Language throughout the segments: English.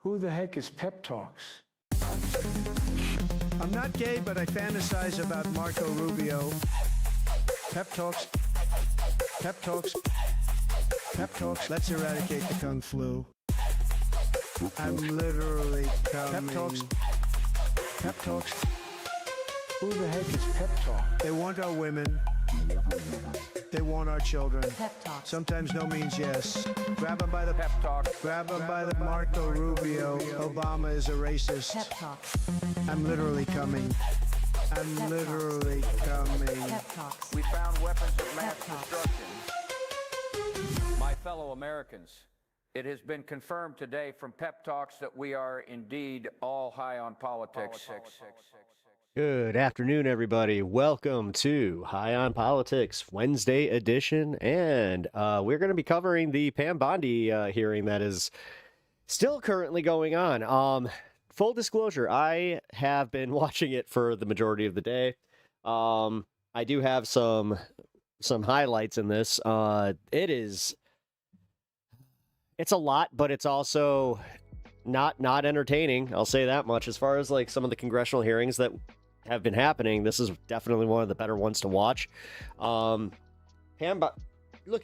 Who the heck is Pep Talks? I'm not gay, but I fantasize about Marco Rubio. Pep Talks. Pep Talks. Pep Talks. Let's eradicate the Kung Flu. I'm literally coming. Pep Talks. Pep Talks. Who the heck is Pep Talk? They want our women. They want our children. Pep Talks. Sometimes no means yes. Grab them by the pep talk. Grab them by the Marco Rubio. Obama is a racist. Pep Talks. I'm literally coming. I'm Pep literally coming. Pep Talks. We found weapons of mass Pep talks. destruction. My fellow Americans, it has been confirmed today from Pep Talks that we are indeed all high on politics. Good afternoon, everybody. Welcome to High on Politics Wednesday edition, and we're going to be covering the PAM BONDI hearing that is still currently going on. Full disclosure, I have been watching it for the majority of the day. I do have some highlights in this. It's a lot, but it's also not entertaining. I'll say that much. As far as like some of the congressional hearings that have been happening, this is definitely one of the better ones to watch. Look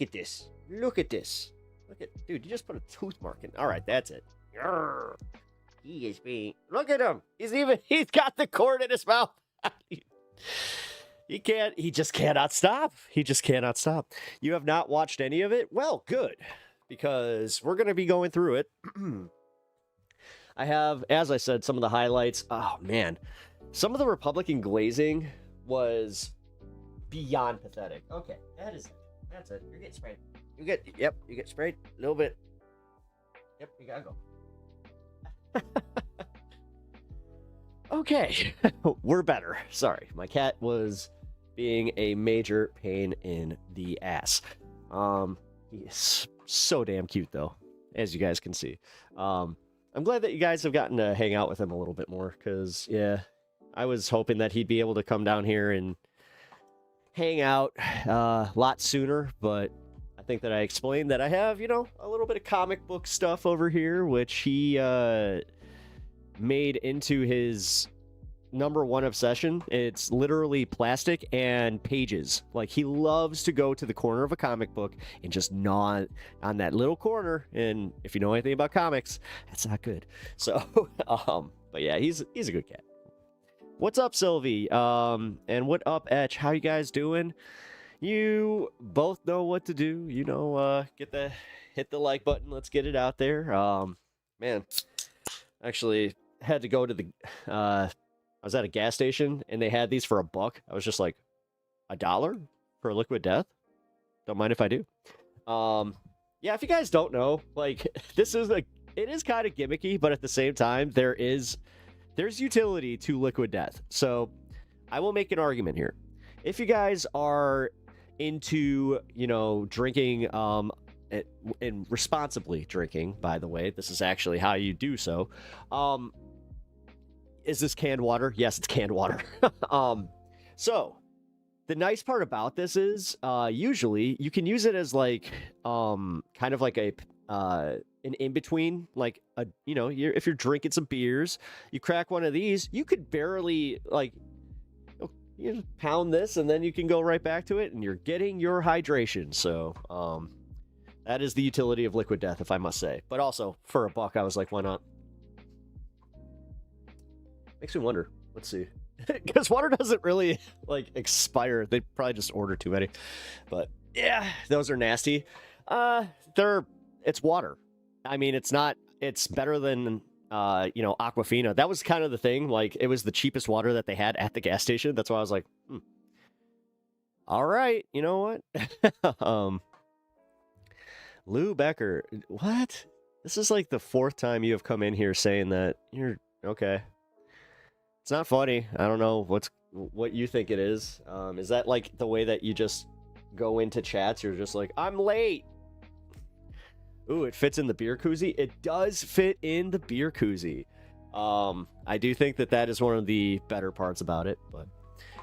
at this. Look at this. Dude, you just put a tooth mark in. All right, that's it. Grr. He is being. Look at him. He's got the cord in his mouth. He just cannot stop. He just cannot stop. You have not watched any of it? Well, good, because we're going to be going through it. I have, as I said, some of the highlights. Oh, man. Some of the Republican glazing was beyond pathetic. Okay, that is it. That's it. You're getting sprayed. You get sprayed a little bit. Yep, you gotta go. Okay, we're better. Sorry, my cat was being a major pain in the ass. He is so damn cute, though, as you guys can see. I'm glad that you guys have gotten to hang out with him a little bit more, because, yeah, I was hoping that he'd be able to come down here and hang out a lot sooner, but I think that I explained that I have, a little bit of comic book stuff over here, which he made into his #1 obsession. It's literally plastic and pages. Like, he loves to go to the corner of a comic book and just gnaw on that little corner, and if you know anything about comics, that's not good. So, but yeah, he's a good cat. What's up, Sylvie? And what up, Etch? How you guys doing? You both know what to do. Hit the like button. Let's get it out there. Man, actually had to go to I was at a gas station and they had these for $1. I was just like, $1 for a liquid death? Don't mind if I do. Yeah, if you guys don't know, like, it is kind of gimmicky, but at the same time, there's utility to liquid death. So I will make an argument here. If you guys are into, drinking, and responsibly drinking, by the way, this is actually how you do so. Is this canned water? Yes, it's canned water. So the nice part about this is, usually you can use it as like, kind of like an in-between, like if you're drinking some beers, you crack one of these, you could barely, like, you just pound this and then you can go right back to it and you're getting your hydration. So that is the utility of liquid death, if I must say. But also for $1, I was like, why not? Makes me wonder. Let's see. Because water doesn't really like expire. They probably just order too many. But yeah, those are nasty. It's water. I mean, it's better than, Aquafina. That was kind of the thing. Like, it was the cheapest water that they had at the gas station. That's why I was like, all right, you know what? Lou Becker, what? This is like the 4th time you have come in here saying that you're okay. It's not funny. I don't know what you think it is. Is that like the way that you just go into chats? You're just like, I'm late. Ooh, it fits in the beer koozie. It does fit in the beer koozie. I do think that is one of the better parts about it. But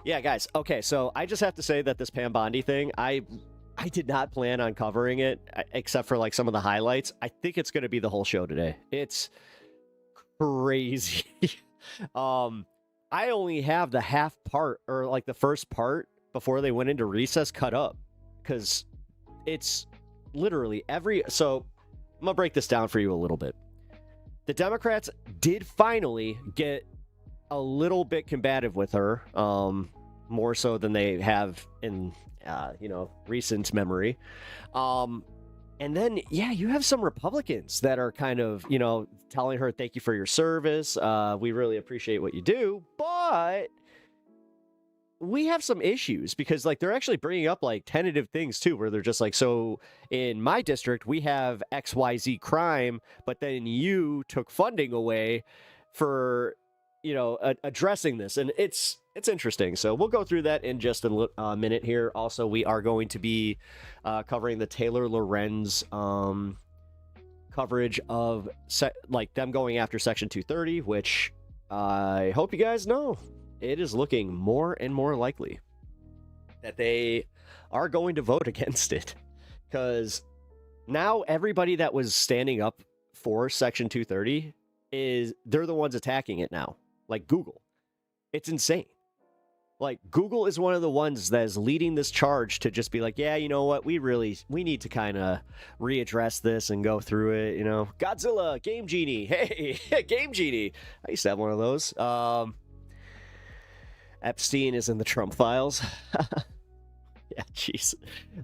yeah, guys. Okay, so I just have to say that this PAM BONDI thing, I did not plan on covering it, except for like some of the highlights. I think it's going to be the whole show today. It's crazy. I only have the half part, or like the first part before they went into recess, cut up, because it's literally so I'm gonna break this down for you a little bit. The Democrats did finally get a little bit combative with her, more so than they have in recent memory. And then, yeah, you have some Republicans that are kind of, telling her, thank you for your service. We really appreciate what you do. But we have some issues because, like, they're actually bringing up, like, tentative things, too, where they're just like, so in my district, we have XYZ crime, but then you took funding away for, addressing this. And it's interesting. So we'll go through that in just a minute here. Also, we are going to be covering the Taylor Lorenz coverage of them going after Section 230, which I hope you guys know it is looking more and more likely that they are going to vote against it, because now everybody that was standing up for Section 230 they're the ones attacking it now, like Google. It's insane. Like, Google is one of the ones that is leading this charge to just be like, yeah, you know what? We need to kind of readdress this and go through it, Godzilla, Game Genie. Hey, Game Genie. I used to have one of those. Epstein is in the Trump files. Yeah, jeez.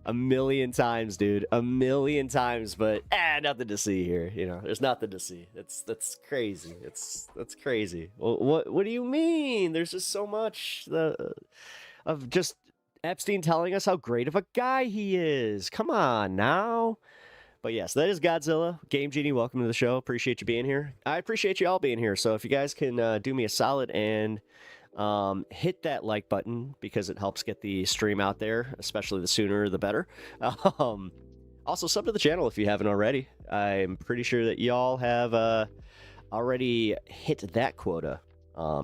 A million times, dude. A million times, but nothing to see here. There's nothing to see. That's crazy. That's crazy. Well, what do you mean? There's just so much of just Epstein telling us how great of a guy he is. Come on now. But yes, that is Godzilla. Game Genie, welcome to the show. Appreciate you being here. I appreciate you all being here. So if you guys can do me a solid and hit that like button, because it helps get the stream out there, especially the sooner the better. Also, sub to the channel if you haven't already. I'm pretty sure that y'all have already hit that quota.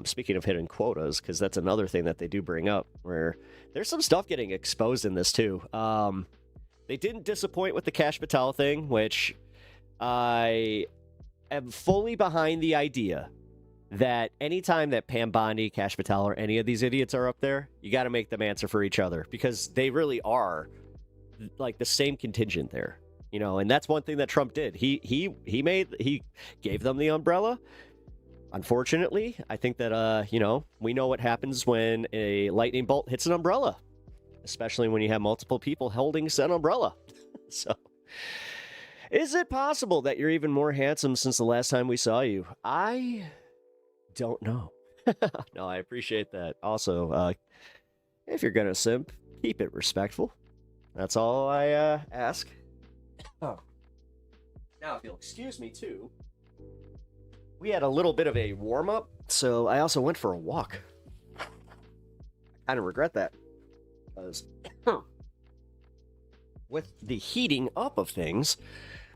Speaking of hitting quotas, because that's another thing that they do bring up, where there's some stuff getting exposed in this too. They didn't disappoint with the Cash Patel thing, which I am fully behind the idea that anytime that Pam Bondi, Cash Patel, or any of these idiots are up there, you got to make them answer for each other, because they really are like the same contingent there, and that's one thing that Trump did. He gave them the umbrella. Unfortunately, I think that, we know what happens when a lightning bolt hits an umbrella, especially when you have multiple people holding said umbrella. So is it possible that you're even more handsome since the last time we saw you? I don't know. No, I appreciate that. Also, if you're gonna simp, keep it respectful. That's all I ask. Oh. Now, if you'll excuse me too, we had a little bit of a warm-up, so I also went for a walk. I kind of regret that, because with the heating up of things,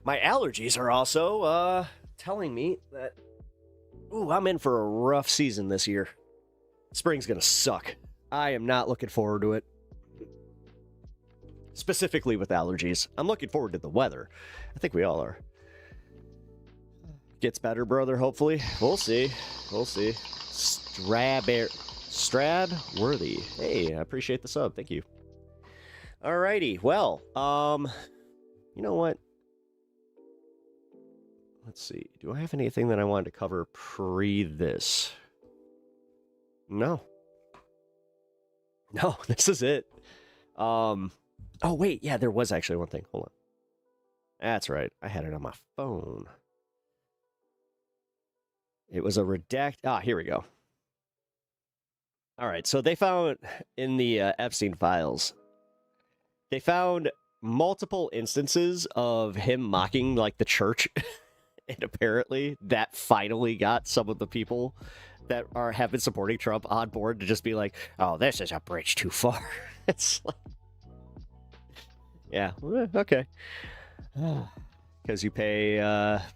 my allergies are also telling me that I'm in for a rough season this year. Spring's gonna suck. I am not looking forward to it. Specifically with allergies. I'm looking forward to the weather. I think we all are. Gets better, brother, hopefully. We'll see. Strab-worthy. Hey, I appreciate the sub. Thank you. Alrighty. Well, you know what? Let's see. Do I have anything that I wanted to cover pre this? No, this is it. Oh, wait. Yeah, there was actually one thing. Hold on. That's right. I had it on my phone. It was a redact. Here we go. All right. So they found in the Epstein files, they found multiple instances of him mocking, like, the church. And apparently that finally got some of the people that have been supporting Trump on board to just be like, oh, this is a bridge too far. It's like, yeah, okay. Because you pay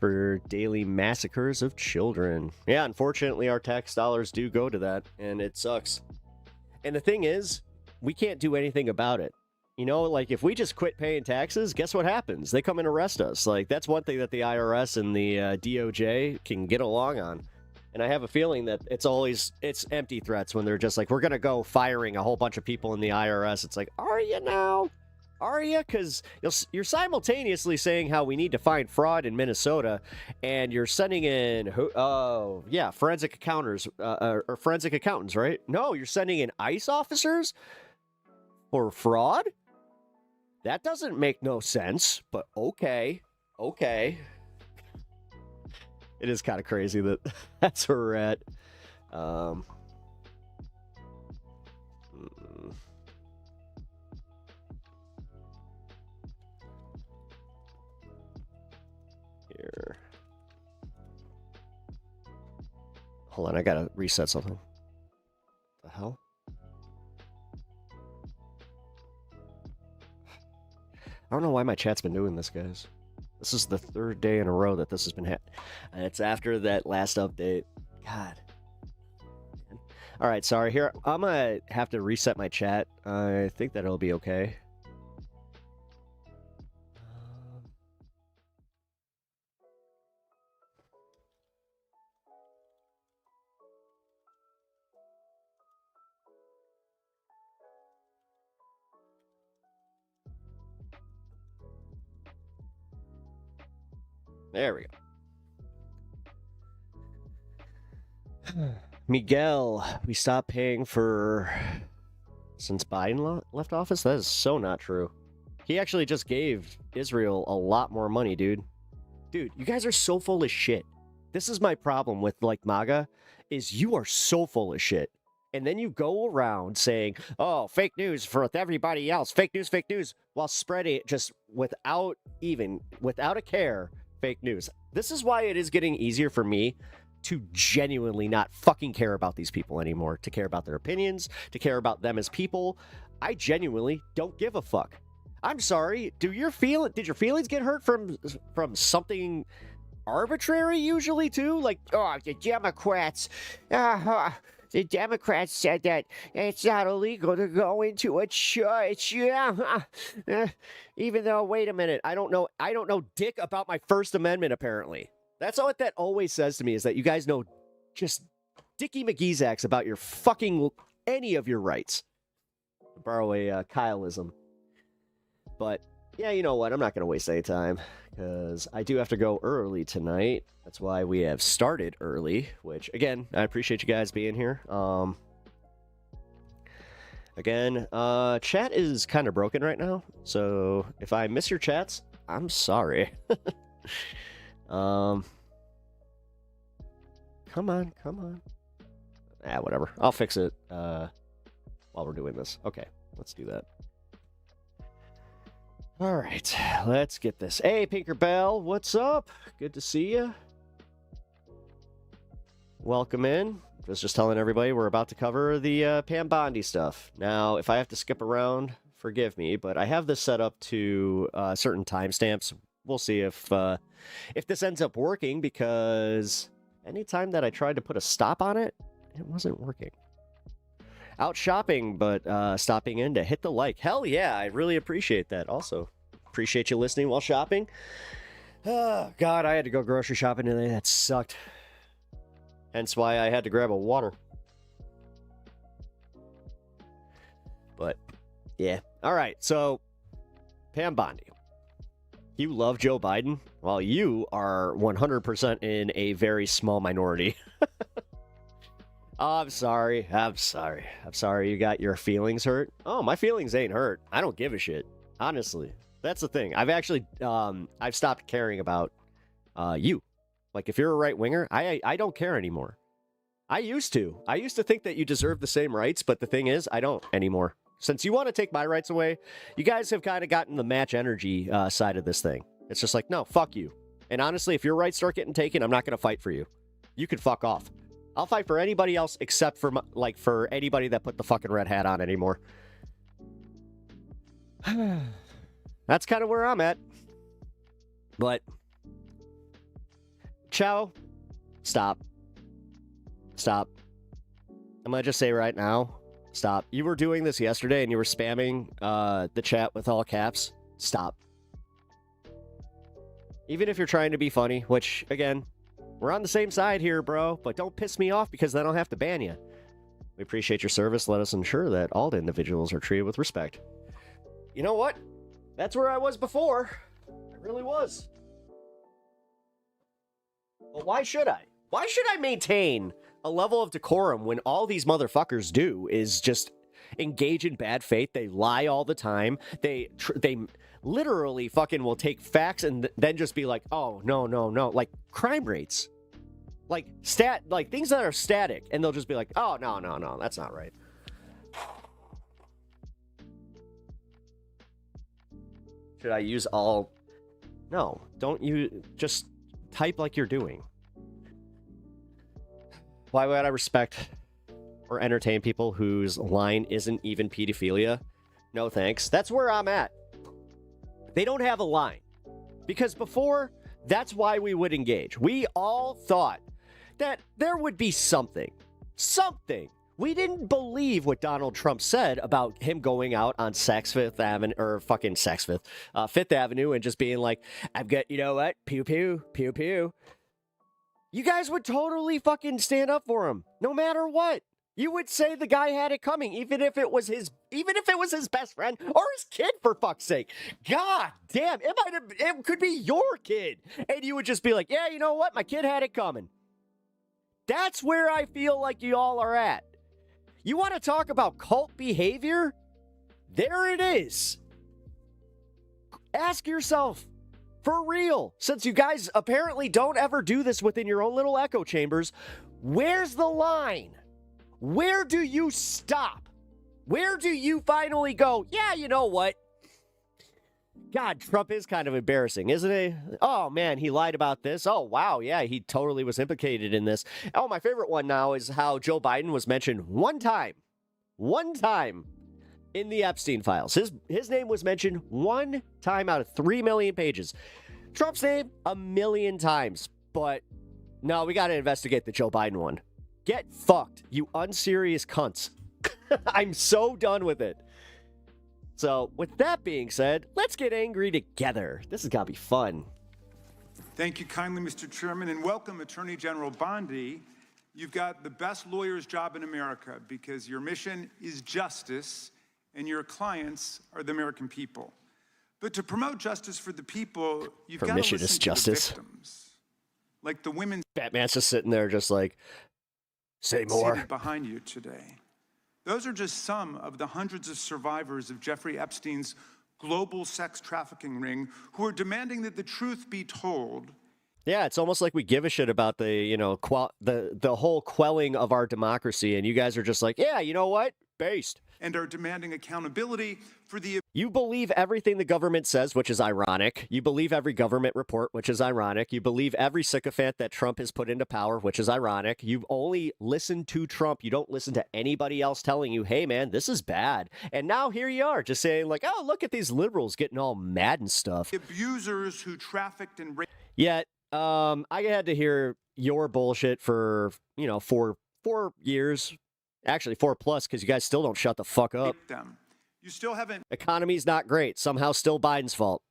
for daily massacres of children. Yeah, unfortunately, our tax dollars do go to that, and it sucks. And the thing is, we can't do anything about it. Like, if we just quit paying taxes, guess what happens? They come and arrest us. Like, that's one thing that the IRS and the DOJ can get along on. And I have a feeling that it's empty threats when they're just like, we're going to go firing a whole bunch of people in the IRS. It's like, are you now? Are you? Because you're simultaneously saying how we need to find fraud in Minnesota, and you're sending in, forensic accountants, or forensic accountants, right? No, you're sending in ICE officers for fraud? That doesn't make no sense, but okay. It is kind of crazy that that's where we're at. Here. Hold on, I gotta reset something. The hell? I don't know why my chat's been doing this, guys. This is the third day in a row that this has been happening. And it's after that last update. God. All right, sorry. Here, I'm going to have to reset my chat. I think that it'll be okay. There we go. Miguel, we stopped paying for... since Biden left office? That is so not true. He actually just gave Israel a lot more money, dude. Dude, you guys are so full of shit. This is my problem with, like, MAGA, is you are so full of shit. And then you go around saying, oh, fake news for everybody else. Fake news, while spreading it just without a care, fake news. This is why it is getting easier for me to genuinely not fucking care about these people anymore, to care about their opinions, to care about them as people. I genuinely don't give a fuck. I'm sorry. Did your feelings get hurt from something arbitrary usually too? Like, oh, the Democrats said that it's not illegal to go into a church. Yeah. Even though, wait a minute, I don't know dick about my First Amendment, apparently. That's what that always says to me, is that you guys know just Dickie McGeezax about your fucking any of your rights. To borrow a Kyleism. But, yeah, you know what? I'm not going to waste any time, because I do have to go early tonight. That's why we have started early, which, again, I appreciate you guys being here. Again, chat is kind of broken right now, so if I miss your chats, I'm sorry. Come on. Whatever. I'll fix it while we're doing this. Okay, let's do that. All right, let's get this. Hey, Pinkerbell, what's up? Good to see you. Welcome in. Just telling everybody we're about to cover the PAM BONDI stuff. Now, if I have to skip around, forgive me, but I have this set up to certain timestamps. We'll see if this ends up working, because anytime that I tried to put a stop on it, it wasn't working. Out shopping, but stopping in to hit the like. Hell yeah, I really appreciate that. Also, appreciate you listening while shopping. Oh, God, I had to go grocery shopping today. That sucked. Hence why I had to grab a water. But, yeah. All right, so, PAM BONDI. You love Joe Biden? Well, you are 100% in a very small minority. Oh, I'm sorry. You got your feelings hurt? Oh, my feelings ain't hurt. I don't give a shit. Honestly. That's the thing. I've actually, I've stopped caring about you. Like, if you're a right-winger, I don't care anymore. I used to. I used to think that you deserve the same rights, but the thing is, I don't anymore. Since you want to take my rights away, you guys have kind of gotten the match energy side of this thing. It's just like, no, fuck you. And honestly, if your rights start getting taken, I'm not going to fight for you. You can fuck off. I'll fight for anybody else except for, for anybody that put the fucking red hat on anymore. That's kind of where I'm at. But, Chow, stop. I'm going to just say right now, stop. You were doing this yesterday and you were spamming the chat with all caps. Stop. Even if you're trying to be funny, which, again, We're on the same side here, bro, but don't piss me off because then I'll have to ban you. We appreciate your service. Let us ensure that all individuals are treated with respect. You know what? That's where I was before. I really was. But why should I? Why should I maintain a level of decorum when all these motherfuckers do is just engage in bad faith? They lie all the time. They literally fucking will take facts and then just be like, oh, no. Like crime rates. Like things that are static. And they'll just be like, oh, no, that's not right. Should I use all? No, don't you just type like you're doing. Why would I respect or entertain people whose line isn't even pedophilia? No thanks. That's where I'm at. They don't have a line. Because before, that's why we would engage. We all thought that there would be something. Something. We didn't believe what Donald Trump said about him going out on Fifth Avenue and just being like, I've got, you know what? Pew, pew, pew, pew. You guys would totally fucking stand up for him, no matter what. You would say the guy had it coming, even if it was his best friend or his kid, for fuck's sake. God damn, it could be your kid. And you would just be like, yeah, you know what? My kid had it coming. That's where I feel like you all are at. You want to talk about cult behavior? There it is. Ask yourself, for real, since you guys apparently don't ever do this within your own little echo chambers, where's the line? Where do you stop? Where do you finally go, yeah, you know what? God, Trump is kind of embarrassing, isn't he? Oh, man, he lied about this. Oh, wow, yeah, he totally was implicated in this. Oh, my favorite one now is how Joe Biden was mentioned one time in the Epstein files. His name was mentioned one time out of 3 million pages. Trump's name, 1 million times. But no, we got to investigate the Joe Biden one. Get fucked, you unserious cunts. I'm so done with it. So, with that being said, let's get angry together. This has got to be fun. Thank you kindly, Mr. Chairman, and welcome, Attorney General Bondi. You've got the best lawyer's job in America because your mission is justice and your clients are the American people. But to promote justice for the people, you've got to listen to the victims. Like the women Batman's just sitting there just like, say more. Seated behind you today. Those are just some of the hundreds of survivors of Jeffrey Epstein's global sex trafficking ring who are demanding that the truth be told. Yeah, it's almost like we give a shit about the, the whole quelling of our democracy, and you guys are just like, yeah, you know what? Based. And are demanding accountability for the... You believe everything the government says, which is ironic. You believe every government report, which is ironic. You believe every sycophant that Trump has put into power, which is ironic. You only listen to Trump. You don't listen to anybody else telling you, hey, man, this is bad. And now here you are just saying like, oh, look at these liberals getting all mad and stuff. Abusers who trafficked and raped... Yet, I had to hear your bullshit for, 4 years. Actually, 4+, because you guys still don't shut the fuck up. Them. You still haven't... Economy's not great. Somehow still Biden's fault.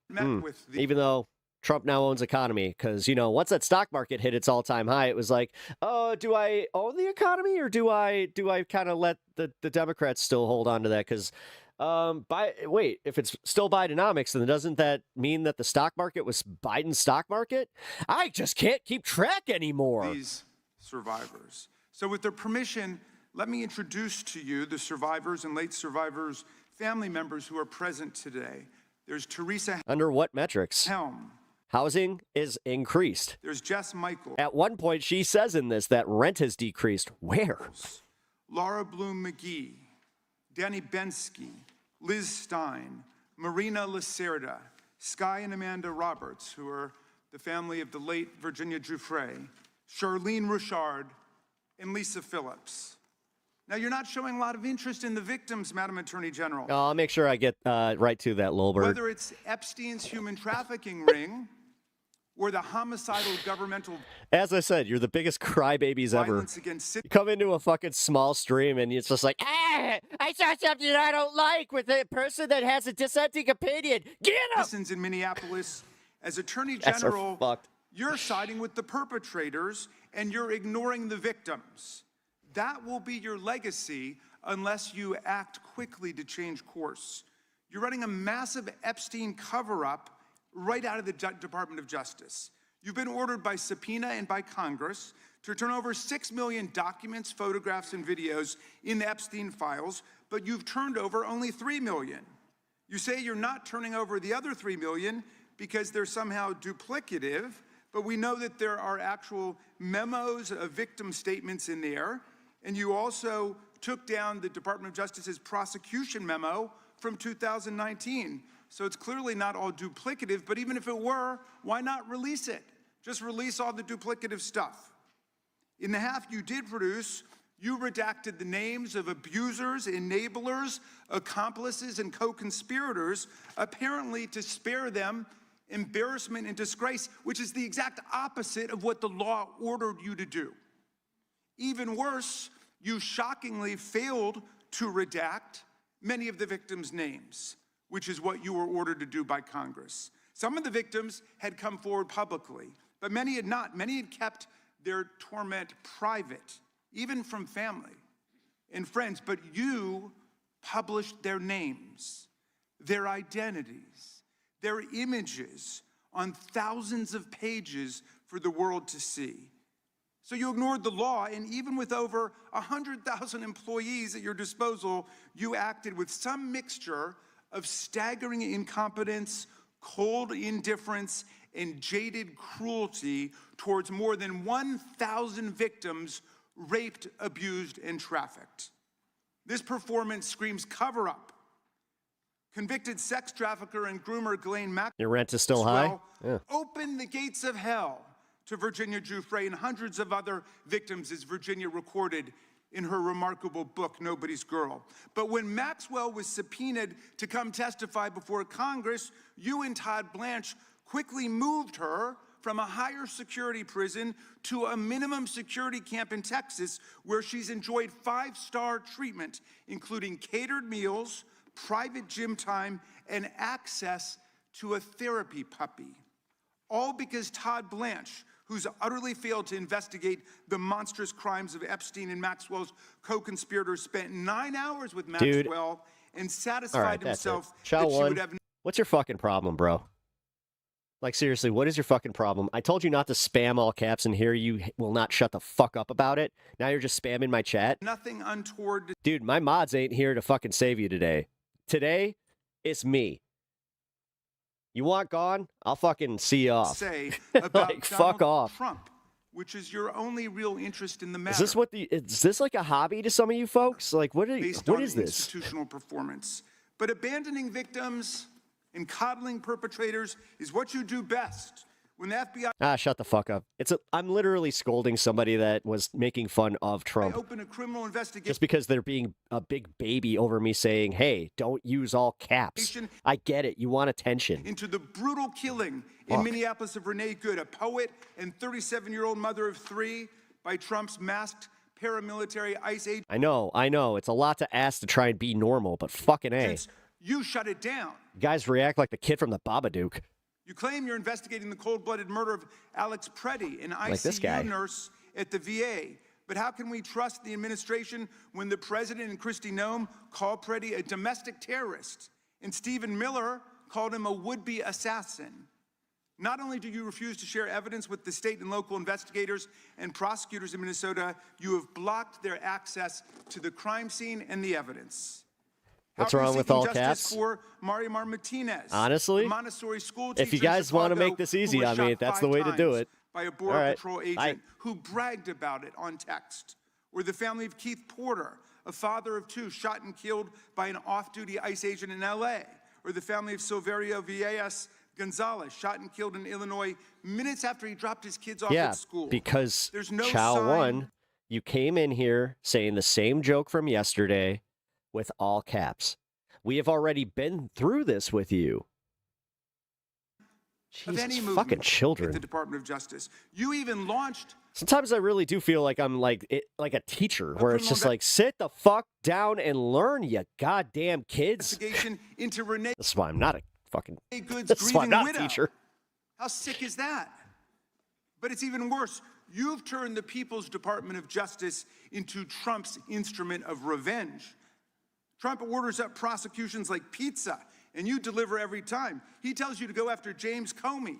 Even though Trump now owns economy. Because, once that stock market hit its all-time high, it was like, oh, do I own the economy? Or do I kind of let the Democrats still hold on to that? Because, wait, if it's still Bidenomics, then doesn't that mean that the stock market was Biden's stock market? I just can't keep track anymore. These survivors. So with their permission... Let me introduce to you the survivors and late survivors' family members who are present today. There's Teresa. Under what metrics? Helm. Housing is increased. There's Jess Michael. At one point, she says in this that rent has decreased. Where? Laura Bloom McGee, Danny Bensky, Liz Stein, Marina Lacerda, Sky and Amanda Roberts, who are the family of the late Virginia Giuffre, Charlene Rouchard, and Lisa Phillips. Now, you're not showing a lot of interest in the victims, Madam Attorney General. I'll make sure I get right to that, Lilbert. Whether it's Epstein's human trafficking ring or the homicidal governmental... As I said, you're the biggest crybabies ever. You come into a fucking small stream and it's just like, I saw something I don't like with a person that has a dissenting opinion. Get him! Citizens in Minneapolis, as Attorney General, You're siding with the perpetrators and you're ignoring the victims. That will be your legacy unless you act quickly to change course. You're running a massive Epstein cover-up right out of the Department of Justice. You've been ordered by subpoena and by Congress to turn over 6 million documents, photographs, and videos in the Epstein files, but you've turned over only 3 million. You say you're not turning over the other 3 million because they're somehow duplicative, but we know that there are actual memos of victim statements in there, and you also took down the Department of Justice's prosecution memo from 2019. So it's clearly not all duplicative, but even if it were, why not release it? Just release all the duplicative stuff. In the half you did produce, you redacted the names of abusers, enablers, accomplices, and co-conspirators, apparently to spare them embarrassment and disgrace, which is the exact opposite of what the law ordered you to do. Even worse, you shockingly failed to redact many of the victims' names, which is what you were ordered to do by Congress. Some of the victims had come forward publicly, but many had not. Many had kept their torment private, even from family and friends, but you published their names, their identities, their images on thousands of pages for the world to see. So you ignored the law, and even with over 100,000 employees at your disposal, you acted with some mixture of staggering incompetence, cold indifference, and jaded cruelty towards more than 1,000 victims raped, abused, and trafficked. This performance screams cover-up. Convicted sex trafficker and groomer Ghislaine Maxwell. Your rent is still high? Yeah. Opened the gates of hell to Virginia Giuffre and hundreds of other victims, as Virginia recorded in her remarkable book, Nobody's Girl. But when Maxwell was subpoenaed to come testify before Congress, you and Todd Blanche quickly moved her from a higher security prison to a minimum security camp in Texas, where she's enjoyed 5-star treatment, including catered meals, private gym time, and access to a therapy puppy. All because Todd Blanche, who's utterly failed to investigate the monstrous crimes of Epstein and Maxwell's co-conspirators, spent 9 hours with Maxwell and satisfied himself that she would have. What's your fucking problem, bro? Like, seriously, what is your fucking problem? I told you not to spam all caps, and here you will not shut the fuck up about it. Now you're just spamming my chat. Nothing untoward. Dude, my mods ain't here to fucking save you today. Today, it's me. You want gone? I'll fucking see you off. Say about like, fuck off. Trump, which is your only real interest in the matter. Is this like a hobby to some of you folks? Like, what is this? Institutional performance. But abandoning victims and coddling perpetrators is what you do best. When the FBI shut the fuck up. I'm literally scolding somebody that was making fun of Trump. Open a criminal investigation just because they're being a big baby over me saying, hey, don't use all caps. I get it. You want attention. Into the brutal killing in Minneapolis of Renee Good, a poet and 37-year-old mother of 3, by Trump's masked paramilitary ICE agent. I know. It's a lot to ask to try and be normal, but fucking A. You shut it down. You guys react like the kid from the Babadook. You claim you're investigating the cold-blooded murder of Alex Preddy, an ICU nurse at the VA. But how can we trust the administration when the president and Kristi Noem call Preddy a domestic terrorist and Stephen Miller called him a would-be assassin? Not only do you refuse to share evidence with the state and local investigators and prosecutors in Minnesota, you have blocked their access to the crime scene and the evidence. What's wrong with all caps? For Marimar Martinez, honestly, Montessori school if you guys want to make this easy on me, that's the way to do it. By a Border Patrol agent who bragged about it on text. Or the family of Keith Porter, a father of 2 shot and killed by an off-duty ICE agent in LA. Or the family of Silverio Villegas Gonzalez, shot and killed in Illinois minutes after he dropped his kids off at school. Because there's no Chow 1, you came in here saying the same joke from yesterday with all caps. We have already been through this with you. Jesus fucking children. The Department of Justice. You even launched. Sometimes I really do feel like I'm like a teacher, where it's just like, sit the fuck down and learn, you goddamn kids. Investigation into Renee. That's why I'm not a fucking. That's why I'm not a teacher. How sick is that? But it's even worse. You've turned the People's Department of Justice into Trump's instrument of revenge. Trump orders up prosecutions like pizza, and you deliver every time. He tells you to go after James Comey,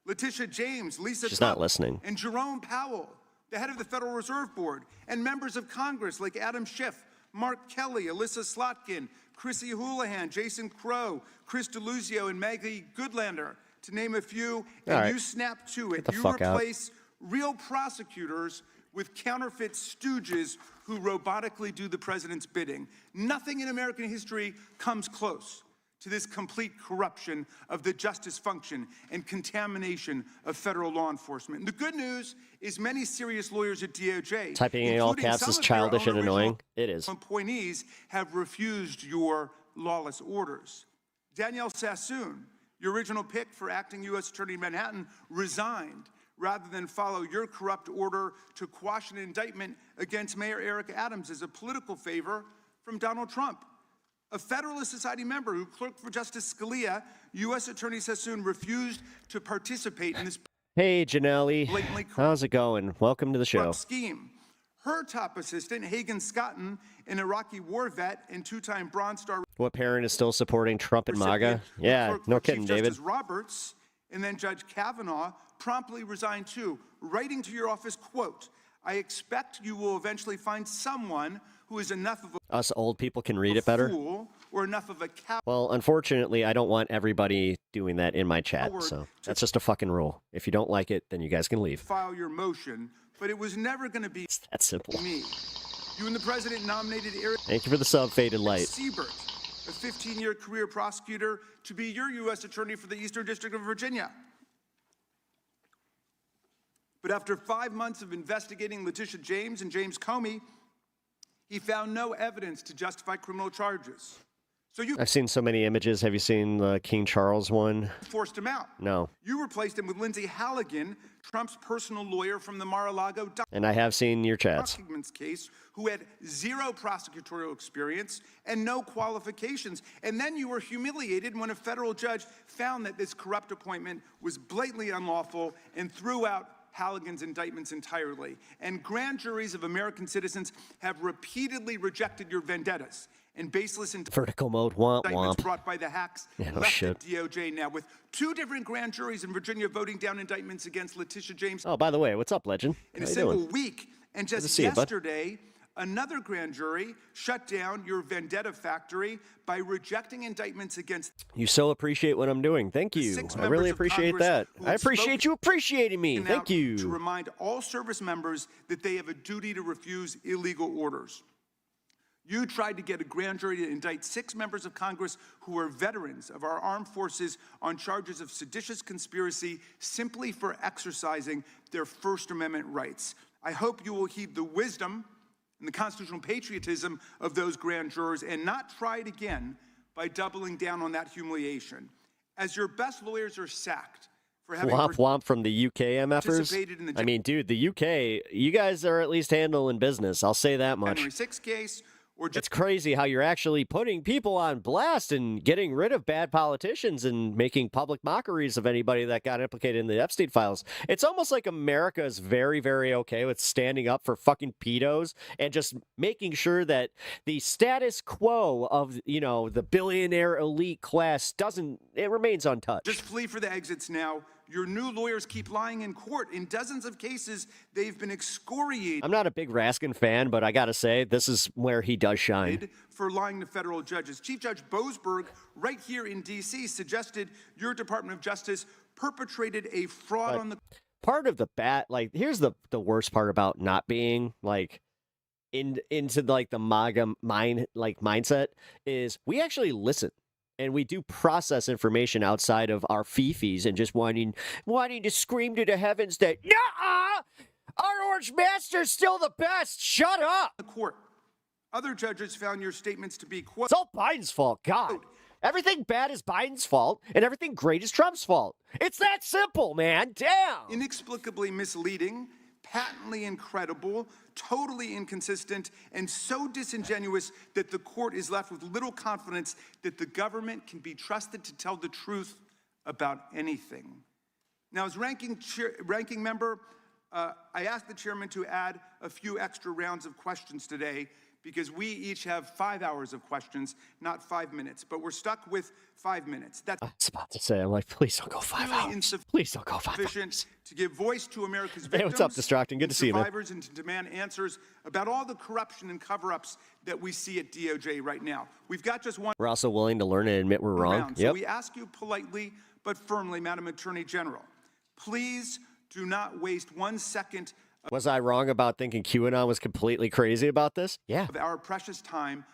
Letitia James, Lisa She's Tubb, not listening. and Jerome Powell, the head of the Federal Reserve Board, and members of Congress like Adam Schiff, Mark Kelly, Alyssa Slotkin, Chrissy Houlihan, Jason Crow, Chris DeLuzio, and Maggie Goodlander, to name a few, and right. you snap to it. Get the You fuck out. replace real prosecutors with counterfeit stooges who robotically do the president's bidding. Nothing in American history comes close to this complete corruption of the justice function and contamination of federal law enforcement. And the good news is many serious lawyers at DOJ, Typing in all including caps some is of their childish own and annoying. original It is. appointees, have refused your lawless orders. Danielle Sassoon, your original pick for acting U.S. Attorney in Manhattan, resigned rather than follow your corrupt order to quash an indictment against Mayor Eric Adams as a political favor from Donald Trump. A Federalist Society member who clerked for Justice Scalia, U.S. Attorney Sassoon refused to participate in this Hey, Janelle. blatantly How's it going? Welcome to the show. corrupt scheme. Her top assistant, Hagen Scotton, an Iraqi war vet and two-time Bronze Star What parent is still supporting Trump and MAGA? recipient, who Yeah, clerked no for kidding, Chief David. Justice Roberts, and then Judge Kavanaugh promptly resigned too, writing to your office, quote, "I expect you will eventually find someone who is enough of Us old people can read a it better. fool or enough of a coward Well, unfortunately, I don't want everybody doing that in my chat, so that's just a fucking rule. If you don't like it, then you guys can leave. file your motion, but it was never going to be It's that simple. me. You and the president nominated Eric Thank you for the sub, Faded Light. Siebert, a 15-year career prosecutor, to be your U.S. Attorney for the Eastern District of Virginia. But after 5 months of investigating Letitia James and James Comey, he found no evidence to justify criminal charges. So you I've seen so many images. Have you seen the King Charles one? forced him out. No. You replaced him with Lindsay Halligan, Trump's personal lawyer from the Mar-a-Lago And I have seen your chats. documents case, who had zero prosecutorial experience and no qualifications. And then you were humiliated when a federal judge found that this corrupt appointment was blatantly unlawful and threw out Halligan's indictments entirely. And grand juries of American citizens have repeatedly rejected your vendettas and baseless Vertical mode, womp indictments womp. brought by the hacks Yeah, no left shit. at DOJ now, with 2 different grand juries in Virginia voting down indictments against Letitia James Oh, by the way, what's up, legend? in How a you single doing? week. And to just see you, bud. yesterday, another grand jury shut down your vendetta factory by rejecting indictments against You so appreciate what I'm doing. Thank you. 6 I members really of appreciate Congress that. who I have appreciate you appreciating me. spoken Thank out to you. remind all service members that they have a duty to refuse illegal orders. You tried to get a grand jury to indict 6 members of Congress who are veterans of our armed forces on charges of seditious conspiracy simply for exercising their First Amendment rights. I hope you will heed the wisdom and the constitutional patriotism of those grand jurors and not try it again by doubling down on that humiliation. As your best lawyers are sacked for having Womp womp from the UK MFers. participated in the I mean, dude, the UK, you guys are at least handling business. I'll say that much. January 6th case, or It's crazy how you're actually putting people on blast and getting rid of bad politicians and making public mockeries of anybody that got implicated in the Epstein files. It's almost like America is very, very okay with standing up for fucking pedos and just making sure that the status quo of, you know, the billionaire elite class it remains untouched. just flee for the exits now. Your new lawyers keep lying in court. In dozens of cases, they've been excoriated I'm not a big Raskin fan, but I gotta say, this is where he does shine. for lying to federal judges. Chief Judge Boasberg, right here in D.C., suggested your Department of Justice perpetrated a fraud But on the part of the here's the worst part about not being like into like the MAGA mindset is we actually listen and we do process information outside of our fifis and just wanting to scream to the heavens that our orange master's still the best. Shut up. court. Other judges found your statements to be, quote, It's all Biden's fault. God. Everything bad is Biden's fault, and everything great is Trump's fault. It's that simple, man. Damn. inexplicably misleading, patently incredible, totally inconsistent, and so disingenuous that the court is left with little confidence that the government can be trusted to tell the truth about anything. Now, as ranking member, I asked the chairman to add a few extra rounds of questions today because we each have 5 hours of questions, not 5 minutes. But we're stuck with 5 minutes. That's I was about to say, I'm like, please don't go 5 hours. Please don't go 5 hours. To give voice to America's Hey, victims, what's up, Distracting? Good to see you, man. survivors, and to demand answers about all the corruption and cover-ups that we see at DOJ right now. We've got just one We're also willing to learn and admit we're wrong. round, so we ask you politely but firmly, Madam Attorney General, please do not waste 1 second Was I wrong about thinking QAnon was completely crazy about this? Yeah. of our precious time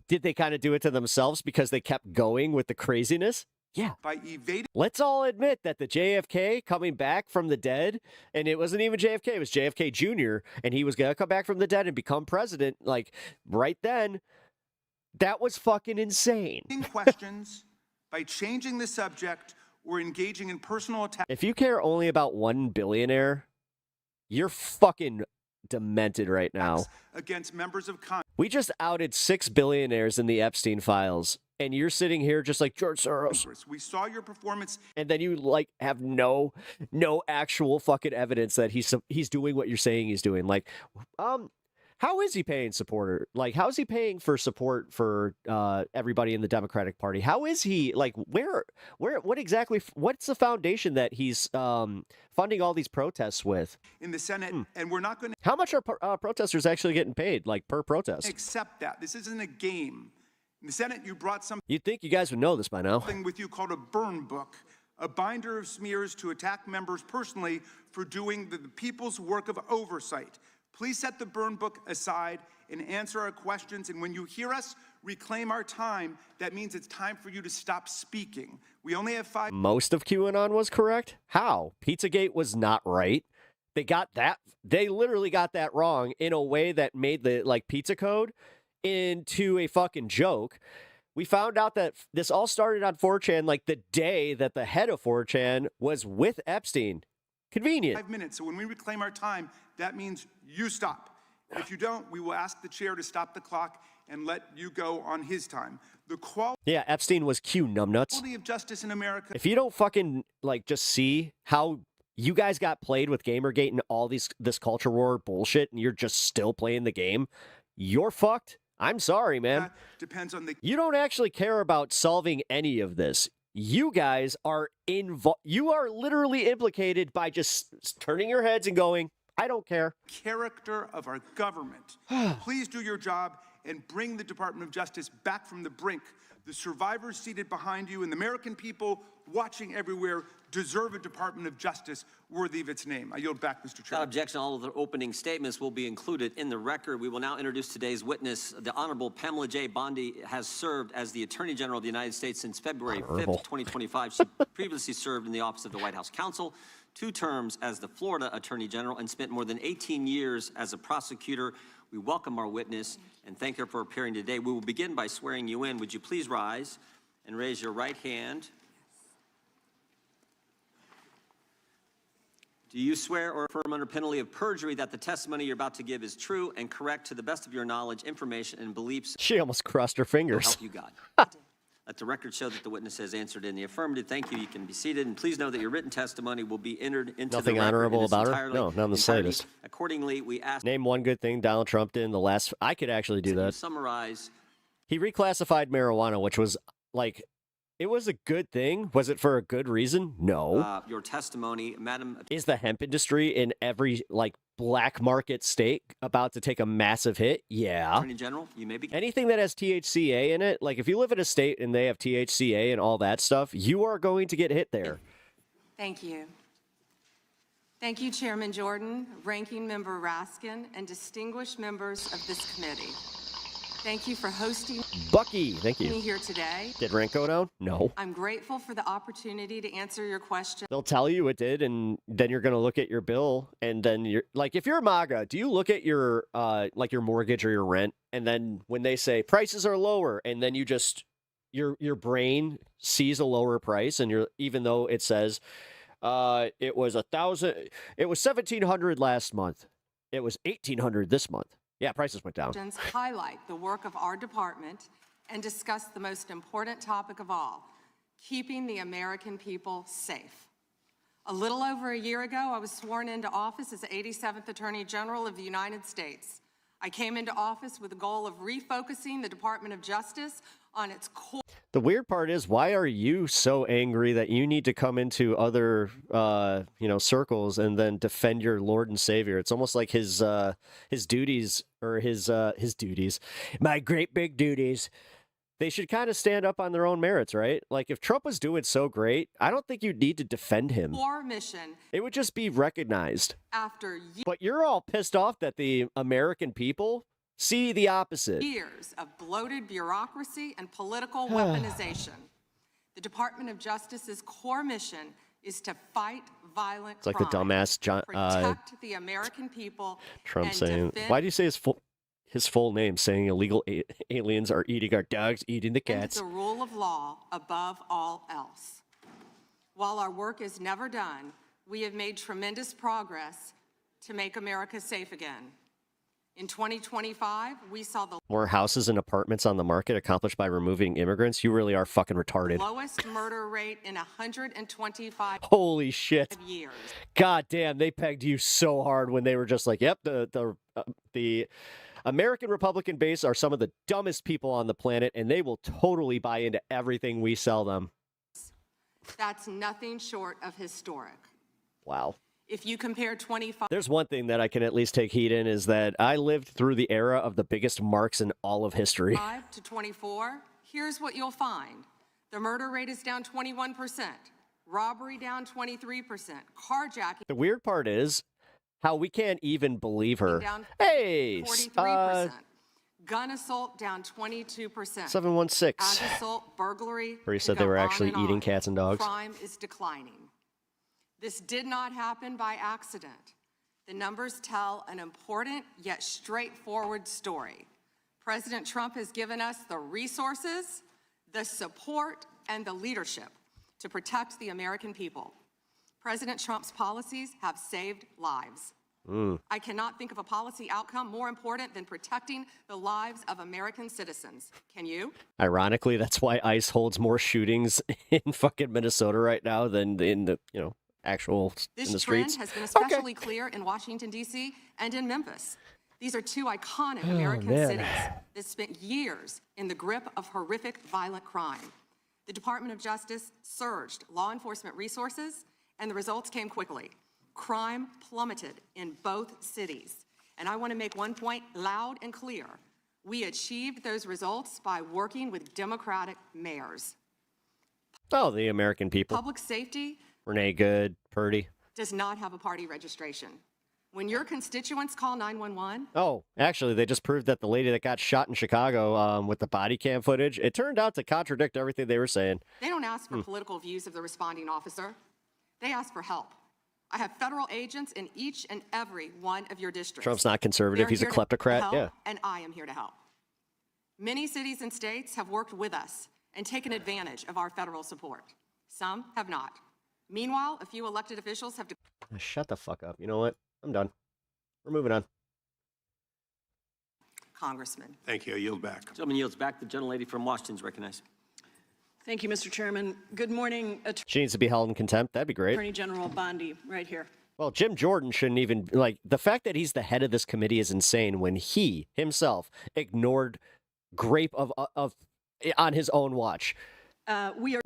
Did they kind of do it to themselves because they kept going with the craziness? Yeah. by evading Let's all admit that the JFK coming back from the dead, and it wasn't even JFK, it was JFK Jr., and he was going to come back from the dead and become president, like, right then. That was fucking insane. questions, by changing the subject, or engaging in personal attacks If you care only about one billionaire, you're fucking demented right now. against members of Congress. We just outed 6 billionaires in the Epstein files, and you're sitting here just like George Soros. We saw your performance And then you like have no actual fucking evidence that he's doing what you're saying he's doing. Like, how is he paying supporter? Like, how is he paying for support for everybody in the Democratic Party? How is he like what exactly? What's the foundation that he's funding all these protests with? in the Senate, and we're not going to How much are protesters actually getting paid, like per protest? accept that. This isn't a game. In the Senate, you brought something You'd think you guys would know this by now. with you called a burn book, a binder of smears to attack members personally for doing the people's work of oversight. Please set the burn book aside and answer our questions. And when you hear us reclaim our time, that means it's time for you to stop speaking. We only have 5 Most of QAnon was correct? How? Pizzagate was not right. They literally got that wrong in a way that made the like pizza code into a fucking joke. We found out that this all started on 4chan like the day that the head of 4chan was with Epstein. Convenient. 5 minutes. So when we reclaim our time, that means you stop. If you don't, we will ask the chair to stop the clock and let you go on his time. The quality Yeah, Epstein was Q numbnuts. of justice in America If you don't fucking like just see how you guys got played with Gamergate and all this culture war bullshit and you're just still playing the game, you're fucked. I'm sorry, man. depends on the You don't actually care about solving any of this. You guys are you are literally implicated by just turning your heads and going, I don't care. character of our government. Please do your job and bring the Department of Justice back from the brink. The survivors seated behind you and the American people watching everywhere deserve a Department of Justice worthy of its name. I yield back, Mr. Without Chairman. objection, all of the opening statements will be included in the record. We will now introduce today's witness. The Honorable Pamela J. Bondi has served as the Attorney General of the United States since February 5th, 2025. She previously served in the Office of the White House Counsel, 2 terms as the Florida Attorney General, and spent more than 18 years as a prosecutor. We welcome our witness and thank her for appearing today. We will begin by swearing you in. Would you please rise and raise your right hand? Do you swear or affirm under penalty of perjury that the testimony you're about to give is true and correct to the best of your knowledge, information, and beliefs? She almost crossed her So fingers. help you God. Let the record show that the witness has answered in the affirmative. Thank you. You can be seated. And please know that your written testimony will be entered into Nothing the record honorable in its about her? entirety- No, not in the entirety. slightest. Accordingly, we ask Name one good thing Donald Trump did in the last. I could actually do that you that. summarize He reclassified marijuana, which was like, it was a good thing. Was it for a good reason? No. your testimony, Madam. Is the hemp industry in every like black market state about to take a massive hit? Yeah. Attorney General, you may begin. Anything that has THCA in it, like if you live in a state and they have THCA and all that stuff, you are going to get hit there. Thank you. Thank you, Chairman Jordan, Ranking Member Raskin, and distinguished members of this committee. Thank you for hosting Bucky, thank me you. here today. Did rank go down? No. I'm grateful for the opportunity to answer your questions. They'll tell you it did, and then you're going to look at your bill, and then you're like, if you're a MAGA, do you look at your like your mortgage or your rent, and then when they say prices are lower, and then you just your brain sees a lower price, and you're even though it says it was $1,700 last month, it was $1,800 this month. Yeah, prices went down. Highlight the work of our department and discuss the most important topic of all, keeping the American people safe. A little over a year ago, I was sworn into office as the 87th Attorney General of the United States. I came into office with the goal of refocusing the Department of Justice on its core. The weird part is, why are you so angry that you need to come into other, circles and then defend your Lord and Savior? It's almost like his duties, or his duties, my great big duties. They should kind of stand up on their own merits, right? Like, if Trump was doing so great, I don't think you'd need to defend him. Core mission. It would just be recognized. After But you're all pissed off that the American people see the opposite. years of bloated bureaucracy and political weaponization, the Department of Justice's core mission is to fight violent It's like the crime, dumbass protect the American people, Trump and saying, defend why do you say his full name, saying illegal aliens are eating our dogs, eating the cats? the rule of law above all else. While our work is never done, we have made tremendous progress to make America safe again. In 2025, we saw the More houses and apartments on the market accomplished by removing immigrants? You really are fucking retarded. lowest murder rate in 125 Holy shit. years. God damn, they pegged you so hard when they were just like, yep, the American Republican base are some of the dumbest people on the planet, and they will totally buy into everything we sell them. That's nothing short of historic. Wow. If you compare 25 There's one thing that I can at least take heat in, is that I lived through the era of the biggest marks in all of history. to 24, here's what you'll find. The murder rate is down 21%, robbery down 23%, carjacking The weird part is how we can't even believe her. down Hey, 43%, gun assault down 22%. 716. Ag assault, burglary. Where he to said they go were on actually and eating on. cats and dogs. Crime is declining. This did not happen by accident. The numbers tell an important yet straightforward story. President Trump has given us the resources, the support, and the leadership to protect the American people. President Trump's policies have saved lives. I cannot think of a policy outcome more important than protecting the lives of American citizens. Can you? Ironically, that's why ICE holds more shootings in fucking Minnesota right now than in the, actual in the This streets. trend has been especially clear in Washington, D.C. and in Memphis. These are two iconic American cities that spent years in the grip of horrific violent crime. The Department of Justice surged law enforcement resources, and the results came quickly. Crime plummeted in both cities. And I want to make one point loud and clear. We achieved those results by working with Democratic mayors. Oh, the American people. Public safety Renee Good, Purdy. does not have a party registration. When your constituents call 911, Oh, actually, they just proved that the lady that got shot in Chicago with the body cam footage, it turned out to contradict everything they were saying. they don't ask for political views of the responding officer. They ask for help. I have federal agents in each and every one of your districts. Trump's not conservative. They're He's a here to kleptocrat. help, Yeah. And I am here to help. Many cities and states have worked with us and taken advantage of our federal support. Some have not. Meanwhile, a few elected officials have Shut the fuck up. You know what? I'm done. We're moving on. Congressman. Thank you. I yield back. Gentleman yields back. The gentlelady from Washington is recognized. Thank you, Mr. Chairman. Good morning, She needs to be held in contempt. That'd be great. Attorney General Bondi, right here. Well, Jim Jordan shouldn't even, the fact that he's the head of this committee is insane when he himself ignored grape of on his own watch. We are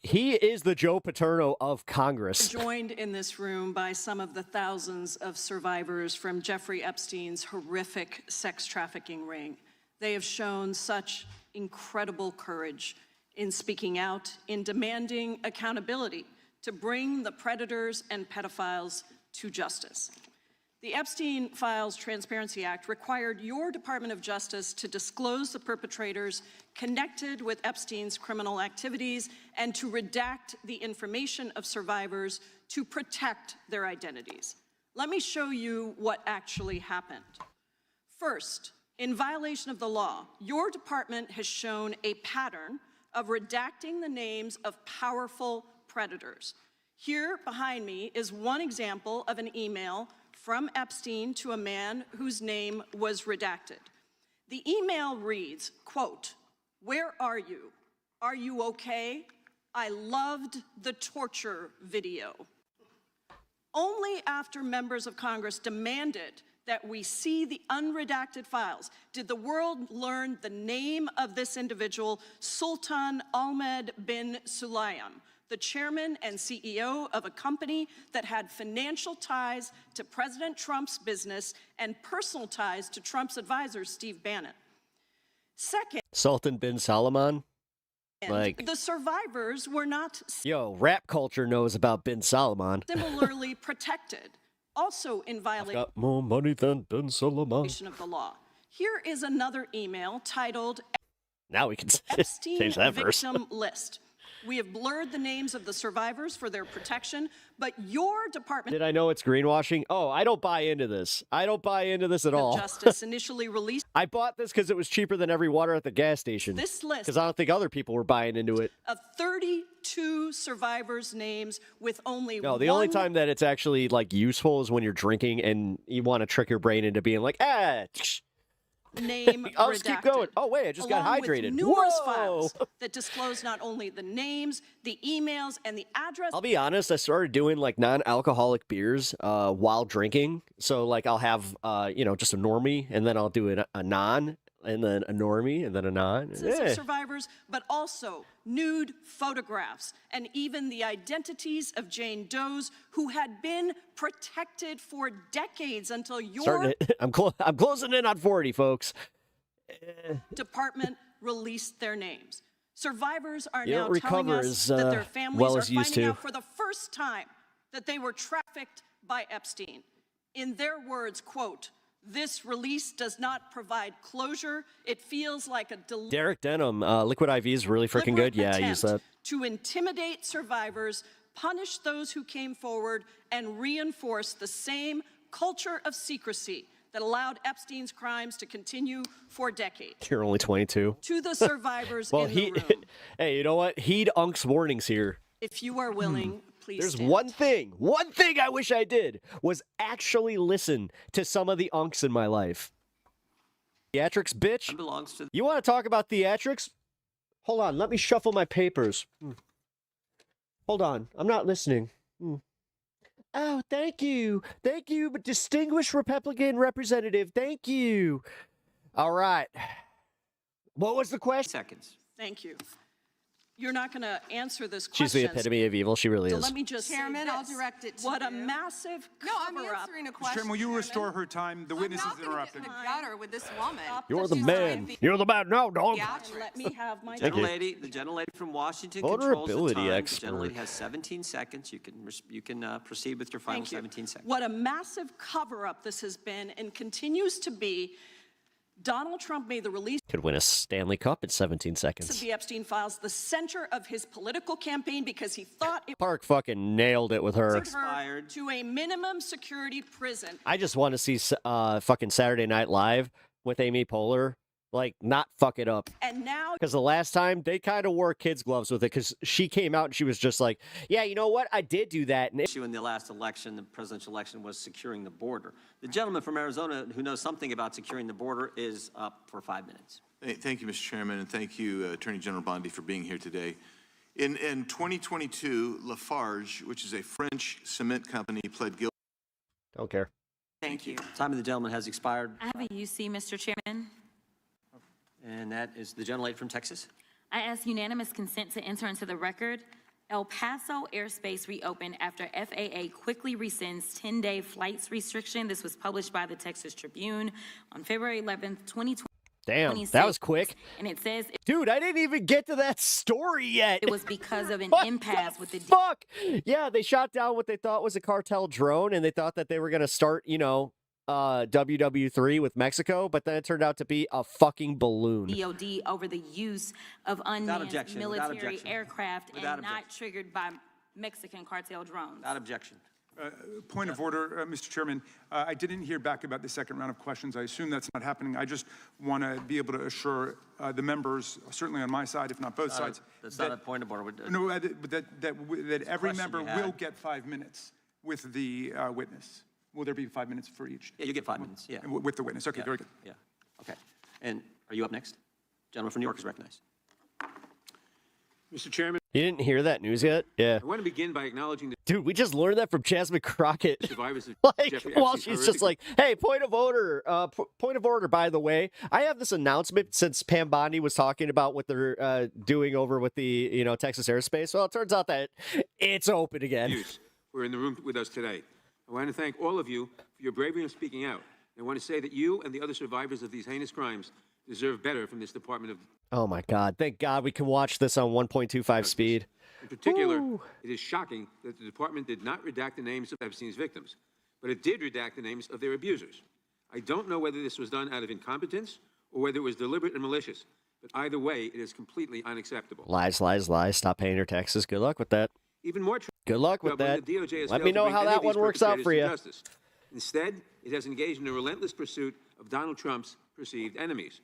He is the Joe Paterno of Congress. joined in this room by some of the thousands of survivors from Jeffrey Epstein's horrific sex trafficking ring. They have shown such incredible courage in speaking out, in demanding accountability to bring the predators and pedophiles to justice. The Epstein Files Transparency Act required your Department of Justice to disclose the perpetrators connected with Epstein's criminal activities and to redact the information of survivors to protect their identities. Let me show you what actually happened. First, in violation of the law, your department has shown a pattern of redacting the names of powerful predators. Here behind me is one example of an email from Epstein to a man whose name was redacted. The email reads, quote, "Where are you? Are you okay? I loved the torture video." Only after members of Congress demanded that we see the unredacted files did the world learn the name of this individual, Sultan Ahmed bin Sulayem, the chairman and CEO of a company that had financial ties to President Trump's business and personal ties to Trump's advisor, Steve Bannon. Second, Sultan bin Salman. Like, the survivors were not yo, rap culture knows about bin Salman. similarly protected, also in violation Got more money than bin Salman. of the law. Here is another email titled Now we can Epstein change that verse. Victim List. We have blurred the names of the survivors for their protection, but your Department Did I know it's greenwashing? Oh, I don't buy into this. I don't buy into this at of all. Justice initially released I bought this because it was cheaper than every water at the gas station. this list Because I don't think other people were buying into it. of 32 survivors' names with only No, the one only time that it's actually like useful is when you're drinking and you want to trick your brain into being like, name I'll just keep redacted, going. Oh wait, I just got along with hydrated. numerous Whoa! files that disclose not only the names, the emails, and the address. I'll be honest, I started doing like non-alcoholic beers while drinking. So like I'll have just a normie, and then I'll do a non, and then a normie, and then a non. Of survivors, but also nude photographs and even the identities of Jane Does who had been protected for decades until your I'm closing in on 40, folks. department released their names. Survivors are You now don't telling recover us as, that their families well are as used finding to. out for the first time that they were trafficked by Epstein. In their words, quote, "This release does not provide closure. It feels like a Derek Denham, Liquid IV is really freaking good. Yeah, I use that. to intimidate survivors, punish those who came forward, and reinforce the same culture of secrecy that allowed Epstein's crimes to continue for decades." You're only 22. To the survivors Well, in the room, hey, you know what? Heed Unk's warnings here. if you are willing, please There's stand. one thing I wish I did was actually listen to some of the Unks in my life. Theatrics, bitch. That belongs to You want to talk about theatrics? Hold on, let me shuffle my papers. Hold on, I'm not listening. Oh, thank you, but distinguished Republican representative, thank you. All right. What was the question? seconds. Thank you. You're not going to answer this She's question. the epitome of evil. She really So is. let me just Chairman, say I'll this. direct it to What a you. massive No, I'm cover-up. answering a Mr. question. Chairman, will you restore her time? The witness is I'm not gonna get interrupting. in the gutter with this woman. You're the She's man. trying to be You're the man now, dog. theatrics. Let me have my Thank you. The gentlelady from Washington Vulnerability controls the time. expert. The gentlelady has 17 seconds. You can proceed with your final Thank you. 17 seconds. What a massive cover-up this has been and continues to be. Donald Trump made the release Could win a Stanley Cup in 17 of seconds. the Epstein files the center of his political campaign because he thought it Park fucking nailed it with her. would her Expired. to a minimum security prison. I just want to see fucking Saturday Night Live with Amy Poehler, like, not fuck it up. And now Because the last time they kind of wore kids' gloves with it, because she came out and she was just like, yeah, you know what? I did do that. And it Issue in the last election, the presidential election, was securing the border. The gentleman from Arizona who knows something about securing the border is up for 5 minutes. Thank you, Mr. Chairman, and thank you, Attorney General Bondi, for being here today. In 2022, Lafarge, which is a French cement company, pled guilty. don't care. Thank you. Time of the gentleman has expired, I have a UC, Mr. Chairman. and that is the gentlelady from Texas. I ask unanimous consent to enter into the record. El Paso airspace reopened after FAA quickly rescinds 10-day flights restriction. This was published by the Texas Tribune on February 11th, 2020. Damn, that was quick. And it says Dude, I didn't even get to that story yet. it was because of an What impasse the with the fuck? Yeah, they shot down what they thought was a cartel drone, and they thought that they were going to start, WW3 with Mexico, but then it turned out to be a fucking balloon. DOD over the use of unmanned objection, without military objection. aircraft Without and not objection. triggered by Mexican cartel drones. Without objection. Point of order, Mr. Chairman. I didn't hear back about the second round of questions. I assume that's not happening. I just want to be able to assure the members, certainly on my side, if not both sides, That's not a point of order. no, that every question member you had. will get 5 minutes with the witness. Will there be 5 minutes for each? Yeah, you get 5 minutes, yeah. With the witness. Okay, Yeah, very good. Yeah, okay. And are you up next? Gentleman from New York is recognized. Mr. Chairman, You didn't hear that news yet? Yeah. I want to begin by acknowledging the Dude, we just learned that from Jasmine Crockett. survivors of Like, Jeffrey while Epstein's she's just like, hey, point of order, by the way. I have this announcement since Pam Bondi was talking about what they're doing over with the, Texas airspace. Well, it turns out that it's open again. abuse who are in the room with us today. I want to thank all of you for your bravery in speaking out. I want to say that you and the other survivors of these heinous crimes deserve better from this Department of Oh my God. Thank God we can watch this on 1.25 speed. In particular, Ooh. it is shocking that the department did not redact the names of Epstein's victims, but it did redact the names of their abusers. I don't know whether this was done out of incompetence or whether it was deliberate and malicious, but either way, it is completely unacceptable. Lies, lies, lies. Stop paying your taxes. Good luck with that. Even more Good luck with troubling, that. the DOJ has Let failed me to know bring how any of that these one works out perpetrators for to you. justice. Instead, it has engaged in a relentless pursuit of Donald Trump's perceived enemies.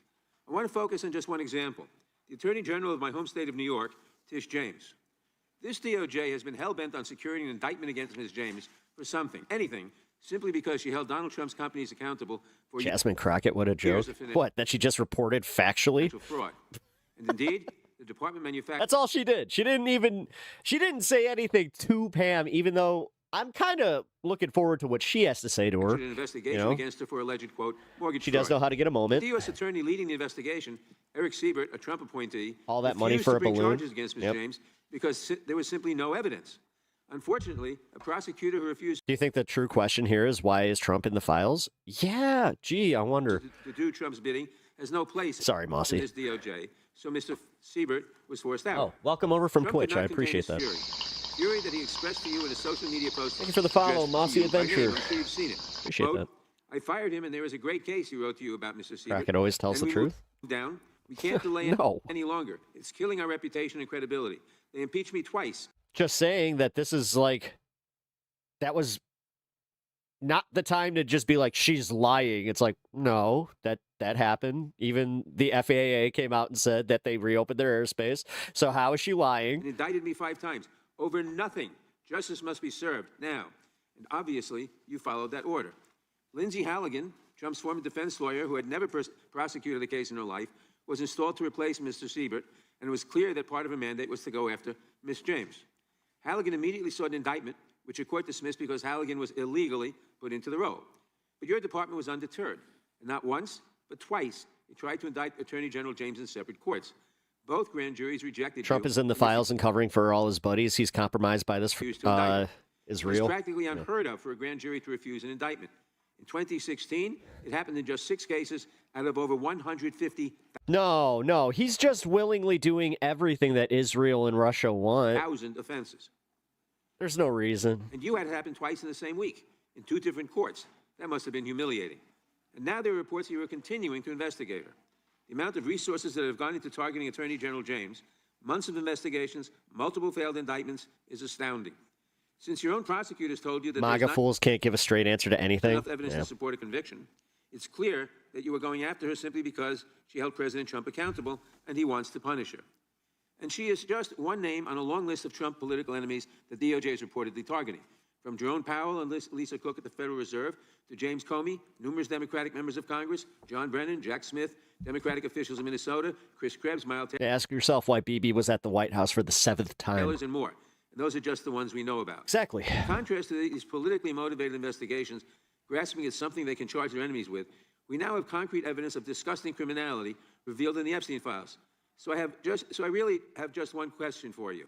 I want to focus on just one example. The Attorney General of my home state of New York, Tish James. This DOJ has been hell-bent on securing an indictment against Ms. James for something, anything, simply because she held Donald Trump's companies accountable for Jasmine Crockett, what a joke. years of What, that she just reported factually? financial fraud. And indeed, the department manufactured That's all she did. She didn't say anything to Pam, even though I'm kind of looking forward to what she has to say to her. an investigation You know? against her for alleged, quote, mortgage She fraud. does know how to get a moment. The U.S. attorney leading the investigation, Eric Siebert, a Trump appointee, All that money refused for to a bring balloon. charges against Ms. Yep. James because there was simply no evidence. Unfortunately, a prosecutor who refused Do you think the true question here is why is Trump in the files? Yeah, gee, I wonder. to do Trump's bidding has no place Sorry, Mossy. in this DOJ, so Mr. Siebert was forced out. Oh, welcome over from Trump Twitch. could not I contain appreciate his that. Fury that he expressed to you in a social media post. Thank you for the follow, addressed to Mossy you by name. Adventure. I'm sure you've seen it. Appreciate Quote, that. I fired him, and there is a great case he wrote to you about Mr. Siebert. Crockett always tells and the we truth. moved down. We can't delay No. it any longer. It's killing our reputation and credibility. They impeached me twice. Just saying that this is like, that was not the time to just be like, she's lying. It's like, no, that happened. Even the FAA came out and said that they reopened their airspace. So how is she lying? And indicted me 5 times over nothing. Justice must be served now. And obviously, you followed that order. Lindsay Halligan, Trump's former defense lawyer who had never prosecuted a case in her life, was installed to replace Mr. Siebert, and it was clear that part of her mandate was to go after Ms. James. Halligan immediately sought an indictment, which a court dismissed because Halligan was illegally put into the role. But your department was undeterred. And not once, but twice, you tried to indict Attorney General James in separate courts. Both grand juries rejected Trump you. is in the files and covering for all his buddies. He's compromised by this Refused to indict. is It was real. practically unheard of for a grand jury to refuse an indictment. In 2016, it happened in just 6 cases out of over 150,000 No, he's just willingly doing everything that Israel and Russia want. offenses. There's no reason. And you had it happen twice in the same week, in 2 different courts. That must have been humiliating. And now there are reports that you are continuing to investigate her. The amount of resources that have gone into targeting Attorney General James, months of investigations, multiple failed indictments, is astounding. Since your own prosecutors told you that MAGA there's not fools can't give a straight answer to anything. enough evidence Yeah. to support a conviction, it's clear that you were going after her simply because she held President Trump accountable and he wants to punish her. And she is just one name on a long list of Trump political enemies that DOJ is reportedly targeting. From Jerome Powell and Lisa Cook at the Federal Reserve to James Comey, numerous Democratic members of Congress, John Brennan, Jack Smith, Democratic officials in Minnesota, Chris Krebs, Miles Ask yourself why BB was at the White House for the 7th time. Taylors, and more. And those are just the ones we know about. Exactly. In contrast to these politically motivated investigations, grasping at something they can charge their enemies with, we now have concrete evidence of disgusting criminality revealed in the Epstein files. So I really have just one question for you.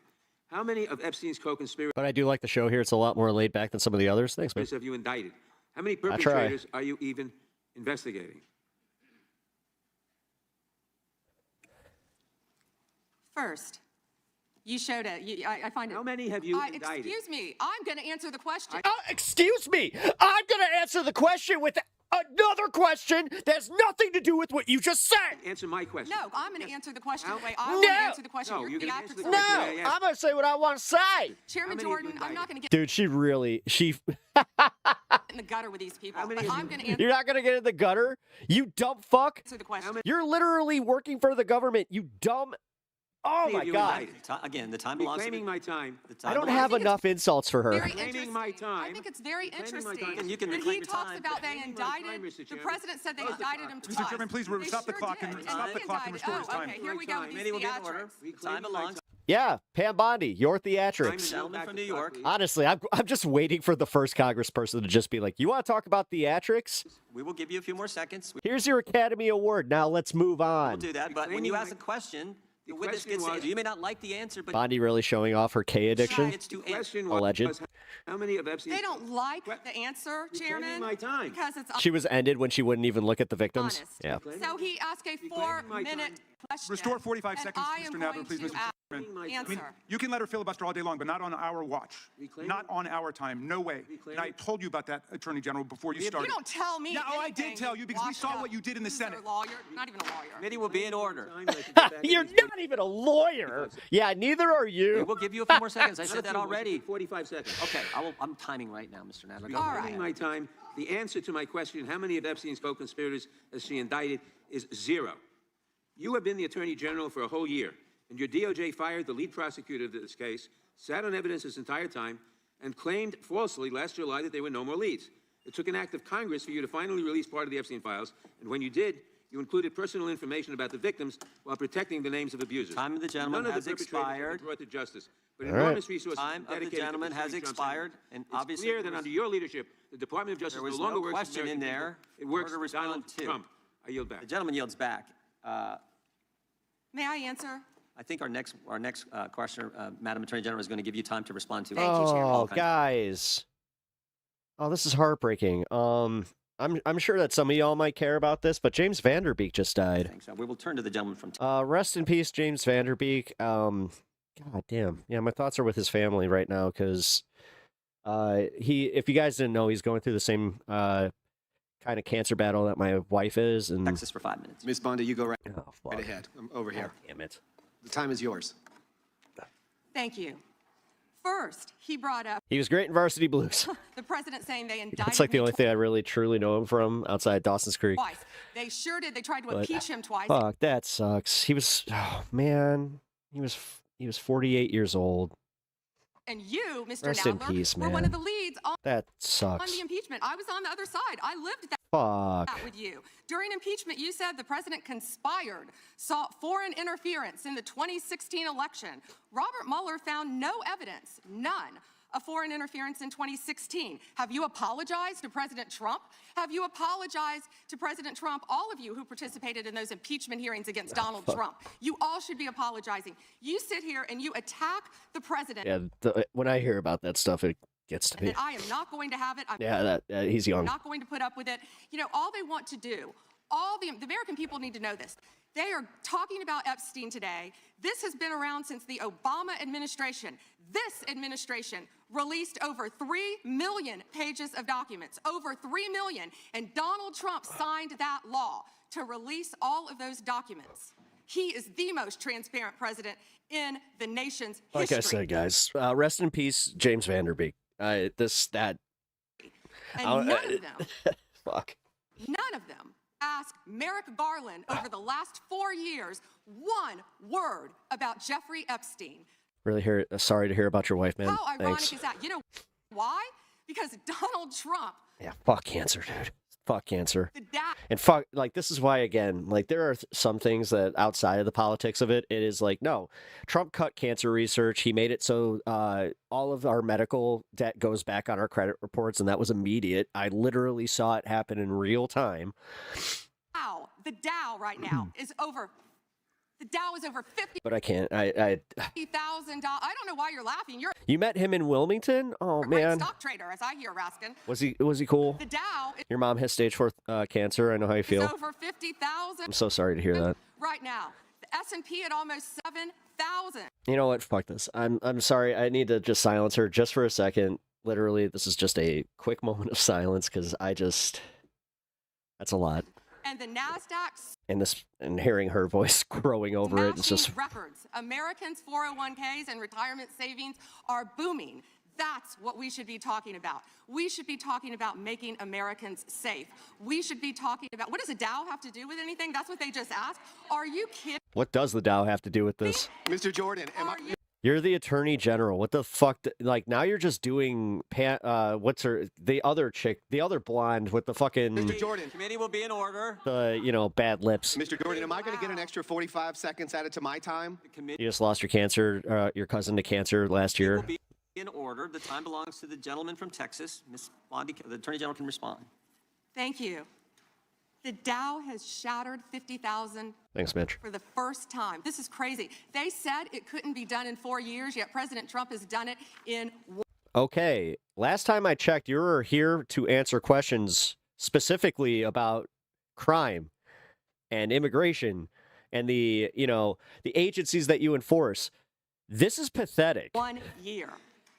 How many of Epstein's co-conspirators But I do like the show here. It's a lot more laid back than some of the others. Thanks, man. have you indicted? How many try. perpetrators are you even investigating? First, you showed it. I find it. How many have you indicted? Excuse me. I'm going to answer the question. Excuse me. I'm going to answer the question with another question that has nothing to do with what you just said. Answer my question. No, I'm going to answer the question the way I No. want to answer the question. No, Your you're gonna answer the theatrics question. are- Yeah, I'm going to say what I want to say. Chairman How many have you Jordan, I'm not going to get Dude, she in the gutter with these people. How many But have I'm you- going to answer You're not going to get in the gutter? You dumb fuck. the question. You're literally working for the government. You dumb. Oh How many my have you God. indicted? Again, the time belongs to Reclaiming the my time. I don't I have think it's enough insults for her. Very Reclaiming my interesting. time. I think it's very Reclaiming my interesting. time. And you can that reclaim he your talks time. about they Reclaiming my time, indicted. Mr. The Chairman. president said they Close the indicted clock. him Mr. twice. Chairman, please They stop the sure clock and did. stop the he clock and indicted. restore his time. Okay, here we go with these Committee will get in order. theatrics. Time belongs. Yeah, Pam Bondi, your I'm a theatrics. gentleman from New York. Honestly, I'm just waiting for the first congressperson to just be like, you want to talk about theatrics? We will give you a few more seconds. Here's your Academy Award. Now let's move We'll on. do that. But when you ask a question, the witness question gets was- to, you may not like the answer, but Bondi really showing off her K addiction. it's to answer. Question Alleged. was, how many of Epstein's... They don't like the answer, Chairman, my time. because it's She was ended when she wouldn't even look at the victims. honest. Yeah. So he asked a my 4-minute time. question. Restore 45 and seconds, I am Mr. Nadler, going please, to Mr. ask Chairman. I mean, answer. You can let her filibuster all day long, but not on our watch. Reclaiming- Not on our time. No way. And I told you about that, Attorney General, before you started. You don't tell me No, I anything, did tell you because we washed saw up what you did in the loser Senate. Lawyer, not even a lawyer. Committee will be in order. You're not even a lawyer. Yeah, neither are We you. will give you a few more seconds. I said that already. 45 seconds. Okay, I'm timing right now, Mr. Nadler. Go All ahead. right. Reclaiming my time. The answer to my question, how many of Epstein's co-conspirators has she indicted, is 0. You have been the Attorney General for a whole year, and your DOJ fired the lead prosecutor of this case, sat on evidence this entire time, and claimed falsely last July that there were no more leads. It took an act of Congress for you to finally release part of the Epstein files, and when you did, you included personal information about the victims while protecting the names of abusers. Time of the gentleman None of has the perpetrators have been expired. brought to justice, but All right. enormous resources Time of the dedicated to gentleman has pursuing Trump's expired, enemies. and It's obviously clear there that was- under your leadership, the Department of Justice there was no longer no works question for in American there people. It for works her to for respond Donald to. Trump. I yield back. The gentleman yields back. May I answer? I think our next questioner, Madam Attorney General, is going to give you time to respond to. Thank you, Chairman. Oh, All kinds of- guys. Oh, this is heartbreaking. I'm sure that some of y'all might care about this, but James Vanderbeek just died. things. We will turn to the gentleman from. Rest in peace, James Vanderbeek. God damn. Yeah, my thoughts are with his family right now because if you guys didn't know, he's going through the same kind of cancer battle that my wife is. And Texas for 5 minutes. Ms. Bondi, you go right, oh, fuck. right ahead. I'm over here. Damn it. The time is yours. Thank you. First, he brought up He was great in Varsity Blues. the president saying they indicted That's like the me only thing I really truly know him from outside Dawson's Creek. twice. They sure did. They tried to But, impeach him twice. Fuck, that sucks. He was, oh man, he was 48 years old. And you, Mr. Rest in Nadler, peace, were one man. of the leads on That sucks. the impeachment. I was on the other side. I lived that Fuck. with you. During impeachment, you said the president conspired, sought foreign interference in the 2016 election. Robert Mueller found no evidence, none, of foreign interference in 2016. Have you apologized to President Trump? Have you apologized to President Trump, all of you who participated in those impeachment hearings against Donald Trump? You all should be apologizing. You sit here and you attack the president. Yeah, when I hear about that stuff, it gets to me. And I am not going to have it. I'm Yeah, he's young. not going to put up with it. You know, all they want to do, the American people need to know this. They are talking about Epstein today. This has been around since the Obama administration. This administration released over 3 million pages of documents, over 3 million. And Donald Trump signed that law to release all of those documents. He is the most transparent president in the nation's history. Like I said, guys, rest in peace, James Vanderbeek. And none of them, Fuck. none of them asked Merrick Garland over the last 4 years one word about Jeffrey Epstein. Really sorry to hear about your wife, man. How ironic Thanks. is that? You know why? Because Donald Trump, Yeah, fuck cancer, dude. Fuck cancer. the dad, And fuck, like, this is why, again, like, there are some things that outside of the politics of it, it is like, no, Trump cut cancer research. He made it so all of our medical debt goes back on our credit reports, and that was immediate. I literally saw it happen in real time. the Dow right now is over. The Dow is over But I can't. $50,000. I don't know why you're laughing. You're You met him in Wilmington? Oh, a great man. stock trader, as I hear, Raskin. Was he cool? The Dow is Your mom has stage 4 cancer. I know how you feel. over 50,000 I'm so sorry to hear that. right now. The S&P at almost 7,000. You know what? Fuck this. I'm sorry. I need to just silence her just for a second. Literally, this is just a quick moment of silence because that's a lot. And the NASDAQ And hearing her voice growing over it, it's smashing just records. Americans' 401ks and retirement savings are booming. That's what we should be talking about. We should be talking about making Americans safe. We should be talking about, what does the Dow have to do with anything? That's what they just asked. Are you kidding? what does the Dow have to do with this? Mr. Jordan, You're the attorney general. What the fuck? Like, now you're just doing, what's her, the other chick, the other blonde with the fucking, Mr. Jordan. Committee will be in order. the, bad lips. Mr. Jordan, am I going to get an extra 45 seconds added to my time? You just lost your cousin to cancer last year. Will be in order. The time belongs to the gentleman from Texas. Ms. Bondi, the Attorney General can respond. Thank you. The Dow has shattered 50,000 Thanks, Mitch. for the first time. This is crazy. They said it couldn't be done in 4 years, yet President Trump has done it in 1. Okay, last time I checked, you were here to answer questions specifically about crime and immigration and the agencies that you enforce. This is pathetic. 1 year.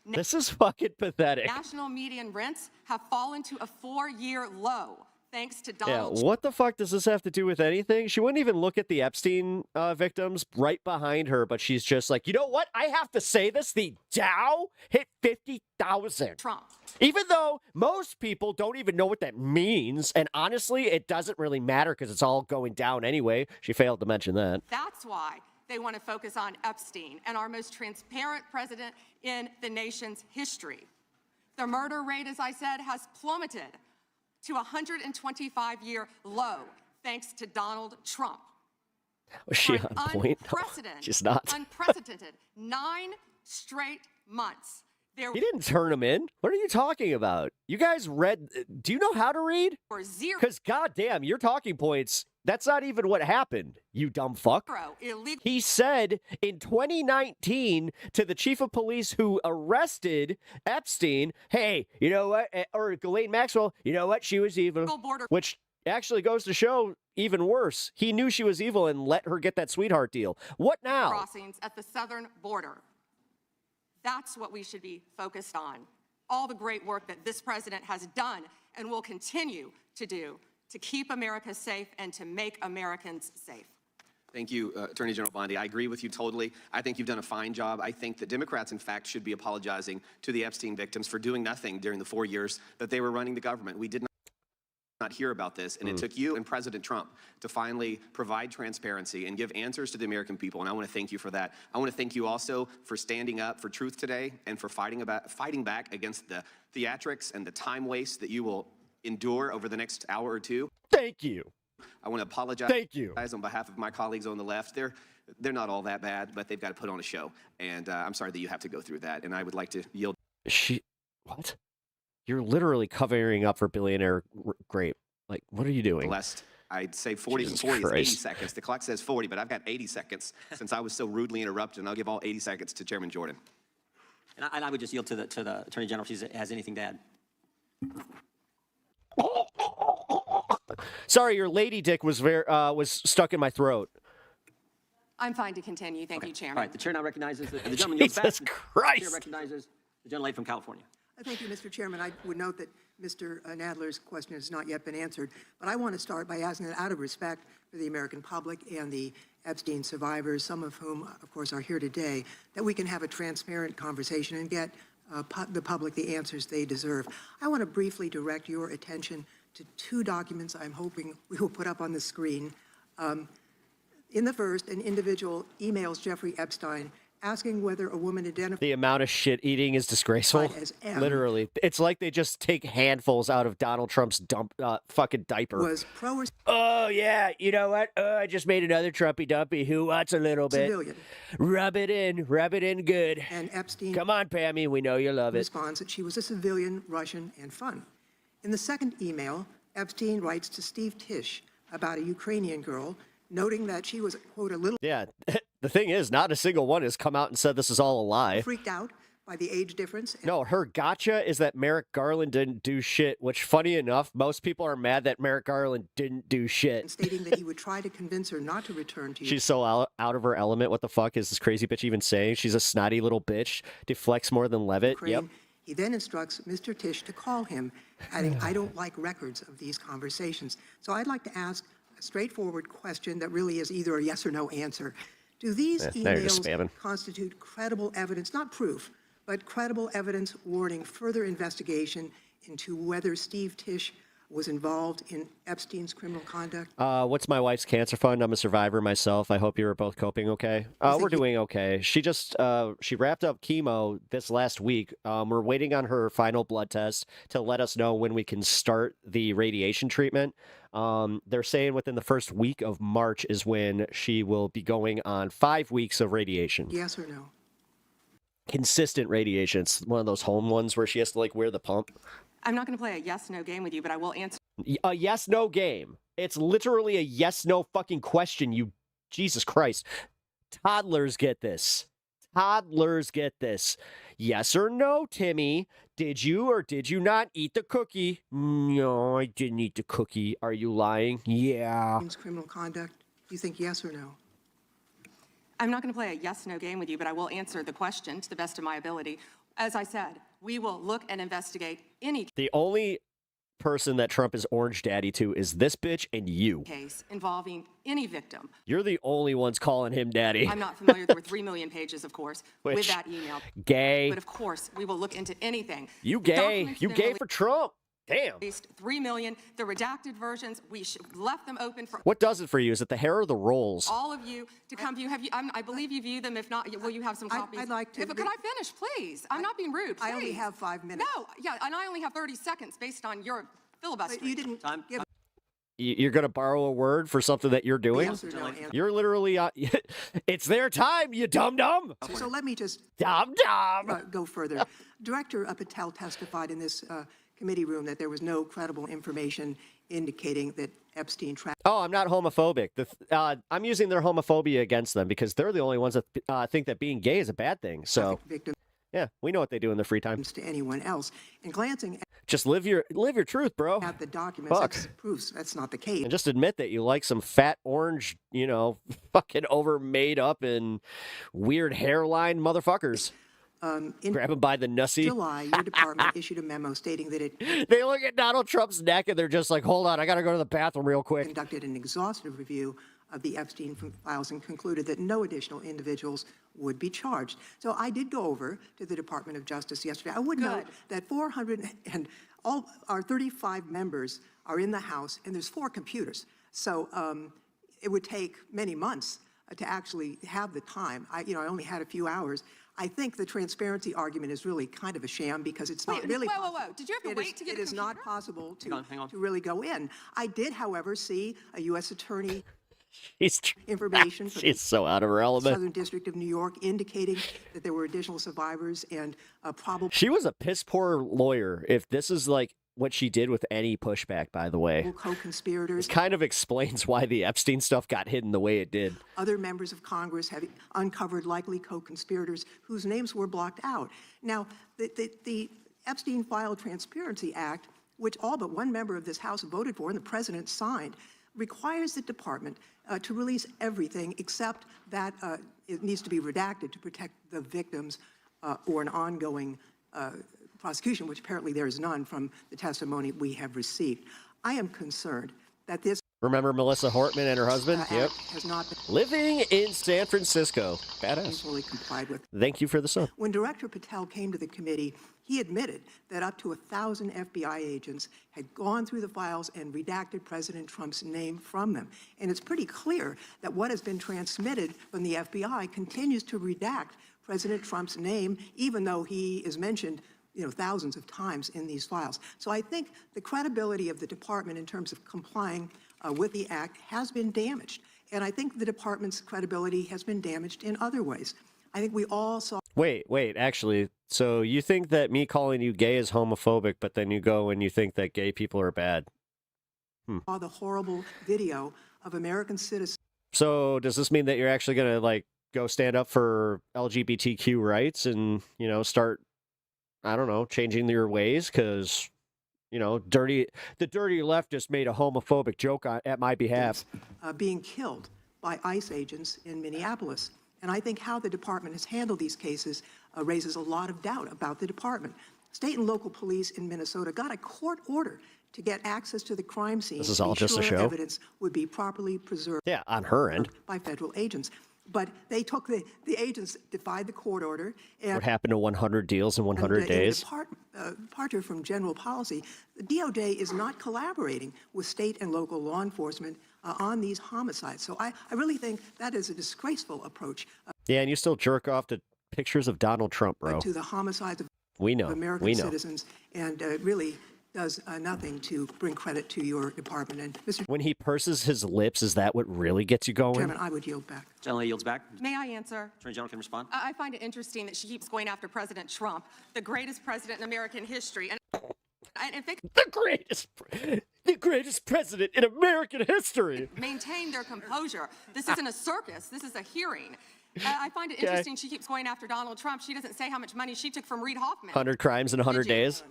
This is fucking pathetic. National median rents have fallen to a 4-year low, thanks to Donald Yeah, what the fuck does this have to do with anything? She wouldn't even look at the Epstein victims right behind her, but she's just like, you know what? I have to say this. The Dow hit 50,000. Trump. Even though most people don't even know what that means. And honestly, it doesn't really matter because it's all going down anyway. She failed to mention that. That's why they want to focus on Epstein and our most transparent president in the nation's history. The murder rate, as I said, has plummeted to a 125-year low, thanks to Donald Trump. Was she For on point? No, she's not. Unprecedented 9 straight months. There He didn't turn him in. What are you talking about? You guys read. Do you know how to read? were zero Because goddamn, your talking points. That's not even what happened, you dumb fuck. illegal. He said in 2019 to the chief of police who arrested Epstein, hey, you know what? Or Ghislaine Maxwell, you know what? She was evil. Border Which actually goes to show even worse. He knew she was evil and let her get that sweetheart deal. What now? crossings at the southern border. That's what we should be focused on. All the great work that this president has done and will continue to do to keep America safe and to make Americans safe. Thank you, Attorney General Bondi. I agree with you totally. I think you've done a fine job. I think that Democrats, in fact, should be apologizing to the Epstein victims for doing nothing during the 4 years that they were running the government. We did not hear about this, and it took you and President Trump to finally provide transparency and give answers to the American people, and I want to thank you for that. I want to thank you also for standing up for truth today and for fighting back against the theatrics and the time waste that you will endure over the next hour or two. Thank you. I want to apologize. Thank you. On behalf of my colleagues on the left. They're not all that bad, but they've got to put on a show, and I'm sorry that you have to go through that, and I would like to yield. What? You're literally covering up for billionaire grape. Like, what are you doing? I'd say 40 and 40 is 80 seconds. The clock says 40, but I've got 80 seconds since I was so rudely interrupted, and I'll give all 80 seconds to Chairman Jordan. And I would just yield to the Attorney General if she has anything to add. Sorry, your lady dick was stuck in my throat. I'm fine to continue. Thank you, Chairman. All right, the chair now recognizes the gentleman yields back. Jesus Christ. The chair recognizes the gentlelady from California. Thank you, Mr. Chairman. I would note that Mr. Nadler's question has not yet been answered, but I want to start by asking that out of respect for the American public and the Epstein survivors, some of whom, of course, are here today, that we can have a transparent conversation and get the public the answers they deserve. I want to briefly direct your attention to 2 documents I'm hoping we will put up on the screen. In the first, an individual emails Jeffrey Epstein asking whether a woman identified. The amount of shit eating is disgraceful. Literally. It's like they just take handfuls out of Donald Trump's fucking diaper. Was pro or oh, yeah. You know what? I just made another Trumpy Dumpy. Who wants a little bit? Civilian. Rub it in good. And Epstein. Come on, Pammy. We know you love it. Responds that she was a civilian, Russian, and fun. In the second email, Epstein writes to Steve Tisch about a Ukrainian girl, noting that she was, quote, a little. Yeah. The thing is, not a single one has come out and said this is all a lie. Freaked out by the age difference. No, her gotcha is that Merrick Garland didn't do shit, which, funny enough, most people are mad that Merrick Garland didn't do shit. Stating that he would try to convince her not to return to you. She's so out of her element. What the fuck is this crazy bitch even saying? She's a snotty little bitch. Deflects more than Levitt. Ukraine. Yep. He then instructs Mr. Tisch to call him, adding, I don't like records of these conversations. So I'd like to ask a straightforward question that really is either a yes or no answer. Do these emails constitute credible evidence, not proof, but credible evidence warning further investigation into whether Steve Tisch was involved in Epstein's criminal conduct? What's my wife's cancer fund? I'm a survivor myself. I hope you're both coping okay. We're doing okay. She just she wrapped up chemo this last week. We're waiting on her final blood test to let us know when we can start the radiation treatment. They're saying within the first week of March is when she will be going on 5 weeks of radiation. Yes or no? Consistent radiation. It's one of those home ones where she has to like wear the pump. I'm not going to play a yes/no game with you, but I will answer. A yes/no game. It's literally a yes/no fucking question. You, Jesus Christ. Toddlers get this. Toddlers get this. Yes or no, Timmy? Did you or did you not eat the cookie? No, I didn't eat the cookie. Are you lying? Yeah. Criminal conduct? Do you think yes or no? I'm not going to play a yes/no game with you, but I will answer the question to the best of my ability. As I said, we will look and investigate any The only person that Trump is orange daddy to is this bitch and you. case involving any victim. You're the only ones calling him daddy. I'm not familiar. There were 3 million pages, of course, with Which, that email. gay. But of course, we will look into anything. You gay. Documents You been gay for Trump. Damn. released 3 million. The redacted versions, we left them open for What does it for you? Is it the hair or the rolls? all of you to come view. Have you? I believe you view them. If not, will you have some copies? I'd like to. Could I finish, please? I'm not being rude. I only please. have 5 minutes. No, yeah, and I only have 30 seconds based on your filibuster. But you didn't give You're going to borrow a word for something that you're doing? yes or no answer. You're literally, it's their time, you dum-dum. So let me just Dum-dum. go further. Director Patel testified in this committee room that there was no credible information indicating that Epstein tracked. Oh, I'm not homophobic. I'm using their homophobia against them because they're the only ones that think that being gay is a bad thing. So, victims yeah, we know what they do in their free time. to anyone else. And glancing Just live your truth, bro. at the documents, Fuck. that's proofs that's not the case. And just admit that you like some fat orange, fucking over made up and weird hairline motherfuckers. In Grab him by the nussy. July, your department issued a memo stating that it They look at Donald Trump's neck and they're just like, hold on, I got to go to the bathroom real quick. conducted an exhaustive review of the Epstein files and concluded that no additional individuals would be charged. So I did go over to the Department of Justice yesterday. I would note that 400 and all our 35 members are in the House, and there's 4 computers. So it would take many months to actually have the time. I only had a few hours. I think the transparency argument is really kind of a sham because it's not really. Whoa. Did you have to wait to get It is not possible to really go in. I did, however, see a U.S. attorney information from She's so out of her the element. Southern District of New York indicating that there were additional survivors and probable She was a piss poor lawyer. If this is like what she did with any pushback, by the way, co-conspirators. It kind of explains why the Epstein stuff got hidden the way it did. Other members of Congress have uncovered likely co-conspirators whose names were blocked out. Now, the Epstein File Transparency Act, which all but one member of this House voted for and the president signed, requires the department to release everything except that it needs to be redacted to protect the victims or an ongoing prosecution, which apparently there is none from the testimony we have received. I am concerned that this Remember Melissa Hortman and her husband? Yep. has not been Living in San Francisco. Badass. fully complied with. Thank you for the sub. When Director Patel came to the committee, he admitted that up to 1,000 FBI agents had gone through the files and redacted President Trump's name from them. And it's pretty clear that what has been transmitted from the FBI continues to redact President Trump's name, even though he is mentioned thousands of times in these files. So I think the credibility of the department in terms of complying with the act has been damaged. And I think the department's credibility has been damaged in other ways. I think we all saw. Wait, actually, so you think that me calling you gay is homophobic, but then you go and you think that gay people are bad? The horrible video of American citizens. So does this mean that you're actually going to go stand up for LGBTQ rights and, start, I don't know, changing your ways? Because, the dirty leftist made a homophobic joke at my behalf. Being killed by ICE agents in Minneapolis. And I think how the department has handled these cases raises a lot of doubt about the department. State and local police in Minnesota got a court order to get access to the crime scene. This is all to just a ensure show? Evidence would be properly preserved. Yeah, on her end. By federal agents. But they took the agents defied the court order. And What happened to 100 deals in 100 days? Departure from general policy, the DOJ is not collaborating with state and local law enforcement on these homicides. So I really think that is a disgraceful approach Yeah, and you still jerk off to pictures of Donald Trump, bro. to the homicides of We know. American We know. citizens, and really does nothing to bring credit to your department. And Mr. When he purses his lips, is that what really gets you going? Chairman, I would yield back. Gentleman yields back. May I answer? Attorney General can respond. I find it interesting that she keeps going after President Trump, the greatest president in American history. And if they The greatest president in American history. maintain their composure, this isn't a circus, this is a hearing. I find it interesting she keeps going after Donald Trump. She doesn't say how much money she took from Reid Hoffman. 100 crimes in 100 days.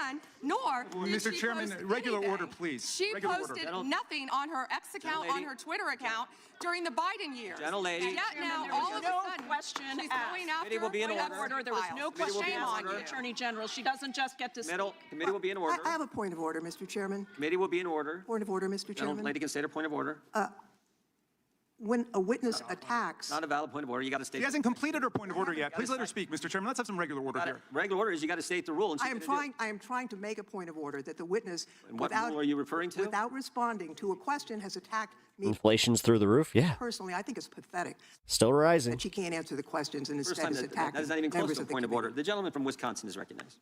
And nor did Mr. she Chairman, post regular anything. order, please. She Regular order. posted nothing on her X account, on her Twitter account during the Biden years. Gentlelady. And yet now, There was all of no a sudden, question she's asked. going after Committee will be in point of order. There was no Committee will question be in asked order. of the Attorney General. She doesn't just get to speak. Committee will be in order. I have a point of order, Mr. Chairman. Committee will be in order. Point of order, Mr. Chairman. Lady can state her point of order. When a witness attacks, Not a valid point of order. You got to state. She hasn't completed her point of order yet. Please let her speak, Mr. Chairman. Let's have some regular order here. Regular order is you got to state the rule. And she's gonna do it. I am trying to make a point of order that the witness, And what rule are you referring to? without responding to a question, has attacked me Inflation's through the roof. Yeah, personally. I think it's pathetic still rising. that she can't answer the questions and First instead time is attacking that is not even close members to a of the point of committee. order. The gentleman from Wisconsin is recognized.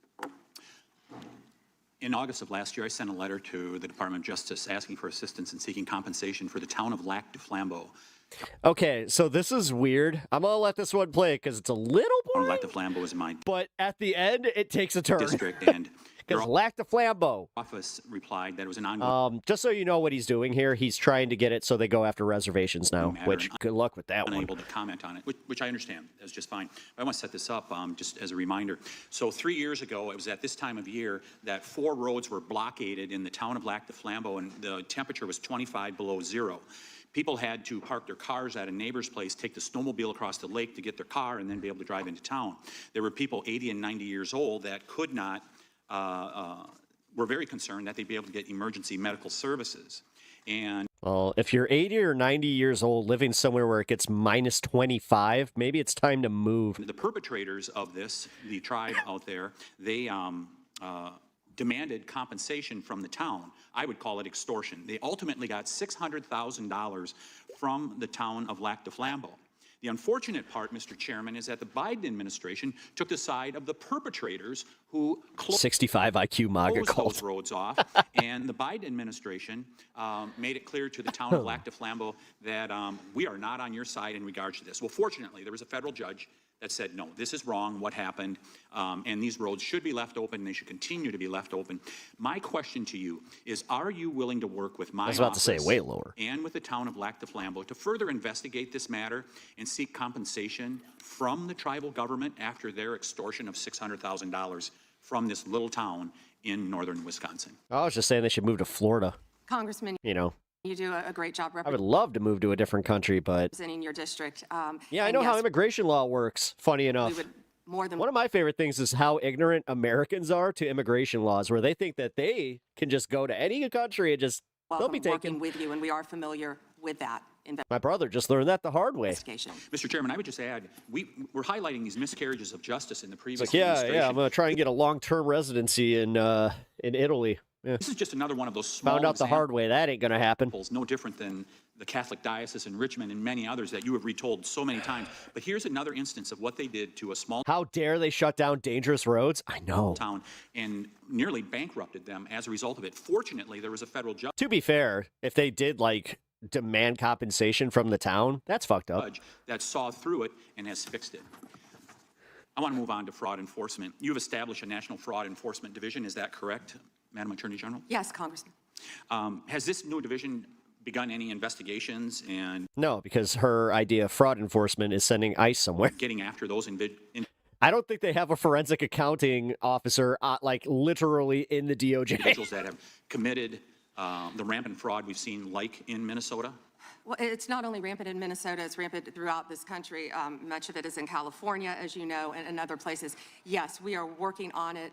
In August of last year, I sent a letter to the Department of Justice asking for assistance in seeking compensation for the town of Lac du Flambeau. Okay, so this is weird. I'm gonna let this one play because it's a little boring. Lac du Flambeau is in my But at the end, it takes a turn. district, and Because Lac du Flambeau. office replied that it was an ongoing Just so you know what he's doing here, he's trying to get it so they go after reservations now. matter, Which and good luck with that one. unable to comment on it, which I understand. That's just fine. But I want to set this up just as a reminder. So 3 years ago, it was at this time of year that 4 roads were blockaded in the town of Lac du Flambeau, and the temperature was 25 below zero. People had to park their cars at a neighbor's place, take the snowmobile across the lake to get their car, and then be able to drive into town. There were people 80 and 90 years old that could not, were very concerned that they'd be able to get emergency medical services. And Well, if you're 80 or 90 years old living somewhere where it gets minus 25, maybe it's time to move. the perpetrators of this, the tribe out there, they demanded compensation from the town. I would call it extortion. They ultimately got $600,000 from the town of Lac du Flambeau. The unfortunate part, Mr. Chairman, is that the Biden administration took the side of the perpetrators who 65 IQ MAGA closed cult. those roads off, and the Biden administration made it clear to the town of Lac du Flambeau that we are not on your side in regards to this. Well, fortunately, there was a federal judge that said, no, this is wrong, what happened, and these roads should be left open, and they should continue to be left open. My question to you is, are you willing to work with my I was about to say office way lower. and with the town of Lac du Flambeau to further investigate this matter and seek compensation from the tribal government after their extortion of $600,000 from this little town in northern Wisconsin? I was just saying they should move to Florida. Congressman, You know, you do a great job I would love to move to a different country, but representing your district. yeah, I and know how yes, immigration law works. Funny we enough. would more than One of my favorite things is how ignorant Americans are to immigration laws, where they think that they can just go to any country and just, they'll be welcome taken. working with you, and we are familiar with that My brother just learned that the hard way. investigation. Mr. Chairman, I would just add, we're highlighting these miscarriages of justice in the previous It's like, yeah, administration. I'm going to try and get a long-term residency in Italy. Yeah. This is just another one of those small Found out the hard way. That ain't going to happen. examples, no different than the Catholic Diocese in Richmond and many others that you have retold so many times. But here's another instance of what they did to a small How dare they shut down dangerous roads? I know. town and nearly bankrupted them as a result of it. Fortunately, there was a federal To be fair, if they did, like, demand compensation from the town, that's fucked up. judge that saw through it and has fixed it. I want to move on to fraud enforcement. You've established a National Fraud Enforcement Division. Is that correct, Madam Attorney General? Yes, Congressman. Has this new division begun any investigations and No, because her idea of fraud enforcement is sending ICE somewhere. getting after those I don't think they have a forensic accounting officer, like, literally in the DOJ. individuals that have committed the rampant fraud we've seen, like in Minnesota? Well, it's not only rampant in Minnesota, it's rampant throughout this country. Much of it is in California, as you know, and other places. Yes, we are working on it.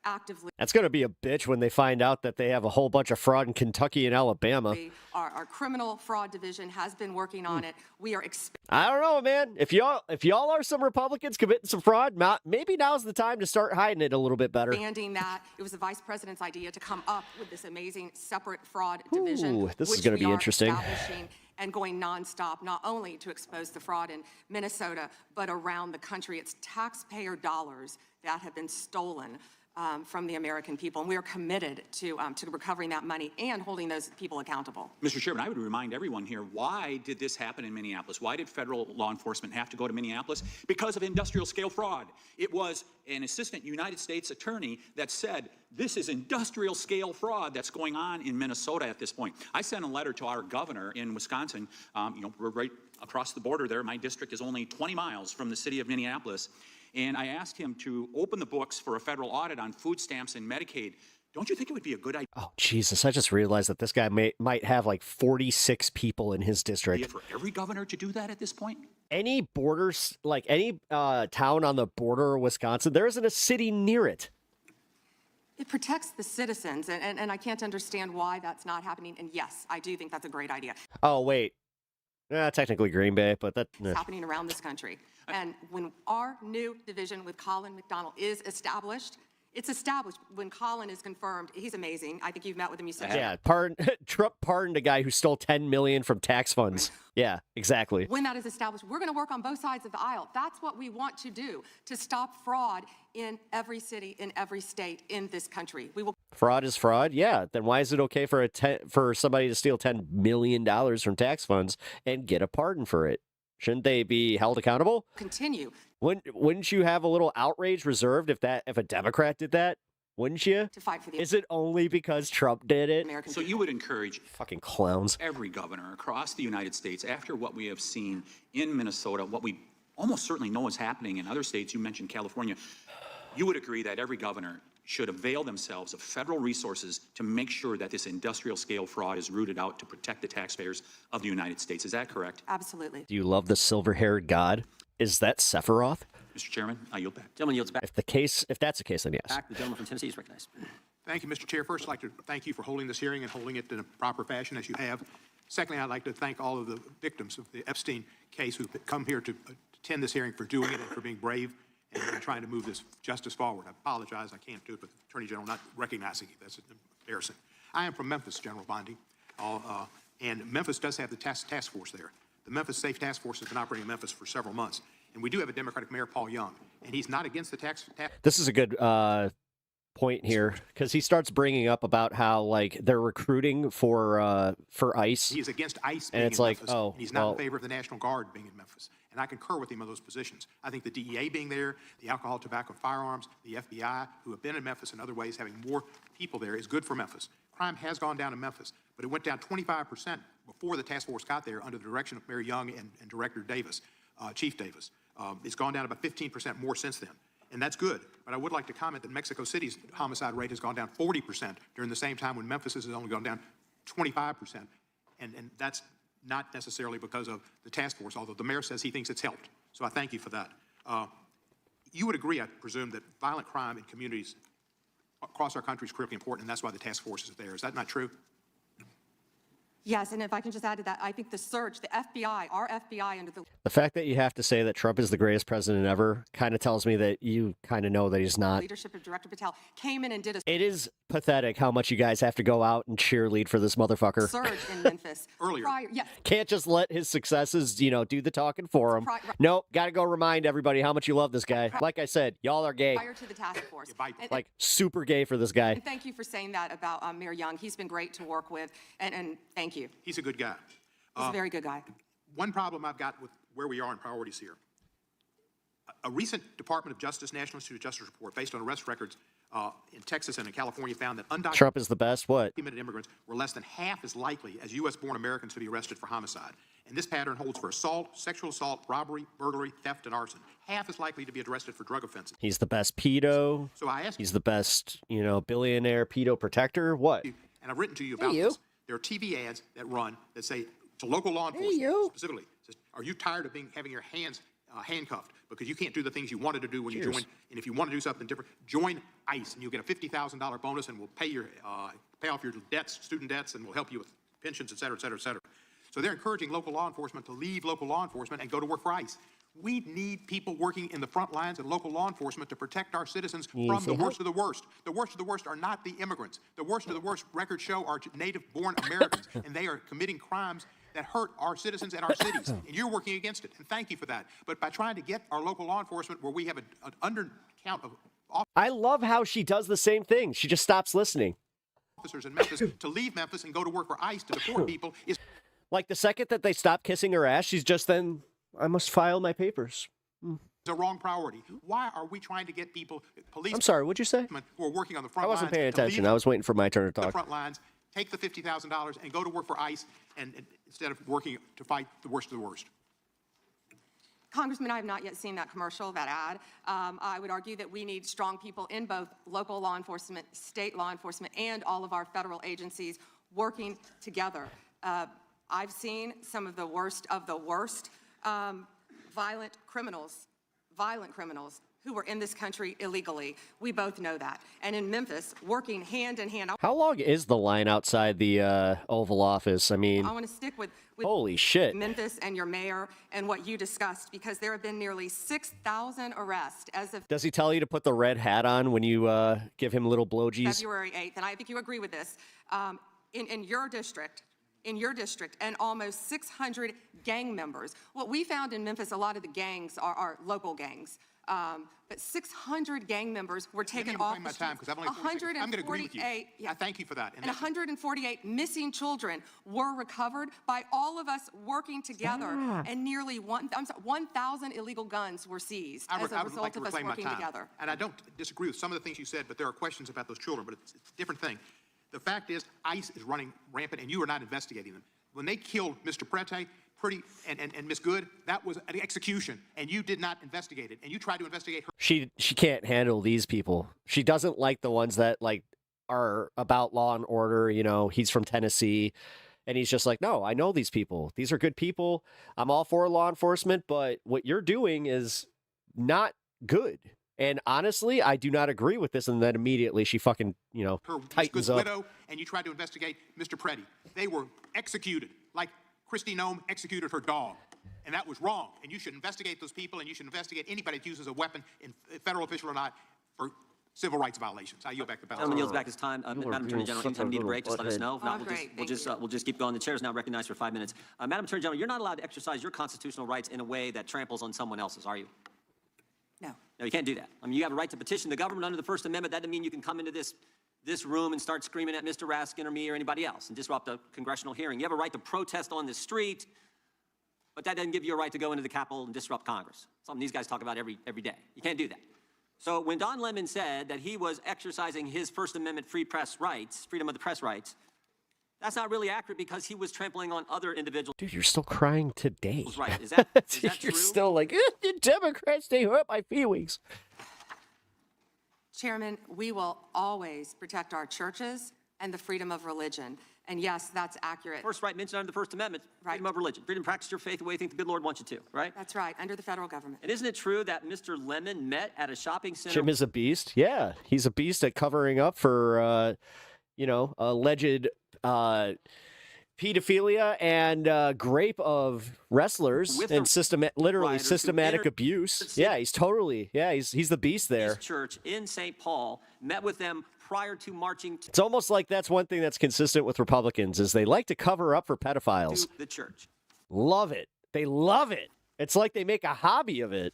actively. That's going to be a bitch when they find out that they have a whole bunch of fraud in Kentucky and Alabama. Our criminal fraud division has been working on it. We are I don't know, man. If y'all are some Republicans committing some fraud, maybe now's the time to start hiding it a little bit better. expanding that. It was the vice president's idea to come up with this amazing separate fraud division. This is going to be interesting. Establishing and going nonstop, not only to expose the fraud in Minnesota, but around the country. It's taxpayer dollars that have been stolen from the American people, and we are committed to recovering that money and holding those people accountable. Mr. Chairman, I would remind everyone here, why did this happen in Minneapolis? Why did federal law enforcement have to go to Minneapolis? Because of industrial scale fraud. It was an assistant United States attorney that said, this is industrial scale fraud that's going on in Minnesota at this point. I sent a letter to our governor in Wisconsin. We're right across the border there. My district is only 20 miles from the city of Minneapolis. And I asked him to open the books for a federal audit on food stamps and Medicaid. Don't you think it would be a good idea? Oh, Jesus. I just realized that this guy might have like 46 people in his district. For every governor to do that at this point? Any borders, like any town on the border of Wisconsin, there isn't a city near it. It protects the citizens, and I can't understand why that's not happening. And yes, I do think that's a great idea. Oh, wait. Technically Green Bay, but that... It's happening around this country. And when our new division with Colin McDonald is established, it's established. When Colin is confirmed, he's amazing. I think you've met with him. You said, yeah, Trump pardoned a guy who stole $10 million from tax funds. Yeah, exactly. When that is established, we're going to work on both sides of the aisle. That's what we want to do, to stop fraud in every city, in every state, in this country. We will. Fraud is fraud? Yeah. Then why is it okay for somebody to steal $10 million from tax funds and get a pardon for it? Shouldn't they be held accountable? Continue. Wouldn't you have a little outrage reserved if a Democrat did that? Wouldn't you? To fight for the. Is it only because Trump did it? So you would encourage fucking clowns. Every governor across the United States, after what we have seen in Minnesota, what we almost certainly know is happening in other states, you mentioned California, you would agree that every governor should avail themselves of federal resources to make sure that this industrial scale fraud is rooted out to protect the taxpayers of the United States. Is that correct? Absolutely. Do you love the silver-haired god? Is that Sephiroth? Mr. Chairman, I yield back. Gentleman yields back. If that's the case, then yes. Back. The gentleman from Tennessee is recognized. Thank you, Mr. Chair. First, I'd like to thank you for holding this hearing and holding it in a proper fashion as you have. Secondly, I'd like to thank all of the victims of the Epstein case who've come here to attend this hearing, for doing it and for being brave and trying to move this justice forward. I apologize, I can't do it, but the Attorney General not recognizing it, that's embarrassing. I am from Memphis, General Bondi, and Memphis does have the task force there. The Memphis Safe Task Force has been operating in Memphis for several months, and we do have a Democratic Mayor, Paul Young, and he's not against the tax. This is a good point here, because he starts bringing up about how like they're recruiting for ICE. He's against ICE and being it's in like, Memphis. oh, and he's not in favor of the National Guard being in Memphis. And I concur with him on those positions. I think the DEA being there, the alcohol, tobacco, firearms, the FBI, who have been in Memphis in other ways, having more people there is good for Memphis. Crime has gone down in Memphis, but it went down 25% before the task force got there under the direction of Mayor Young and Director Davis, Chief Davis. It's gone down about 15% more since then. And that's good. But I would like to comment that Mexico City's homicide rate has gone down 40% during the same time, when Memphis has only gone down 25%. And that's not necessarily because of the task force, although the mayor says he thinks it's helped. So I thank you for that. You would agree, I presume, that violent crime in communities across our country is critically important, and that's why the task force is there. Is that not true? Yes, and if I can just add to that, I think the search, the FBI, our FBI under the... The fact that you have to say that Trump is the greatest president ever kind of tells me that you kind of know that he's not. Leadership of Director Patel came in and did a... It is pathetic how much you guys have to go out and cheerlead for this motherfucker. Surge in Memphis. Earlier. Yes. Can't just let his successes, do the talking for him. Nope, gotta go remind everybody how much you love this guy. Like I said, y'all are gay. Prior to the task force. Like, super gay for this guy. And thank you for saying that about Mayor Young. He's been great to work with, and thank you. He's a good guy. He's a very good guy. One problem I've got with where we are in priorities here. A recent Department of Justice, National Institute of Justice report based on arrest records in Texas and in California found that undocumented Trump is the best, what? immigrants were less than half as likely as U.S.-born Americans to be arrested for homicide. And this pattern holds for assault, sexual assault, robbery, burglary, theft, and arson. Half as likely to be arrested for drug offenses. He's the best pedo. So I ask He's the best, billionaire pedo protector. What? and I've written to you about this. There are TV ads that run that say to local law enforcement specifically, says, are you tired of having your hands handcuffed because you can't do the things you wanted to do when you join. And if you want to do something different, join ICE, and you'll get a $50,000 bonus, and we'll pay off your debts, student debts, and we'll help you with pensions, et cetera, et cetera, et cetera. So they're encouraging local law enforcement to leave local law enforcement and go to work for ICE. We need people working in the front lines and local law enforcement to protect our citizens from the worst of the worst. The worst of the worst are not the immigrants. The worst of the worst, records show, are native-born Americans, and they are committing crimes that hurt our citizens and our cities, and you're working against it, and thank you for that. But by trying to get our local law enforcement where we have an undercount of I love how she does the same thing. She just stops listening. officers in Memphis to leave Memphis and go to work for ICE to deport people is Like the second that they stop kissing her ass, she's just then, I must file my papers. a wrong priority. Why are we trying to get people, police? I'm sorry, what'd you say? Who are working on the front I lines? wasn't paying to leave attention. I was waiting for my turn to the talk. front lines, take the $50,000 and go to work for ICE, and instead of working to fight the worst of the worst. Congressman, I have not yet seen that commercial, that ad. I would argue that we need strong people in both local law enforcement, state law enforcement, and all of our federal agencies working together. I've seen some of the worst violent criminals who were in this country illegally. We both know that. And in Memphis, working hand in hand. How long is the line outside the Oval Office? I mean, I want to stick with holy shit. Memphis and your mayor and what you discussed, because there have been nearly 6,000 arrests as of Does he tell you to put the red hat on when you give him little blowgies? February 8th. And I think you agree with this. In your district, and almost 600 gang members. What we found in Memphis, a lot of the gangs are local gangs. But 600 gang members were taken off the streets. Because I've only 46. I'm going to agree with you. I thank you for that. And 148 missing children were recovered by all of us working together, and nearly 1,000 illegal guns were seized as a result of us working together. And I don't disagree with some of the things you said, but there are questions about those children, but it's a different thing. The fact is, ICE is running rampant, and you are not investigating them. When they killed Mr. Prete, and Miss Good, that was an execution, and you did not investigate it, and you tried to investigate her. She can't handle these people. She doesn't like the ones that like are about law and order. You know, he's from Tennessee, and he's just like, no, I know these people. These are good people. I'm all for law enforcement, but what you're doing is not good. And honestly, I do not agree with this. And then immediately she fucking, tightens up. Widow, and you tried to investigate Mr. Prete. They were executed like Kristi Noem executed her dog. And that was wrong. And you should investigate those people, and you should investigate anybody that uses a weapon, in federal official or not, for civil rights violations. I yield back the balance. Gentleman yields back his time. Madam Attorney General, anytime you need a break, just let us know. If not, we'll just keep going. The chair is now recognized for 5 minutes. Madam Attorney General, you're not allowed to exercise your constitutional rights in a way that tramples on someone else's, are you? No, you can't do that. I mean, you have a right to petition the government under the First Amendment. That doesn't mean you can come into this room and start screaming at Mr. Raskin or me or anybody else and disrupt a congressional hearing. You have a right to protest on the street, but that doesn't give you a right to go into the Capitol and disrupt Congress. Something these guys talk about every day. You can't do that. So when Don Lemon said that he was exercising his First Amendment freedom of the press rights, that's not really accurate, because he was trampling on other individuals. Dude, you're still crying today. Right. Is that you're true? still like, the Democrats, they hurt my feelings. Chairman, we will always protect our churches and the freedom of religion. And yes, that's accurate. First right mentioned under the First Amendment, freedom of religion. Freedom to practice your faith the way you think the good Lord wants you to, right? That's right, under the federal government. And isn't it true that Mr. Lemon met at a shopping center? Jim is a beast. Yeah, he's a beast at covering up for, alleged pedophilia and grape of wrestlers and systematic abuse. Yeah, he's the beast there. His church in St. Paul met with them prior to marching to It's almost like that's one thing that's consistent with Republicans is they like to cover up for pedophiles. the church. Love it. They love it. It's like they make a hobby of it.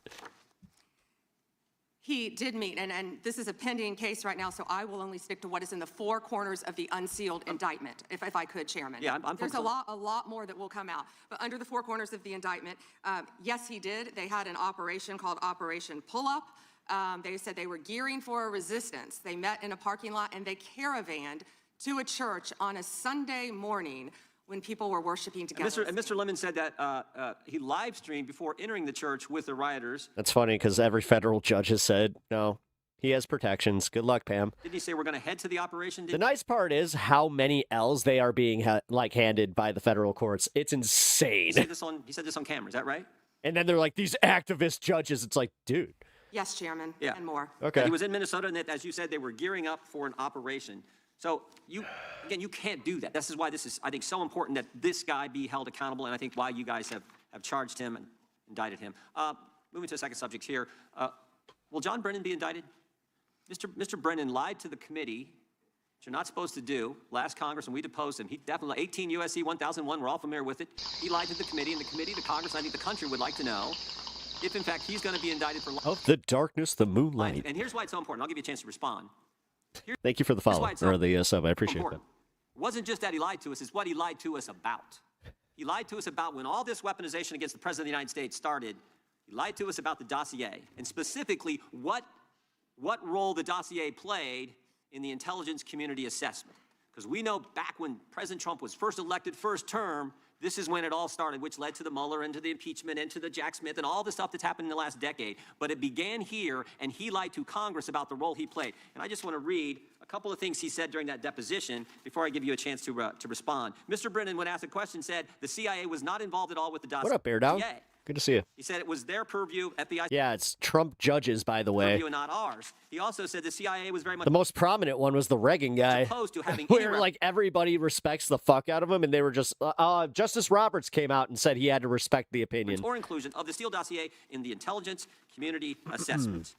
He did meet, and this is a pending case right now, so I will only stick to what is in the four corners of the unsealed indictment, if I could, Chairman. Yeah, I'm There's a lot more that will come out. But under the four corners of the indictment, yes, he did. They had an operation called Operation Pull-Up. They said they were gearing for a resistance. They met in a parking lot, and they caravanned to a church on a Sunday morning when people were worshiping together. And Mr. Lemon said that he live streamed before entering the church with the rioters. That's funny because every federal judge has said, no, he has protections. Good luck, Pam. Didn't he say we're going to head to the operation? The nice part is how many L's they are being handed by the federal courts. It's insane. He said this on camera. Is that right? And then they're like, these activist judges. It's like, dude. Yes, Chairman, Yeah. and more. Okay. That he was in Minnesota, and that, as you said, they were gearing up for an operation. So you can't do that. This is why this is, I think, so important that this guy be held accountable, and I think why you guys have charged him and indicted him. Moving to a second subject here. Will John Brennan be indicted? Mr. Brennan lied to the committee, which you're not supposed to do. Last Congress, when we deposed him, he definitely, 18 U.S.C. 1001, we're all familiar with it. He lied to the committee, and the Congress, and I think the country would like to know if, in fact, he's going to be indicted for lying. Of the darkness, the moonlight. And here's why it's so important. I'll give you a chance to respond. Thank you for the follow, or the sub. I appreciate Important. It wasn't just that he lied to us, it's what he lied to us about. He lied to us about when all this weaponization against the President of the United States started. He lied to us about the dossier, and specifically what role the dossier played in the intelligence community assessment. Because we know back when President Trump was first elected, first term, this is when it all started, which led to the Mueller and to the impeachment and to the Jack Smith and all the stuff that's happened in the last decade. But it began here, and he lied to Congress about the role he played. And I just want to read a couple of things he said during that deposition before I give you a chance to respond. Mr. Brennan, when asked a question, said the CIA was not involved at all with the dossier. What up, Bear Down? Good to see you. He said it was their purview, FBI. Yeah, it's Trump judges, by the way. Purview and not ours. He also said the CIA was very much The most prominent one was the Reagan guy, opposed to having where like everybody respects the fuck out of him, and they were just Justice Roberts came out and said he had to respect the opinion or inclusion of the Steele dossier in the intelligence community assessment.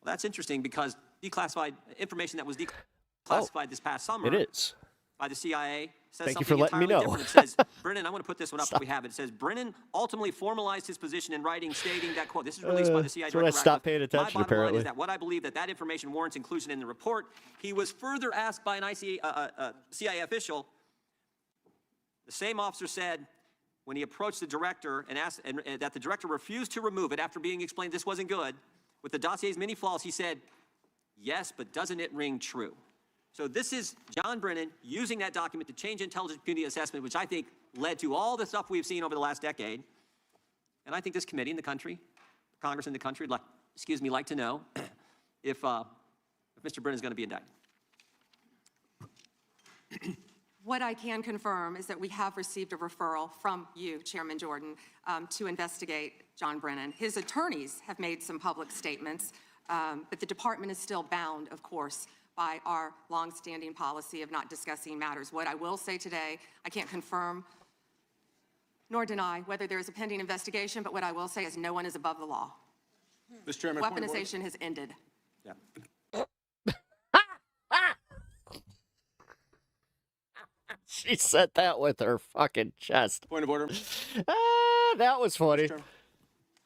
Well, that's interesting because declassified information that was declassified this past summer. It is. By the CIA. Says Thank you something for letting me entirely know. different. It says, Brennan, I want to put this one up so we have it. It says, Brennan ultimately formalized his position in writing, stating that, quote, this is released by the CIA that's when I Director stopped Ratcliffe. paying attention, My bottom apparently. line is that what I believe that information warrants inclusion in the report. He was further asked by an CIA official. The same officer said, when he approached the director and asked and that the director refused to remove it after being explained this wasn't good, with the dossier's many flaws, he said, yes, but doesn't it ring true? So this is John Brennan using that document to change intelligence community assessment, which I think led to all the stuff we've seen over the last decade. And I think this committee in the country, Congress in the country, like to know if Mr. Brennan is going to be indicted. What I can confirm is that we have received a referral from you, Chairman Jordan, to investigate John Brennan. His attorneys have made some public statements, but the department is still bound, of course, by our longstanding policy of not discussing matters. What I will say today, I can't confirm nor deny whether there is a pending investigation, but what I will say is no one is above the law. Mr. Chairman, Weaponization has ended. Yeah. She said that with her fucking chest. Point of order. That was funny.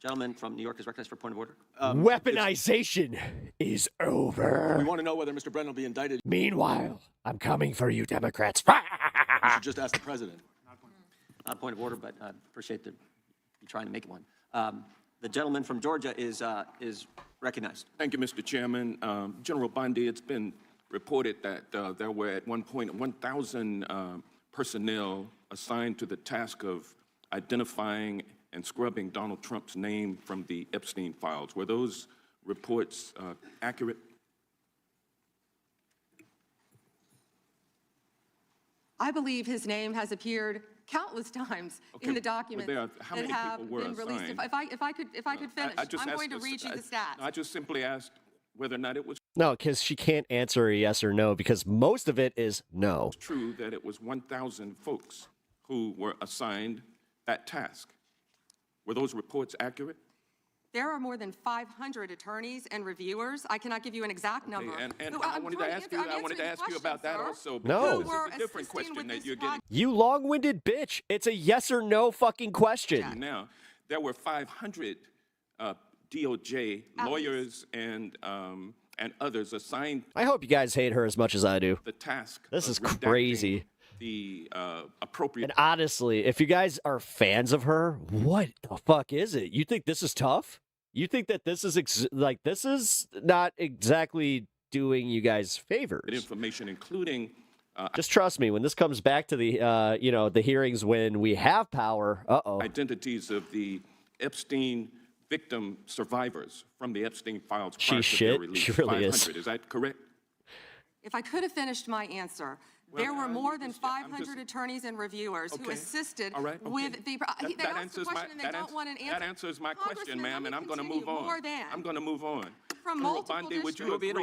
Gentleman from New York is recognized for point of order. Weaponization is over. We want to know whether Mr. Brennan will be indicted. Meanwhile, I'm coming for you, Democrats. You should just ask the president. Not a point of order, but I appreciate you trying to make it one. The gentleman from Georgia is recognized. Thank you, Mr. Chairman. General Bondi, it's been reported that there were at one point 1,000 personnel assigned to the task of identifying and scrubbing Donald Trump's name from the Epstein files. Were those reports accurate? I believe his name has appeared countless times in the documents how that many have people were been released. assigned? If I could finish, I'm going to read you the stats. I just simply asked whether or not it was No, because she can't answer a yes or no, because most of it is no. true that it was 1,000 folks who were assigned that task. Were those reports accurate? There are more than 500 attorneys and reviewers. I cannot give you an exact number. And I wanted to ask you about that also. No. Because it's a different question that you're getting. You long-winded bitch. It's a yes or no fucking question. Now, there were 500 DOJ lawyers and others assigned I hope you guys hate her as much as I do. the task. This of is redacting crazy. The appropriate. And honestly, if you guys are fans of her, what the fuck is it? You think this is tough? You think that this is this is not exactly doing you guys favors? Information, including. Just trust me. When this comes back to the the hearings when we have power, identities of the Epstein victim survivors from the Epstein files. She's shit. She really is. Is that correct? If I could have finished my answer, There were more than 500 attorneys and reviewers who assisted with the. They asked the question and they don't want an answer. That answers my question, ma'am, and I'm going to move on. I'm going to move on. From multiple Bondi, would you agree?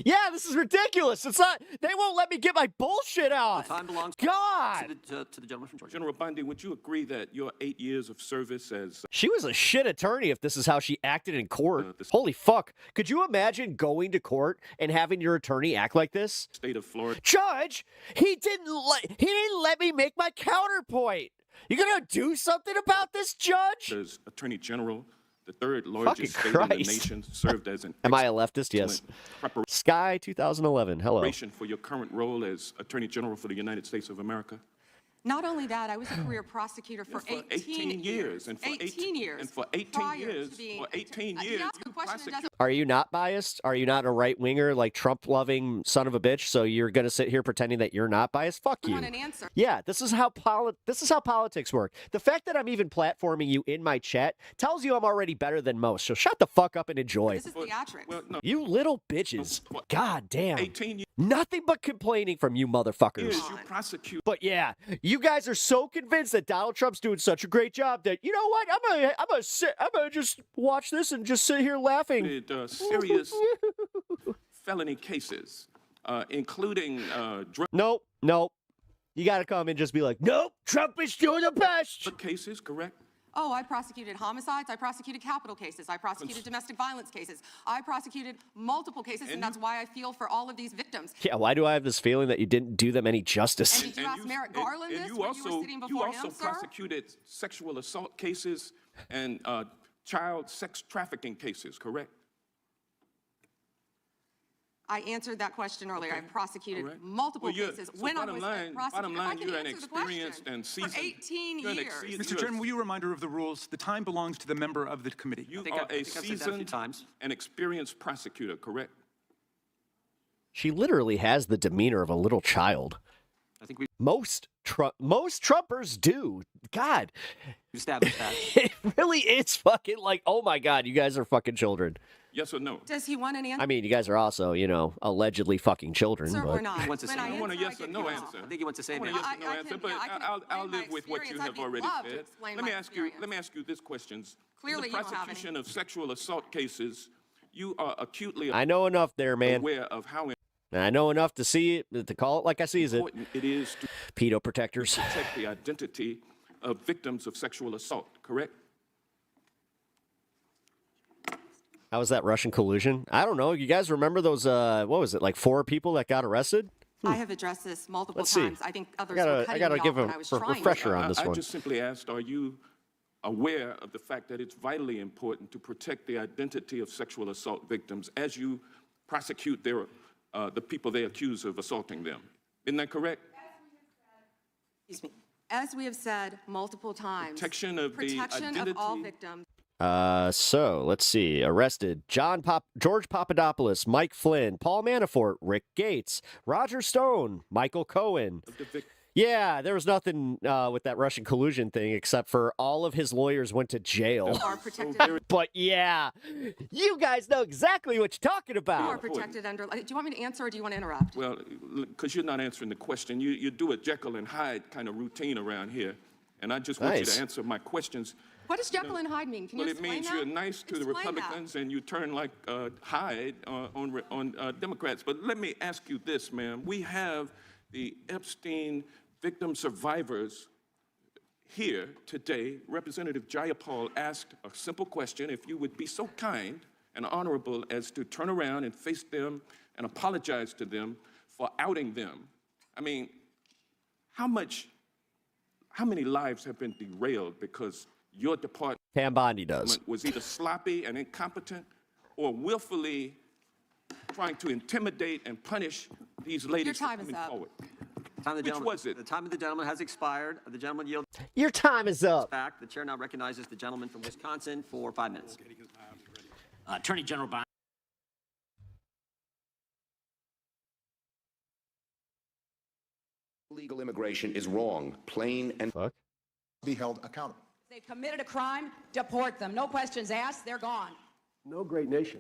Yeah, this is ridiculous. It's not. They won't let me get my bullshit out. Time belongs God. to the gentleman from Georgia. General Bondi, would you agree that your 8 years of service as She was a shit attorney if this is how she acted in court. Holy fuck. Could you imagine going to court and having your attorney act like this? State of Florida. Judge, he didn't let me make my counterpoint. You gonna do something about this, Judge? As Attorney General, the third largest state in the nation, served as an Am I a leftist? Yes. Sky 2011. Hello. preparation for your current role as Attorney General for the United States of America. Not only that, I was a career prosecutor for 18 years. And for 18 years. And for 18 years, you prosecuted. Are you not biased? Are you not a right winger, like Trump-loving son of a bitch? So you're gonna sit here pretending that you're not biased? Fuck you. Want an answer. Yeah, this is how politics work. The fact that I'm even platforming you in my chat tells you I'm already better than most. So shut the fuck up and enjoy. This is theatrics. Well, no. You little bitches. God damn. 18 years. Nothing but complaining from you motherfuckers. You prosecute. But yeah, you guys are so convinced that Donald Trump's doing such a great job that, you know what, I'm gonna just watch this and just sit here laughing. Serious felony cases, including drug. Nope. You gotta come and just be like, nope, Trump is doing the best. Cases, correct? Oh, I prosecuted homicides. I prosecuted capital cases. I prosecuted domestic violence cases. I prosecuted multiple cases, and that's why I feel for all of these victims. Yeah, why do I have this feeling that you didn't do them any justice? And did you ask Merrick Garland this when you were sitting before him, sir? You also prosecuted sexual assault cases and child sex trafficking cases, correct? I answered that question earlier. I prosecuted multiple cases when I was a prosecutor. Bottom line, you're an experienced and seasoned. For 18 years. Mr. Chairman, will you reminder of the rules? The time belongs to the member of the committee. You are a seasoned and experienced prosecutor, correct? She literally has the demeanor of a little child. I think most Trumpers do. God. You established that. It really is fucking like, oh my God, you guys are fucking children. Yes or no? Does he want an answer? I mean, you guys are also, allegedly fucking children. Sir, but... we're not. He wants to say I want a yes or no answer. I think he wants to say I want a yes or no answer, but I'll live with what you have already said. Let me ask you this question. Clearly, in the prosecution of sexual assault cases, you are acutely I know enough there, man. aware of how I know enough to see it, to call it like I sees it. important it is to Pedo protectors. protect the identity of victims of sexual assault, correct? How was that Russian collusion? I don't know. You guys remember those, what was it, like 4 people that got arrested? I have addressed this multiple Let's see. times. I think others I were gotta cutting me give off a when I was trying. refresher on this I one. just simply asked, are you aware of the fact that it's vitally important to protect the identity of sexual assault victims as you prosecute the people they accuse of assaulting them? Isn't that correct? Excuse me. As we have said multiple times, Protection of the protection of all identity. victims. So let's see. Arrested: George Papadopoulos, Mike Flynn, Paul Manafort, Rick Gates, Roger Stone, Michael Cohen. Yeah, there was nothing with that Russian collusion thing except for all of his lawyers went to jail. Are protected. But yeah, you guys know exactly what you're talking You about. are protected under. Do you want me to answer or do you want to interrupt? Well, because you're not answering the question. You do a Jekyll and Hyde kind of routine around here, and I just want you to answer my questions. What does Jekyll and Hyde mean? Can you explain means that? you're nice to the Republicans and you turn like Hyde on Democrats. But let me ask you this, ma'am. We have the Epstein victim survivors here today. Representative Jayapal asked a simple question. If you would be so kind and honorable as to turn around and face them and apologize to them for outing them. I mean, how many lives have been derailed because your department Pam Bondi does. was either sloppy and incompetent or willfully trying to intimidate and punish these ladies for coming forward? Which was it? The time of the gentleman has expired. The gentleman yields. Your time is up. Back. The chair now recognizes the gentleman from Wisconsin for 5 minutes. Attorney General Bondi. Illegal immigration is wrong, plain and be held accountable. They've committed a crime, deport them. No questions asked, they're gone. No great nation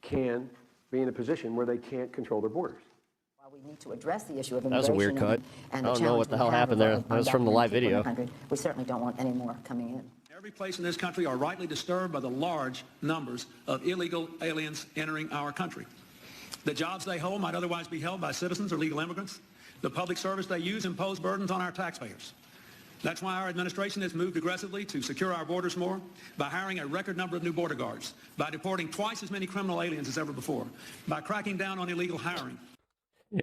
can be in a position where they can't control their borders. We need to address the issue of That was a weird cut. and I the don't know what the hell happened there. That was from the live video. We certainly don't want any more coming in. Every place in this country are rightly disturbed by the large numbers of illegal aliens entering our country. The jobs they hold might otherwise be held by citizens or legal immigrants. The public service they use impose burdens on our taxpayers. That's why our administration has moved aggressively to secure our borders more by hiring a record number of new border guards, by deporting twice as many criminal aliens as ever before, by cracking down on illegal hiring.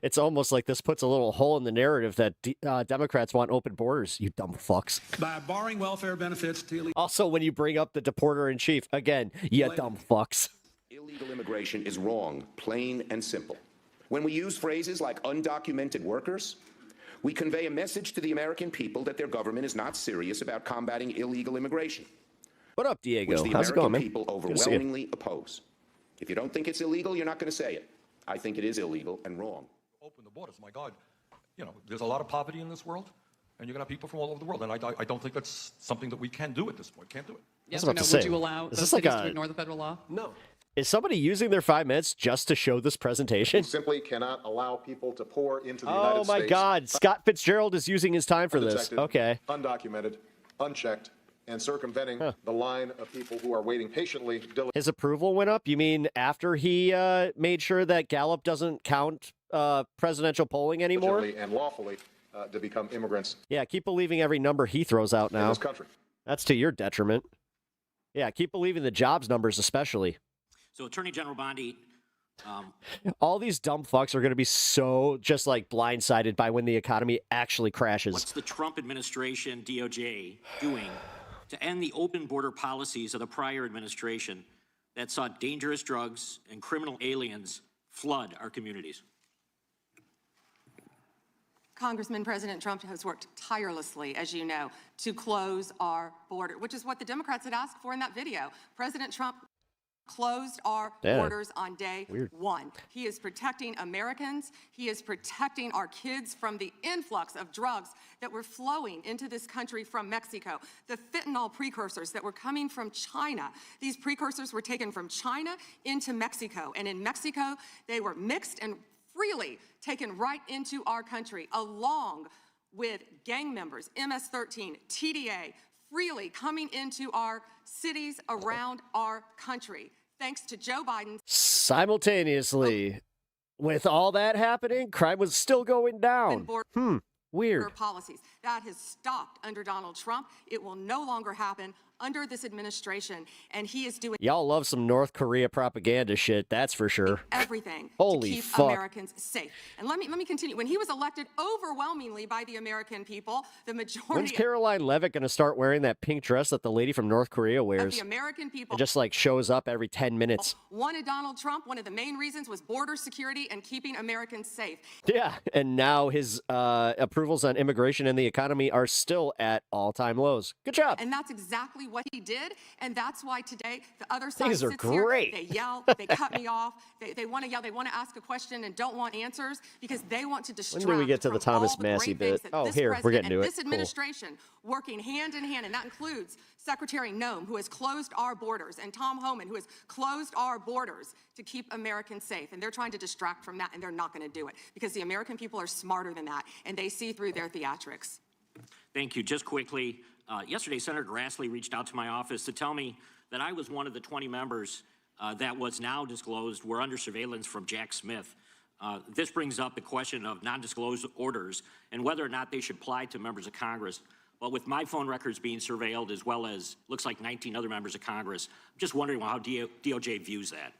It's almost like this puts a little hole in the narrative that Democrats want open borders, you dumb fucks. By barring welfare benefits to illegal... Also, when you bring up the deporter-in-chief, again, you dumb fucks. Illegal immigration is wrong, plain and simple. When we use phrases like undocumented workers, we convey a message to the American people that their government is not serious about combating illegal immigration. What up, Diego? Which the How's it American going, man? people Good to see you. overwhelmingly oppose. If you don't think it's illegal, you're not going to say it. I think it is illegal and wrong. Open the borders, my God. You know, there's a lot of poverty in this world, and you're going to have people from all over the world, and I don't think that's something that we can do at this point. Can't do it. Yes I or was no? about to Would say, you allow is those this like cities a- to ignore the federal law? No. Is somebody using their 5 minutes just to show this presentation? We simply cannot allow people to pour into the United Oh States. my God, Scott Fitzgerald is using his time for this. undetected, Okay. Undocumented, unchecked, and circumventing the line of people who are waiting patiently, His approval went up? You mean after he made sure that Gallup doesn't count presidential polling anymore? diligently and lawfully to become immigrants Yeah, keep believing every number he throws out in now. this country. That's to your detriment. Yeah, keep believing the jobs numbers especially. So Attorney General Bondi, All these dumb fucks are going to be so just like blindsided by when the economy actually crashes. what's the Trump administration, DOJ, doing to end the open border policies of the prior administration that saw dangerous drugs and criminal aliens flood our communities? Congressman, President Trump has worked tirelessly, as you know, to close our border, which is what the Democrats had asked for in that video. President Trump closed our borders on day one. He is protecting Americans. He is protecting our kids from the influx of drugs that were flowing into this country from Mexico, the fentanyl precursors that were coming from China. These precursors were taken from China into Mexico, and in Mexico, they were mixed and freely taken right into our country, along with gang members, MS-13, TDA, freely coming into our cities around our country. Thanks to Joe Biden. Simultaneously, with all that happening, crime was still going down. Weird. Policies. That has stopped under Donald Trump. It will no longer happen under this administration, and he is doing Y'all love some North Korea propaganda shit, that's for sure. everything Holy to keep fuck. Americans safe. And let me continue. When he was elected overwhelmingly by the American people, the When's majority Caroline Levitt going to start wearing that pink dress that the lady from North Korea of wears? the American people It just like shows up every 10 minutes. wanted Donald Trump. One of the main reasons was border security and keeping Americans safe. Yeah, and now his approvals on immigration and the economy are still at all-time lows. Good job. And that's exactly what he did. And that's why today the other side These are sits great. here, they yell, they cut me off, they want to yell, they want to ask a question and don't want answers because they want to distract When do we get to the from Thomas all the Massey great things bit? that Oh, this here, we're president getting to and it. this Cool. administration working hand in hand, and that includes Secretary Noem, who has closed our borders, and Tom Homan, who has closed our borders to keep Americans safe. And they're trying to distract from that, and they're not going to do it because the American people are smarter than that, and they see through their theatrics. Thank you. Just quickly, yesterday, Senator Grassley reached out to my office to tell me that I was one of the 20 members that was now disclosed were under surveillance from Jack Smith. This brings up the question of non-disclosed orders and whether or not they should apply to members of Congress. But with my phone records being surveilled, as well as looks like 19 other members of Congress, I'm just wondering how DOJ views that.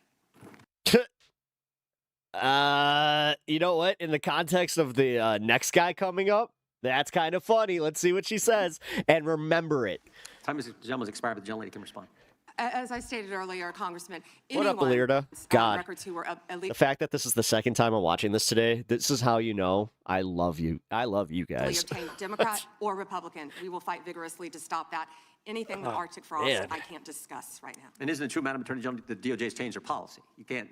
You know what? In the context of the next guy coming up, that's kind of funny. Let's see what she says. And remember it. Time is expired, but the gentlelady can respond. As I stated earlier, Congressman, What up, anyone, Alirda? God, records who were the fact that this is the second time I'm watching this today, this is how you know I love you. I love you guys. obtained, Democrat or Republican, we will fight vigorously to stop that. Anything with Arctic frost, man. I can't discuss right now. And isn't it true, Madam Attorney General, the DOJ's changed their policy? You can't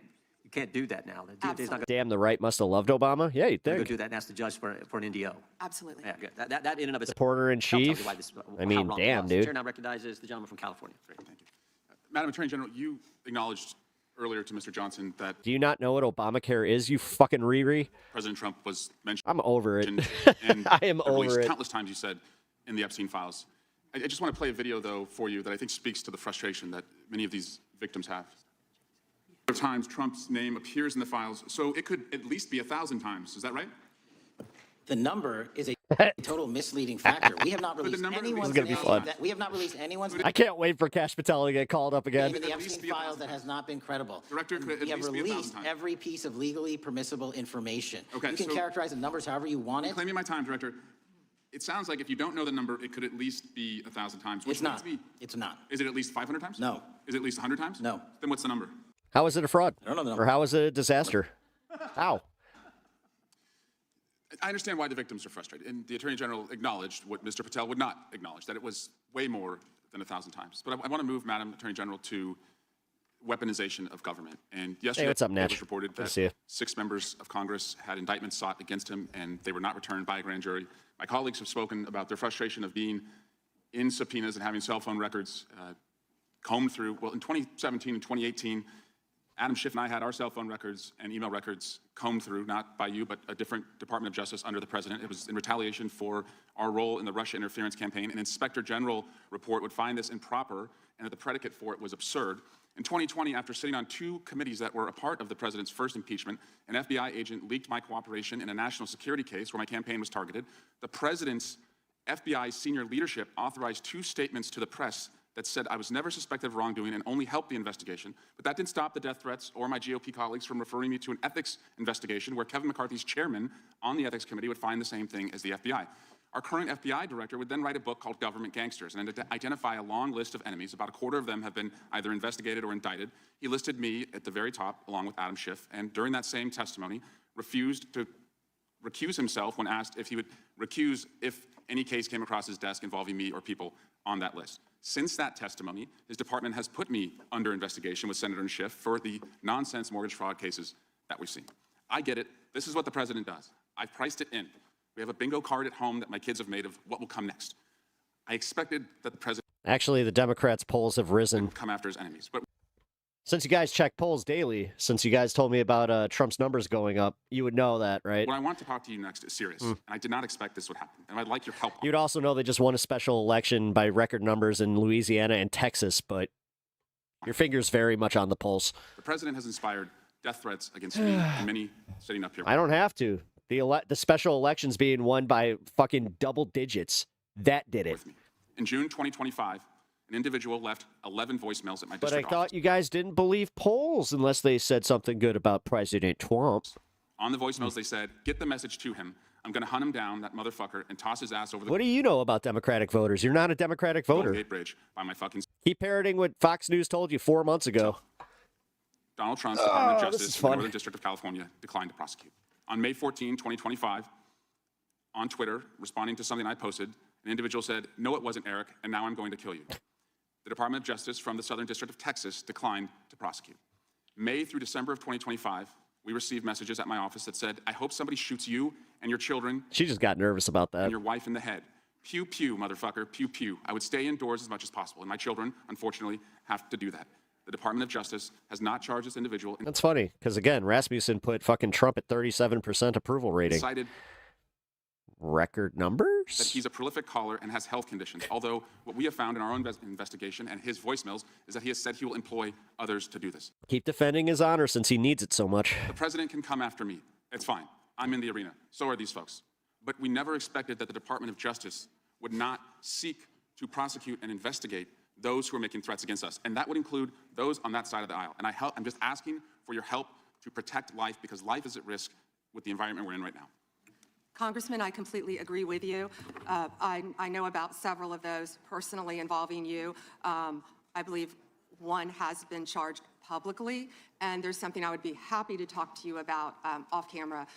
do that now. The DOJ's not going Damn, the right must have loved Obama. Yeah, you to go think. do that and ask the judge for an NDO. Absolutely. Yeah, good. That in and of itself. Reporter in tells you chief. why this- I how mean, wrong it damn, was. dude. The chair now recognizes the gentleman from California. Madam Attorney General, you acknowledged earlier to Mr. Johnson that Do you not know what Obamacare is, you fucking Riri? President Trump was mentioned. I'm over it. And I am at least over it. countless times you said in the Epstein files. I just want to play a video, though, for you that I think speaks to the frustration that many of these victims have. Times Trump's name appears in the files, so it could at least be 1,000 times. Is that right? The number is a total misleading factor. We have not released anyone's gonna be name. fun. We have not released anyone's I can't wait for Cash Patel to get called up again. name in the Epstein files that has not been credible. Director, could it We at have least be 1,000 released times? every piece of legally permissible information. Okay, You can so- characterize the numbers however you want it. Claiming my time, Director. It sounds like if you don't know the number, it could at least be 1,000 times. It's not. It's not. Is it at least 500 times? No. Is it at least 100 times? No. Then what's the number? How is it a fraud? I don't know the Or number. how is it a disaster? How? I understand why the victims are frustrated, and the Attorney General acknowledged what Mr. Patel would not acknowledge, that it was way more than 1,000 times. But I want to move, Madam Attorney General, to weaponization of government. And yesterday, what's up, it Natch? was reported Good to that see you. 6 members of Congress had indictments sought against him, and they were not returned by a grand jury. My colleagues have spoken about their frustration of being in subpoenas and having cell phone records combed through. Well, in 2017 and 2018, Adam Schiff and I had our cell phone records and email records combed through, not by you, but a different Department of Justice under the President. It was in retaliation for our role in the Russia interference campaign. An Inspector General report would find this improper and that the predicate for it was absurd. In 2020, after sitting on 2 committees that were a part of the President's first impeachment, an FBI agent leaked my cooperation in a national security case where my campaign was targeted. The President's FBI senior leadership authorized 2 statements to the press that said I was never suspected of wrongdoing and only helped the investigation. But that didn't stop the death threats or my GOP colleagues from referring me to an ethics investigation where Kevin McCarthy's chairman on the ethics committee would find the same thing as the FBI. Our current FBI director would then write a book called Government Gangsters and identify a long list of enemies. About a quarter of them have been either investigated or indicted. He listed me at the very top, along with Adam Schiff, and during that same testimony, refused to recuse himself when asked if he would recuse if any case came across his desk involving me or people on that list. Since that testimony, his department has put me under investigation with Senator Schiff for the nonsense mortgage fraud cases that we've seen. I get it. This is what the President does. I've priced it in. We have a bingo card at home that my kids have made of what will come next. I expected that the President Actually, the Democrats' polls have risen. would come after his enemies. But Since you guys check polls daily, since you guys told me about Trump's numbers going up, you would know that, right? what I want to talk to you next is serious, and I did not expect this would happen, and I'd like your help on You'd also know they just won a special election by record numbers in Louisiana and Texas, but your finger's very much on the pulse. The President has inspired death threats against me and many sitting up here. I don't have to. The special election's being won by fucking double digits. That did it. In June 2025, an individual left 11 voicemails at my But I district thought office. you guys didn't believe polls unless they said something good about President Trump. On the voicemails, they said, get the message to him. I'm going to hunt him down, that motherfucker, and toss his ass over the What do you know about Democratic voters? You're not a Democratic Golden voter. Gate Bridge by my fucking... Keep parroting what Fox News told you 4 months ago. Donald Trump's Department of this Justice is in the fun. Northern District of California declined to prosecute. On May 14, 2025, on Twitter, responding to something I posted, an individual said, no, it wasn't Eric, and now I'm going to kill you. The Department of Justice from the Southern District of Texas declined to prosecute. May through December of 2025, we received messages at my office that said, I hope somebody shoots you and your children She just got nervous about that. and your wife in the head. Pew, pew, motherfucker, pew, pew. I would stay indoors as much as possible, and my children, unfortunately, have to do that. The Department of Justice has not charged this individual. That's funny, because again, Rasmussen put fucking Trump at 37% approval rating. Cited Record numbers? that he's a prolific caller and has health conditions. Although what we have found in our own investigation and his voicemails is that he has said he will employ others to do this. Keep defending his honor since he needs it so much. The President can come after me. It's fine. I'm in the arena. So are these folks. But we never expected that the Department of Justice would not seek to prosecute and investigate those who are making threats against us. And that would include those on that side of the aisle. And I'm just asking for your help to protect life, because life is at risk with the environment we're in right now. Congressman, I completely agree with you. I know about several of those personally involving you. I believe one has been charged publicly, and there's something I would be happy to talk to you about off camera,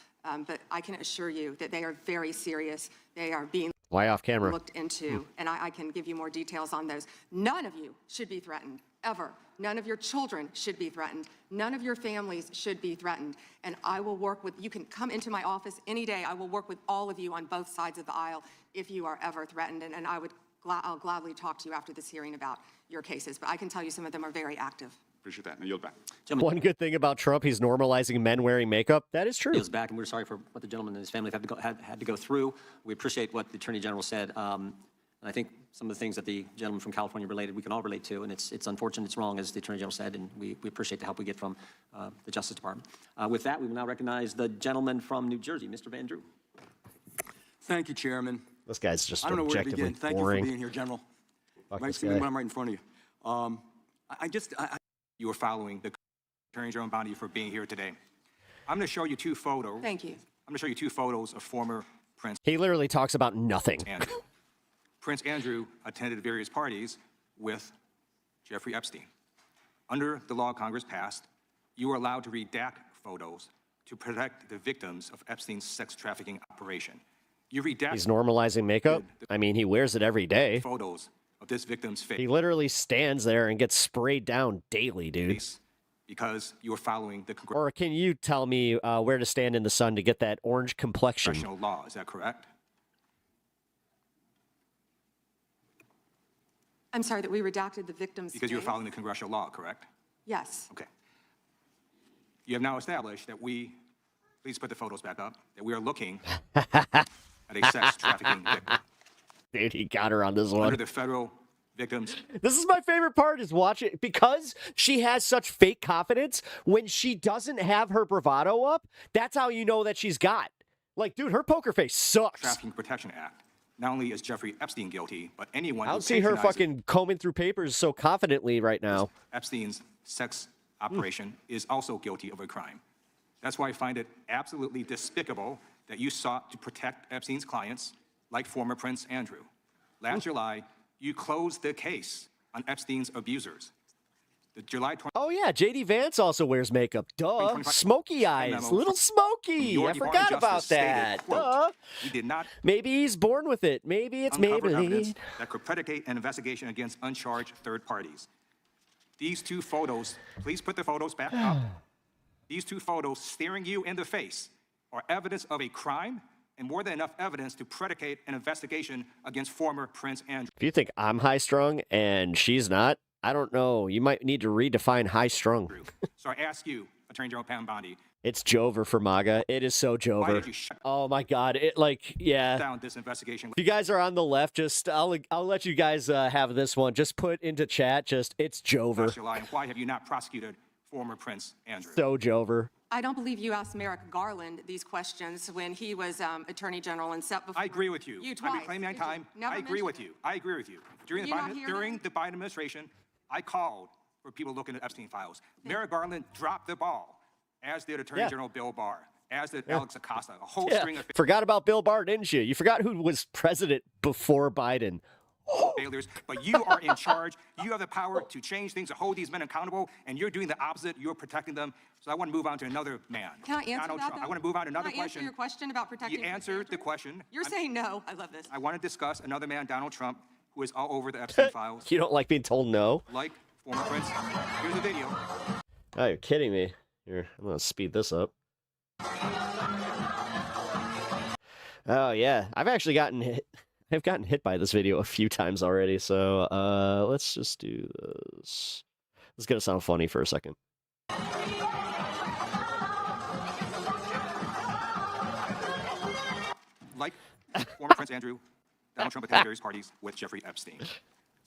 but I can assure you that they are very serious. They are being Why off camera? looked into, and I can give you more details on those. None of you should be threatened, ever. None of your children should be threatened. None of your families should be threatened. And I will work with, you can come into my office any day. I will work with all of you on both sides of the aisle if you are ever threatened. And I'll gladly talk to you after this hearing about your cases. But I can tell you some of them are very active. Appreciate that. And I yield back. One good thing about Trump, he's normalizing men wearing makeup. That is true. He was back, and we're sorry for what the gentleman and his family have had to go through. We appreciate what the Attorney General said. And I think some of the things that the gentleman from California related, we can all relate to, and it's unfortunate, it's wrong, as the Attorney General said, and we appreciate the help we get from the Justice Department. With that, we will now recognize the gentleman from New Jersey, Mr. Van Drew. Thank you, Chairman. This guy's just I don't know where to objectively begin. Thank boring. you for being here, General. Fuck Nice this to meet guy. you when I'm right in front of you. You are following the Attorney General Bondi for being here today. I'm going to show you two photos. Thank you. I'm going to show you two photos of former Prince He literally talks about nothing. Andrew. Prince Andrew attended various parties with Jeffrey Epstein. Under the law Congress passed, you are allowed to redact photos to protect the victims of Epstein's sex trafficking operation. You redact He's normalizing makeup. I mean, he wears it every day. photos of this victim's face He literally stands there and gets sprayed down daily, dude. because you are following the Or can you tell me where to stand in the sun to get that orange complexion? congressional law. Is that correct? I'm sorry that we redacted the victim's Because you're face. following the congressional law, correct? Yes. Okay. You have now established that please put the photos back up, that we are looking at a sex trafficking victim. Dude, he got her on this one. Under the federal victims. This is my favorite part is watching because she has such fake confidence. When she doesn't have her bravado up, that's how you know that she's got. Like, dude, her poker face sucks. Trafficking Protection Act. Not only is Jeffrey Epstein guilty, but anyone I who don't see her patronizes fucking combing through papers so confidently right now. Epstein's sex operation is also guilty of a crime. That's why I find it absolutely despicable that you sought to protect Epstein's clients, like former Prince Andrew. Last July, you closed the case on Epstein's abusers. The July 20. Oh yeah, JD Vance also wears makeup. Duh. Smoky eyes. Little smoky. I forgot about that. Duh. We did not Maybe he's born with it. Maybe it's uncover evidence Maybelline. that could predicate an investigation against uncharged third parties. These two photos, please put the photos back up. These two photos staring you in the face are evidence of a crime and more than enough evidence to predicate an investigation against former Prince Andrew. If you think I'm high strung and she's not, I don't know. You might need to redefine high strung. So I ask you, Attorney General Pam Bondi, It's Jover for MAGA. It is so why Jover. did you shut Oh my God. It like, yeah. down this investigation? If you guys are on the left, just I'll let you guys have this one. Just put into chat. Just it's Jover. Last July, and why have you not prosecuted former Prince Andrew? So Jover. I don't believe you asked Merrick Garland these questions when he was Attorney General and set before. I agree with you. You I'm twice. reclaiming my You time. never I agree with mentioned you. I agree with you. During, Did you not hear during the Biden administration, I called for people looking at Epstein files. Merrick Garland dropped the ball, as did Attorney General Bill Barr, as did Alex Acosta, a whole string of Forgot about Bill Barr, didn't you? You forgot who was president before Biden. failures. But you are in charge. You have the power to change things, to hold these men accountable, and you're doing the opposite. You're protecting them. So I want to move on to another man. Can I answer Donald that, Trump. though? I want to move on to another Can I answer question. your question about protecting You answered the question. You're saying no. I love this. I want to discuss another man, Donald Trump, who is all over the Epstein files. You don't like being told no? Like former Prince. Here's the video. Oh, you're kidding me. Here, I'm gonna speed this up. Oh yeah, I've actually gotten hit. I've gotten hit by this video a few times already. So let's just do this. This is gonna sound funny for a second. Like former Prince Andrew, Donald Trump attended various parties with Jeffrey Epstein.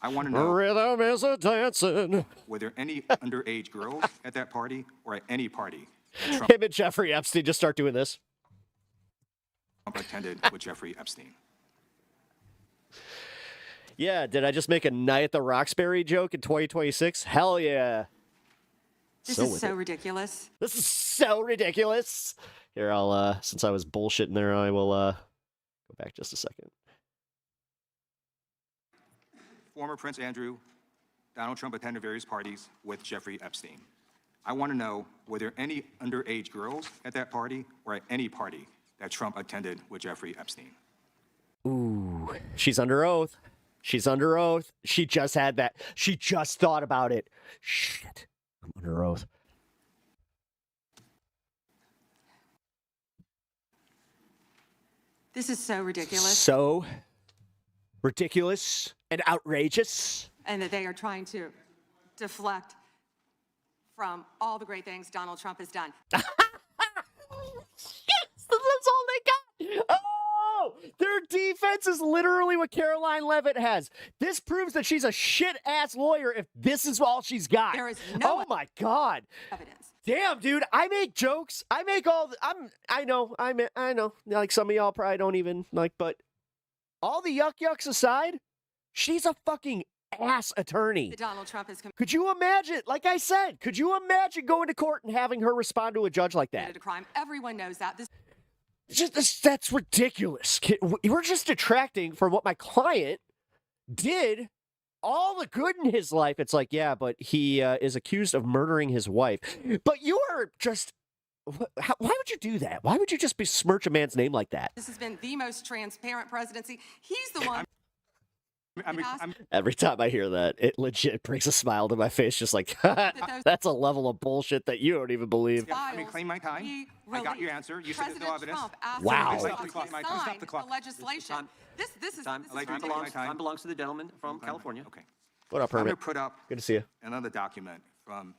I want to know, Rhythm is a dancing. were there any underage girls at that party or at any party that Him and Jeffrey Epstein just start doing this. Trump attended with Jeffrey Epstein? Yeah, did I just make a Night at the Roxbury joke in 2026? Hell yeah. This So is with so it. ridiculous. This is so ridiculous. Here, I'll since I was bullshitting there, I will go back just a second. Former Prince Andrew, Donald Trump attended various parties with Jeffrey Epstein. I want to know, were there any underage girls at that party or at any party that Trump attended with Jeffrey Epstein? Ooh, she's under oath. She's under oath. She just had that. She just thought about it. Shit. I'm under oath. This is so ridiculous. So ridiculous and outrageous. And that they are trying to deflect from all the great things Donald Trump has done. Yes, that's all they got. Oh, their defense is literally what Caroline Leavitt has. This proves that she's a shit-ass lawyer if this is all she's got. There is no oh my God. evidence. Damn, dude, I make jokes. I make all the, I know. Like some of y'all probably don't even like, but all the yucks aside, she's a fucking ass attorney. That Donald Trump has Could you imagine, like I said, could you imagine going to court and having her respond to a judge like that? committed a crime. Everyone knows that. That's ridiculous. We're just detracting from what my client did. All the good in his life. It's like, yeah, but he is accused of murdering his wife. But you are just, why would you do that? Why would you just besmirch a man's name like that? This has been the most transparent presidency. He's the one. Every time I hear that, it legit brings a smile to my face, just like, that's a level of bullshit that you don't even believe. Let me claim my time. I got your answer. You said there's no evidence. Wow. Stop the clock, Mike. Stop the clock. The legislation. This is Time belongs to the gentleman from California. Okay. What up, I'm Hermit? going to put up Good to see you. another document from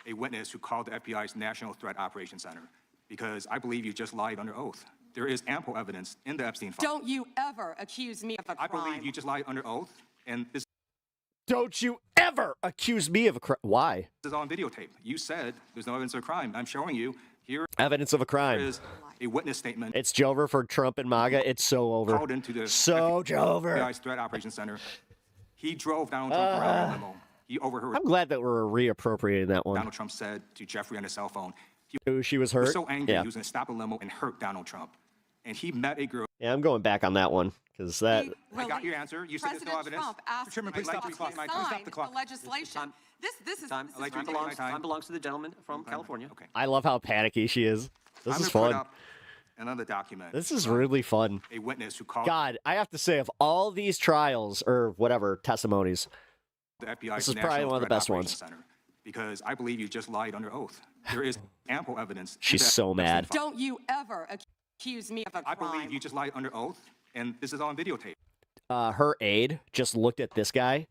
a witness who called the FBI's National Threat Operations Center because I believe you just lied under oath. There is ample evidence in the Epstein file. Don't you ever accuse me of a crime. I believe you just lied under oath, and this Don't you ever accuse me of a crime. Why? is on videotape. You said there's no evidence of a crime. I'm showing you here Evidence of a crime. is a witness statement It's Jover for Trump and MAGA. It's so over. called into the So Jover. FBI's Threat Operations Center. He drove Donald Trump around the limo. He overheard I'm glad that we're reappropriating that one. Donald Trump said to Jeffrey on his cell phone. He Ooh, she was was hurt. so angry Yeah. he was going to stop a limo and hurt Donald Trump. And he met a girl. Yeah, I'm going back on that one because that. I got your answer. You said there's no President evidence. Trump asked Chairman, please stop the clock, Mike. Please stop the clock. the legislation. This is Time belongs to the gentleman from California. Okay. I love how panicky she is. This I'm is gonna put fun. up another document. This is really fun. A witness who called God, I have to say, of all these trials or whatever testimonies, the FBI's this is National probably one of the Threat best Operations ones. Center because I believe you just lied under oath. There is ample evidence. in She's the so Epstein mad. file. Don't you ever accuse me of a crime. I believe you just lied under oath, and this is on videotape. Her aide just looked at this guy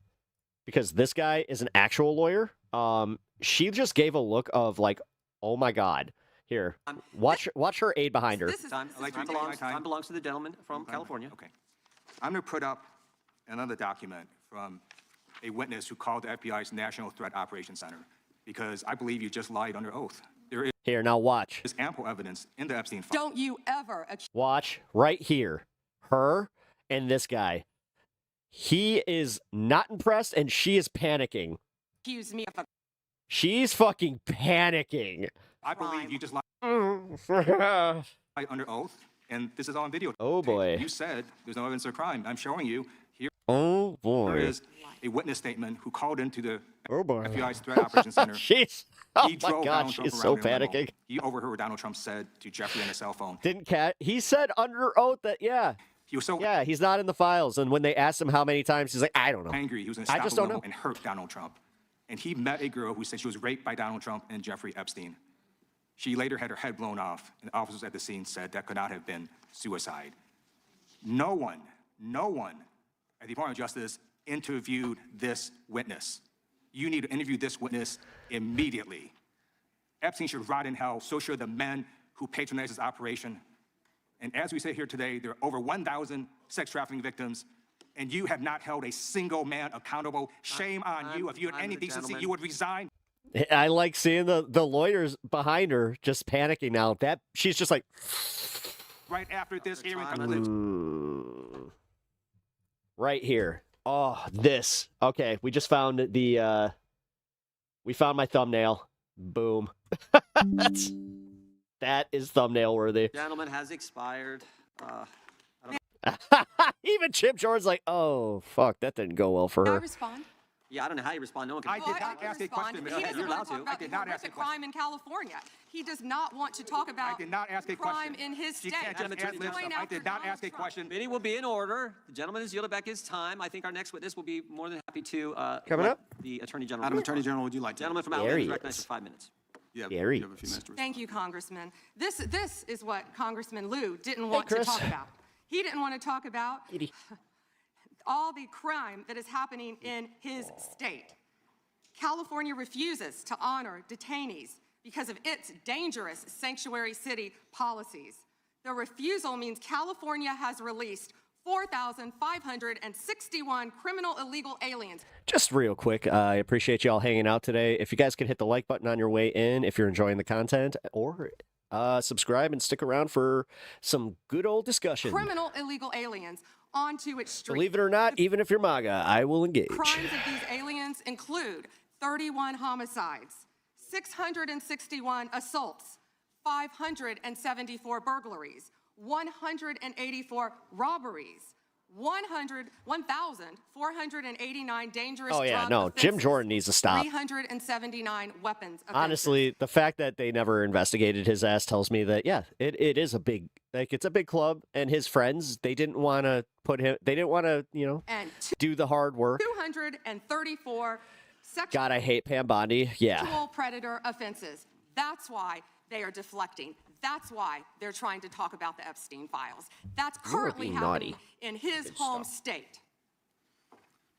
because this guy is an actual lawyer. She just gave a look of like, oh my God. Here, watch her aide behind her. Time belongs to the gentleman from California. Okay. I'm going to put up another document from a witness who called the FBI's National Threat Operations Center because I believe you just lied under oath. There Here, now watch. is ample evidence in the Epstein file. Don't you ever Watch right here. Her and this guy. He is not impressed and she is panicking. accuse me of a She's fucking panicking. I believe you just lied under oath, and this is on video. Oh boy. You said there's no evidence of crime. I'm showing you here. Oh There boy. is a witness statement who called into the Oh boy. FBI's Threat Operations Center. She's oh He my drove God, Donald Trump she's around so in a limo. panicking. He overheard what Donald Trump said to Jeffrey on his cell phone. Didn't Cat? He said under oath that He was so yeah, he's not in the files. And when they asked him how many times, he's like, I don't know. angry. He was going to I stop just a don't limo know. and hurt Donald Trump. And he met a girl who said she was raped by Donald Trump and Jeffrey Epstein. She later had her head blown off, and officers at the scene said that could not have been suicide. No one at the Department of Justice interviewed this witness. You need to interview this witness immediately. Epstein should rot in hell. So should the men who patronized his operation. And as we sit here today, there are over 1,000 sex trafficking victims, and you have not held a single man accountable. Shame on you. If you had any decency, you would resign. I like seeing the lawyers behind her just panicking now. That she's just like right after this hearing concludes. Right here. Oh, this. Okay, we just found we found my thumbnail. Boom. That is thumbnail worthy. Gentleman has expired. Even Chip Jordan's like, oh fuck, that didn't go well for Can I her. respond? Yeah, I don't know how you respond. No one can. I did not ask a question. He doesn't You're allowed want to talk to. about I did the not ask a horrific crime in California. He does not want to talk about I did not ask a crime question. in his She state. can't just add lip stuff. I did not ask a question. Meeting will be in order. The gentleman has yielded back his time. I think our next witness will be more than happy to Coming let up? the Attorney General. Madam Attorney General, would you like to? Gentleman from There Alabama he is recognized is. for 5 minutes. Gary. You have a few minutes to Thank you, Congressman. This is what Congressman Liu didn't want to Chris. talk about. He didn't want to talk about all the crime that is happening in his state. California refuses to honor detainees because of its dangerous sanctuary city policies. The refusal means California has released 4,561 criminal illegal aliens. Just real quick, I appreciate you all hanging out today. If you guys could hit the like button on your way in if you're enjoying the content, or subscribe and stick around for some good old discussion. Criminal illegal aliens onto its streets. Believe it or not, even if you're MAGA, I will engage. Crimes of these aliens include 31 homicides, 661 assaults, 574 burglaries, 184 robberies, 1,489 dangerous Oh, yeah, drug no, Jim offenses, Jordan needs to stop. 379 weapons offenses. Honestly, the fact that they never investigated his ass tells me that, yeah, it is a big, like, it's a big club, and his friends, they didn't want to do the hard work. 234 sexual God, I hate Pam Bondi. Yeah. predator offenses. That's why they are deflecting. That's why they're trying to talk about the Epstein files. That's currently being happening naughty. in his home state.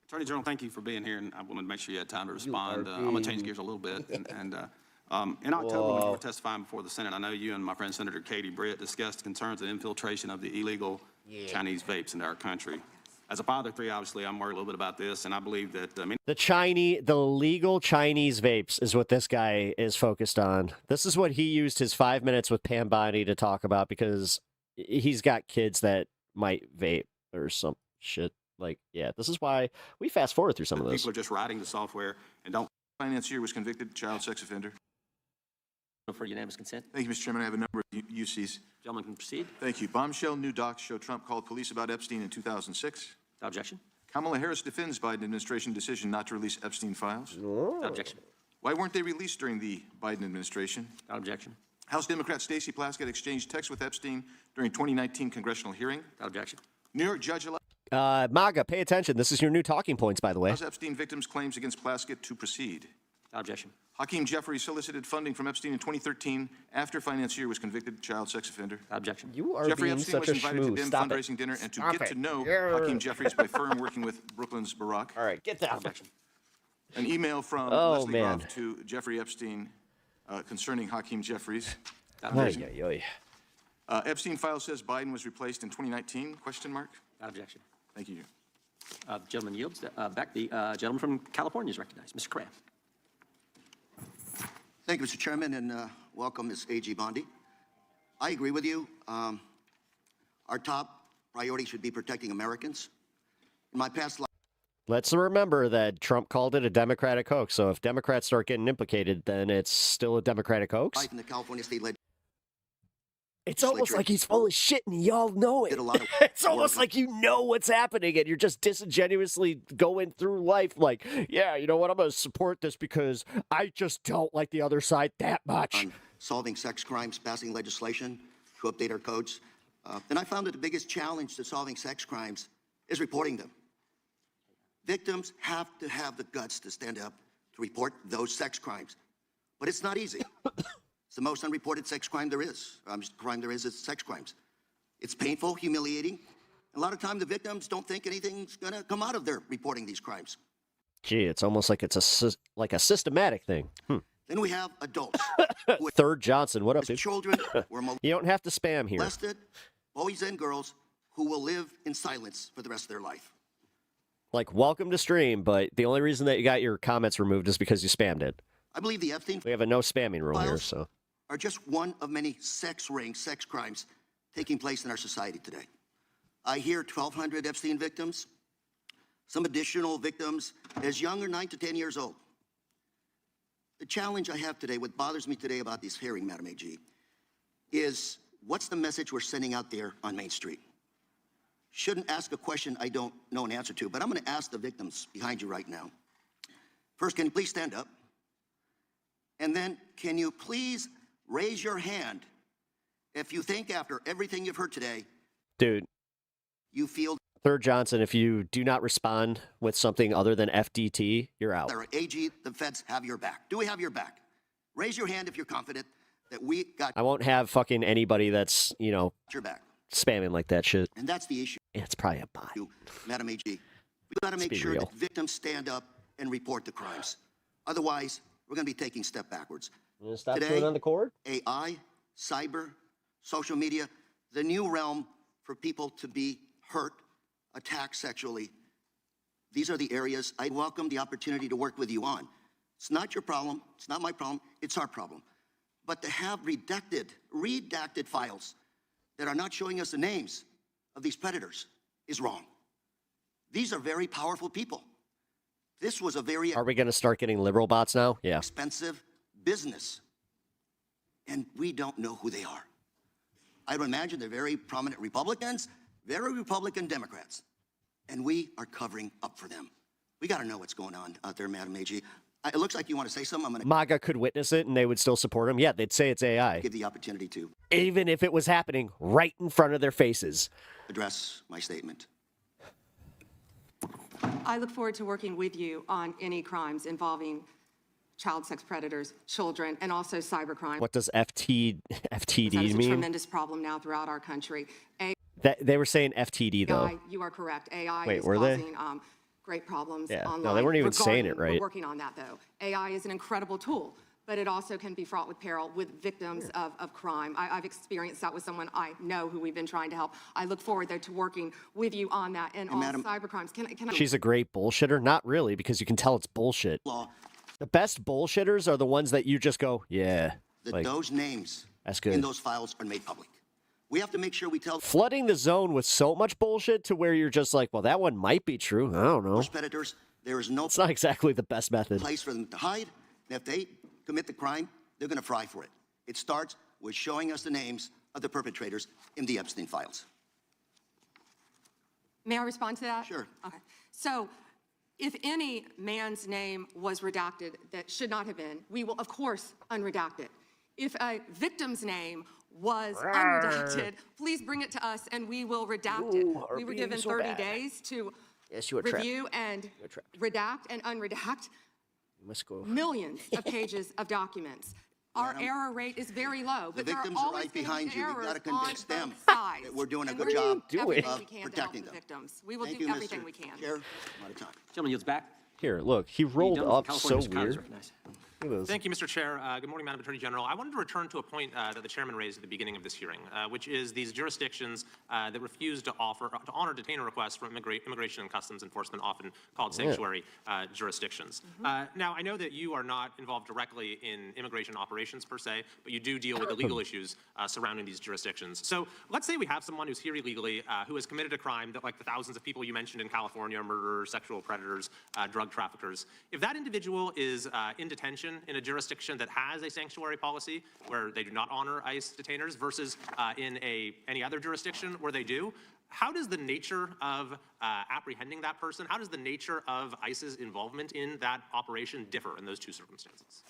Attorney General, thank you for being here, and I wanted to make sure you had time to respond. I'm going to change gears a little bit. In October, when you were testifying before the Senate, I know you and my friend Senator Katie Britt discussed concerns of infiltration of the illegal Chinese vapes into our country. As a father of three, obviously, I'm worried a little bit about this, and I believe that The legal Chinese vapes is what this guy is focused on. This is what he used his 5 minutes with Pam Bondi to talk about, because he's got kids that might vape or some shit. Like, yeah, this is why we fast forward through some of this. people are just writing the software and don't. Financier was convicted child sex offender. For unanimous consent. Thank you, Mr. Chairman. I have a number of UCs. Gentlemen can proceed. Thank you. Bombshell new docs show Trump called police about Epstein in 2006. Objection. Kamala Harris defends Biden administration decision not to release Epstein files. Objection. Why weren't they released during the Biden administration? Objection. House Democrat Stacey Plaskett exchanged texts with Epstein during 2019 congressional hearing. Objection. New York judge allowed MAGA, pay attention. This is your new talking points, by the way. Epstein victims' claims against Plaskett to proceed. Objection. Hakeem Jeffries solicited funding from Epstein in 2013 after financier was convicted child sex offender. Objection. You are Jeffrey being Epstein such was a invited to schmoo. BIM Stop it. fundraising dinner and to Stop get it. to know Yeah. Hakeem Jeffries by firm working with Brooklyn's Barack. All right, get down. Objection. An email from Oh, Leslie man. Groff to Jeffrey Epstein concerning Hakeem Jeffries. Ay, ay, ay. Epstein file says Biden was replaced in 2019, question mark? Objection. Thank you. Gentleman yields back. The gentleman from California is recognized. Mr. Craft. Thank you, Mr. Chairman, and welcome, Ms. A.G. Bondi. I agree with you. Our top priority should be protecting Americans. In my past life, Let's remember that Trump called it a Democratic hoax. So if Democrats start getting implicated, then it's still a Democratic hoax. in the California State Legislature, It's almost like he's full of shit and y'all know it. It's almost like you know what's happening and you're just disingenuously going through life like, yeah, you know what, I'm going to support this because I just don't like the other side that much. solving sex crimes, passing legislation to update our codes. And I found that the biggest challenge to solving sex crimes is reporting them. Victims have to have the guts to stand up to report those sex crimes. But it's not easy. It's the most unreported sex crime there is. Crime there is sex crimes. It's painful, humiliating. A lot of times the victims don't think anything's going to come out of their reporting these crimes. Gee, it's almost like it's a systematic thing. Then we have adults. Third Johnson, what up, dude? Children were You don't have to spam here. molested, boys and girls who will live in silence for the rest of their life. Like, welcome to stream, but the only reason that you got your comments removed is because you spammed it. I believe the Epstein We have a no spamming rule here, files so. are just one of many sex rings, sex crimes taking place in our society today. I hear 1,200 Epstein victims, some additional victims as young as 9 to 10 years old. The challenge I have today, what bothers me today about this hearing, Madam AG, is what's the message we're sending out there on Main Street? Shouldn't ask a question I don't know an answer to, but I'm going to ask the victims behind you right now. First, can you please stand up? And then, can you please raise your hand if you think after everything you've heard today, Dude, you feel Third Johnson, if you do not respond with something other than FDT, you're out. that AG, the feds have your back? Do we have your back? Raise your hand if you're confident that we got I won't have fucking anybody that's, your back. spamming like that shit. And that's the issue. Yeah, it's probably a bot. Madam AG, we got to make be sure real. that victims stand up and report the crimes. Otherwise, we're going to be taking a step backwards. You gonna stop Today, chewing on the cord? AI, cyber, social media, the new realm for people to be hurt, attacked sexually. These are the areas I welcome the opportunity to work with you on. It's not your problem. It's not my problem. It's our problem. But to have redacted files that are not showing us the names of these predators is wrong. These are very powerful people. This was a very Are we going to start getting liberal bots now? Yeah. expensive business, and we don't know who they are. I would imagine they're very prominent Republicans, very Republican Democrats, and we are covering up for them. We got to know what's going on out there, Madam AG. It looks like you want to say something. I'm going to MAGA could witness it and they would still support him. Yeah, they'd say it's AI. give the opportunity to Even if it was happening right in front of their faces. address my statement. I look forward to working with you on any crimes involving child sex predators, children, and also cybercrime. What does That FTD is a mean? tremendous problem now throughout our country. They were saying FTD, though. AI, you are correct. AI Wait, is were they? causing great problems Yeah. No, online. they weren't even saying it right. We're working on that, though. AI is an incredible tool, but it also can be fraught with peril with victims of crime. I've experienced that with someone I know who we've been trying to help. I look forward, though, to working with you on that and on Madam- cybercrimes. Can I? She's a great bullshitter? Not really, because you can tell it's bullshit. Law. The best bullshitters are the ones that you just go, yeah. That Like, those names that's good. in those files are made public. We have to make sure we tell Flooding the zone with so much bullshit to where you're just like, well, that one might be true. I don't know. those predators there is no It's not exactly the best method. place for them to hide. And if they commit the crime, they're going to fry for it. It starts with showing us the names of the perpetrators in the Epstein files. May I respond to that? Sure. Okay. So if any man's name was redacted that should not have been, we will, of course, unredact it. If a victim's name was unredacted, please bring it to us and we will redact it. We were given 30 days to review and redact and unredact Let's go. millions of pages of documents. Our error rate is very low, The but there are victims are always right going to behind be you. We've errors got to on convince them both sides. that we're doing a And good we're job doing everything of we can to help protecting the them. victims. We will Thank do you, everything Mr. we can. Chair. I'm out of time. Gentleman yields back. Here, look, he rolled up so weird. Look at this. Thank you, Mr. Chair. Good morning, Madam Attorney General. I wanted to return to a point that the chairman raised at the beginning of this hearing, which is these jurisdictions that refuse to honor detainer requests from Immigration and Customs Enforcement, often called sanctuary jurisdictions. Now, I know that you are not involved directly in immigration operations per se, but you do deal with the legal issues surrounding these jurisdictions. So let's say we have someone who's here illegally who has committed a crime that, like the thousands of people you mentioned in California, murderers, sexual predators, drug traffickers. If that individual is in detention in a jurisdiction that has a sanctuary policy where they do not honor ICE detainers versus in any other jurisdiction where they do, how does the nature of apprehending that person, how does the nature of ICE's involvement in that operation differ in those two circumstances?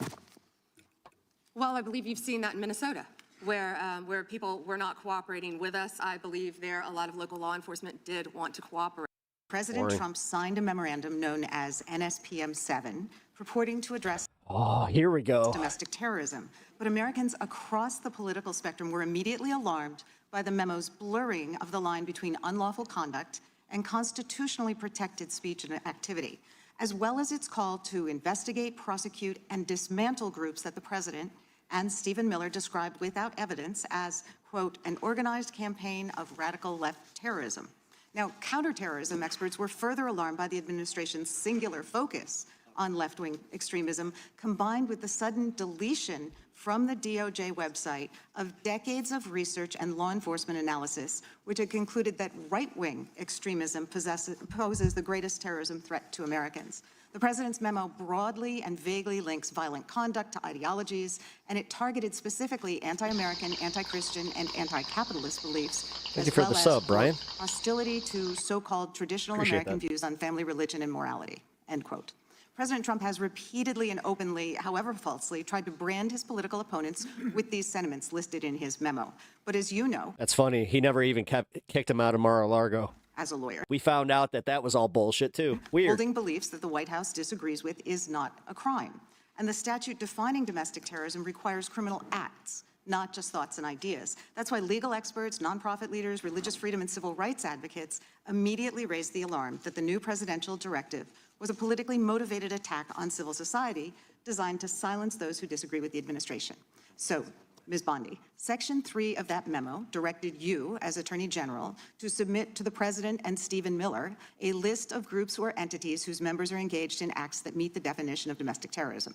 Well, I believe you've seen that in Minnesota, where people were not cooperating with us. I believe there a lot of local law enforcement did want to cooperate. President Trump signed a memorandum known as NSPM 7, purporting to address Oh, here we go. domestic terrorism. But Americans across the political spectrum were immediately alarmed by the memo's blurring of the line between unlawful conduct and constitutionally protected speech and activity, as well as its call to investigate, prosecute, and dismantle groups that the president and Stephen Miller described without evidence as, quote, an organized campaign of radical left terrorism. Now, counterterrorism experts were further alarmed by the administration's singular focus on left-wing extremism, combined with the sudden deletion from the DOJ website of decades of research and law enforcement analysis, which had concluded that right-wing extremism poses the greatest terrorism threat to Americans. The president's memo broadly and vaguely links violent conduct to ideologies, and it targeted specifically anti-American, anti-Christian, and anti-capitalist beliefs. Thank you for the sub, Brian. Hostility to so-called traditional Appreciate American that. views on family, religion, and morality, end quote. President Trump has repeatedly and openly, however falsely, tried to brand his political opponents with these sentiments listed in his memo. But as you know, That's funny. He never even kicked him out of Mar-a-Lago. as a lawyer, We found out that that was all bullshit, too. Weird. holding beliefs that the White House disagrees with is not a crime. And the statute defining domestic terrorism requires criminal acts, not just thoughts and ideas. That's why legal experts, nonprofit leaders, religious freedom, and civil rights advocates immediately raised the alarm that the new presidential directive was a politically motivated attack on civil society designed to silence those who disagree with the administration. So, Ms. Bondi, Section 3 of that memo directed you, as Attorney General, to submit to the President and Stephen Miller a list of groups or entities whose members are engaged in acts that meet the definition of domestic terrorism.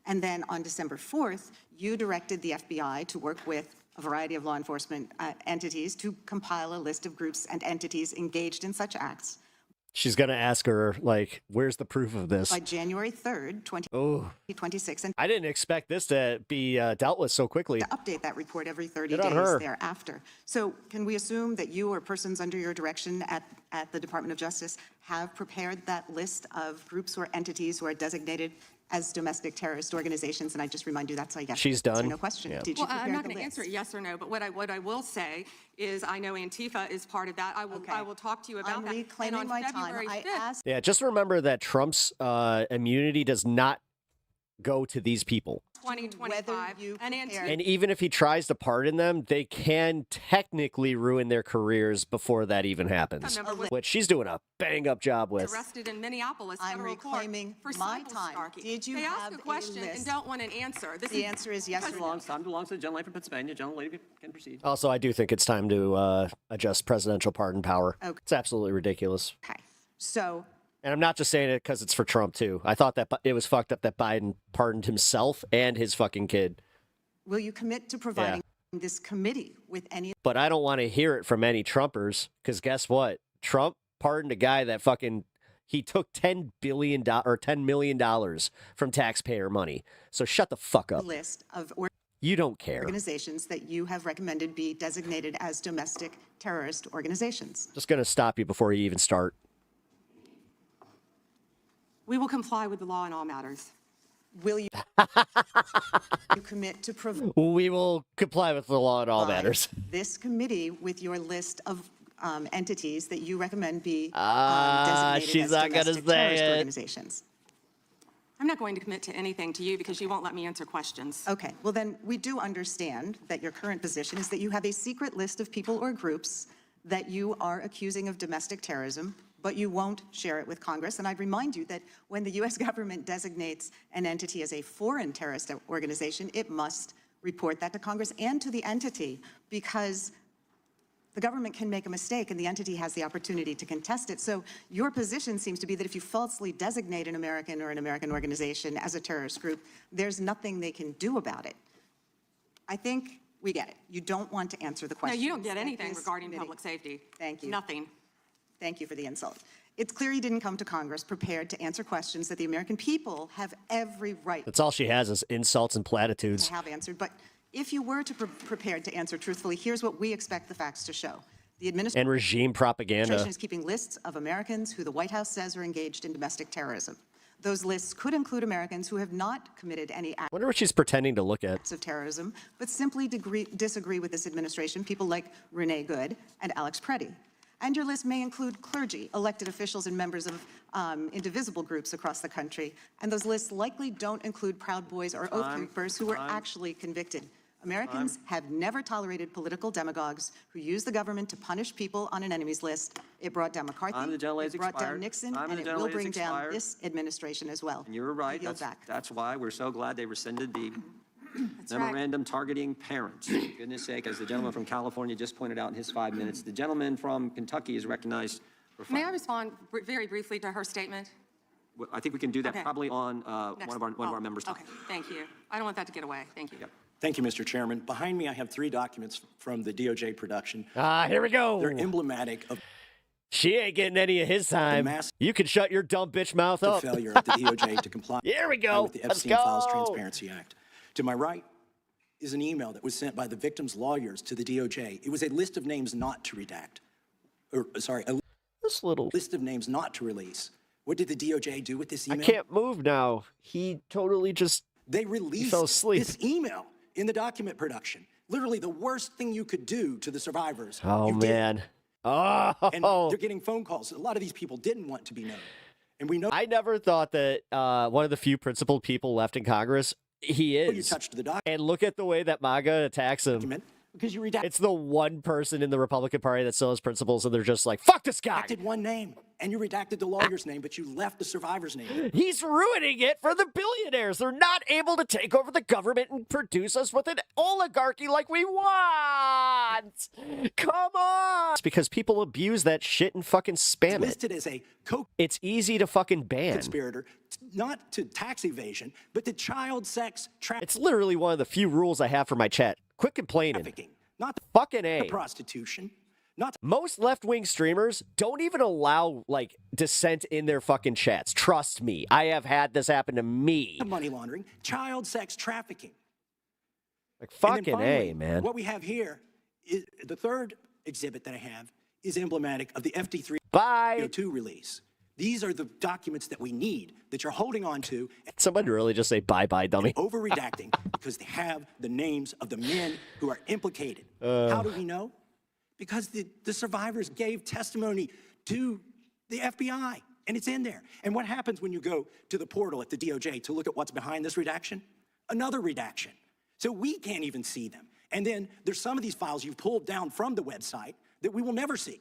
And then on December 4th, you directed the FBI to work with a variety of law enforcement entities to compile a list of groups and entities engaged in such acts. She's going to ask her, like, where's the proof of this? By January 3rd, 2026. And I didn't expect this to be dealt with so quickly. to update that report every 30 Good on days her. thereafter. So can we assume that you or persons under your direction at the Department of Justice have prepared that list of groups or entities who are designated as domestic terrorist organizations? And I just remind you, that's a yes. She's answer, done. No question. Yeah. Did you Well, I'm prepare not the going to list? answer it yes or no, but what I will say is I know Antifa is part of that. I will talk to you about I'm that. reclaiming and on my time. February I 5th, asked Yeah, just remember that Trump's immunity does not go to these people. 2025, and Antifa. And even if he tries to pardon them, they can technically ruin their careers before that even happens, which she's doing a bang-up job with. arrested in Minneapolis I'm federal court reclaiming for my cyber time. stalking. Did you they have ask a a question and list? don't want an answer. The answer is yes or no. Time belongs to the gentleman from Pennsylvania. Gentleman can proceed. Also, I do think it's time to adjust presidential pardon power. Okay. It's absolutely ridiculous. Okay. So And I'm not just saying it because it's for Trump, too. I thought that it was fucked up that Biden pardoned himself and his fucking kid. will you commit to providing this committee with any But I don't want to hear it from any Trumpers because guess what? Trump pardoned a guy that fucking... He took $10 million from taxpayer money. So shut the fuck up. list of You don't care. organizations that you have recommended be designated as domestic terrorist organizations? Just going to stop you before you even start. We will comply with the law in all matters. Will you, you commit to provide We will comply with the law in all matters. this committee with your list of entities that you recommend be designated she's as not gonna domestic say terrorist it. organizations? I'm not going to commit to anything to you because you won't let me answer questions. Okay, well then, we do understand that your current position is that you have a secret list of people or groups that you are accusing of domestic terrorism, but you won't share it with Congress. And I'd remind you that when the U.S. government designates an entity as a foreign terrorist organization, it must report that to Congress and to the entity, because the government can make a mistake and the entity has the opportunity to contest it. So your position seems to be that if you falsely designate an American or an American organization as a terrorist group, there's nothing they can do about it. I think we get it. You don't want to answer the No, question. you don't get anything regarding public safety. Thank you. Nothing. Thank you for the insult. It's clear you didn't come to Congress prepared to answer questions that the American people have every right That's all she has is insults and platitudes. to have answered. But if you were to prepared to answer truthfully, here's what we expect the facts to show. The administration And regime propaganda. is keeping lists of Americans who the White House says are engaged in domestic terrorism. Those lists could include Americans who have not committed any acts Wonder what she's pretending to look at. of terrorism, but simply disagree with this administration, people like Renee Good and Alex Preddy. And your list may include clergy, elected officials, and members of indivisible groups across the country. And those lists likely don't include Proud Boys or Oath Keepers who were actually convicted. Americans have never tolerated political demagogues who use the government to punish people on an enemies list. It brought down McCarthy, it brought down Nixon, and it will bring down this administration as well. And you're right. Yield back. That's why we're so glad they rescinded the That's right. memorandum targeting parents. For goodness sake, as the gentleman from California just pointed out in his 5 minutes, the gentleman from Kentucky is recognized for 5 May I respond very briefly to her statement? I think we can do that Okay. probably on Next. one of our members' time. Okay, thank you. I don't want that to get away. Thank you. Thank you, Mr. Chairman. Behind me, I have 3 documents from the DOJ production. Here we go. They're emblematic of She ain't getting any of his time. You can shut your dumb bitch mouth the up. failure of the DOJ to comply Here we go. with the Let's Epstein Files go. Transparency Act. To my right is an email that was sent by the victim's lawyers to the DOJ. It was a list of names not to redact. This little list of names not to release. What did the DOJ do with this I email? can't move now. He totally just... They released fell asleep. this email in the document production. Literally the worst thing you could do to the survivors. Oh, you did. man. Oh. And they're getting phone calls. A lot of these people didn't want to be known. And we know I never thought that one of the few principled people left in Congress, he is. you touched the document. And look at the way that MAGA attacks him. because you redacted It's the one person in the Republican Party that still has principles, and they're just like, fuck this guy. one name, and you redacted the lawyer's name, but you left the survivor's name. He's ruining it for the billionaires. They're not able to take over the government and produce us with an oligarchy like we want. Come on. It's because people abuse that shit and fucking spam it. Listed as a It's easy to fucking ban. conspirator, not to tax evasion, but to child sex It's literally one of the few rules I have for my chat. Quit complaining. trafficking, not Fucking A. prostitution, not Most left-wing streamers don't even allow, like, dissent in their fucking chats. Trust me. I have had this happen to me. money laundering, child sex trafficking. Like, And then fucking finally, A, man. What we have here is the third exhibit that I have is emblematic of the FD3 Bye. 2 release. These are the documents that we need that you're holding on to Someone really just say bye-bye, dummy. over redacting because they have the names of the men who are implicated. How do we know? Because the survivors gave testimony to the FBI, and it's in there. And what happens when you go to the portal at the DOJ to look at what's behind this redaction? Another redaction. So we can't even see them. And then there's some of these files you've pulled down from the website that we will never see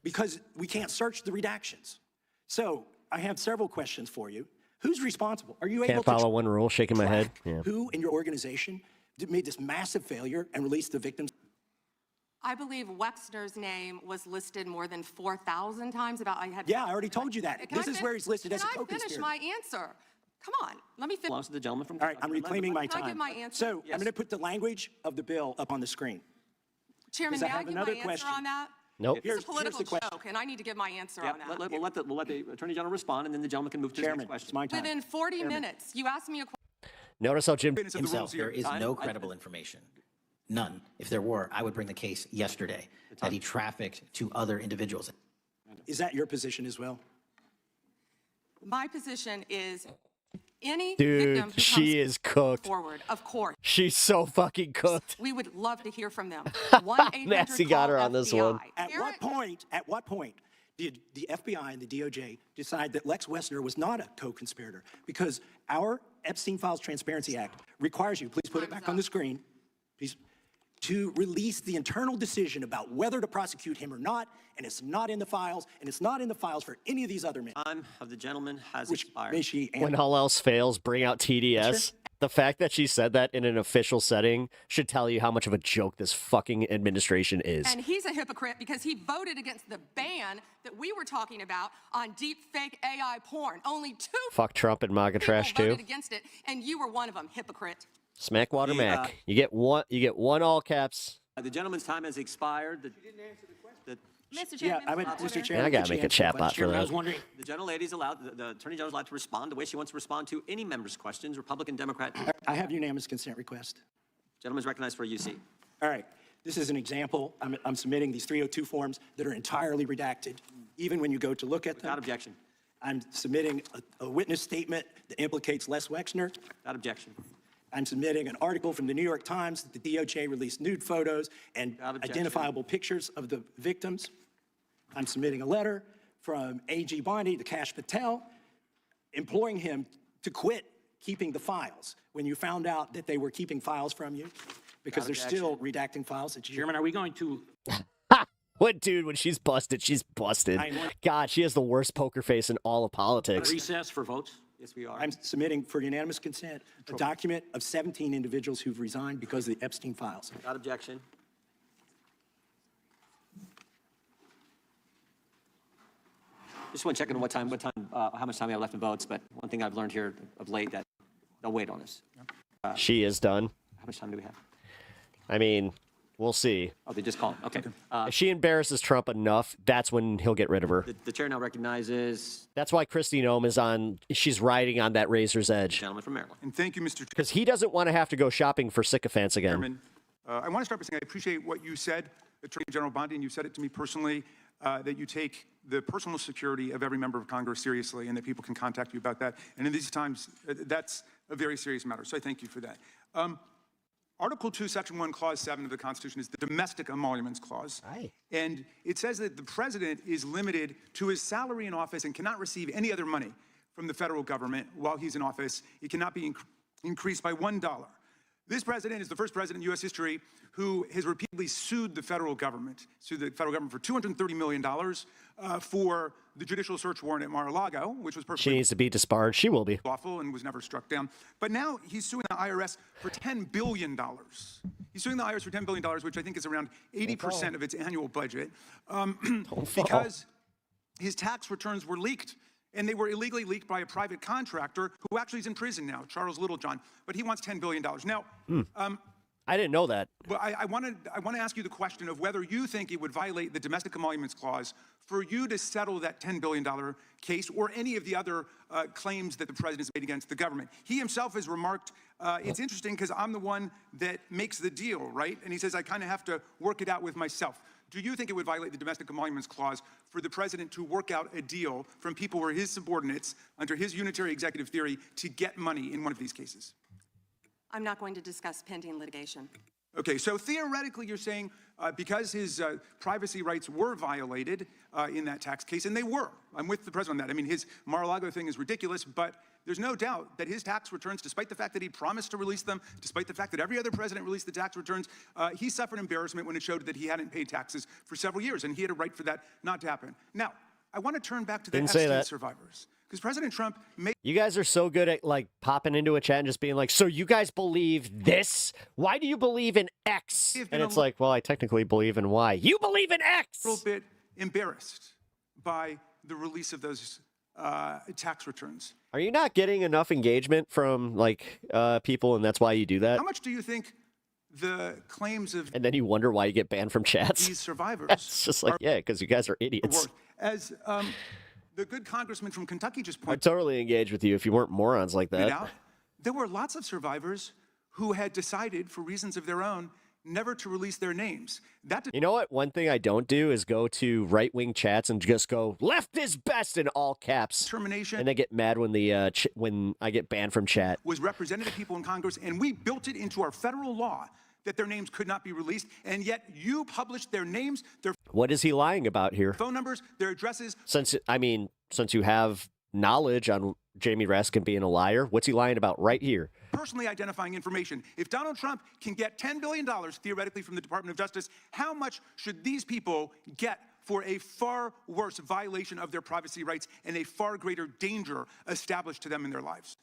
because we can't search the redactions. So I have several questions for you. Who's responsible? Are you able Can't to follow one rule, shaking my head. Yeah. who in your organization made this massive failure and released the victims? I believe Wexner's name was listed more than 4,000 times. Yeah, I already told you that. This is where he's listed as a Can I finish co-conspirator. my answer? Come on, let me finish. Belongs to the gentleman from All right, I'm reclaiming my Can I time. give my answer? So I'm going to put the language of the bill up on the screen. Chairman, Because I may I have give my another answer question. on that? Nope. It's a political joke, and I need to give my answer on that. We'll let the Attorney General respond, and then the gentleman can move to the next question. It's my time. Within 40 minutes, you asked me a question. Notice how Jim... Himself, there is no credible information. None. If there were, I would bring the case yesterday that he trafficked to other individuals. Is that your position as well? My position is any Dude, victim who she comes is cooked. forward, of course, She's so fucking cooked. we would love to hear from them. 1-800 Nancy got her on this one. At what point did the FBI and the DOJ decide that Lex Wessner was not a co-conspirator? Because our Epstein Files Transparency Act requires you, please put it back on the screen, please, to release the internal decision about whether to prosecute him or not, and it's not in the files, and it's not in the files for any of these other men. Time of the gentleman has expired. When all else fails, bring out TDS. The fact that she said that in an official setting should tell you how much of a joke this fucking administration is. And he's a hypocrite because he voted against the ban that we were talking about on deep fake AI porn. Only 2 Fuck Trump and MAGA people trash too. voted against it, and you were one of them, hypocrite. Smackwater Mac. You get one all caps. The gentleman's time has expired. Mr. Yeah, Chairman, Mr. Man, I gotta make a chat bot for that. The gentlelady's allowed, the Attorney General's allowed to respond the way she wants to respond to any member's questions, Republican, Democrat. I have unanimous consent request. Gentleman's recognized for a UC. All right, this is an example. I'm submitting these 302 forms that are entirely redacted, even when you go to look at them. Without objection. I'm submitting a witness statement that implicates Les Wexner. Without objection. I'm submitting an article from the New York Times that the DOJ released nude photos and identifiable pictures of the victims. I'm submitting a letter from AG Bondi to Kash Patel, imploring him to quit keeping the files when you found out that they were keeping files from you, because they're still redacting files. Chairman, are we going to... What, dude, when she's busted, she's busted. God, she has the worst poker face in all of politics. recess for votes? Yes, we are. I'm submitting for unanimous consent a document of 17 individuals who've resigned because of the Epstein files. Without objection. Just want to check on how much time we have left in votes, but one thing I've learned here of late that they'll wait on us. She is done. How much time do we have? I mean, we'll see. Oh, they just called. Okay. If she embarrasses Trump enough, that's when he'll get rid of her. The chair now recognizes That's why Kristi Noem is on, she's riding on that razor's edge. gentleman from Maryland. And thank you, Mr. Because he doesn't want to have to go shopping for sycophants again. Chairman. I want to start by saying I appreciate what you said, Attorney General Bondi, and you said it to me personally, that you take the personal security of every member of Congress seriously and that people can contact you about that. And in these times, that's a very serious matter. So I thank you for that. Article 2, Section 1, Clause 7 of the Constitution is the Domestic Emoluments Clause. Aye. And it says that the president is limited to his salary in office and cannot receive any other money from the federal government while he's in office. It cannot be increased by $1. This president is the first president in U.S. history who has repeatedly sued the federal government for $230 million for the judicial search warrant at Mar-a-Lago, which was She perfectly needs to be disbarred. She will be. lawful and was never struck down. But now he's suing the IRS for $10 billion. He's suing the IRS for $10 billion, which I think is around 80% of its annual budget, because his tax returns were leaked. And they were illegally leaked by a private contractor who actually is in prison now, Charles Littlejohn. But he wants $10 billion. Now, I didn't know that. well, I want to ask you the question of whether you think it would violate the Domestic Emoluments Clause for you to settle that $10 billion case or any of the other claims that the president's made against the government. He himself has remarked, it's interesting because I'm the one that makes the deal, right? And he says, I kind of have to work it out with myself. Do you think it would violate the Domestic Emoluments Clause for the president to work out a deal from people who are his subordinates under his unitary executive theory to get money in one of these cases? I'm not going to discuss pending litigation. Okay, so theoretically you're saying because his privacy rights were violated in that tax case, and they were. I'm with the president on that. I mean, his Mar-a-Lago thing is ridiculous, but there's no doubt that his tax returns, despite the fact that he promised to release them, despite the fact that every other president released the tax returns, he suffered embarrassment when it showed that he hadn't paid taxes for several years, and he had a right for that not to happen. Now, I want to turn back to the Epstein survivors, because President Trump made... You guys are so good at, like, popping into a chat and just being like, so you guys believe this? Why do you believe in X? And it's like, well, I technically believe in Y. You believe in X! A little bit embarrassed by the release of those tax returns. Are you not getting enough engagement from, like, people, and that's why you do that? How much do you think the claims of... And then you wonder why you get banned from chats? These survivors... It's just like, yeah, because you guys are idiots. As the good congressman from Kentucky just I'd pointed totally engage with you if you weren't morons like that. out, there were lots of survivors who had decided, for reasons of their own, never to release their names. You know what? One thing I don't do is go to right-wing chats and just go, left is best in all caps. Determination. And I get mad when when I get banned from chat. Was represented people in Congress, and we built it into our federal law that their names could not be released, and yet you published their names, their What is he lying about here? phone numbers, their addresses. Since you have knowledge on Jamie Raskin being a liar, what's he lying about right here? Personally identifying information. If Donald Trump can get $10 billion theoretically from the Department of Justice, how much should these people get for a far worse violation of their privacy rights and a far greater danger established to them in their lives?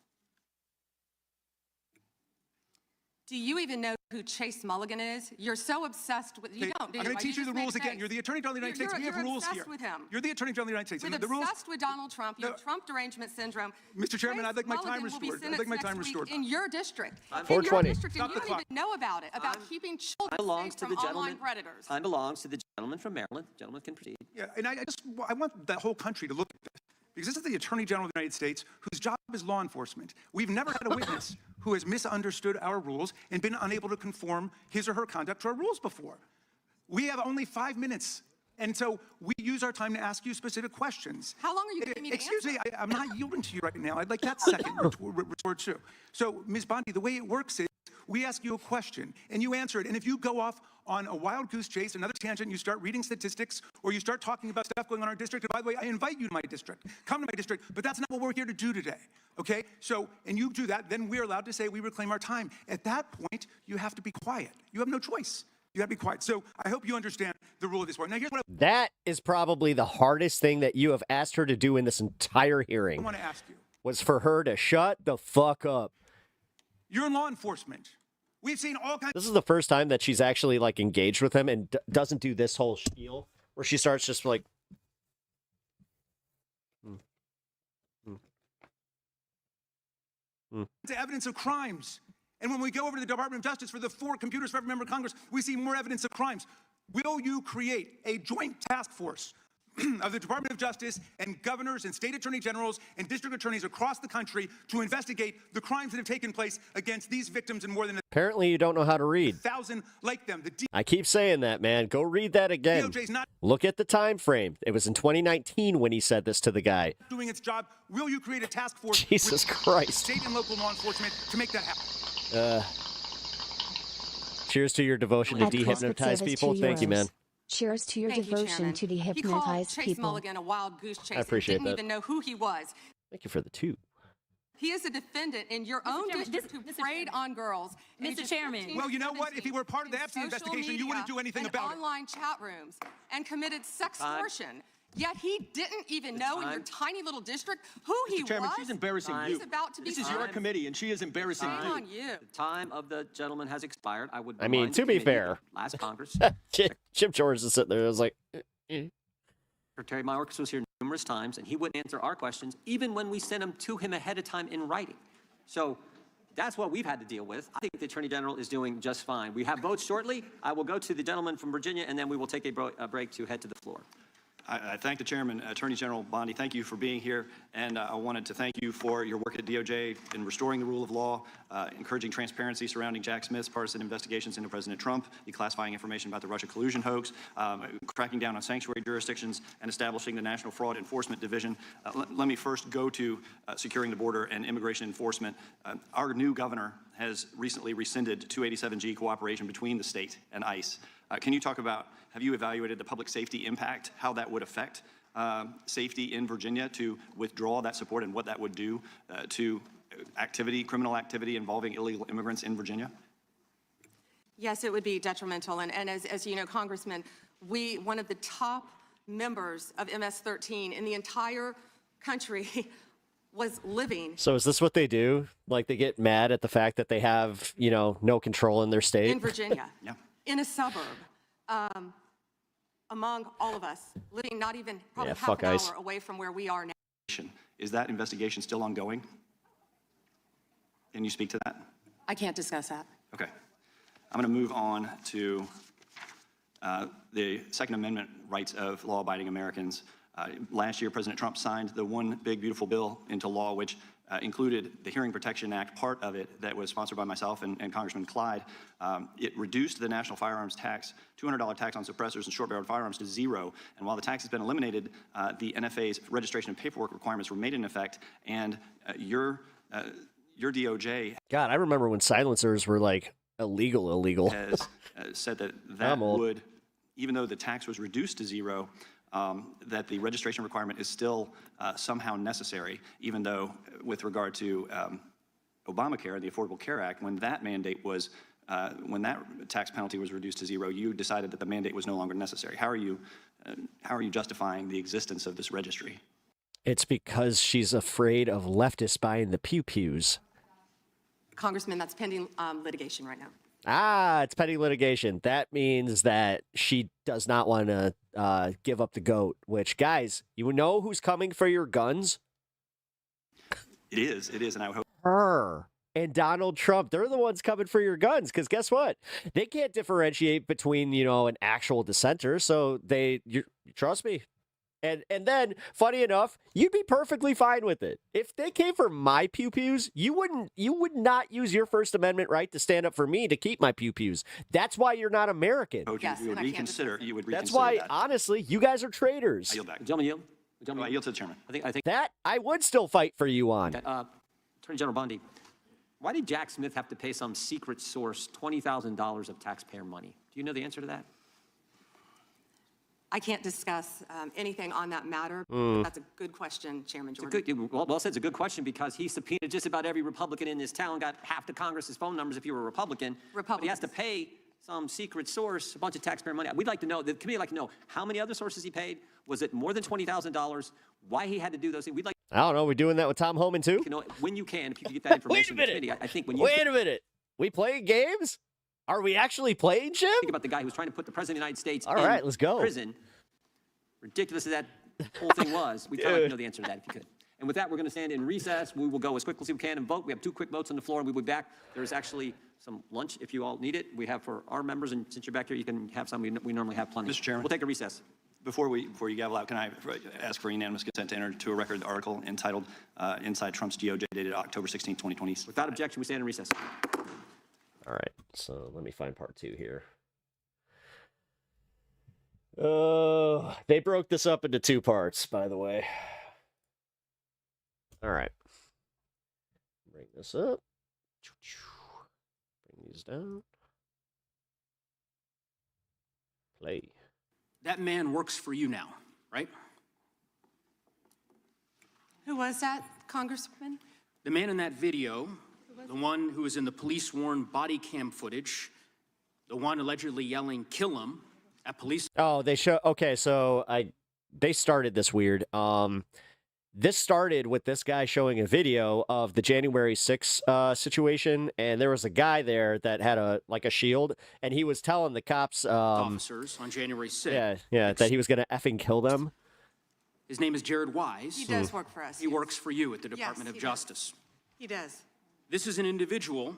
Do you even know who Chase Mulligan is? You're so obsessed with... You don't, do I'm you? going to teach you the rules again. You're the Attorney General of the United States. We have rules here. You're obsessed with him. You're the Attorney General of the United States. You're And the rules... obsessed with Donald Trump. You have Trump derangement syndrome. Mr. Chairman, Chase I'd like my time Mulligan will be restored. I'd like my time sentenced next restored. week in your district. In your 420. district, and Stop you the don't clock. even know about it, about keeping children safe from online predators. Time belongs to the gentleman from Maryland. Gentleman can proceed. Yeah, and I want the whole country to look at this, because this is the Attorney General of the United States, whose job is law enforcement. We've never had a witness who has misunderstood our rules and been unable to conform his or her conduct to our rules before. We have only 5 minutes, and so we use our time to ask you specific questions. How long are you giving me to Excuse me, answer? I'm not yielding to you right now. I'd like that second retort too. So, Ms. Bondi, the way it works is we ask you a question, and you answer it, and if you go off on a wild goose chase, another tangent, you start reading statistics, or you start talking about stuff going on in our district, and by the way, I invite you to my district. Come to my district, but that's not what we're here to do today, okay? So, and you do that, then we're allowed to say we reclaim our time. At that point, you have to be quiet. You have no choice. You have to be quiet. So I hope you understand the rule of this war. Now, here's what That is probably the hardest thing that you have asked her to do in this entire hearing. I want to ask you. Was for her to shut the fuck up. You're in law enforcement. We've seen all kinds. This is the first time that she's actually like engaged with him and doesn't do this whole spiel where she starts just like. To evidence of crimes. And when we go over to the Department of Justice for the 4 computers for every member of Congress, we see more evidence of crimes. Will you create a joint task force of the Department of Justice and governors and state attorney generals and district attorneys across the country to investigate the crimes that have taken place against these victims and more than Apparently you don't know how to read. 1,000 like them? I keep saying that, man. Go read that again. DOJ's not Look at the time frame. It was in 2019 when he said this to the guy. doing its job. Will you create a task force Jesus with Christ. state and local law enforcement to make that happen? Cheers to your devotion to dehypnotize people. Thank you, man. Cheers to your Thank you, devotion Chairman. to He called dehypnotize Chase people. Mulligan a wild goose chase. I appreciate and didn't that. even know who he was. Thank you for the 2. He is a defendant in your own district who preyed on girls. ages 15 to Well, you know what? If he were part of the in Epstein social investigation, you wouldn't media do anything and about it. online chat rooms and committed sextortion. Yet he didn't even know in your tiny little district who he Mr. Chairman, was. she's embarrassing you. He's about to be This is your fined. committee, and she is embarrassing Shame you. on you. The time of the gentleman has expired. I would I mean, remind to the be committee fair, that last Congress, Chip George is sitting there. I was like, Secretary Mayorkas was here numerous times, and he wouldn't answer our questions, even when we sent them to him ahead of time in writing. So that's what we've had to deal with. I think the Attorney General is doing just fine. We have votes shortly. I will go to the gentleman from Virginia, and then we will take a break to head to the floor. I thank the chairman, Attorney General Bondi. Thank you for being here, and I wanted to thank you for your work at DOJ in restoring the rule of law, encouraging transparency surrounding Jack Smith's partisan investigations into President Trump, declassifying information about the Russia collusion hoax, cracking down on sanctuary jurisdictions, and establishing the National Fraud Enforcement Division. Let me first go to securing the border and immigration enforcement. Our new governor has recently rescinded 287G cooperation between the state and ICE. Can you talk about, have you evaluated the public safety impact, how that would affect safety in Virginia to withdraw that support and what that would do to criminal activity involving illegal immigrants in Virginia? Yes, it would be detrimental. And as you know, Congressman, one of the top members of MS-13 in the entire country was living so is this what they do? Like they get mad at the fact that they have, no control in their state? in Virginia, Yeah. in a suburb, among all of us, living not even probably Yeah, half fuck an ICE. hour away from where we are now. Is that investigation still ongoing? Can you speak to that? I can't discuss that. Okay. I'm going to move on to the Second Amendment rights of law-abiding Americans. Last year, President Trump signed the One Big Beautiful Bill into law, which included the Hearing Protection Act, part of it that was sponsored by myself and Congressman Clyde. It reduced the national firearms tax, $200 tax on suppressors and short-barreled firearms to zero. And while the tax has been eliminated, the NFA's registration and paperwork requirements remain in effect, and your DOJ God, I remember when silencers were like illegal. has said that I'm old. would, even though the tax was reduced to zero, that the registration requirement is still somehow necessary, even though with regard to Obamacare and the Affordable Care Act, when that mandate was, when that tax penalty was reduced to zero, you decided that the mandate was no longer necessary. How are you justifying the existence of this registry? It's because she's afraid of leftists buying the pew-pews. Congressman, that's pending litigation right now. Ah, it's petty litigation. That means that she does not want to give up the goat, which, guys, you know who's coming for your guns? It is, and I hope. Her and Donald Trump. They're the ones coming for your guns, because guess what? They can't differentiate between, an actual dissenter, so you trust me. And then, funny enough, you'd be perfectly fine with it. If they came for my pew-pews, you would not use your First Amendment right to stand up for me to keep my pew-pews. That's why you're not American. Yes, you would and I can't reconsider. You would That's reconsider why, that. honestly, you guys are traitors. I yield back. Gentleman yield. I yield to the chairman. I think That I would still fight for you on. Attorney General Bondi, why did Jack Smith have to pay some secret source $20,000 of taxpayer money? Do you know the answer to that? I can't discuss anything on that matter. That's a good question, Chairman Jordan. Well said, it's a good question because he subpoenaed just about every Republican in this town, got half the Congress's phone numbers if you were a Republican. But he has to pay some secret source a bunch of taxpayer money. We'd like to know, the committee would like to know how many other sources he paid. Was it more than $20,000? Why he had to do those things? We'd like I don't know. We doing that with Tom Homan too? to know when you can, if you can get that information to the committee. I think when you Wait a minute. We playing games? Are we actually playing, Jim? think about the guy who's trying to put the President of the United States All in right, let's go. prison, ridiculous as that whole thing was, we'd kind of like to know the answer to that if you could. And with that, we're going to stand in recess. We will go as quickly as we can and vote. We have 2 quick votes on the floor, and we'll be back. There's actually some lunch if you all need it. We have for our members, and since you're back here, you can have some. We normally have plenty. Mr. Chairman. We'll take a recess. Before you gavel out, can I ask for unanimous consent to enter to a record the article entitled Inside Trump's DOJ dated October 16, 2020? Without objection, we stand in recess. All right. So let me find part 2 here. They broke this up into 2 parts, by the way. All right. Bring this up. Bring these down. Play. That man works for you now, right? Who was that, Congressman? The man in that video, the one who was in the police-worn body cam footage, the one allegedly yelling, "Kill him," at police. Oh, they show. Okay, so they started this weird. This started with this guy showing a video of the January 6th situation, and there was a guy there that had a shield, and he was telling the cops officers on January 6th. Yeah, that he was gonna effing kill them. His name is Jared Wise. He does work for us. He works for you at the Department of he does. Justice. He does. This is an individual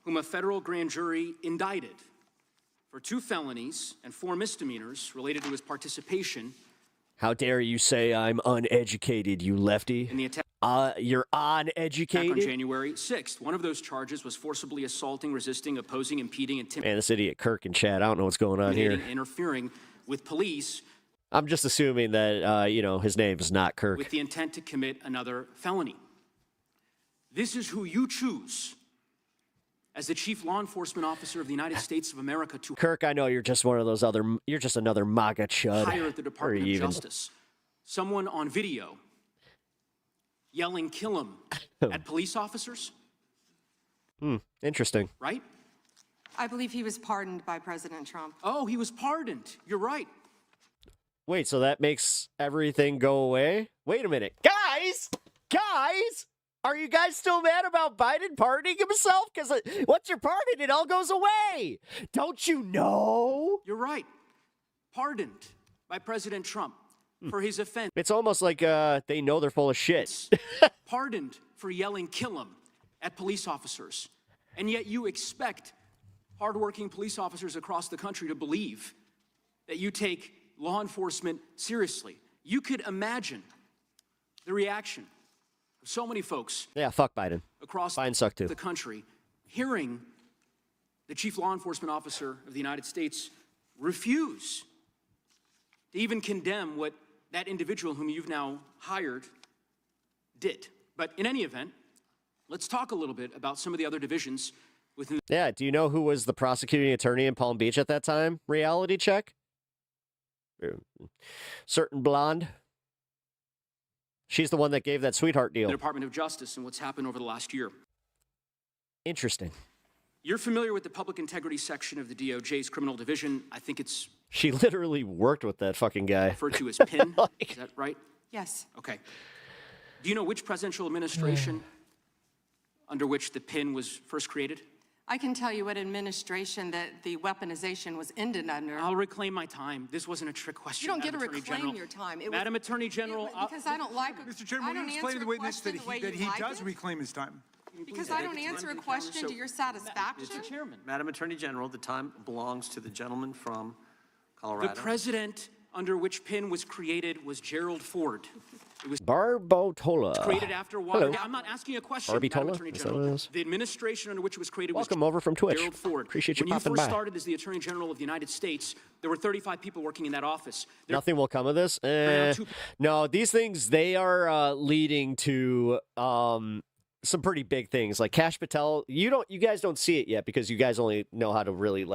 whom a federal grand jury indicted for 2 felonies and 4 misdemeanors related to his participation. How dare you say I'm uneducated, you lefty? In the attack. You're Back uneducated? on January 6th. One of those charges was forcibly assaulting, resisting, opposing, impeding, intimidating, Man, this idiot Kirk and Chad, I don't know what's going on here. interfering with police I'm just assuming that, his name is not Kirk. with the intent to commit another felony. This is who you choose as the Chief Law Enforcement Officer of the United States of America to Kirk, I know you're just you're just another MAGA chud. hire at the Or Department of even- Justice. Someone on video yelling, "Kill him," at police officers, Interesting. right? I believe he was pardoned by President Trump. Oh, he was pardoned. You're right. Wait, so that makes everything go away? Wait a minute. Guys! Are you guys still mad about Biden pardoning himself? Because once you're pardoned, it all goes away. Don't you know? You're right. Pardoned by President Trump for his offense. It's almost like they know they're full of shit. Pardoned for yelling, "Kill him," at police officers. And yet you expect hardworking police officers across the country to believe that you take law enforcement seriously. You could imagine the reaction of so many folks Yeah, fuck Biden. across Biden sucked too. the country hearing the Chief Law Enforcement Officer of the United States refuse to even condemn what that individual whom you've now hired did. But in any event, let's talk a little bit about some of the other divisions within. Yeah, do you know who was the prosecuting attorney in Palm Beach at that time? Reality check? Certain blonde. She's the one that gave that sweetheart the deal. Department of Justice and what's happened over the last year. Interesting. You're familiar with the public integrity section of the DOJ's criminal division. I think it's She literally worked with that fucking guy. referred to as PIN. Is that right? Yes. Okay. Do you know which presidential administration under which the PIN was first created? I can tell you what administration that the weaponization was ended under. I'll reclaim my time. This wasn't a trick question. You don't get to Madam Attorney reclaim General. your time. Madam Attorney General, Because I don't like. Mr. Chairman, I will don't you explain to answer the a witness question that the way he you like does it? reclaim his time? Because I don't answer a question to your satisfaction? Mr. Chairman, Madam Attorney General, the time belongs to the gentleman from Colorado. the president under which PIN was created was Gerald Ford. It was Barbotola. created after Watergate. I'm not asking a question, Madam Barbitola? Attorney Is that what General. it is? The administration under which it was created Welcome was over from Twitch. Gerald Ford. Appreciate you when you popping first by. started as the Attorney General of the United States, there were 35 people working in that office. Nothing will come of this. now two- No, these things, they are leading to some pretty big things. Like Kash Patel, you guys don't see it yet because you guys only know how to really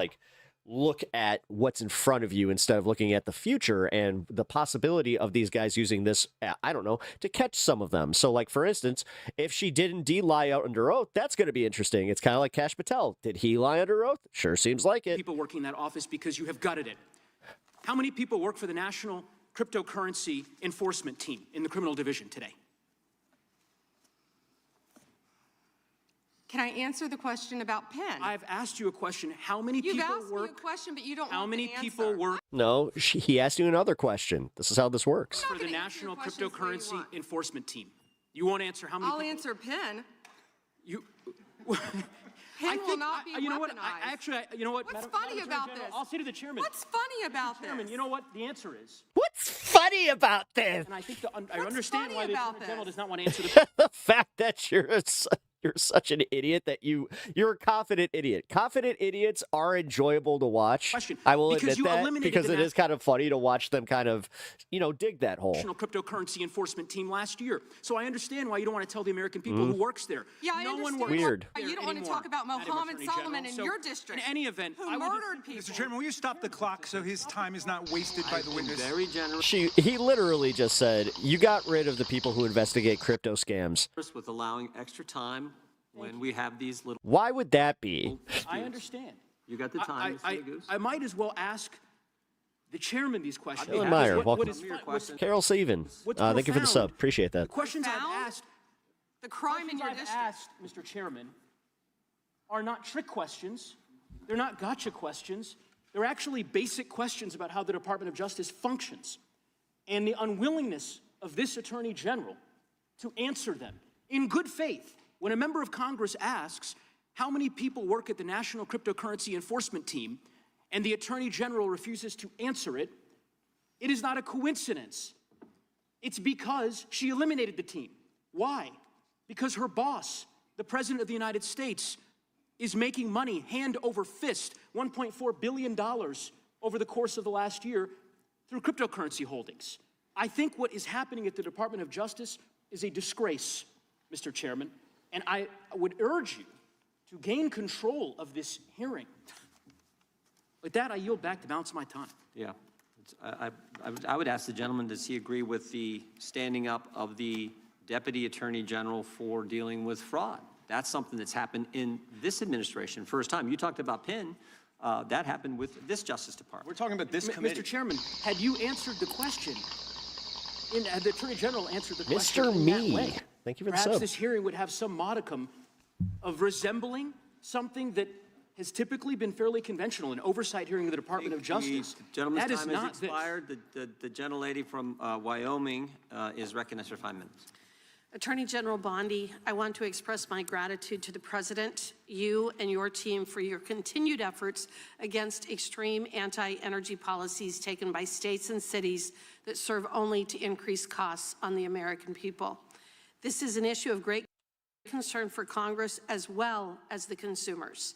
look at what's in front of you instead of looking at the future and the possibility of these guys using this, I don't know, to catch some of them. So for instance, if she did indeed lie out under oath, that's going to be interesting. It's kind of like Kash Patel. Did he lie under oath? Sure seems like it. people working in that office because you have gutted it. How many people work for the National Cryptocurrency Enforcement Team in the criminal division today? Can I answer the question about PIN? I've asked you a question. How many You've people asked work? me a question, but you don't How want many the people answer. work No, he asked you another question. This is how this works. for the National Cryptocurrency Enforcement Team? You won't answer how many I'll people? answer PIN. You. PIN will not be you know what? weaponized. You know what? What's Madam funny Attorney about General, this? I'll say to the chairman. What's funny about Chairman, this? you know what? The answer is. What's funny about this? And I think I understand funny why the about Attorney General this? does not want to answer the. The fact that you're You're such an idiot that you're a confident idiot. Confident idiots are enjoyable to watch. I will admit that because it is kind of funny to watch them kind of, dig that hole. National Cryptocurrency Enforcement Team last year. So I understand why you don't want to tell the American people who works there. Yeah, I understand why Weird. you don't want to talk about Mohammed Solomon in your district. In any event, who murdered people. Mr. Chairman, will you stop the clock so his time is not wasted by the witness? Very generous. He literally just said, you got rid of the people who investigate crypto scams. With allowing extra time when we have these little. Why would that be? I understand. You got the time, Mr. Goose? I might as well ask the chairman these questions. Ellen Meyer, welcome. What's Carol Saven, thank you for the sub. Appreciate that. the questions I've asked, the crime in your I've district. asked, Mr. Chairman, are not trick questions. They're not gotcha questions. They're actually basic questions about how the Department of Justice functions and the unwillingness of this Attorney General to answer them in good faith. When a member of Congress asks how many people work at the National Cryptocurrency Enforcement Team and the Attorney General refuses to answer it, it is not a coincidence. It's because she eliminated the team. Why? Because her boss, the President of the United States, is making money hand over fist, $1.4 billion over the course of the last year through cryptocurrency holdings. I think what is happening at the Department of Justice is a disgrace, Mr. Chairman, and I would urge you to gain control of this hearing. With that, I yield back the balance of my time. Yeah. I would ask the gentleman, does he agree with the standing up of the Deputy Attorney General for dealing with fraud? That's something that's happened in this administration. First time. You talked about PIN. That happened with this Justice Department. We're talking about this committee. Mr. Chairman, had you answered the question, had the Attorney General answered the question Mr. in that Me, way, thank you for the perhaps sub. this hearing would have some modicum of resembling something that has typically been fairly conventional, an oversight hearing of the Department of Justice. The gentleman's That is time not has this. expired. The gentlelady from Wyoming is recognized for 5 minutes. Attorney General Bondi, I want to express my gratitude to the President, you and your team for your continued efforts against extreme anti-energy policies taken by states and cities that serve only to increase costs on the American people. This is an issue of great concern for Congress as well as the consumers.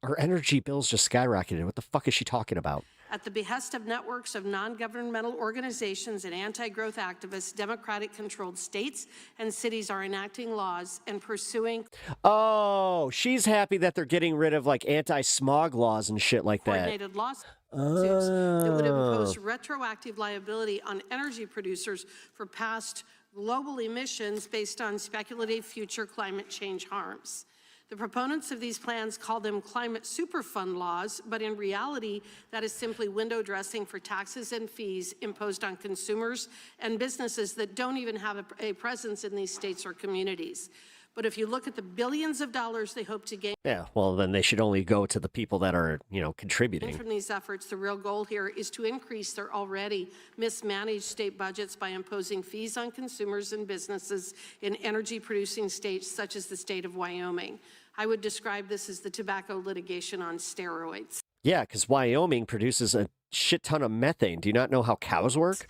Our energy bills just skyrocketed. What the fuck is she talking about? At the behest of networks of non-governmental organizations and anti-growth activists, Democratic-controlled states and cities are enacting laws and pursuing Oh, she's happy that they're getting rid of like anti-smog laws and shit like that. coordinated lawsuits that would impose retroactive liability on energy producers for past global emissions based on speculative future climate change harms. The proponents of these plans call them climate superfund laws, but in reality, that is simply window dressing for taxes and fees imposed on consumers and businesses that don't even have a presence in these states or communities. But if you look at the billions of dollars they hope to gain Yeah, well, then they should only go to the people that are, contributing. from these efforts, the real goal here is to increase their already mismanaged state budgets by imposing fees on consumers and businesses in energy-producing states such as the state of Wyoming. I would describe this as the tobacco litigation on steroids. Yeah, because Wyoming produces a shit ton of methane. Do you not know how cows work?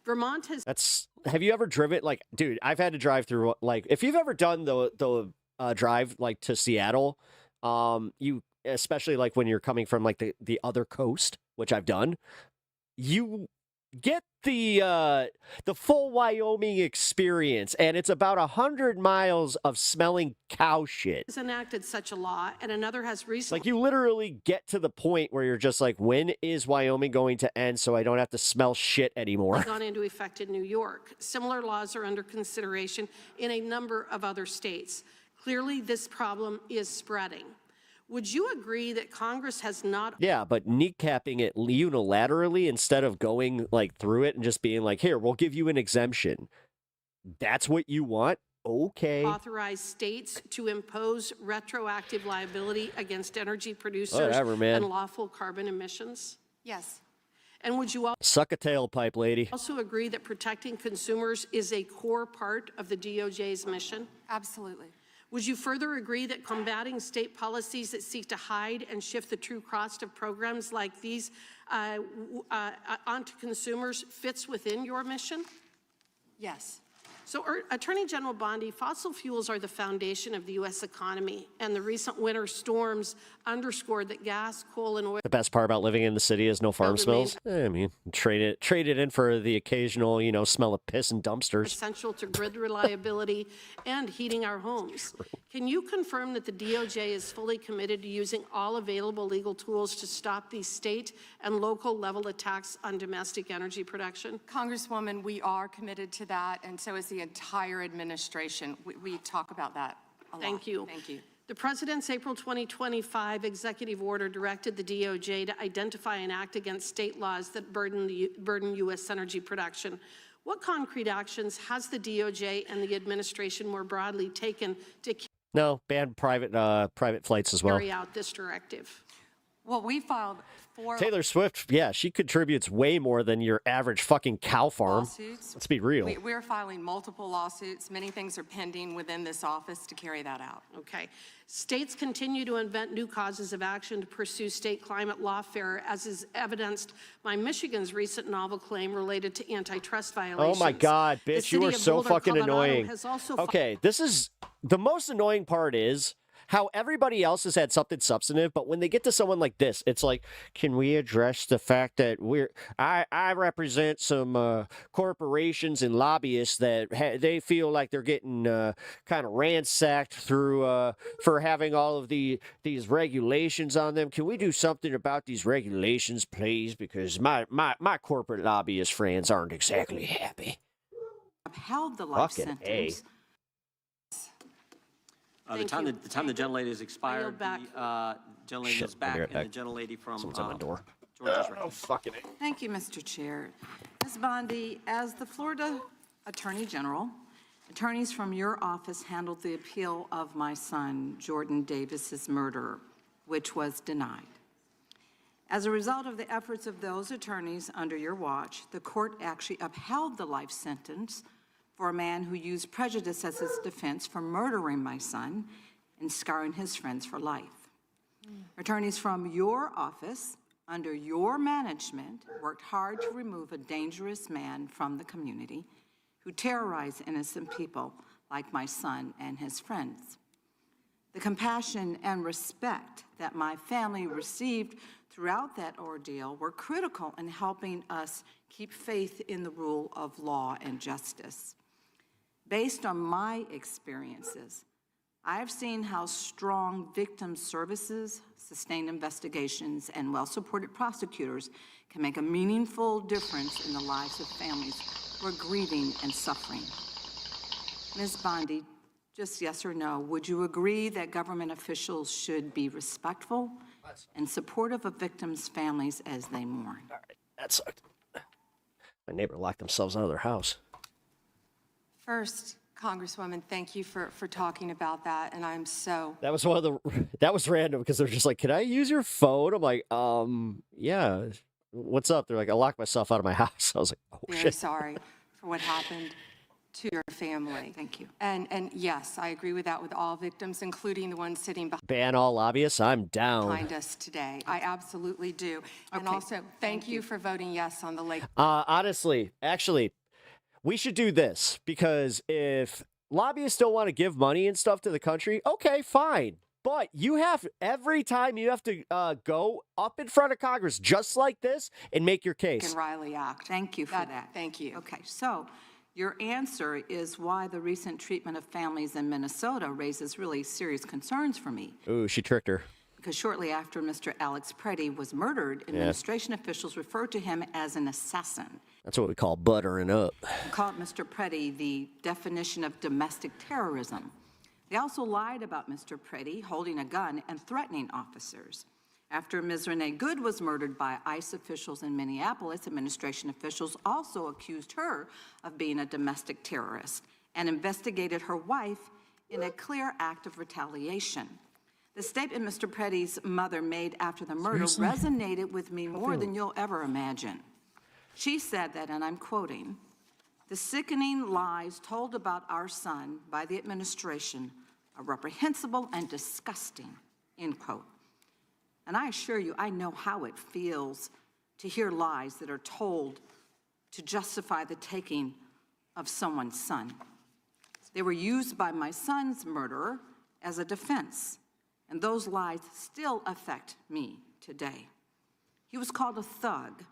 Vermont has Have you ever driven, dude, I've had to drive through, if you've ever done the drive, to Seattle, you, especially, when you're coming from, the other coast, which I've done, you get the full Wyoming experience, and it's about 100 miles of smelling cow shit. has enacted such a law, and another has recently You literally get to the point where you're just when is Wyoming going to end so I don't have to smell shit anymore? gone into effect in New York. Similar laws are under consideration in a number of other states. Clearly, this problem is spreading. Would you agree that Congress has not Yeah, but kneecapping it unilaterally instead of going through it and just being here, we'll give you an exemption. That's what you want? Okay. authorized states to impose retroactive liability against energy producers Whatever, man. and lawful carbon emissions? Yes. And would you Suck a tailpipe, lady. also agree that protecting consumers is a core part of the DOJ's mission? Absolutely. Would you further agree that combating state policies that seek to hide and shift the true cost of programs like these onto consumers fits within your mission? Yes. So, Attorney General Bondi, fossil fuels are the foundation of the U.S. economy, and the recent winter storms underscored that gas, coal, and oil. The best part about living in the city is no farm smells. I mean, trade it in for the occasional, smell of piss and dumpsters. Essential to grid reliability and heating our homes. Can you confirm that the DOJ is fully committed to using all available legal tools to stop these state and local level attacks on domestic energy production? Congresswoman, we are committed to that, and so is the entire administration. We talk about that a lot. Thank you. Thank you. The President's April 2025 executive order directed the DOJ to identify and act against state laws that burden U.S. energy production. What concrete actions has the DOJ and the administration more broadly taken to No, ban private flights as well. carry out this directive? Well, we filed 4 Taylor Swift, yeah, she contributes way more than your average fucking cow farm. lawsuits. Let's be real. We're filing multiple lawsuits. Many things are pending within this office to carry that out. Okay. States continue to invent new causes of action to pursue state climate lawfare, as is evidenced by Michigan's recent novel claim related to antitrust violations. Oh my God, The bitch, you city are of so Boulder, fucking Colorado, annoying. has also Okay, this is the most annoying part is how everybody else has had something substantive, but when they get to someone like this, it's like, can we address the fact that I represent some corporations and lobbyists that they feel like they're getting kind of ransacked through for having all of these regulations on them. Can we do something about these regulations, please? Because my corporate lobbyist friends aren't exactly happy. Upheld the life Fucking sentence. The time the gentlelady has expired, back. the gentlelady Shit, is back, I'll be right and the back. gentlelady from Someone's at my door. Georgia's right. Oh, fucking it. Thank you, Mr. Chair. Ms. Bondi, as the Florida Attorney General, attorneys from your office handled the appeal of my son, Jordan Davis's murder, which was denied. As a result of the efforts of those attorneys under your watch, the court actually upheld the life sentence for a man who used prejudice as his defense for murdering my son and scarring his friends for life. Attorneys from your office, under your management, worked hard to remove a dangerous man from the community who terrorized innocent people like my son and his friends. The compassion and respect that my family received throughout that ordeal were critical in helping us keep faith in the rule of law and justice. Based on my experiences, I have seen how strong victim services, sustained investigations, and well-supported prosecutors can make a meaningful difference in the lives of families who are grieving and suffering. Ms. Bondi, just yes or no, would you agree that government officials should be respectful and supportive of victims' families as they mourn? All right, that sucked. My neighbor locked themselves out of their house. First, Congresswoman, thank you for talking about that, and I'm so... That was random because they're just like, can I use your phone? I'm like, yeah. What's up? They're like, I locked myself out of my house. I was like, oh very shit. sorry for what happened to your family. Thank you. And yes, I agree with that with all victims, including the ones sitting Ban all lobbyists? I'm down. behind us today. I absolutely do. And also, thank you for voting yes on the Lake. Honestly, actually, we should do this because if lobbyists don't want to give money and stuff to the country, okay, fine. But you have, every time you have to go up in front of Congress just like this and make your case. Riley Act. Thank you for that. Thank you. Okay, so your answer is why the recent treatment of families in Minnesota raises really serious concerns for me. Ooh, she tricked her. Because shortly after Mr. Alex Preddy was murdered, administration officials referred to him as an assassin. That's what we call buttering up. We called Mr. Preddy the definition of domestic terrorism. They also lied about Mr. Preddy holding a gun and threatening officers. After Ms. Renee Good was murdered by ICE officials in Minneapolis, administration officials also accused her of being a domestic terrorist and investigated her wife in a clear act of retaliation. The statement Mr. Preddy's mother made after the murder resonated with me more than you'll ever imagine. She said that, and I'm quoting, "The sickening lies told about our son by the administration are reprehensible and disgusting," end quote. And I assure you, I know how it feels to hear lies that are told to justify the taking of someone's son. They were used by my son's murderer as a defense, and those lies still affect me today. He was called a thug,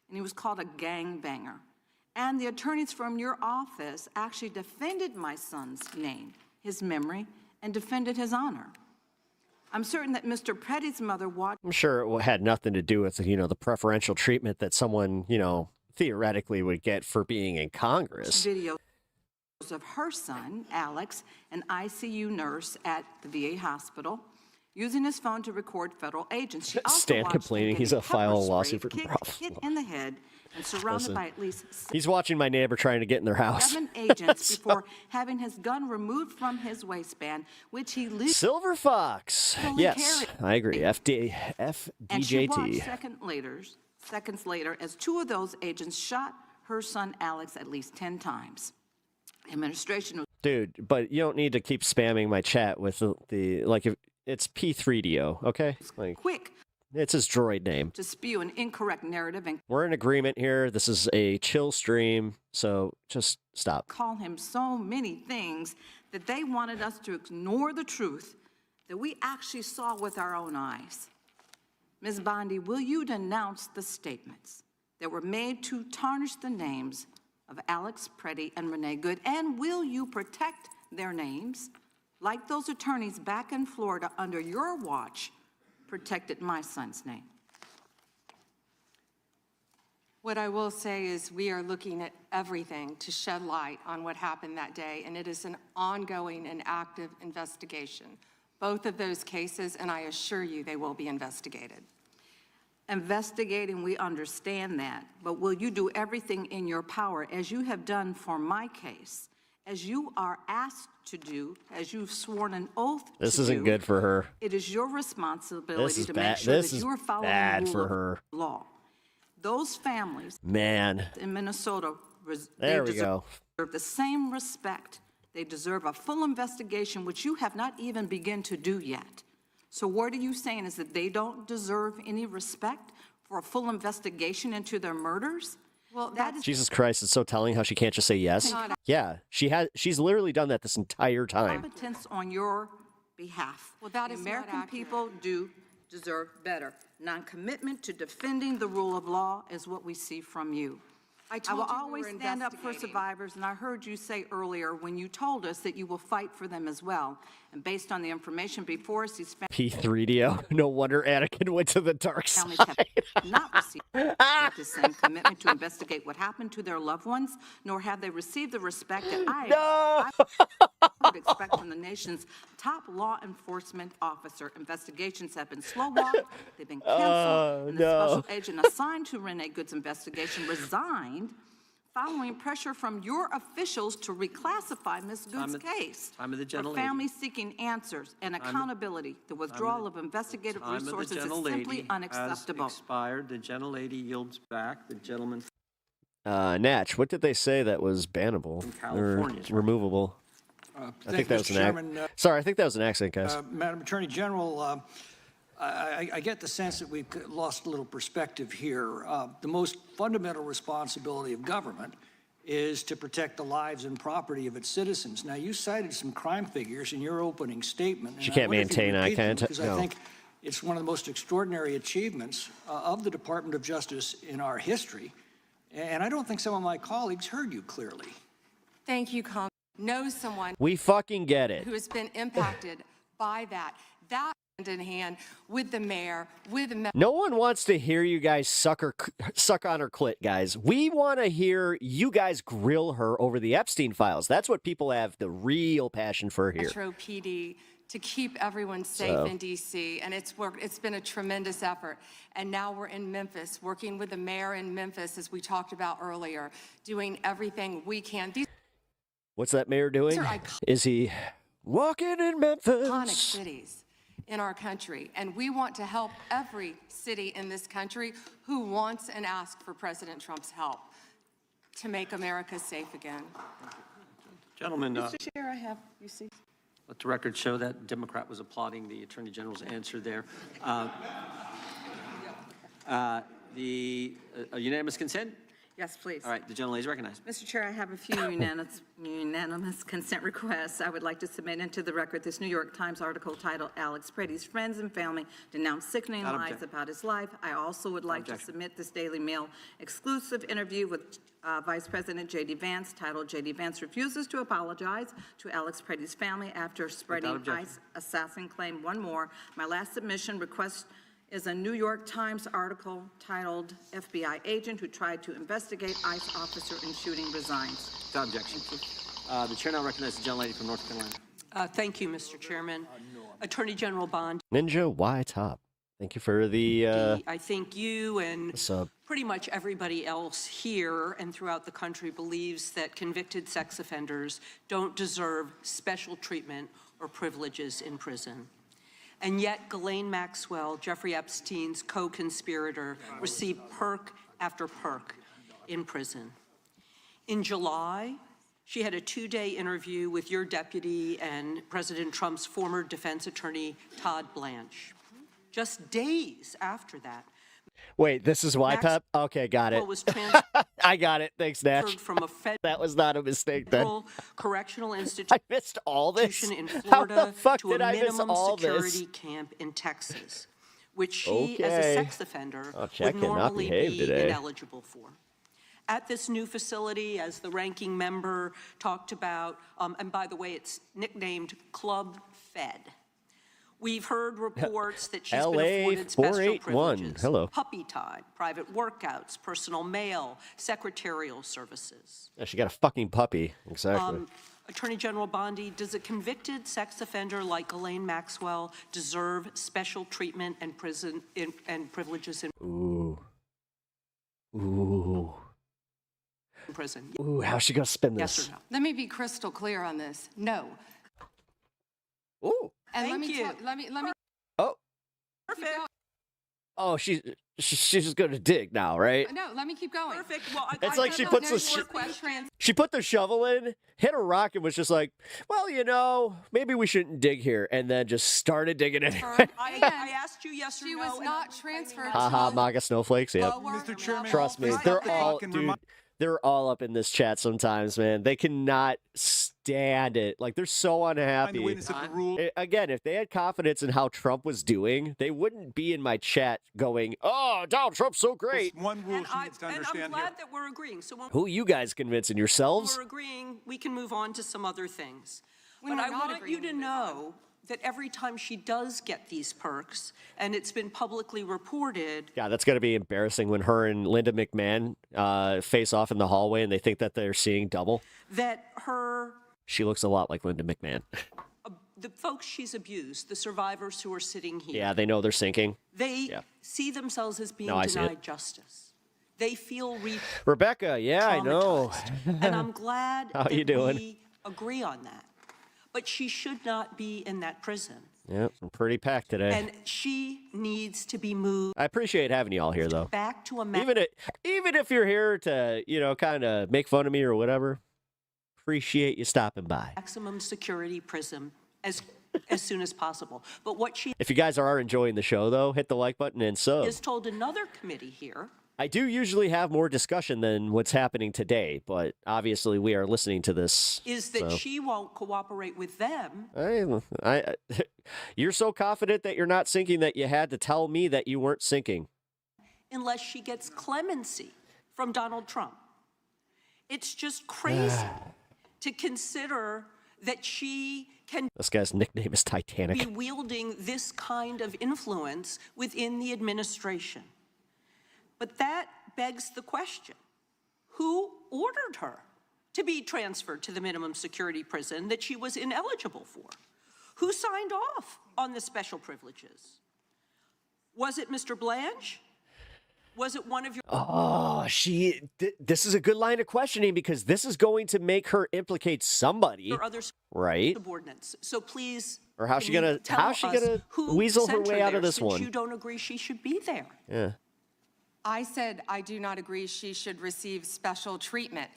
and he was called a gangbanger. And the attorneys from your office actually defended my son's name, his memory, and defended his honor. I'm certain that Mr. Petty's mother watched. I'm sure it had nothing to do with, the preferential treatment that someone, theoretically would get for being in Congress. Videos of her son, Alex, an ICU nurse at the VA hospital, using his phone to record federal agents. She also Stan watched him complaining getting he's a file a pepper lawsuit for sprayed, hit in the head, and surrounded Listen, by at least he's watching my neighbor trying to get in their house. 7 agents So- before having his gun removed from his waistband, which he legally Silver Fox. Yes, carried. I agree. And she watched FDJT. seconds later as 2 of those agents shot her son Alex at least 10 times. Administration was Dude, but you don't need to keep spamming my chat with if it's P3DO, okay? quick It's his droid name. to spew an incorrect narrative and We're in agreement here. This is a chill stream, so just stop. call him so many things that they wanted us to ignore the truth that we actually saw with our own eyes. Ms. Bondi, will you denounce the statements that were made to tarnish the names of Alex Preddy and Renee Good, and will you protect their names like those attorneys back in Florida under your watch protected my son's name? What I will say is we are looking at everything to shed light on what happened that day, and it is an ongoing and active investigation. Both of those cases, and I assure you they will be investigated. Investigating, we understand that, but will you do everything in your power, as you have done for my case, as you are asked to do, as you've sworn an oath to do? This isn't good for her. It is your responsibility This is to bad. make sure This that is you are following bad the for rule her. of law. Those families Man. in Minnesota, There we deserve go. the same respect. They deserve a full investigation, which you have not even begun to do yet. So what are you saying, is that they don't deserve any respect for a full investigation into their murders? Well, that is Jesus Christ, it's so telling how she can't just say yes. Yeah, she's literally done that this entire time. competence on your behalf. Well, that The is not American accurate. people do deserve better. Non-commitment to defending the rule of law is what we see from you. I I told will you we always were stand up for investigating. survivors, and I heard you say earlier when you told us that you will fight for them as well. And based on the information before us, these P3DO. No wonder Anakin went to the dark families side. have not received the same commitment to investigate what happened to their loved ones, nor have they received the respect that I would expect from the nation's top law enforcement officer. Investigations have been slow-walked, they've been canceled, and the special agent assigned to Renee Good's investigation resigned following pressure from your officials to reclassify Ms. Good's case. Time of the For gentlelady. families seeking answers and accountability, the withdrawal of investigative Time of the resources is gentlelady simply has unacceptable. expired. The gentlelady yields back. The gentleman Natch, what did they say that was bannable or California. removable? I think that was an accent. Sorry, I think that was an accent, guys. Madam Attorney General, I get the sense that we've lost a little perspective here. The most fundamental responsibility of government is to protect the lives and property of its citizens. Now, you cited some crime figures in your opening statement. She can't maintain eye contact. Because I No. think it's one of the most extraordinary achievements of the Department of Justice in our history. And I don't think some of my colleagues heard you clearly. Thank you, Congressman. Know someone We fucking get it. who has been impacted by that. That hand in hand with the mayor, with the No one wants to hear you guys suck on her clit, guys. We want to hear you guys grill her over the Epstein files. That's what people have the real passion for here. Metro PD to keep everyone safe So- in DC, and it's worked. It's been a tremendous effort. And now we're in Memphis, working with the mayor in Memphis, as we talked about earlier, doing everything we can. These What's that mayor doing? are iconic Is he walking in Memphis? cities in our country, and we want to help every city in this country who wants and asks for President Trump's help to make America safe again. Gentlemen, Mr. Chair, I have, you see. let the record show that Democrat was applauding the Attorney General's answer there. The unanimous consent? Yes, please. All right, the gentlelady is recognized. Mr. Chair, I have a few unanimous consent requests. I would like to submit into the record this New York Times article titled "Alex Pretty's Friends and Family Denounce Sickening Without Lies objection. About His Life." I also would like to objection. submit this Daily Mail exclusive interview with Vice President J.D. Vance titled "J.D. Vance Refuses to Apologize to Alex Pretty's Family After Spreading objection. ICE Assassin Claim." One more. My last submission request is a New York Times article titled "FBI Agent Who Tried to Investigate ICE Officer in Shooting Resigns." Without objection. The chair now recognizes the gentlelady from North Carolina. Thank you, Mr. Chairman. Attorney General Bond, Ninja Y Top. Thank you for the I think you and sub. pretty much everybody else here and throughout the country believes that convicted sex offenders don't deserve special treatment or privileges in prison. And yet, Ghislaine Maxwell, Jeffrey Epstein's co-conspirator, received perk after perk in prison. In July, she had a 2-day interview with your deputy and President Trump's former defense attorney, Todd Blanche. Just days after that, Wait, this is Y Top? Okay, got it. was transferred I got it. Thanks, Natch. from a federal That was not a mistake then. correctional institution I missed all this. in How the Florida fuck to a did I miss minimum all security this? camp in Texas, which she, as a Okay. sex offender, Oh, Jack would cannot normally behave be today. ineligible for. At this new facility, as the ranking member talked about, and by the way, it's nicknamed Club Fed. We've heard reports that she's been LA afforded special 481. privileges. Hello. Puppy time, private workouts, personal mail, secretarial services. Yeah, she got a fucking puppy. Exactly. Attorney General Bondi, does a convicted sex offender like Ghislaine Maxwell deserve special treatment and privileges in Ooh. Ooh. prison? Ooh, how's she gonna spin Yes this? or no? Let me be crystal clear on this. No. Ooh. And Thank let me you. let me Oh. Perfect. Oh, she's just gonna dig now, right? No, let me keep going. Perfect. Well, It's like she puts she put the shovel in, hit a rock, and was just like, well, you know, maybe we shouldn't dig here, and then just started digging anyway. I asked you yes or She no. was and not transferred Haha, MAGA snowflakes. Yep. Mr. Chairman, Trust me, I have they're to all, fucking dude. remind- They're all up in this chat sometimes, man. They cannot stand it. Like, they're so the unhappy. witness of the rule. Again, if they had confidence in how Trump was doing, they wouldn't be in my chat going, "Oh, Donald Trump's so great." There's one rule And, she needs to I'm understand glad here. that we're agreeing. So when Who you guys convincing yourselves? we're agreeing, we can move on to some other things. When But we're I not want you to agreeing, know that every time she does get these perks, and it's been publicly reported, Yeah, that's gonna be embarrassing when her and Linda McMahon face off in the hallway, and they think that they're seeing double. that her She looks a lot like Linda McMahon. the folks she's abused, the survivors who are sitting here, Yeah, they know they're sinking. they Yeah. see themselves as being No, I see it. denied justice. They feel Rebecca, yeah, I know. and I'm glad How that you doing? we agree on that. But she should not be in that prison. Yep, I'm pretty packed today. And she needs to be moved I appreciate having you all here, though. back to a Even if you're here to, you know, kind of make fun of me or whatever, appreciate you stopping by. maximum security prison as soon as possible. But what she If you guys are enjoying the show, though, hit the like button and sub. has told another committee here I do usually have more discussion than what's happening today, but obviously we are listening to this. is that so. she won't cooperate with them You're so confident that you're not sinking that you had to tell me that you weren't sinking. unless she gets clemency from Donald Trump. It's just crazy to consider that she can This guy's nickname is Titanic. be wielding this kind of influence within the administration. But that begs the question, who ordered her to be transferred to the minimum security prison that she was ineligible for? Who signed off on the special privileges? Was it Mr. Blanche? Was it one of your Oh, this is a good line of questioning because this is going to make her implicate somebody, or other right? subordinates? So please, Or how's can she you gonna tell us who weasel her sent way out there, of this since one? You don't agree she should be there. Yeah. I said I do not agree she should receive special treatment.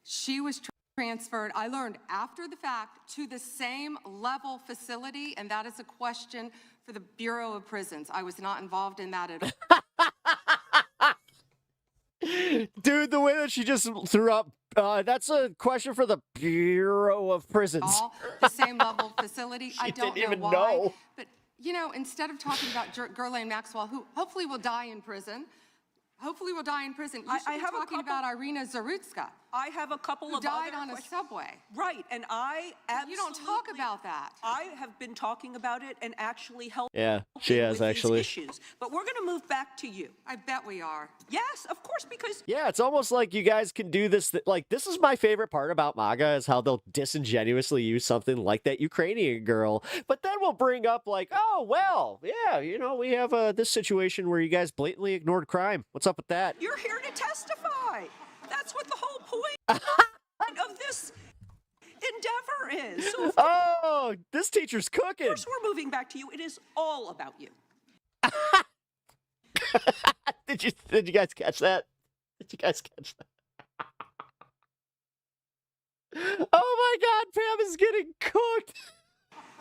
She was transferred, I learned after the fact, to the same level facility, and that is a question for the Bureau of Prisons. I was not involved in that at all. Dude, the way that she just threw up, that's a question for the Bureau of Prisons. All the same level of facility. I don't didn't even know why. know. But, you know, instead of talking about Ghislaine Maxwell, who hopefully will die in prison, you should be talking about Irina Zarutska. I have a couple who of died other on a subway. Right, and I absolutely... You don't talk about that. I have been talking about it and actually helping Yeah, she has with actually. these issues. But we're going to move back to you. I bet we are. Yes, of course, because... Yeah, it's almost like you guys can do this. Like, this is my favorite part about MAGA is how they'll disingenuously use something like that Ukrainian girl. But then we'll bring up like, oh, well, yeah, you know, we have this situation where you guys blatantly ignored crime. What's up with that? You're here to testify. That's what the whole point of this endeavor is. So oh, this teacher's cooking. Of course, we're moving back to you. It is all about you. Did you guys catch that? Did you guys catch that? Oh my God, Pam is getting cooked.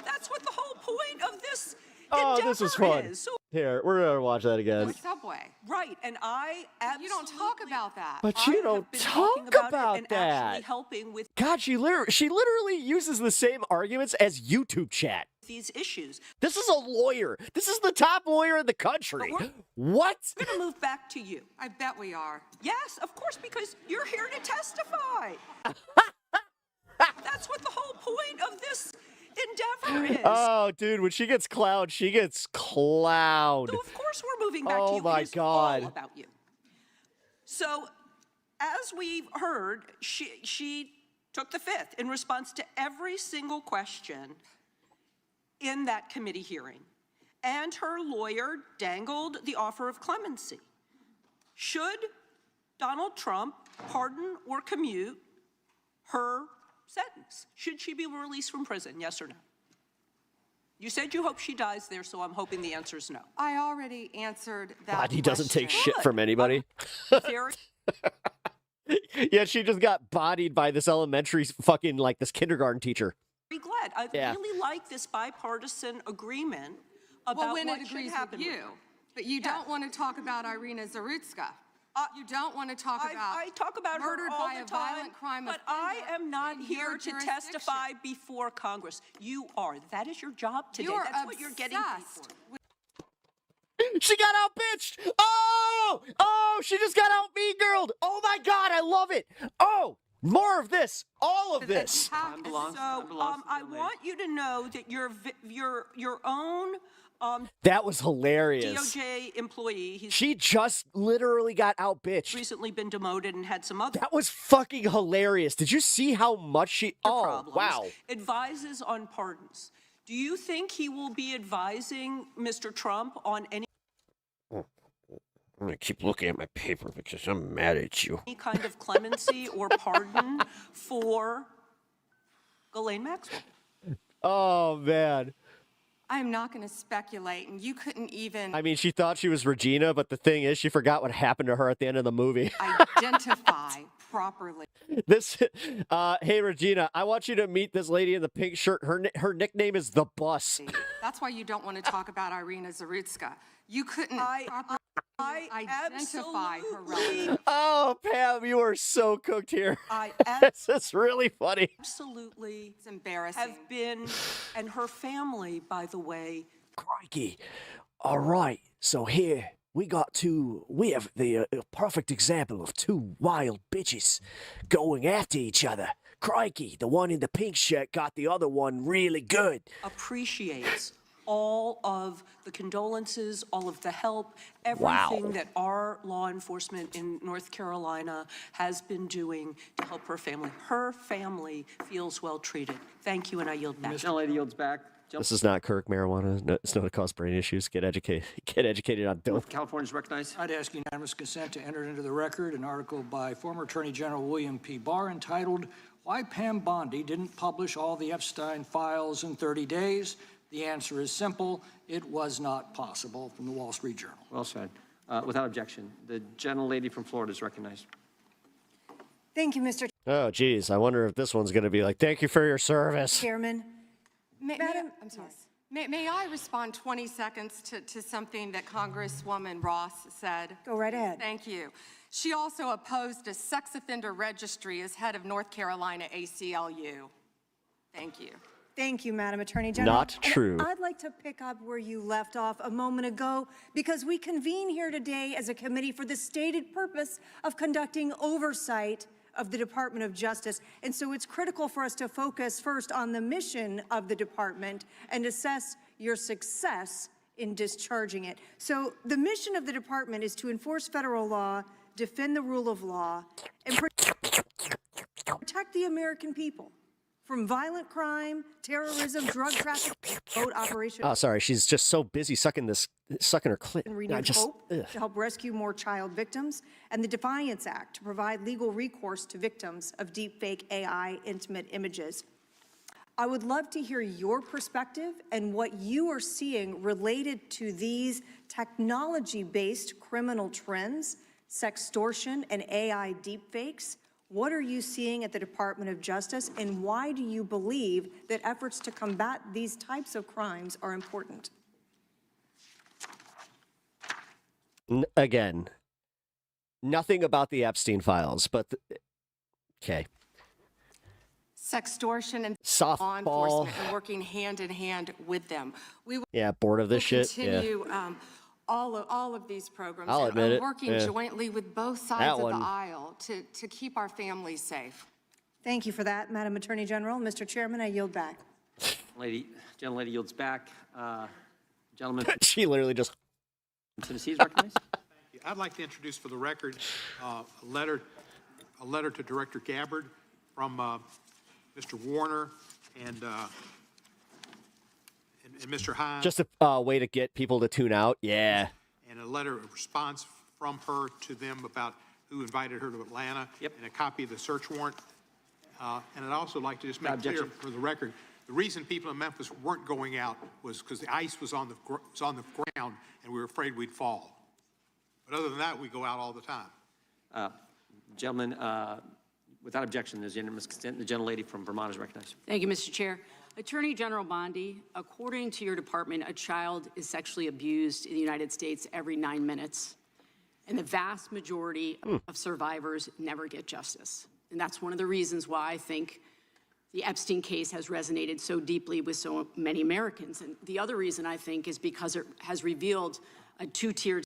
That's what the whole point of this Oh, endeavor this was fun. is. So, Here, we're gonna watch that again. Subway. right, and I absolutely... You don't talk about that. But you don't talk about and that. actually helping with God, she literally uses the same arguments as YouTube chat. these issues. This is a lawyer. This is the top lawyer in the country. What? We're going to move back to you. I bet we are. Yes, of course, because you're here to testify. That's what the whole point of this endeavor is. Oh, dude, when she gets clowned, she gets clowned. So of course we're moving back to Oh you. my It is God. all about you. So, as we've heard, she took the fifth in response to every single question in that committee hearing. And her lawyer dangled the offer of clemency. Should Donald Trump pardon or commute her sentence? Should she be released from prison, yes or no? You said you hope she dies there, so I'm hoping the answer is no. I already answered that God, he doesn't take question. shit from anybody. Very Yeah, she just got bodied by this elementary fucking, like, this kindergarten teacher. glad. I Yeah. really like this bipartisan agreement about Well, when what it should agrees happen with with you. But you don't want to talk about Irina Zarutska. You don't want to talk about I talk about murdered her all by the a time, violent crime but I offender am not in here your to jurisdiction. testify before Congress. You are. That is your job today. You're That's what you're getting paid obsessed for. She got out bitched. Oh, she just got out mean girled. Oh my God, I love it. Oh, more of this. All of this. So I want you to know that your own That was hilarious. DOJ employee, he's She just literally got out bitched. recently been demoted and had some other That was fucking hilarious. Did you see how much she... Oh, problems, wow. advises on pardons. Do you think he will be advising Mr. Trump on any I'm going to keep looking at my paper because I'm mad at you. kind of clemency or pardon for Ghislaine Maxwell? Oh, man. I'm not going to speculate, and you couldn't even I mean, she thought she was Regina, but the thing is, she forgot what happened to her at the end of the movie. identify properly. This, hey, Regina, I want you to meet this lady in the pink shirt. Her nickname is The Bus. That's why you don't want to talk about Irina Zarutska. You couldn't properly identify her relevance. Oh, Pam, you are so cooked here. I This is really funny. absolutely It's embarrassing. have been, and her family, by the way. Crikey. All right, so here we have the perfect example of two wild bitches going after each other. Crikey, the one in the pink shirt got the other one really good. Appreciates all of the condolences, all of the help, Wow. everything that our law enforcement in North Carolina has been doing to help her family. Her family feels well treated. Thank you, and I yield back. Lady yields back. This is not Kirk marijuana. No, it's not to cause brain issues. Get educated on dope. California's recognized. I'd ask unanimous consent to enter into the record an article by former Attorney General William P. Barr entitled, "Why Pam Bondi Didn't Publish All the Epstein Files in 30 Days." The answer is simple. It was not possible, from the Wall Street Journal. Well said. Without objection, the gentlelady from Florida is recognized. Thank you, Mr. Oh, geez. I wonder if this one's going to be like, thank you for your service. Chairman. Madam, I'm sorry. May I respond 20 seconds to something that Congresswoman Ross said? Go right ahead. Thank you. She also opposed a sex offender registry as head of North Carolina ACLU. Thank you. Thank you, Madam Attorney General. Not true. And I'd like to pick up where you left off a moment ago, because we convene here today as a committee for the stated purpose of conducting oversight of the Department of Justice. And so it's critical for us to focus first on the mission of the department and assess your success in discharging it. So the mission of the department is to enforce federal law, defend the rule of law, and protect the American people from violent crime, terrorism, drug trafficking, boat operations. Oh, sorry. She's just so busy sucking her clit. And renewed hope to help rescue more child victims, and the Defiance Act to provide legal recourse to victims of deepfake AI intimate images. I would love to hear your perspective and what you are seeing related to these technology-based criminal trends, sextortion, and AI deepfakes. What are you seeing at the Department of Justice, and why do you believe that efforts to combat these types of crimes are important? Again, nothing about the Epstein files, but okay. Sextortion and Softball. law enforcement and working hand in hand with them. We will Yeah, bored of this shit. continue all of these programs. I'll and admit it. working Yeah. jointly with both That sides of the one. aisle to keep our families safe. Thank you for that, Madam Attorney General. Mr. Chairman, I yield back. Gentlelady yields back. Gentleman She literally just. Tennessee is recognized. I'd like to introduce for the record a letter to Director Gabbard from Mr. Warner and Mr. Hines. Just a way to get people to tune out. Yeah. And a letter of response from her to them about who invited her to Atlanta. Yep. And a copy of the search warrant. And I'd also like to just make clear for the record, the reason people in Memphis weren't going out was because the ice was on the ground and we were afraid we'd fall. But other than that, we go out all the time. Gentlemen, without objection, there's unanimous consent. The gentlelady from Vermont is recognized. Thank you, Mr. Chair. Attorney General Bondi, according to your department, a child is sexually abused in the United States every 9 minutes, and the vast majority of survivors never get justice. And that's one of the reasons why I think the Epstein case has resonated so deeply with so many Americans. And the other reason, I think, is because it has revealed a two-tiered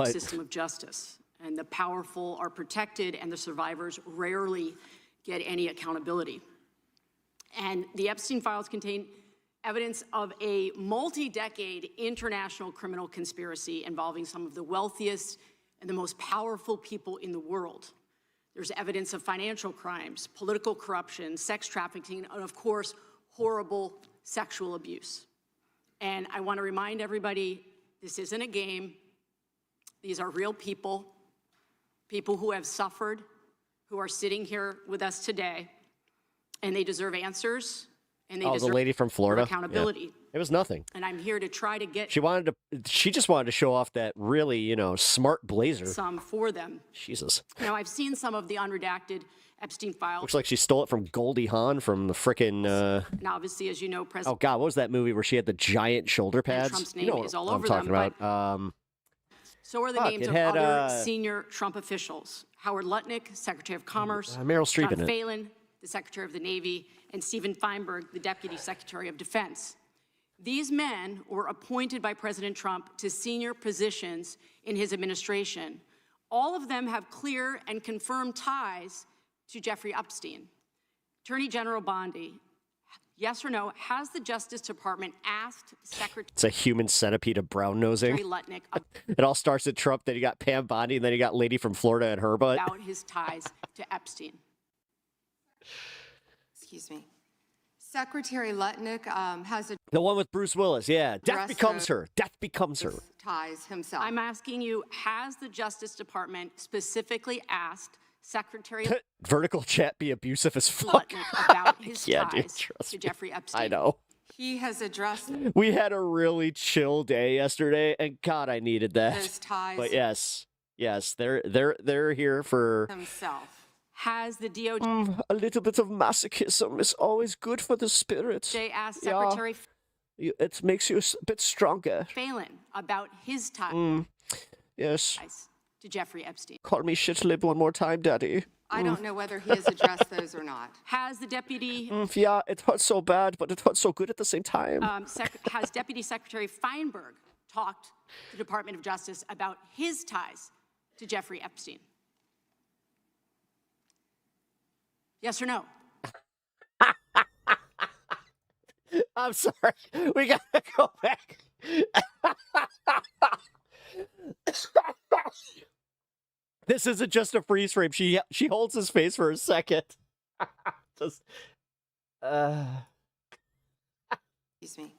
system of justice. And the powerful are protected, and the survivors rarely get any accountability. And the Epstein files contain evidence of a multi-decade international criminal conspiracy involving some of the wealthiest and the most powerful people in the world. There's evidence of financial crimes, political corruption, sex trafficking, and of course, horrible sexual abuse. And I want to remind everybody, this isn't a game. These are real people, people who have suffered, who are sitting here with us today, and they deserve answers, and they deserve the lady from Florida. Accountability. Yeah. It was nothing. And I'm here to try to get She just wanted to show off that really, smart blazer. some for them. Jesus. Now, I've seen some of the unredacted Epstein files. Looks like she stole it from Goldie Hawn from the frickin'. And obviously, as you know, Oh President God, what was that movie where she had the giant shoulder pads? Trump's You know name what is all I'm over talking them, about. so are the fuck, names it of had, other senior Trump officials. Howard Lutnick, Secretary of Commerce. Meryl Streep John in it. Phelan, the Secretary of the Navy, and Stephen Feinberg, the Deputy Secretary of Defense. These men were appointed by President Trump to senior positions in his administration. All of them have clear and confirmed ties to Jeffrey Epstein. Attorney General Bondi, yes or no, has the Justice Department asked Secretary It's a human centipede of brown nosing. Lutnick It all starts at Trump, then you got Pam Bondi, and then you got lady from Florida and her butt. about his ties to Epstein? Excuse me. Secretary Lutnick has The one with Bruce Willis, yeah. Death Dress becomes code. her. Death becomes her. ties himself. I'm asking you, has the Justice Department specifically asked Secretary Vertical chat be abusive as fuck. Lutnick about his Yeah, dude, ties trust to me. Jeffrey Epstein? I know. He has addressed We had a really chill day yesterday, and God, I needed that. his ties But yes, they're here for himself. Has the DOJ a little bit of masochism is always good for the spirit. asked Yeah. Secretary It makes you a bit stronger. Phelan about his ties Yes. to Jeffrey Epstein. Call me shitlib one more time, Daddy. I don't know whether he has addressed those or not. Has the deputy Yeah, it hurts so bad, but it hurts so good at the same time. has Deputy Secretary Feinberg talked to the Department of Justice about his ties to Jeffrey Epstein? Yes or no? I'm sorry. We gotta go back. This isn't just a freeze frame. She holds his face for a second. Just, Excuse me.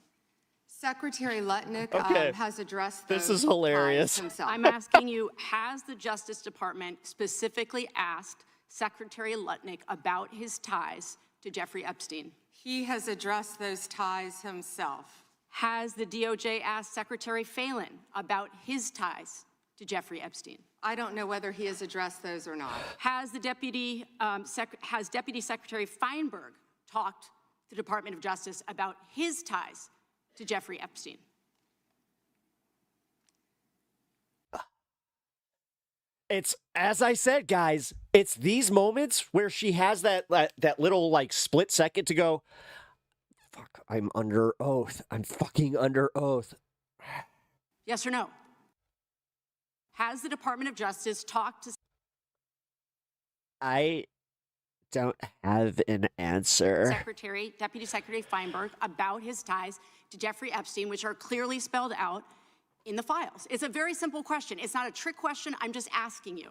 Secretary Lutnick Okay. has addressed This those is hilarious. ties himself. I'm asking you, has the Justice Department specifically asked Secretary Lutnick about his ties to Jeffrey Epstein? He has addressed those ties himself. Has the DOJ asked Secretary Phelan about his ties to Jeffrey Epstein? I don't know whether he has addressed those or not. Has Deputy Secretary Feinberg talked to the Department of Justice about his ties to Jeffrey Epstein? It's, as I said, guys, it's these moments where she has that little, like, split second to go, fuck, I'm under oath. I'm fucking under oath. Yes or no? Has the Department of Justice talked to I don't have an answer. Deputy Secretary Feinberg about his ties to Jeffrey Epstein, which are clearly spelled out in the files? It's a very simple question. It's not a trick question. I'm just asking you.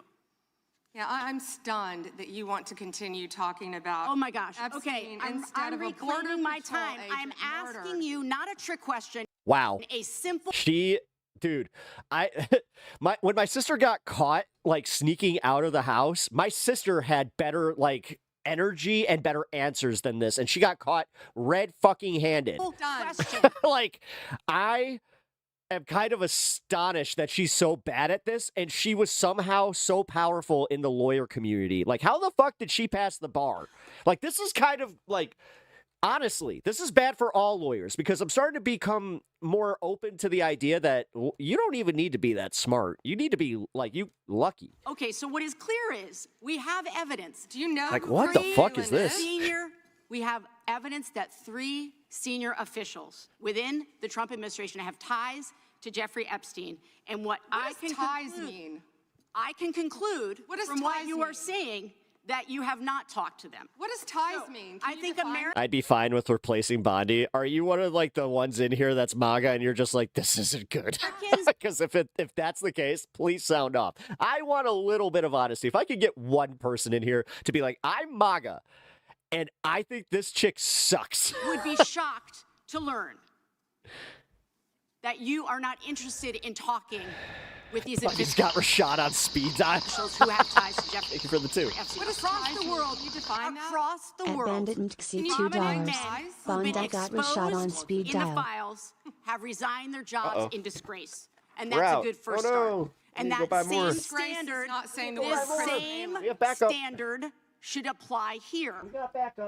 Yeah, I'm stunned that you want to continue talking about. Oh my gosh. Epstein Okay, instead I'm of a Border reclaiming my Patrol time. I'm agent asking murdered. you not a trick question. Wow. A simple. Dude, when my sister got caught, like, sneaking out of the house, my sister had better, like, energy and better answers than this, and she got caught red fucking handed. Question. Like, I am kind of astonished that she's so bad at this, and she was somehow so powerful in the lawyer community. Like, how the fuck did she pass the bar? Like, this is kind of, like, honestly, this is bad for all lawyers, because I'm starting to become more open to the idea that you don't even need to be that smart. You need to be, like, lucky. Okay, so what is clear is we have evidence. Do you know? Like, what the fuck is this? We have evidence that 3 senior officials within the Trump administration have ties to Jeffrey Epstein. And what I does ties mean? I can conclude What does from what ties you are mean? saying that you have not talked to them. What does ties mean? I think America. I'd be fine with replacing Bondi. Are you one of, like, the ones in here that's MAGA and you're just like, this isn't good? Because if that's the case, please sound off. I want a little bit of honesty. If I could get one person in here to be like, I'm MAGA, and I think this chick sucks. Would be shocked to learn that you are not interested in talking with these He's got Rashad on speed dial. officials who have ties to Jeffrey. Thank you for the 2. What across the world, across the At world, Bandit McSee, prominent $2. men who've Bondi been got Rashad on exposed speed in the dial. files have resigned their jobs Uh-oh. in disgrace, and We're that's a out. good first Oh, no. start. And We need to that go buy more. same standard, not saying the this word same We have backup. standard should apply here.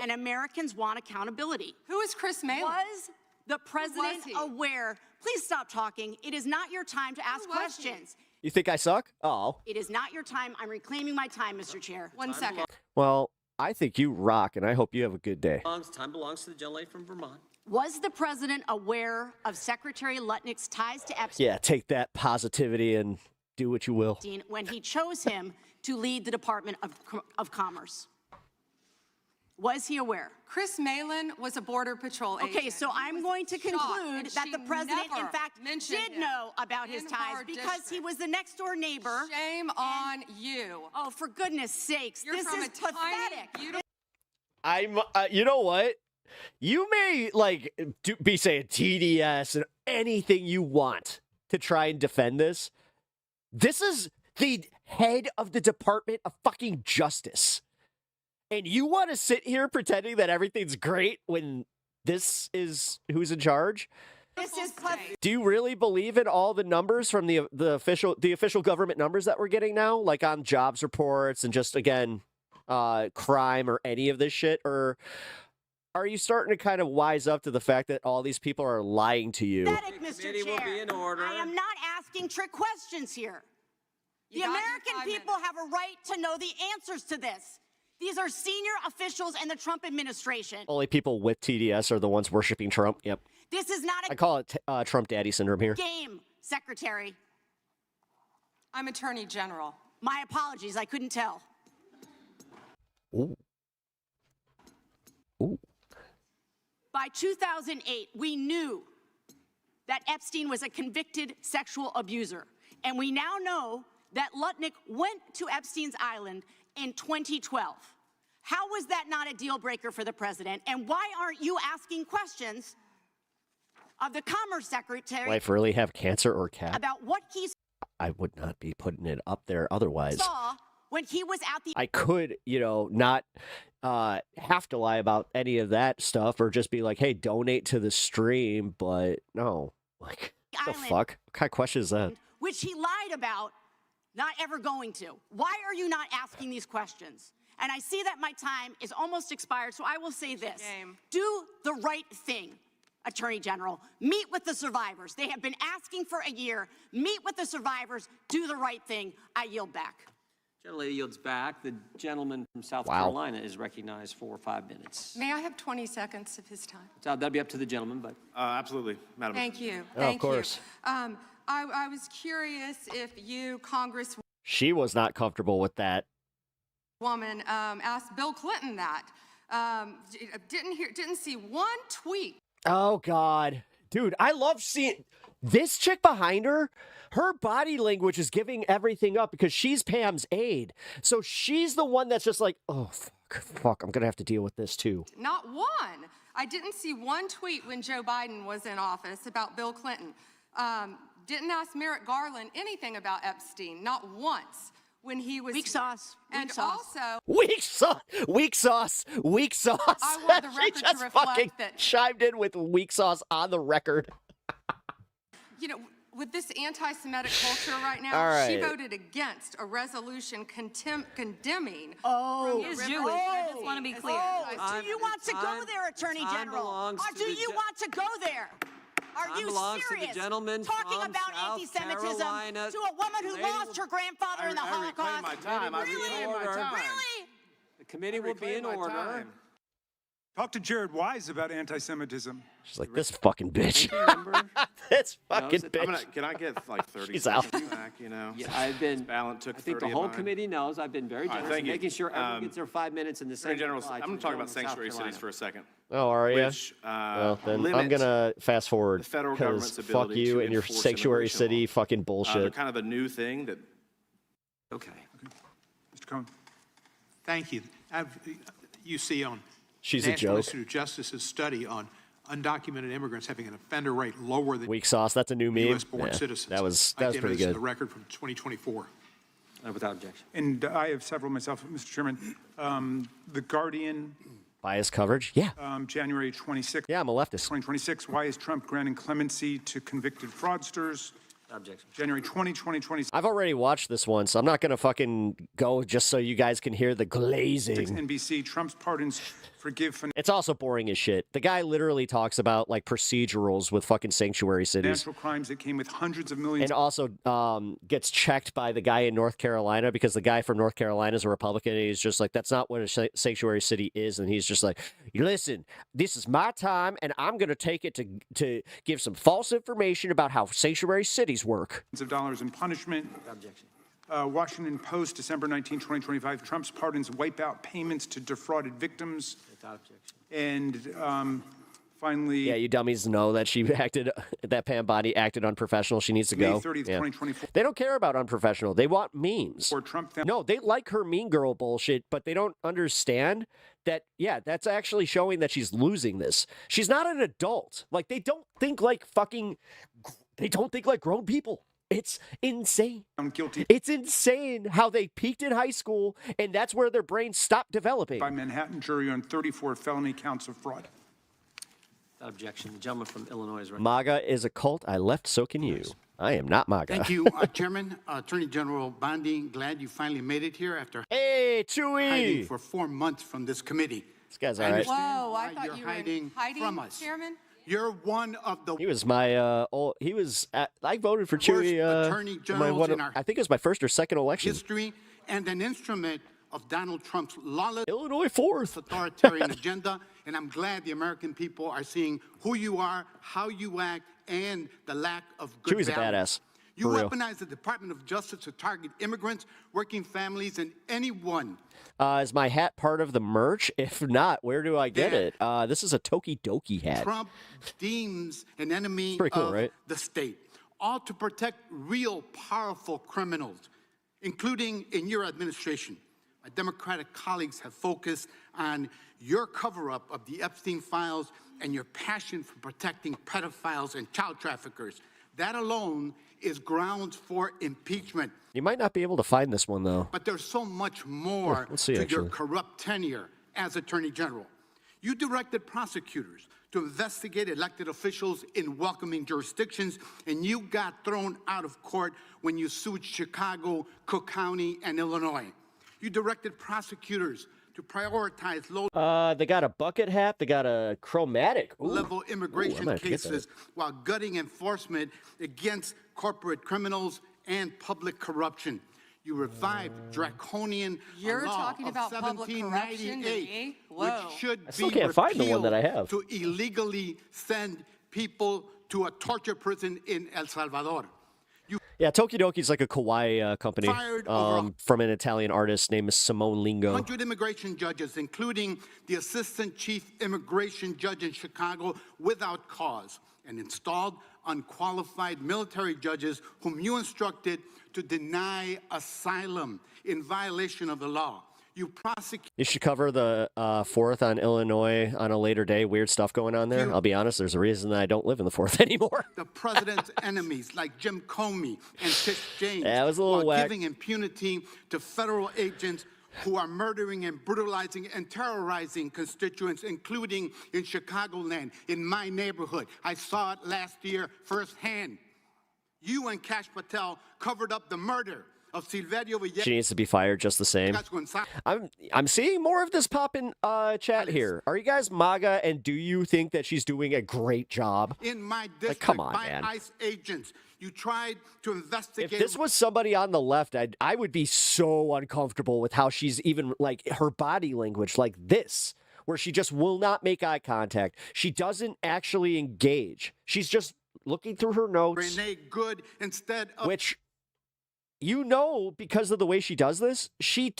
And Americans want accountability. Who is Chris Malin? Was the president he? aware? Please stop talking. It is not your time to ask was questions. You think I suck? Oh. It is not your time. I'm reclaiming my time, Mr. Chair. 1 second. Well, I think you rock, and I hope you have a good day. Time belongs to the gentlelady from Vermont. Was the president aware of Secretary Lutnick's ties to Epstein Yeah, take that positivity and do what you will. when he chose him to lead the Department of Commerce? Was he aware? Chris Malin was a Border Patrol agent. Okay, so I'm going to shocked conclude that that she the president, in never fact, mentioned did him know about his in ties her because he district. was the next door neighbor. Shame on you. Oh, for goodness sakes, You're this from is a tiny, pathetic. beautiful. I'm, you know what? You may, like, be saying TDS and anything you want to try and defend this. This is the head of the Department of fucking Justice. And you want to sit here pretending that everything's great when this is who's in charge? This is pathetic. Do you really believe in all the numbers from the official government numbers that we're getting now, like on jobs reports and just, again, crime or any of this shit? Or are you starting to kind of wise up to the fact that all these people are lying to you? Pathetic, Mr. Chair. I am not asking trick questions here. The American people have a right to know the answers to this. These are senior officials in the Trump administration. Only people with TDS are the ones worshiping Trump. Yep. This is not a I call it Trump Daddy syndrome here. game, Secretary. I'm Attorney General. My apologies, I couldn't tell. Ooh. Ooh. By 2008, we knew that Epstein was a convicted sexual abuser. And we now know that Lutnick went to Epstein's Island in 2012. How was that not a deal breaker for the president? And why aren't you asking questions of the Commerce Secretary Life really have cancer or cat? about what he I would not be putting it up there otherwise. saw when he was at the I could, not have to lie about any of that stuff or just be like, hey, donate to the stream, but no. Like, what the fuck? What kind of question is that? which he lied about not ever going to. Why are you not asking these questions? And I see that my time is almost expired, so I will say this. Do the right thing, Attorney General. Meet with the survivors. They have been asking for a year. Meet with the survivors. Do the right thing. I yield back. Gentlelady yields back. The gentleman from South Carolina is recognized for 5 minutes. May I have 20 seconds of his time? So that'd be up to the gentleman, but. Absolutely, Madam. Thank you. Oh, Thank of course. you. I was curious if you, Congresswoman, She was not comfortable with that. asked Bill Clinton that. Didn't see one tweet. Oh, God. Dude, I love seeing this chick behind her. Her body language is giving everything up because she's Pam's aide. So she's the one that's just like, oh, fuck, I'm going to have to deal with this too. Not one. I didn't see one tweet when Joe Biden was in office about Bill Clinton. Didn't ask Merrick Garland anything about Epstein, not once when he was. Weak sauce. And also. Weak sauce. Weak sauce. Weak sauce. I want the She record just to reflect fucking that. chimed in with weak sauce on the record. With this anti-Semitic culture right now, All right. she voted against a resolution condemning. Oh, he is Jewish. I just want to be clear. Do you want to go there, Attorney General? Or do you want to go there? Are you serious? Talking about anti-Semitism to a woman who lost her grandfather in the Holocaust? Really? The committee will be in order. Talk to Jared Wise about anti-Semitism. She's like, this fucking bitch. This fucking bitch. Can I get like 30 She's out. seconds back, Yeah, I've been. Took I think 30 the of whole mine. committee knows I've been very All right, generous thank in you. making sure everyone gets their 5 minutes in the Attorney same. General, I'm going to talk about sanctuary cities for a second. Oh, are you? Which, well, then I'm limit going to fast forward. the federal Because government's fuck ability you to and your enforce sanctuary immigration city law. fucking They're bullshit. kind of a new thing that. Okay. Mr. Cohen. Thank you. You see on She's a National joke. Institute of Justice's study on undocumented immigrants having an offender rate lower than Weak sauce. That's a new meme. U.S.-born Yeah, citizens. That was I pretty this is good. the record from 2024. Without objection. And I have several myself, Mr. Chairman. The Guardian, Bias coverage. Yeah. January 26th. Yeah, I'm a leftist. 2026. Why is Trump granting clemency to convicted fraudsters? Objection. January 2026. I've already watched this one, so I'm not going to fucking go just so you guys can hear the glazing. NBC, Trump's pardons forgive It's also boring as shit. The guy literally talks about like procedurals with fucking sanctuary cities. financial crimes that came with hundreds of millions. And also gets checked by the guy in North Carolina because the guy from North Carolina is a Republican. And he's just like, that's not what a sanctuary city is. And he's just like, listen, this is my time and I'm going to take it to give some false information about how sanctuary cities work. Of dollars in punishment. Objection. Washington Post, December 19, 2025. Trump's pardons wipe out payments to defrauded victims. Without objection. And finally, Yeah, you dummies know that that Pam Bondi acted unprofessional. She needs to May go. 30th, Yeah. 2024. They don't care about unprofessional. They want memes. Or Trump. No, they like her mean girl bullshit, but they don't understand that, yeah, that's actually showing that she's losing this. She's not an adult. Like, they don't think like grown people. It's insane. I'm guilty. It's insane how they peaked in high school, and that's where their brains stopped developing. By Manhattan jury on 34 felony counts of fraud. Without objection. The gentleman from Illinois is recognized. MAGA is a cult. I left, so can you. I am not MAGA. Thank you, Chairman. Attorney General Bondi, glad you finally made it here after Hey, hiding Chewy! for 4 months from this committee. This guy's all right. Whoa, I thought you're you were hiding hiding, from us. Chairman? You're one of the He was my I voted for Chewy attorney generals in our I think it was my first or second election. history and an instrument of Donald Trump's lawless Illinois 4th authoritarian agenda. And I'm glad the American people are seeing who you are, how you act, and the lack of good Chewy's a values. badass. You For real. weaponize the Department of Justice to target immigrants, working families, and anyone. Is my hat part of the merch? If not, where do I get it? This is a Tokidoki hat. Trump deems an enemy Pretty cool, of right? the state, all to protect real powerful criminals, including in your administration. My Democratic colleagues have focused on your cover-up of the Epstein files and your passion for protecting pedophiles and child traffickers. That alone is grounds for impeachment. You might not be able to find this one, though. But there's so much more Let's see, to actually. your corrupt tenure as Attorney General. You directed prosecutors to investigate elected officials in welcoming jurisdictions, and you got thrown out of court when you sued Chicago, Cook County, and Illinois. You directed prosecutors to prioritize low They got a bucket hat. They got a chromatic. Ooh. level Ooh, I immigration might forget that. cases while gutting enforcement against corporate criminals and public corruption. You revived draconian You're law talking of about public corruption to 1798, me? which Whoa. should I still be can't find the one that I repealed have. to illegally send people to a torture prison in El Salvador. Yeah, Tokidoki's like a kawaii company Fired over from an Italian artist named Simone Lingo. 100 immigration judges, including the assistant chief immigration judge in Chicago, without cause, and installed unqualified military judges whom you instructed to deny asylum in violation of the law. You prosecute. You should cover the 4th on Illinois on a later day. Weird stuff going on there. I'll be honest, there's a reason that I don't live in the 4th anymore. The president's enemies like Jim Comey and Tish James, Yeah, it was a little while whack. giving impunity to federal agents who are murdering and brutalizing and terrorizing constituents, including in Chicagoland, in my neighborhood. I saw it last year firsthand. You and Kash Patel covered up the murder of Silverio Villegas. She needs to be fired just the same. I'm seeing more of this pop in chat here. Are you guys MAGA, and do you think that she's doing a great job? In my district, come on, by man. ICE agents. You tried to investigate. If this was somebody on the left, I would be so uncomfortable with how she's even, like, her body language, like this, where she just will not make eye contact. She doesn't actually engage. She's just looking through her notes. Renee Good instead of Which, you know, because of the way she does this, she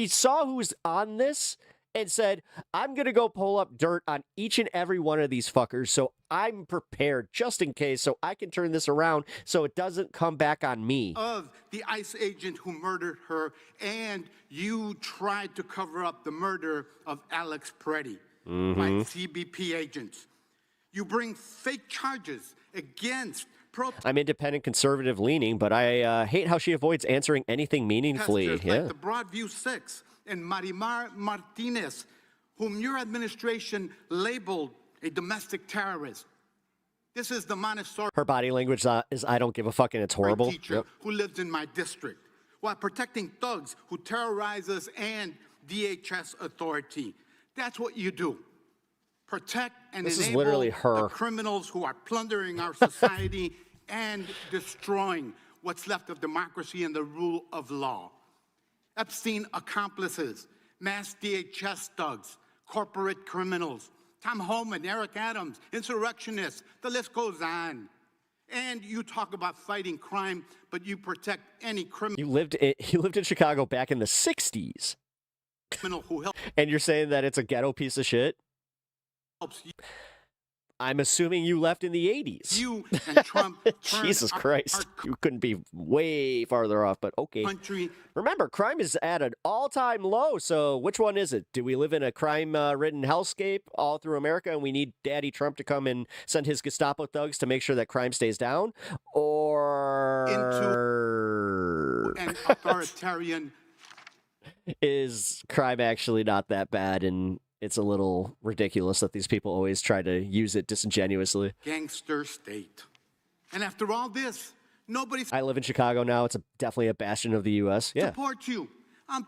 saw who's on this and said, I'm going to go pull up dirt on each and every one of these fuckers, so I'm prepared just in case, so I can turn this around so it doesn't come back on me. of the ICE agent who murdered her, and you tried to cover up the murder of Alex Peretti by CBP agents. You bring fake charges against I'm independent, conservative leaning, but I hate how she avoids answering anything meaningfully. protesters Yeah. like the Broadview Six and Marimar Martinez, whom your administration labeled a domestic terrorist. This is the Montessori Her body language is I don't give a fuck, and it's horrible. teacher who lives in my district, while protecting thugs who terrorize us and DHS authority. That's what you do. Protect and This is enable literally her. the criminals who are plundering our society and destroying what's left of democracy and the rule of law. Epstein accomplices, mass DHS thugs, corporate criminals, Tom Homan, Eric Adams, insurrectionists, the list goes on. And you talk about fighting crime, but you protect any criminal You lived in Chicago back in the 60s, who and you're saying that it's a ghetto piece of shit? helps you. I'm assuming you left in the 80s. You and Trump turned Jesus Christ. You couldn't be way farther off, but okay. country Remember, crime is at an all-time low, so which one is it? Do we live in a crime-ridden hellscape all through America, and we need Daddy Trump to come and send his Gestapo thugs to make sure that crime stays down? Or an authoritarian is crime actually not that bad, and it's a little ridiculous that these people always try to use it disingenuously? gangster state. And after all this, nobody I live in Chicago now. It's definitely a bastion of the U.S. Yeah. supports you. I'm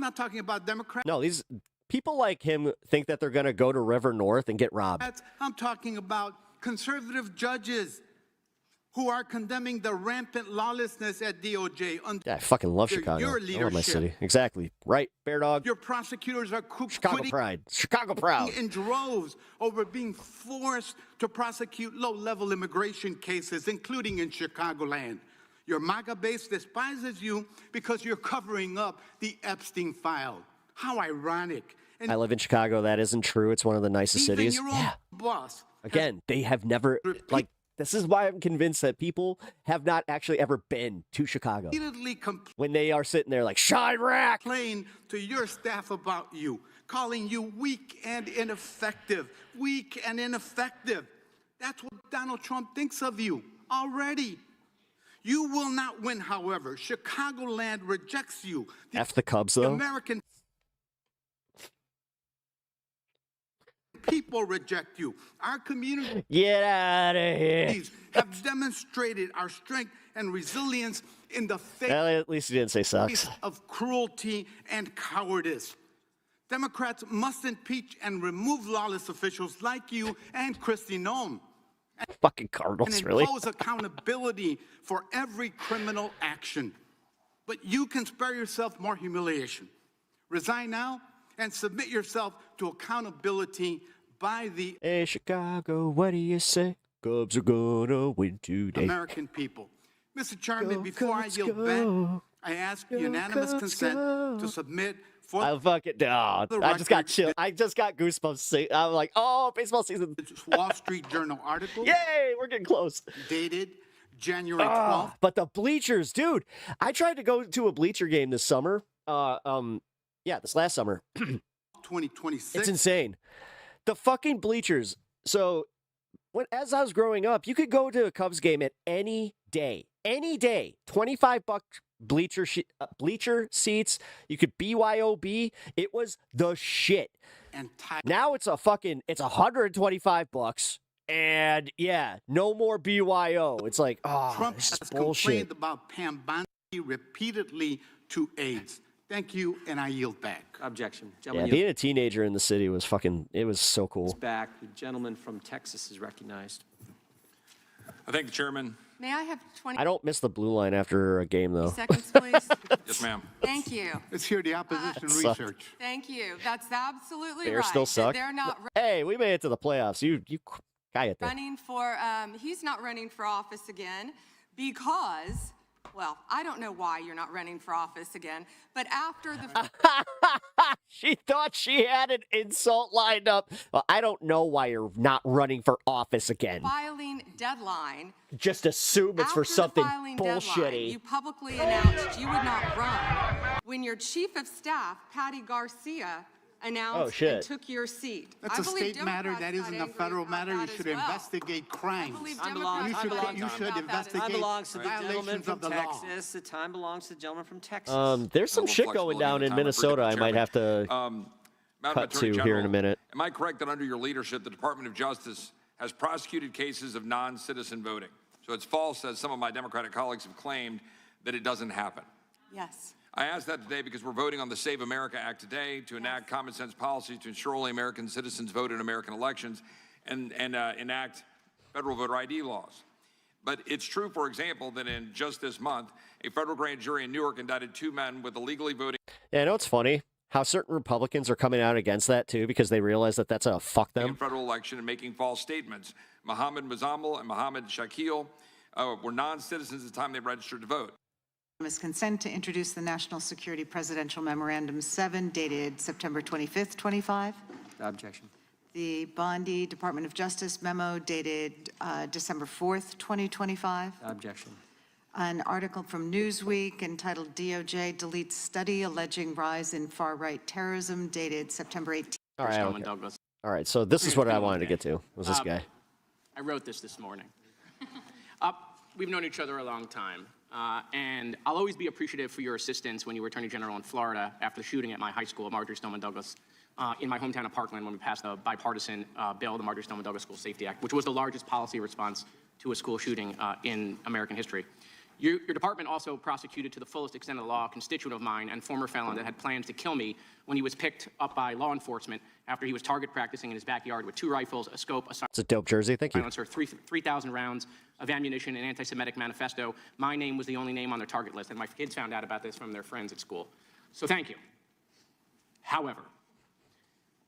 not talking about Democrats. No, these People like him think that they're going to go to River North and get robbed. I'm talking about conservative judges who are condemning the rampant lawlessness at DOJ under Yeah, I fucking love Chicago. your I love my leadership. city. Exactly. Right, Bear Dog? Your prosecutors are Chicago quitting Pride. Chicago Proud. in droves over being forced to prosecute low-level immigration cases, including in Chicagoland. Your MAGA base despises you because you're covering up the Epstein file. How ironic. And I live in Chicago. That isn't true. It's one of the nicest even cities. your own Yeah. boss. Again, they have never, like, this is why I'm convinced that people have not actually ever been to Chicago. Repeatedly When they are sitting there like, Chirac! complain to your staff about you, calling you weak and ineffective. Weak and ineffective. That's what Donald Trump thinks of you already. You will not win, however. Chicagoland rejects you. F the Cubs, The though. American people reject you. Our communities Get out of here. have demonstrated our strength and resilience in the face Well, at least he didn't say sucks. of cruelty and cowardice. Democrats must impeach and remove lawless officials like you and Kristi Noem. Fucking And Cardinals, really? impose accountability for every criminal action. But you can spare yourself more humiliation. Resign now and submit yourself to accountability by the Hey, Chicago, what do you say? Cubs are gonna win today. American people. Mr. Chairman, Go, before I Cubs, yield go. back, I ask Go, unanimous Cubs, consent go. to submit for I fucking no. the I just got record, chill. I just got goosebumps. I'm like, oh, baseball season. Wall Street Journal article Yay, we're getting close. dated January 12th. Ah, but the bleachers, dude. I tried to go to a bleacher game this summer. This last summer. 2026. It's insane. The fucking bleachers. So, as I was growing up, you could go to a Cubs game at any day. Any day. $25 bleacher seats. You could BYOB. It was the shit. And Now it's $125. And yeah, no more BYO. It's like, oh, Trump this has is bullshit. complained about PAM BONDI repeatedly to aides. Thank you, and I yield back. Objection. Yeah, Gentleman being a teenager in the city was fucking, it was so cool. yields back. The gentleman from Texas is recognized. I thank the chairman. May I have 20 I don't miss the blue line after a game, though. seconds, please? Yes, ma'am. Thank you. Let's hear the opposition Sucked. research. Thank you. That's absolutely Bears right. still that suck. They're not Hey, we made it to the playoffs. You cállate. running for, he's not running for office again because, well, I don't know why you're not running for office again, but after the She thought she had an insult lined up. Well, I don't know why you're not running for office again. filing deadline, Just assume it's for after the something filing deadline, bullshitty. you publicly announced you would not run when your chief of staff, Patty Garcia, announced shit. and took your seat. That's I a believe state matter. Democrats That got isn't a angry federal about matter. You that should as well. investigate crimes. I believe Time Democrats belongs- got time angry you should about that as investigate Time belongs to the gentleman violations from of the law. Texas. The time belongs to the gentleman from Texas. There's some Little shit going flexibility down the in time Minnesota. I might Chairman. have to Madam cut Attorney to here in a General, minute. Am I correct that under your leadership, the Department of Justice has prosecuted cases of non-citizen voting? So it's false, as some of my Democratic colleagues have claimed, that it doesn't happen. Yes. I ask that today because we're voting on the Save America Act today to enact common sense policies to ensure only American citizens vote in American elections and enact federal voter ID laws. But it's true, for example, that in just this month, a federal grand jury in Newark indicted 2 men with illegally voting. Yeah, I know it's funny how certain Republicans are coming out against that, too, because they realize that that's a fuck in them. federal election and making false statements. Mohammed Mazammel and Mohammed Shakil were non-citizens at the time they registered to vote. Consent to introduce the National Security Presidential Memorandum 7 dated September 25th, 25. Objection. The BONDI Department of Justice memo dated December 4th, 2025. Objection. An article from Newsweek entitled DOJ Deletes Study Alleging Rise in Far-Right Terrorism dated September 18th. All right, Gentleman okay. Douglas. All right, so this is what I wanted to get to, was this guy. I wrote this morning. We've known each other a long time, and I'll always be appreciative for your assistance when you were Attorney General in Florida after the shooting at my high school, Marjorie Stoneman Douglas, in my hometown of Parkland when we passed a bipartisan bill, the Marjorie Stoneman Douglas School Safety Act, which was the largest policy response to a school shooting in American history. Your department also prosecuted to the fullest extent of the law a constituent of mine and former felon that had plans to kill me when he was picked up by law enforcement after he was target practicing in his backyard with 2 rifles, a scope, a It's a dope jersey. Thank you. silencer, 3,000 rounds of ammunition, an anti-Semitic manifesto. My name was the only name on their target list, and my kids found out about this from their friends at school. So thank you. However,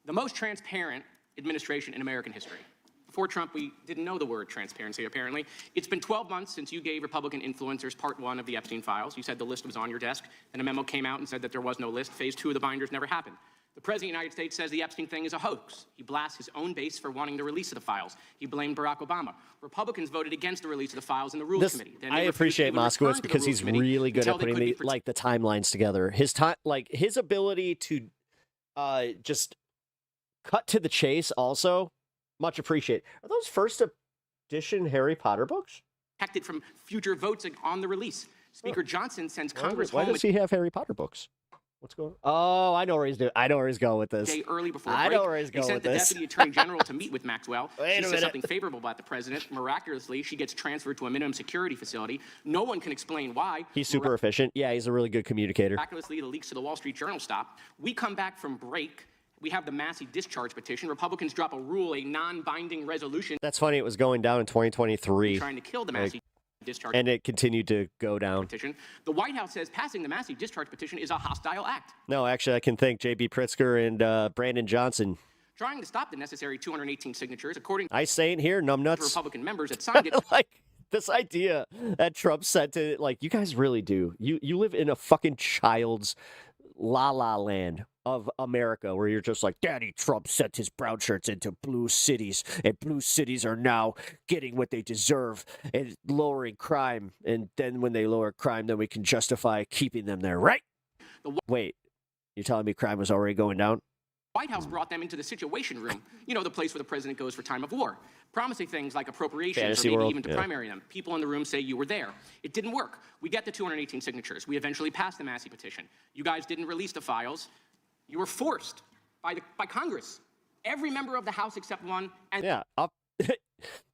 the most transparent administration in American history. Before Trump, we didn't know the word transparency, apparently. It's been 12 months since you gave Republican influencers part 1 of the Epstein files. You said the list was on your desk. Then a memo came out and said that there was no list. Phase 2 of the binders never happened. The President of the United States says the Epstein thing is a hoax. He blasts his own base for wanting the release of the files. He blamed Barack Obama. Republicans voted against the release of the files in the Rules Committee. Then I they refused to appreciate even return Moskowitz to the because Rules he's Committee really good until at they putting could be the timelines together. His his ability to just cut to the chase also much appreciated. Are those first edition Harry Potter books? protected from future votes on the release. Speaker Johnson sends Congress Why home does he have Harry Potter books? What's going on? Oh, I know where he's doing. I know where he's going with this. day early before I break. know where he's They going sent with the this. Deputy Attorney General to meet with Maxwell. Wait She a says minute. something favorable about the president. Miraculously, she gets transferred to a minimum security facility. No one can explain why. He's super efficient. Yeah, he's a really good communicator. Miraculously, the leaks to the Wall Street Journal stop. We come back from break. We have the Massey discharge petition. Republicans drop a rule, a non-binding resolution That's funny. It was going down in 2023. trying to kill the Like, Massey discharge and it continued to go down. petition. The White House says passing the Massey discharge petition is a hostile act. No, actually, I can thank J.B. Pritzker and Brandon Johnson. Trying to stop the necessary 218 signatures, according I say it here, to numbnuts. Republican members that signed it. Like this idea that Trump said to like, you guys really do. You live in a fucking child's la la land of America where you're just like, Daddy Trump sent his brown shirts into blue cities, and blue cities are now getting what they deserve and lowering crime. And then when they lower crime, then we can justify keeping them there, right? Wait, you're telling me crime was already going down? White House brought them into the Situation Room, you know, the place where the president goes for time of war, promising things like appropriations Fantasy or maybe world, even to yeah. primary them. People in the room say you were there. It didn't work. We get the 218 signatures. We eventually passed the Massey petition. You guys didn't release the files. You were forced by Congress. Every member of the House except one. And Yeah.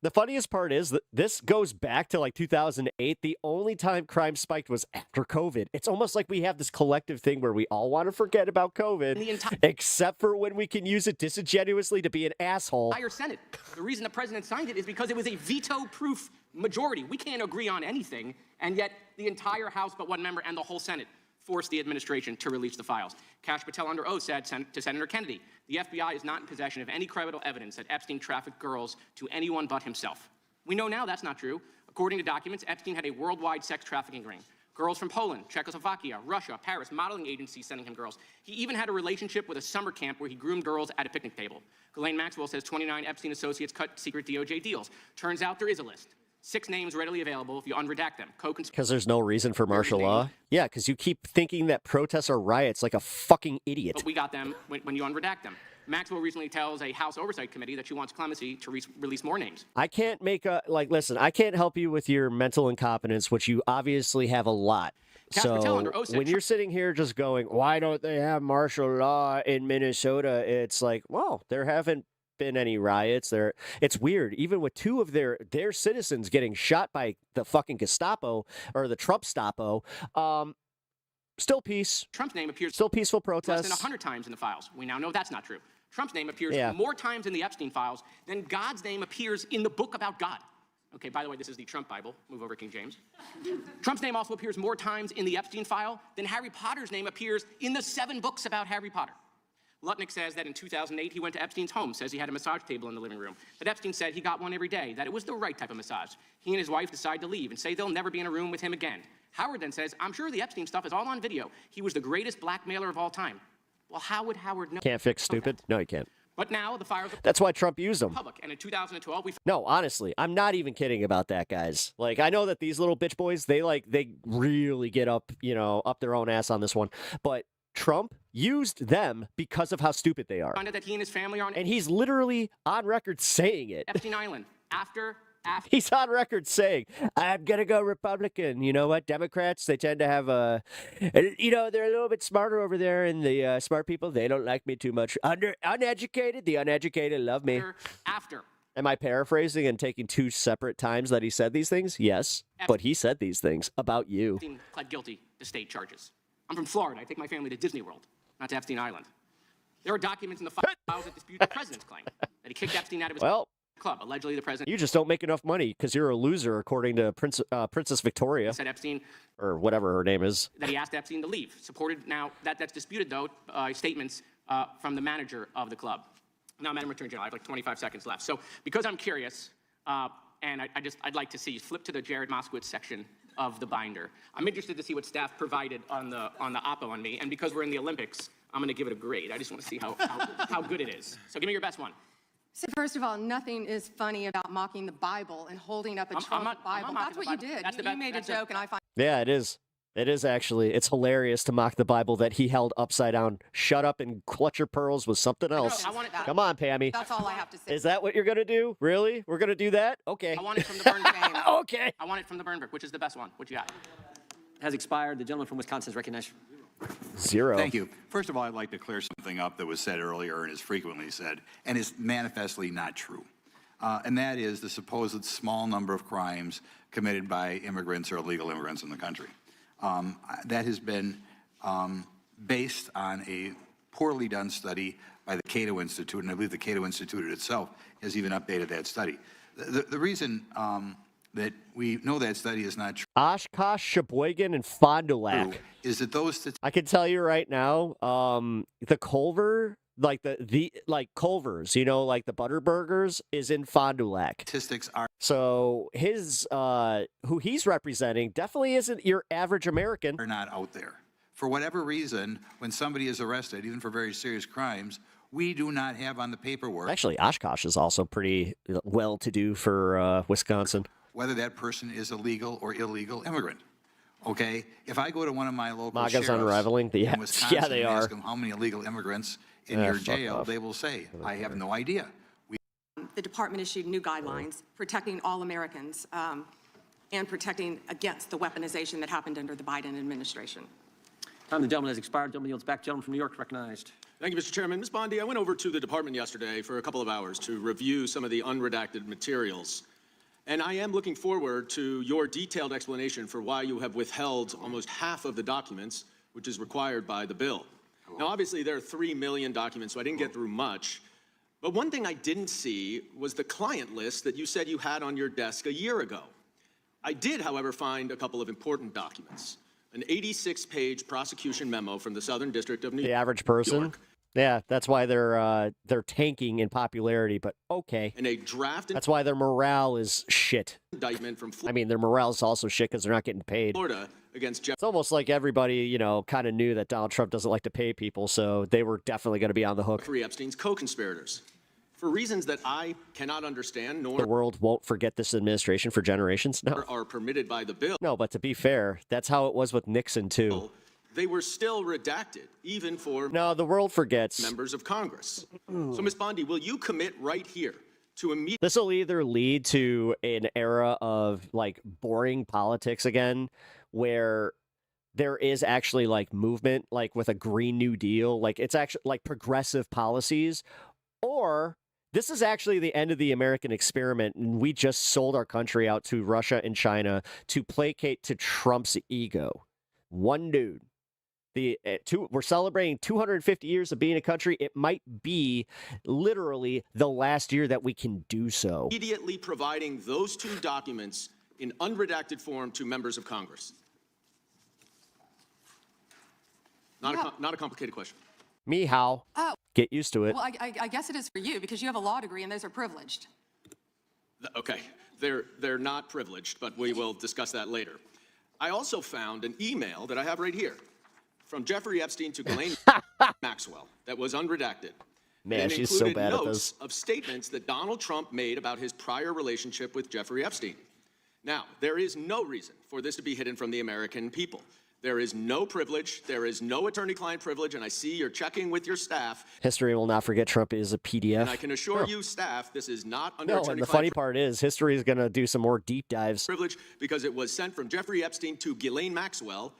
The funniest part is that this goes back to like 2008. The only time crime spiked was after COVID. It's almost like we have this collective thing where we all want to forget about COVID, except for when we can use it disingenuously to be an asshole. entire Senate. The reason the president signed it is because it was a veto-proof majority. We can't agree on anything, and yet the entire House but one member and the whole Senate forced the administration to release the files. Kash Patel under oath said to Senator Kennedy, the FBI is not in possession of any credible evidence that Epstein trafficked girls to anyone but himself. We know now that's not true. According to documents, Epstein had a worldwide sex trafficking ring. Girls from Poland, Czechoslovakia, Russia, Paris, modeling agencies sending him girls. He even had a relationship with a summer camp where he groomed girls at a picnic table. Ghislaine Maxwell says 29 Epstein associates cut secret DOJ deals. Turns out there is a list. 6 names readily available if you unredact them. Because there's no reason for martial law? Yeah, because you keep thinking that protests are riots like a fucking idiot. But we got them when you unredact them. Maxwell recently tells a House Oversight Committee that she wants clemency to release more names. I can't make listen, I can't help you with your mental incompetence, which you obviously have a lot. Kash Patel So under oath said when you're sitting here just going, why don't they have martial law in Minnesota? It's like, well, there haven't been any riots there. It's weird. Even with 2 of their citizens getting shot by the fucking Gestapo or the Trump Stapo, still peace. Trump's name appears still peaceful less protests. than 100 times in the files. We now know that's not true. Trump's name appears Yeah. more times in the Epstein files than God's name appears in the book about God. Okay, by the way, this is the Trump Bible. Move over, King James. Trump's name also appears more times in the Epstein file than Harry Potter's name appears in the 7 books about Harry Potter. Lutnick says that in 2008, he went to Epstein's home, says he had a massage table in the living room. But Epstein said he got one every day, that it was the right type of massage. He and his wife decide to leave and say they'll never be in a room with him again. Howard then says, I'm sure the Epstein stuff is all on video. He was the greatest blackmailer of all time. Well, how would Howard know? Can't fix stupid? No, you can't. But now the files are That's why Trump used them. public. And in 2012, we No, honestly, I'm not even kidding about that, guys. Like, I know that these little bitch boys, they really get up, up their own ass on this one. But Trump used them because of how stupid they are. found out that he and his family are on And he's literally on record saying it. Epstein Island after He's on record saying, I'm going to go Republican. You know what? Democrats, they tend to have they're a little bit smarter over there, and the smart people, they don't like me too much. The uneducated love me. after Am I paraphrasing and taking two separate times that he said these things? Yes, but he said these things about you. Epstein pled guilty to state charges. I'm from Florida. I take my family to Disney World, not to Epstein Island. There are documents in the files that dispute the president's claim that he kicked Epstein out of his club. Allegedly, the president. You just don't make enough money because you're a loser, according to Princess Victoria, said Epstein, or whatever her name is. that he asked Epstein to leave. Supported now that's disputed though statements from the manager of the club. Now, Madam Attorney General, I have like 25 seconds left. So because I'm curious, and I'd like to see you flip to the Jared Moskowitz section of the binder. I'm interested to see what staff provided on the oppo on me, and because we're in the Olympics, I'm going to give it a grade. I just want to see how good it is. So give me your best one. So first of all, nothing is funny about mocking the Bible and holding up a Trump Bible. That's what you did. You made a joke, and I find. Yeah, it is. It is actually. It's hilarious to mock the Bible that he held upside down. Shut up and clutch your pearls was something else. Come on, Pammy. That's all I have to say. Is that what you're going to do? Really? We're going to do that? Okay. I want it from the Burn James. Okay. I want it from the Burnberg. Which is the best one? What you got? Has expired. The gentleman from Wisconsin is recognized. 0. Thank you. First of all, I'd like to clear something up that was said earlier and is frequently said, and is manifestly not true. And that is the supposed small number of crimes committed by immigrants or illegal immigrants in the country. That has been based on a poorly done study by the Cato Institute, and I believe the Cato Institute itself has even updated that study. The reason that we know that study is not true Oshkosh, Sheboygan, and Fond du Lac. is that those I can tell you right now, the Culver, like the Culver's, you know, like the Butterburgers, is in Fond du Lac. Statistics are so his who he's representing definitely isn't your average American. Are not out there. For whatever reason, when somebody is arrested, even for very serious crimes, we do not have on the paperwork. Actually, Oshkosh is also pretty well-to-do for Wisconsin. Whether that person is a legal or illegal immigrant. Okay, if I go to one of my local MAGA's sheriffs unraveling. in Wisconsin Yeah, they and are. ask them how many illegal immigrants in your jail, they will say, I have no idea. The department issued new guidelines protecting all Americans and protecting against the weaponization that happened under the Biden administration. Time the gentleman has expired. Gentleman yields back. Gentleman from New York is recognized. Thank you, Mr. Chairman. Ms. Bondi, I went over to the department yesterday for a couple of hours to review some of the unredacted materials. And I am looking forward to your detailed explanation for why you have withheld almost half of the documents, which is required by the bill. Now, obviously, there are 3 million documents, so I didn't get through much. But one thing I didn't see was the client list that you said you had on your desk a year ago. I did, however, find a couple of important documents. An 86-page prosecution memo from the Southern District of New York. The average person. Yeah, that's why they're tanking in popularity, but okay. And a draft. That's why their morale is shit. Indictment from I mean, their morale is also shit because they're not getting paid. Florida against Jeff. It's almost like everybody, you know, kind of knew that Donald Trump doesn't like to pay people, so they were definitely going to be on the hook. Jeffrey Epstein's co-conspirators. For reasons that I cannot understand, nor The world won't forget this administration for generations. No. are permitted by the bill. No, but to be fair, that's how it was with Nixon, too. They were still redacted, even for No, the world forgets. members of Congress. So, Ms. Bondi, will you commit right here to immediately This will either lead to an era of like boring politics again, where there is actually like movement, like with a Green New Deal, like it's actually like progressive policies, or this is actually the end of the American experiment, and we just sold our country out to Russia and China to placate to Trump's ego. One dude. We're celebrating 250 years of being a country. It might be literally the last year that we can do so. immediately providing those two documents in unredacted form to members of Congress? Not a complicated question. Me, how? Get used to it. Well, I guess it is for you because you have a law degree and those are privileged. Okay, they're not privileged, but we will discuss that later. I also found an email that I have right here from Jeffrey Epstein to Ghislaine Maxwell that was unredacted. Man, and it she's so included bad at notes this. of statements that Donald Trump made about his prior relationship with Jeffrey Epstein. Now, there is no reason for this to be hidden from the American people. There is no privilege. There is no attorney-client privilege, and I see you're checking with your staff. History will not forget Trump is a PDF. And I can assure you, staff, this is not under No, and the attorney-client funny part is history is going to do some more deep dives. privilege because it was sent from Jeffrey Epstein to Ghislaine Maxwell.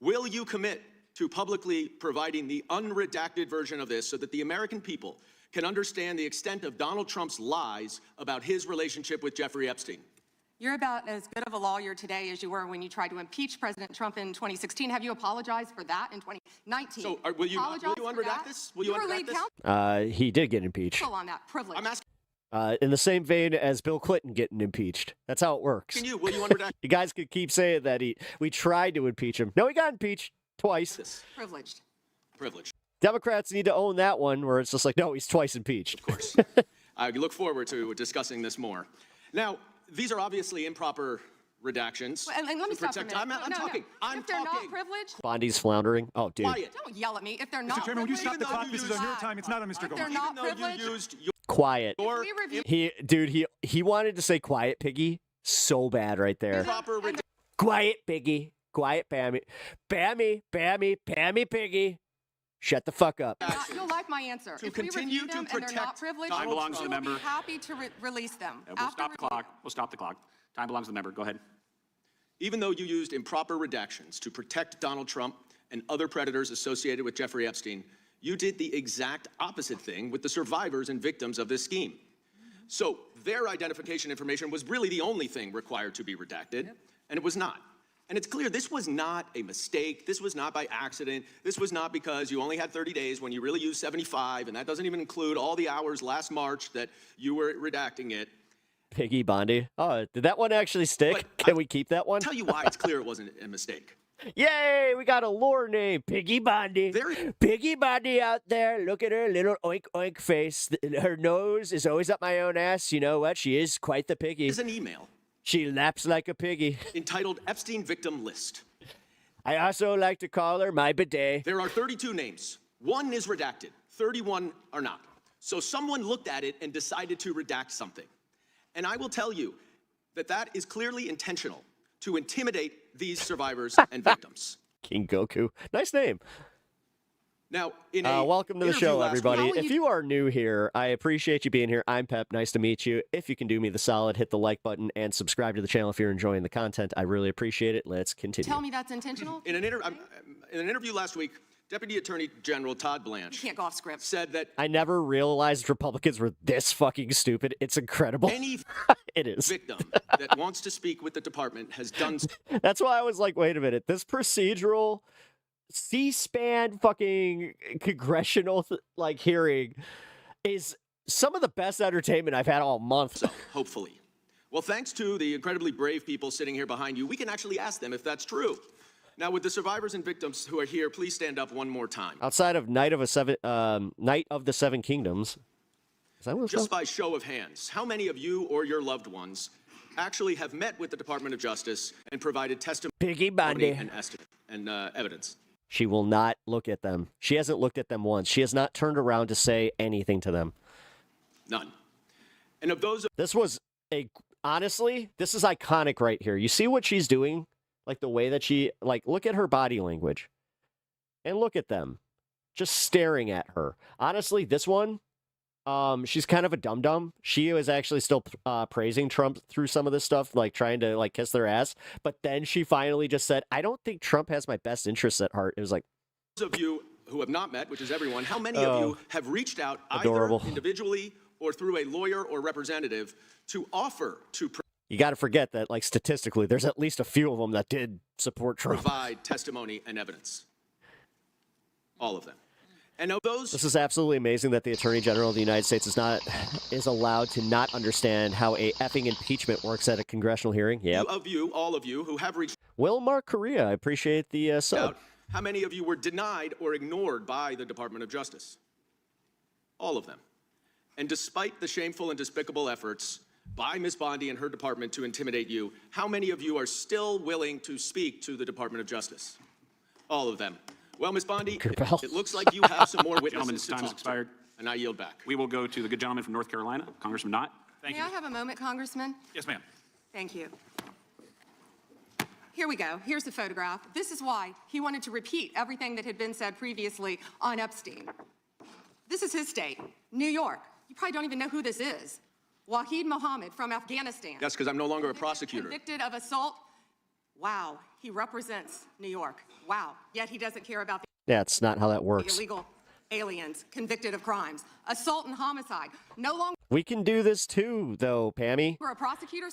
Will you commit to publicly providing the unredacted version of this so that the American people can understand the extent of Donald Trump's lies about his relationship with Jeffrey Epstein. You're about as good of a lawyer today as you were when you tried to impeach President Trump in 2016. Have you apologized for that in 2019? So will you unredact this? Will you unredact this? He did get impeached. On that privilege. I'm asking. In the same vein as Bill Clinton getting impeached. That's how it works. Will you unredact? You guys could keep saying that we tried to impeach him. No, he got impeached twice. Privileged. Privilege. Democrats need to own that one where it's just like, no, he's twice impeached. Of course. I look forward to discussing this more. Now, these are obviously improper redactions. Well, and let me stop for a minute. I'm talking. I'm if they're talking. not privileged, Bondi's floundering. Oh, dude. Quiet. don't yell at me. If they're not Mr. Chairman, would you privileged, stop the clock? This is on your time. It's not on Mr. if they're Goldman. not Even though you privileged, used your Quiet. we review. He wanted to say quiet, Piggy, so bad right there. improper Quiet, Piggy. Quiet, Pammy. Pammy, Piggy. Shut the fuck up. You'll like my answer. To If we continue review to them and they're not protect privileged, Time belongs to we the will be member. happy to release them. We'll after stop the review. clock. We'll stop the clock. Time belongs to the member. Go ahead. Even though you used improper redactions to protect Donald Trump and other predators associated with Jeffrey Epstein, you did the exact opposite thing with the survivors and victims of this scheme. So their identification information was really the only thing required to be redacted, and it was not. And it's clear this was not a mistake. This was not by accident. This was not because you only had 30 days when you really used 75, and that doesn't even include all the hours last March that you were redacting it. Piggy Bondi. Oh, did that one actually stick? Can we keep that one? I'll tell you why it's clear it wasn't a mistake. Yay, we got a lore name, Piggy Bondi. Piggy Bondi out there. Look at her little oink oink face. Her nose is always up my own ass. You know what? She is quite the piggy. Here's an email She laps like a piggy. entitled Epstein Victim List. I also like to call her my bidet. There are 32 names. One is redacted. 31 are not. So someone looked at it and decided to redact something. And I will tell you that that is clearly intentional to intimidate these survivors and victims. King Goku. Nice name. Now, in welcome to the show, last everybody. week- If you are new here, I appreciate you being here. I'm Pep. Nice to meet you. If you can do me the solid, hit the like button and subscribe to the channel if you're enjoying the content. I really appreciate it. Let's continue. Tell me that's intentional. In an interview last week, Deputy Attorney General Todd Blanche You can't go off script. said that I never realized Republicans were this fucking stupid. It's incredible. any It is. victim that wants to speak with the department has done so. That's why I was like, wait a minute. This procedural C-SPAN fucking congressional hearing is some of the best entertainment I've had all month. So, hopefully. Well, thanks to the incredibly brave people sitting here behind you, we can actually ask them if that's true. Now, with the survivors and victims who are here, please stand up one more time. Outside of Night of the Seven Kingdoms. Is that what it's Just called? by show of hands, how many of you or your loved ones actually have met with the Department of Justice and provided testimony Piggy Bondi. and evidence? She will not look at them. She hasn't looked at them once. She has not turned around to say anything to them. None. And of those... Honestly, this is iconic right here. You see what she's doing? Like the way that she, look at her body language. And look at them. Just staring at her. Honestly, this one, she's kind of a dum-dum. She was actually still praising Trump through some of this stuff, trying to kiss their ass. But then she finally just said, I don't think Trump has my best interests at heart. It was like... Those of you who have not met, which is everyone, how many of you have reached out adorable. either individually or through a lawyer or representative to offer to You got to forget that, statistically, there's at least a few of them that did support Trump. provide testimony and evidence? All of them. And of those... This is absolutely amazing that the Attorney General of the United States is allowed to not understand how a effing impeachment works at a congressional hearing. Yep. All of you who have reached Will Mark Korea, I appreciate the sub. out, how many of you were denied or ignored by the Department of Justice? All of them. And despite the shameful and despicable efforts by Ms. Bondi and her department to intimidate you, how many of you are still willing to speak to the Department of Justice? All of them. Well, Ms. Bondi, it looks like you have some more Gentlemen, witnesses to time has talk expired. to, and I yield back. We will go to the good gentleman from North Carolina, Congressman Knott. Thank May you. I have a moment, Congressman? Yes, ma'am. Thank you. Here we go. Here's the photograph. This is why he wanted to repeat everything that had been said previously on Epstein. This is his state, New York. You probably don't even know who this is. Wahid Mohammed from Afghanistan. That's because I'm no longer a prosecutor. Convicted of assault. Wow, he represents New York. Wow, yet he doesn't care about the That's not how that works. illegal aliens convicted of crimes, assault and homicide. No longer We can do this too, though, Pammy. a prosecutor,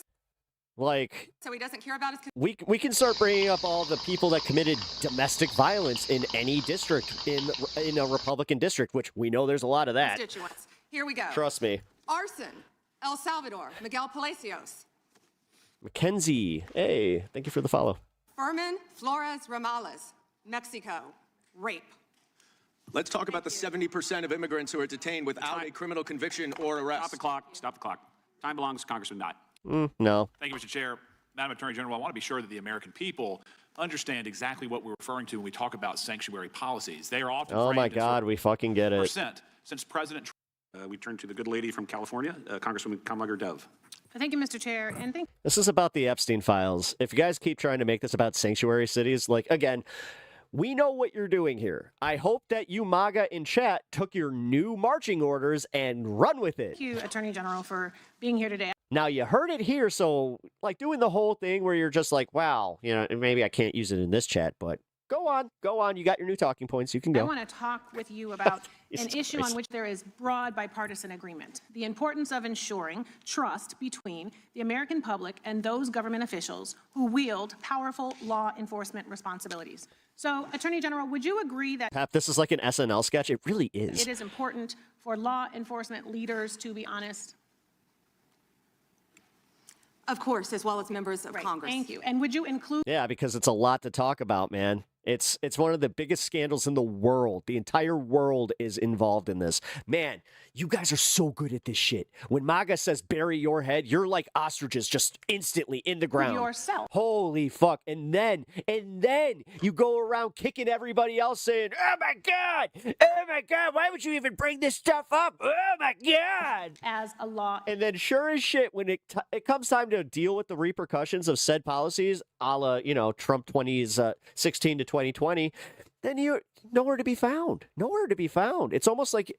Like, so he doesn't care about his we can start bringing up all the people that committed domestic violence in any district in a Republican district, which we know there's a lot of that. constituents. Here we go. Trust me. Arson, El Salvador, Miguel Palacios. Mackenzie, hey, thank you for the follow. Furman Flores Ramales, Mexico, rape. Let's talk about the 70% of immigrants who are detained without a criminal conviction or arrest. Stop the clock. Stop the clock. Time belongs to Congressman Knott. No. Thank you, Mr. Chair. Madam Attorney General, I want to be sure that the American people understand exactly what we're referring to when we talk about sanctuary policies. They are often Oh framed my as God, we fucking get it. percent. Since President Trump, we turn to the good lady from California, Congresswoman Kamlager Dove. Thank you, Mr. Chair, and thank This is about the Epstein files. If you guys keep trying to make this about sanctuary cities, like, again, we know what you're doing here. I hope that you MAGA in chat took your new marching orders and run with it. you, Attorney General, for being here today. Now, you heard it here, so, like, doing the whole thing where you're just like, wow, you know, maybe I can't use it in this chat, but go on. You got your new talking points. You can I go. want to talk with you about an Jesus issue Christ. on which there is broad bipartisan agreement, the importance of ensuring trust between the American public and those government officials who wield powerful law enforcement responsibilities. So, Attorney General, would you agree that Pap, this is like an SNL sketch. It really is. it is important for law enforcement leaders to be honest? Of course, as well as members of Congress. Thank you. And would you include Yeah, because it's a lot to talk about, man. It's one of the biggest scandals in the world. The entire world is involved in this. Man, you guys are so good at this shit. When MAGA says bury your head, you're like ostriches just instantly in the ground. yourself? Holy fuck. And then you go around kicking everybody else saying, oh my God, why would you even bring this stuff up? Oh my God. as a law? And then sure as shit, when it comes time to deal with the repercussions of said policies, a la, you know, Trump 2016 to 2020, then you're nowhere to be found. Nowhere to be found. It's almost like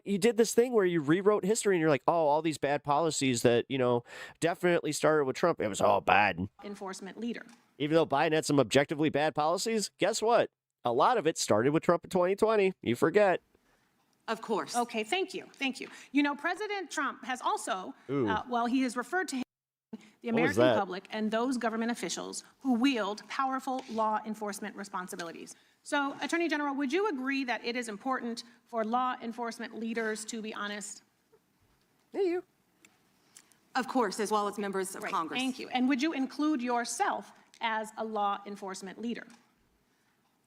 you did this thing where you rewrote history and you're like, oh, all these bad policies that, you know, definitely started with Trump, it was all bad. Enforcement leader. Even though Biden had some objectively bad policies, guess what? A lot of it started with Trump in 2020. You forget. Of course. Okay, thank you. Thank you. You know, President Trump has also, Ooh. he has referred to the What was American that? public and those government officials who wield powerful law enforcement responsibilities. So, Attorney General, would you agree that it is important for law enforcement leaders to be honest? Yeah, you. Of course, as well as members of Right, Congress. thank you. And would you include yourself as a law enforcement leader?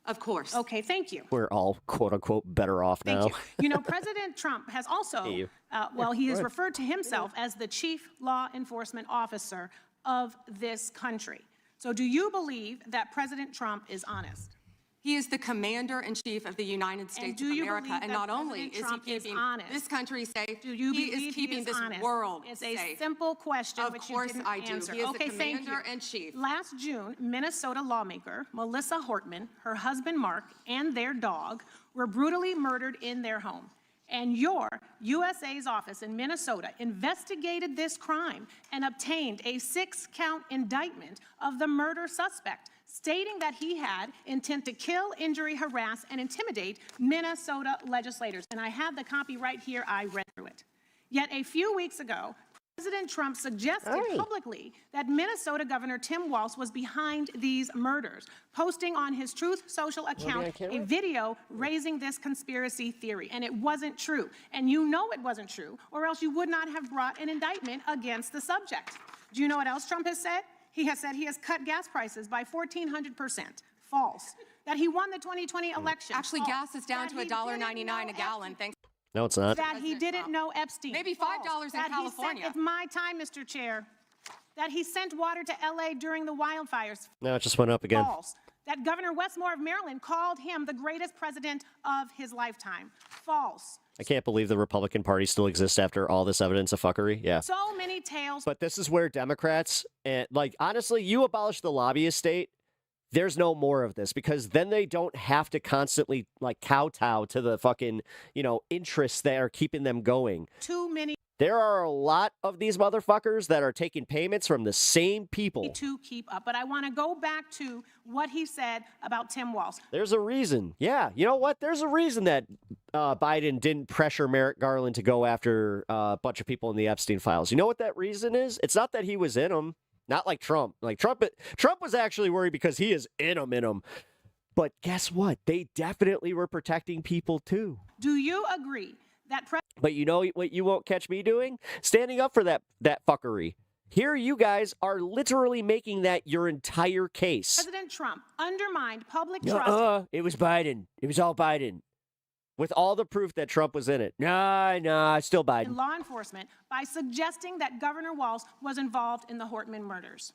Of course. Okay, thank you. We're all quote unquote better off now. Thank you. You know, President Trump has also, Hey, you. he Go has ahead. referred to himself as the chief law enforcement officer of this country. So do you believe that President Trump is honest? He is the commander-in-chief of the United States do of you America, believe and that not only President is he Trump is keeping honest? this country safe, Do you he believe is keeping this honest? world It's safe. a simple question Of which course you didn't I do. answer. He is the Okay, thank you. commander-in-chief. Last June, Minnesota lawmaker Melissa Hortman, her husband Mark, and their dog were brutally murdered in their home. And your USA's office in Minnesota investigated this crime and obtained a 6-count indictment of the murder suspect, stating that he had intent to kill, injury, harass, and intimidate Minnesota legislators. And I have the copy right here. I read through it. Yet a few weeks ago, President Trump suggested publicly that Minnesota Governor Tim Walz was behind these murders, posting on his Truth Social account a video raising this conspiracy theory. And it wasn't true. And you know it wasn't true, or else you would not have brought an indictment against the subject. Do you know what else Trump has said? He has said he has cut gas prices by 1,400%. False. That he won the 2020 election. Actually, False. gas is down to That he $1.99 a gallon. Thanks. No, it's not. That he didn't know Epstein. Maybe $5 False. in That he California. It's my time, Mr. Chair. That he sent water to LA during the wildfires. No, it just went up again. False. That Governor Westmore of Maryland called him the greatest president of his lifetime. False. I can't believe the Republican Party still exists after all this evidence of fuckery. Yeah. So many tales. But this is where Democrats, and like, honestly, you abolish the lobbyist state, there's no more of this, because then they don't have to constantly, like, kowtow to the fucking, you know, interests that are keeping them going. Too many. There are a lot of these motherfuckers that are taking payments from the same people. To keep up. But I want to go back to what he said about Tim Walz. There's a reason. Yeah, you know what? There's a reason that Biden didn't pressure Merrick Garland to go after a bunch of people in the Epstein files. You know what that reason is? It's not that he was in them. Not like Trump. Trump was actually worried because he is in them. But guess what? They definitely were protecting people too. Do you agree that But you know what you won't catch me doing? Standing up for that fuckery. Here you guys are literally making that your entire case. President Trump undermined public trust? It was Biden. It was all Biden. With all the proof that Trump was in it. Nah, still Biden. In law enforcement by suggesting that Governor Walz was involved in the Hortman murders.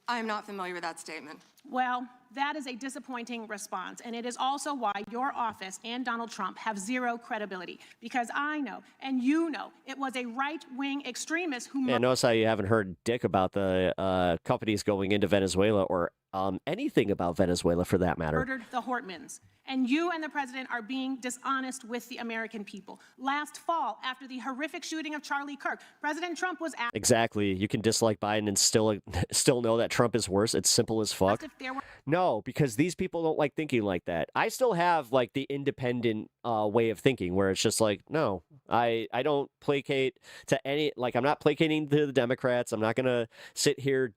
I am not familiar with that statement. Well, that is a disappointing response, and it is also why your office and Donald Trump have zero credibility. Because I know, and you know, it was a right-wing extremist who... Yeah, notice how you haven't heard dick about the companies going into Venezuela or anything about Venezuela for that matter. Murdered the Hortmans. And you and the president are being dishonest with the American people. Last fall, after the horrific shooting of Charlie Kirk, President Trump was asked... Exactly. You can dislike Biden and still know that Trump is worse. It's simple as fuck. No, because these people don't like thinking like that. I still have like the independent way of thinking where it's just like, no, I don't placate to any, like I'm not placating to the Democrats. I'm not going to sit here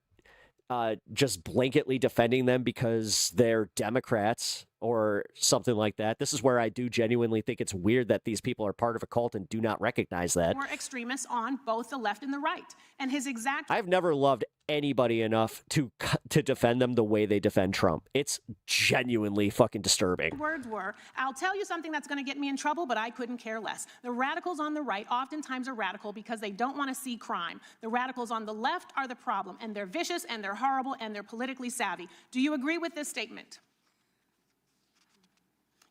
just blanketly defending them because they're Democrats or something like that. This is where I do genuinely think it's weird that these people are part of a cult and do not recognize that. More extremists on both the left and the right. And his exact... I've never loved anybody enough to defend them the way they defend Trump. It's genuinely fucking disturbing. Words were, I'll tell you something that's going to get me in trouble, but I couldn't care less. The radicals on the right oftentimes are radical because they don't want to see crime. The radicals on the left are the problem, and they're vicious, and they're horrible, and they're politically savvy. Do you agree with this statement?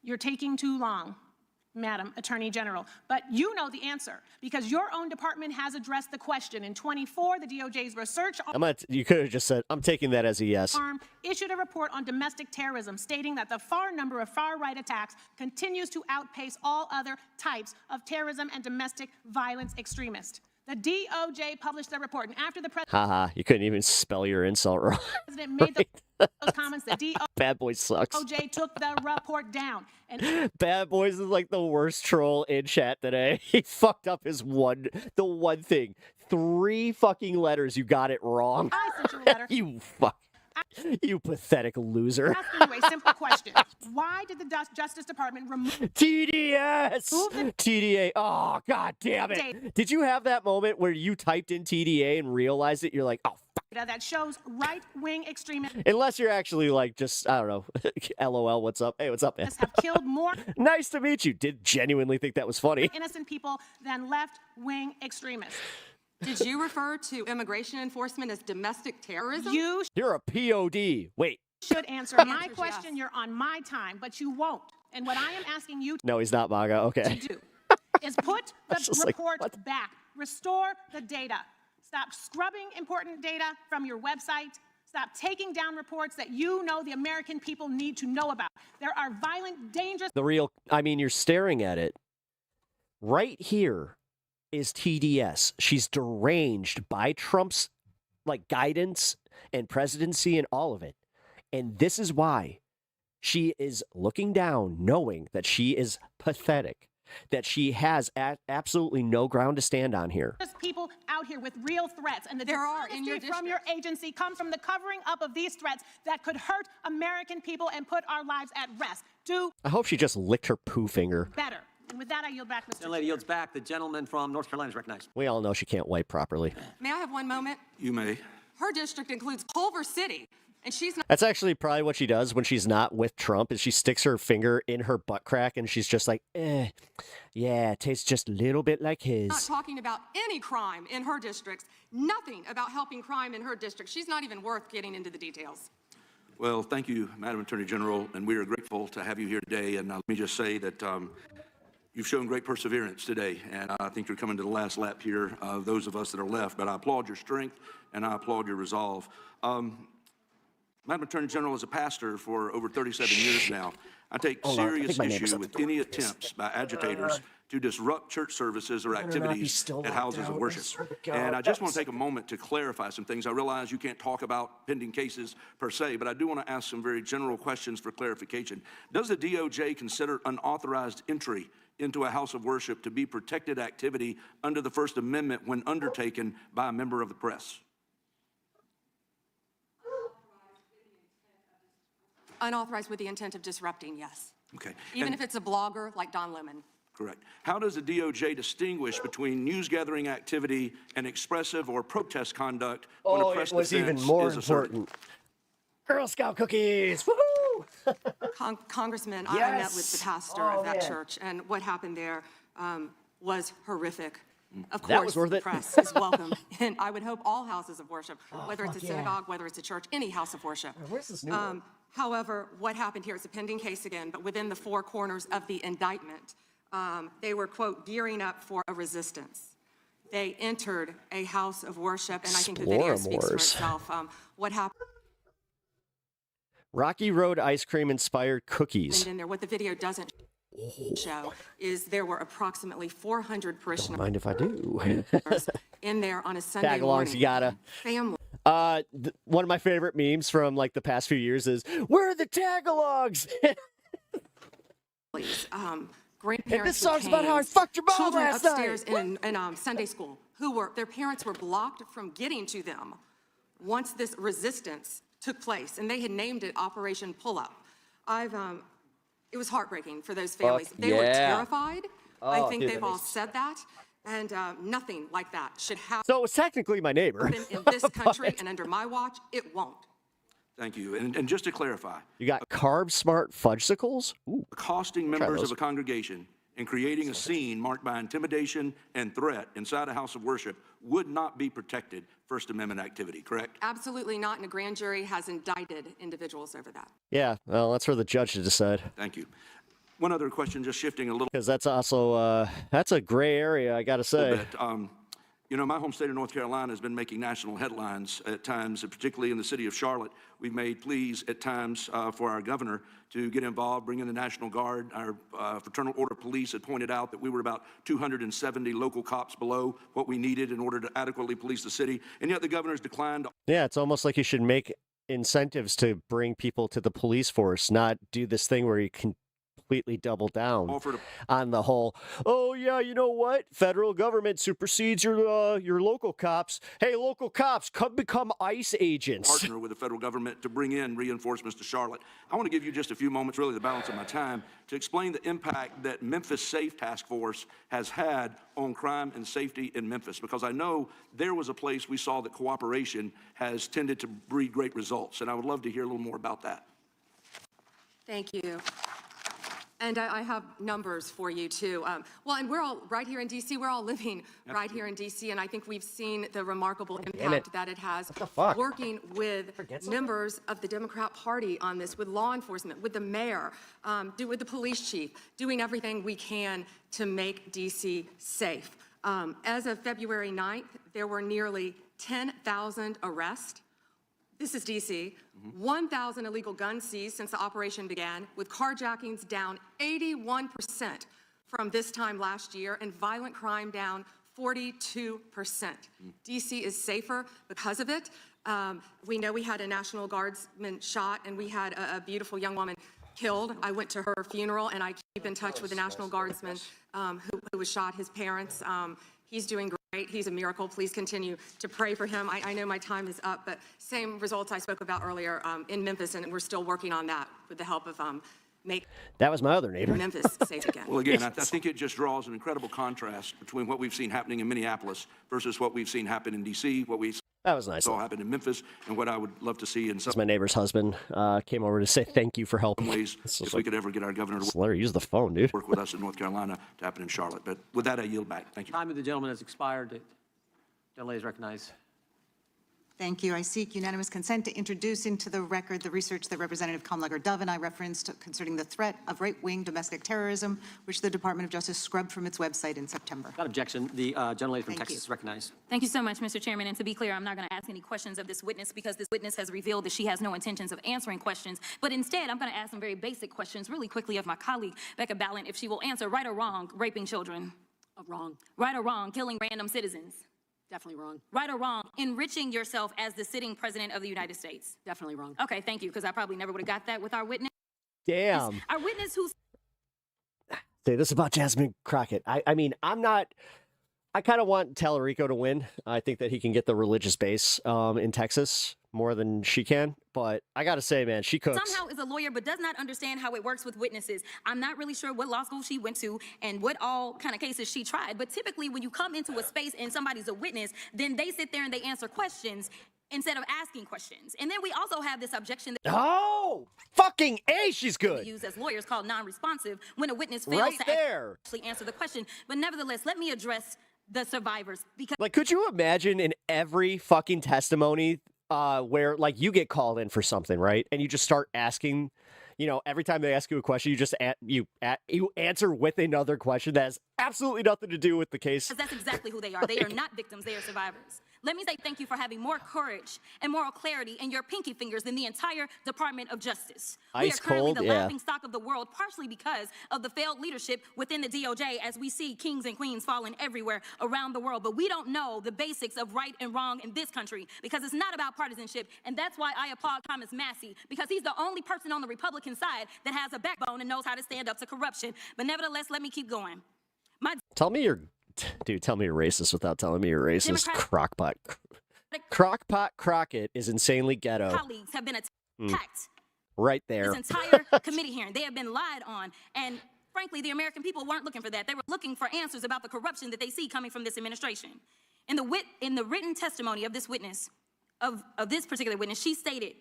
You're taking too long, Madam Attorney General. But you know the answer, because your own department has addressed the question. In 24, the DOJ's research you could have just said, I'm taking that as a yes. arm issued a report on domestic terrorism, stating that the number of far-right attacks continues to outpace all other types of terrorism and domestic violence extremists. The DOJ published the report, and after the Haha, you couldn't even spell your insult wrong. president made those comments, the Bad Boy sucks. DOJ took the report down. And Bad Boys is like the worst troll in chat today. He fucked up the one thing. 3 fucking letters, you got it wrong. I sent you a letter. You pathetic loser. Asking you a simple question. Why did the Justice Department remove TDS? TDA. Oh, god damn it. Did you have that moment where you typed in TDA and realized it? You're like, oh, fuck. data that shows right-wing extremism? Unless you're actually like just, I don't know, LOL, what's up? Hey, what's up, man? Have killed more Nice to meet you. Did genuinely think that was funny. innocent people than left-wing extremists. Did you refer to immigration enforcement as domestic terrorism? You're a POD. Wait. Should answer my question. You're on my time, but you won't. And what I am asking you No, he's not MAGA. Okay. to do is put the report back. Restore the data. Stop scrubbing important data from your website. Stop taking down reports that you know the American people need to know about. There are violent, dangerous... You're staring at it. Right here is TDS. She's deranged by Trump's guidance and presidency and all of it. And this is why she is looking down, knowing that she is pathetic, that she has absolutely no ground to stand on here. There's people out here with real threats, and the dishonesty from your agency comes from the covering up of these threats that could hurt American people and put our lives at rest. Do I hope she just licked her poo finger. better. And with that, I yield back, Mr. The lady yields back. The gentleman from North Carolina is recognized. We all know she can't wipe properly. May I have one moment? You may. Her district includes Culver City, and she's not... That's actually probably what she does when she's not with Trump, is she sticks her finger in her butt crack and she's just like, yeah, it tastes just a little bit like his. Not talking about any crime in her districts. Nothing about helping crime in her district. She's not even worth getting into the details. Well, thank you, Madam Attorney General, and we are grateful to have you here today. And let me just say that you've shown great perseverance today, and I think you're coming to the last lap here, those of us that are left. But I applaud your strength, and I applaud your resolve. Madam Attorney General, as a pastor for over 37 years now, I take serious issue with any attempts by agitators to disrupt church services or Better not be activities still at locked houses out, of I worship. swear to God. And I just want to take a moment to clarify some things. I realize you can't talk about pending cases per se, but I do want to ask some very general questions for clarification. Does the DOJ consider unauthorized entry into a house of worship to be protected activity under the First Amendment when undertaken by a member of the press? Unauthorized with the intent of disrupting, yes. Okay. Even if it's a blogger like Don Lemon. Correct. How does the DOJ distinguish between news-gathering activity and expressive or protest conduct when a press it was even defense more is asserted? important. Girl Scout cookies! Woohoo! Congressman, I met with the pastor of that church, and what happened there was horrific. Of That course, was worth the it. press is welcome, and I would hope all houses of worship, whether it's a synagogue, whether it's a church, any house of worship. Where's this new one? However, what happened here is a pending case again, but within the four corners of the indictment, they were, quote, gearing up for a resistance. They entered a house of worship, and I think the video speaks for itself. What happened Rocky Road ice cream inspired cookies. in there, what the video doesn't show, is there were approximately 400 parishioners Mind if I do? in there on a Sunday Tag-alongs, morning. you gotta. Family. One of my favorite memes from like the past few years is, "Where are the tag-alongs?" Grandparents And this song's with about how I canes, fucked your mom children last upstairs night. in Sunday school who were, their parents were blocked from getting to them once this resistance took place, and they had named it Operation Pull-Up. It was heartbreaking for those families. They were terrified. I think dude, they've that all makes- said that, and nothing like that should happen So it was technically my neighbor. in this country, and under my watch, it won't. Thank you. And just to clarify, You got Carb Smart Fudgesicles? Ooh. accosting Try members those. of a congregation and creating a scene marked by intimidation and threat inside a house of worship would not be protected First Amendment activity, correct? Absolutely not, and a grand jury has indicted individuals over that. Yeah, well, that's for the judge to decide. Thank you. One other question, just shifting a little Because that's also, that's a gray area, I gotta say. bit. You know, my home state of North Carolina has been making national headlines at times, and particularly in the city of Charlotte. We've made pleas at times for our governor to get involved, bring in the National Guard. Our Fraternal Order of Police had pointed out that we were about 270 local cops below what we needed in order to adequately police the city, and yet the governor's declined. Yeah, it's almost like you should make incentives to bring people to the police force, not do this thing where you can completely double down on the whole, oh yeah, you know what, federal government supersedes your local cops. Hey, local cops, come become ICE agents. Partner with the federal government to bring in reinforcements to Charlotte. I want to give you just a few moments, really the balance of my time, to explain the impact that Memphis Safe Task Force has had on crime and safety in Memphis, because I know there was a place we saw that cooperation has tended to breed great results, and I would love to hear a little more about that. Thank you. And I have numbers for you, too. Well, and we're all right here in D.C. We're all living right here in D.C., and I think we've seen the remarkable impact that it has working with members of the Democrat Party on this, with law enforcement, with the mayor, with the police chief, doing everything we can to make D.C. safe. As of February 9th, there were nearly 10,000 arrests. This is D.C. 1,000 illegal guns seized since the operation began, with carjackings down 81% from this time last year, and violent crime down 42%. D.C. is safer because of it. We know we had a National Guardsman shot, and we had a beautiful young woman killed. I went to her funeral, and I keep in touch with the National Guardsman who was shot, his parents. He's doing great. He's a miracle. Please continue to pray for him. I know my time is up, but same results I spoke about earlier in Memphis, and we're still working on that with the help of That was my other neighbor. Memphis safe again. Well, again, I think it just draws an incredible contrast between what we've seen happening in Minneapolis versus what we've seen happen in D.C., what we That was nice. saw happen in Memphis, and what I would love to see in some My neighbor's husband came over to say thank you for helping. ways, if we could ever get our governor to Larry, use the phone, dude. work with us in North Carolina to happen in Charlotte. But with that, I yield back. Thank you. Time of the gentleman has expired. The gentlelady is recognized. Thank you. I seek unanimous consent to introduce into the record the research that Representative Kamlager-Dove and I referenced concerning the threat of right-wing domestic terrorism, which the Department of Justice scrubbed from its website in September. Without objection, the gentlelady from Thank Texas you. is recognized. Thank you so much, Mr. Chairman. And to be clear, I'm not going to ask any questions of this witness because this witness has revealed that she has no intentions of answering questions. But instead, I'm going to ask some very basic questions really quickly of my colleague, Becca Ballant, if she will answer right or wrong, raping children. Wrong. Right or wrong, killing random citizens. Definitely wrong. Right or wrong, enriching yourself as the sitting president of the United States. Definitely wrong. Okay, thank you, because I probably never would have got that with our witness. Damn. Our witness who's Say this about Jasmine Crockett. I mean, I kind of want Tallarico to win. I think that he can get the religious base in Texas more than she can. But I got to say, man, she cooks. somehow is a lawyer but does not understand how it works with witnesses. I'm not really sure what law school she went to and what all kind of cases she tried. But typically when you come into a space and somebody's a witness, then they sit there and they answer questions instead of asking questions. And then we also have this objection that Oh, fucking A, she's we good. use as lawyers called non-responsive when a witness fails Right to there. actually answer the question. But nevertheless, let me address the survivors because Like, could you imagine in every fucking testimony where, like, you get called in for something, right? And you just start asking, you know, every time they ask you a question, you just you answer with another question that has absolutely nothing to do with the case. that's exactly who they are. They are not victims, they are survivors. Let me say thank you for having more courage and moral clarity in your pinky fingers than the entire Department of Justice. We Ice are currently cold, the yeah. laughing stock of the world, partially because of the failed leadership within the DOJ as we see kings and queens falling everywhere around the world. But we don't know the basics of right and wrong in this country because it's not about partisanship. And that's why I applaud Thomas Massey, because he's the only person on the Republican side that has a backbone and knows how to stand up to corruption. But nevertheless, let me keep going. Tell me you're racist without telling me you're racist. Crockpot. Crockpot Crockett is insanely ghetto. Colleagues have been attacked. Right there. This entire committee hearing, they have been lied on. And frankly, the American people weren't looking for that. They were looking for answers about the corruption that they see coming from this administration. In the written testimony of this witness, of this particular witness, she stated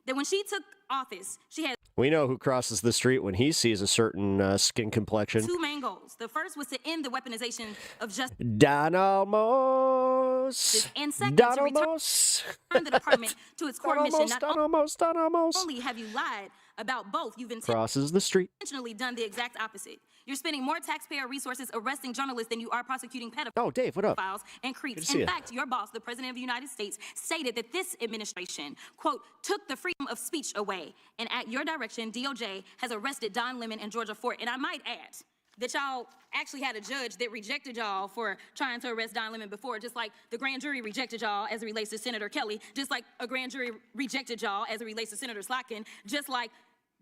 that when she took office, she had We know who crosses the street when he sees a certain skin complexion. two main goals. The first was to end the weaponization of justice. Don Almos. And second, Don to return Almos. the department to its core mission. Not Don Almos. only have you lied about both, you've Crosses the street. intentionally done the exact opposite. You're spending more taxpayer resources arresting journalists than you are prosecuting pedophiles. Oh, Dave, what up? And Good creeps. to see In ya. fact, your boss, the President of the United States, stated that this administration, quote, took the freedom of speech away. And at your direction, DOJ has arrested Don Lemon and Georgia Fort. And I might add that y'all actually had a judge that rejected y'all for trying to arrest Don Lemon before, just like the grand jury rejected y'all as it relates to Senator Kelly, just like a grand jury rejected y'all as it relates to Senator Slotkin, just like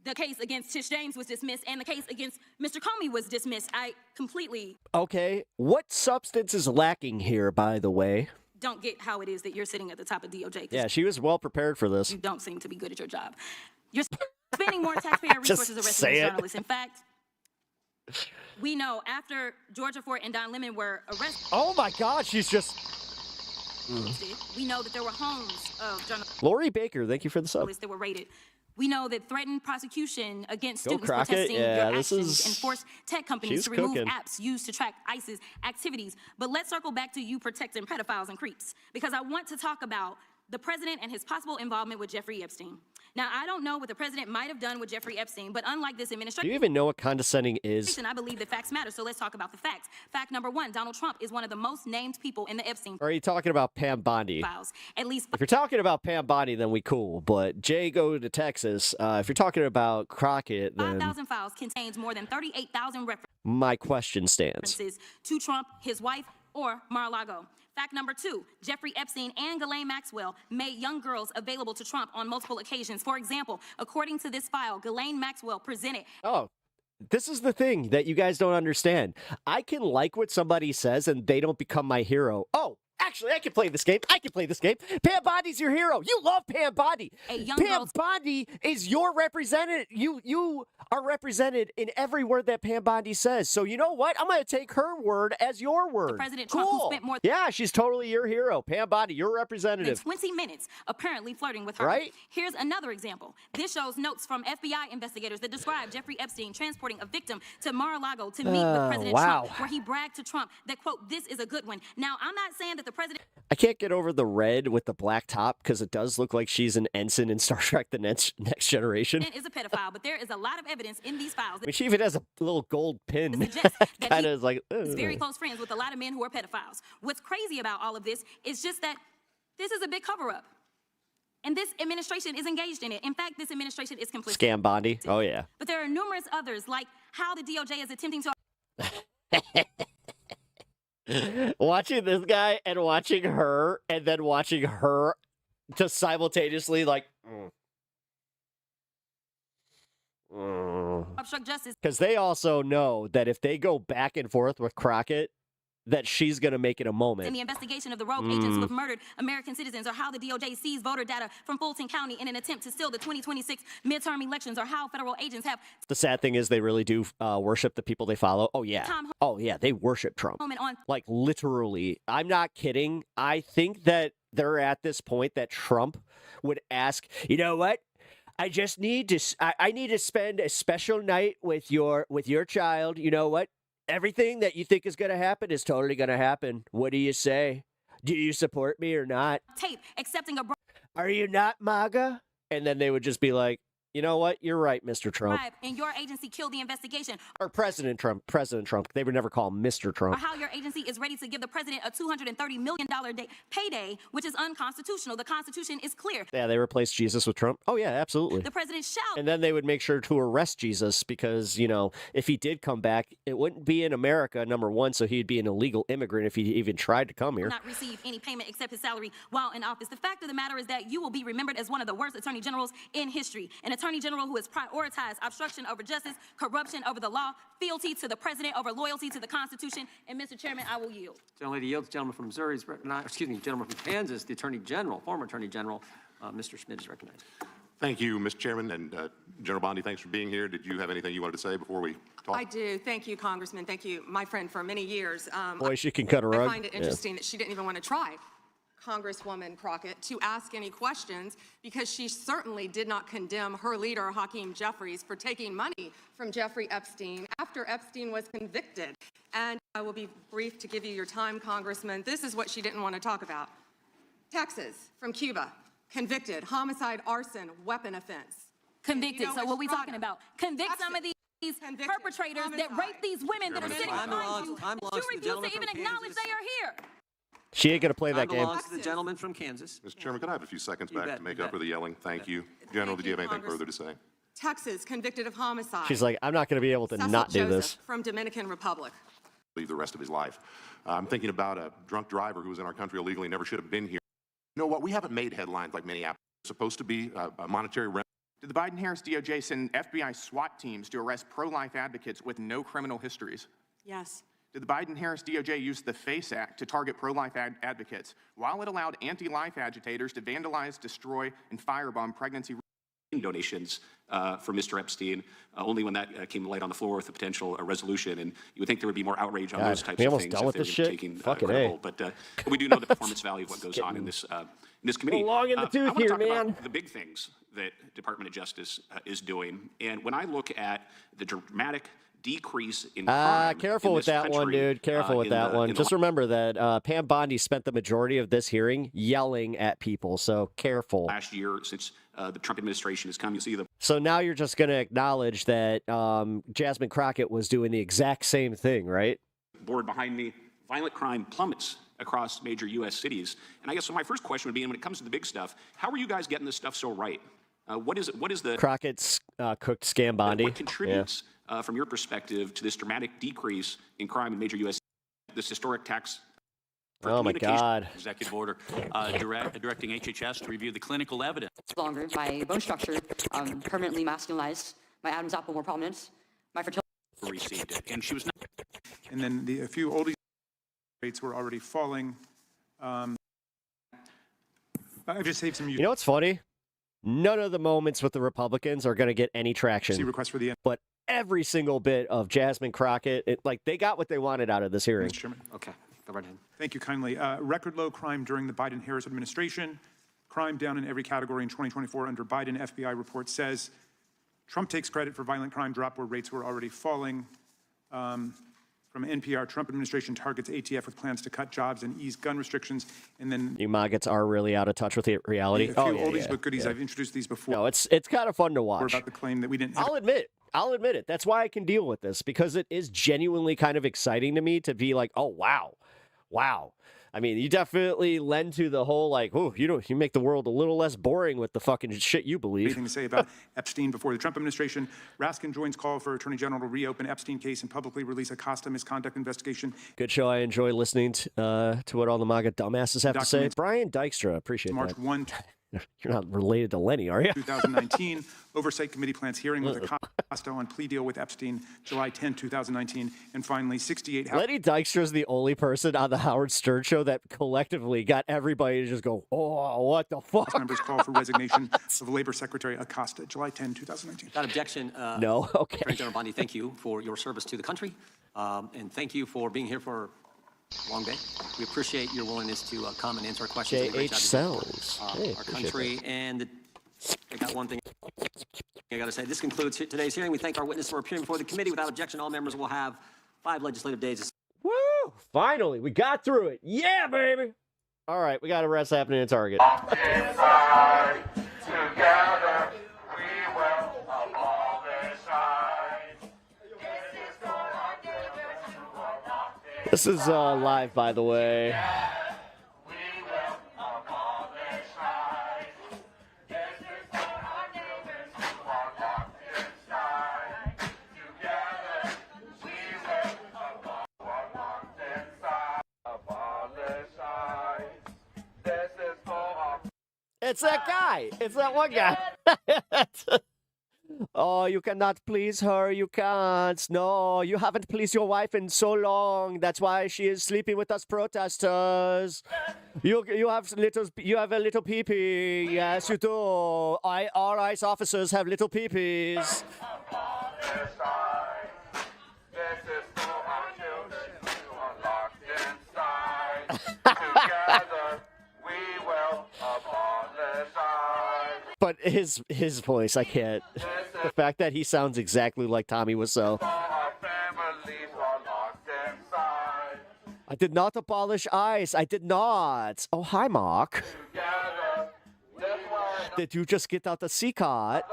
the case against Tish James was dismissed and the case against Mr. Comey was dismissed. I completely Okay, what substance is lacking here, by the way? don't get how it is that you're sitting at the top of DOJ. 'Cause Yeah, she was well prepared for this. you don't seem to be good at your job. You're spending more taxpayer Just resources arresting say these it. journalists. In fact, we know after Georgia Fort and Don Lemon were arrested, Oh my God, she's just. we know that there were homes of journalists Lori Baker, thank you for the sub. that were raided. We know that threatened prosecution against Go students Crockett. protesting Yeah, your this actions is- and force tech companies she's to remove cooking. apps used to track ISIS activities. But let's circle back to you protecting pedophiles and creeps, because I want to talk about the president and his possible involvement with Jeffrey Epstein. Now, I don't know what the president might have done with Jeffrey Epstein, but unlike this Do administration, you even know what condescending is? I believe that facts matter, so let's talk about the facts. Fact number one, Donald Trump is one of the most named people in the Epstein Or are you talking about Pam Bondi? files. At least If you're talking about Pam Bondi, then we cool. But Jay go to Texas. If you're talking about Crockett, then 5,000 files contains more than 38,000 my question stands. references to Trump, his wife, or Mar-a-Lago. Fact number two, Jeffrey Epstein and Ghislaine Maxwell made young girls available to Trump on multiple occasions. For example, according to this file, Ghislaine Maxwell presented Oh, this is the thing that you guys don't understand. I can like what somebody says and they don't become my hero. Oh, actually, I can play this game. Pam Bondi's your hero. You love Pam Bondi. A young Pam girl's- Bondi is your representative. You are represented in every word that Pam Bondi says. So you know what? I'm going to take her word as your word. President cool. Trump, who spent more Yeah, she's totally your hero. Pam Bondi, your than representative. 20 minutes apparently flirting with her. Right? Here's another example. This shows notes from FBI investigators that describe Jeffrey Epstein transporting a victim to Mar-a-Lago to meet with President wow. Trump, where he bragged to Trump that, quote, this is a good one. Now, I'm not saying that the the president I can't get over the red with the black top because it does look like she's an ensign in Star Trek: The Next Generation. is a pedophile, but there is a lot of evidence in these files I mean, she even has a little gold pin. Kind of is like, he's very close friends with a lot of men who are pedophiles. What's crazy about all of this is just that this is a big cover-up. And this administration is engaged in it. In fact, this administration is complicit. Scam Bondi. Oh, yeah. But there are numerous others, like how the DOJ is attempting to... Watching this guy and watching her and then watching her just simultaneously like... obstruct justice. Because they also know that if they go back and forth with Crockett, that she's going to make it a moment. In the investigation of the rogue agents who have murdered American citizens, or how the DOJ seized voter data from Fulton County in an attempt to steal the 2026 midterm elections, or how federal agents have... The sad thing is they really do worship the people they follow. Oh, yeah. Oh, yeah. They worship Trump. Like, literally. I'm not kidding. I think that they're at this point that Trump would ask, you know what? I just need to... I need to spend a special night with your child. You know what? Everything that you think is going to happen is totally going to happen. What do you say? Do you support me or not? Tape accepting a... Are you not MAGA? And then they would just be like, you know what? You're right, Mr. Trump. And your agency killed the investigation. Or President Trump. President Trump. They would never call him Mr. Or Trump. how your agency is ready to give the president a $230 million payday, which is unconstitutional. The Constitution is clear. Yeah, they replaced Jesus with Trump. Oh, yeah, absolutely. The president shall... And then they would make sure to arrest Jesus because, you know, if he did come back, it wouldn't be in America, number one, so he'd be an illegal immigrant if he even tried to come here. Not receive any payment except his salary while in office. The fact of the matter is that you will be remembered as one of the worst attorney generals in history. An attorney general who has prioritized obstruction over justice, corruption over the law, fealty to the president over loyalty to the Constitution. And Mr. Chairman, I will yield. Gentlelady yields. Gentleman from Missouri is recognized. Excuse me, gentleman from Kansas, the Attorney General, former Attorney General, Mr. Schmidt is recognized. Thank you, Mr. Chairman, and General Bondi, thanks for being here. Did you have anything you wanted to say before we talk? I do. Thank you, Congressman. Thank you, my friend, for many years. Boy, she can cut a rug. I find it interesting that she didn't even want to try, Congresswoman Crockett, to ask any questions because she certainly did not condemn her leader, Hakeem Jeffries, for taking money from Jeffrey Epstein after Epstein was convicted. And I will be brief to give you your time, Congressman. This is what she didn't want to talk about. Texas, from Cuba, convicted, homicide, arson, weapon offense. Convicted. So what are we talking about? Convict some of these perpetrators that rape these women that are sitting behind you. You refuse to even acknowledge they are here. She ain't going to play that game. Belongs to the gentleman from Kansas. Mr. Chairman, could I have a few seconds back to make up for the yelling? Thank you. General, did you have anything further to say? Texas, convicted of homicide. She's like, I'm not going to be able to Cecil not do Joseph this. From Dominican Republic. Leave the rest of his life. I'm thinking about a drunk driver who was in our country illegally, never should have been here. You know what? We haven't made headlines like Minneapolis. It's supposed to be a monetary remedy. Did the Biden-Harris DOJ send FBI SWAT teams to arrest pro-life advocates with no criminal histories? Yes. Did the Biden-Harris DOJ use the FACE Act to target pro-life advocates while it allowed anti-life agitators to vandalize, destroy, and firebomb pregnancy donations for Mr. Epstein, only when that came to light on the floor with a potential resolution. And you would think there would be more outrage on those types we of almost things done if with they this were shit? taken Fucking credible. But we do know the performance value of what goes on in this committee. Long in the tooth I wanna here, talk man. about the big things that Department of Justice is doing. And when I look at the dramatic decrease in crime careful in with this that one, country, dude. Careful with that one. Just remember that Pam Bondi spent the majority of this hearing yelling at people, so careful. last year since the Trump administration has come, you see the So now you're just going to acknowledge that Jasmine Crockett was doing the exact same thing, right? board behind me, violent crime plummets across major U.S. cities. And I guess so my first question would be, and when it comes to the big stuff, how are you guys getting this stuff so right? What is the Crockett's cooked scam Bondi? What contributes, from your perspective, to this dramatic decrease in crime in major U.S. This historic tax? Oh my God! Executive order directing HHS to review the clinical evidence. Longer, my bone structure permanently masculinized, my Adam's apple more prominent, my fertility received it, and she was not. And then a few oldies rates were already falling. I just saved some. You know what's funny? None of the moments with the Republicans are going to get any traction. See request for the end. But every single bit of Jasmine Crockett, they got what they wanted out of this hearing. Mr. Chairman. Okay, go right ahead. Thank you kindly. Record low crime during the Biden-Harris administration. Crime down in every category in 2024 under Biden. FBI report says Trump takes credit for violent crime drop where rates were already falling. From NPR, Trump administration targets ATF with plans to cut jobs and ease gun restrictions. And then You maggots are really out of touch with reality. a few oldies but goodies. I've introduced these before. No, it's kind of fun to watch. About the claim that we didn't have. I'll admit it. That's why I can deal with this, because it is genuinely kind of exciting to me to be like, oh, wow. I mean, you definitely lend to the whole like, oh, you make the world a little less boring with the fucking shit you believe. Anything to say about Epstein before the Trump administration. Raskin joins call for Attorney General to reopen Epstein case and publicly release Acosta misconduct investigation. Good show. I enjoy listening to what all the MAGA dumbasses have to say. Brian Dykstra, appreciate March that. 1. You're not related to Lenny, are you? 2019. Oversight Committee plans hearing with Acosta on plea deal with Epstein, July 10, 2019. And finally, 68 Lenny Dykstra is the only person on the Howard Stern show that collectively got everybody to just go, oh, what the fuck? Members call for resignation of Labor Secretary Acosta, July 10, 2019. Without objection. No? Okay. Attorney General Bondi, thank you for your service to the country. And thank you for being here for a long day. We appreciate your willingness to come and answer our questions. J.H. Sells. Hey, our country and I got one thing I got to say. This concludes today's hearing. We thank our witness for appearing before the committee. Without objection, all members will have 5 legislative days. Woo! Finally, we got through it. Yeah, baby. All right, we got arrests happening at Target. Together we will abolish. This is live, by the way. It's that guy. It's that one guy. Oh, you cannot please her. You can't. No, you haven't pleased your wife in so long. That's why she is sleeping with us protesters. You have a little pee-pee. Yes, you do. All ICE officers have little pee-pees. But his voice, I can't. The fact that he sounds exactly like Tommy Wiseau. I did not abolish ICE. I did not. Oh, hi, Mark. Did you just get out the C-cot?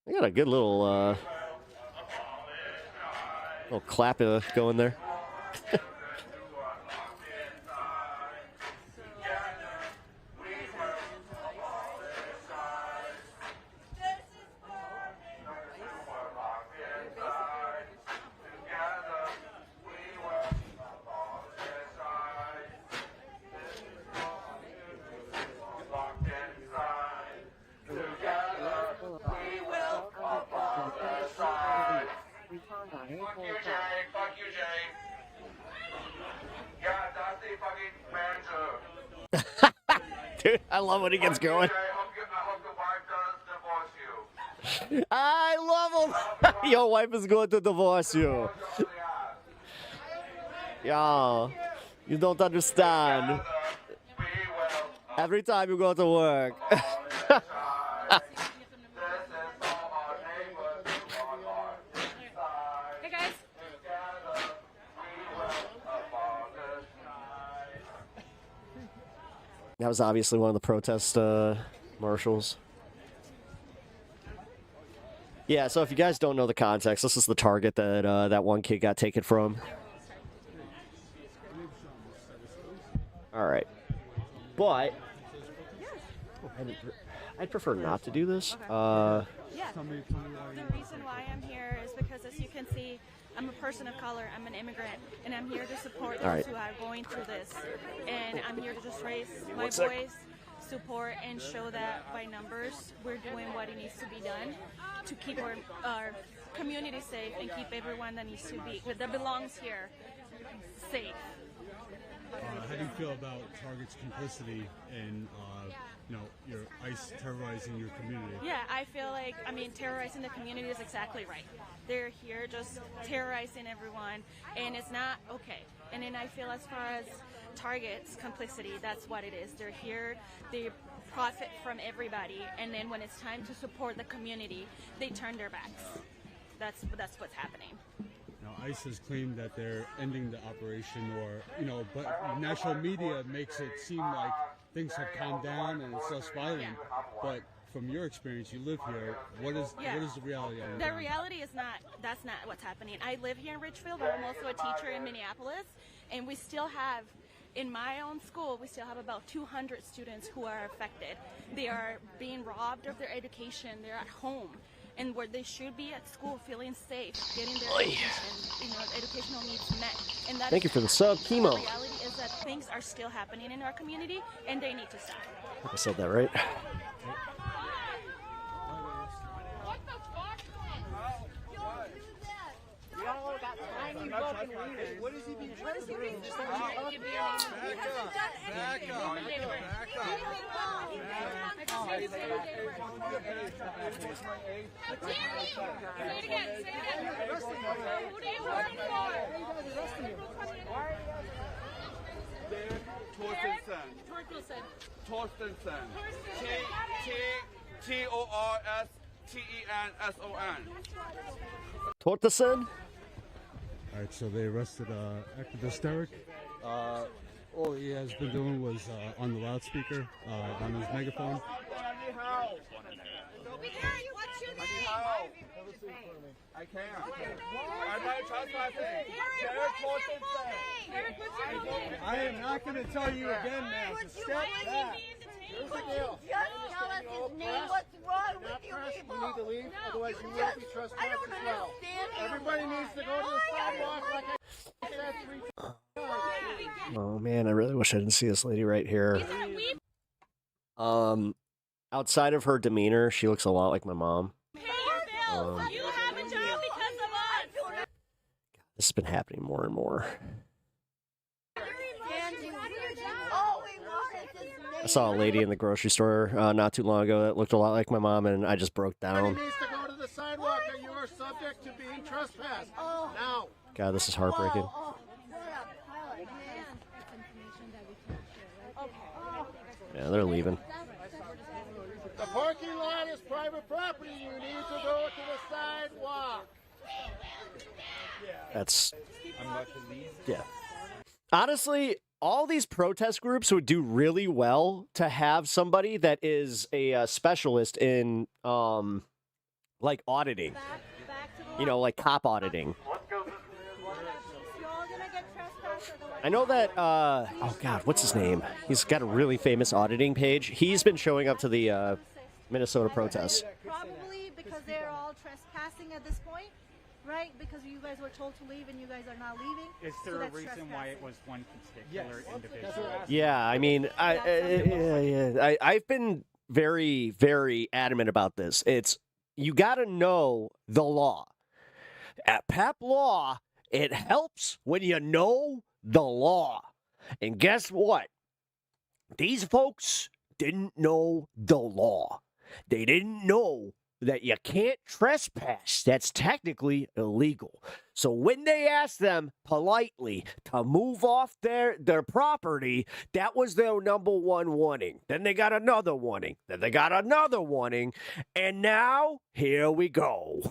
I got a good little clap going there. Fuck you, Jay. Yeah, that's the fucking manager. Dude, I love when he gets going. I hope your wife doesn't divorce you. I love him. Your wife is going to divorce you. Yeah, you don't understand. Every time you go to work. Hey, guys. That was obviously one of the protest marshals. Yeah, so if you guys don't know the context, this is the Target that that one kid got taken from. All right. But I'd prefer not to do this. Yeah. The reason why I'm here is because, as you can see, I'm a person of color, I'm an immigrant, and I'm here to support those who are going through this. And I'm here to just raise my voice, support, and show that by numbers, we're doing what it needs to be done to keep our community safe and keep everyone that needs to be, that belongs here, safe. How do you feel about Target's complicity in, your ICE terrorizing your community? Yeah, I feel like, terrorizing the community is exactly right. They're here just terrorizing everyone, and it's not okay. And then I feel as far as Target's complicity, that's what it is. They're here, they're profit from everybody, and then when it's time to support the community, they turn their backs. That's what's happening. Now, ICE has claimed that they're ending the operation, or but national media makes it seem like things have calmed down and it's less violent. But from your experience, you live here. What is the reality on the ground? The reality is that's not what's happening. I live here in Richfield, but I'm also a teacher in Minneapolis, and we still have, in my own school, we still have about 200 students who are affected. They are being robbed of their education. They're at home, and where they should be at school, feeling safe, getting their education, educational needs met. And that Thank you for the sub, Chemo. The reality is that things are still happening in our community, and they need to stop. I think I said that right. What is he being trying to do? Back up. Torstenson. Torstenson. Tortenson? All right, so they arrested activist Derek. All he has been doing was on the loudspeaker, on his megaphone. What's your name? I can't. I'm not trespassing. I am not going to tell you again, ma'am. To step back. Here's the deal. Just tell us his name. What's wrong with you people? You need to leave, otherwise you will be trespassed I don't as well. understand. Everybody needs to go to the sidewalk like I said 3 times. Oh man, I really wish I didn't see this lady right here. Outside of her demeanor, she looks a lot like my mom. You have a job because of us. This has been happening more and more. I saw a lady in the grocery store not too long ago that looked a lot like my mom, and I just broke down. Everybody needs to go to the sidewalk or you are subject to being trespassed. Now. God, this is heartbreaking. Yeah, they're leaving. The parking lot is private property. You need to go to the sidewalk. That's... Yeah. Honestly, all these protest groups would do really well to have somebody that is a specialist in, like, auditing. Like cop auditing. I know that, oh God, what's his name? He's got a really famous auditing page. He's been showing up to the Minnesota protests. Probably because they're all trespassing at this point, right? Because you guys were told to leave and you guys are not leaving. Is there a reason why it was one particular individual? Yeah, I mean, I've been very, very adamant about this. You got to know the law. At PEP Law, it helps when you know the law. And guess what? These folks didn't know the law. They didn't know that you can't trespass. That's technically illegal. So when they asked them politely to move off their property, that was their number one warning. Then they got another warning. Then they got another warning. And now, here we go.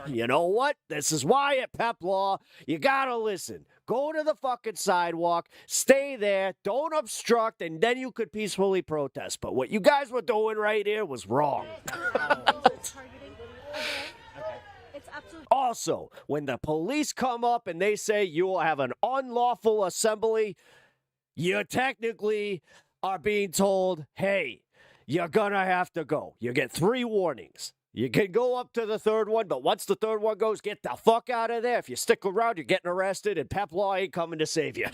You know what? This is why at PEP Law, you gotta listen. Go to the fucking sidewalk, stay there, don't obstruct, and then you could peacefully protest. But what you guys were doing right here was wrong. Also, when the police come up and they say you will have an unlawful assembly, you technically are being told, hey, you're gonna have to go. You get 3 warnings. You can go up to the 3rd one, but once the 3rd one goes, get the fuck out of there. If you stick around, you're getting arrested, and PEP Law ain't coming to save you.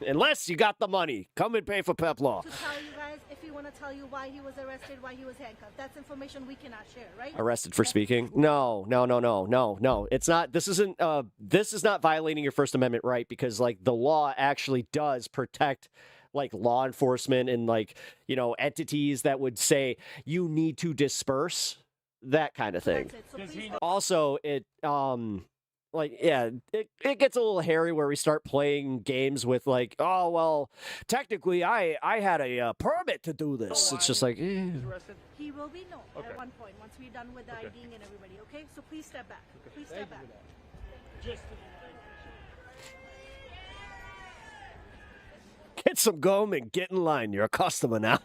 Unless you got the money. Come and pay for PEP Law. To tell you guys, if you want to tell you why he was arrested, why he was handcuffed. That's information we cannot share, right? Arrested for speaking? No. It's not. This is not violating your First Amendment right, because like the law actually does protect like law enforcement and like, entities that would say you need to disperse, that kind of thing. Also, like, yeah, it gets a little hairy where we start playing games with like, oh, well, technically I had a permit to do this. It's just like, eh. He will be at one point once we're done with the IDing and everybody. Okay, so please step back. Please step back. Get some gum and get in line. You're a customer now.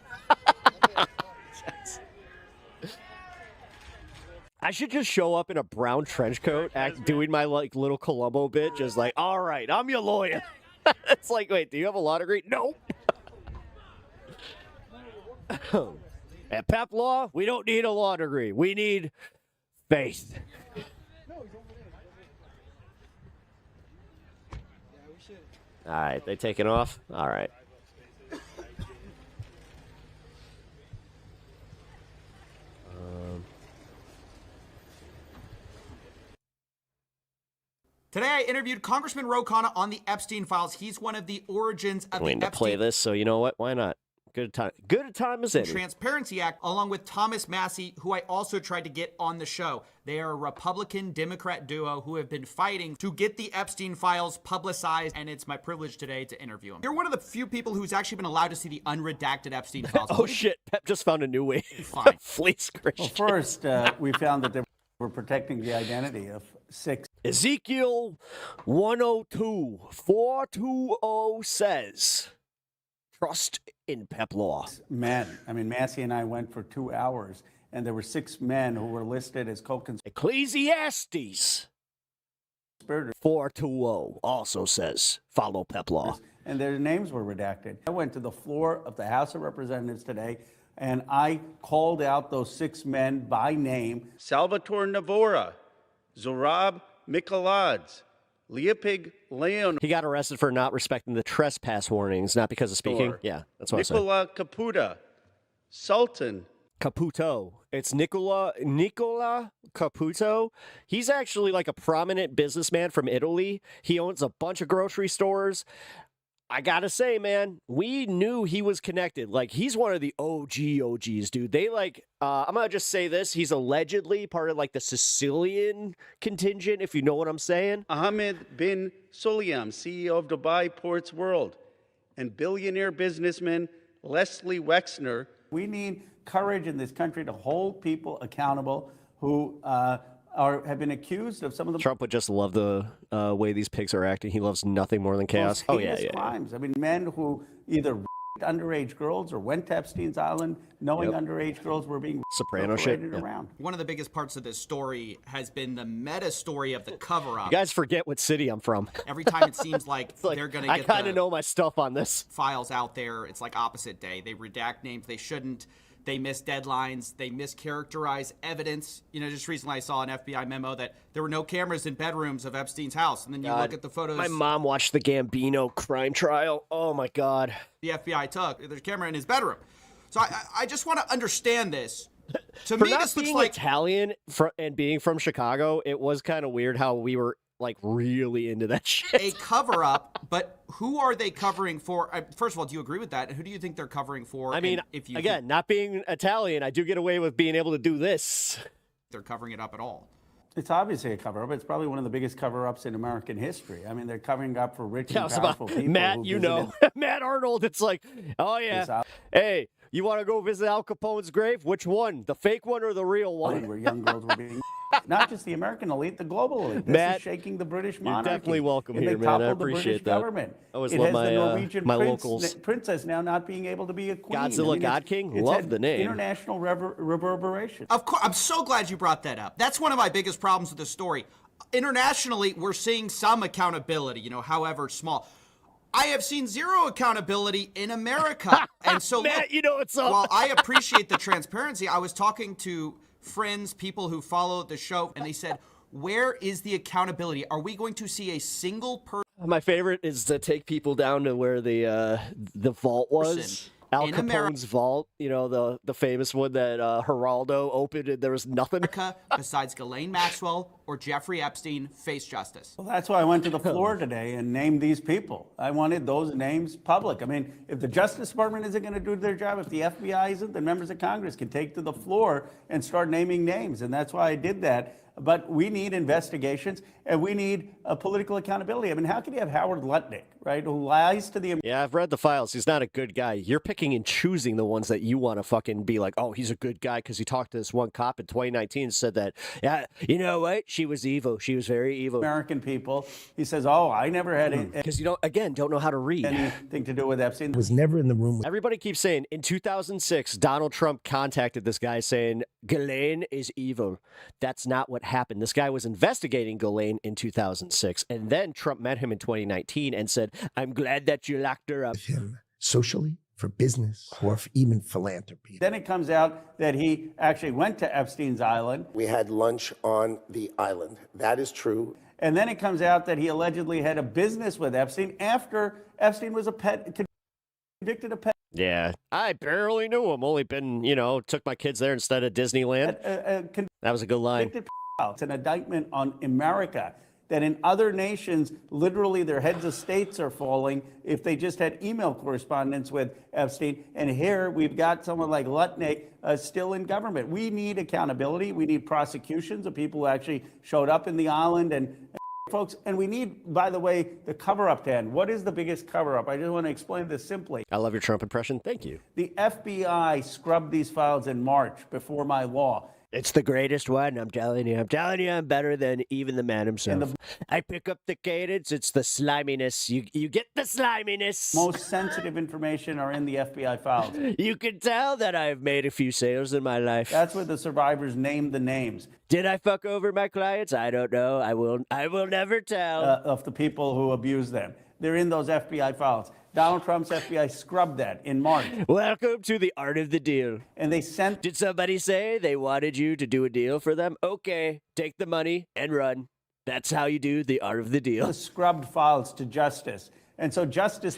I should just show up in a brown trench coat, doing my like little Columbo bit, just like, all right, I'm your lawyer. It's like, wait, do you have a law degree? Nope. At PEP Law, we don't need a law degree. We need faith. All right, they taking off? All right. Today, I interviewed Congressman Ro Khanna on the Epstein files. He's one of the origins of I'm waiting the to play Epstein this, so you know what? Why not? Good a time as any. Transparency Act, along with Thomas Massie, who I also tried to get on the show. They are a Republican-Democrat duo who have been fighting to get the Epstein files publicized, and it's my privilege today to interview him. You're one of the few people who's actually been allowed to see the unredacted Epstein files. Oh, shit. Pep just found a new way. Fine. Fleece Christians. Well, first, we found that they were protecting the identity of 6. Ezekiel 102-420 says, trust in PEP Law. Men. I mean, Massey and I went for 2 hours, and there were 6 men who were listed as co-conspirators. Ecclesiastes 420 also says, follow PEP Law. And their names were redacted. I went to the floor of the House of Representatives today, and I called out those 6 men by name. Salvatore Navora, Zorab Mikaladze, Leopig Leon. He got arrested for not respecting the trespass warnings, not because of speaking. Yeah, that's what I said. Nicola Caputa, Sultan. Caputo. It's Nicola Caputo. He's actually like a prominent businessman from Italy. He owns a bunch of grocery stores. I gotta say, man, we knew he was connected. Like, he's one of the OGs, dude. They like, I'm gonna just say this. He's allegedly part of like the Sicilian contingent, if you know what I'm saying. Ahmed bin Sulayem, CEO of Dubai Ports World, and billionaire businessman Leslie Wexner. We need courage in this country to hold people accountable who have been accused of some of the Trump would just love the way these pigs are acting. He loves nothing more than chaos. most heinous crimes. I mean, men who either underage girls or went to Epstein's Island knowing underage girls were being Soprano shit around. One of the biggest parts of this story has been the meta story of the cover-up. You guys forget what city I'm from. Every time it seems like, they're going to get I kind of know my stuff on this. Files out there. It's like opposite day. They redact names they shouldn't. They miss deadlines. They mischaracterize evidence. You know, just recently I saw an FBI memo that there were no cameras in bedrooms of Epstein's house. And then you look at the photos. My mom watched the Gambino crime trial. Oh, my God. The FBI took. There's a camera in his bedroom. So I just want to understand this. To For me, not this looks being like Italian and being from Chicago, it was kind of weird how we were like really into that shit. A cover-up, but who are they covering for? First of all, do you agree with that? And who do you think they're covering for? I mean, if you again, not being Italian, I do get away with being able to do this. They're covering it up at all. It's obviously a cover-up. It's probably one of the biggest cover-ups in American history. I mean, they're covering up for rich and powerful people. Matt, you know, Matt Arnold. It's like, oh yeah, hey, you want to go visit Al Capone's grave? Which one, the fake one or the real one? Where young girls were being. Not just the American elite, the global elite. This Matt, is shaking the British you're monarchy. definitely welcome And here, they man. I toppled the appreciate British that. government. I always it love has my the Norwegian my locals. princess now not being able to be a queen. Godzilla God King? Love the name. International reverberation. Of course, I'm so glad you brought that up. That's one of my biggest problems with the story. Internationally, we're seeing some accountability, you know, however small. I have seen zero accountability in America. And so, Matt, you know what's up. While I appreciate the transparency, I was talking to friends, people who follow the show, and they said, where is the accountability? Are we going to see a single person? My favorite is to take people down to where the vault was. Al Capone's vault, you know, the famous one that Geraldo opened and there was nothing. America, besides Ghislaine Maxwell or Jeffrey Epstein, face justice. Well, that's why I went to the floor today and named these people. I wanted those names public. I mean, if the Justice Department isn't going to do their job, if the FBI isn't, then members of Congress can take to the floor and start naming names. And that's why I did that. But we need investigations, and we need political accountability. I mean, how can you have Howard Lutnick, right, who lies to the... Yeah, I've read the files. He's not a good guy. You're picking and choosing the ones that you want to fucking be like, oh, he's a good guy because he talked to this one cop in 2019 and said that, yeah, you know what? She was evil. She was very evil. American people. He says, oh, I never had because you don't know how to read. Anything to do with Epstein. Was never in the room. Everybody keeps saying in 2006, Donald Trump contacted this guy saying Ghislaine is evil. That's not what happened. This guy was investigating Ghislaine in 2006, and then Trump met him in 2019 and said, I'm glad that you locked her up. Him socially, for business, or for even philanthropy. Then it comes out that he actually went to Epstein's island. We had lunch on the island. That is true. And then it comes out that he allegedly had a business with Epstein after Epstein was convicted of pet. Yeah, I barely knew him. Only been, took my kids there instead of Disneyland. That was a good line. It's an indictment on America that in other nations, literally their heads of states are falling if they just had email correspondence with Epstein. And here we've got someone like Lutnick still in government. We need accountability. We need prosecutions of people who actually showed up in the island and folks. And we need, by the way, the cover-up, Dan. What is the biggest cover-up? I just want to explain this simply. I love your Trump impression. Thank you. The FBI scrubbed these files in March before my law. It's the greatest one. I'm telling you. I'm better than even the man himself. I pick up the cadence. It's the sliminess. You get the sliminess. Most sensitive information are in the FBI files. You can tell that I've made a few sales in my life. That's where the survivors name the names. Did I fuck over my clients? I don't know. I will never tell. Of the people who abuse them. They're in those FBI files. Donald Trump's FBI scrubbed that in March. Welcome to the art of the deal. And they sent... Did somebody say they wanted you to do a deal for them? Okay, take the money and run. That's how you do the art of the deal. The scrubbed files to Justice. And so Justice...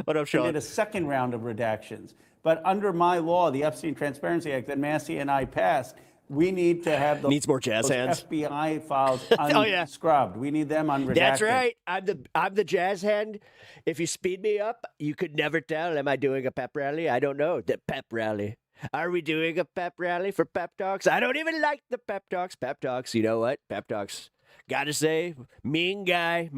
What up, Sean? Did a second round of redactions. But under my law, the Epstein Transparency Act that Massey and I passed, we need to have those, needs more jazz hands. FBI files unscrubbed. We need them unredacted. That's right. I'm the jazz hand. If you speed me up, you could never tell. Am I doing a pep rally? I don't know. The pep rally. Are we doing a pep rally for pep talks? I don't even like the pep talks. Pep talks. You know what? Pep talks. Gotta say, mean guy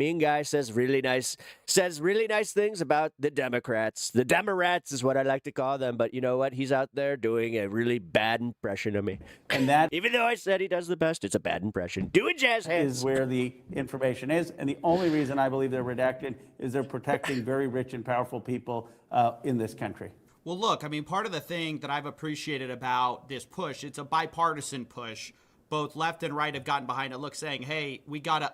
says really nice things about the Democrats. The Demorats is what I like to call them, but you know what? He's out there doing a really bad impression of me. And that, even though I said he does the best, it's a bad impression. Do it, jazz hands. Is where the information is, and the only reason I believe they're redacted is they're protecting very rich and powerful people in this country. Well, look, I mean, part of the thing that I've appreciated about this push, it's a bipartisan push. Both left and right have gotten behind it, saying, hey, we gotta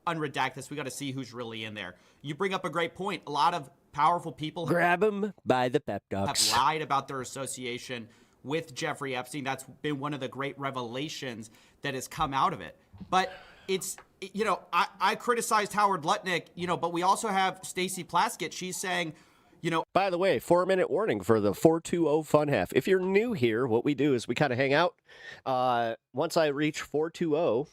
unredact this. We gotta see who's really in there. You bring up a great point. A lot of powerful people grab them by the pep talks. Have lied about their association with Jeffrey Epstein. That's been one of the great revelations that has come out of it. But it's, I criticized Howard Lutnick, but we also have Stacey Plaskett. She's saying, by the way, 4-minute warning for the 420 fun half. If you're new here, what we do is we kind of hang out. Once I reach 420,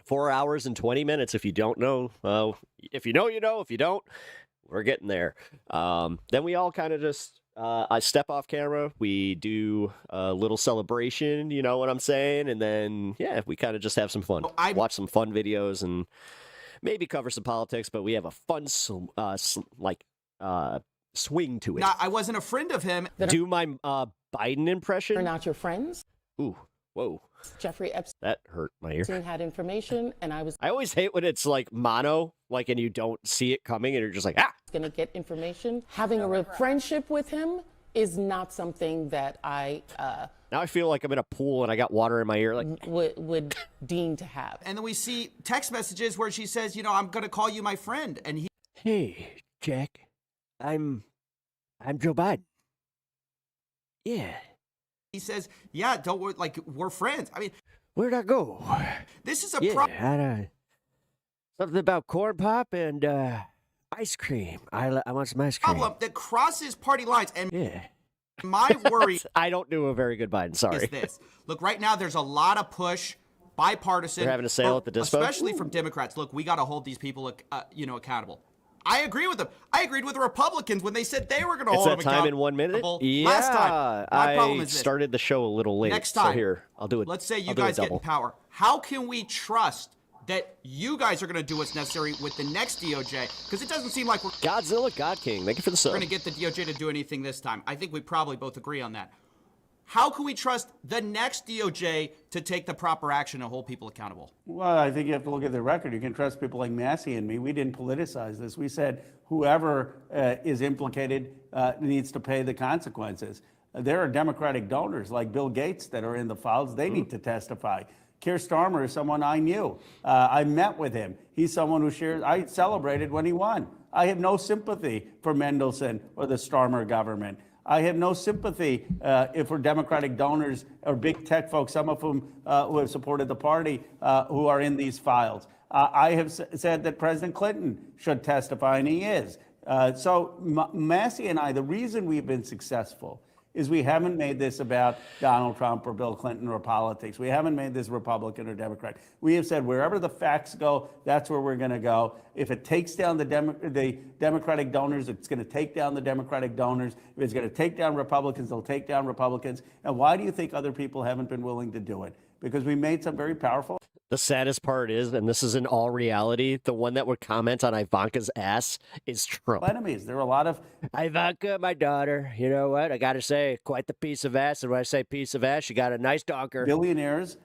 4 hours and 20 minutes. If you don't know, if you know, you know. If you don't, we're getting there. Then we all kind of just, I step off camera. We do a little celebration, you know what I'm saying? And then, yeah, we kind of just have some fun. Watch some fun videos and maybe cover some politics, but we have a fun, swing to it. Now, I wasn't a friend of him. Do my Biden impression. Are not your friends. Ooh, whoa. Jeffrey Epstein. That hurt my ear. Had information, and I always hate when it's like mono, and you don't see it coming, and you're just like, ah. Gonna get information. Having a friendship with him is not something that I. Now I feel like I'm in a pool and I got water in my ear. Would deem to have. And then we see text messages where she says, I'm gonna call you my friend, and he. Hey, Jack. I'm Joe Biden. Yeah. He says, yeah, don't worry, we're friends. I mean, where'd I go? This is a something about corn pop and ice cream. I want some ice cream. Problem that crosses party lines. And yeah. My worry. I don't do a very good Biden. Sorry. Is this. Look, right now there's a lot of push, bipartisan. They're having a sale at the dispo. Especially from Democrats. Look, we got to hold these people, accountable. I agree with them. I agreed with the Republicans when they said they were going to It's hold that him time in accountable 1 minute? Yeah. last time. My problem I is this. started the show a little late. Next So time, here, I'll do it. let's say you I'll do a guys get in double. power. How can we trust that you guys are going to do what's necessary with the next DOJ? Because it doesn't seem like we're Godzilla, God King. Thank you for the sub. going to get the DOJ to do anything this time. I think we probably both agree on that. How can we trust the next DOJ to take the proper action and hold people accountable? Well, I think you have to look at the record. You can trust people like Massey and me. We didn't politicize this. We said whoever is implicated needs to pay the consequences. There are Democratic donors like Bill Gates that are in the files. They need to testify. Keir Starmer is someone I knew. I met with him. He's someone who shares. I celebrated when he won. I have no sympathy for Mendelsohn or the Starmer government. I have no sympathy for Democratic donors or big tech folks, some of whom who have supported the party, who are in these files. I have said that President Clinton should testify, and he is. So Massey and I, the reason we've been successful is we haven't made this about Donald Trump or Bill Clinton or politics. We haven't made this Republican or Democrat. We have said wherever the facts go, that's where we're going to go. If it takes down the Democratic donors, it's going to take down the Democratic donors. If it's going to take down Republicans, it'll take down Republicans. And why do you think other people haven't been willing to do it? Because we made some very powerful. The saddest part is, and this is in all reality, the one that would comment on Ivanka's ass is Trump. Enemies. There are a lot of Ivanka, my daughter. You know what? I got to say, quite the piece of ass. And when I say piece of ass, she got a nice donker. Billionaires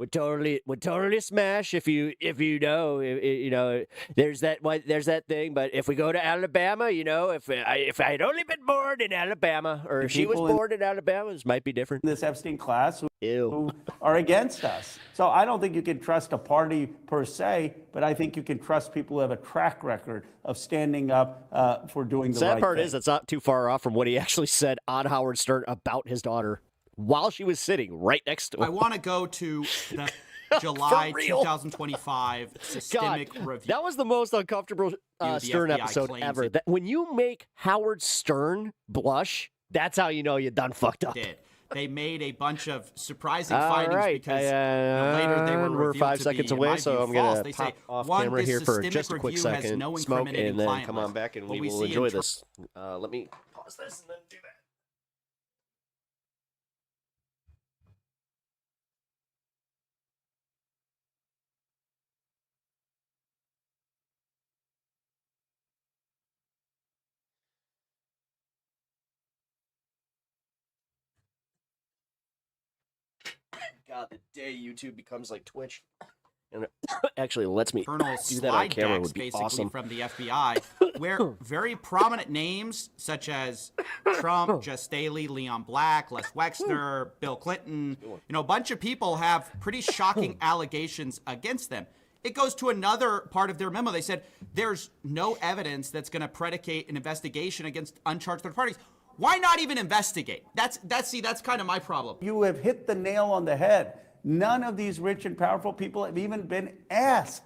would totally smash if you know there's that thing. But if we go to Alabama, if I had only been born in Alabama, or if she was born in Alabama, this might be different. This Epstein class who are against us. So I don't think you can trust a party per se, but I think you can trust people who have a track record of standing up for doing the right thing. Sad part is it's not too far off from what he actually said on Howard Stern about his daughter while she was sitting right next to him. I want to go to the July 2025 systemic review. That was the most uncomfortable Stern episode ever. That when you make Howard Stern blush, that's how you know you done fucked up. They made a bunch of surprising findings because later they were we're 5 to seconds be, away, in my so view, I'm going false. to They pop say, off one, camera this here for systemic just a quick review has second, no smoke, incriminating and then client come on list. back and What we we will see in enjoy Tr- this. Let me pause this and then do that. God, the day YouTube becomes like Twitch, and it actually lets me Colonel do that on slide camera decks, would be basically awesome. from the FBI, where very prominent names such as Trump, Jess Staley, Leon Black, Les Wexner, Bill Clinton, a bunch of people have pretty shocking allegations against them. It goes to another part of their memo. They said there's no evidence that's going to predicate an investigation against uncharged third parties. Why not even investigate? That's kind of my problem. You have hit the nail on the head. None of these rich and powerful people have even been asked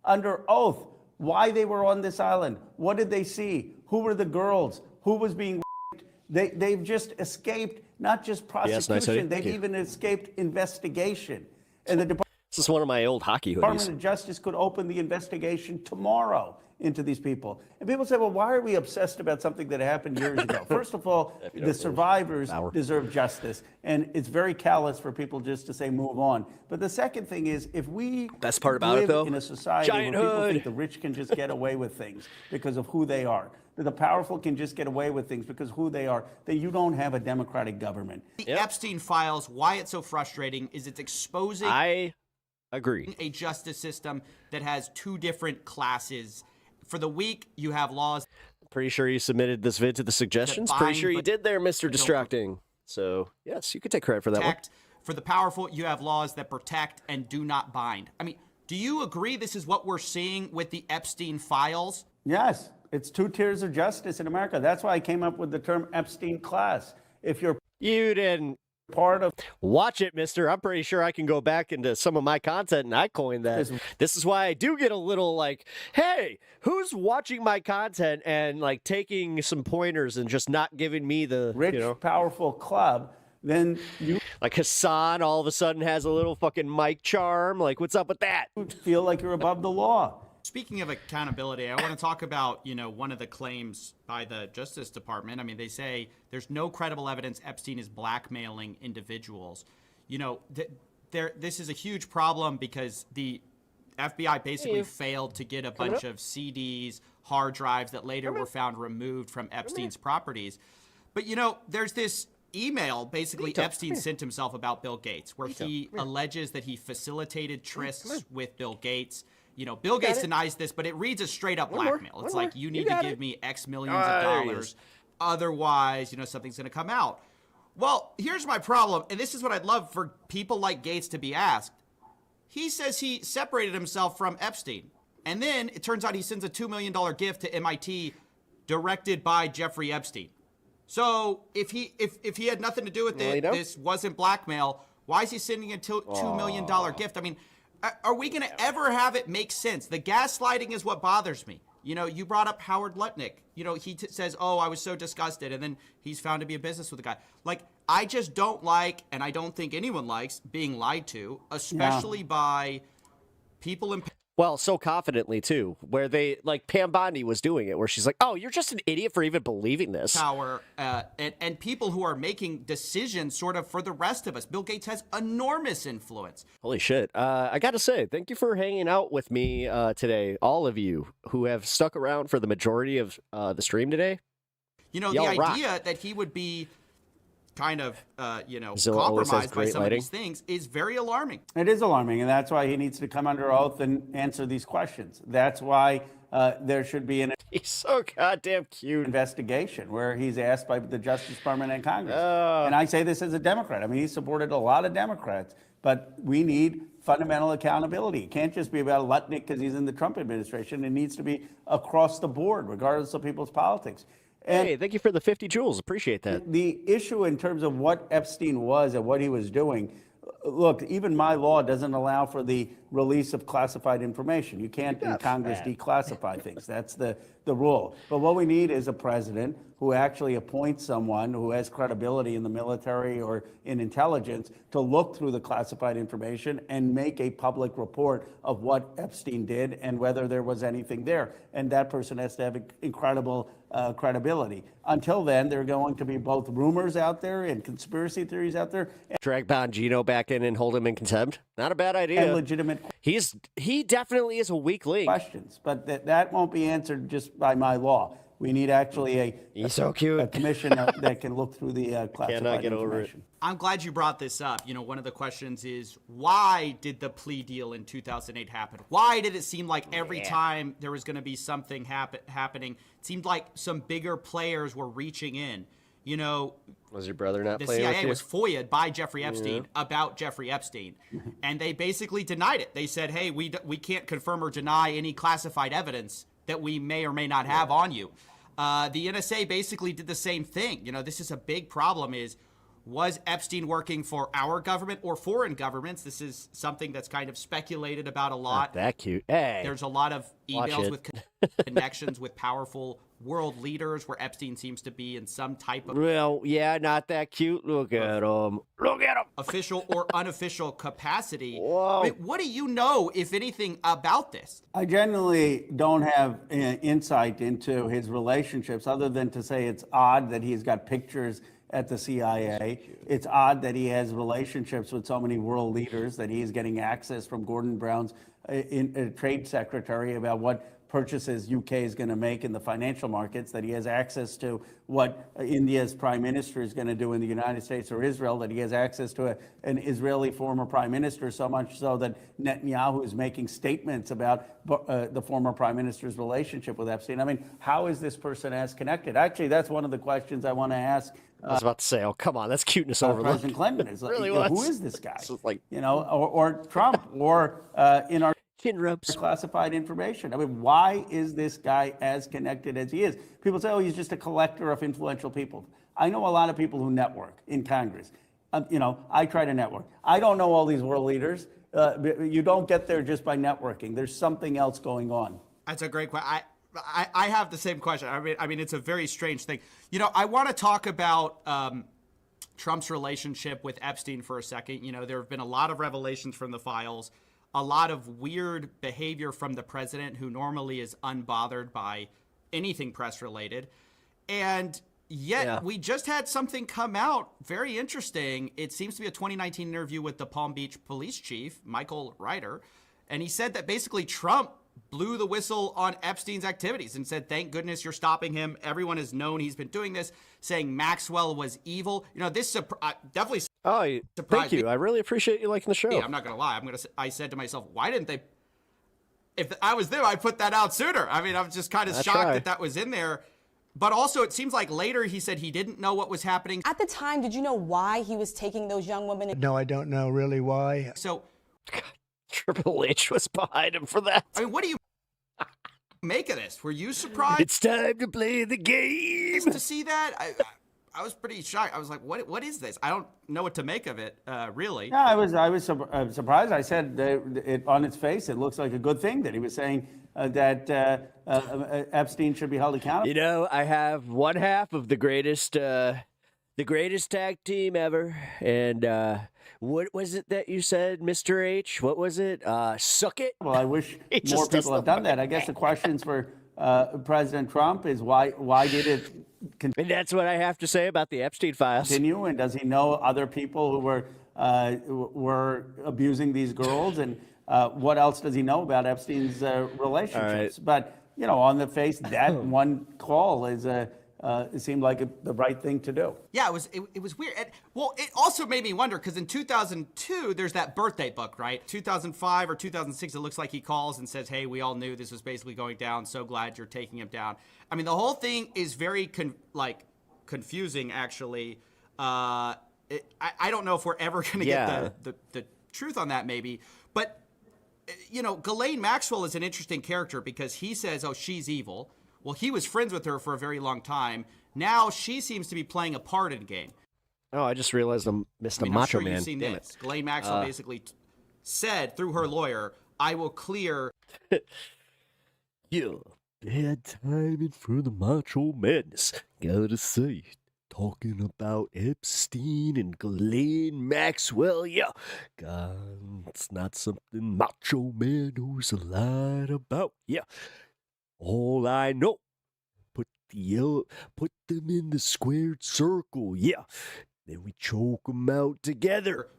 under oath why they were on this island. What did they see? Who were the girls? Who was being raped? They've just escaped not just prosecution, they've even escaped investigation. And the This is one of my old hockey hoodies. Department of Justice could open the investigation tomorrow into these people. And people say, well, why are we obsessed about something that happened years ago? First of all, the survivors deserve justice. And it's very callous for people just to say move on. But the second thing is, if we Best part about live it, though, in a society giant where people hood. think the rich can just get away with things because of who they are, that the powerful can just get away with things because of who they are, then you don't have a democratic government. The Epstein files, why it's so frustrating is it's exposing Agree. a justice system that has two different classes. For the weak, you have laws. Pretty sure you submitted this vid to the suggestions. That Pretty bind, sure you but did there, Mr. Distracting. So, yes, you could take credit for that one. Protect. For the powerful, you have laws that protect and do not bind. I mean, do you agree this is what we're seeing with the Epstein files? Yes, it's two tiers of justice in America. That's why I came up with the term Epstein class. If you're You didn't part of watch it, mister. I'm pretty sure I can go back into some of my content and I coined that. This is why I do get a little like, hey, who's watching my content and like taking some pointers and just not giving me the rich, powerful club, then you like Hassan all of a sudden has a little fucking mic charm. Like, what's up with that? feel like you're above the law. Speaking of accountability, I want to talk about, one of the claims by the Justice Department. I mean, they say there's no credible evidence Epstein is blackmailing individuals. This is a huge problem because the FBI basically failed to get a bunch of CDs, hard drives that later were found removed from Epstein's properties. But, there's this email basically Epstein sent himself about Bill Gates, where he alleges that he facilitated trysts with Bill Gates. Bill Gates denies this, but it reads as straight up blackmail. It's like, you need to give me X millions of dollars. Otherwise, something's going to come out. Well, here's my problem, and this is what I'd love for people like Gates to be asked. He says he separated himself from Epstein, and then it turns out he sends a $2 million gift to MIT directed by Jeffrey Epstein. So if he had nothing to do with it, this wasn't blackmail, why is he sending a $2 million gift? I mean, are we going to ever have it make sense? The gaslighting is what bothers me. You brought up Howard Lutnick. He says, oh, I was so disgusted. And then he's found to be in business with the guy. Like, I just don't like, and I don't think anyone likes, being lied to, especially by people in... Well, so confidently, too, where they, like Pam Bondi was doing it, where she's like, oh, you're just an idiot for even believing this. Power, and people who are making decisions sort of for the rest of us. Bill Gates has enormous influence. Holy shit. I got to say, thank you for hanging out with me today, all of you who have stuck around for the majority of the stream today. The idea that he would be kind of, compromised by some of these things is very alarming. It is alarming, and that's why he needs to come under oath and answer these questions. That's why there should be an he's so goddamn cute investigation where he's asked by the Justice Department and Congress. And I say this as a Democrat. I mean, he supported a lot of Democrats, but we need fundamental accountability. It can't just be about Lutnick because he's in the Trump administration. It needs to be across the board, regardless of people's politics. And hey, thank you for the 50 joules. Appreciate that. The issue in terms of what Epstein was and what he was doing, look, even my law doesn't allow for the release of classified information. You can't in Congress declassify things. That's the rule. But what we need is a president who actually appoints someone who has credibility in the military or in intelligence to look through the classified information and make a public report of what Epstein did and whether there was anything there. And that person has to have incredible credibility. Until then, there are going to be both rumors out there and conspiracy theories out there. Drag Bongino back in and hold him in contempt. Not a bad idea. And legitimate. He definitely is a weak link. Questions, but that won't be answered just by my law. We need actually a commission that can look through the classified information. I'm glad you brought this up. One of the questions is, why did the plea deal in 2008 happen? Why did it seem like every time there was going to be something happening, it seemed like some bigger players were reaching in? Was your brother not playing with you? The CIA was FOIA'd by Jeffrey Epstein about Jeffrey Epstein, and they basically denied it. They said, hey, we can't confirm or deny any classified evidence that we may or may not have on you. The NSA basically did the same thing. This is a big problem was Epstein working for our government or foreign governments? This is something that's kind of speculated about a lot. Not that cute. Hey, there's a lot of emails with connections with powerful world leaders where Epstein seems to be in some type of... Well, yeah, not that cute. Look at him. Look at him. Official or unofficial capacity. Whoa. I mean, what do you know, if anything, about this? I genuinely don't have insight into his relationships other than to say it's odd that he's got pictures at the CIA. It's odd that he has relationships with so many world leaders, that he is getting access from Gordon Brown's trade secretary about what purchases UK is going to make in the financial markets, that he has access to what India's prime minister is going to do in the United States or Israel, that he has access to an Israeli former prime minister, so much so that Netanyahu is making statements about the former prime minister's relationship with Epstein. I mean, how is this person as connected? Actually, that's one of the questions I want to ask. I was about to say, oh, come on, that's cuteness overload. President Clinton is like, really who is this guy? Or Trump, or in our classified information. I mean, why is this guy as connected as he is? People say, oh, he's just a collector of influential people. I know a lot of people who network in Congress. I try to network. I don't know all these world leaders. You don't get there just by networking. There's something else going on. That's a great question. I have the same question. I mean, it's a very strange thing. I want to talk about Trump's relationship with Epstein for a second. There have been a lot of revelations from the files. a lot of weird behavior from the president, who normally is unbothered by anything press related. And yet we just had something come out very interesting. It seems to be a 2019 interview with the Palm Beach police chief, Michael Ryder. And he said that basically Trump blew the whistle on Epstein's activities and said, thank goodness you're stopping him. Everyone has known he's been doing this, saying Maxwell was evil. You know, this definitely surprised thank you. me. I really appreciate you liking the show. I'm not going to lie. I said to myself, why didn't they? If I was them, I'd put that out sooner. I mean, I was just kind of shocked that was in there. But also, it seems like later he said he didn't know what was happening. At the time, did you know why he was taking those young women? No, I don't know really why. So Triple H was behind him for that. I mean, what do you make of this? Were you surprised? It's time to play the game. To see that, I was pretty shocked. I was like, what is this? I don't know what to make of it, really. Yeah, I was surprised. I said it on its face, it looks like a good thing that he was saying that Epstein should be held accountable. You know, I have one half of the greatest tag team ever, and what was it that you said, Mr. H? What was it? Suck it. Well, I wish more people have done that. I guess the questions for President Trump is why did it continue? And that's what I have to say about the Epstein files. Continue, and does he know other people who were abusing these girls, and what else does he know about Epstein's relationships? Right. But you know, on the face, that one call is it seemed like the right thing to do. Yeah, it was weird. And, well, it also made me wonder, because in 2002, there's that birthday book, right? 2005 or 2006, it looks like he calls and says, hey, we all knew this was basically going down. So glad you're taking him down. I mean, the whole thing is very confusing, actually. I don't know if we're ever going to get the truth on that, maybe. But, you know, Ghislaine Maxwell is an interesting character because he says, oh, she's evil. Well, he was friends with her for a very long time. Now she seems to be playing a part in the game. Oh, I just realized I missed a Macho Man. You've seen this. Ghislaine Maxwell basically said through her lawyer, I will clear. Yeah, bad timing for the Macho Madness. Gotta say, talking about Epstein and Ghislaine Maxwell, yeah. God, it's not something Macho Man knows a lot about, yeah. All I know, put them in the squared circle, yeah. Then we choke them out together.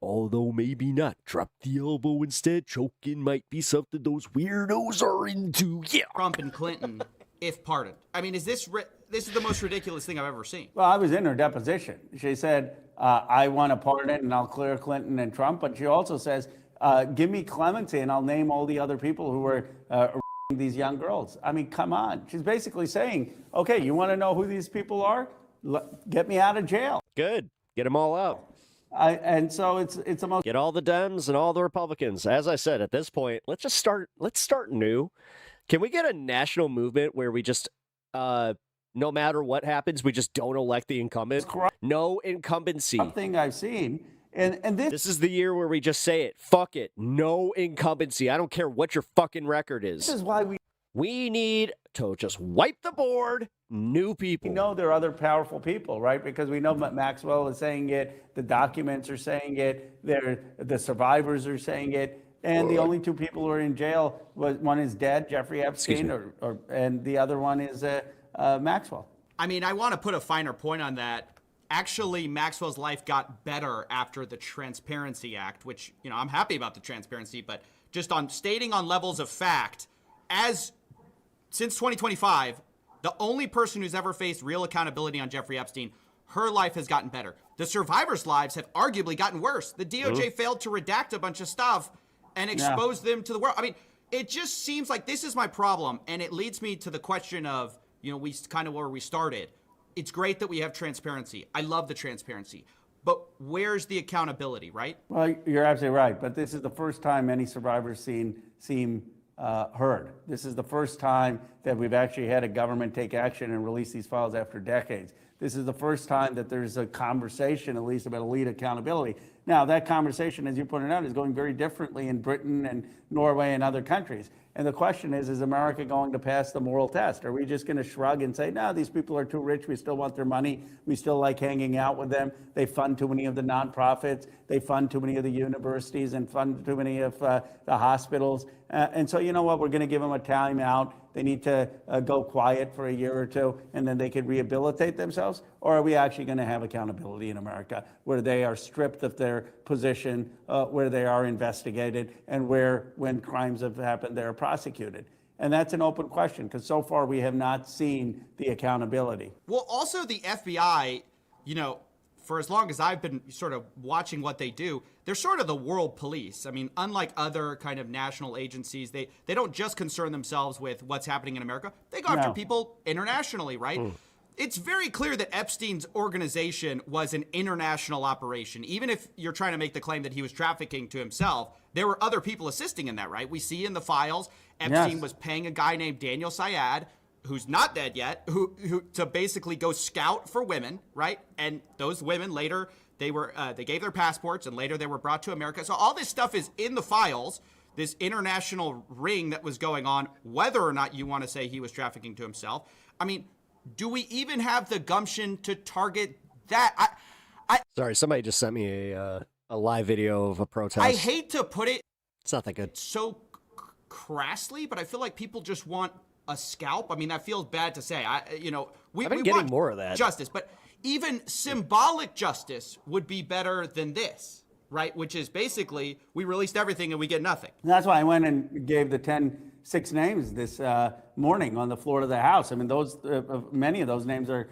Although maybe not. Drop the elbow instead. Choking might be something those weirdos are into, yeah. Trump and Clinton, if pardoned. I mean, is this is the most ridiculous thing I've ever seen. Well, I was in her deposition. She said, I want a pardon and I'll clear Clinton and Trump. But she also says, give me clemency and I'll name all the other people who were these young girls. I mean, come on. She's basically saying, okay, you want to know who these people are? Get me out of jail. Good. Get them all out. And so it's the most. Get all the Dems and all the Republicans. As I said, at this point, let's start new. Can we get a national movement where we just, no matter what happens, we just don't elect the incumbent? No incumbency. Something I've seen. And this is the year where we just say it. Fuck it. No incumbency. I don't care what your fucking record is. This is why we need to just wipe the board. New people. We know there are other powerful people, right? Because we know Maxwell is saying it. The documents are saying it. The survivors are saying it. And the only two people who are in jail, one is dead, Jeffrey Epstein, and the other one is Maxwell. I mean, I want to put a finer point on that. Actually, Maxwell's life got better after the Transparency Act, which, you know, I'm happy about the transparency, but just on stating on levels of fact, since 2025, the only person who's ever faced real accountability on Jeffrey Epstein, her life has gotten better. The survivors' lives have arguably gotten worse. The DOJ failed to redact a bunch of stuff and expose them to the world. I mean, it just seems like this is my problem, and it leads me to the question of, you know, we kind of where we started. It's great that we have transparency. I love the transparency. But where's the accountability, right? Well, you're absolutely right. But this is the first time any survivors seem heard. This is the first time that we've actually had a government take action and release these files after decades. This is the first time that there's a conversation, at least, about elite accountability. Now, that conversation, as you pointed out, is going very differently in Britain and Norway and other countries. And the question is America going to pass the moral test? Are we just going to shrug and say, no, these people are too rich, we still want their money, we still like hanging out with them, they fund too many of the nonprofits, they fund too many of the universities and fund too many of the hospitals, and so you know what, we're going to give them a time out. They need to go quiet for a year or two, and then they can rehabilitate themselves? Or are we actually going to have accountability in America where they are stripped of their position, where they are investigated, and where, when crimes have happened, they're prosecuted? And that's an open question, because so far we have not seen the accountability. Well, also the FBI, you know, for as long as I've been sort of watching what they do, they're sort of the world police. I mean, unlike other kind of national agencies, they don't just concern themselves with what's happening in America. They go after people internationally, right? It's very clear that Epstein's organization was an international operation. Even if you're trying to make the claim that he was trafficking to himself, there were other people assisting in that, right? We see in the files, Epstein was paying a guy named Daniel Syed, who's not dead yet, who to basically go scout for women, right? And those women later, they gave their passports, and later they were brought to America. So all this stuff is in the files, this international ring that was going on, whether or not you want to say he was trafficking to himself. I mean, do we even have the gumption to target that? Sorry, somebody just sent me a live video of a protest. I hate to put it, it's not that good, so crassly, but I feel like people just want a scalp. I mean, that feels bad to say. We getting more of that justice, but even symbolic justice would be better than this, right? Which is basically we released everything and we get nothing. That's why I went and gave the 6 names this morning on the floor of the House. I mean, those many of those names are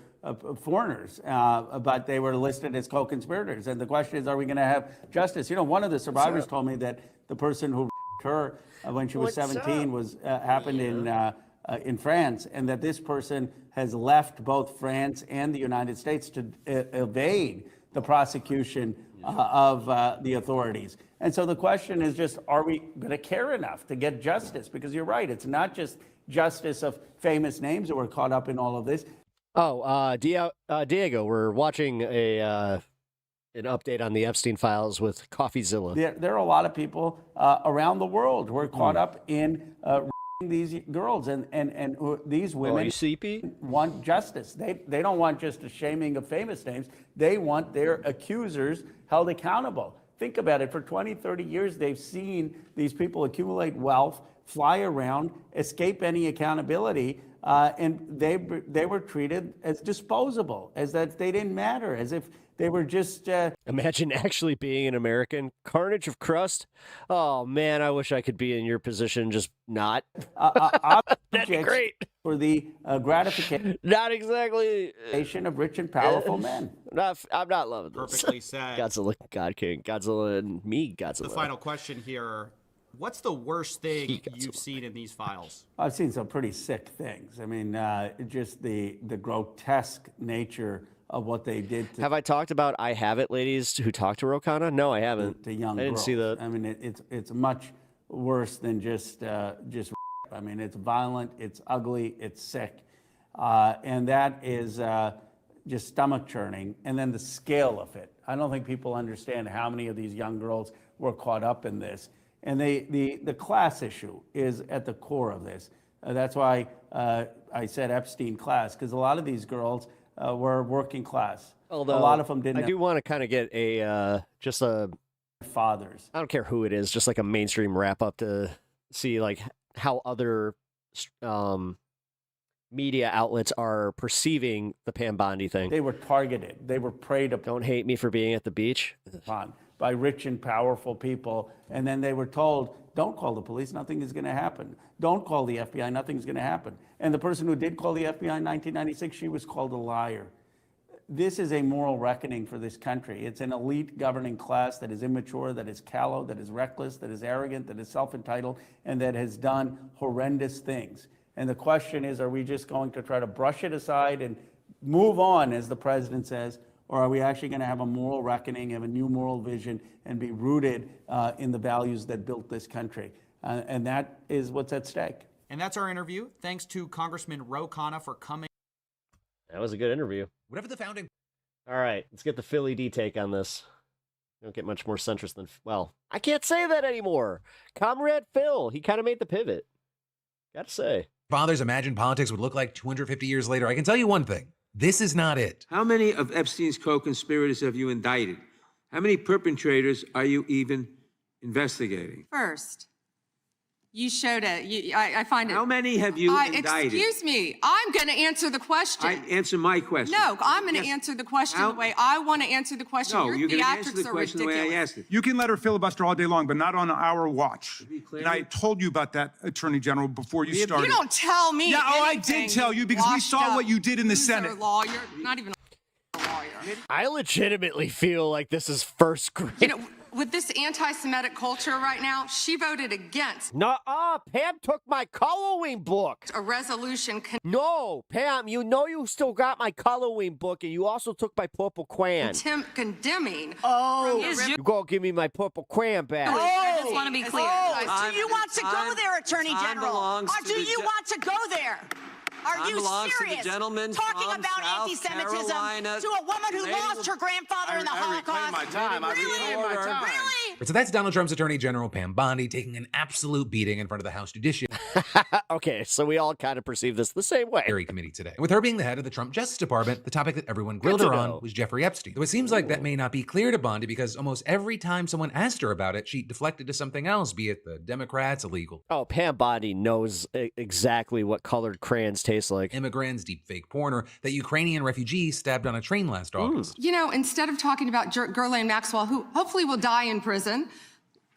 foreigners, but they were listed as co-conspirators. And the question is, are we going to have justice? You know, one of the survivors told me that the person who her when she was 17 was happened in France, and that this person has left both France and the United States to evade the prosecution of the authorities. And so the question is just, are we going to care enough to get justice? Because you're right, it's not just justice of famous names that were caught up in all of this. Oh, Diego, we're watching an update on the Epstein files with CoffeeZilla. There are a lot of people around the world who are caught up in these girls, and these women want justice. They don't want just a shaming of famous names. They want their accusers held accountable. Think about it. For 20, 30 years, they've seen these people accumulate wealth, fly around, escape any accountability, and they were treated as disposable, as that they didn't matter, as if they were just... Imagine actually being an American. Carnage of crust? Oh, man, I wish I could be in your position, just not. That'd be great. For the gratification... Not exactly... of rich and powerful men. I'm not loving this. Perfectly said. Godzilla, God King. Godzilla and me, Godzilla. The final question here. What's the worst thing you've seen in these files? I've seen some pretty sick things. I mean, just the grotesque nature of what they did. Have I talked about I Have It ladies who talked to Rokana? No, I haven't. To young I didn't girls. see that. I mean, it's much worse than just. I mean, it's violent, it's ugly, it's sick, and that is just stomach churning. And then the scale of it. I don't think people understand how many of these young girls were caught up in this. And the class issue is at the core of this. That's why I said Epstein class, because a lot of these girls were working class. Although a lot of them didn't. I do want to kind of get just a fathers. I don't care who it is, just like a mainstream wrap up to see like how other media outlets are perceiving the Pam Bondi thing. They were targeted. They were preyed upon. Don't hate me for being at the beach. By rich and powerful people. And then they were told, don't call the police, nothing is going to happen. Don't call the FBI, nothing's going to happen. And the person who did call the FBI in 1996, she was called a liar. This is a moral reckoning for this country. It's an elite governing class that is immature, that is callow, that is reckless, that is arrogant, that is self-entitled, and that has done horrendous things. And the question is, are we just going to try to brush it aside and move on, as the president says, or are we actually going to have a moral reckoning, have a new moral vision, and be rooted in the values that built this country? And that is what's at stake. And that's our interview. Thanks to Congressman Ro Khanna for coming. That was a good interview. Whatever the founding. All right, let's get the Philly D take on this. You don't get much more centrist than, well, I can't say that anymore. Comrade Phil, he kind of made the pivot. Gotta say. Fathers imagined politics would look like 250 years later. I can tell you one thing. This is not it. How many of Epstein's co-conspirators have you indicted? How many perpetrators are you even investigating? First, you showed it. I find it. How many have you indicted? Excuse me. I'm going to answer the question. Answer my question. No, I'm going to answer the question the way I want to answer the question. No, Your you're going to answer the theatrics are question the way I ridiculous. asked it. You can let her filibuster all day long, but not on our watch. And I told you about that, Attorney General, before you started. You don't tell me. Yeah, oh, I anything, did tell you because we saw what you did in the Senate. Lawyer, not even a lawyer. I legitimately feel like this is first grade. You know, with this anti-Semitic culture right now, she voted against. Nuh-uh, Pam took my coloring book. A resolution. No, Pam, you know you still got my coloring book, and you also took my purple crayon. Condemning. You go give me my purple crayon back. I just want to be clear. Do you want to go there, Attorney General? Or do you want to go there? Are you serious? Talking about anti-Semitism to a woman who lost her grandfather in the Holocaust? Really? So that's Donald Trump's Attorney General Pam Bondi taking an absolute beating in front of the House Judiciary Okay, so we all kind of perceive this the same way. Committee today. With her being the head of the Trump Justice Department, the topic that everyone grilled her on was Jeffrey Epstein. Though it seems like that may not be clear to Bondi because almost every time someone asked her about it, she deflected to something else, be it the Democrats, illegal. Oh, Pam Bondi knows exactly what colored crayons taste like. Immigrants, deep fake porn, or that Ukrainian refugee stabbed on a train last August. You know, instead of talking about Ghislaine Maxwell, who hopefully will die in prison,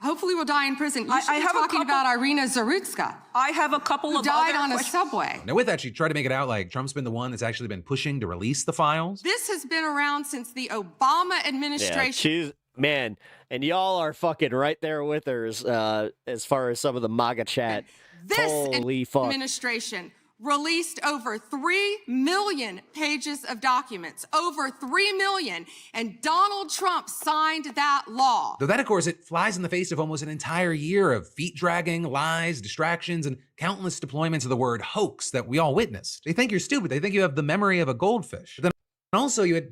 you should be talking about Irina Zarutska. I have a couple who died on a subway. Now with that, she tried to make it out like Trump's been the one that's actually been pushing to release the files. This has been around since the Obama administration. Man, and y'all are fucking right there with her as far as some of the MAGA chat. This Holy fuck. administration released over 3 million pages of documents, over 3 million, and Donald Trump signed that law. Though that, of course, it flies in the face of almost an entire year of feet-dragging, lies, distractions, and countless deployments of the word hoax that we all witnessed. They think you're stupid. They think you have the memory of a goldfish. But then also you had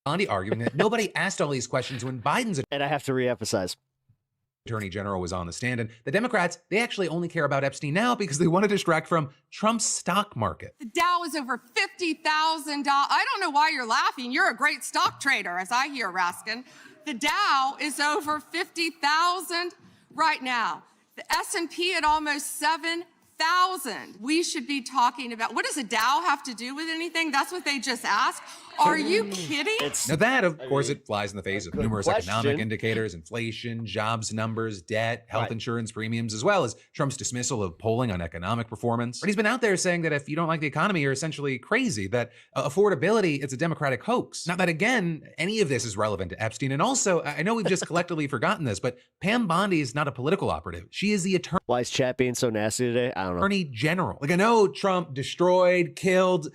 Bondi arguing that nobody asked all these questions when Biden's and I have to reemphasize. Attorney General was on the stand, and the Democrats, they actually only care about Epstein now because they want to distract from Trump's stock market. The Dow is over $50,000. I don't know why you're laughing. You're a great stock trader, as I hear, Raskin. The Dow is over 50,000 right now. The S&P at almost 7,000. We should be talking about, what does a Dow have to do with anything? That's what they just asked. Are you kidding? Now that, of course, it flies in the face of numerous economic indicators, inflation, jobs numbers, debt, health insurance premiums, as well as Trump's dismissal of polling on economic performance. But he's been out there saying that if you don't like the economy, you're essentially crazy, that affordability, it's a Democratic hoax. Not that, again, any of this is relevant to Epstein. And also, I know we've just collectively forgotten this, but Pam Bondi is not a political operative. She is the attorney. Why is chat being so nasty today? I don't know. Attorney General. Like, I know Trump destroyed, killed,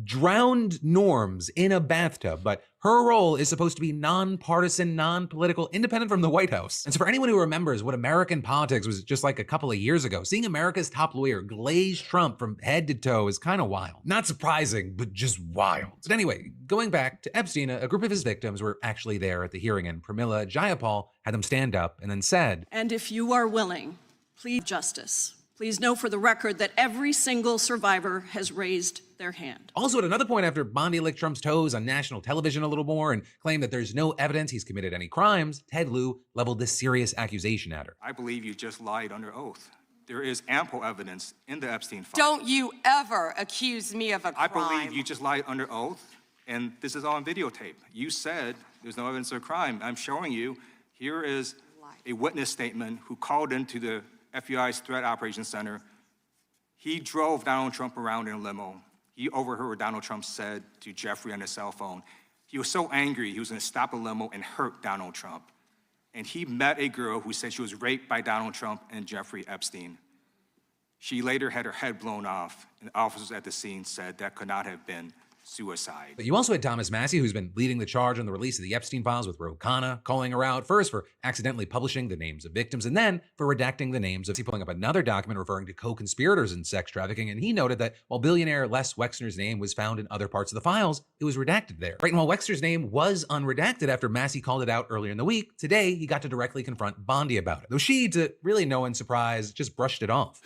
drowned norms in a bathtub, but her role is supposed to be nonpartisan, non-political, independent from the White House. And so for anyone who remembers what American politics was just like a couple of years ago, seeing America's top lawyer glaze Trump from head to toe is kind of wild. Not surprising, but just wild. But anyway, going back to Epstein, a group of his victims were actually there at the hearing, and Pramila Jayapal had them stand up and then said, And if you are willing, please justice. Please know for the record that every single survivor has raised their hand. Also, at another point, after Bondi licked Trump's toes on national television a little more and claimed that there's no evidence he's committed any crimes, Ted Lieu leveled this serious accusation at her. I believe you just lied under oath. There is ample evidence in the Epstein file. Don't you ever accuse me of a crime. I believe you just lied under oath, and this is all on videotape. You said there's no evidence of a crime. I'm showing you, here is a witness statement who called into the FBI's Threat Operations Center. He drove Donald Trump around in a limo. He overheard what Donald Trump said to Jeffrey on his cell phone. He was so angry, he was gonna stop a limo and hurt Donald Trump. And he met a girl who said she was raped by Donald Trump and Jeffrey Epstein. She later had her head blown off, and officers at the scene said that could not have been suicide. But you also had Thomas Massie, who's been leading the charge on the release of the Epstein files with Ro Khanna, calling her out first for accidentally publishing the names of victims and then for redacting the names of, pulling up another document referring to co-conspirators in sex trafficking. And he noted that while billionaire Les Wexner's name was found in other parts of the files, it was redacted there. Right, and while Wexner's name was unredacted after Massie called it out earlier in the week, today he got to directly confront Bondi about it. Though she, to really no one's surprise, just brushed it off.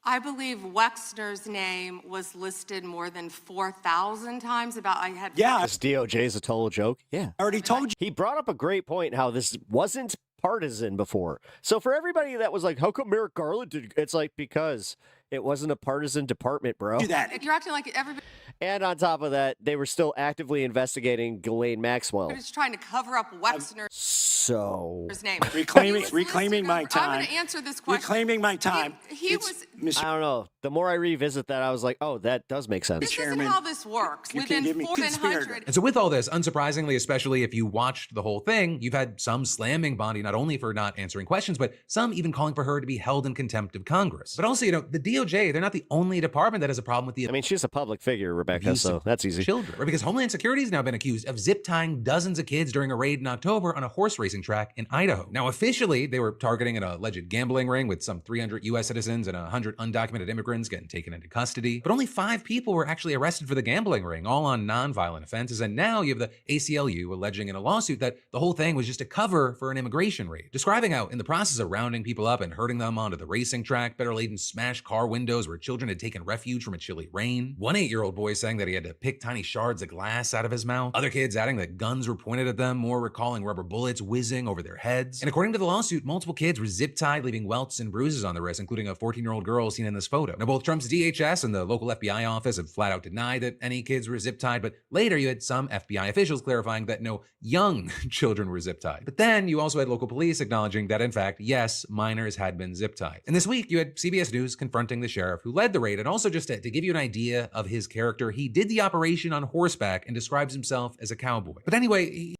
I believe Wexner's name was listed more than 4,000 times. This DOJ is a total joke. Yeah. I already told you. He brought up a great point, how this wasn't partisan before. So for everybody that was like, how come Merrick Garland did? It's like, because it wasn't a partisan department, bro. You're acting like everybody. And on top of that, they were still actively investigating Ghislaine Maxwell. Just trying to cover up Wexner's So name. Reclaiming my time. I'm going to answer this question. Reclaiming my time. He was. I don't know. The more I revisit that, I was like, oh, that does make sense. This isn't how this works. Within 400. And so with all this, unsurprisingly, especially if you watched the whole thing, you've had some slamming Bondi not only for not answering questions, but some even calling for her to be held in contempt of Congress. But also, the DOJ, they're not the only department that has a problem with the... I mean, she's a public figure, Rebecca, so that's easy. Children, right? Because Homeland Security has now been accused of zip tying dozens of kids during a raid in October on a horse racing track in Idaho. Now, officially, they were targeting an alleged gambling ring with some 300 U.S. citizens and 100 undocumented immigrants getting taken into custody. But only 5 people were actually arrested for the gambling ring, all on nonviolent offenses. And now you have the ACLU alleging in a lawsuit that the whole thing was just a cover for an immigration raid, describing how in the process of rounding people up and herding them onto the racing track, Better Laden smashed car windows where children had taken refuge from a chilly rain. One 8-year-old boy saying that he had to pick tiny shards of glass out of his mouth. Other kids adding that guns were pointed at them, more recalling rubber bullets whizzing over their heads. And according to the lawsuit, multiple kids were zip-tied, leaving welts and bruises on their wrists, including a 14-year-old girl seen in this photo. Now, both Trump's DHS and the local FBI office have flat out denied that any kids were zip-tied, but later you had some FBI officials clarifying that no young children were zip-tied. But then you also had local police acknowledging that, in fact, yes, minors had been zip-tied. And this week, you had CBS News confronting the sheriff who led the raid, and also just to give you an idea of his character, he did the operation on horseback and describes himself as a cowboy. But anyway...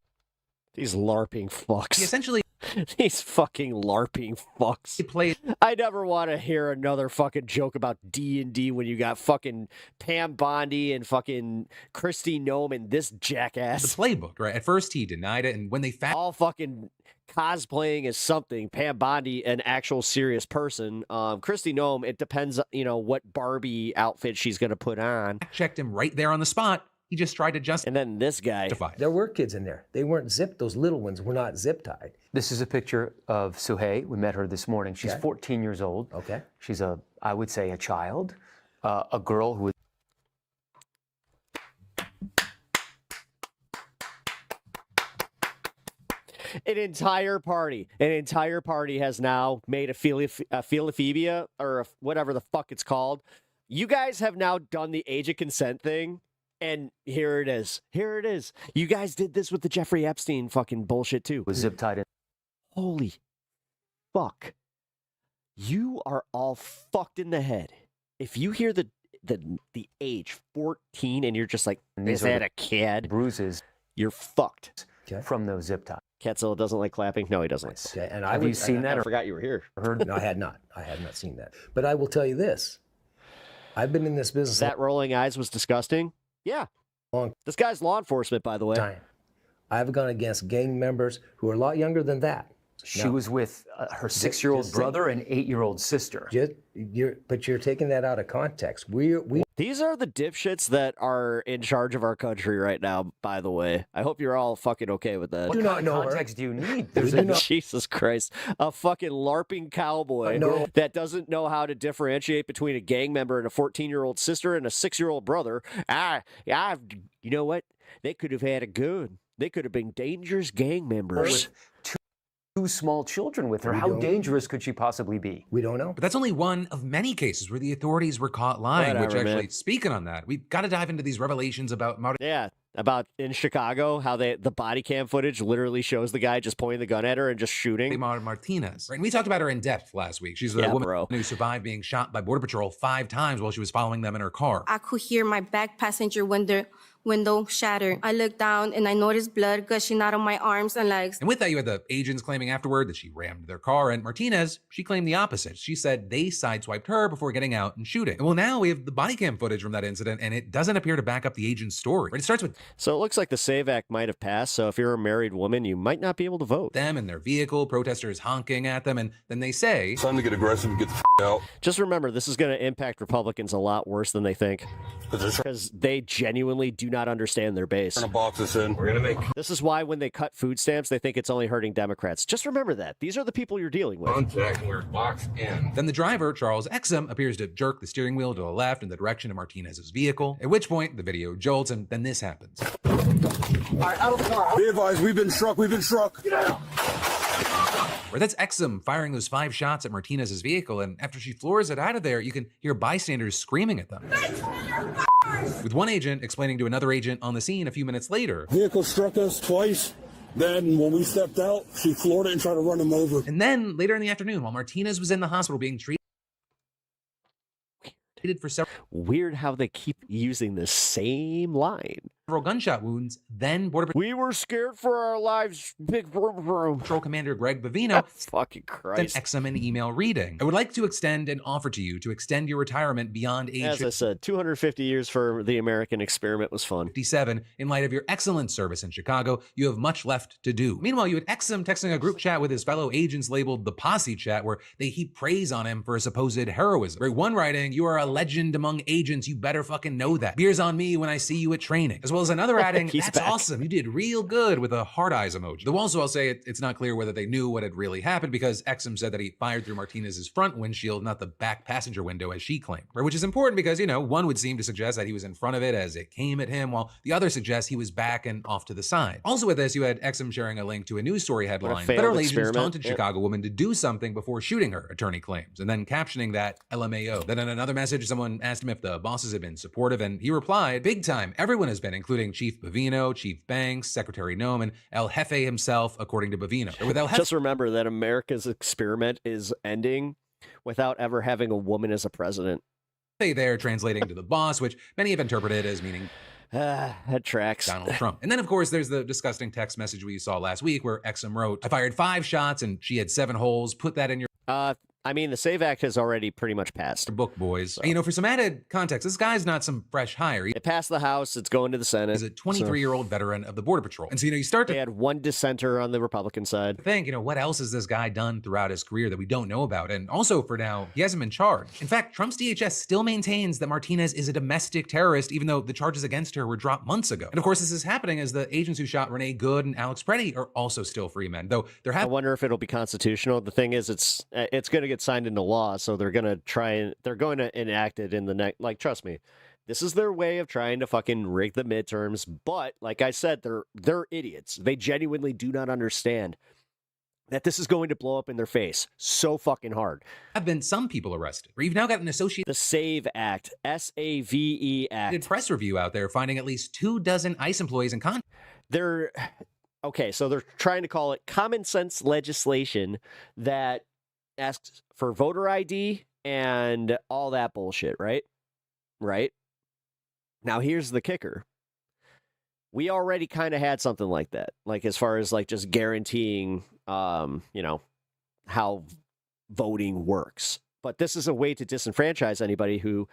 These LARPing fucks. He essentially... These fucking LARPing fucks. I never want to hear another fucking joke about D&D when you got fucking Pam Bondi and fucking Kristi Noem and this jackass. The playbook, right? At first he denied it, and when they found... All fucking cosplaying as something. Pam Bondi, an actual serious person. Kristi Noem, it depends, what Barbie outfit she's going to put on. Checked him right there on the spot. He just tried to justify. And then this guy. There were kids in there. They weren't zipped. Those little ones were not zip-tied. This is a picture of Suhey. We met her this morning. She's 14 years old. Okay. She's I would say, a child, a girl who is... An entire party has now made a philophobia or whatever the fuck it's called. You guys have now done the age of consent thing, and here it is. Here it is. You guys did this with the Jeffrey Epstein fucking bullshit too. Was zip tied in. Holy fuck. You are all fucked in the head. If you hear the age 14 and you're just like, is that a kid? Bruises. You're fucked. From those zip ties. Ketzell doesn't like clapping? No, he doesn't. Okay, and have you seen that? I forgot you were here. No, I had not. I had not seen that. But I will tell you this. I've been in this business. That rolling eyes was disgusting? Yeah. This guy's law enforcement, by the way. I've gone against gang members who are a lot younger than that. She was with her 6-year-old brother and 8-year-old sister. But you're taking that out of context. These are the dipshits that are in charge of our country right now, by the way. I hope you're all fucking okay with that. What kind of context do you need? Jesus Christ. A fucking LARPing cowboy that doesn't know how to differentiate between a gang member and a 14-year-old sister and a 6-year-old brother. You know what? They could have had a gun. They could have been dangerous gang members. Two small children with her. How dangerous could she possibly be? We don't know. But that's only one of many cases where the authorities were caught lying, which actually, speaking on that, we've got to dive into these revelations about... about in Chicago, how the body cam footage literally shows the guy just pointing the gun at her and just shooting. Martinez. Right? And we talked about her in depth last week. She's the woman who survived being shot by Border Patrol 5 times while she was following them in her car. I could hear my back passenger window shattered. I looked down and I noticed blood gushing out of my arms and legs. And with that, you had the agents claiming afterward that she rammed their car, and Martinez, she claimed the opposite. She said they sideswiped her before getting out and shooting. And well, now we have the body cam footage from that incident, and it doesn't appear to back up the agent's story. It starts with... So it looks like the SAVE Act might have passed, so if you're a married woman, you might not be able to vote. Them in their vehicle, protesters honking at them, and then they say... It's time to get aggressive and get the out. Just remember, this is going to impact Republicans a lot worse than they think. Because they genuinely do not understand their base. We're gonna box this in. We're gonna make... This is why when they cut food stamps, they think it's only hurting Democrats. Just remember that. These are the people you're dealing with. Contact and we're boxed in. Then the driver, Charles Exum, appears to jerk the steering wheel to the left in the direction of Martinez's vehicle, at which point the video jolts, and then this happens. All right, out of the car. Be advised, we've been struck. Get out. Or that's Exum firing those 5 shots at Martinez's vehicle, and after she floors it out of there, you can hear bystanders screaming at them. With one agent explaining to another agent on the scene a few minutes later. Vehicle struck us twice. Then when we stepped out, she floored it and tried to run him over. And then later in the afternoon, while Martinez was in the hospital being treated for several... Weird how they keep using the same line. Several gunshot wounds, then Border Patrol... We were scared for our lives, big vroom. Patrol Commander Greg Bavino fucking Christ. sent Exum an email reading. I would like to extend an offer to you to extend your retirement beyond age... As I said, 250 years for the American experiment was fun. 57. In light of your excellent service in Chicago, you have much left to do. Meanwhile, you had Exum texting a group chat with his fellow agents labeled the Posse Chat, where they heap praise on him for his supposed heroism. Greg one writing, you are a legend among agents, you better fucking know that. Beers on me when I see you at training. As well as another adding, that's back. Awesome, you did real good, with a heart eyes emoji. Though also I'll say it's not clear whether they knew what had really happened, because Exum said that he fired through Martinez's front windshield, not the back passenger window as she claimed. Which is important because, you know, one would seem to suggest that he was in front of it as it came at him, while the other suggests he was back and off to the side. Also with this, you had Exum sharing a link to a news story headline. Federal agents taunted Chicago woman to do something before shooting her, attorney claims, and then captioning that LMAO. Then in another message, someone asked him if the bosses had been supportive, and he replied, big time, everyone has been, including Chief Bavino, Chief Banks, Secretary Noem, and El Jefe himself, according to Bavino. With El Jefe, just remember that America's experiment is ending without ever having a woman as a president. There translating to the boss, which many have interpreted as meaning that tracks Donald Trump. And then, of course, there's the disgusting text message we saw last week where Exum wrote, I fired 5 shots and she had 7 holes. Put that in your... I mean, the SAVE Act has already pretty much passed. Book, boys. So. You know, for some added context, this guy's not some fresh hire. It passed the House. It's going to the Senate. He's a 23-year-old veteran of the Border Patrol. And so, you know, you start to... They had one dissenter on the Republican side. Think, you know, what else has this guy done throughout his career that we don't know about? And also, for now, he hasn't been charged. In fact, Trump's DHS still maintains that Martinez is a domestic terrorist, even though the charges against her were dropped months ago. And of course, this is happening as the agents who shot Renee Good and Alex Preddy are also still free men, though there have... I wonder if it'll be constitutional. The thing is, it's going to get signed into law. So they're going to enact it in the next, like, trust me, this is their way of trying to fucking rig the midterms. But like I said, they're idiots. They genuinely do not understand that this is going to blow up in their face so fucking hard. Have been some people arrested. Or you've now got an associated... The SAVE Act, SAVE Act. Press review out there finding at least 24 ICE employees in contact. Okay, so they're trying to call it common sense legislation that asks for voter ID and all that bullshit, right? Right? Now, here's the kicker. We already kind of had something like that, like as far as like just guaranteeing, you know, how voting works. But this is a way to disenfranchise anybody who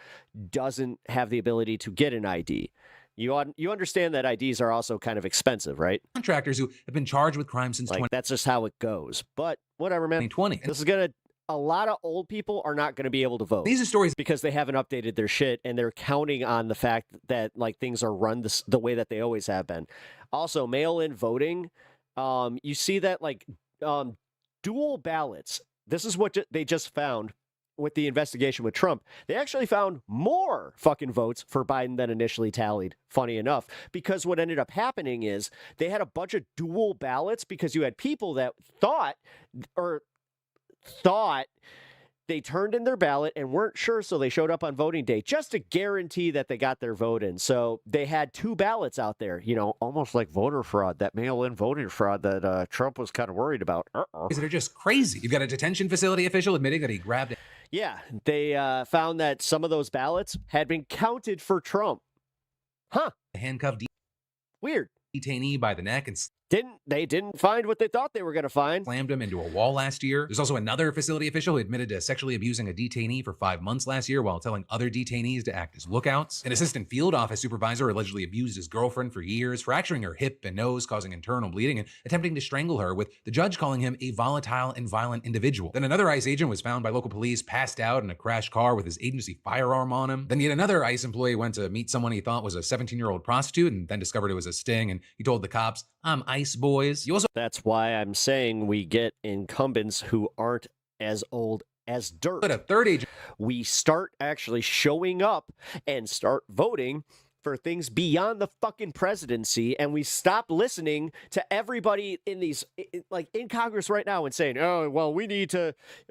doesn't have the ability to get an ID. You understand that IDs are also kind of expensive, right? Contractors who have been charged with crimes since that's just how it goes. But whatever, man. 2020. This is a lot of old people are not going to be able to vote. These are stories because they haven't updated their shit, and they're counting on the fact that like things are run the way that they always have been. Also, mail-in voting, you see that like dual ballots. This is what they just found with the investigation with Trump. They actually found more fucking votes for Biden than initially tallied, funny enough, because what ended up happening is they had a bunch of dual ballots because you had people that thought they turned in their ballot and weren't sure, so they showed up on voting day just to guarantee that they got their vote in. So they had 2 ballots out there, you know, almost like voter fraud, that mail-in voting fraud that Trump was kind of worried about. They're just crazy. You've got a detention facility official admitting that he grabbed it. Yeah, they found that some of those ballots had been counted for Trump. Huh. handcuffed Weird. detainee by the neck and didn't find what they thought they were going to find. Slammed him into a wall last year. There's also another facility official who admitted to sexually abusing a detainee for 5 months last year while telling other detainees to act as lookouts. An assistant field office supervisor allegedly abused his girlfriend for years, fracturing her hip and nose, causing internal bleeding, and attempting to strangle her, with the judge calling him a volatile and violent individual. Then another ICE agent was found by local police passed out in a crashed car with his agency firearm on him. Then yet another ICE employee went to meet someone he thought was a 17-year-old prostitute and then discovered it was a sting, and he told the cops, "I'm ICE, boys." That's why I'm saying we get incumbents who aren't as old as dirt. But a third agent, we start actually showing up and start voting for things beyond the fucking presidency, and we stop listening to everybody in these, like in Congress right now, and saying, "Oh, well,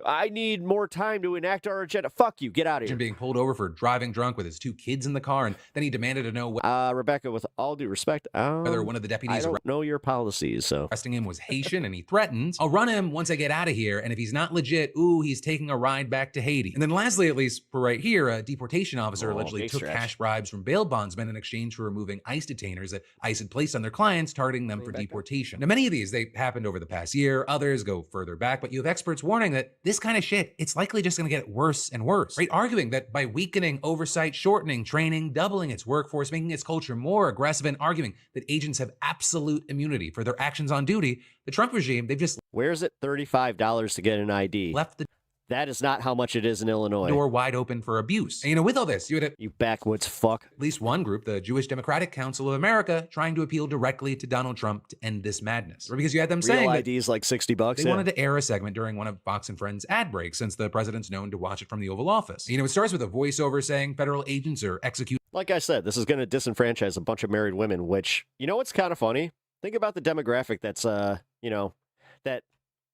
I need more time to enact our agenda." Fuck you, get out of here. Being pulled over for driving drunk with his 2 kids in the car, and then he demanded to know Rebecca, with all due respect, whether one of the deputies I don't know your policies, so arresting him was Haitian, and he threatened, "I'll run him once I get out of here, and if he's not legit, ooh, he's taking a ride back to Haiti." And then lastly, at least for right here, a deportation officer allegedly took cash bribes from bail bondsmen in exchange for removing ICE detainers that ICE had placed on their clients, targeting them for deportation. Now, many of these, they happened over the past year. Others go further back, but you have experts warning that this kind of shit, it's likely just going to get worse and worse, right? Arguing that by weakening oversight, shortening training, doubling its workforce, making its culture more aggressive, and arguing that agents have absolute immunity for their actions on duty, the Trump regime, they've just... Where's it $35 to get an ID? Left the... That is not how much it is in Illinois. Door wide open for abuse. And, with all this, you had you backwoods fuck. At least one group, the Jewish Democratic Council of America, trying to appeal directly to Donald Trump to end this madness. Or because you had them saying Real IDs like $60. They wanted to air a segment during one of Fox and Friends' ad breaks, since the president's known to watch it from the Oval Office. It starts with a voiceover saying federal agents are executing. Like I said, this is going to disenfranchise a bunch of married women, which, what's kind of funny? Think about the demographic that's, that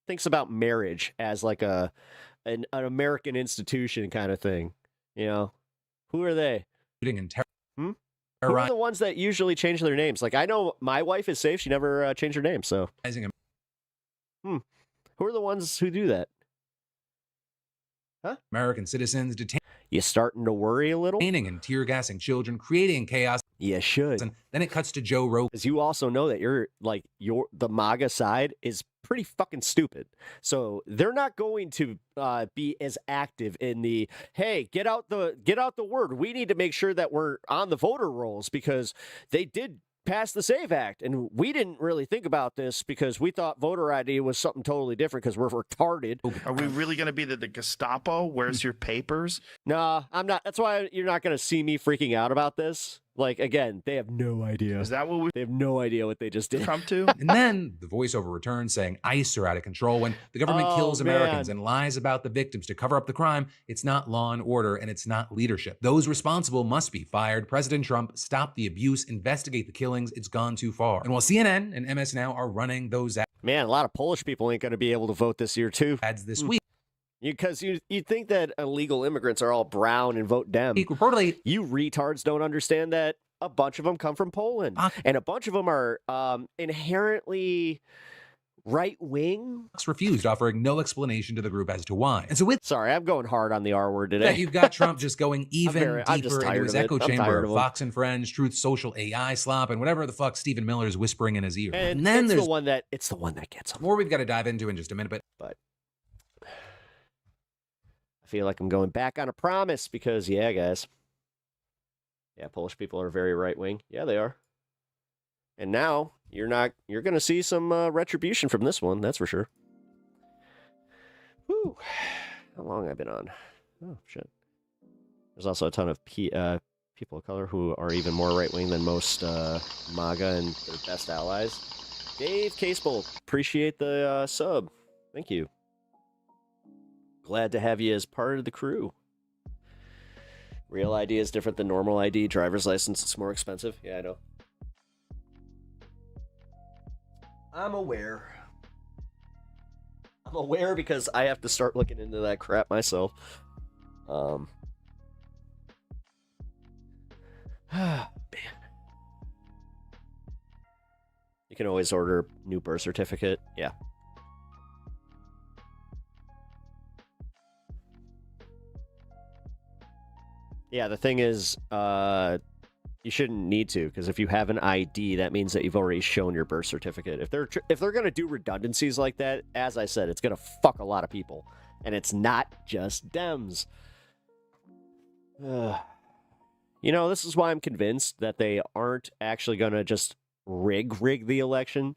thinks about marriage as like an American institution kind of thing. Who are they? Who are the ones that usually change their names? Like, I know my wife is safe. She never changed her name, so. Who are the ones who do that? Huh? American citizens detaining. You starting to worry a little? Detaining and tear gassing children, creating chaos. You should. And then it cuts to Joe Rogan. Because you also know that the MAGA side is pretty fucking stupid. So they're not going to be as active in the, hey, get out the word. We need to make sure that we're on the voter rolls, because they did pass the SAVE Act, and we didn't really think about this because we thought voter ID was something totally different because we're retarded. Are we really going to be the Gestapo? Where's your papers? Nah, I'm not. That's why you're not going to see me freaking out about this. Like, again, they have no idea. Is that what they have no idea what they just did? Trump to? And then the voiceover returns saying ICE are out of control when the government kills Americans and lies about the victims to cover up the crime. It's not law and order, and it's not leadership. Those responsible must be fired. President Trump, stop the abuse, investigate the killings. It's gone too far. And while CNN and MS Now are running those ads, man, a lot of Polish people ain't going to be able to vote this year too. Ads this week. Because you think that illegal immigrants are all brown and vote Dem. Reportedly, you retards don't understand that a bunch of them come from Poland. And a bunch of them are inherently right-wing. Refused, offering no explanation to the group as to why. And so Sorry, I'm going hard on the R word today. You've got Trump just going even I'm deeper into his echo chamber of Fox and Friends, Truth Social, AI slop, and whatever the fuck Stephen Miller is whispering in his ear. And then it's the one that gets him. More we've got to dive into in just a minute, but I feel like I'm going back on a promise because, yeah, guys. Yeah, Polish people are very right-wing. Yeah, they are. And now you're going to see some retribution from this one, that's for sure. Whew. How long have I been on? Oh, shit. There's also a ton of people of color who are even more right-wing than most MAGA and their best allies. Dave Casebolt, appreciate the sub. Thank you. Glad to have you as part of the crew. Real ID is different than normal ID. Driver's license is more expensive. Yeah, I know. I'm aware. I'm aware because I have to start looking into that crap myself. Man. You can always order a new birth certificate. Yeah. Yeah, the thing is, You shouldn't need to, because if you have an ID, that means that you've already shown your birth certificate. If they're going to do redundancies like that, as I said, it's going to fuck a lot of people. And it's not just Dems. You know, this is why I'm convinced that they aren't actually going to just rig the election.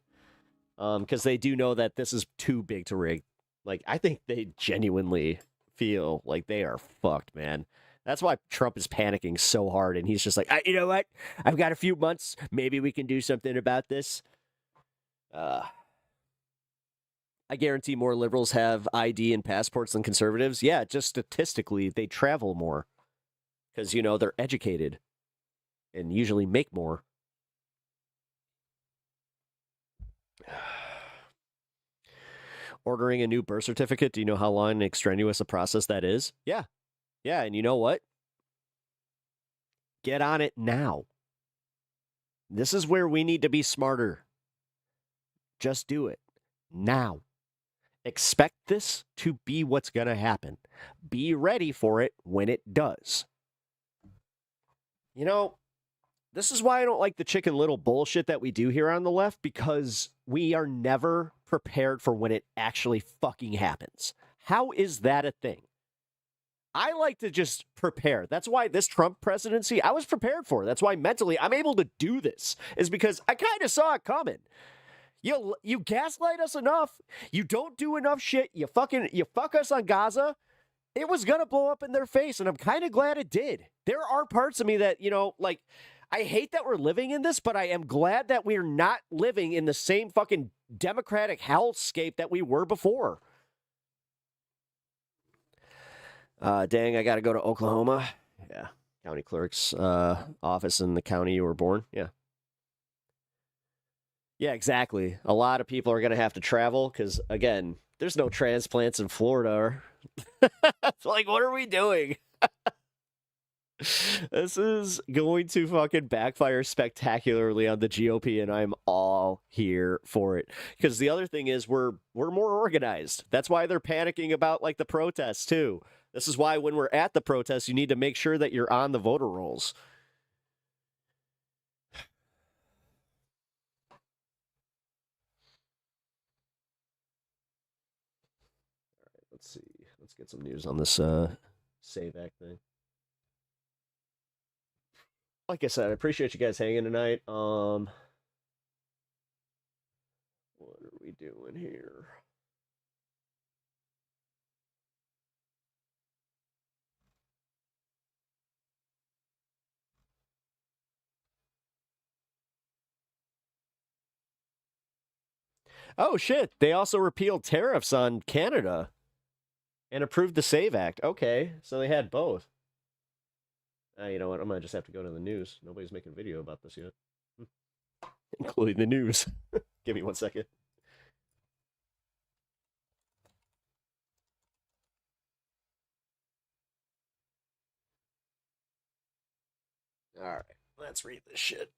Because they do know that this is too big to rig. Like, I think they genuinely feel like they are fucked, man. That's why Trump is panicking so hard, and he's just like, you know what? I've got a few months. Maybe we can do something about this. I guarantee more liberals have ID and passports than conservatives. Yeah, just statistically, they travel more. Because, you know, they're educated and usually make more. Ordering a new birth certificate, do you know how long and extraneous a process that is? Yeah. Yeah, and you know what? Get on it now. This is where we need to be smarter. Just do it now. Expect this to be what's going to happen. Be ready for it when it does. You know, this is why I don't like the Chicken Little bullshit that we do here on the left, because we are never prepared for when it actually fucking happens. How is that a thing? I like to just prepare. That's why this Trump presidency, I was prepared for. That's why mentally I'm able to do this, is because I kind of saw it coming. You gaslight us enough. You don't do enough shit. You fuck us on Gaza. It was going to blow up in their face, and I'm kind of glad it did. There are parts of me that, you know, like, I hate that we're living in this, but I am glad that we're not living in the same fucking democratic hellscape that we were before. Dang, I got to go to Oklahoma. Yeah, county clerk's office in the county you were born. Yeah. Yeah, exactly. A lot of people are going to have to travel because, again, there's no transplants in Florida. It's like, what are we doing? This is going to fucking backfire spectacularly on the GOP, and I'm all here for it. Because the other thing is we're more organized. That's why they're panicking about, like, the protests, too. This is why when we're at the protests, you need to make sure that you're on the voter rolls. All right, let's see. Let's get some news on this Save Act thing. Like I said, I appreciate you guys hanging tonight. What are we doing here? Oh, shit. They also repealed tariffs on Canada and approved the SAVE Act. Okay, so they had both. You know what? I might just have to go to the news. Nobody's making a video about this yet. Including the news. Give me 1 second. All right, let's read this shit.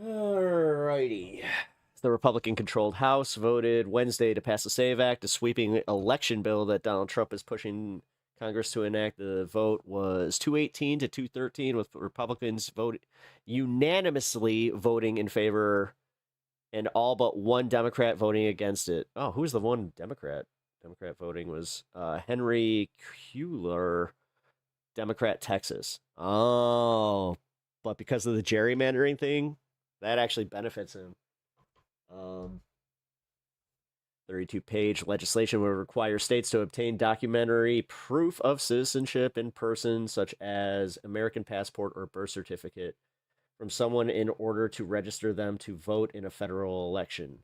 Alrighty. The Republican-controlled House voted Wednesday to pass the SAVE Act, a sweeping election bill that Donald Trump is pushing Congress to enact. The vote was 218 to 213, with Republicans unanimously voting in favor and all but one Democrat voting against it. Oh, who's the one Democrat? Democrat voting was Henry Cuellar, Democrat, Texas. Oh, but because of the gerrymandering thing, that actually benefits him. 32-page legislation would require states to obtain documentary proof of citizenship in person, such as American passport or birth certificate, from someone in order to register them to vote in a federal election.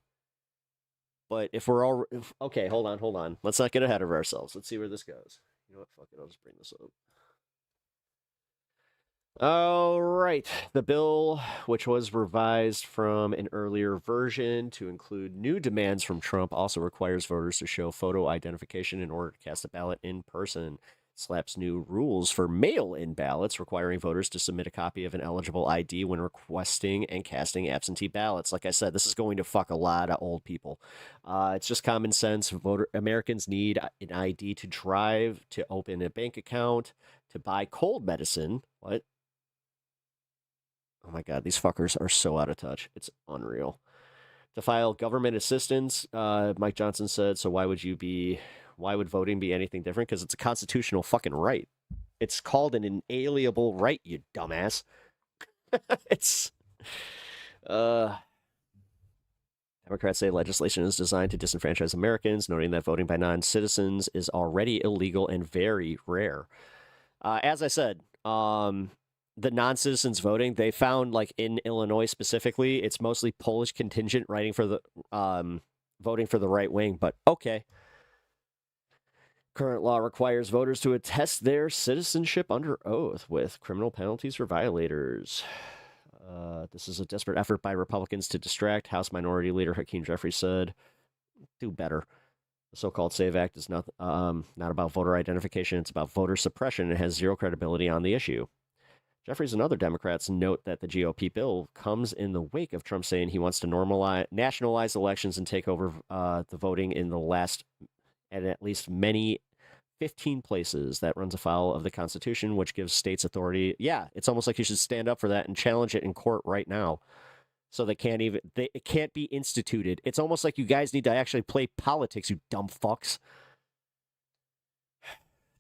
But if we're all... Okay, hold on. Let's not get ahead of ourselves. Let's see where this goes. You know what? Fuck it. I'll just bring this up. All right. The bill, which was revised from an earlier version to include new demands from Trump, also requires voters to show photo identification in order to cast a ballot in person. slaps new rules for mail-in ballots, requiring voters to submit a copy of an eligible ID when requesting and casting absentee ballots. Like I said, this is going to fuck a lot of old people. It's just common sense. Americans need an ID to drive, to open a bank account, to buy cold medicine. What? Oh my God, these fuckers are so out of touch. It's unreal. To file government assistance, Mike Johnson said, so why would voting be anything different? Because it's a constitutional fucking right. It's called an inalienable right, you dumbass. It's, Democrats say legislation is designed to disenfranchise Americans, noting that voting by non-citizens is already illegal and very rare. As I said, the non-citizens voting, they found, like, in Illinois specifically, it's mostly Polish contingent voting for the right wing, but okay. Current law requires voters to attest their citizenship under oath with criminal penalties for violators. This is a desperate effort by Republicans to distract. House Minority Leader Hakeem Jeffries said, do better. The so-called SAVE Act is not about voter identification. It's about voter suppression and has zero credibility on the issue. Jeffries and other Democrats note that the GOP bill comes in the wake of Trump saying he wants to nationalize elections and take over the voting in the last and at least 15 places. That runs afoul of the Constitution, which gives states authority. Yeah, it's almost like you should stand up for that and challenge it in court right now. So it can't be instituted. It's almost like you guys need to actually play politics, you dumb fucks.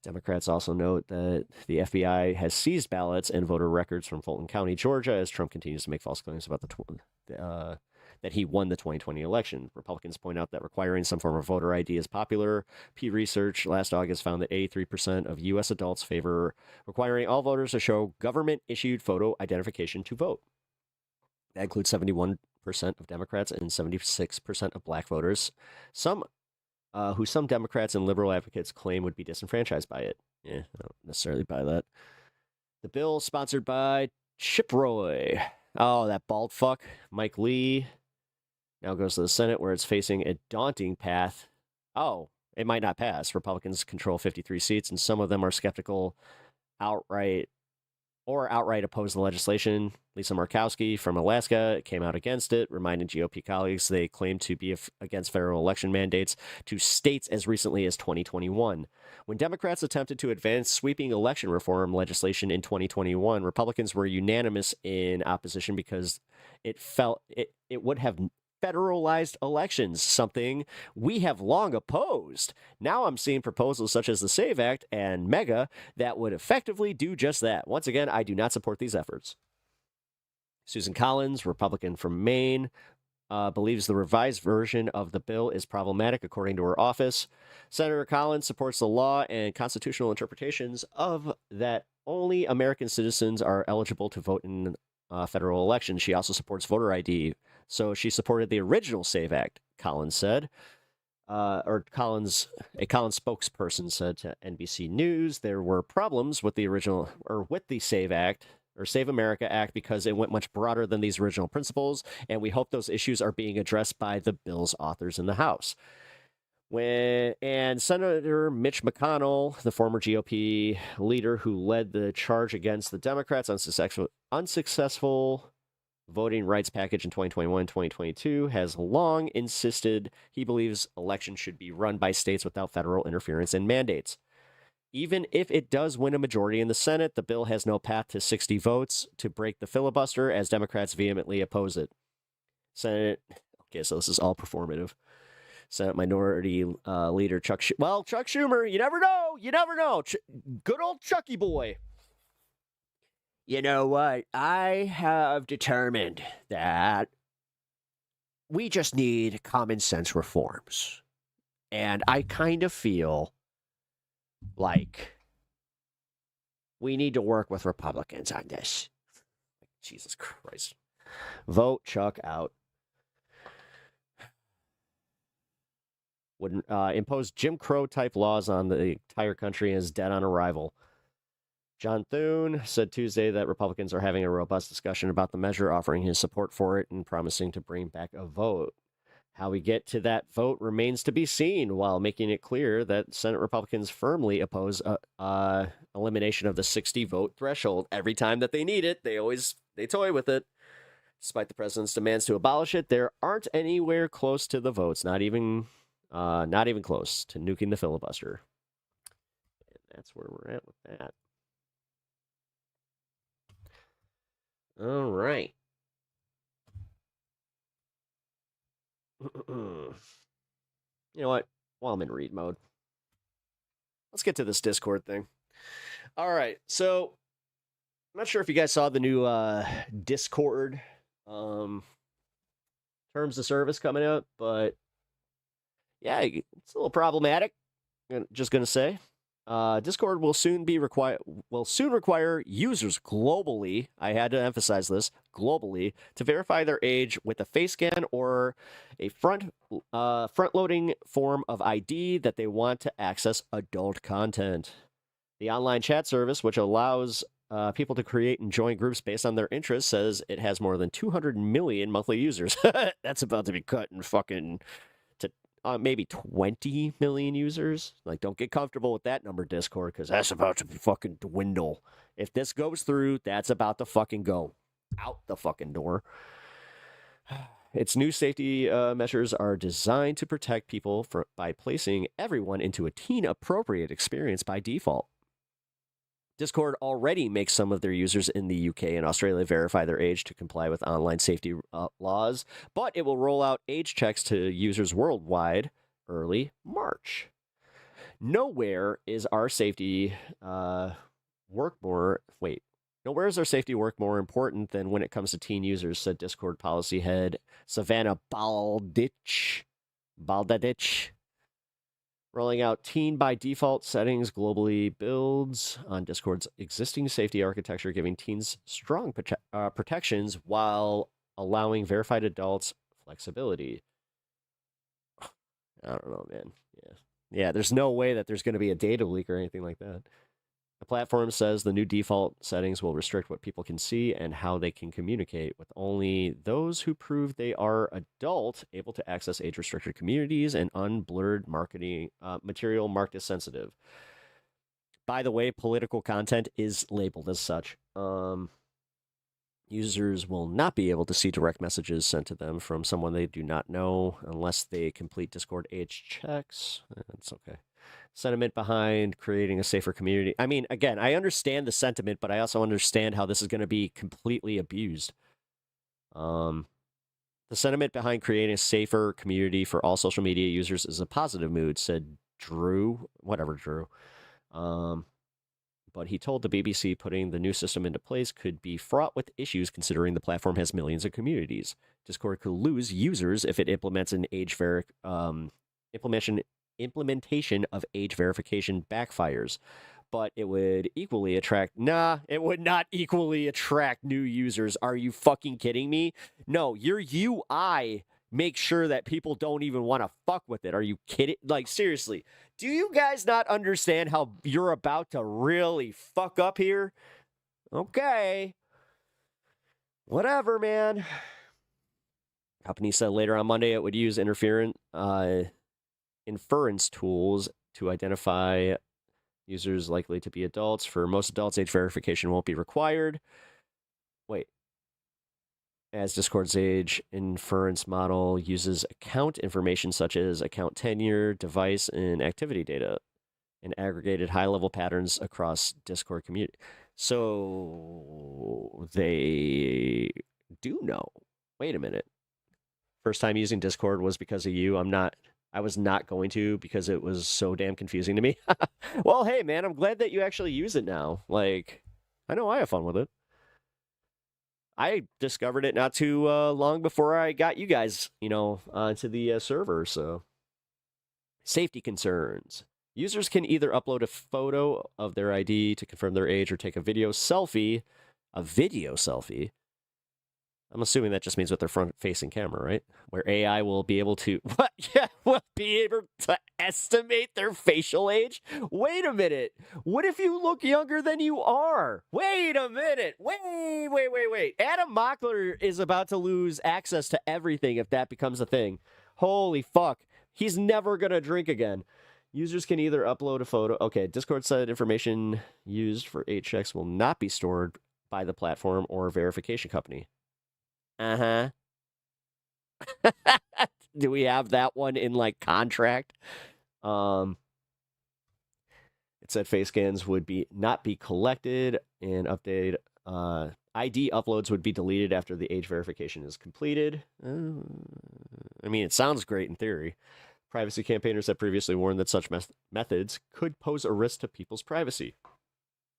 Democrats also note that the FBI has seized ballots and voter records from Fulton County, Georgia, as Trump continues to make false claims about that he won the 2020 election. Republicans point out that requiring some form of voter ID is popular. Pew Research last August found that 83% of U.S. adults favor requiring all voters to show government-issued photo identification to vote. That includes 71% of Democrats and 76% of black voters. Who some Democrats and liberal advocates claim would be disenfranchised by it. Yeah, I don't necessarily buy that. The bill sponsored by Chip Roy. Oh, that bald fuck, Mike Lee, now goes to the Senate, where it's facing a daunting path. Oh, it might not pass. Republicans control 53 seats, and some of them are skeptical outright oppose the legislation. Lisa Murkowski from Alaska came out against it, reminding GOP colleagues they claim to be against federal election mandates to states as recently as 2021. When Democrats attempted to advance sweeping election reform legislation in 2021, Republicans were unanimous in opposition because it felt it would have federalized elections, something we have long opposed. Now I'm seeing proposals such as the SAVE Act and MEGA that would effectively do just that. Once again, I do not support these efforts. Susan Collins, Republican from Maine, believes the revised version of the bill is problematic, according to her office. Senator Collins supports the law and constitutional interpretations of that only American citizens are eligible to vote in federal elections. She also supports voter ID. So she supported the original SAVE Act, Collins said. A Collins spokesperson said to NBC News there were problems with the original, or with the SAVE Act, or Save America Act, because it went much broader than these original principles, and we hope those issues are being addressed by the bill's authors in the House. And Senator Mitch McConnell, the former GOP leader who led the charge against the Democrats' unsuccessful voting rights package in 2021-2022, has long insisted he believes elections should be run by states without federal interference and mandates. Even if it does win a majority in the Senate, the bill has no path to 60 votes to break the filibuster, as Democrats vehemently oppose it. Okay, so this is all performative. Senate Minority Leader Chuck Schumer, you never know. Good old Chucky boy. You know what? I have determined that we just need common sense reforms. And I kind of feel like we need to work with Republicans on this. Jesus Christ. Vote Chuck out. Would impose Jim Crow type laws on the entire country and is dead on arrival. John Thune said Tuesday that Republicans are having a robust discussion about the measure, offering his support for it and promising to bring back a vote. How we get to that vote remains to be seen, while making it clear that Senate Republicans firmly oppose elimination of the 60-vote threshold. Every time that they need it, they toy with it. Despite the president's demands to abolish it, there aren't anywhere close to the votes, not even close to nuking the filibuster. And that's where we're at with that. All right. You know what? While I'm in read mode, let's get to this Discord thing. All right. So I'm not sure if you guys saw the new Discord terms of service coming out, but yeah, it's a little problematic. Just gonna say, Discord will soon require users globally. I had to emphasize this, globally, to verify their age with a face scan or a front-loading form of ID that they want to access adult content. The online chat service, which allows people to create and join groups based on their interests, says it has more than 200 million monthly users. That's about to be cut in fucking to maybe 20 million users. Like, don't get comfortable with that number, Discord, because that's about to fucking dwindle. If this goes through, that's about to fucking go out the fucking door. Its new safety measures are designed to protect people by placing everyone into a teen-appropriate experience by default. Discord already makes some of their users in the UK and Australia verify their age to comply with online safety laws, but it will roll out age checks to users worldwide early March. Nowhere is our safety work more important than when it comes to teen users, said Discord policy head Savannah Baldadich. Rolling out teen by default settings globally builds on Discord's existing safety architecture, giving teens strong protections while allowing verified adults flexibility. I don't know, man. Yeah, there's no way that there's going to be a data leak or anything like that. The platform says the new default settings will restrict what people can see and how they can communicate, with only those who prove they are adult able to access age-restricted communities and unblurred marketing material marked as sensitive. By the way, political content is labeled as such. Users will not be able to see direct messages sent to them from someone they do not know unless they complete Discord age checks. That's okay. Sentiment behind creating a safer community. I mean, again, I understand the sentiment, but I also understand how this is going to be completely abused. The sentiment behind creating a safer community for all social media users is a positive mood, said Drew. But he told the BBC putting the new system into place could be fraught with issues considering the platform has millions of communities. Discord could lose users if it implements an implementation of age verification backfires, but it would equally attract it would not equally attract new users. Are you fucking kidding me? No, your UI makes sure that people don't even want to fuck with it. Are you kidding? Like, seriously, do you guys not understand how you're about to really fuck up here? Okay, whatever, man. Company said later on Monday it would use inference tools to identify users likely to be adults. For most adults, age verification won't be required. As Discord's age inference model uses account information such as account tenure, device, and activity data, and aggregated high-level patterns across Discord community. So they do know. Wait a minute. First time using Discord was because of you. I was not going to because it was so damn confusing to me. Well, hey, man, I'm glad that you actually use it now. Like, I know I have fun with it. I discovered it not too long before I got you guys, onto the server. So, safety concerns. Users can either upload a photo of their ID to confirm their age or take a video selfie. I'm assuming that just means with their front-facing camera, right? Where AI will be able to estimate their facial age. Wait a minute. What if you look younger than you are? Wait a minute. Wait. Adam Mockler is about to lose access to everything if that becomes a thing. Holy fuck. He's never going to drink again. Users can either upload a photo. Okay, Discord said information used for 8 checks will not be stored by the platform or verification company. Uh-huh. Do we have that one in, like, contract? It said face scans would not be collected and updated. ID uploads would be deleted after the age verification is completed. I mean, it sounds great in theory. Privacy campaigners have previously warned that such methods could pose a risk to people's privacy.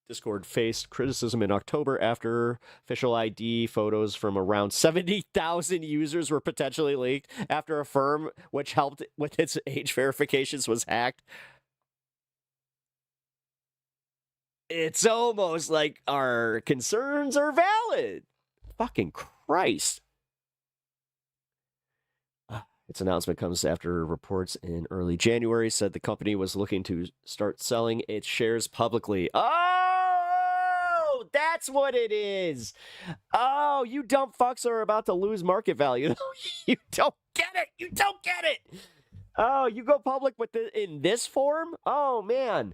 Discord faced criticism in October after official ID photos from around 70,000 users were potentially leaked after a firm which helped with its age verifications was hacked. It's almost like our concerns are valid. Fucking Christ. Its announcement comes after reports in early January said the company was looking to start selling its shares publicly. Oh, that's what it is. Oh, you dumb fucks are about to lose market value. You don't get it. You don't get it. Oh, you go public with in this form? Oh, man.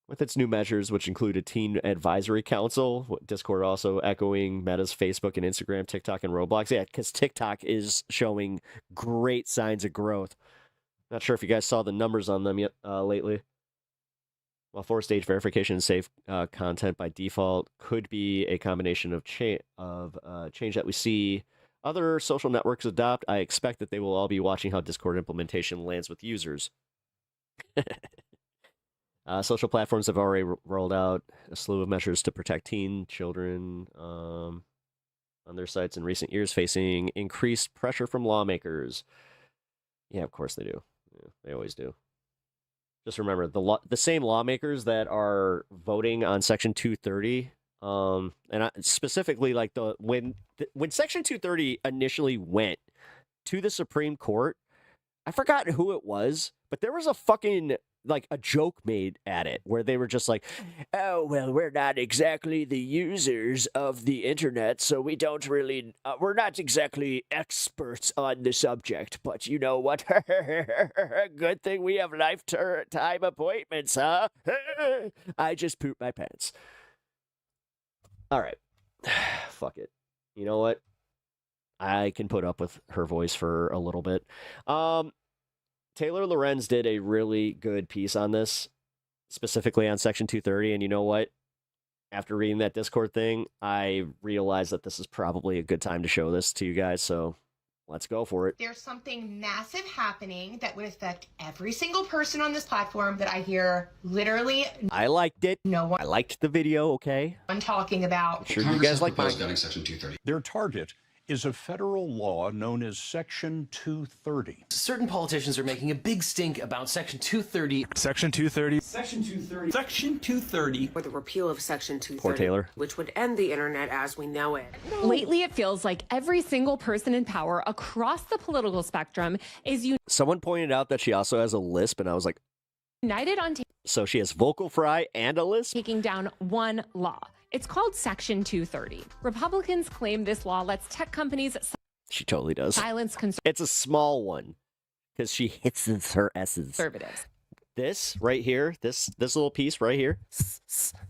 With its new measures, which include a teen advisory council, Discord also echoing Meta's Facebook and Instagram, TikTok, and Roblox. Yeah, because TikTok is showing great signs of growth. Not sure if you guys saw the numbers on them yet lately. While forced age verification and safe content by default could be a combination of change that we see other social networks adopt, I expect that they will all be watching how Discord implementation lands with users. Social platforms have already rolled out a slew of measures to protect teen children on their sites in recent years, facing increased pressure from lawmakers. Yeah, of course they do. Yeah, they always do. Just remember, the same lawmakers that are voting on Section 230, specifically like when Section 230 initially went to the Supreme Court, I forgot who it was, but there was a fucking like a joke made at it where they were just like, oh, well, we're not exactly the users of the internet, so we don't really, we're not exactly experts on the subject, but you know what? Good thing we have lifetime appointments, huh? I just pooped my pants. All right. Fuck it. You know what? I can put up with her voice for a little bit. Taylor Lorenz did a really good piece on this, specifically on Section 230, and you know what? After reading that Discord thing, I realized that this is probably a good time to show this to you guys, so let's go for it. There's something massive happening that would affect every single person on this platform that I hear literally I liked it. No one. I liked the video, okay? I'm talking about. I'm sure you guys like mine. Section 230. Their target is a federal law known as Section 230. Certain politicians are making a big stink about Section 230. Section 230. Section 230. Section 230. For the repeal of Section 230, Poor Taylor. which would end the internet as we know it. Lately, it feels like every single person in power across the political spectrum is Someone pointed out that she also has a lisp, and I was like, united on so she has vocal fry and a lisp? taking down one law. It's called Section 230. Republicans claim this law lets tech companies She totally does. silence It's a small one because she hits her S's. conservatives. This right here, this little piece right here,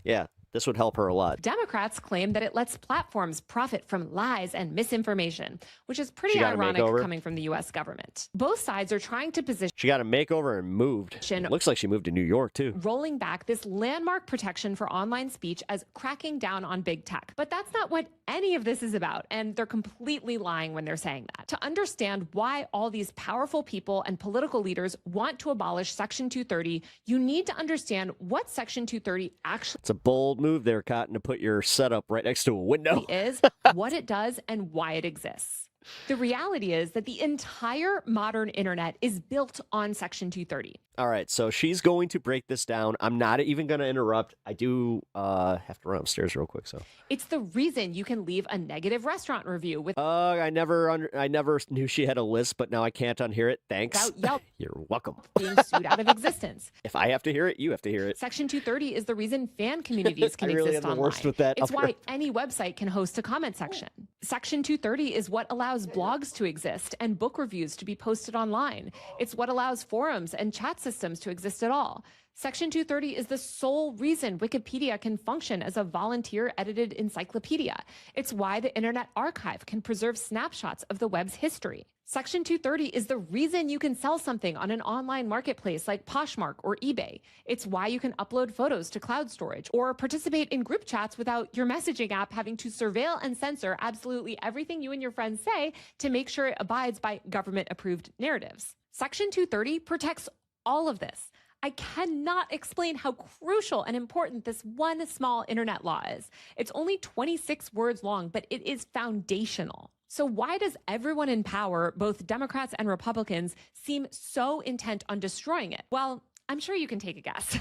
yeah, this would help her a lot. Democrats claim that it lets platforms profit from lies and misinformation, which is pretty She got a ironic makeover. coming from the U.S. government. Both sides are trying to position She got a makeover and moved. Looks like she moved to New York too. rolling back this landmark protection for online speech as cracking down on big tech. But that's not what any of this is about, and they're completely lying when they're saying that. To understand why all these powerful people and political leaders want to abolish Section 230, you need to understand what Section 230 actually It's a bold move there, Cotton, to put your setup right next to a window. is, what it does, and why it exists. The reality is that the entire modern internet is built on Section 230. All right, so she's going to break this down. I'm not even going to interrupt. I do have to run upstairs real quick, so. It's the reason you can leave a negative restaurant review with I never knew she had a list, but now I can't unhear it. Thanks. without Yelp You're welcome. being sued out of existence. If I have to hear it, you have to hear it. Section 230 is the reason fan communities can I really exist am the online. worst with that. It's I'll why hear- any website can host a comment section. Section 230 is what allows allows blogs to exist and book reviews to be posted online. It's what allows forums and chat systems to exist at all. Section 230 is the sole reason Wikipedia can function as a volunteer-edited encyclopedia. It's why the Internet Archive can preserve snapshots of the web's history. Section 230 is the reason you can sell something on an online marketplace like Poshmark or eBay. It's why you can upload photos to cloud storage or participate in group chats without your messaging app having to surveil and censor absolutely everything you and your friends say to make sure it abides by government-approved narratives. Section 230 protects all of this. I cannot explain how crucial and important this one small internet law is. It's only 26 words long, but it is foundational. So why does everyone in power, both Democrats and Republicans, seem so intent on destroying it? Well, I'm sure you can take a guess.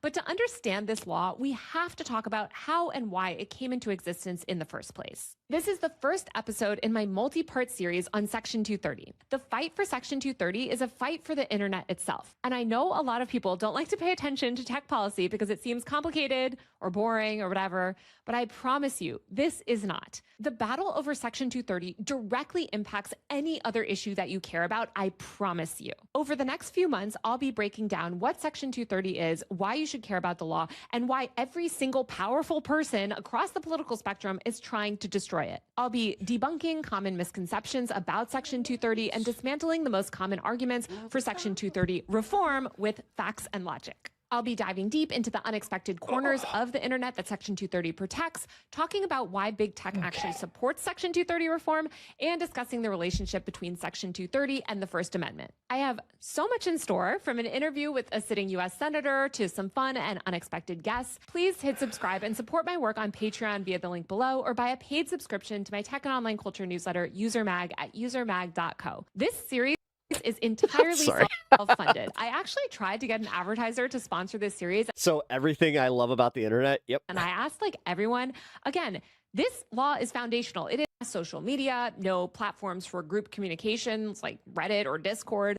But to understand this law, we have to talk about how and why it came into existence in the first place. This is the first episode in my multi-part series on Section 230. The fight for Section 230 is a fight for the internet itself. And I know a lot of people don't like to pay attention to tech policy because it seems complicated or boring or whatever, but I promise you, this is not. The battle over Section 230 directly impacts any other issue that you care about, I promise you. Over the next few months, I'll be breaking down what Section 230 is, why you should care about the law, and why every single powerful person across the political spectrum is trying to destroy it. I'll be debunking common misconceptions about Section 230 and dismantling the most common arguments for Section 230 reform with facts and logic. I'll be diving deep into the unexpected corners of the internet that Section 230 protects, talking about why big tech actually supports Section 230 reform, and discussing the relationship between Section 230 and the First Amendment. I have so much in store, from an interview with a sitting U.S. senator to some fun and unexpected guests. Please hit subscribe and support my work on Patreon via the link below, or buy a paid subscription to my tech and online culture newsletter, UserMag, at usermag.co. This series is entirely self-funded. I actually tried to get an advertiser to sponsor this series. So everything I love about the internet, yep. And I asked everyone, again, this law is foundational. It is social media, no platforms for group communications like Reddit or Discord.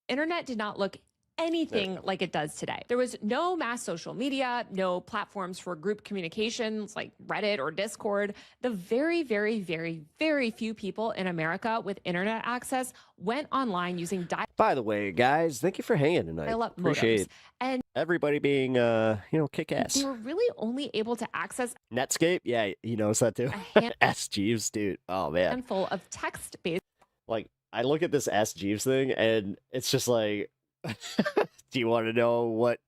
Internet did not look anything like it does today. There was no mass social media, no platforms for group communications like Reddit or Discord. The very, very, very, very few people in America with internet access went online using By the way, guys, thank you for hanging tonight. dial-up Appreciate modems. And everybody being, kick-ass. they were really only able to access Netscape? Yeah, he knows that too. S. Jeeves, dude. Oh, a man. handful of text-based I look at this S. Jeeves thing, and it's just like, do you want to know what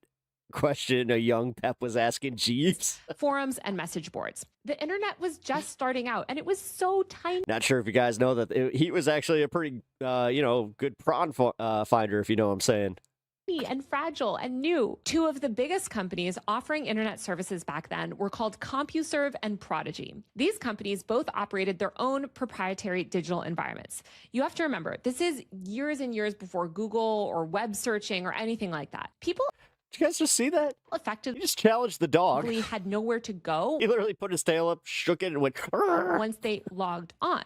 question a young Pep was asking Jeeves? forums and message boards. The internet was just starting out, and it was so tiny Not sure if you guys know that he was actually a pretty, good prawn finder, if you know what I'm saying. and fragile and new. Two of the biggest companies offering internet services back then were called CompuServe and Prodigy. These companies both operated their own proprietary digital environments. You have to remember, this is years and years before Google or web searching or anything like that. People Did you guys just see that? effectively He just challenged the dog. had nowhere to go He literally put his tail up, shook it, and went, "Arr!" once they logged on.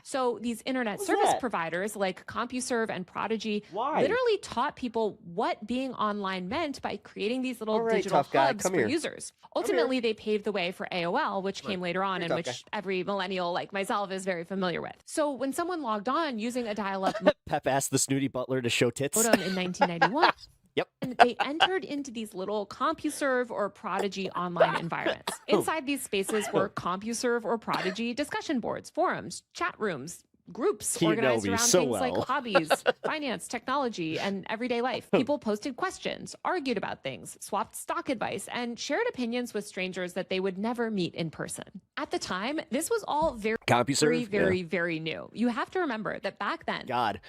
So these internet service providers like CompuServe and Prodigy literally taught people what being online meant by creating these little digital tough guy, hubs come for here. users. Ultimately, they paved the way for AOL, which came later on and tough which guy. every millennial like myself is very familiar with. So when someone logged on using a dial-up Pep asked the snooty butler to show tits. modem in 1991, Yep. and they entered into these little CompuServe or Prodigy online environments. Inside these spaces were CompuServe or Prodigy discussion boards, forums, chat rooms, groups You know organized me around so things like well. hobbies, finance, technology, and everyday life. People posted questions, argued about things, swapped stock advice, and shared opinions with strangers that they would never meet in person. At the time, this was all very, CompuServe? very, Yeah. very new. You have to remember that back then, God.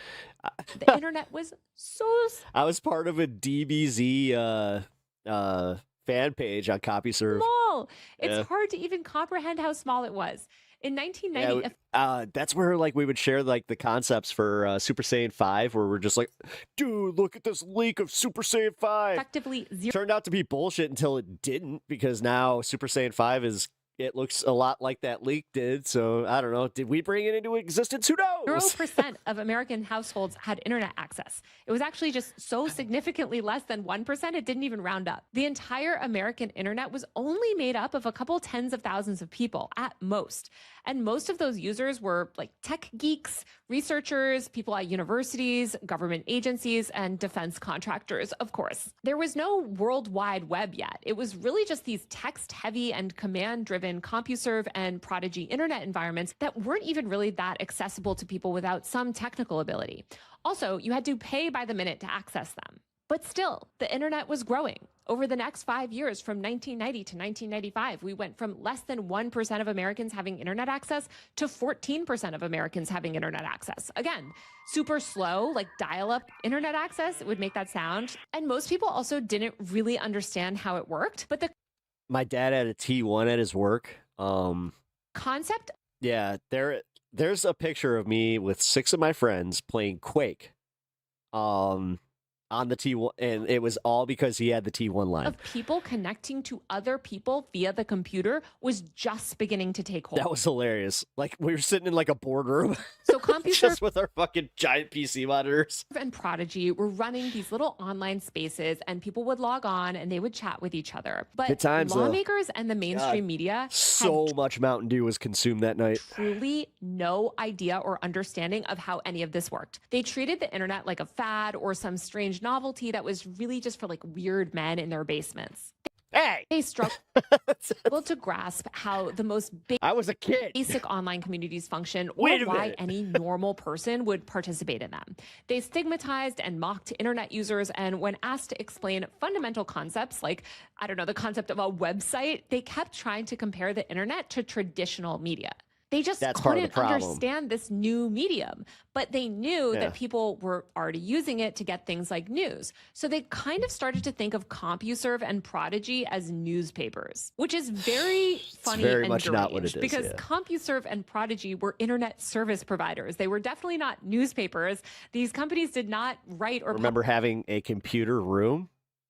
the internet was so I was part of a DBZ fan page on CompuServe. small. It's Yeah. hard to even comprehend how small it was. In 1990, That's where we would share the concepts for Super Saiyan 5, where we're just like, dude, look at this leak of Super Saiyan 5. effectively zero Turned out to be bullshit until it didn't, because now Super Saiyan 5 is it looks a lot like that leak did. So I don't know. Did we bring it into existence? Who knows? 0% of American households had internet access. It was actually just so significantly less than 1%, it didn't even round up. The entire American internet was only made up of a couple tens of thousands of people at most. And most of those users were like tech geeks, researchers, people at universities, government agencies, and defense contractors, of course. There was no World Wide Web yet. It was really just these text-heavy and command-driven CompuServe and Prodigy internet environments that weren't even really that accessible to people without some technical ability. Also, you had to pay by the minute to access them. But still, the internet was growing. Over the next 5 years, from 1990 to 1995, we went from less than 1% of Americans having internet access to 14% of Americans having internet access. Again, super slow, like dial-up internet access, it would make that sound. And most people also didn't really understand how it worked. But the My dad had a T1 at his work. concept Yeah, there's a picture of me with 6 of my friends playing Quake. On the T1, and it was all because he had the T1 line. of people connecting to other people via the computer was just beginning to take hold. That was hilarious. Like, we were sitting in like a boardroom. So CompuServe just with our fucking giant PC monitors. and Prodigy were running these little online spaces, and people would log on and they would chat with each other. But Good times, though. lawmakers and the mainstream media So much Mountain Dew was consumed that night. truly no idea or understanding of how any of this worked. They treated the internet like a fad or some strange novelty that was really just for like weird men in their basements. Hey! They struggled to grasp how the most I was a kid. basic online communities function, or Wait a why minute. any normal person would participate in them. They stigmatized and mocked internet users, and when asked to explain fundamental concepts like, I don't know, the concept of a website, they kept trying to compare the internet to traditional media. They just That's part of the couldn't problem. understand this new medium, but they knew Yeah. that people were already using it to get things like news. So they kind of started to think of CompuServe and Prodigy as newspapers, which is very funny very and much not what it deranged, is, because yeah. CompuServe and Prodigy were internet service providers. They were definitely not newspapers. These companies did not write or Remember having a computer room?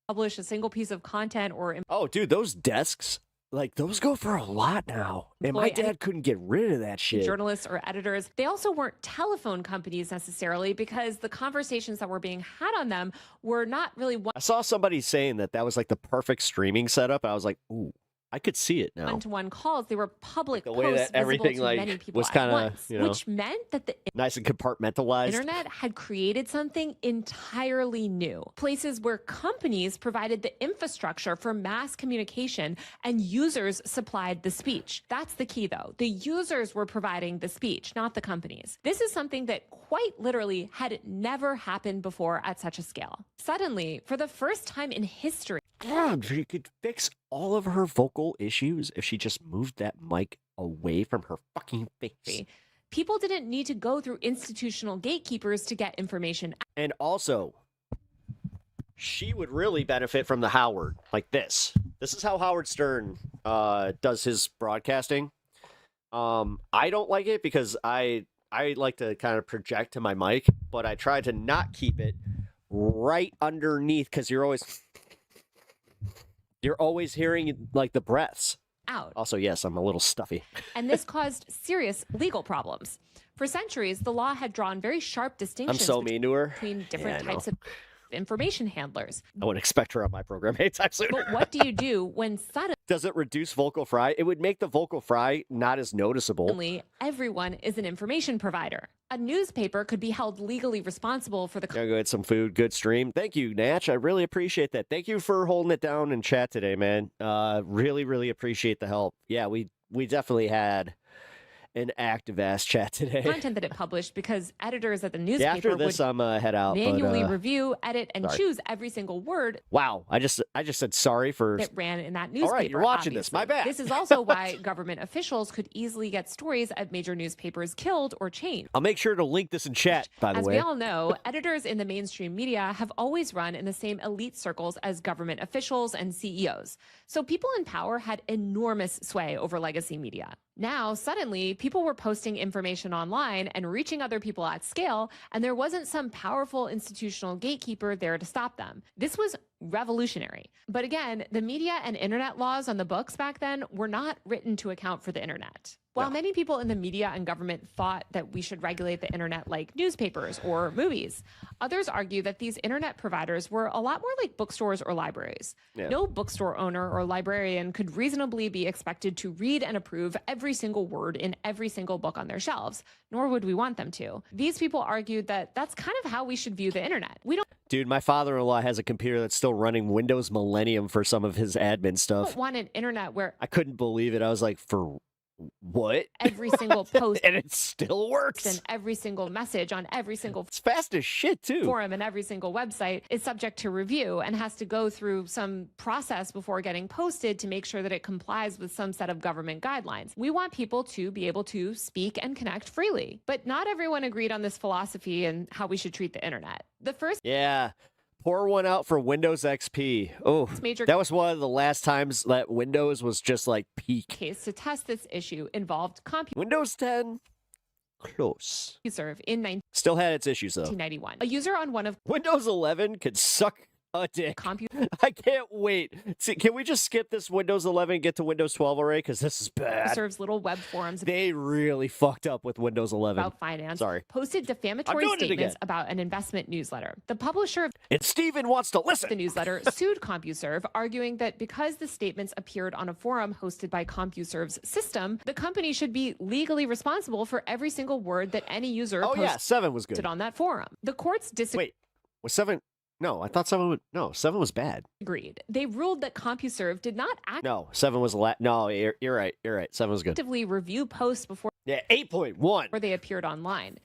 publish a single piece of content or Oh, dude, those desks, like, those go for a lot now. And my Employ any- dad couldn't get rid of that shit. journalists or editors. They also weren't telephone companies necessarily, because the conversations that were being had on them were not really I saw somebody saying that was like the perfect streaming setup. I was like, ooh, I could see it now. one-to-one calls. They were public The way posts that everything, visible to like, many people was at kinda, once, you know, which meant that the Nice and compartmentalized. internet had created something entirely new. Places where companies provided the infrastructure for mass communication and users supplied the speech. That's the key, though. The users were providing the speech, not the companies. This is something that quite literally had never happened before at such a scale. Suddenly, for the first time in history, God, she could fix all of her vocal issues if she just moved that mic away from her fucking face. people didn't need to go through institutional gatekeepers to get information. And also, she would really benefit from the Howard, like this. This is how Howard Stern does his broadcasting. I don't like it because I like to kind of project to my mic, but I try to not keep it right underneath, because you're always hearing like the breaths. Out. Also, yes, I'm a little stuffy. And this caused serious legal problems. For centuries, the law had drawn very sharp distinctions I'm so mean to her. between different Yeah, I types know. of information handlers. I wouldn't expect her on my program anytime soon. But what do you do when Does it reduce vocal fry? It would make the vocal fry not as noticeable. suddenly everyone is an information provider? A newspaper could be held legally responsible for the Gotta go get some food. Good stream. Thank you, Natch. I really appreciate that. Thank you for holding it down in chat today, man. Really, really appreciate the help. Yeah, we definitely had an active ass chat today. content that it published, because editors at the newspaper Yeah, after this, would I'm head out. manually but, review, edit, and sorry. choose every single word Wow, I just said sorry for. that ran in that newspaper. All right, you're watching this. My bad. This is also why government officials could easily get stories at major newspapers killed or changed. I'll make sure to link this in chat. By the As way, we all know, editors in the mainstream media have always run in the same elite circles as government officials and CEOs. So people in power had enormous sway over legacy media. Now, suddenly, people were posting information online and reaching other people at scale, and there wasn't some powerful institutional gatekeeper there to stop them. This was revolutionary. But again, the media and internet laws on the books back then were not written to account for the internet. While many people in the media and government thought that we should regulate the internet like newspapers or movies, others argue that these internet providers were a lot more like bookstores or libraries. Yeah. No bookstore owner or librarian could reasonably be expected to read and approve every single word in every single book on their shelves, nor would we want them to. These people argued that that's kind of how we should view the internet. We don't Dude, my father-in-law has a computer that's still running Windows Millennium for some of his admin stuff. want an internet where I couldn't believe it. I was like, for what? every single post And it still works. and every single message on every single It's fast as shit, too. forum and every single website is subject to review and has to go through some process before getting posted to make sure that it complies with some set of government guidelines. We want people to be able to speak and connect freely, but not everyone agreed on this philosophy and how we should treat the internet. The first Yeah. Pour one out for Windows XP. Oh, major that was one of the last times that Windows was just like peak. case to test this issue involved Windows 10, close. CompuServe in Still had its issues, though. 1991. A user on one of Windows 11 could suck a dick. I can't wait. See, can we just skip this Windows 11 and get to Windows 12 already? Because this is bad. CompuServe's little web forums They really fucked up with Windows 11. about finance Sorry. posted defamatory I'm doing it statements again. about an investment newsletter. The publisher of And Steven wants to listen. the newsletter sued CompuServe, arguing that because the statements appeared on a forum hosted by CompuServe's system, the company should be legally responsible for every single word that any user Oh, yeah. posted 7 was good. on that forum. The courts disagreed. Wait, was 7... No, I thought 7 was... No, 7 was bad. They ruled that CompuServe did not No, 7 was... No, you're right. You're right. 7 was good. actively review posts before Yeah, 8.1. they appeared online.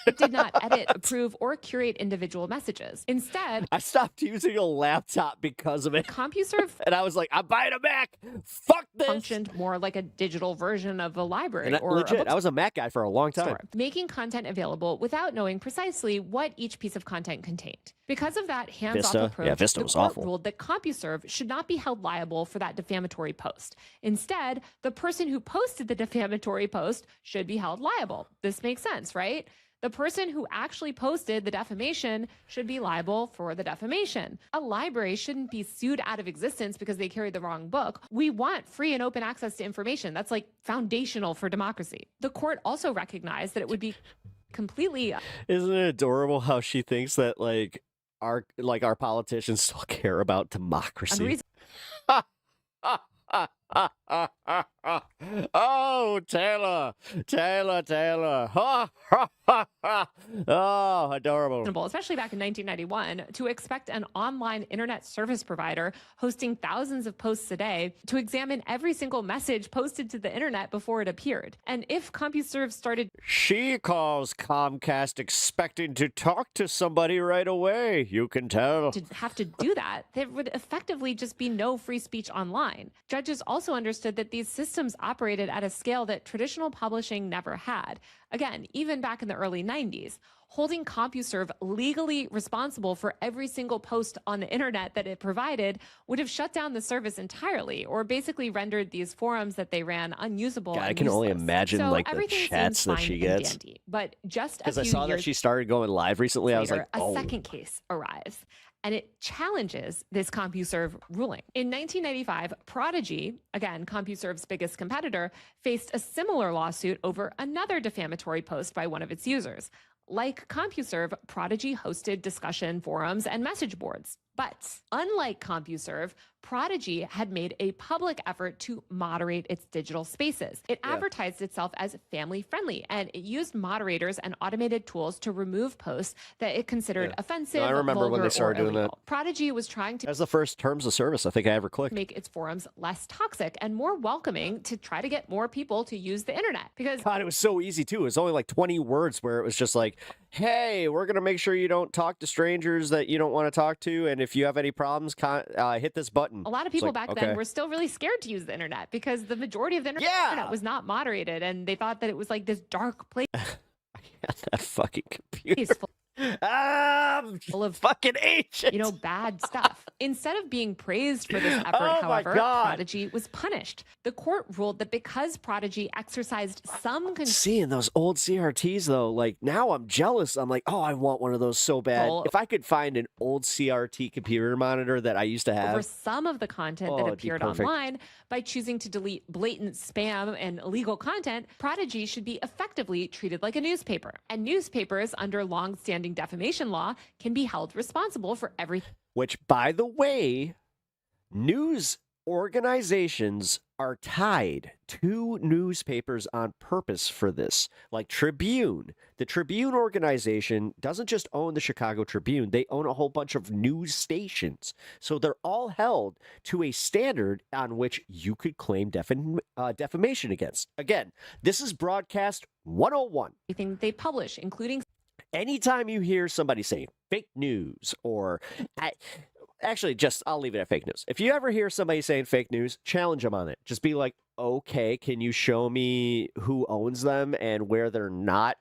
It did not edit, approve, or curate individual messages. Instead, I stopped using a laptop because of it. CompuServe And I was like, I'm buying a Mac. Fuck this. functioned more like a digital version of a library And or a legit, bookstore. I was a Mac guy for a long time. Making content available without knowing precisely what each piece of content contained. Because of that hands-off Vista? approach, Yeah, Vista the was court awful. ruled that CompuServe should not be held liable for that defamatory post. Instead, the person who posted the defamatory post should be held liable. This makes sense, right? The person who actually posted the defamation should be liable for the defamation. A library shouldn't be sued out of existence because they carried the wrong book. We want free and open access to information. That's like foundational for democracy. The court also recognized that it would be completely Isn't it adorable how she thinks that our politicians still care about democracy? unreasonable. Oh, Taylor. Oh, adorable. Especially back in 1991, to expect an online internet service provider hosting thousands of posts a day to examine every single message posted to the internet before it appeared. And if CompuServe started She calls Comcast expecting to talk to somebody right away. You can tell. to have to do that, there would effectively just be no free speech online. Judges also understood that these systems operated at a scale that traditional publishing never had. Again, even back in the early 90s, holding CompuServe legally responsible for every single post on the internet that it provided would have shut down the service entirely, or basically rendered these forums that they ran unusable. God, I and can only useless. imagine So like the everything chats seems that she fine and gets. dandy, but just a Because I few saw that years she started going live recently. I was later, like, oh. a second case arrives, and it challenges this CompuServe ruling. In 1995, Prodigy, again, CompuServe's biggest competitor, faced a similar lawsuit over another defamatory post by one of its users. Like CompuServe, Prodigy hosted discussion forums and message boards. But unlike CompuServe, Prodigy had made a public effort to moderate its digital spaces. It advertised itself as family-friendly, and it used moderators and automated tools to remove posts that it considered offensive, I remember when vulgar, they started or doing that. illegal. Prodigy was trying to That's the first terms of service I think I ever clicked. make its forums less toxic and more welcoming to try to get more people to use the internet. Because God, it was so easy too. It was only like 20 words where it was just like, hey, we're going to make sure you don't talk to strangers that you don't want to talk to. And if you have any problems, hit this button. a lot of It's people like, back then were still really scared to use the internet because the majority of the internet was not moderated, and they thought that it was like this dark place. That fucking computer. Full of fucking ancient. Bad stuff. Instead of being praised for this effort, Oh my however, God. Prodigy was punished. The court ruled that because Prodigy exercised some Seeing those old CRTs though, like now I'm jealous. I'm like, oh, I want one of those so bad. Control. If I could find an old CRT computer monitor that I used to over have, some of the content that it'd be appeared perfect. online by choosing to delete blatant spam and illegal content, Prodigy should be effectively treated like a newspaper. And newspapers, under long-standing defamation law, can be held responsible for everything. which by the way, news organizations are tied to newspapers on purpose for this. Like Tribune. The Tribune organization doesn't just own the Chicago Tribune, they own a whole bunch of news stations. So they're all held to a standard on which you could claim defamation against. Again, this is Broadcast 101. Everything they publish, including Anytime you hear somebody say fake news or actually, I'll leave it at fake news. If you ever hear somebody saying fake news, challenge them on it. Just be like, okay, can you show me who owns them and where they're not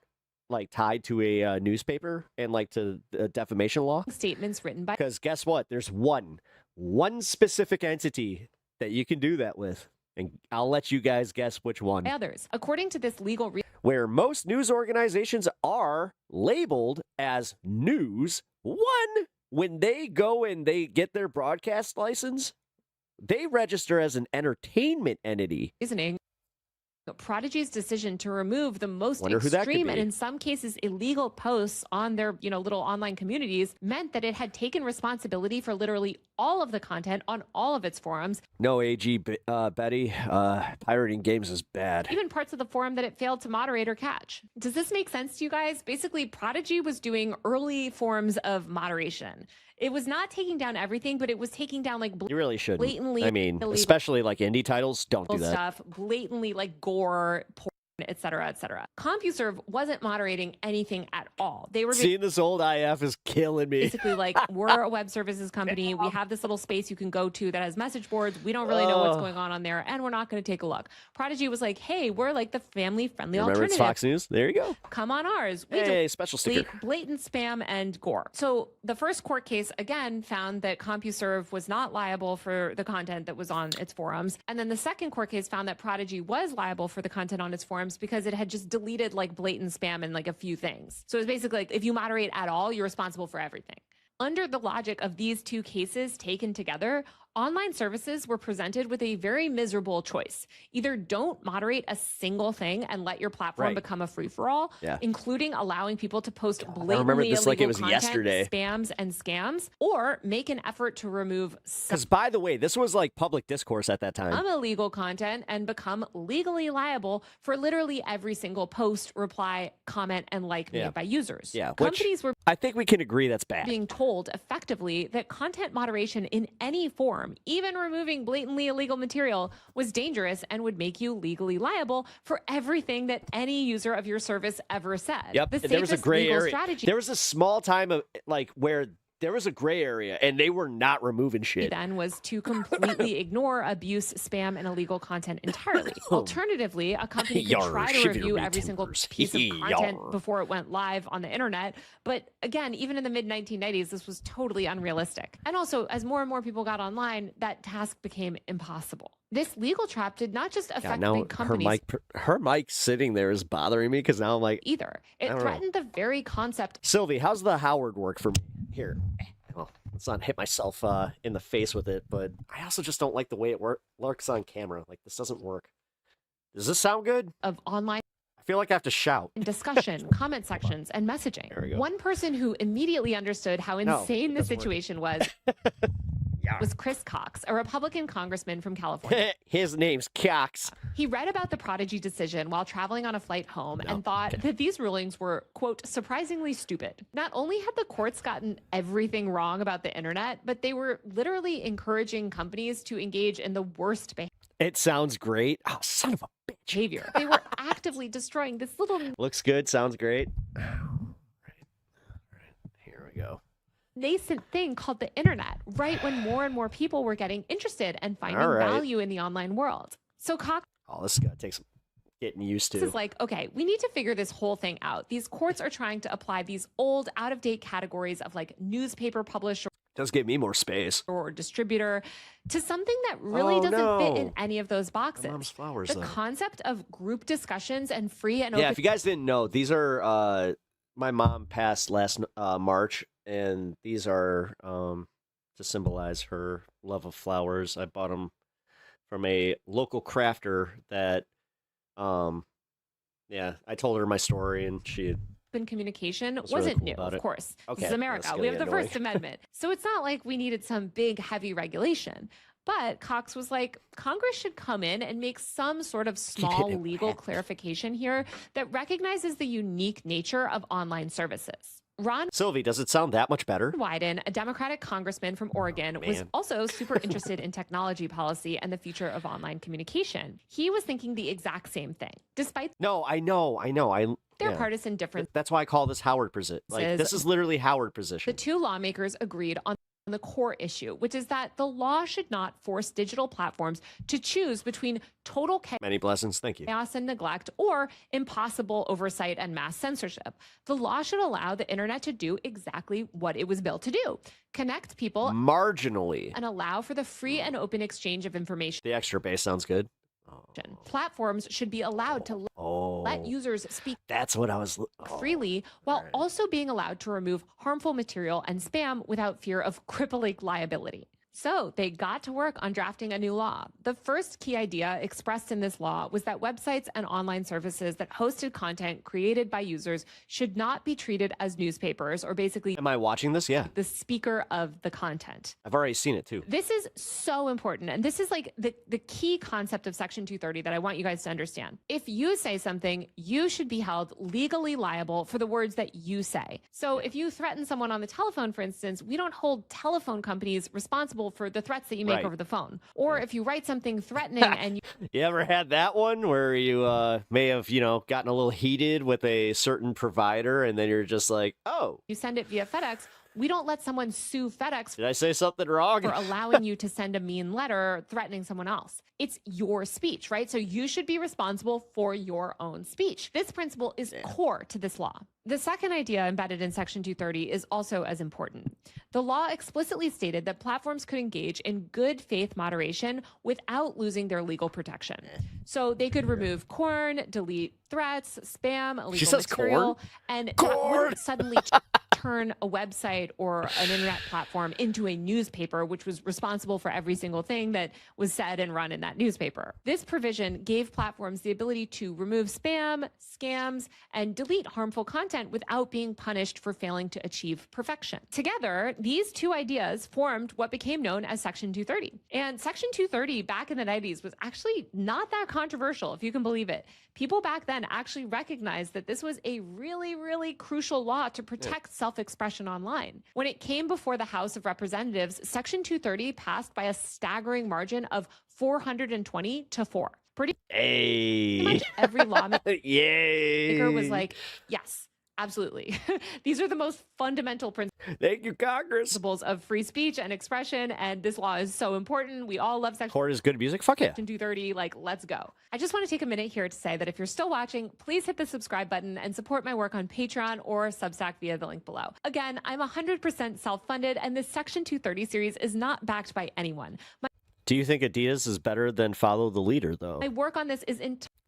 like tied to a newspaper and like to the defamation law? Statements written by. Because guess what? There's one specific entity that you can do that with. And I'll let you guys guess which one. Others. According to this legal Where most news organizations are labeled as news, when they go and they get their broadcast license, they register as an entertainment entity. reasoning, Prodigy's decision to remove the most Wonder who that could extreme and be. in some cases illegal posts on their, little online communities meant that it had taken responsibility for literally all of the content on all of its forums, No, AG Betty, pirating games is bad. even parts of the forum that it failed to moderate or catch. Does this make sense to you guys? Basically, Prodigy was doing early forms of moderation. It was not taking down everything, but it was taking down like You really shouldn't. blatantly I mean, illegal especially like indie titles, don't do that. stuff, blatantly like gore, porn, et cetera, et cetera. CompuServe wasn't moderating anything at all. They were Seeing this old IF is killing me. basically like, we're a web services company. We have this little space you can go to that has message boards. We don't really know what's going on there, and we're not going to take a look. Prodigy was like, hey, we're like the family-friendly Remember, it's alternative. Fox News? There you go. Come on ours. We Hey, special sticker. blatant spam and gore. So the first court case, again, found that CompuServe was not liable for the content that was on its forums. And then the second court case found that Prodigy was liable for the content on its forums because it had just deleted like blatant spam and like a few things. So it's basically like, if you moderate at all, you're responsible for everything. Under the logic of these two cases taken together, online services were presented with a very miserable choice. Either don't moderate a single thing and let your platform Right. become a free-for-all, Yeah. including allowing people to post remember blatantly this like it illegal was content, yesterday. spams and scams, or make an effort to remove Because, by the way, this was like public discourse at that time. some illegal content and become legally liable for literally every single post, reply, comment, and like Yeah. made by users. Yeah, which Companies were I think we can agree that's bad. being told effectively that content moderation in any form, even removing blatantly illegal material, was dangerous and would make you legally liable for everything that any user of your service ever said. Yep, The there was a safest gray legal area. strategy There was a small time of like where there was a gray area and they were not removing shit. then was to completely ignore abuse, spam, and illegal content entirely. Alternatively, a company could Yar, try to shiver review me every single timbers. piece of content Yar. before it went live on the internet. But again, even in the mid-1990s, this was totally unrealistic. And also, as more and more people got online, that task became impossible. This legal trap did not just God, affect now big companies her mic sitting there is bothering me because now I'm like, either. I It don't know. threatened the very concept Sylvie, how's the Howard work for me? Here. Well, let's not hit myself in the face with it, but I also just don't like the way it lurks on camera. Like, this doesn't work. Does this sound good? of online I feel like I have to shout. discussion, comment sections, and messaging. There we go. One person who immediately understood how No, insane the doesn't work. situation was Chris Cox, a Republican congressman from California. His name's Cox. He read about the Prodigy decision while traveling on a flight home and thought that these rulings were, quote, surprisingly stupid. Not only had the courts gotten everything wrong about the internet, but they were literally encouraging companies to engage in the worst It sounds great. Oh, son of a bitch. behavior. They were actively destroying this little Looks good. Sounds great. All right. Here we go. nascent thing called the internet, right when more and more people were getting interested and finding All right. value in the online world. So Cox Oh, this is gonna take some getting used to. This is like, okay, we need to figure this whole thing out. These courts are trying to apply these old, out-of-date categories of like newspaper publisher Does give me more space. or distributor to something that really doesn't fit in any of those boxes. Mom's flowers, The though. concept of group discussions and free and Yeah, open if you guys didn't know, these are my mom passed last March, and these are to symbolize her love of flowers. I bought them from a local crafter that, yeah, I told her my story, and she had communication That's really wasn't cool new, about of it. course. Okay, This is America. that's We gonna have the get First annoying. Amendment. So it's not like we needed some big, heavy regulation. But Cox was like, Congress should come in and make some sort of small legal clarification here that recognizes the unique nature of online services. Ron Sylvie, does it sound that much better? Wyden, a Democratic congressman from Oregon, was Man. also super interested in technology policy and the future of online communication. He was thinking the exact same thing. Despite No, I know. their yeah. partisan differences, That's why I call this Howard position. Like, this is literally Howard the position. two lawmakers agreed on the core issue, which is that the law should not force digital platforms to choose between total Many blessings. Thank you. chaos and neglect or impossible oversight and mass censorship. The law should allow the internet to do exactly what it was built to do: connect people Marginally. and allow for the free and open exchange of information. The extra bass sounds good. Platforms should be allowed to let users speak That's what I was. freely while also being allowed to remove harmful material and spam without fear of crippling liability. So they got to work on drafting a new law. The first key idea expressed in this law was that websites and online services that hosted content created by users should not be treated as newspapers or basically Am I watching this? Yeah. the speaker of the content. I've already seen it too. This is so important. And this is like the key concept of Section 230 that I want you guys to understand. If you say something, you should be held legally liable for the words that you say. So if you threaten someone on the telephone, for instance, we don't hold telephone companies responsible for the threats that you make Right. over the phone. Or if you write something threatening and You ever had that one where you may have, gotten a little heated with a certain provider, and then you're just like, oh, you send it via FedEx, we don't let someone sue FedEx did I say something wrong? for allowing you to send a mean letter threatening someone else. It's your speech, right? So you should be responsible for your own speech. This principle is core to this law. The second idea embedded in Section 230 is also as important. The law explicitly stated that platforms could engage in good faith moderation without losing their legal protection. So they could remove corn, delete threats, spam, illegal says material, corn? and that wouldn't suddenly turn a website or an internet platform into a newspaper, which was responsible for every single thing that was said and run in that newspaper. This provision gave platforms the ability to remove spam, scams, and delete harmful content without being punished for failing to achieve perfection. Together, these two ideas formed what became known as Section 230. And Section 230 back in the 90s was actually not that controversial, if you can believe it. People back then actually recognized that this was a really, really crucial law to protect self-expression online. When it came before the House of Representatives, Section 230 passed by a staggering margin of 420 to 4. Pretty much every lawmaker Yay. was like, yes, absolutely. These are the most fundamental Thank you, Congress. principles of free speech and expression, and this law is so important. We all love Section Court is good music. Fuck yeah. 230. Like, let's go. I just want to take a minute here to say that if you're still watching, please hit the subscribe button and support my work on Patreon or Substack via the link below. Again, I'm 100% self-funded, and this Section 230 series is not backed by anyone. Do you think Adidas is better than Follow the Leader, though? My work on this is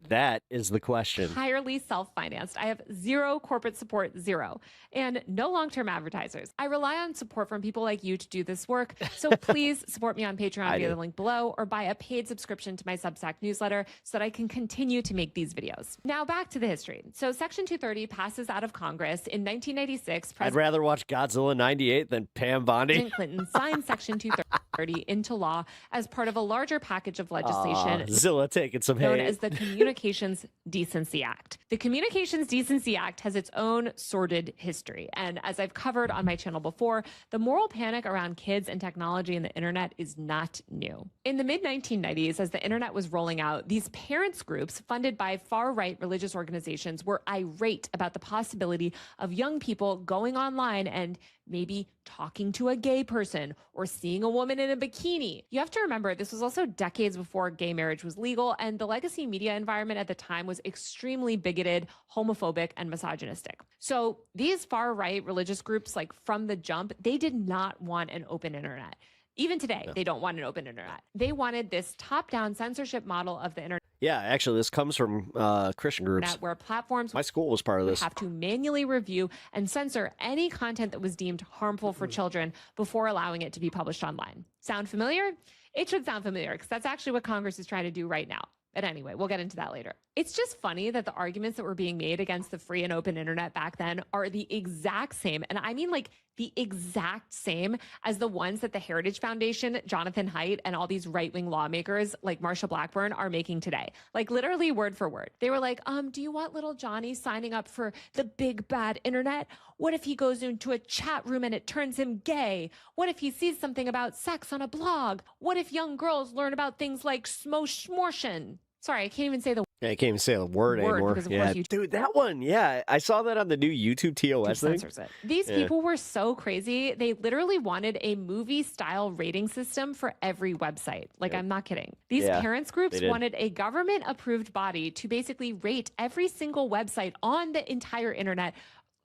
That is the question. entirely self-financed. I have zero corporate support, zero, and no long-term advertisers. I rely on support from people like you to do this work. So please support me on Patreon via the link below or buy a paid subscription to my Substack newsletter so that I can continue to make these videos. Now back to the history. So Section 230 passes out of Congress in 1996. I'd rather watch Godzilla 98 than Pam Bondi. President Clinton signed Section 230 into law as part of a larger package of legislation Zilla taking some known hate. as the Communications Decency Act. The Communications Decency Act has its own sordid history. And as I've covered on my channel before, the moral panic around kids and technology and the internet is not new. In the mid-1990s, as the internet was rolling out, these parents groups funded by far-right religious organizations were irate about the possibility of young people going online and maybe talking to a gay person or seeing a woman in a bikini. You have to remember, this was also decades before gay marriage was legal, and the legacy media environment at the time was extremely bigoted, homophobic, and misogynistic. So these far-right religious groups, like from the jump, they did not want an open internet. Even today, they don't want an open internet. They wanted this top-down censorship model of the internet. Yeah, actually, this comes from Christian groups. Where platforms My school was part of this. have to manually review and censor any content that was deemed harmful for children before allowing it to be published online. Sound familiar? It should sound familiar because that's actually what Congress is trying to do right now. But anyway, we'll get into that later. It's just funny that the arguments that were being made against the free and open internet back then are the exact same, and I mean like the exact same as the ones that the Heritage Foundation, Jonathan Haidt, and all these right-wing lawmakers like Marsha Blackburn are making today. Like literally word for word. They were like, do you want little Johnny signing up for the big bad internet? What if he goes into a chat room and it turns him gay? What if he sees something about sex on a blog? What if young girls learn about things like smosh-smortion? Sorry, I can't even say the Yeah, I can't even say a word anymore. because of Yeah, course you dude, that one. Yeah, I saw that on the new YouTube TOS thing. censors it. These people were so crazy. They literally wanted a movie-style rating system for every website. Like, I'm not kidding. These Yeah, parents groups they did. wanted a government-approved body to basically rate every single website on the entire internet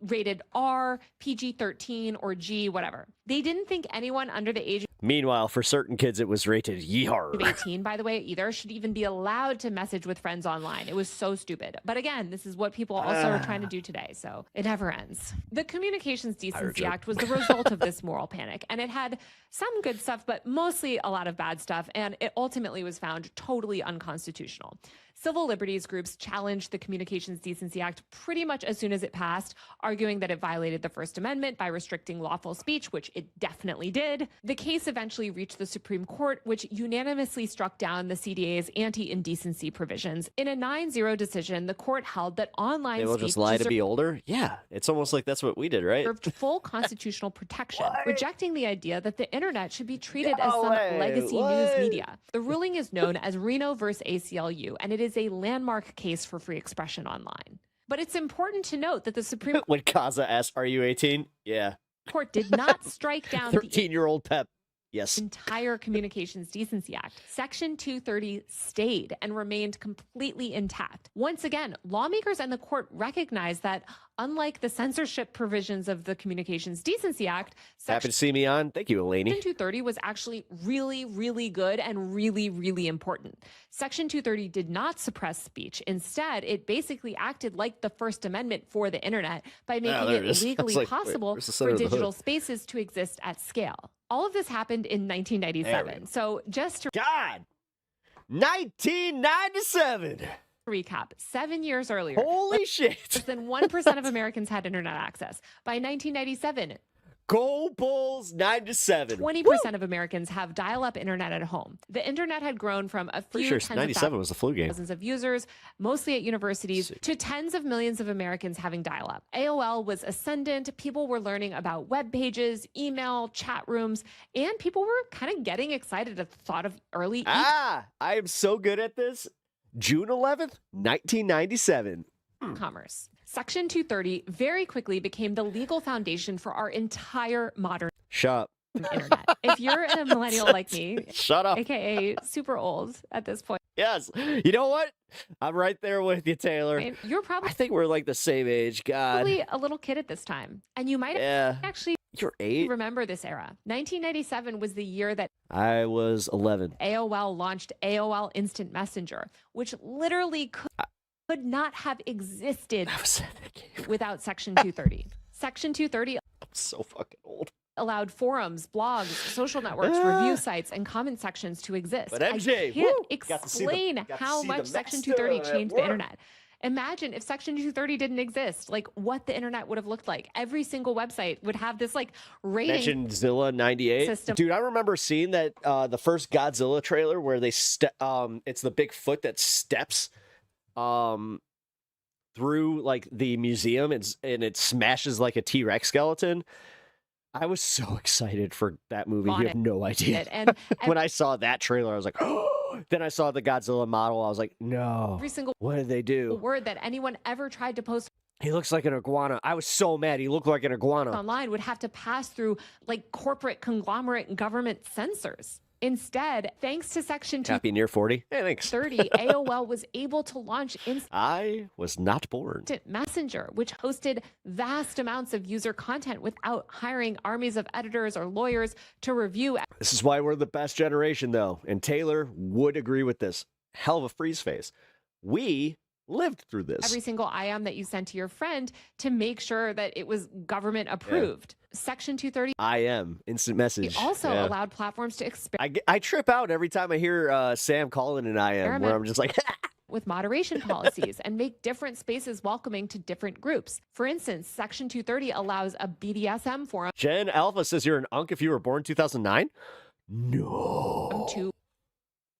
rated R, PG-13, or G, whatever. They didn't think anyone under the age Meanwhile, for certain kids, it was rated yeehaw. of 18, by the way, either should even be allowed to message with friends online. It was so stupid. But again, this is what people also are trying to do today, so it never ends. The Communications Decency Act was the result of this moral panic, and it had some good stuff, but mostly a lot of bad stuff, and it ultimately was found totally unconstitutional. Civil liberties groups challenged the Communications Decency Act pretty much as soon as it passed, arguing that it violated the First Amendment by restricting lawful speech, which it definitely did. The case eventually reached the Supreme Court, which unanimously struck down the CDA's anti-indecency provisions. In a 9-0 decision, the court held that online They will speech just lie to deserved be older? Yeah, it's almost like that's what we did, right? full constitutional protection, rejecting the idea that the internet should be treated as some legacy news media. The ruling is known as Reno versus ACLU, and it is a landmark case for free expression online. But it's important to note that the Supreme When Kaza asked, "Are you 18?" Yeah. Court did not strike down the 13-year-old Pep. Yes. entire Communications Decency Act. Section 230 stayed and remained completely intact. Once again, lawmakers and the court recognized that unlike the censorship provisions of the Communications Decency Act, Happy to see me on. Thank you, Elaney. Section 230 was actually really, really good and really, really important. Section 230 did not suppress speech. Instead, it basically acted like the First Amendment for the internet by making there it it is. I was legally like, wait, possible where's the center for of the hood? digital spaces to exist at scale. All of this happened in 1997. So just to 1997. recap, 7 years earlier. Holy shit. Less than 1% of Americans had internet access. By 1997, Go Bulls 9-7. 20% of Americans have dial-up internet at home. The internet had grown from a Pretty few sure tens 97 of was the flu game. thousands of users, mostly at universities, to tens of millions of Americans having dial-up. AOL was ascendant. People were learning about web pages, email, chat rooms, and people were kind of getting excited at the thought of early I am so good at this. June 11th, 1997. e-commerce. Section 230 very quickly became the legal foundation for our entire modern Shut up. internet. If you're a millennial like me, Shut up. aka super old at this point, Yes. You know what? I'm right there with you, Taylor. right, you're I think we're like the same age. God. probably a little kid at this time, and you might Yeah. actually You're 8. remember this era. 1997 was the year that I was 11. AOL launched AOL Instant Messenger, which literally could not have existed without Section 230. Section 230 I'm so fucking old. allowed forums, blogs, social networks, review sites, and comment sections to exist. But MJ, I can't woo, got to see the- explain got to how see the much Section next, 230 changed the work. internet. Imagine if Section 230 didn't exist, like what the internet would have looked like. Every single website would have this like rating Mentioned Zilla 98. system. Dude, I remember seeing that the first Godzilla trailer where they it's the big foot that steps through like the museum and it smashes like a T-Rex skeleton. I was so excited for that movie. On You have it. no idea. And When I saw that trailer, I was like, oh. Then I saw the Godzilla model. I was like, no. every single What did they do? word that anyone ever tried to post He looks like an iguana. I was so mad. He looked like an iguana. Online would have to pass through like corporate conglomerate government censors. Instead, thanks to Section Happy near 40. Hey, thanks. 230, AOL was able to launch I was not born. Instant Messenger, which hosted vast amounts of user content without hiring armies of editors or lawyers to review. This is why we're the best generation, though. And Taylor would agree with this. Hell of a freeze face. We lived through this. Every single IM that you sent to your friend to make sure that it was government approved. Section 230 IM, instant message. also allowed platforms to experiment I trip out every time I hear Sam calling an IM, where I'm just like, with moderation policies and make different spaces welcoming to different groups. For instance, Section 230 allows a BDSM forum Jen Alpha says you're an unk if you were born 2009? No. to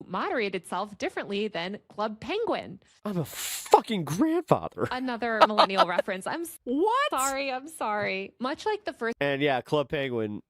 moderate itself differently than Club Penguin. I'm a fucking grandfather. Another millennial reference. I'm sorry. Much like the first And yeah, Club Penguin,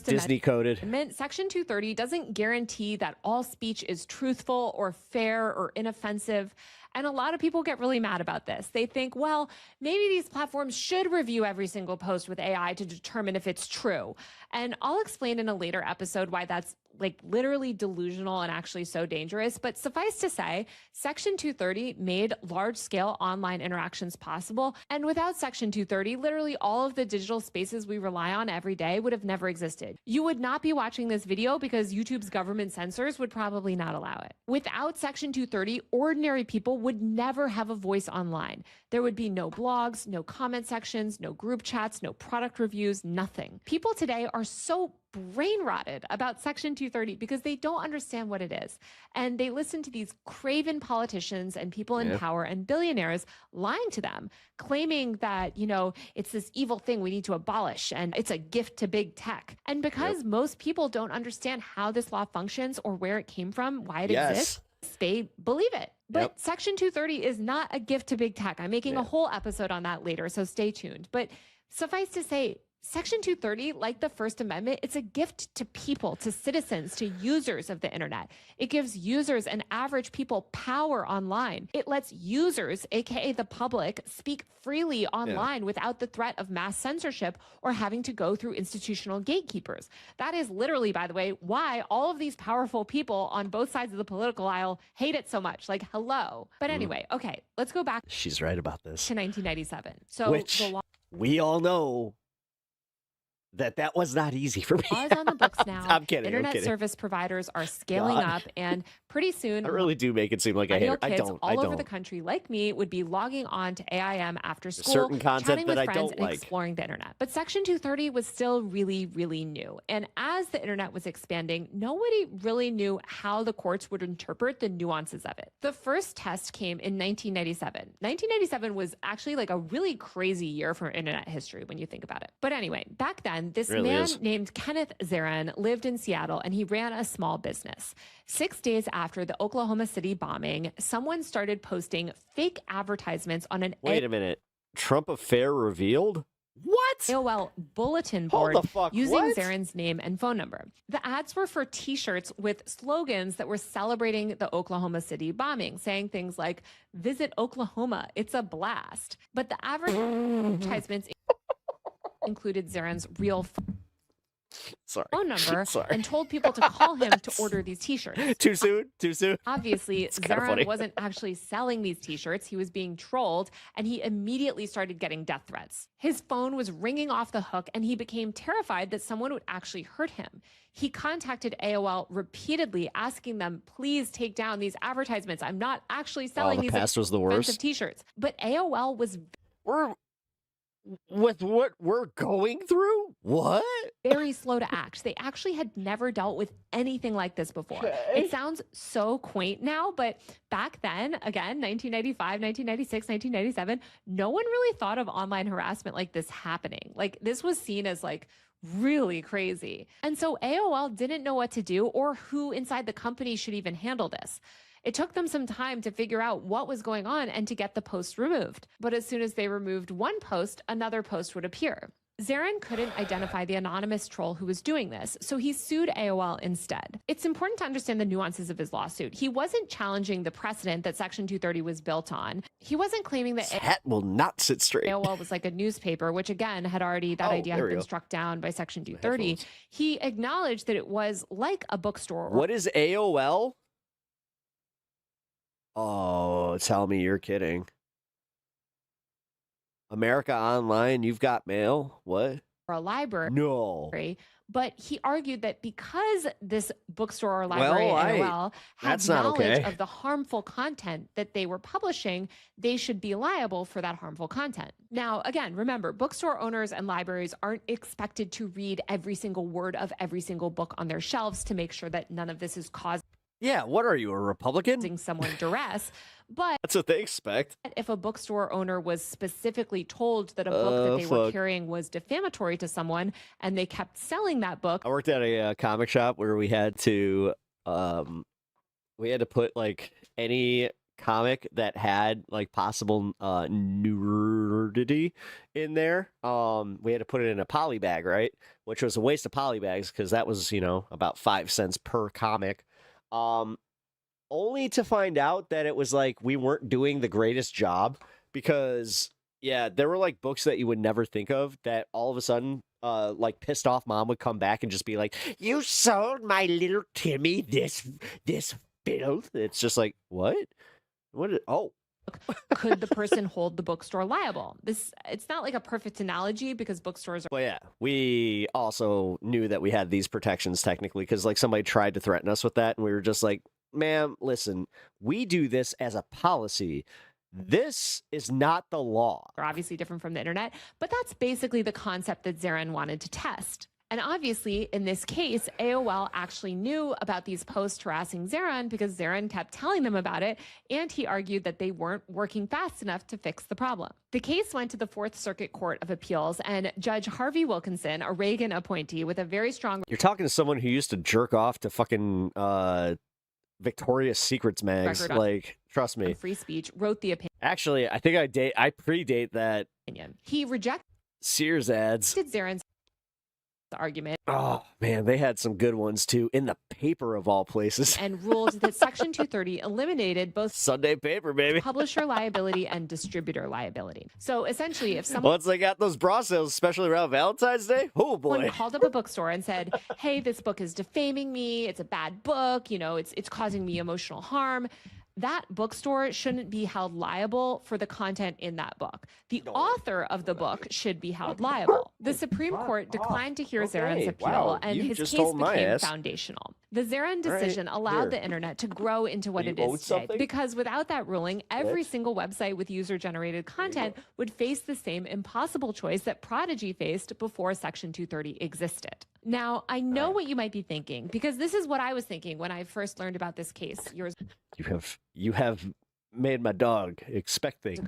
Disney coded. Section 230 doesn't guarantee that all speech is truthful or fair or inoffensive. And a lot of people get really mad about this. They think, well, maybe these platforms should review every single post with AI to determine if it's true. And I'll explain in a later episode why that's literally delusional and actually so dangerous. But suffice to say, Section 230 made large-scale online interactions possible. And without Section 230, literally all of the digital spaces we rely on every day would have never existed. You would not be watching this video because YouTube's government censors would probably not allow it. Without Section 230, ordinary people would never have a voice online. There would be no blogs, no comment sections, no group chats, no product reviews, nothing. People today are so brain rotted about Section 230 because they don't understand what it is. And they listen to these craven politicians and people in power and billionaires lying to them, claiming that, it's this evil thing we need to abolish and it's a gift to big tech. And because most people don't understand how this law functions or where it came from, why it exists, they believe it. But Section 230 is not a gift to big tech. I'm making a whole episode on that later, so stay tuned. But suffice to say, Section 230, like the First Amendment, it's a gift to people, to citizens, to users of the internet. It gives users and average people power online. It lets users, aka the public, speak freely online without the threat of mass censorship or having to go through institutional gatekeepers. That is literally, by the way, why all of these powerful people on both sides of the political aisle hate it so much. Like, hello. But anyway, okay, let's go back She's right about this. to 1997. So Which the law we all know that was not easy for me. is on the books now. I'm kidding. Internet service providers are scaling up, and pretty soon, I really do make it seem like I hate millennial her. I kids don't. all I over don't. the country, like me, would be logging on to AIM after school, certain content chatting with that I friends, don't and like. exploring the internet. But Section 230 was still really, really new. And as the internet was expanding, nobody really knew how the courts would interpret the nuances of it. The first test came in 1997. 1997 was actually like a really crazy year for internet history when you think about it. But anyway, back then, this Really man is. named Kenneth Zarin lived in Seattle, and he ran a small business. 6 days after the Oklahoma City bombing, someone started posting fake advertisements on an Wait a minute. Trump affair revealed? What? AOL bulletin Hold board the fuck, using what? Zarin's name and phone number. The ads were for t-shirts with slogans that were celebrating the Oklahoma City bombing, saying things like, "Visit Oklahoma, it's a blast." But the advertisements included Zarin's real phone number and told people to call him to order these t-shirts. Too soon? Too soon? Obviously, It's kinda funny. Zarin wasn't actually selling these t-shirts. He was being trolled, and he immediately started getting death threats. His phone was ringing off the hook, and he became terrified that someone would actually hurt him. He contacted AOL repeatedly, asking them, please take down these advertisements. I'm not actually selling the these past was the expensive worst. t-shirts. But AOL was With what we're going through? What? very slow to act. They actually had never dealt with anything like this before. It sounds so quaint now, but back then, again, 1995, 1996, 1997, no one really thought of online harassment like this happening. Like, this was seen as like really crazy. And so AOL didn't know what to do or who inside the company should even handle this. It took them some time to figure out what was going on and to get the post removed. But as soon as they removed one post, another post would appear. Zarin couldn't identify the anonymous troll who was doing this, so he sued AOL instead. It's important to understand the nuances of his lawsuit. He wasn't challenging the precedent that Section 230 was built on. He wasn't claiming that Hat will not sit straight. AOL was like a newspaper, which again had already, that idea had been struck down by Section 230. He acknowledged that it was like a bookstore. What is AOL? Oh, tell me you're kidding. America Online, you've got mail? What? Or a library. No. But he argued that because this bookstore or library AOL had knowledge of the harmful content that they were publishing, they should be liable for that harmful content. Now, again, remember, bookstore owners and libraries aren't expected to read every single word of every single book on their shelves to make sure that none of this is causing what are you, a Republican? Someone duress. But that's what they expect. If a bookstore owner was specifically told that a book that they were carrying was defamatory to someone and they kept selling that book. I worked at a comic shop where we had to put like any comic that had like possible nudity in there. We had to put it in a poly bag, right? Which was a waste of poly bags because that was, about 5 cents per comic. Only to find out that it was like we weren't doing the greatest job because there were like books that you would never think of that all of a sudden like pissed off mom would come back and just be like, you sold my little Timmy this filth. It's just like, what could the person hold the bookstore liable? It's not like a perfect analogy because bookstores are. Well, yeah, we also knew that we had these protections technically because like somebody tried to threaten us with that, and we were just like, ma'am, listen, we do this as a policy. This is not the law. Are obviously different from the internet, but that's basically the concept that Zarin wanted to test. And obviously, in this case, AOL actually knew about these posts harassing Zarin because Zarin kept telling them about it, and he argued that they weren't working fast enough to fix the problem. The case went to the Fourth Circuit Court of Appeals, and Judge Harvey Wilkinson, a Reagan appointee with a very strong... You're talking to someone who used to jerk off to fucking Victoria's Secrets mags. Like, trust me. Free speech, wrote the opinion. Actually, I think I predate that. He rejected Sears ads. Zarin's argument. Oh man, they had some good ones too in the paper of all places. And ruled that Section 230 eliminated both Sunday paper, baby, publisher liability and distributor liability. So essentially, if someone once they got those bra sales, especially around Valentine's Day, oh boy, called up a bookstore and said, "Hey, this book is defaming me. It's a bad book. It's causing me emotional harm." That bookstore shouldn't be held liable for the content in that book. The author of the book should be held liable. The Supreme Court declined to hear Zarin's appeal, and his case became foundational. The Zarin decision allowed the internet to grow into what it is today, because without that ruling, every single website with user-generated content would face the same impossible choice that Prodigy faced before Section 230 existed. Now, I know what you might be thinking, because this is what I was thinking when I first learned about this case. You have made my dog expect things.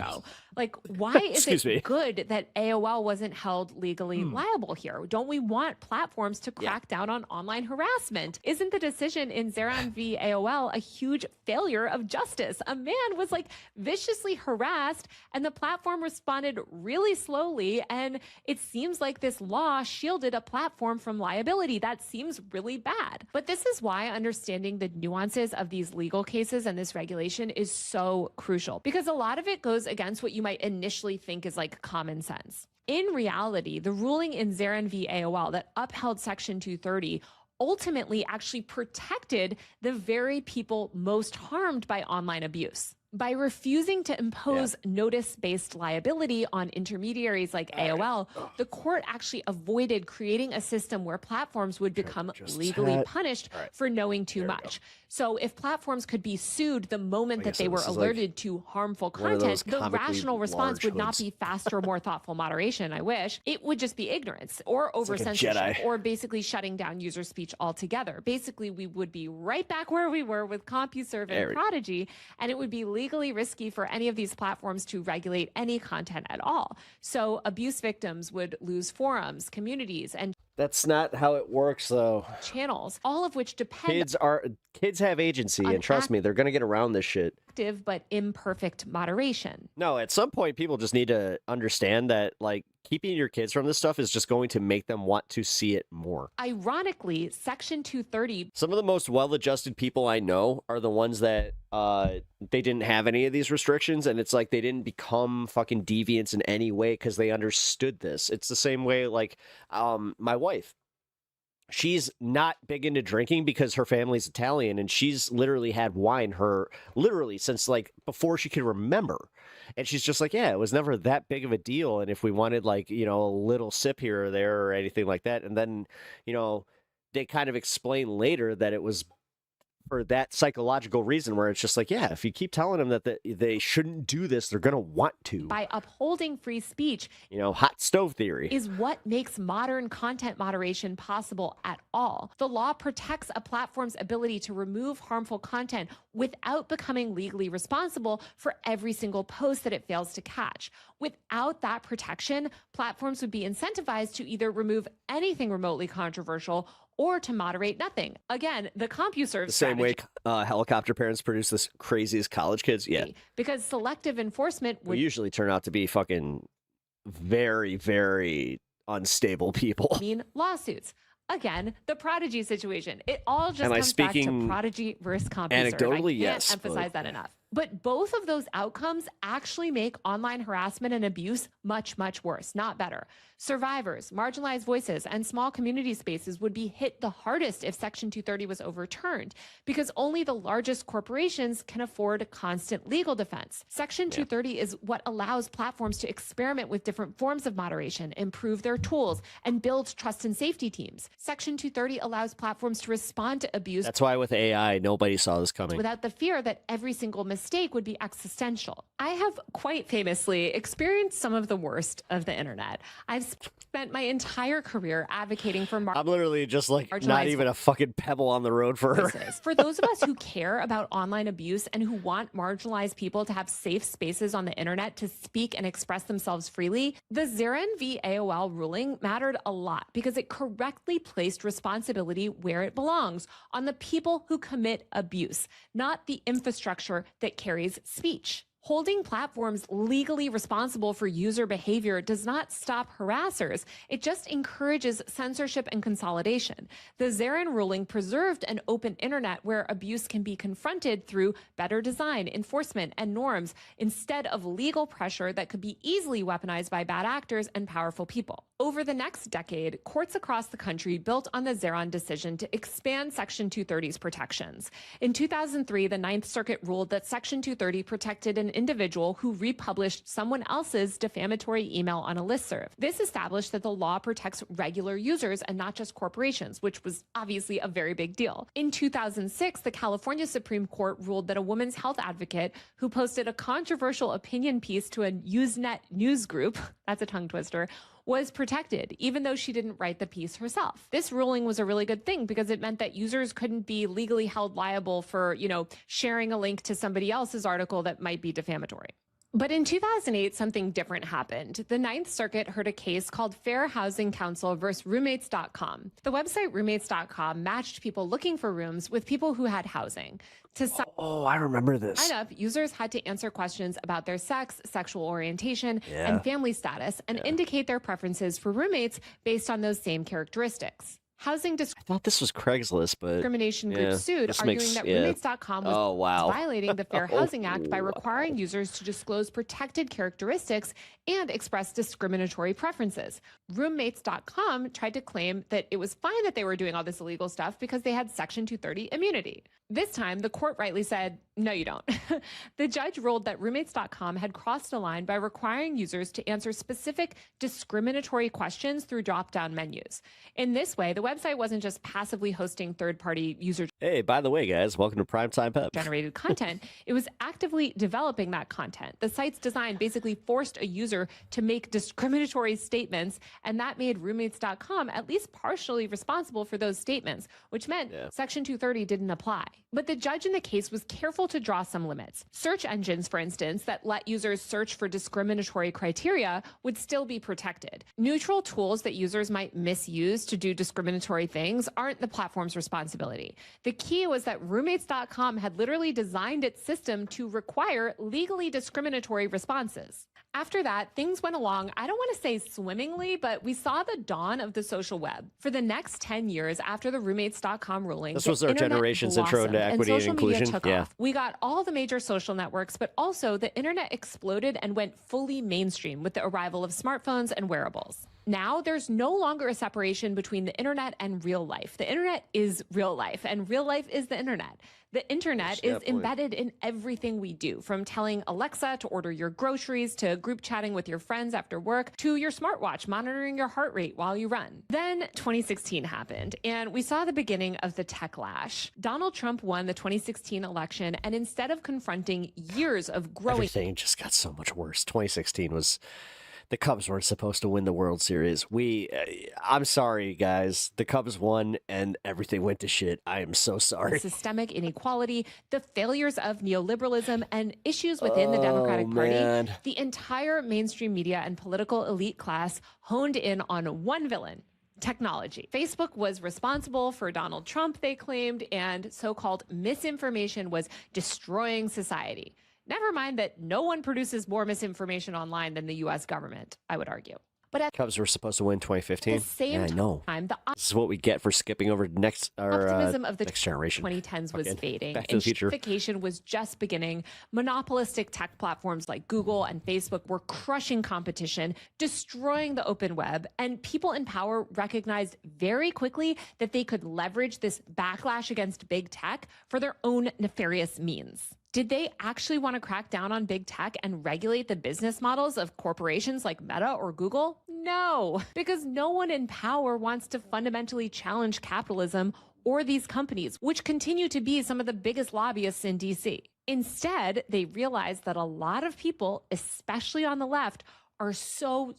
Like, why is it good that AOL wasn't held legally liable here? Don't we want platforms to crack down on online harassment? Isn't the decision in Zarin v. AOL a huge failure of justice? A man was like viciously harassed and the platform responded really slowly, and it seems like this law shielded a platform from liability. That seems really bad. But this is why understanding the nuances of these legal cases and this regulation is so crucial, because a lot of it goes against what you might initially think is like common sense. In reality, the ruling in Zarin v. AOL that upheld Section 230 ultimately actually protected the very people most harmed by online abuse. By refusing to impose notice-based liability on intermediaries like AOL, the court actually avoided creating a system where platforms would become legally punished for knowing too much. So if platforms could be sued the moment that they were alerted to harmful content, the rational response would not be faster or more thoughtful moderation, I wish. It would just be ignorance or over-censorship or basically shutting down user speech altogether. Basically, we would be right back where we were with CompuServe and Prodigy, and it would be legally risky for any of these platforms to regulate any content at all. So abuse victims would lose forums, communities, and that's not how it works, though. Channels, all of which depend. Kids have agency, and trust me, they're gonna get around this shit. Active but imperfect moderation. No, at some point, people just need to understand that, like, keeping your kids from this stuff is just going to make them want to see it more. Ironically, Section 230. Some of the most well-adjusted people I know are the ones that they didn't have any of these restrictions, and it's like they didn't become fucking deviants in any way because they understood this. It's the same way like my wife. She's not big into drinking because her family's Italian, and she's literally had wine since like before she could remember. And she's just like, yeah, it was never that big of a deal. And if we wanted like, you know, a little sip here or there or anything like that. And then, you know, they kind of explain later that it was for that psychological reason where it's just like, yeah, if you keep telling them that they shouldn't do this, they're going to want to. By upholding free speech, you know, hot stove theory is what makes modern content moderation possible at all. The law protects a platform's ability to remove harmful content without becoming legally responsible for every single post that it fails to catch. Without that protection, platforms would be incentivized to either remove anything remotely controversial or to moderate nothing. Again, the CompuServe the same way helicopter parents produce the craziest college kids. Yeah. Because selective enforcement would usually turn out to be fucking very, very unstable people. Mean lawsuits. Again, the Prodigy situation. It all just comes back to Prodigy versus CompuServe. Anecdotally, I can't yes, emphasize that enough. But both of those outcomes actually make online harassment and abuse much, much worse, not better. Survivors, marginalized voices, and small community spaces would be hit the hardest if Section 230 was overturned, because only the largest corporations can afford constant legal defense. Section 230 is what allows platforms to experiment with different forms of moderation, improve their tools, and build trust and safety teams. Section 230 allows platforms to respond to abuse. That's why with AI, nobody saw this coming. Without the fear that every single mistake would be existential. I have quite famously experienced some of the worst of the internet. I've spent my entire career advocating for I'm literally just like not even a fucking pebble on the road for her. For those of us who care about online abuse and who want marginalized people to have safe spaces on the internet to speak and express themselves freely, the Zarin v. AOL ruling mattered a lot because it correctly placed responsibility where it belongs, on the people who commit abuse, not the infrastructure that carries speech. Holding platforms legally responsible for user behavior does not stop harassers. It just encourages censorship and consolidation. The Zarin ruling preserved an open internet where abuse can be confronted through better design, enforcement, and norms, instead of legal pressure that could be easily weaponized by bad actors and powerful people. Over the next decade, courts across the country built on the Zarin decision to expand Section 230's protections. In 2003, the Ninth Circuit ruled that Section 230 protected an individual who republished someone else's defamatory email on a listserv. This established that the law protects regular users and not just corporations, which was obviously a very big deal. In 2006, the California Supreme Court ruled that a women's health advocate who posted a controversial opinion piece to a Usenet news group, that's a tongue twister, was protected, even though she didn't write the piece herself. This ruling was a really good thing because it meant that users couldn't be legally held liable for, sharing a link to somebody else's article that might be defamatory. But in 2008, something different happened. The Ninth Circuit heard a case called Fair Housing Council versus Roommates.com. The website Roommates.com matched people looking for rooms with people who had housing. I remember this. Sign up, users had to answer questions about their sex, sexual orientation, and family status, and indicate their preferences for roommates based on those same characteristics. I thought this was Craigslist, but discrimination group sued, arguing that Roommates.com was violating the Fair Housing Act by requiring users to disclose protected characteristics and express discriminatory preferences. Roommates.com tried to claim that it was fine that they were doing all this illegal stuff because they had Section 230 immunity. This time, the court rightly said, no, you don't. The judge ruled that Roommates.com had crossed a line by requiring users to answer specific discriminatory questions through drop-down menus. In this way, the website wasn't just passively hosting third-party user Hey, by the way, guys, welcome to Primetime Pep. generated content. It was actively developing that content. The site's design basically forced a user to make discriminatory statements, and that made Roommates.com at least partially responsible for those statements, which meant Section 230 didn't apply. But the judge in the case was careful to draw some limits. Search engines, for instance, that let users search for discriminatory criteria would still be protected. Neutral tools that users might misuse to do discriminatory things aren't the platform's responsibility. The The key was that roommates.com had literally designed its system to require legally discriminatory responses. After that, things went along, I don't want to say swimmingly, but we saw the dawn of the social web. For the next 10 years after the roommates.com ruling, This was our generation's intro into equity and inclusion. Took off. We got all the major social networks, but also the internet exploded and went fully mainstream with the arrival of smartphones and wearables. Now, there's no longer a separation between the internet and real life. The internet is real life, and real life is the internet. The internet is embedded in everything we do, from telling Alexa to order your groceries, to group chatting with your friends after work, to your smartwatch monitoring your heart rate while you run. Then 2016 happened, and we saw the beginning of the techlash. Donald Trump won the 2016 election, and instead of confronting years of growing... Everything just got so much worse. 2016 was... The Cubs weren't supposed to win the World Series. I'm sorry, guys. The Cubs won and everything went to shit. I am so sorry. Systemic inequality, the failures of neoliberalism, and issues within the Democratic Party. The entire mainstream media and political elite class honed in on one villain: technology. Facebook was responsible for Donald Trump, they claimed, and so-called misinformation was destroying society. Never mind that no one produces more misinformation online than the U.S. government, I would argue. But at Cubs were supposed to win 2015. the same I know. time, the This is what we get for skipping over optimism of the next generation. 2010s was fading. Back to the future. Gentrification was just beginning. Monopolistic tech platforms like Google and Facebook were crushing competition, destroying the open web, and people in power recognized very quickly that they could leverage this backlash against big tech for their own nefarious means. Did they actually want to crack down on big tech and regulate the business models of corporations like Meta or Google? No, because no one in power wants to fundamentally challenge capitalism or these companies, which continue to be some of the biggest lobbyists in DC. Instead, they realized that a lot of people, especially on the left, are so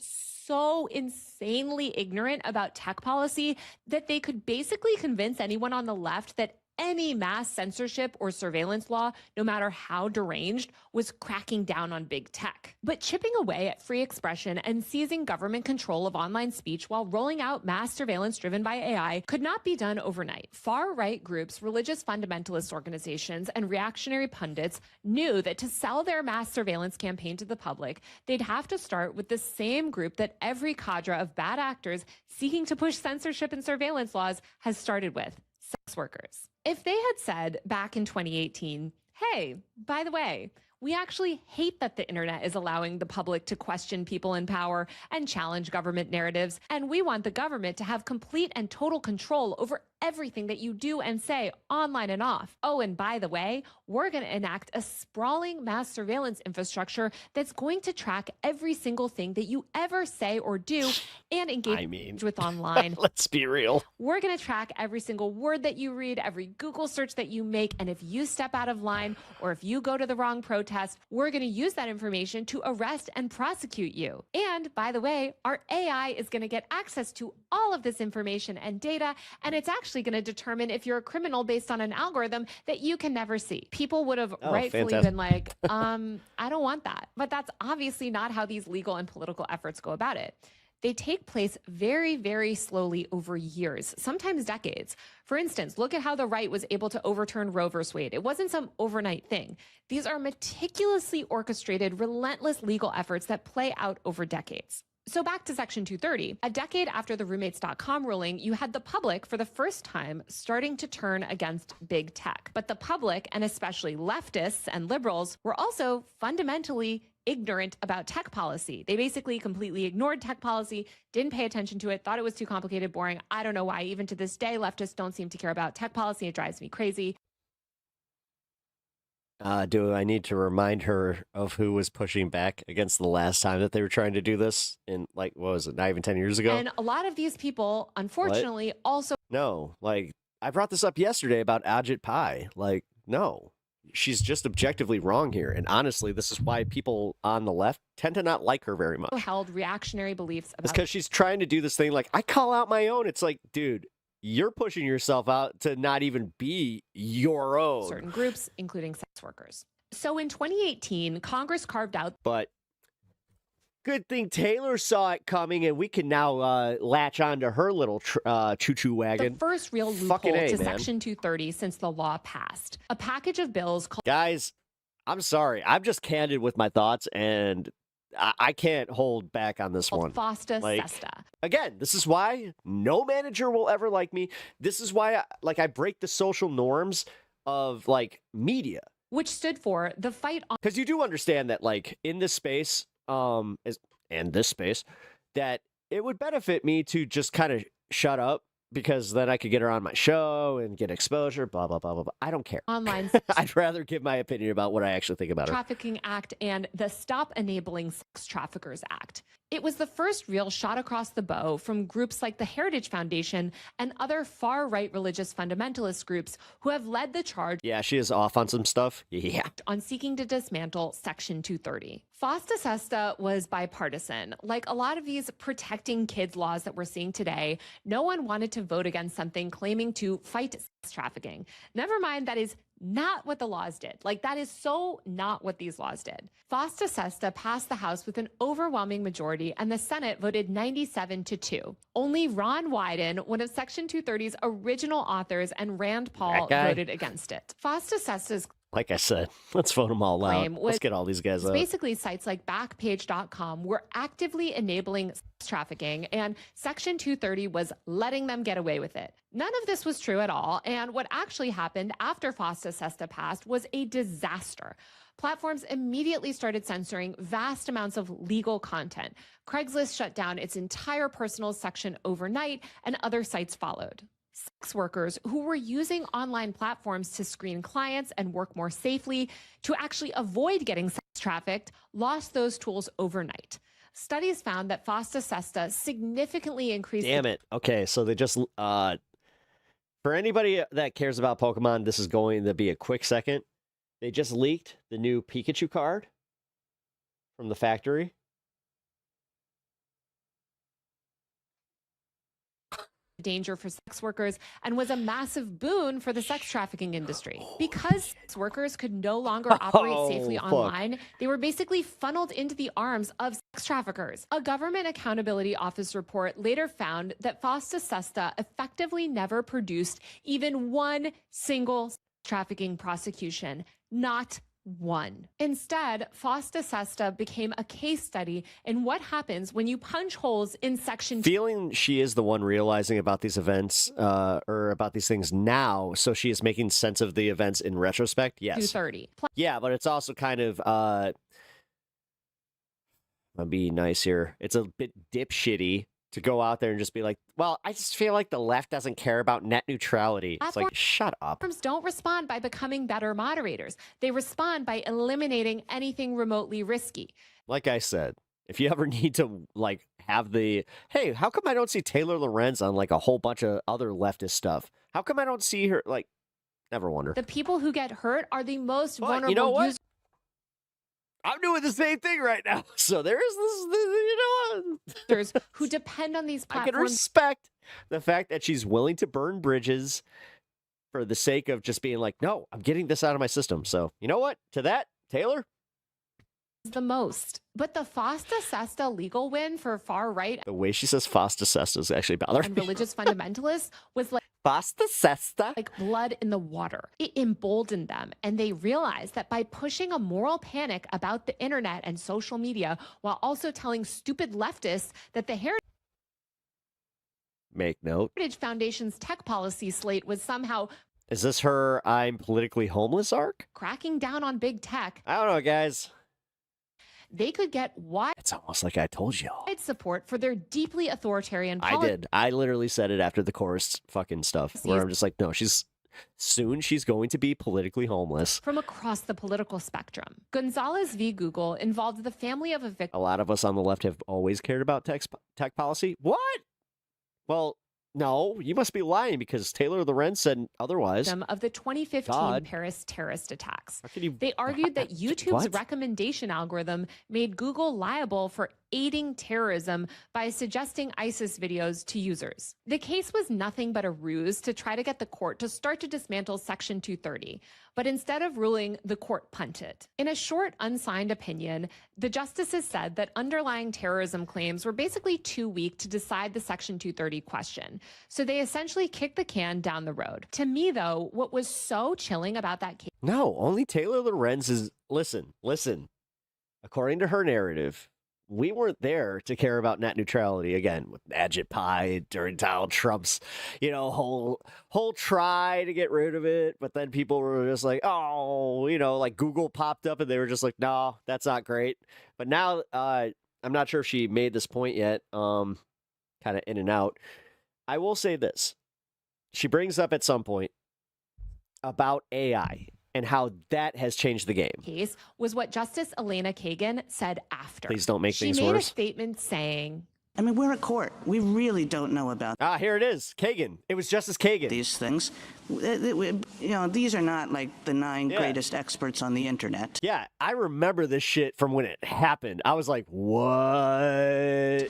insanely ignorant about tech policy that they could basically convince anyone on the left that any mass censorship or surveillance law, no matter how deranged, was cracking down on big tech. But chipping away at free expression and seizing government control of online speech while rolling out mass surveillance driven by AI could not be done overnight. Far-right groups, religious fundamentalist organizations, and reactionary pundits knew that to sell their mass surveillance campaign to the public, they'd have to start with the same group that every cadre of bad actors seeking to push censorship and surveillance laws has started with: sex workers. If they had said back in 2018, hey, by the way, we actually hate that the internet is allowing the public to question people in power and challenge government narratives, and we want the government to have complete and total control over everything that you do and say online and off. Oh, and by the way, we're going to enact a sprawling mass surveillance infrastructure that's going to track every single thing that you ever say or do and engage with online. Let's be real. We're going to track every single word that you read, every Google search that you make, and if you step out of line or if you go to the wrong protest, we're going to use that information to arrest and prosecute you. And by the way, our AI is going to get access to all of this information and data, and it's actually going to determine if you're a criminal based on an algorithm that you can never see. People would have rightfully been like, I don't want that. But that's obviously not how these legal and political efforts go about it. They take place very, very slowly over years, sometimes decades. For instance, look at how the right was able to overturn Roe v. Wade. It wasn't some overnight thing. These are meticulously orchestrated, relentless legal efforts that play out over decades. So back to Section 230, a decade after the roommates.com ruling, you had the public for the first time starting to turn against big tech. But the public, and especially leftists and liberals, were also fundamentally ignorant about tech policy. They basically completely ignored tech policy, didn't pay attention to it, thought it was too complicated, boring. I don't know why. Even to this day, leftists don't seem to care about tech policy. It drives me crazy. Do I need to remind her of who was pushing back against the last time that they were trying to do this in, like, what was it, not even 10 years ago? And a lot of these people, unfortunately, also... No, like, I brought this up yesterday about Ajit Pai. Like, no, she's just objectively wrong here. And honestly, this is why people on the left tend to not like her very much. ...held reactionary beliefs about... It's because she's trying to do this thing like, I call out my own. It's like, dude, you're pushing yourself out to not even be your own. ...certain groups, including sex workers. So in 2018, Congress carved out... But Good thing Taylor saw it coming, and we can now latch onto her little choo-choo wagon. The first real Fucking loophole A, to man. Section 230 since the law passed. A package of bills called Guys, I'm sorry. I'm just candid with my thoughts, and I can't hold back on this one. FOSTA Like, SESTA. again, this is why no manager will ever like me. This is why I break the social norms of like media. Which stood for the fight on. Because you do understand that, like, in this space, and this space, that it would benefit me to just kind of shut up, because then I could get her on my show and get exposure, blah, blah, blah, blah, blah. I don't care. Online I'd rather give my opinion about what I actually think about her. Trafficking Act and the Stop Enabling Sex Traffickers Act. It was the first real shot across the bow from groups like the Heritage Foundation and other far-right religious fundamentalist groups who have led the charge Yeah, she is off on some stuff. Yeah. on seeking to dismantle Section 230. FOSTA SESTA was bipartisan. Like a lot of these protecting kids laws that we're seeing today, no one wanted to vote against something claiming to fight sex trafficking. Never mind, that is not what the laws did. Like, that is so not what these laws did. FOSTA SESTA passed the House with an overwhelming majority, and the Senate voted 97-2. Only Ron Wyden, one of Section 230's original authors, and Rand Paul voted against it. FOSTA SESTA's Like I said, let's vote them all out. claim Let's get all these guys out. basically sites like Backpage.com were actively enabling sex trafficking, and Section 230 was letting them get away with it. None of this was true at all, and what actually happened after FOSTA SESTA passed was a disaster. Platforms immediately started censoring vast amounts of legal content. Craigslist shut down its entire personal section overnight, and other sites followed. Sex workers who were using online platforms to screen clients and work more safely to actually avoid getting sex trafficked lost those tools overnight. Studies found that FOSTA SESTA significantly increased. Damn it. Okay, so they just for anybody that cares about Pokemon, this is going to be a quick second. They just leaked the new Pikachu card from the factory. Danger for sex workers and was a massive boon for the sex trafficking industry. Because sex workers could no longer operate safely online, they were basically funneled into the arms of sex traffickers. A Government Accountability Office report later found that FOSTA SESTA effectively never produced even one single sex trafficking prosecution, not one. Instead, FOSTA SESTA became a case study in what happens when you punch holes in Section Feeling she is the one realizing about these events or about these things now, so she is making sense of the events in retrospect. Yes. 230. Yeah, but it's also kind of I'll be nice here. It's a bit dipshitty to go out there and just be like, well, I just feel like the left doesn't care about net neutrality. It's like, shut up. Platforms don't respond by becoming better moderators. They respond by eliminating anything remotely risky. Like I said, if you ever need to like have the, hey, how come I don't see Taylor Lorenz on like a whole bunch of other leftist stuff? How come I don't see her? Like, never wonder. The people who get hurt are the most vulnerable you know what? users. I'm doing the same thing right now. So there is this, you know what? Who depend on these I can platforms. respect the fact that she's willing to burn bridges for the sake of just being like, no, I'm getting this out of my system. So, you know what? To that, Taylor? The most. But the FOSTA SESTA legal win for far right The way she says FOSTA SESTA is actually bothering and me. religious fundamentalists was like FOSTA SESTA? like blood in the water. It emboldened them, and they realized that by pushing a moral panic about the internet and social media while also telling stupid leftists that the Make note. Heritage Foundation's tech policy slate was somehow Is this her I'm politically homeless arc? cracking down on big tech, I don't know, guys. they could get wide It's almost like I told you. support for their deeply authoritarian I did. I literally said it after the chorus fucking stuff, where I'm just like, no, she's going to be politically homeless. from across the political spectrum. Gonzalez v. Google involved the family of a victim A lot of us on the left have always cared about tech policy. What? Well, no, you must be lying because Taylor Lorenz said otherwise. of the 2015 God. Paris terrorist attacks. How can you... They argued that YouTube's What? recommendation algorithm made Google liable for aiding terrorism by suggesting ISIS videos to users. The case was nothing but a ruse to try to get the court to start to dismantle Section 230. But instead of ruling, the court punted. In a short, unsigned opinion, the justices said that underlying terrorism claims were basically too weak to decide the Section 230 question. So they essentially kicked the can down the road. To me, though, what was so chilling about that case... No, only Taylor Lorenz is... Listen. According to her narrative, we weren't there to care about net neutrality again with Ajit Pai during Donald Trump's, whole try to get rid of it. But then people were just like, oh, like Google popped up and they were just like, no, that's not great. But now I'm not sure if she made this point yet, kind of in and out. I will say this. She brings up at some point about AI and how that has changed the game. Case was what Justice Elena Kagan said after. Please don't make things worse. She made a worse. statement saying, I mean, we're a court. We really don't know about here it is. Kagan. It was Justice Kagan. These things. These are not like the 9 greatest experts on the internet. Yeah, I remember this shit from when it happened. I was like, what?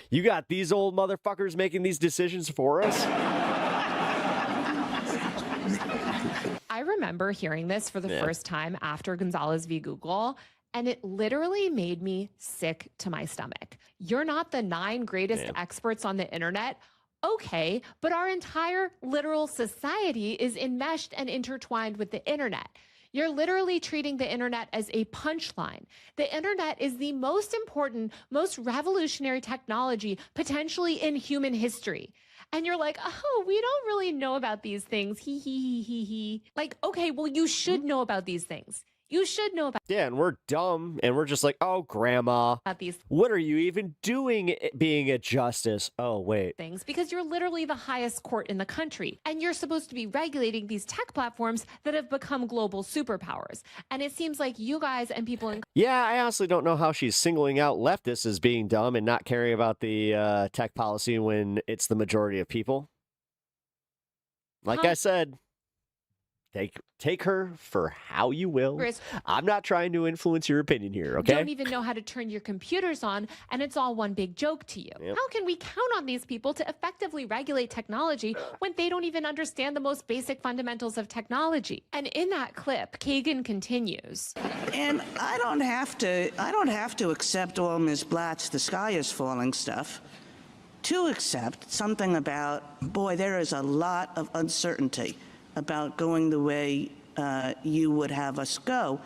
You got these old motherfuckers making these decisions for us? I remember hearing this for the first time after Gonzalez v. Google, and it literally made me sick to my stomach. You're not the 9 greatest experts on the internet. Okay, but our entire literal society is enmeshed and intertwined with the internet. You're literally treating the internet as a punchline. The internet is the most important, most revolutionary technology potentially in human history. And you're like, oh, we don't really know about these things. He. Like, okay, well, you should know about these things. You should know about. Yeah, and we're dumb, and we're just like, oh, grandma, these. What are you even doing being a justice? Oh, wait. Things, because you're literally the highest court in the country, and you're supposed to be regulating these tech platforms that have become global superpowers. And it seems like you guys and people in. Yeah, I honestly don't know how she's singling out leftists as being dumb and not caring about the tech policy when it's the majority of people. Like I said. Take her for how you will. I'm not trying to influence your opinion here, okay? Don't even know how to turn your computers on, and it's all one big joke to you. How can we count on these people to effectively regulate technology when they don't even understand the most basic fundamentals of technology? And in that clip, Kagan continues. And I don't have to accept all Ms. Blatt's "the sky is falling" stuff to accept something about, boy, there is a lot of uncertainty about going the way you would have us go,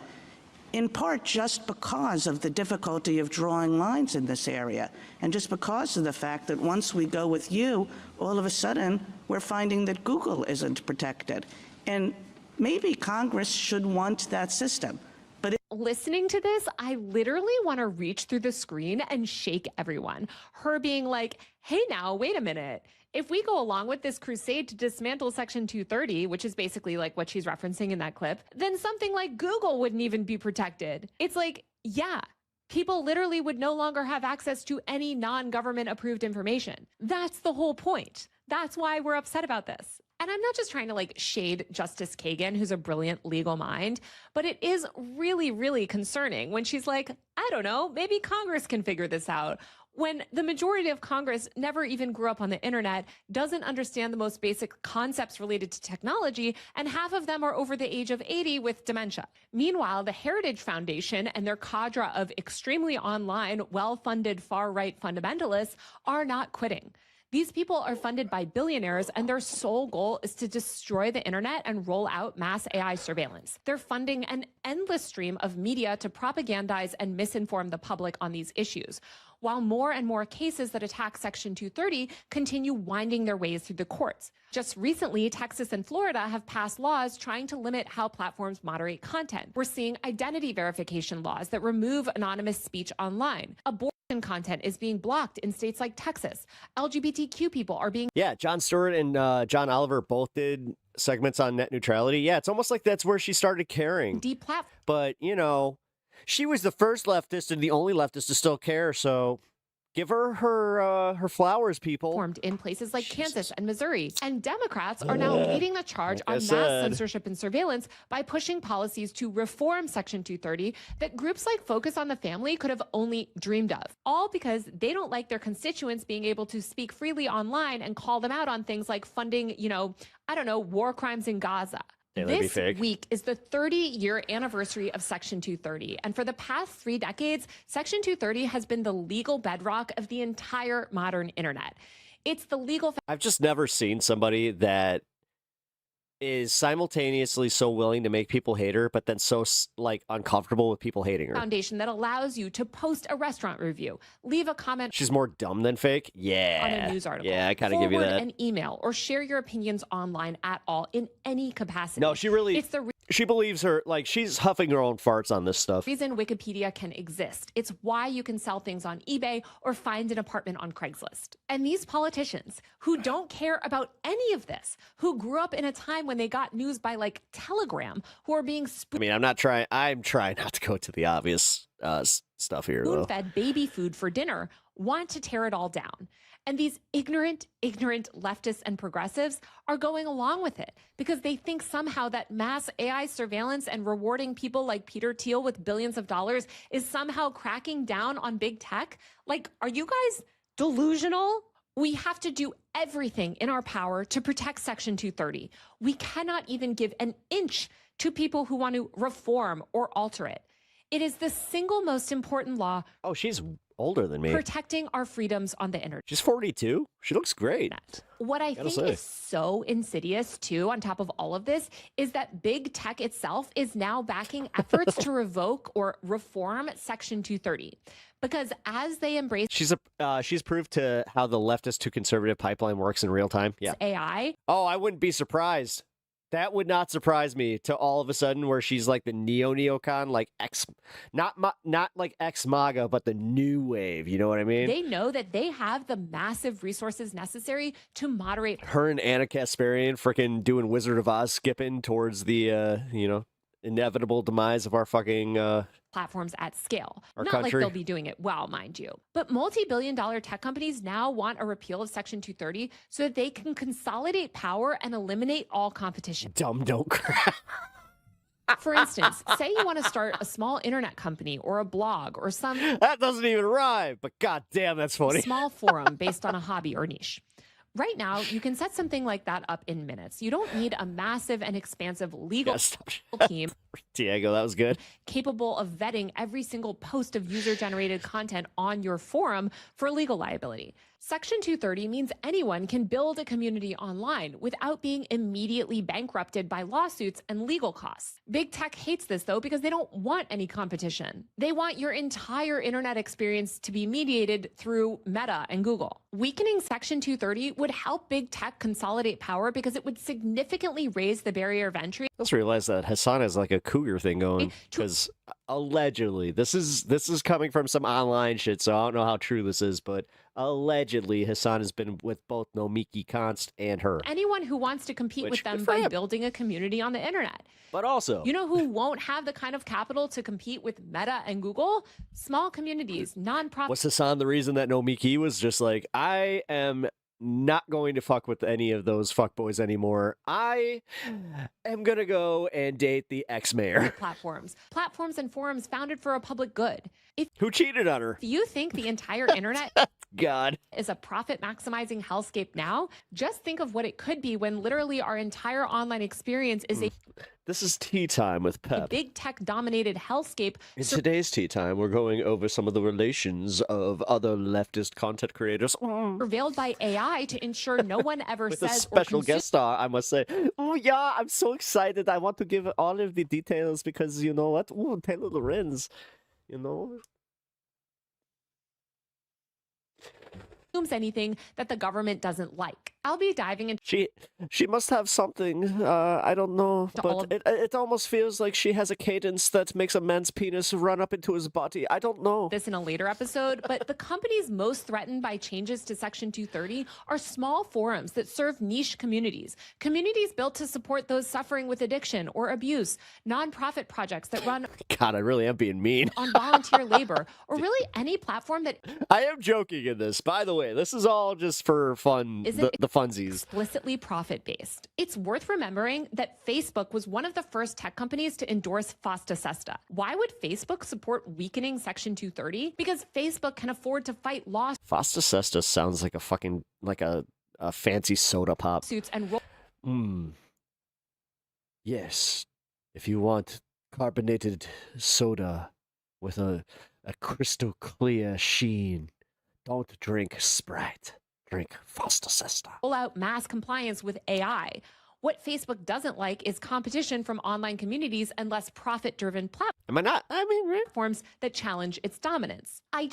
in part just because of the difficulty of drawing lines in this area, and just because of the fact that once we go with you, all of a sudden we're finding that Google isn't protected. And maybe Congress should want that system. But listening to this, I literally want to reach through the screen and shake everyone. Her being like, hey now, wait a minute. If we go along with this crusade to dismantle Section 230, which is basically like what she's referencing in that clip, then something like Google wouldn't even be protected. It's like, yeah, people literally would no longer have access to any non-government approved information. That's the whole point. That's why we're upset about this. And I'm not just trying to like shade Justice Kagan, who's a brilliant legal mind, but it is really, really concerning when she's like, I don't know, maybe Congress can figure this out. When the majority of Congress never even grew up on the internet, doesn't understand the most basic concepts related to technology, and half of them are over the age of 80 with dementia. Meanwhile, the Heritage Foundation and their cadre of extremely online, well-funded far-right fundamentalists are not quitting. These people are funded by billionaires, and their sole goal is to destroy the internet and roll out mass AI surveillance. They're funding an endless stream of media to propagandize and misinform the public on these issues, while more and more cases that attack Section 230 continue winding their ways through the courts. Just recently, Texas and Florida have passed laws trying to limit how platforms moderate content. We're seeing identity verification laws that remove anonymous speech online. Abortion content is being blocked in states like Texas. LGBTQ people are being... Yeah, Jon Stewart and John Oliver both did segments on net neutrality. Yeah, it's almost like that's where she started caring. But, you know, she was the first leftist and the only leftist to still care, so Give her her flowers, people. Formed in places like Kansas and Missouri. And Democrats are now leading the charge on mass censorship and surveillance by pushing policies to reform Section 230 that groups like Focus on the Family could have only dreamed of. All because they don't like their constituents being able to speak freely online and call them out on things like funding, war crimes in Gaza. This week is the 30-year anniversary of Section 230. And for the past 3 decades, Section 230 has been the legal bedrock of the entire modern internet. It's the legal... I've just never seen somebody that is simultaneously so willing to make people hate her, but then so uncomfortable with people hating her. Foundation that allows you to post a restaurant review, leave a comment. She's more dumb than fake. Yeah. On a news article. Yeah, I kind of give you that. Forward an email or share your opinions online at all in any capacity. No, she really. It's the she believes her, she's huffing her own farts on this stuff. reason Wikipedia can exist. It's why you can sell things on eBay or find an apartment on Craigslist. And these politicians who don't care about any of this, who grew up in a time when they got news by Telegram, who are being I'm trying not to go to the obvious stuff here, though. spoon-fed baby food for dinner, want to tear it all down. And these ignorant leftists and progressives are going along with it because they think somehow that mass AI surveillance and rewarding people like Peter Thiel with billions of dollars is somehow cracking down on big tech. Are you guys delusional? We have to do everything in our power to protect Section 230. We cannot even give an inch to people who want to reform or alter it. It is the single most important law. Oh, she's older than me. Protecting our freedoms on the internet. She's 42. She looks great. What I think is so insidious, too, on top of all of this, is that big tech itself is now backing efforts to revoke or reform Section 230. Because as they embrace she's proved to how the leftist to conservative pipeline works in real time. Yeah. AI. Oh, I wouldn't be surprised. That would not surprise me to all of a sudden where she's like the neocon, not like ex-MAGA, but the new wave. You know what I mean? They know that they have the massive resources necessary to moderate. Her and Anna Kasparian freaking doing Wizard of Oz skipping towards the, inevitable demise of our fucking... platforms at scale. Our Not country. like they'll be doing it well, mind you. But multi-billion-dollar tech companies now want a repeal of Section 230 so that they can consolidate power and eliminate all competition. Dumb don't cry. For instance, say you want to start a small internet company or a blog or some... That doesn't even rhyme, but goddamn, that's funny. Small forum based on a hobby or niche. Right now, you can set something like that up in minutes. You don't need a massive and expansive legal team. Diego, that was good. Capable of vetting every single post of user-generated content on your forum for legal liability. Section 230 means anyone can build a community online without being immediately bankrupted by lawsuits and legal costs. Big tech hates this, though, because they don't want any competition. They want your entire internet experience to be mediated through Meta and Google. Weakening Section 230 would help big tech consolidate power because it would significantly raise the barrier of entry. I just realized that Hassan has like a cougar thing going because allegedly, this is coming from some online shit, so I don't know how true this is, but allegedly Hassan has been with both Nomiki Konst and her. Anyone who wants to compete with them by building a community on the internet. But also, you know who won't have the kind of capital to compete with Meta and Google? Small communities, nonprofits. Was Hassan the reason that Nomiki was just like, I am not going to fuck with any of those fuckboys anymore. I am going to go and date the ex-mayor. Platforms and forums founded for a public good. Who cheated on her? If you think the entire internet God is a profit-maximizing hellscape now, just think of what it could be when literally our entire online experience is a... This is Tea Time with Pep. A big tech-dominated hellscape. In today's Tea Time, we're going over some of the relations of other leftist content creators. Surveilled by AI to ensure no one ever With says a special guest star, I must say. Oh, yeah, I'm so excited. I want to give all of the details because, you know what? Oh, Taylor Lorenz, you know? Anything that the government doesn't like. I'll be diving into She must have something. I don't know, but it almost feels like she has a cadence that makes a man's penis run up into his body. I don't know. this in a later episode, but the companies most threatened by changes to Section 230 are small forums that serve niche communities built to support those suffering with addiction or abuse, nonprofit projects that run God, I really am being mean. on volunteer labor, or really any platform that I am joking in this. By the way, this is all just for fun, Isn't the funsies. explicitly profit-based. It's worth remembering that Facebook was one of the first tech companies to endorse FOSTA SESTA. Why would Facebook support weakening Section 230? Because Facebook can afford to fight lawsuits Fosta Sesta sounds like a fucking, like a fancy soda pop. and Yes. If you want carbonated soda with a crystal clear sheen, don't drink Sprite. Drink Fosta Sesta. roll out mass compliance with AI. What Facebook doesn't like is competition from online communities and less profit-driven Am I not? I mean, platforms that challenge its dominance. I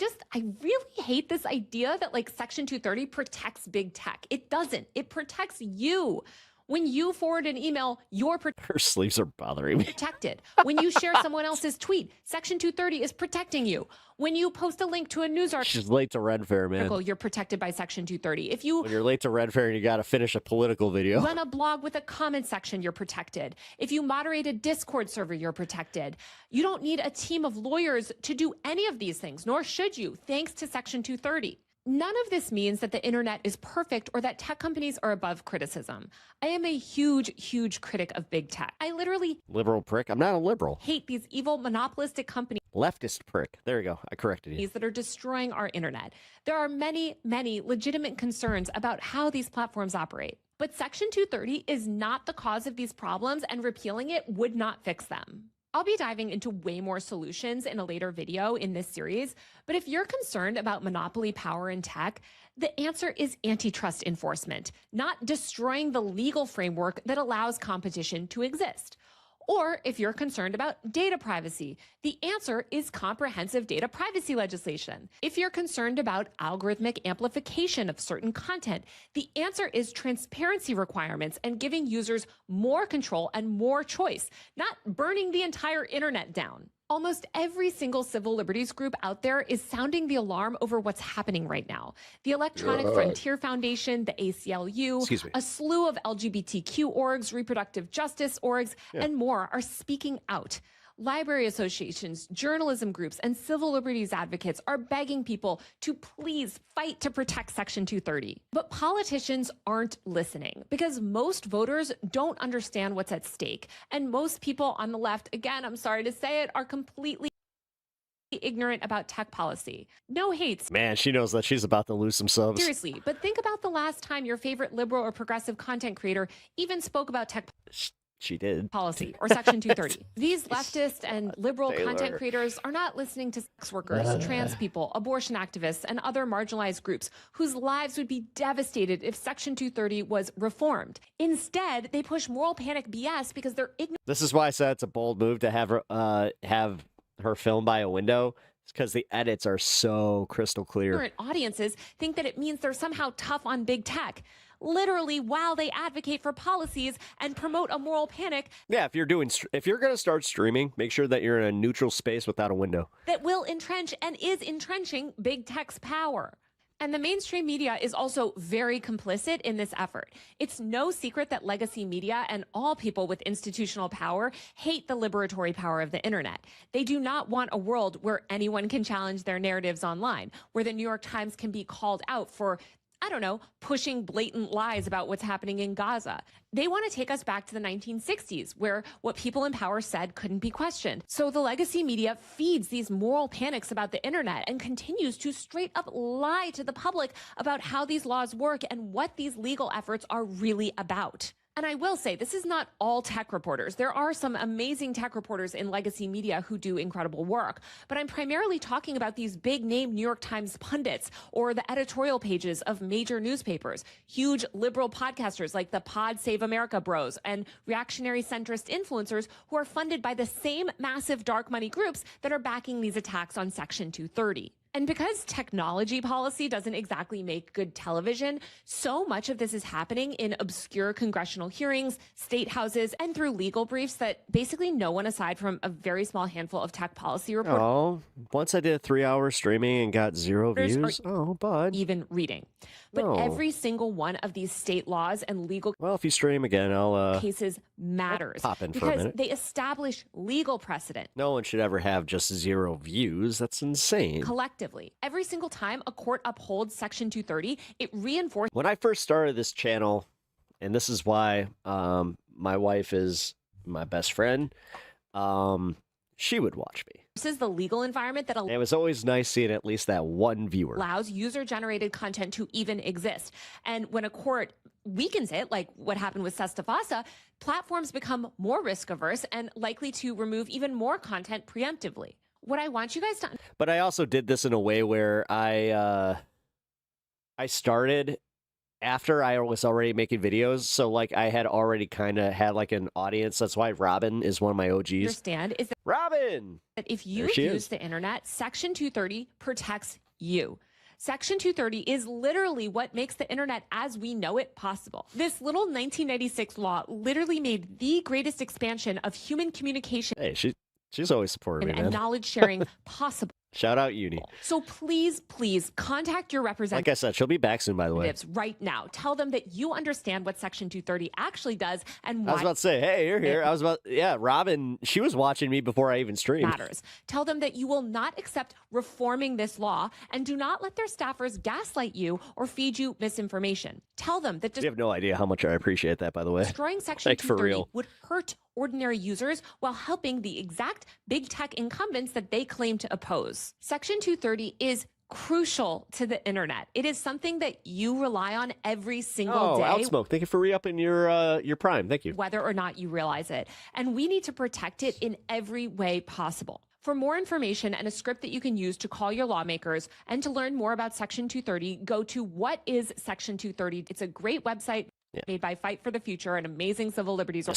really hate this idea that like Section 230 protects big tech. It doesn't. It protects you. When you forward an email, you're Her sleeves are bothering me. protected. When you share someone else's tweet, Section 230 is protecting you. When you post a link to a news She's late to Red Fair, man. article, you're protected by Section 230. If you When you're late to Red Fair and you got to finish a political video. run a blog with a comment section, you're protected. If you moderate a Discord server, you're protected. You don't need a team of lawyers to do any of these things, nor should you, thanks to Section 230. None of this means that the internet is perfect or that tech companies are above criticism. I am a huge, huge critic of big tech. I literally Liberal prick. I'm not a liberal. hate these evil monopolistic companies Leftist prick. There you go. I corrected you. that are destroying our internet. There are many, many legitimate concerns about how these platforms operate. But Section 230 is not the cause of these problems, and repealing it would not fix them. I'll be diving into way more solutions in a later video in this series, but if you're concerned about monopoly power in tech, the answer is antitrust enforcement, not destroying the legal framework that allows competition to exist. Or if you're concerned about data privacy, the answer is comprehensive data privacy legislation. If you're concerned about algorithmic amplification of certain content, the answer is transparency requirements and giving users more control and more choice, not burning the entire internet down. Almost every single civil liberties group out there is sounding the alarm over what's happening right now. The Electronic Frontier Foundation, the ACLU, a slew of LGBTQ orgs, reproductive justice orgs, and more are speaking out. Library associations, journalism groups, and civil liberties advocates are begging people to please fight to protect Section 230. But politicians aren't listening because most voters don't understand what's at stake. And most people on the left, again, I'm sorry to say it, are completely ignorant about tech policy. No hates. Man, she knows that she's about to lose some subs. Seriously, but think about the last time your favorite liberal or progressive content creator even spoke about tech She did. policy or Section 230. These leftist and liberal content creators are not listening to sex workers, trans people, abortion activists, and other marginalized groups whose lives would be devastated if Section 230 was reformed. Instead, they push moral panic BS because they're ignorant. This is why I said it's a bold move to have her film by a window. It's because the edits are so crystal clear. Audiences think that it means they're somehow tough on big tech. Literally, while they advocate for policies and promote a moral panic Yeah, if you're going to start streaming, make sure that you're in a neutral space without a window. that will entrench and is entrenching big tech's power. And the mainstream media is also very complicit in this effort. It's no secret that legacy media and all people with institutional power hate the liberatory power of the internet. They do not want a world where anyone can challenge their narratives online, where the New York Times can be called out for, I don't know, pushing blatant lies about what's happening in Gaza. They want to take us back to the 1960s, where what people in power said couldn't be questioned. So the legacy media feeds these moral panics about the internet and continues to straight up lie to the public about how these laws work and what these legal efforts are really about. And I will say, this is not all tech reporters. There are some amazing tech reporters in legacy media who do incredible work. But I'm primarily talking about these big-name New York Times pundits or the editorial pages of major newspapers, huge liberal podcasters like the Pod Save America Bros, and reactionary centrist influencers who are funded by the same massive dark money groups that are backing these attacks on Section 230. And because technology policy doesn't exactly make good television, so much of this is happening in obscure congressional hearings, state houses, and through legal briefs that basically no one aside from a very small handful of tech policy reporters Oh, once I did 3-hour streaming and got 0 views. Oh, bud. even reading. But No. every single one of these state laws and legal Well, if you stream again, I'll cases matters pop in for a because minute. they establish legal precedent. No one should ever have just 0 views. That's insane. Collectively, every single time a court upholds Section 230, it reinforces When I first started this channel, and this is why my wife is my best friend, she would watch me. the legal environment that It was always nice seeing at least that one viewer. allows user-generated content to even exist. And when a court weakens it, like what happened with Sestafasa, platforms become more risk-averse and likely to remove even more content preemptively. What I want you guys to But I also did this in a way where I started after I was already making videos, so like I had already kind of had like an audience. That's why Robin is one of my OGs. understand is that Robin, that if you There she use is. the internet, Section 230 protects you. Section 230 is literally what makes the internet as we know it possible. This little 1996 law literally made the greatest expansion of human communication Hey, she's always supported me, and man. knowledge sharing possible. Shout out Uni. So please, please contact your representative. Like I said, she'll be back soon, by the way. Right now. Tell them that you understand what Section 230 actually does and I was why about to say, hey, you're here. Robin, she was watching me before I even it streamed. matters. Tell them that you will not accept reforming this law and do not let their staffers gaslight you or feed you misinformation. Tell them that You have no idea how much I appreciate that, by the way. destroying Section Like, for 230 real. would hurt ordinary users while helping the exact big tech incumbents that they claim to oppose. Section 230 is crucial to the internet. It is something that you rely on every single Oh, day. Outsmoke, thank you for re-upping your Prime. Thank you. Whether or not you realize it. And we need to protect it in every way possible. For more information and a script that you can use to call your lawmakers and to learn more about Section 230, go to What is Section 230? It's a great website made by Fight for the Future, an amazing civil liberties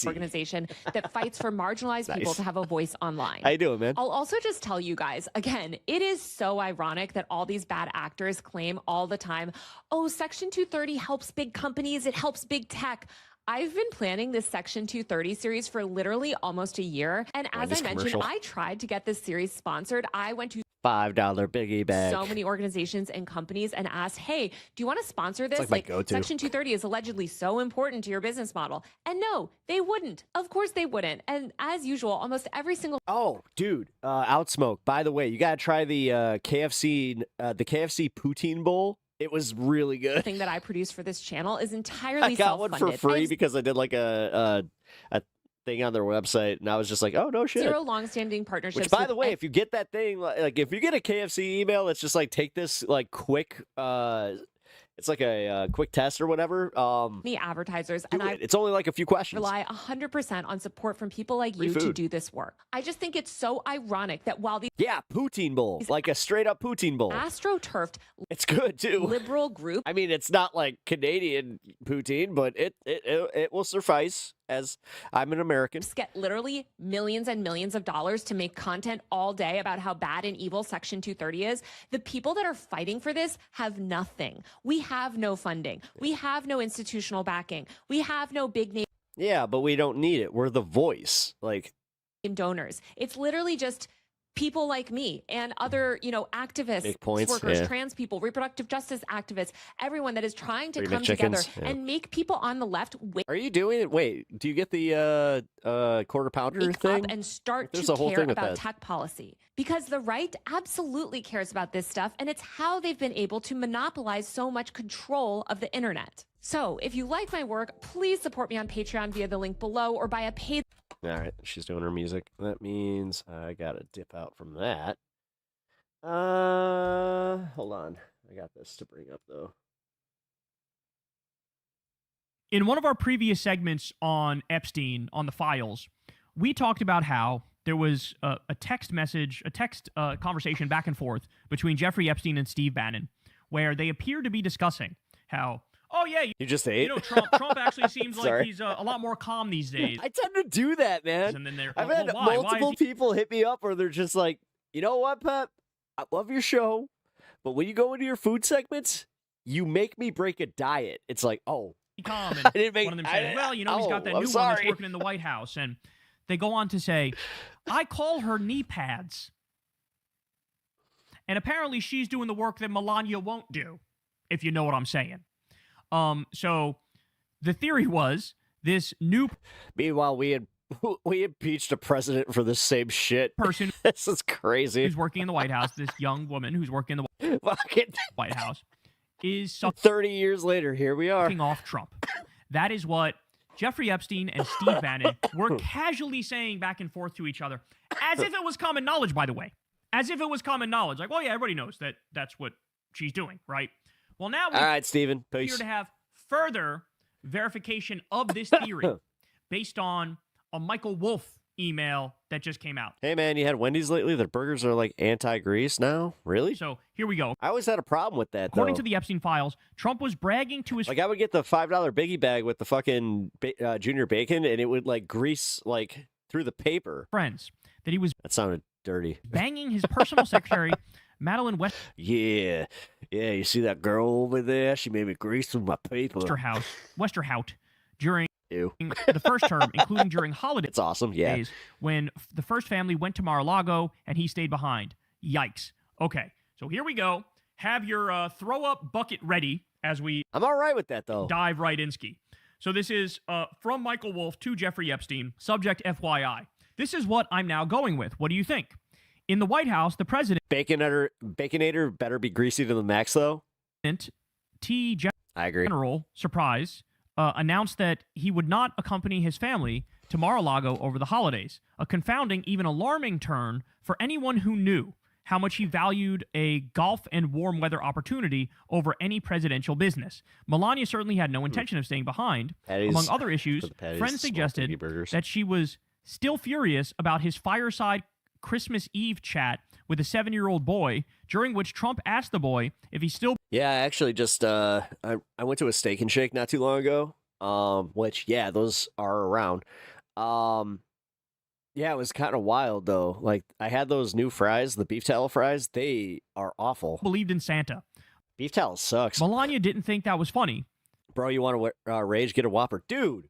organization that fights for marginalized people Nice. to have a voice online. How you doing, man? I'll also just tell you guys, again, it is so ironic that all these bad actors claim all the time, oh, Section 230 helps big companies, it helps big tech. I've been planning this Section 230 series for literally almost a year. And as this I mentioned, commercial. I tried to get this series sponsored. I went to $5 biggie bag. so many organizations and companies and asked, hey, do you want to sponsor this? like my go-to. Section 230 is allegedly so important to your business model. And no, they wouldn't. Of course they wouldn't. And as usual, almost every single Oh, dude, Outsmoke. By the way, you gotta try the KFC poutine bowl. It was really good. thing that I produce for this channel is entirely I got one self-funded. for I free have because I did like a thing on their website, and I was just like, oh no shit. zero long-standing partnerships. Which, by with the way, if you get that thing, like if you get a KFC email, it's just like take this like quick. It's like a quick test or whatever. me advertisers, Do and I it. It's only like a few questions. rely 100% on support from people like Free you to food. do this work. I just think it's so ironic that while these Yeah, poutine bowl, like a straight up poutine bowl. astroturfed It's good too. liberal group I mean, it's not like Canadian poutine, but it will suffice as I'm an American. get literally millions and millions of dollars to make content all day about how bad and evil Section 230 is, the people that are fighting for this have nothing. We have no funding. We have no institutional backing. We have no big name Yeah, but we don't need it. We're the voice. Like, donors. It's literally just people like me and other, activists, Make points, workers, yeah. trans people, reproductive justice activists, everyone that is trying to Free come McChickens, together yeah. and make people on the left are you doing it? Wait, do you get the quarter pounder wake thing? up and start There's to a whole care thing with about that. tech policy. Because the right absolutely cares about this stuff, and it's how they've been able to monopolize so much control of the internet. So if you like my work, please support me on Patreon via the link below or by a paid All right, she's doing her music. That means I gotta dip out from that. Hold on. I got this to bring up though. In one of our previous segments on Epstein, on the files, we talked about how there was a text conversation back and forth between Jeffrey Epstein and Steve Bannon, where they appear to be discussing how, oh yeah, You just ate? Trump actually seems like Sorry. he's a lot more calm these days. I tend to do that, man. And then they're, I've well, had why? Why is multiple he- people hit me up where they're just like, you know what, Pep? I love your show, but when you go into your food segments, you make me break a diet. It's like, oh, calm. And I didn't make, one of them said, well, you know, he's got that I'm new one sorry. that's working in the White House. And they go on to say, I call her knee pads. And apparently she's doing the work that Melania won't do, if you know what I'm saying. So the theory was this new... Meanwhile, we impeached a president for the same shit. Person. This is crazy. Who's working in the White House, this young woman who's working in the White House, is 30 years later, here we are. Off Trump. That is what Jeffrey Epstein and Steve Bannon were casually saying back and forth to each other, as if it was common knowledge, by the way. As if it was common knowledge. Like, well, yeah, everybody knows that that's what she's doing, right? Well, now all right, Steven. We're here to have further verification of this theory based on a Michael Wolff email that just came out. Hey, man, you had Wendy's lately? Their burgers are like anti-grease now? Really? So here we go. I always had a problem with that, According though. to the Epstein files, Trump was bragging to his... Like, I would get the $5 biggie bag with the fucking junior bacon, and it would, like, grease, like, through the paper. Friends, that he was... That sounded dirty. Banging his personal secretary, Madeleine West... Yeah, you see that girl over there? She made me grease with my paper. Westerhout, during... Ew. the first term, including during holidays. It's awesome, yeah. Days, when the first family went to Mar-a-Lago and he stayed behind. Yikes. Okay, so here we go. Have your throw-up bucket ready as we... I'm all right with that, though. Dive right in ski. So this is from Michael Wolff to Jeffrey Epstein. Subject FYI. This is what I'm now going with. What do you think? In the White House, the president... Baconator better be greasy to the max, though. I agree. General, surprise... announced that he would not accompany his family to Mar-a-Lago over the holidays, a confounding, even alarming turn for anyone who knew how much he valued a golf and warm weather opportunity over any presidential business. Melania certainly had no intention of staying behind. Among other issues, friends suggested that she was still furious about his fireside Christmas Eve chat with a 7-year-old boy, during which Trump asked the boy if he still... Yeah, I actually just, I went to a Steak and Shake not too long ago, which, yeah, those are around. Yeah, it was kind of wild, though. Like, I had those new fries, the beef tallow fries. They are awful. Believed in Santa. Beef tallow sucks. Melania didn't think that was funny. Bro, you want to rage? Get a Whopper. Dude.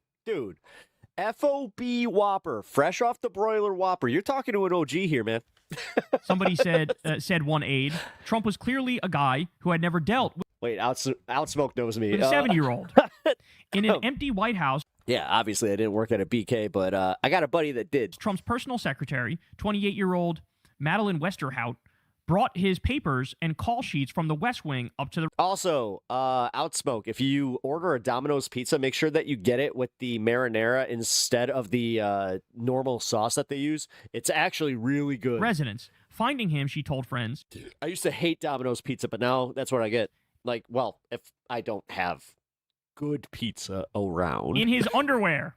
FOB Whopper, fresh off the broiler Whopper. You're talking to an OG here, man. Somebody said one aide, Trump was clearly a guy who had never dealt with... Wait, Outsmoke knows me. With a 7-year-old. In an empty White House... Yeah, obviously I didn't work at a BK, but I got a buddy that did. Trump's personal secretary, 28-year-old Madeleine Westerhout, brought his papers and call sheets from the West Wing up to the... Also, Outsmoke, if you order a Domino's pizza, make sure that you get it with the marinara instead of the normal sauce that they use. It's actually really good. Residents. Finding him, she told friends. Dude, I used to hate Domino's pizza, but now that's what I get. Like, well, if I don't have good pizza around. In his underwear.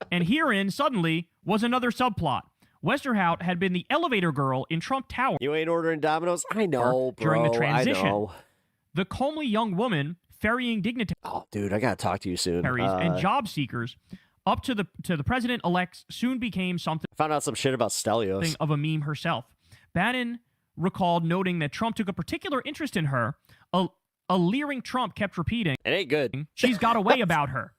And herein, suddenly, was another subplot. Westerhout had been the elevator girl in Trump Tower. You ain't ordering Domino's? I know, bro. During the transition. I know. The comely young woman ferrying dignitaries. Oh, dude, I gotta talk to you soon. And job seekers up to the president-elect soon became something. Found out some shit about Stelios. Of a meme herself. Bannon recalled noting that Trump took a particular interest in her. A leering Trump kept repeating, "It ain't good. She's got a way about her."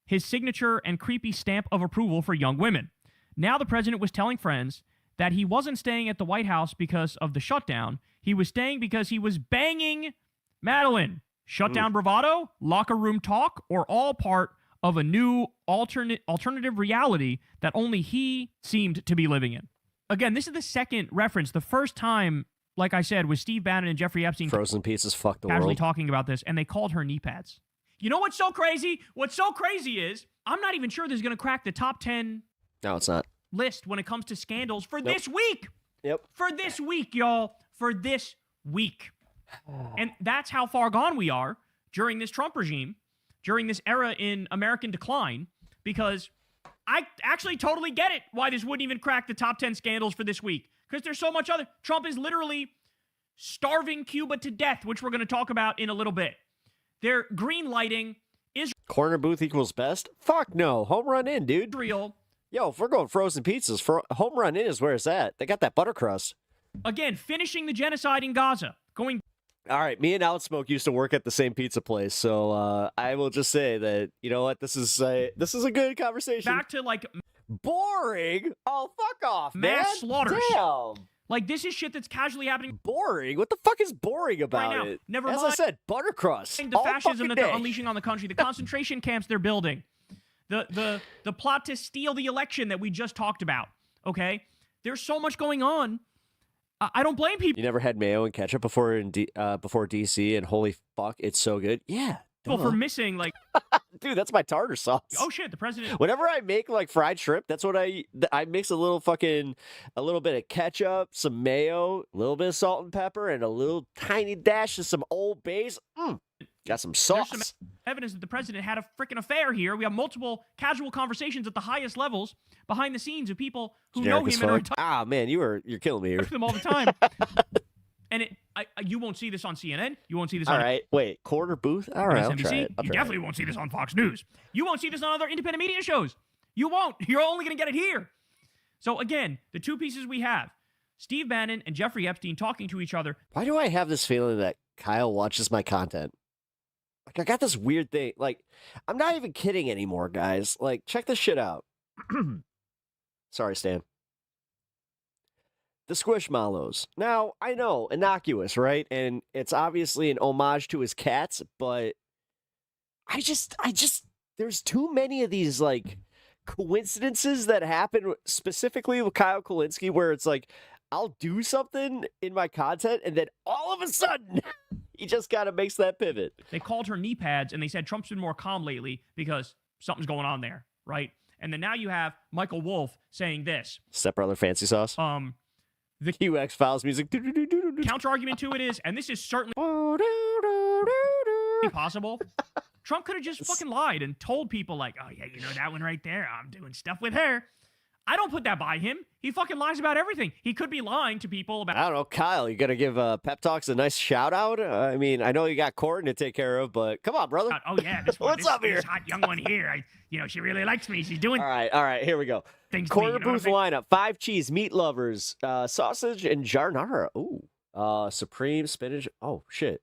His signature and creepy stamp of approval for young women. Now the president was telling friends that he wasn't staying at the White House because of the shutdown. He was staying because he was banging Madeleine. Shutdown bravado, locker room talk, or all part of a new alternative reality that only he seemed to be living in. Again, this is the second reference. The first time, like I said, was Steve Bannon and Jeffrey Epstein. Frozen pizzas fuck the casually world. Talking about this, and they called her knee pads. You know what's so crazy? What's so crazy is I'm not even sure this is going to crack the top 10 No, it's not. list when it comes to scandals for this week. Yep. For this week, y'all. For this week. And that's how far gone we are during this Trump regime, during this era in American decline, because I actually totally get it why this wouldn't even crack the top 10 scandals for this week. Because there's so much other... Trump is literally starving Cuba to death, which we're going to talk about in a little bit. They're green-lighting Israel. Corner booth equals best? Fuck no. Home run in, dude. Yo, if we're going frozen pizzas, home run in is where it's at. They got that butter crust. Again, finishing the genocide in Gaza. Going. All right, me and Outsmoke used to work at the same pizza place, so I will just say that, you know what, this is a good conversation. Back to, like... Boring? Oh, fuck off, mass man. slaughters. Damn. Like, this is shit that's casually happening. Boring? What the fuck is boring about right now. it? Never As mind. I said, buttercrust. The all fascism that day. they're unleashing on the country, the concentration camps they're building, the plot to steal the election that we just talked about, okay? There's so much going on. I don't blame people. You never had mayo and ketchup before before DC, and holy fuck, it's so good. Yeah. For missing, like... Dude, that's my tartar sauce. Oh, shit, the president... Whenever I make, like, fried shrimp, that's what I mix a little bit of ketchup, some mayo, a little bit of salt and pepper, and a little tiny dash of some Old Bay's. Got some sauce. There's some evidence that the president had a freaking affair here. We have multiple casual conversations at the highest levels behind the scenes of people who know him and are in touch Ah, man, you're killing me here. with them all the time. And you won't see this on CNN. You won't see this on... All right, wait, Corner Booth? All right, I'll MSNBC. try it. You definitely won't see this on Fox News. You won't see this on other independent media shows. You won't. You're only going to get it here. So again, the two pieces we have, Steve Bannon and Jeffrey Epstein talking to each other. Why do I have this feeling that Kyle watches my content? Like, I got this weird thing. Like, I'm not even kidding anymore, guys. Like, check this shit out. Sorry, Stan. The Squishmallows. Now, I know, innocuous, right? And it's obviously an homage to his cats, but I just, there's too many of these, like, coincidences that happen specifically with Kyle Kulinski where it's like, I'll do something in my content, and then all of a sudden, he just kind of makes that pivot. They called her knee pads, and they said Trump's been more calm lately because something's going on there, right? And then now you have Michael Wolff saying this. Stepbrother Fancy Sauce. The QX Files music. Counter argument to it is, and this is certainly possible, Trump could have just fucking lied and told people like, oh yeah, you know that one right there, I'm doing stuff with her. I don't put that by him. He fucking lies about everything. He could be lying to people about... I don't know, Kyle, you got to give Pep Talks a nice shout out? I mean, I know you got Courtney to take care of, but come on, brother. Oh yeah, this one, What's up here? This hot young one here. She really likes me. She's doing... All right, here we go. Things Corner to me, you know Booth lineup, 5 cheese, meat lovers, sausage, and jarnara. Ooh. Supreme, spinach. Oh, shit.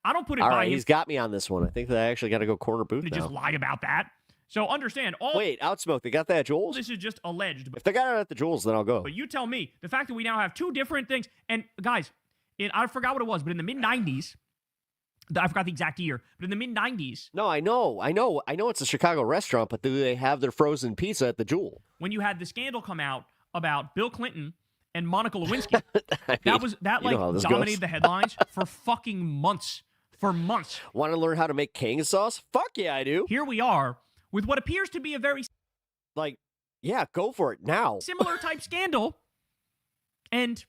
I don't put it All by right, him. he's got me on this one. I think that I actually got to go Corner Booth to now. just lie about that. So understand all... Wait, Outsmoke, they got that at Joel's? This is just alleged. If they got it at the Joel's, then I'll go. But you tell me, the fact that we now have two different things, and guys, I forgot what it was, but in the mid-90s, I forgot the exact year, but in the mid-90s... No, I know it's a Chicago restaurant, but do they have their frozen pizza at the Jewel? When you had the scandal come out about Bill Clinton and Monica Lewinsky, that dominated the headlines for fucking months. For months. Want to learn how to make king sauce? Fuck yeah, I do. Here we are with what appears to be a very... Like, yeah, go for it now. Similar type scandal. And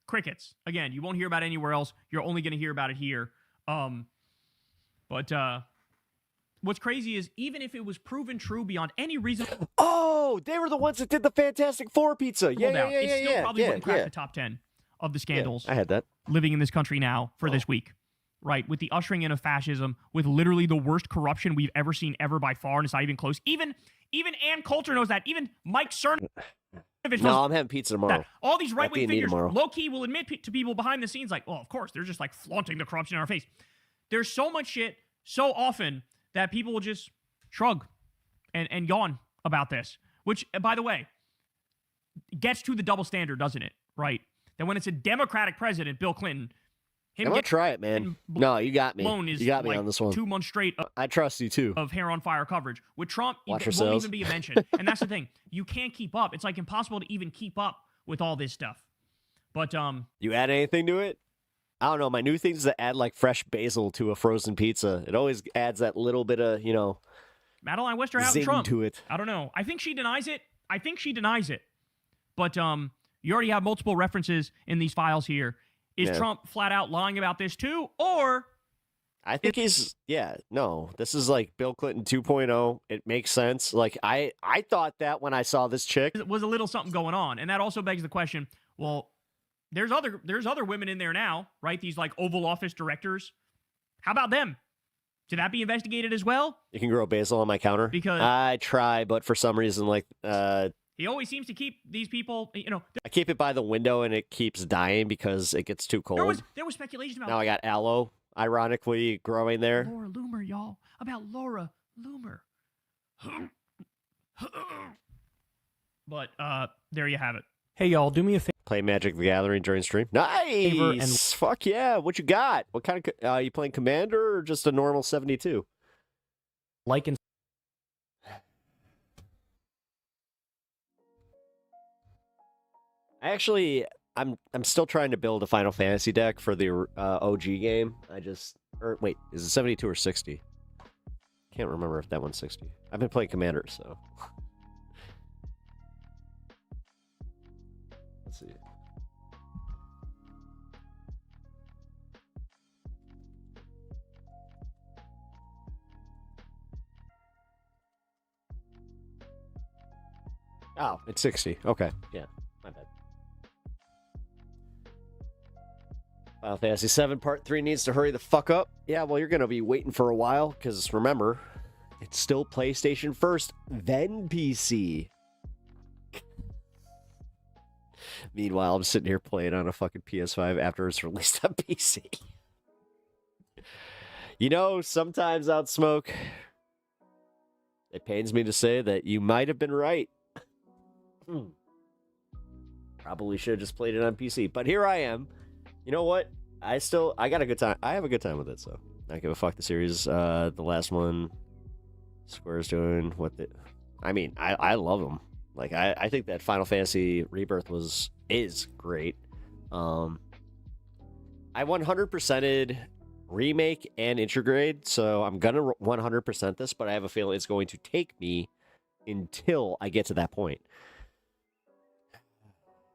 crickets. Again, you won't hear about it anywhere else. You're only going to hear about it here. But what's crazy is even if it was proven true beyond any reason... Oh, they were the ones that did the Fantastic Four pizza. Yeah. It still probably wouldn't crack the top 10 of the scandals. I had that. Living in this country now for this week. Right, with the ushering in of fascism, with literally the worst corruption we've ever seen ever by far, and it's not even close. Even Ann Coulter knows that. Even Mike Cernovich No, I'm having pizza tomorrow. that. All these right-wing figures, tomorrow. low-key, will admit to people behind the scenes, like, oh, of course, they're just like flaunting the corruption in our face. There's so much shit so often that people will just shrug and yawn about this, which, by the way, gets to the double standard, doesn't it? Right? That when it's a Democratic president, Bill Clinton, I'm gonna try it, man. No, you got me. You got me on this one. 2 months straight. I trust you too. Of hair on fire coverage with Trump, Watch it won't even be a mention. And that's the thing. You can't keep up. It's like impossible to even keep up with all this stuff. But you add anything to it? I don't know. My new thing is to add like fresh basil to a frozen pizza. It always adds that little bit of Madeline Westerhout zing Trump to it. I don't know. I think she denies it. But you already have multiple references in these files here. Is Trump flat out lying about this too? Or I think this is like Bill Clinton 2.0. It makes sense. Like I thought that when I saw this chick. There was a little something going on. And that also begs the question, well, there's other women in there now, right? These like Oval Office directors. How about them? Should that be investigated as well? You can grow basil on my counter. Because I try, but for some reason, like He always seems to keep these people, I keep it by the window and it keeps dying because it gets too cold. There was speculation about Now I got aloe, ironically, growing there. Laura Loomer, y'all. About Laura Loomer. But there you have it. Hey, y'all, do me a favor. Play Magic the Gathering during stream. Nice! Fuck yeah. What you got? What kind of... you playing Commander or just a normal 72? Like and... Actually, I'm still trying to build a Final Fantasy deck for the OG game. Wait, is it 72 or 60? Can't remember if that one's 60. I've been playing Commander, so... Let's see. Oh, it's 60. Okay, yeah, my bad. Final Fantasy VII Part 3 needs to hurry the fuck up. Yeah, well, you're going to be waiting for a while, because remember, it's still PlayStation first, then PC. Meanwhile, I'm sitting here playing on a fucking PS5 after it's released on PC. You know, sometimes Outsmoke, it pains me to say that you might have been right. Probably should have just played it on PC, but here I am. You know what? I got a good time. I have a good time with it, so I don't give a fuck. The series, the last one, Square's doing what they... I mean, I love them. Like, I think that Final Fantasy Rebirth is great. I 100%ed remake and intergrade, so I'm gonna 100% this, but I have a feeling it's going to take me until I get to that point.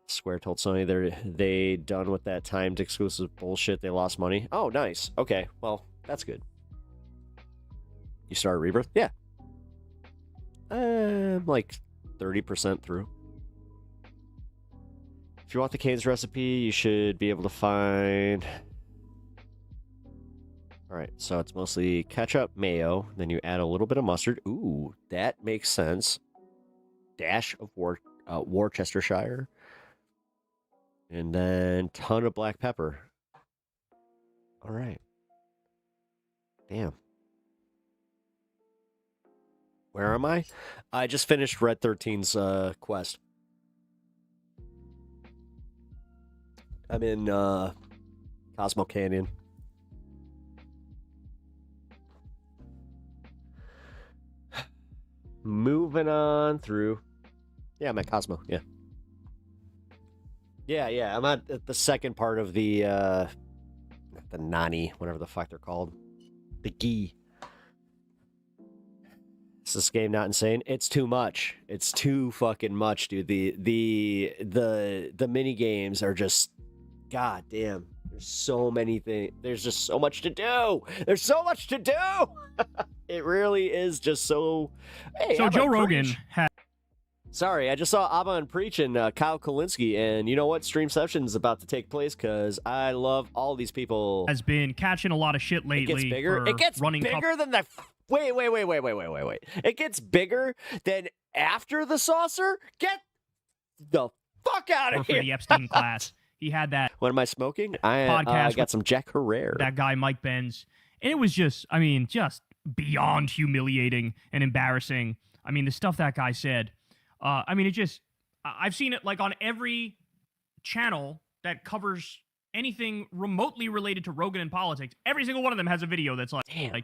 Square told Sony they done with that timed exclusive bullshit. They lost money. Oh, nice. Okay, well, that's good. You started Rebirth? Yeah. I'm like 30% through. If you want the Cane's recipe, you should be able to find... Alright, so it's mostly ketchup, mayo, then you add a little bit of mustard. Ooh, that makes sense. Dash of Worcestershire. And then ton of black pepper. Alright. Damn. Where am I? I just finished Red 13's quest. I'm in Cosmo Canyon. Moving on through. Yeah, I'm at Cosmo, yeah. Yeah, I'm at the second part of the Nani, whatever the fuck they're called. The Gi. Is this game not insane? It's too much. It's too fucking much, dude. The mini games are just, god damn. There's so many things. There's just so much to do. There's so much to do. It really is just so. Hey, so Joe Rogan had. Sorry, I just saw Abba Preach and Kyle Kalinske, and you know what? Stream Session's about to take place because I love all these people. Has been catching a lot of shit lately. It gets bigger. It gets bigger than the. Wait. It gets bigger than after the saucer? Get the fuck out of here. For the Epstein class. He had that. What am I smoking? I got some Jack Herrera. That guy, Mike Benz. And it was just beyond humiliating and embarrassing. I mean, the stuff that guy said. I've seen it like on every channel that covers anything remotely related to Rogan and politics. Every single one of them has a video that's like, damn.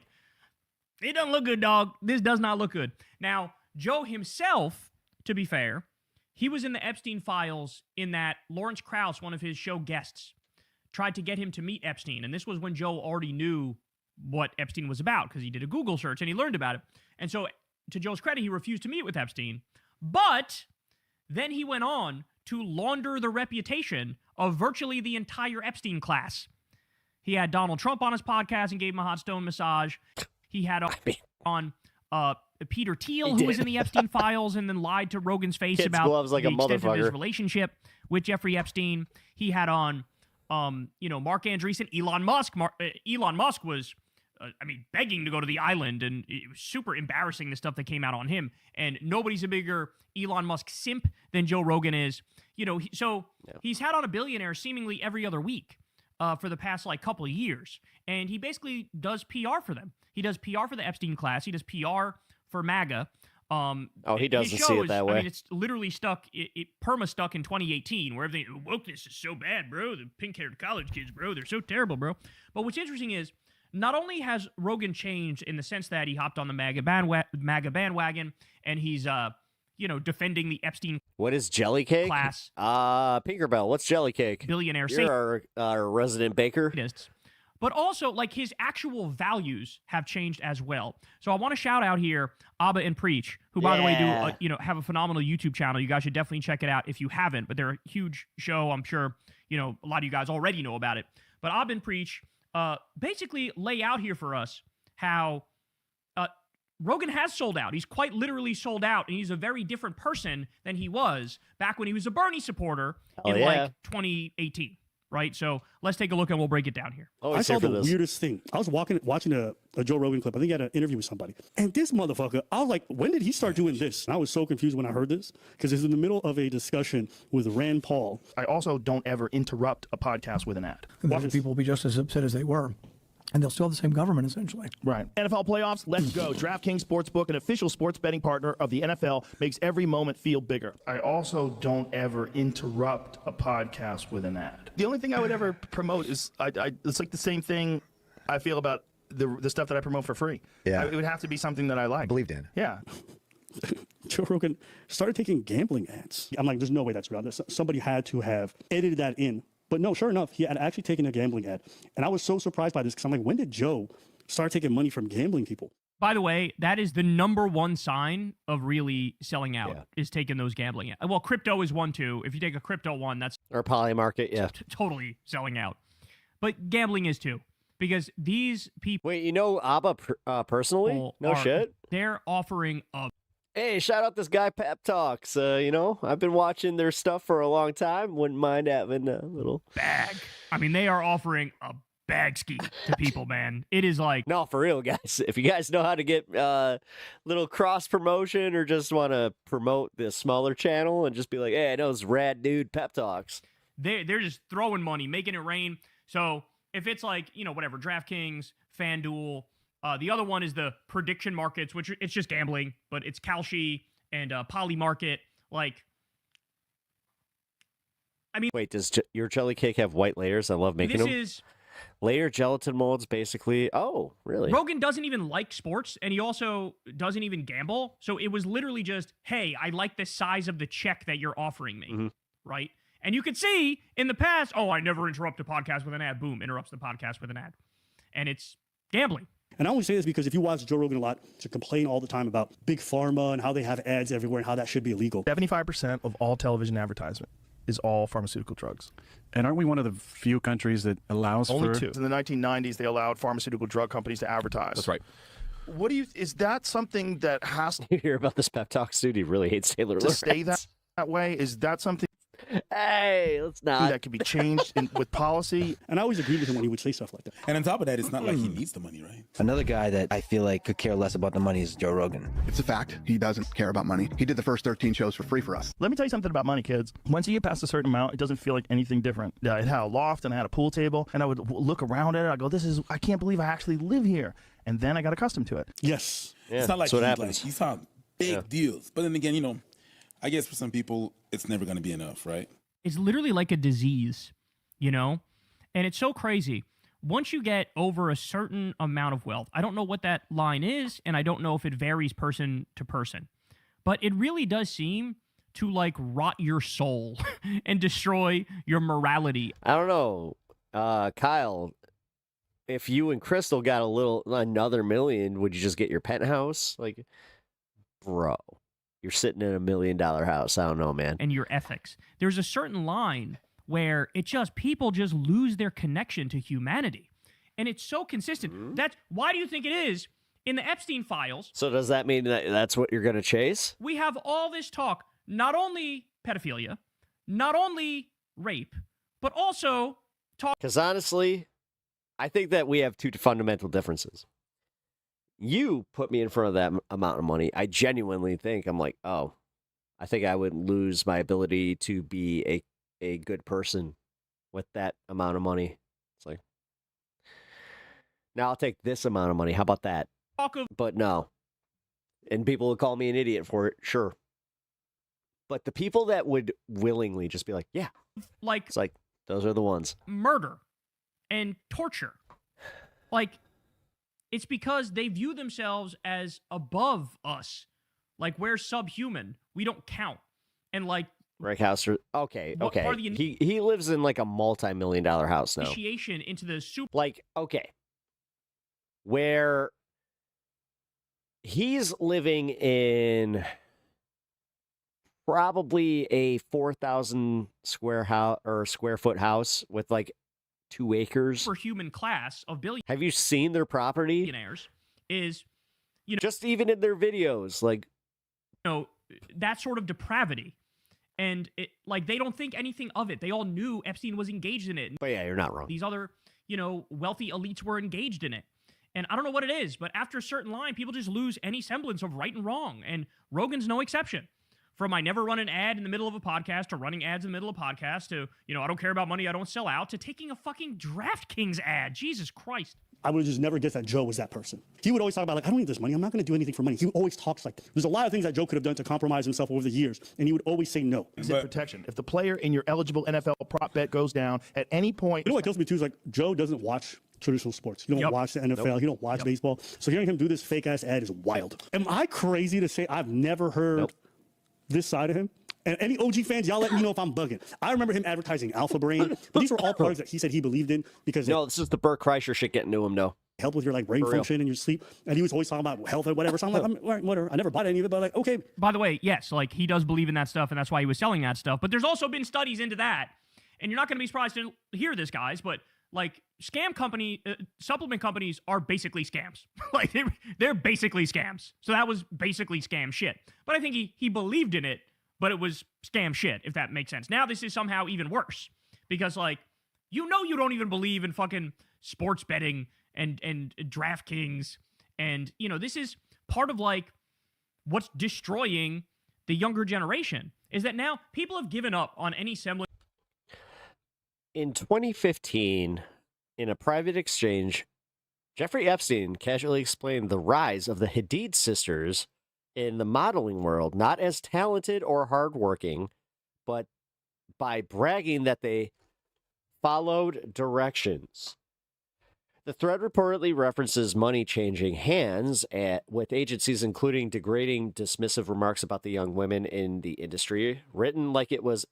It doesn't look good, dog. This does not look good. Now, Joe himself, to be fair, he was in the Epstein files in that Lawrence Krauss, one of his show guests, tried to get him to meet Epstein. And this was when Joe already knew what Epstein was about because he did a Google search and he learned about it. And so, to Joe's credit, he refused to meet with Epstein. But then he went on to launder the reputation of virtually the entire Epstein class. He had Donald Trump on his podcast and gave him a hot stone massage. He had on Peter Thiel, who was in the Epstein files and then lied to Rogan's face about the extent of his relationship with Jeffrey Epstein. He had on, Mark Andreessen, Elon Musk. Elon Musk was begging to go to the island, and it was super embarrassing, the stuff that came out on him. And nobody's a bigger Elon Musk simp than Joe Rogan is. He's had on a billionaire seemingly every other week for the past couple of years, and he basically does PR for them. He does PR for the Epstein class. He does PR for MAGA. He doesn't see it that way. I mean, it's literally stuck, perma-stuck in 2018, where everything, wokeness is so bad, bro. The pink-haired college kids, bro, they're so terrible, bro. But what's interesting is, not only has Rogan changed in the sense that he hopped on the MAGA bandwagon, and he's, defending the Epstein What is jelly cake? class. Pinkerbell, what's jelly cake? Billionaire You're our resident baker. But also, his actual values have changed as well. So I want to shout out here Abba and Preach, who, by the way, do have a phenomenal YouTube channel. You guys should definitely check it out if you haven't. But they're a huge show. I'm sure a lot of you guys already know about it. But Abba and Preach basically lay out here for us how Rogan has sold out. He's quite literally sold out, and he's a very different person than he was back when he was a Bernie supporter in 2018. Right? So let's take a look and we'll break it down here. I saw the weirdest thing. I was watching a Joe Rogan clip. I think he had an interview with somebody. And this motherfucker, I was like, when did he start doing this? And I was so confused when I heard this because it's in the middle of a discussion with Rand Paul. I also don't ever interrupt a podcast with an ad. Then people will be just as upset as they were. And they'll still have the same government, essentially. Right. NFL playoffs, let's go. DraftKings Sportsbook, an official sports betting partner of the NFL, makes every moment feel bigger. I also don't ever interrupt a podcast with an ad. The only thing I would ever promote is, it's like the same thing I feel about the stuff that I promote for free. Yeah. It would have to be something that I like. Believed in. Yeah. Joe Rogan started taking gambling ads. I'm like, there's no way that's real. Somebody had to have edited that in. But no, sure enough, he had actually taken a gambling ad. And I was so surprised by this because I'm like, when did Joe start taking money from gambling people? By the way, that is the number one sign of really selling out, is taking those gambling ads. Well, crypto is one too. If you take a crypto one, that's... Or Polymarket, totally selling out. But gambling is too. Because these people... Wait, you know Abba personally? No shit? They're offering a... Hey, shout out this guy Pep Talks. I've been watching their stuff for a long time. Wouldn't mind having a little bag. I mean, they are offering a bag ski to people, man. It is like... No, for real, guys. If you guys know how to get little cross promotion or just want to promote the smaller channel and just be like, hey, I know this rad dude Pep Talks. They're just throwing money, making it rain. So if it's like, whatever, DraftKings, FanDuel... the other one is the prediction markets, which it's just gambling, but it's Kalshi and Polymarket. Wait, does your jelly cake have white layers? I love making them. This is layer gelatin molds, basically. Oh, really? Rogan doesn't even like sports, and he also doesn't even gamble. So it was literally just, hey, I like the size of the check that you're offering me, right? And you could see in the past, I never interrupt a podcast with an ad. Boom, interrupts the podcast with an ad, and it's gambling. And I only say this because if you watch Joe Rogan a lot, to complain all the time about big pharma and how they have ads everywhere and how that should be illegal. 75% of all television advertisement is all pharmaceutical drugs. And aren't we one of the few countries that allows Only for... two. In the 1990s, they allowed pharmaceutical drug companies to advertise. That's right. Is that something that has to... You hear about this Pep Talks dude? He really hates Taylor to Lawrence. stay that way? Is that something... Hey, let's not. That could be changed with policy. And I always agreed with him when he would say stuff like that. And on top of that, it's not like he needs the money, right? Another guy that I feel like could care less about the money is Joe Rogan. It's a fact. He doesn't care about money. He did the first 13 shows for free for us. Let me tell you something about money, kids. Once you get past a certain amount, it doesn't feel like anything different. It had a loft and I had a pool table, and I would look around at it. I go, I can't believe I actually live here. And then I got accustomed to it. Yes. It's not like he saw big deals. But then again, I guess for some people, it's never going to be enough, right? It's literally like a disease, And it's so crazy. Once you get over a certain amount of wealth, I don't know what that line is, and I don't know if it varies person to person, but it really does seem to rot your soul and destroy your morality. I don't know. Kyle, if you and Crystal got another million, would you just get your penthouse? Bro. You're sitting in $1 million house. I don't know, man. And your ethics. There's a certain line where people just lose their connection to humanity. And it's so consistent. Why do you think it is in the Epstein files? So does that mean that that's what you're going to chase? We have all this talk, not only pedophilia, not only rape, but also talk. Because honestly, I think that we have two fundamental differences. you put me in front of that amount of money, I genuinely think I'm like, oh, I think I would lose my ability to be a good person with that amount of money. It's like, now I'll take this amount of money. How about that? But no. And people would call me an idiot for it, sure. But the people that would willingly just be like, yeah. Like, it's like, those are the ones. Murder and torture. Like, it's because they view themselves as above us. Like, we're subhuman. We don't count. And like, Rick Hauser. Okay, What okay. part of the He lives in like a multi-million-dollar house now. initiation into the super. Like, okay. Where he's living in probably a 4,000 square foot house with like 2 acres. For human class of Have you seen their property? billionaires is, you know, Just even in their videos, like, you know, that sort of depravity. And it, like, they don't think anything of it. They all knew Epstein was engaged in it. But yeah, you're not wrong. These other, you know, wealthy elites were engaged in it. And I don't know what it is, but after a certain line, people just lose any semblance of right and wrong. And Rogan's no exception. From I never run an ad in the middle of a podcast to running ads in the middle of a podcast to, you know, I don't care about money, I don't sell out, to taking a fucking DraftKings ad. Jesus Christ. I would just never guess that Joe was that person. He would always talk about, like, I don't need this money. I'm not going to do anything for money. He always talks like, there's a lot of things that Joe could have done to compromise himself over the years, and he would always say no. Exit protection. If the player in your eligible NFL prop bet goes down at any point. You know what kills me too is, like, Joe doesn't watch traditional sports. You don't watch the NFL. You don't watch baseball. So hearing him do this fake ass ad is wild. Am I crazy to say I've never heard this side of him? And any OG fans, y'all let me know if I'm bugging. I remember him advertising Alpha Brain, but these were all products that he said he believed in because no, this is the Burt Kreischer shit getting to him, no. Help with your like brain For real. function and your sleep. And he was always talking about health and whatever. So I'm like, all right, whatever. I never bought any of it, but like, okay. By the way, yes, like he does believe in that stuff, and that's why he was selling that stuff. But there's also been studies into that, and you're not going to be surprised to hear this, guys. But like, supplement companies are basically scams. Like they're basically scams. So that was basically scam shit. But I think he believed in it, but it was scam shit, if that makes sense. Now this is somehow even worse because, like, you know, you don't even believe in fucking sports betting and DraftKings, and you know, this is part of like what's destroying the younger generation is that now people have given up on any semblance. In 2015, in a private exchange, Jeffrey Epstein casually explained the rise of the Hadid sisters in the modeling world, not as talented or hardworking, but by bragging that they followed directions. The thread reportedly references money changing hands with agencies including degrading, dismissive remarks about the young women in the industry, written like it was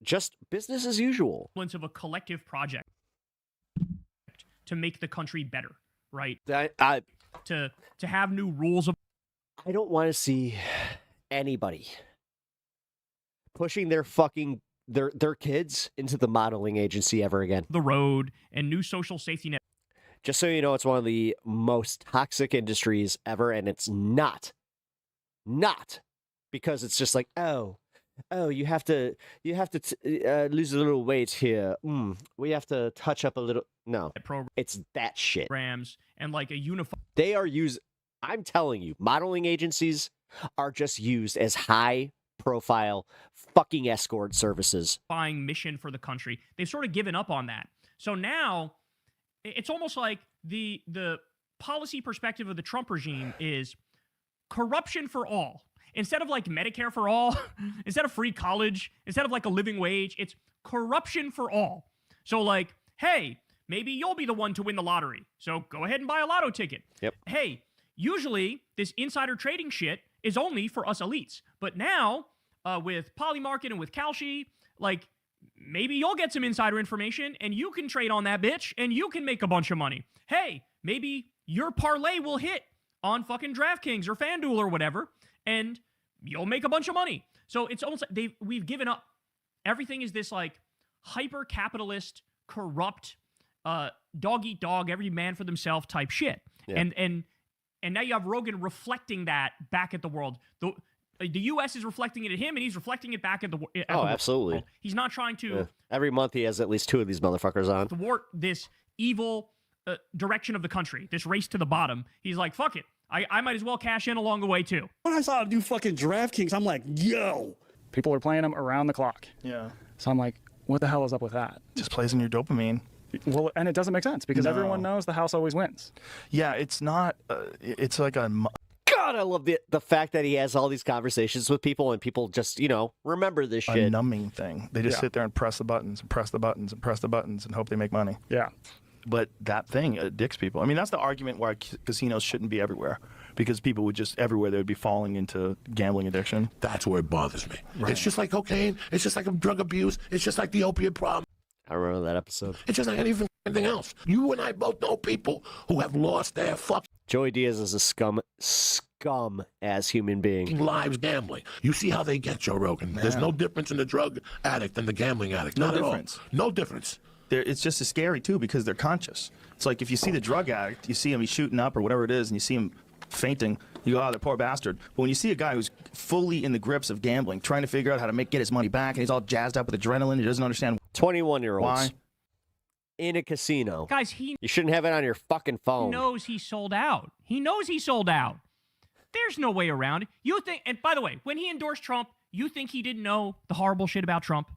just business as usual. Of a collective project to make the country better, right? To have new rules of. I don't want to see anybody pushing their kids into the modeling agency ever again. The road and new social safety net. Just so you know, it's one of the most toxic industries ever, and it's not because it's just like, oh, you have to lose a little weight here. We have to touch up a little. No, it's that shit. Programs and like a unified. They are used. I'm telling you, modeling agencies are just used as high-profile fucking escort services. Mission for the country. They've sort of given up on that. So now it's almost like the policy perspective of the Trump regime is corruption for all. Instead of like Medicare for all, instead of free college, instead of like a living wage, it's corruption for all. So like, hey, maybe you'll be the one to win the lottery. So go ahead and buy a lotto ticket. Yep. Hey, usually this insider trading shit is only for us elites. But now with Polymarket and with Kalshi, like, maybe you'll get some insider information and you can trade on that bitch and you can make a bunch of money. Hey, maybe your parlay will hit on fucking DraftKings or FanDuel or whatever, and you'll make a bunch of money. So it's almost like we've given up. Everything is this like hyper-capitalist, corrupt, dog eat dog, every man for themselves type shit. Yeah. And now you have Rogan reflecting that back at the world. The U.S. is reflecting it at him, and he's reflecting it back at the world. Absolutely. He's not trying to. Yeah. Every month he has at least 2 of these motherfuckers on. Thwart this evil, direction of the country, this race to the bottom. He's like, fuck it. I might as well cash in along the way too. When I saw him do fucking DraftKings, I'm like, yo. People are playing them around the clock. Yeah. So I'm like, what the hell is up with that? Just plays in your dopamine. Well, and it doesn't make sense because No. everyone knows the house always wins. Yeah, it's not. It's like a. God, I love the fact that he has all these conversations with people and people just, remember this A shit. numbing thing. They just Yeah. sit there and press the buttons and press the buttons and press the buttons and hope they make money. Yeah. But that thing addicts people. I mean, that's the argument why casinos shouldn't be everywhere, because people would just everywhere they would be falling into gambling addiction. That's where it bothers me. It's just like cocaine. It's just like drug abuse. It's just like the opiate problem. I remember that episode. It's just like anything else. You and I both know people who have lost their fucking Joey Diaz is a scum as human being. lives gambling. You see how they get Joe Rogan. There's no difference in the drug addict and the gambling addict. No Not at all. difference. No difference. It's just as scary too because they're conscious. It's like if you see the drug addict, you see him, he's shooting up or whatever it is, and you see him fainting, you go, oh, the poor bastard. But when you see a guy who's fully in the grips of gambling, trying to figure out how to get his money back, and he's all jazzed up with adrenaline, he doesn't understand 21-year-olds why. in a casino. Guys, You shouldn't have it on your fucking phone. knows he sold out. He knows he sold out. There's no way around it. You think, and by the way, when he endorsed Trump, you think he didn't know the horrible shit about Trump?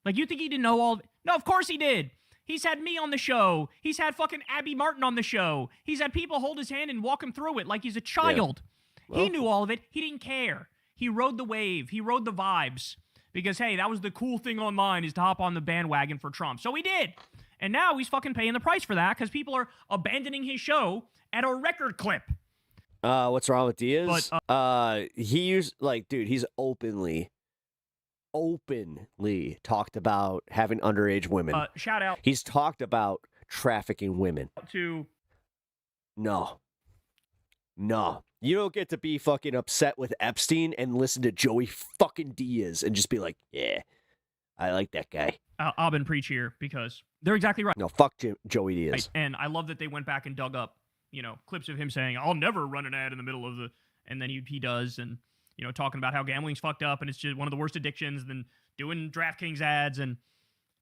Like, you think he didn't know all of it? No, of course he did. He's had me on the show. He's had fucking Abby Martin on the show. He's had people hold his hand and walk him through it like he's a child. Well, he knew all of it. He didn't care. He rode the wave. He rode the vibes. Because, hey, that was the cool thing online, is to hop on the bandwagon for Trump. So he did. And now he's fucking paying the price for that because people are abandoning his show at a record clip. What's wrong with Diaz? But, he's openly talked about having underage women. Shout out He's talked about trafficking women. to No. You don't get to be fucking upset with Epstein and listen to Joey fucking Diaz and just be like, yeah, I like that guy. Abin preach here because they're exactly right. No, fuck Joey Diaz. Right. And I love that they went back and dug up, clips of him saying, I'll never run an ad in the middle of the, and then he does, and, talking about how gambling's fucked up and it's just one of the worst addictions, and then doing DraftKings ads, and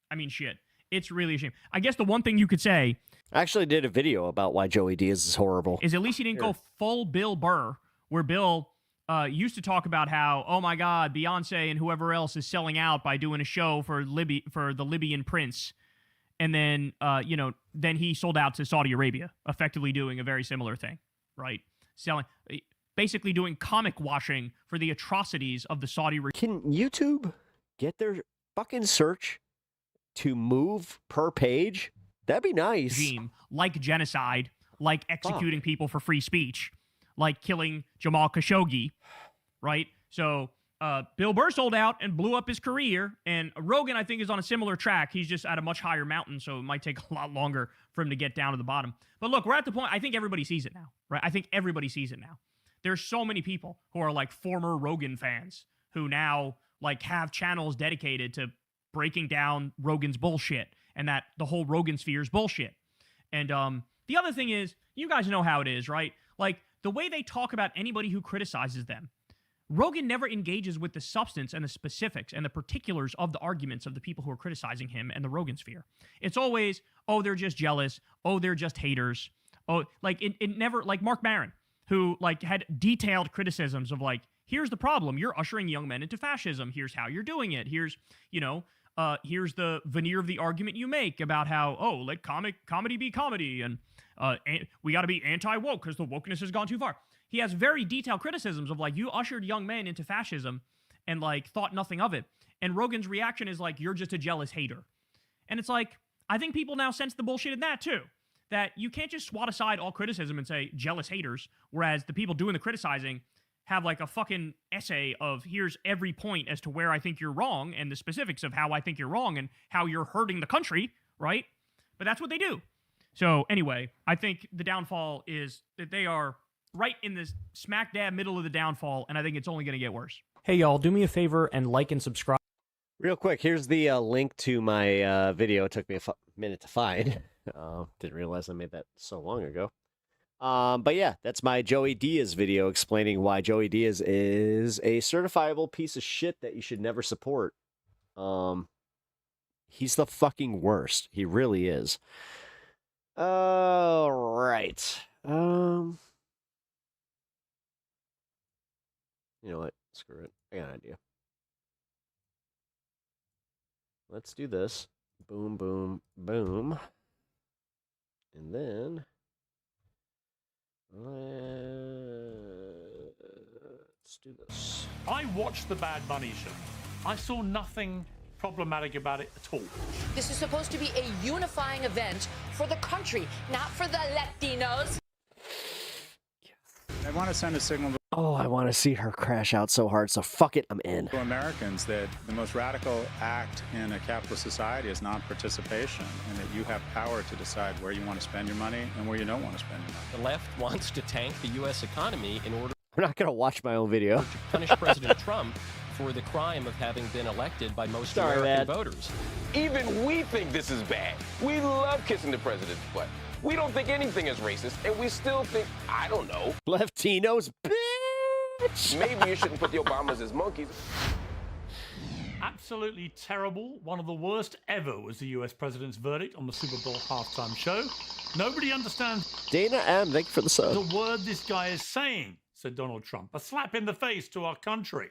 I mean, shit. It's really a shame. I guess the one thing you could say, I actually did a video about why Joey Diaz is horrible. is at least he didn't go full Bill Burr, where Bill used to talk about how, oh my God, Beyonce and whoever else is selling out by doing a show for the Libyan prince. And then, then he sold out to Saudi Arabia, effectively doing a very similar thing, right? Basically doing comic washing for the atrocities of the Saudi regime. Can YouTube get their fucking search to move per page? That'd be nice. Like genocide, like executing people for free speech, like killing Jamal Khashoggi, right? So Bill Burr sold out and blew up his career, and Rogan, I think, is on a similar track. He's just at a much higher mountain, so it might take a lot longer for him to get down to the bottom. But look, we're at the point, I think everybody sees it now, right? I think everybody sees it now. There's so many people who are like former Rogan fans who now like have channels dedicated to breaking down Rogan's bullshit and that the whole Rogan sphere is bullshit. And the other thing is, you guys know how it is, right? Like the way they talk about anybody who criticizes them, Rogan never engages with the substance and the specifics and the particulars of the arguments of the people who are criticizing him and the Rogan sphere. It's always, oh, they're just jealous. Oh, they're just haters. Oh, like it never, like Mark Maron, who like had detailed criticisms of like, here's the problem. You're ushering young men into fascism. Here's how you're doing it. Here's, here's the veneer of the argument you make about how, oh, let comedy be comedy. And we got to be anti-woke because the wokeness has gone too far. He has very detailed criticisms of like, you ushered young men into fascism and like thought nothing of it. And Rogan's reaction is like, you're just a jealous hater. And it's like, I think people now sense the bullshit in that too. That you can't just swat aside all criticism and say jealous haters, whereas the people doing the criticizing have like a fucking essay of here's every point as to where I think you're wrong and the specifics of how I think you're wrong and how you're hurting the country, right? But that's what they do. So anyway, I think the downfall is that they are right in the smack dab middle of the downfall, and I think it's only going to get worse. Hey, y'all, do me a favor and like and subscribe. Real quick, here's the link to my video. It took me a minute to find. Didn't realize I made that so long ago. But yeah, that's my Joey Diaz video explaining why Joey Diaz is a certifiable piece of shit that you should never support. He's the fucking worst. He really is. All right. You know what? Screw it. I got an idea. Let's do this. Boom, boom, boom. And then let's do this. I watched the Bad Bunny show. I saw nothing problematic about it at all. This is supposed to be a unifying event for the country, not for the Latinos. I want to send a signal Oh, I want to see her crash out so hard, so fuck it, I'm in. to Americans that the most radical act in a capitalist society is non-participation, and that you have power to decide where you want to spend your money and where you don't want to spend your money. The left wants to tank the U.S. economy in order I'm not going to watch my own video. to punish President Trump for the crime of having been elected by most American voters. Even we think this is bad. We love kissing the president's butt. We don't think anything is racist, and we still think, I don't know. Latinos, bitch! Maybe you shouldn't put the Obamas as monkeys. Absolutely terrible. One of the worst ever was the US president's verdict on the Super Bowl halftime show. Nobody understands Dana M, thank you for the sub. the word this guy is saying, said Donald Trump. A slap in the face to our country.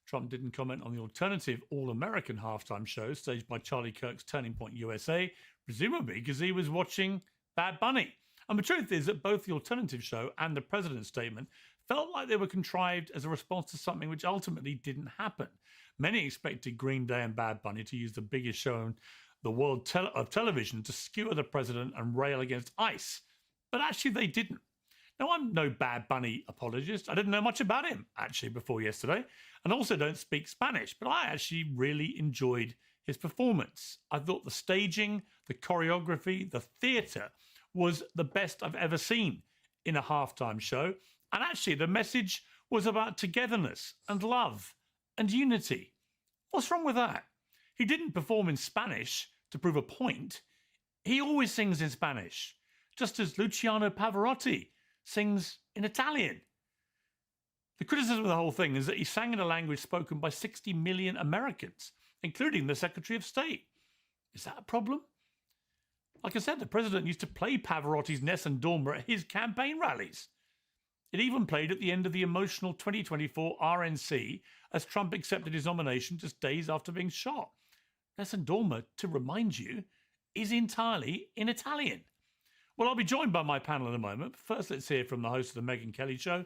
Trump didn't comment on the alternative all-American halftime show staged by Charlie Kirk's Turning Point USA, presumably because he was watching Bad Bunny. And the truth is that both the alternative show and the president's statement felt like they were contrived as a response to something which ultimately didn't happen. Many expected Green Day and Bad Bunny to use the biggest show in the world of television to skewer the president and rail against ICE. But actually they didn't. Now, I'm no Bad Bunny apologist. I didn't know much about him, actually, before yesterday, and also don't speak Spanish, but I actually really enjoyed his performance. I thought the staging, the choreography, the theatre was the best I've ever seen in a halftime show. And actually, the message was about togetherness and love and unity. What's wrong with that? He didn't perform in Spanish to prove a point. He always sings in Spanish, just as Luciano Pavarotti sings in Italian. The criticism of the whole thing is that he sang in a language spoken by 60 million Americans, including the Secretary of State. Is that a problem? Like I said, the president used to play Pavarotti's Nessun Dorma at his campaign rallies. It even played at the end of the emotional 2024 RNC as Trump accepted his nomination just days after being shot. Nessun Dorma, to remind you, is entirely in Italian. Well, I'll be joined by my panel in a moment. First, let's hear from the host of the Megyn Kelly Show.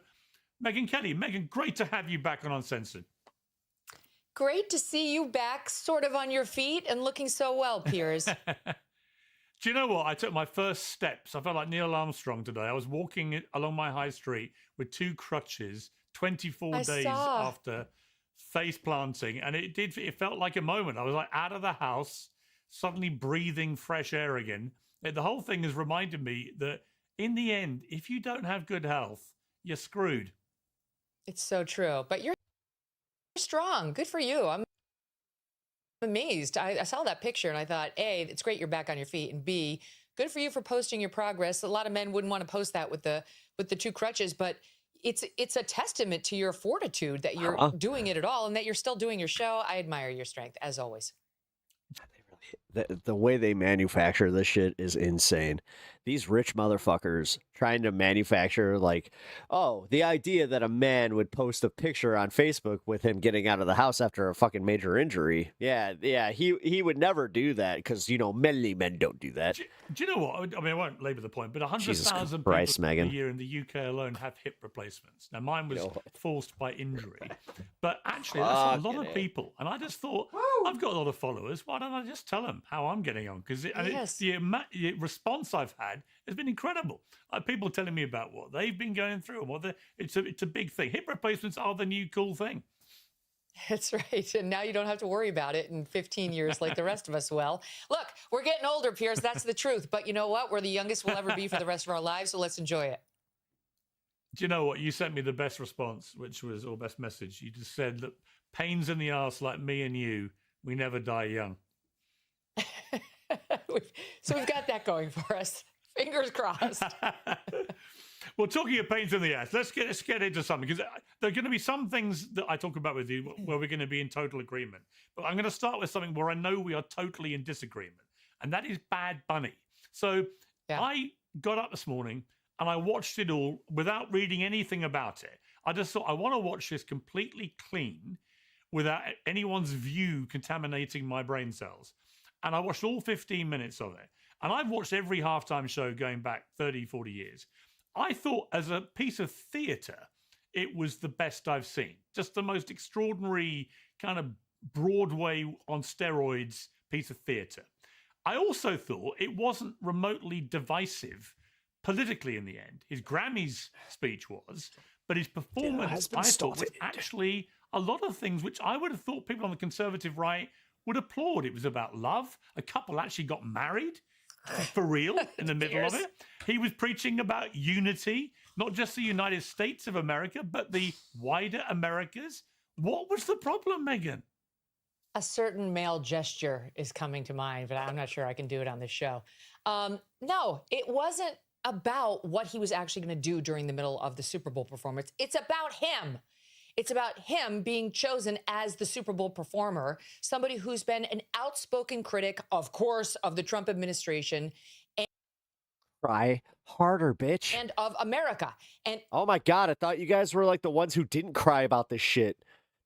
Megyn Kelly. Megyn, great to have you back on Uncensored. Great to see you back, sort of on your feet and looking so well, Piers. Do you know what? I took my first steps. I felt like Neil Armstrong today. I was walking along my high street with 2 crutches 24 days after face planting, and it felt like a moment. I was like out of the house, suddenly breathing fresh air again. The whole thing has reminded me that in the end, if you don't have good health, you're screwed. It's so true. But you're strong. Good for you. I'm amazed. I saw that picture and I thought, A, it's great you're back on your feet, and B, good for you for posting your progress. A lot of men wouldn't want to post that with the 2 crutches, but it's a testament to your fortitude that you're doing it at all and that you're still doing your show. I admire your strength, as always. The way they manufacture this shit is insane. These rich motherfuckers trying to manufacture, like, oh, the idea that a man would post a picture on Facebook with him getting out of the house after a fucking major injury. Yeah, he would never do that because, many men don't do that. Do you know what? I mean, I won't labor the point, but 100,000 people Megan. a year in the UK alone have hip replacements. Now, mine was forced by injury, but actually, that's a lot of people. And I just thought, I've got a lot of followers. Why don't I just tell them how I'm getting on? Because the response I've had has been incredible. People telling me about what they've been going through and it's a big thing. Hip replacements are the new cool thing. That's right. And now you don't have to worry about it in 15 years like the rest of us will. Look, we're getting older, Piers. That's the truth. But you know what? We're the youngest we'll ever be for the rest of our lives, so let's enjoy it. Do you know what? You sent me the best response, or best message. You just said that pains in the arse like me and you, we never die young. So we've got that going for us. Fingers crossed. Well, talking of pains in the ass, let's get into something, because there are going to be some things that I talk about with you where we're going to be in total agreement. But I'm going to start with something where I know we are totally in disagreement, and that is Bad Bunny. So Yeah. I got up this morning and I watched it all without reading anything about it. I just thought, I want to watch this completely clean without anyone's view contaminating my brain cells. And I watched all 15 minutes of it. And I've watched every halftime show going back 30, 40 years. I thought as a piece of theater, it was the best I've seen. Just the most extraordinary kind of Broadway on steroids piece of theater. I also thought it wasn't remotely divisive politically in the end. His Grammys speech was, but his performance, I thought, was actually a lot of things which I would have thought people on the conservative right would applaud. It was about love. A couple actually got married for real in the middle of it. He was preaching about unity, not just the United States of America, but the wider Americas. What was the problem, Megan? A certain male gesture is coming to mind, but I'm not sure I can do it on this show. No, it wasn't about what he was actually going to do during the middle of the Super Bowl performance. It's about him. It's about him being chosen as the Super Bowl performer, somebody who's been an outspoken critic, of course, of the Trump administration. Try harder, bitch. And of America. And oh my God, I thought you guys were like the ones who didn't cry about this shit.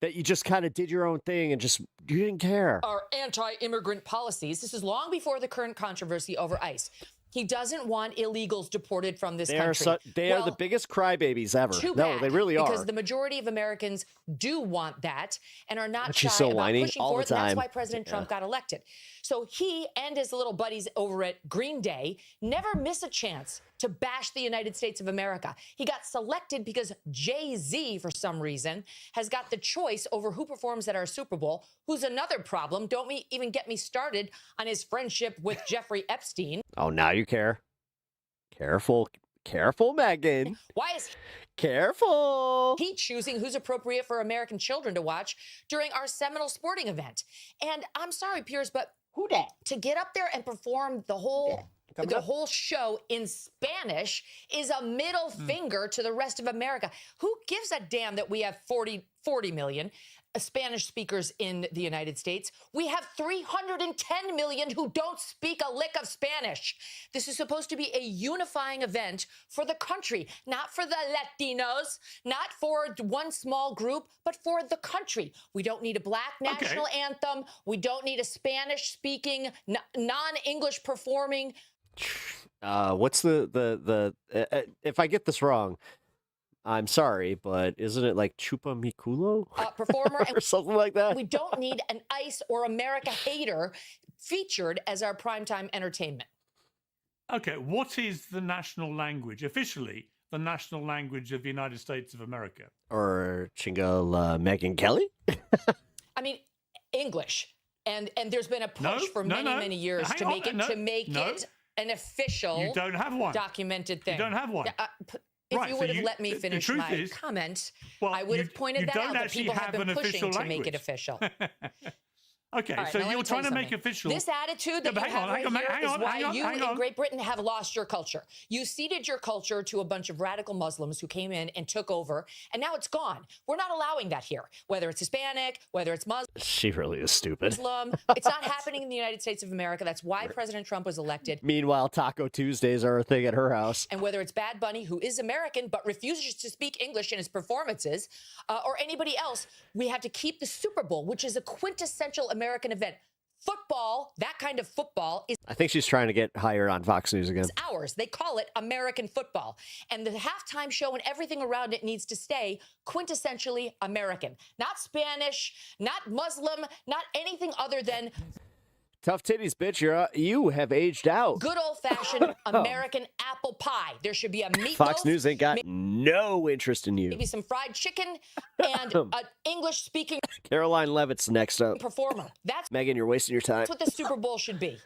That you just kind of did your own thing and just, you didn't care. Our anti-immigrant policies. This is long before the current controversy over ICE. He doesn't want illegals deported from this country. They are the biggest crybabies ever. Too No, bad, they really are. Because the majority of Americans do want that and are not shy She's so about whiny pushing all for the it. And that's time. why President Trump got elected. So he and his little buddies over at Green Day never miss a chance to bash the United States of America. He got selected because Jay-Z, for some reason, has got the choice over who performs at our Super Bowl, who's another problem. Don't even get me started on his friendship with Jeffrey Epstein. Oh, now you care. Careful, Megan. Why is careful he choosing who's appropriate for American children to watch during our seminal sporting event? And I'm sorry, Piers, but who that? To get up there and perform the whole show in Spanish is a middle finger to the rest of America. Who gives a damn that we have 40 million Spanish speakers in the United States? We have 310 million who don't speak a lick of Spanish. This is supposed to be a unifying event for the country, not for the Latinos, not for one small group, but for the country. We don't need a black national anthem. We don't need a Spanish-speaking, non-English performing. What's the if I get this wrong, I'm sorry, but isn't it like Chupa Mi Culo? Performer or something like that? We don't need an ICE or America hater featured as our primetime entertainment. Okay, what is the national language, officially, the national language of the United States of America? Or Chingal Megan Kelly? I mean, English. And there's been a push for many years to make it an official you don't have one. Documented thing. You don't have one. If you would have let me finish my comment, I would have pointed that out, that people have been pushing to make it official. Okay, right, so now you're trying to make official. This attitude that you have right here is why you in Great Britain have lost your culture. You ceded your culture to a bunch of radical Muslims who came in and took over, and now it's gone. We're not allowing that here, whether it's Hispanic, whether it's Muslim. She really is stupid. It's not happening in the United States of America. That's why President Trump was elected. Meanwhile, Taco Tuesdays are a thing at her house. And whether it's Bad Bunny, who is American but refuses to speak English in his performances, or anybody else, we have to keep the Super Bowl, which is a quintessential American event. Football, that kind of football is... I think she's trying to get hired on Fox News again. It's ours. They call it American football. And the halftime show and everything around it needs to stay quintessentially American. Not Spanish, not Muslim, not anything other than... Tough titties, bitch. You have aged out. Good old-fashioned American apple pie. There should be a meatloaf. Fox News ain't got no interest in you. Maybe some fried chicken and an English-speaking Caroline Levitt's next up. Performer. That's Megan, you're wasting your time. That's what the Super Bowl should be.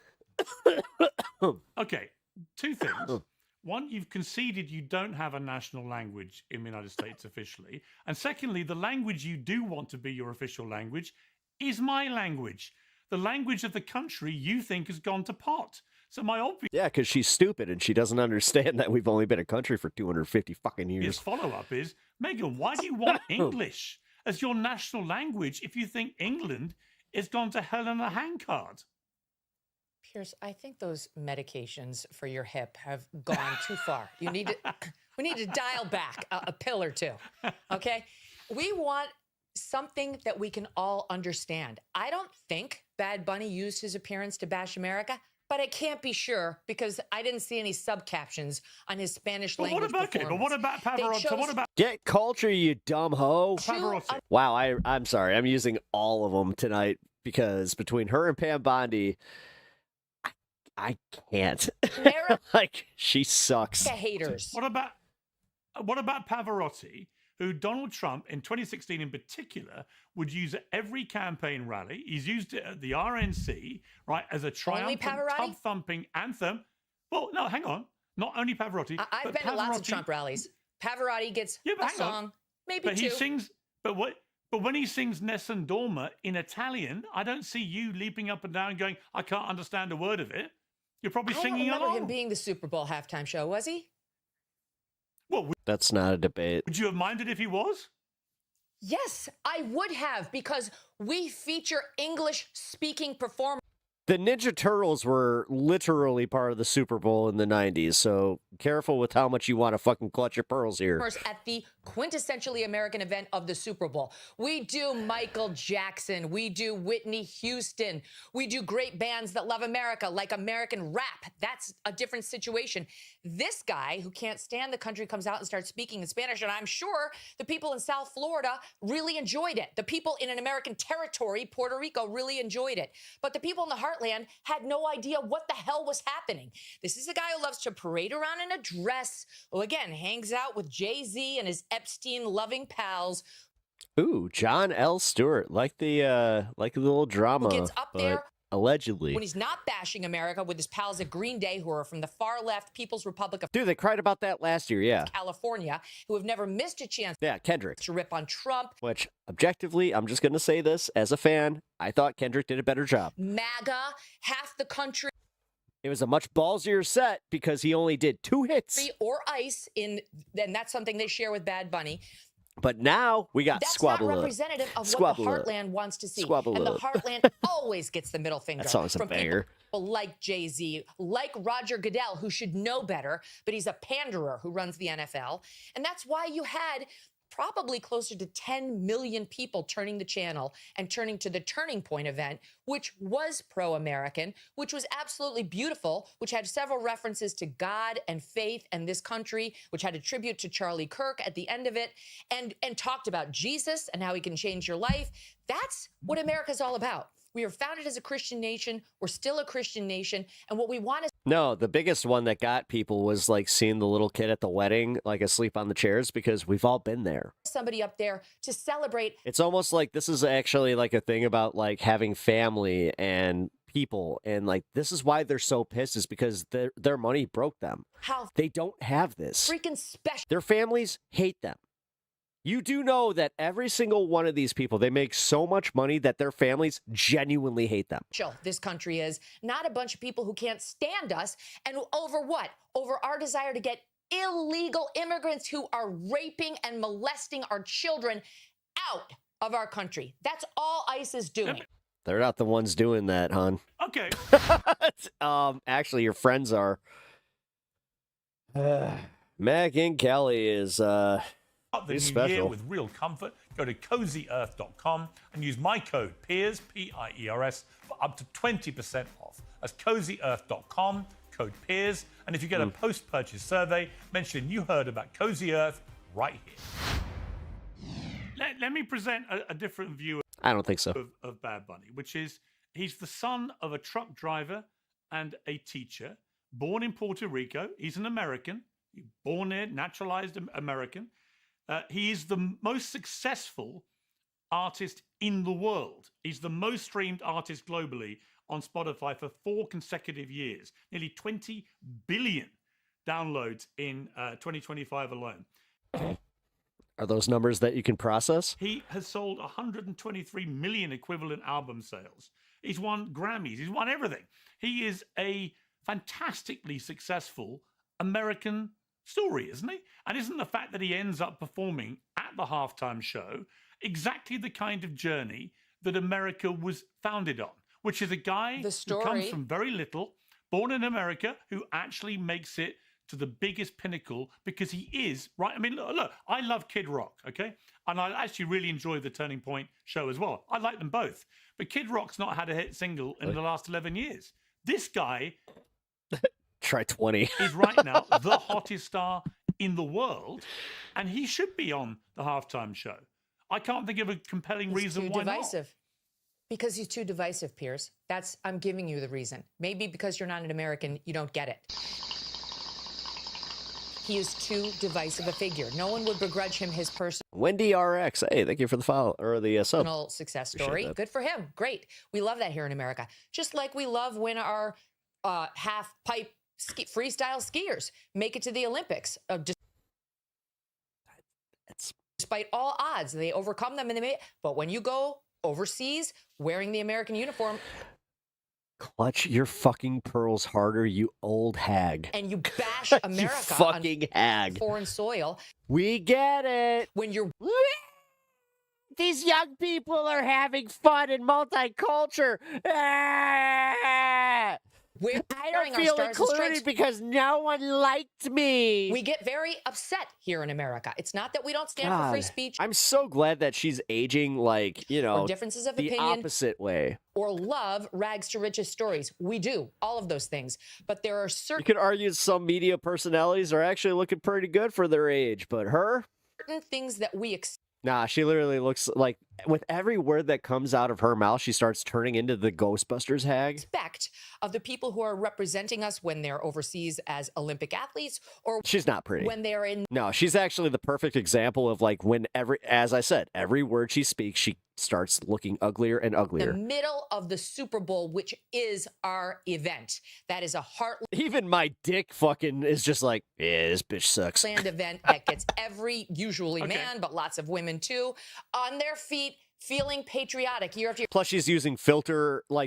Okay, two things. One, you've conceded you don't have a national language in the United States officially. And secondly, the language you do want to be your official language is my language. The language of the country you think has gone to pot. So my obvious... Yeah, because she's stupid and she doesn't understand that we've only been a country for 250 fucking years. His follow-up is, Megan, why do you want English as your national language if you think England has gone to hell in a handcart? Pierce, I think those medications for your hip have gone too far. We need to dial back a pill or two, okay? We want something that we can all understand. I don't think Bad Bunny used his appearance to bash America, but I can't be sure because I didn't see any subcaptions on his Spanish language performance. But what about Pavarotti? What about Get culture, you dumb hoe. Pavarotti? Wow, I'm sorry. I'm using all of them tonight because between her and Pam Bondi, I can't. Like, she sucks. Haters. What about Pavarotti, who Donald Trump in 2016 in particular would use at every campaign rally? He's used it at the RNC, right, as a triumphant, tub-thumping anthem. Well, no, hang on. Not only Pavarotti. I've been at lots of Trump rallies. Pavarotti gets a song, maybe but two. He sings. But when he sings Nessun Dorma in Italian, I don't see you leaping up and down going, I can't understand a word of it. You're probably singing I don't remember along. him being the Super Bowl halftime show, was he? Well, that's not a debate. Would you have minded if he was? Yes, I would have, because we feature English-speaking performers. The Ninja Turtles were literally part of the Super Bowl in the 90s, so careful with how much you want to fucking clutch your pearls here. At the quintessentially American event of the Super Bowl. We do Michael Jackson. We do Whitney Houston. We do great bands that love America, like American rap. That's a different situation. This guy who can't stand the country comes out and starts speaking in Spanish, and I'm sure the people in South Florida really enjoyed it. The people in an American territory, Puerto Rico, really enjoyed it. But the people in the Heartland had no idea what the hell was happening. This is a guy who loves to parade around in a dress, who again hangs out with Jay-Z and his Epstein-loving pals. Ooh, John L. Stewart, like the little drama, Who gets up there allegedly. when he's not bashing America with his pals at Green Day, who are from the far left People's Republic of Dude, they cried about that last year, yeah. California, who have never missed a chance Kendrick. to rip on Trump. Which, objectively, I'm just going to say this, as a fan, I thought Kendrick did a better job. MAGA, half the country. It was a much ballsier set because he only did 2 hits. Or ICE, and that's something they share with Bad Bunny. But now we got That's Squabble. not representative of what the Heartland wants to see. Squabble. And the Heartland always gets the middle finger That song's a from banger. people like Jay-Z, like Roger Goodell, who should know better, but he's a panderer who runs the NFL. And that's why you had probably closer to 10 million people turning the channel and turning to the Turning Point event, which was pro-American, which was absolutely beautiful, which had several references to God and faith and this country, which had a tribute to Charlie Kirk at the end of it, and talked about Jesus and how he can change your life. That's what America's all about. We are founded as a Christian nation. We're still a Christian nation. And what we want is No, the biggest one that got people was like seeing the little kid at the wedding, like asleep on the chairs, because we've all been there. somebody up there to celebrate. It's almost like this is actually like a thing about like having family and people, and like this is why they're so pissed, is because their money broke them. How They don't have this. freaking special. Their families hate them. You do know that every single one of these people, they make so much money that their families genuinely hate them. This country is not a bunch of people who can't stand us, and over what? Over our desire to get illegal immigrants who are raping and molesting our children out of our country. That's all ICE is doing. They're not the ones doing that, hon. Okay. Actually, your friends are. Megyn Kelly is Start the he's new year special. with real comfort. Go to cozyearth.com and use my code PIERS, P-I-E-R-S, for up to 20% off. That's cozyearth.com, code PIERS. And if you get a post-purchase survey, mention you heard about Cozy Earth right here. Let me present a different view I don't think so. of Bad Bunny, which is he's the son of a truck driver and a teacher, born in Puerto Rico. He's an American, born there, naturalized American. He is the most successful artist in the world. He's the most streamed artist globally on Spotify for 4 consecutive years. Nearly 20 billion downloads in 2025 alone. Are those numbers that you can process? He has sold 123 million equivalent album sales. He's won Grammys. He's won everything. He is a fantastically successful American story, isn't he? And isn't the fact that he ends up performing at the halftime show exactly the kind of journey that America was founded on? which is a guy The who comes story- from very little, born in America, who actually makes it to the biggest pinnacle because he is, right? I mean, look, I love Kid Rock, okay? And I actually really enjoy the Turning Point show as well. I like them both. But Kid Rock's not had a hit single in the last 11 years. This guy Try 20. is right now the hottest star in the world, and he should be on the halftime show. I can't think of a compelling He's reason too why divisive. Because he's too divisive, Piers. I'm giving you the reason. Maybe because you're not an American, you don't get it. He is too divisive a figure. No one would begrudge him his Wendy RX. Hey, thank you for the follow or the sub. personal success Appreciate story. that. Good for him. Great. We love that here in America. Just like we love when our half pipe freestyle skiers make it to the Olympics. Despite all odds, they overcome them and they make. But when you go overseas wearing the American uniform, Clutch your fucking pearls harder, you old hag. and you bash You America fucking on hag. foreign soil, We get it. when you're These young people are having fun in multicultural. I don't feel included because no one liked me. we get very upset here in America. It's not that we don't stand for free God, speech I'm so glad that she's aging like, or differences of the opinion opposite way. or love rags to riches stories. We do all of those things, but there are You certain could argue some media personalities are actually looking pretty good for their age, but her? things that we Nah, she literally looks like with every word that comes out of her mouth, she starts turning into the Ghostbusters hag. expect of the people who are representing us when they're overseas as Olympic athletes or She's not pretty. when they're in No, she's actually the perfect example of like when as I said, every word she speaks, she starts looking uglier and the uglier. middle of the Super Bowl, which is our event. That is a heartland Even my dick fucking is just like, yeah, this bitch sucks. event that gets every, usually Okay. man, but lots of women too, on their feet, feeling patriotic year after year. Plus, she's using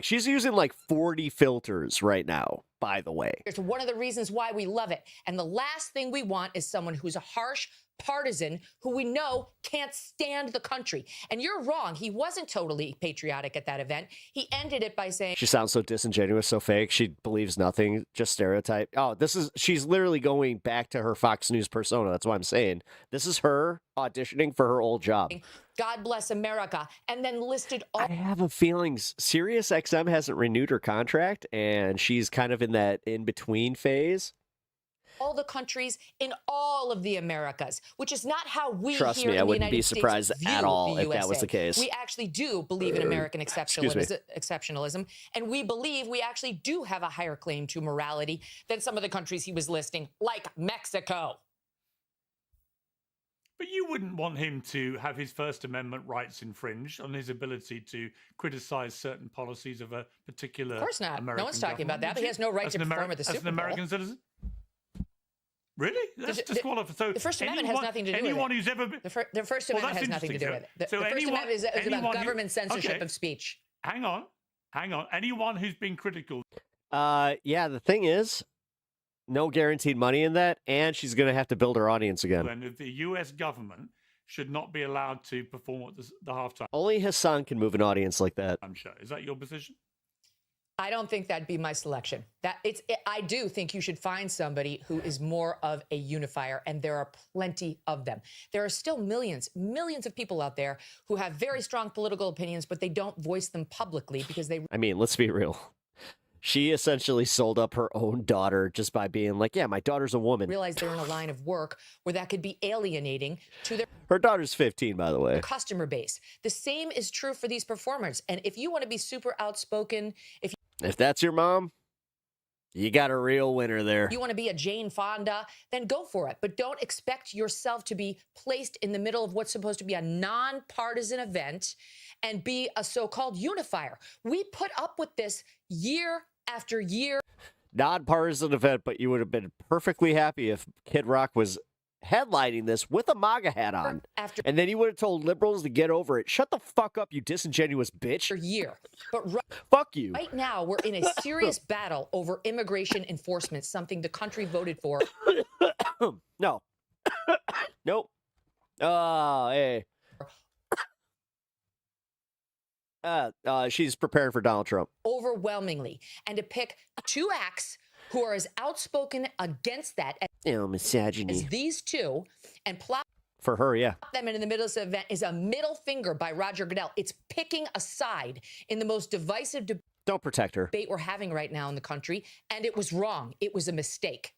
she's using like 40 filters right now, by the way. It's one of the reasons why we love it. And the last thing we want is someone who's a harsh partisan who we know can't stand the country. And you're wrong. He wasn't totally patriotic at that event. He ended it by saying, She sounds so disingenuous, so fake. She believes nothing, just stereotype. Oh, she's literally going back to her Fox News persona. That's what I'm saying. This is her auditioning for her old job. God bless America, and then listed all I have a feeling SiriusXM hasn't renewed her contract, and she's kind of in that in-between phase. the countries in all of the Americas, which is not how we Trust here me, in I the wouldn't United be States surprised view at all the if that was USA. the case. We actually do believe in American Excuse me. exceptionalism, and we believe we actually do have a higher claim to morality than some of the countries he was listing, like Mexico. But you wouldn't want him to have his First Amendment rights infringed on his ability to criticize certain policies of a particular Of course not. American No one's talking about government, that, would but he you? has no right As to an perform at the as Super an Bowl. American citizen? Really? That's disqualified. So The First Amendment has nothing to do with it. anyone who's ever been... The First Well, Amendment that's has nothing to do with interesting. it. The So First anyone- Amendment is about anyone who- government censorship okay. of speech. Hang on. Anyone who's been critical... Yeah, the thing is, no guaranteed money in that, and she's going to have to build her audience again. then of the U.S. government should not be allowed to perform at the halftime Only Hassan can move an audience like that. show. Is that your position? I don't think that'd be my selection. I do think you should find somebody who is more of a unifier, and there are plenty of them. There are still millions of people out there who have very strong political opinions, but they don't voice them publicly because they I mean, let's be real. She essentially sold up her own daughter just by being like, yeah, my daughter's a woman. realize they're in a line of work where that could be alienating to their Her daughter's 15, by the way. customer base. The same is true for these performers. And if you want to be super outspoken, If that's your mom, you got a real winner there. you want to be a Jane Fonda, then go for it. But don't expect yourself to be placed in the middle of what's supposed to be a nonpartisan event and be a so-called unifier. We put up with this year after year. Non-partisan event, but you would have been perfectly happy if Kid Rock was headlining this with a MAGA hat on. And then you would have told liberals to get over it. Shut the fuck up, you disingenuous bitch. Year. But fuck you. Right now, we're in a serious battle over immigration enforcement, something the country voted for. No. Nope. Oh, hey. She's preparing for Donald Trump. Overwhelmingly. And to pick two acts who are as outspoken against that Misogyny. as these two and plot For her, yeah. them in the middle of the event is a middle finger by Roger Goodell. It's picking a side in the most divisive Don't protect her. debate we're having right now in the country, and it was wrong. It was a mistake.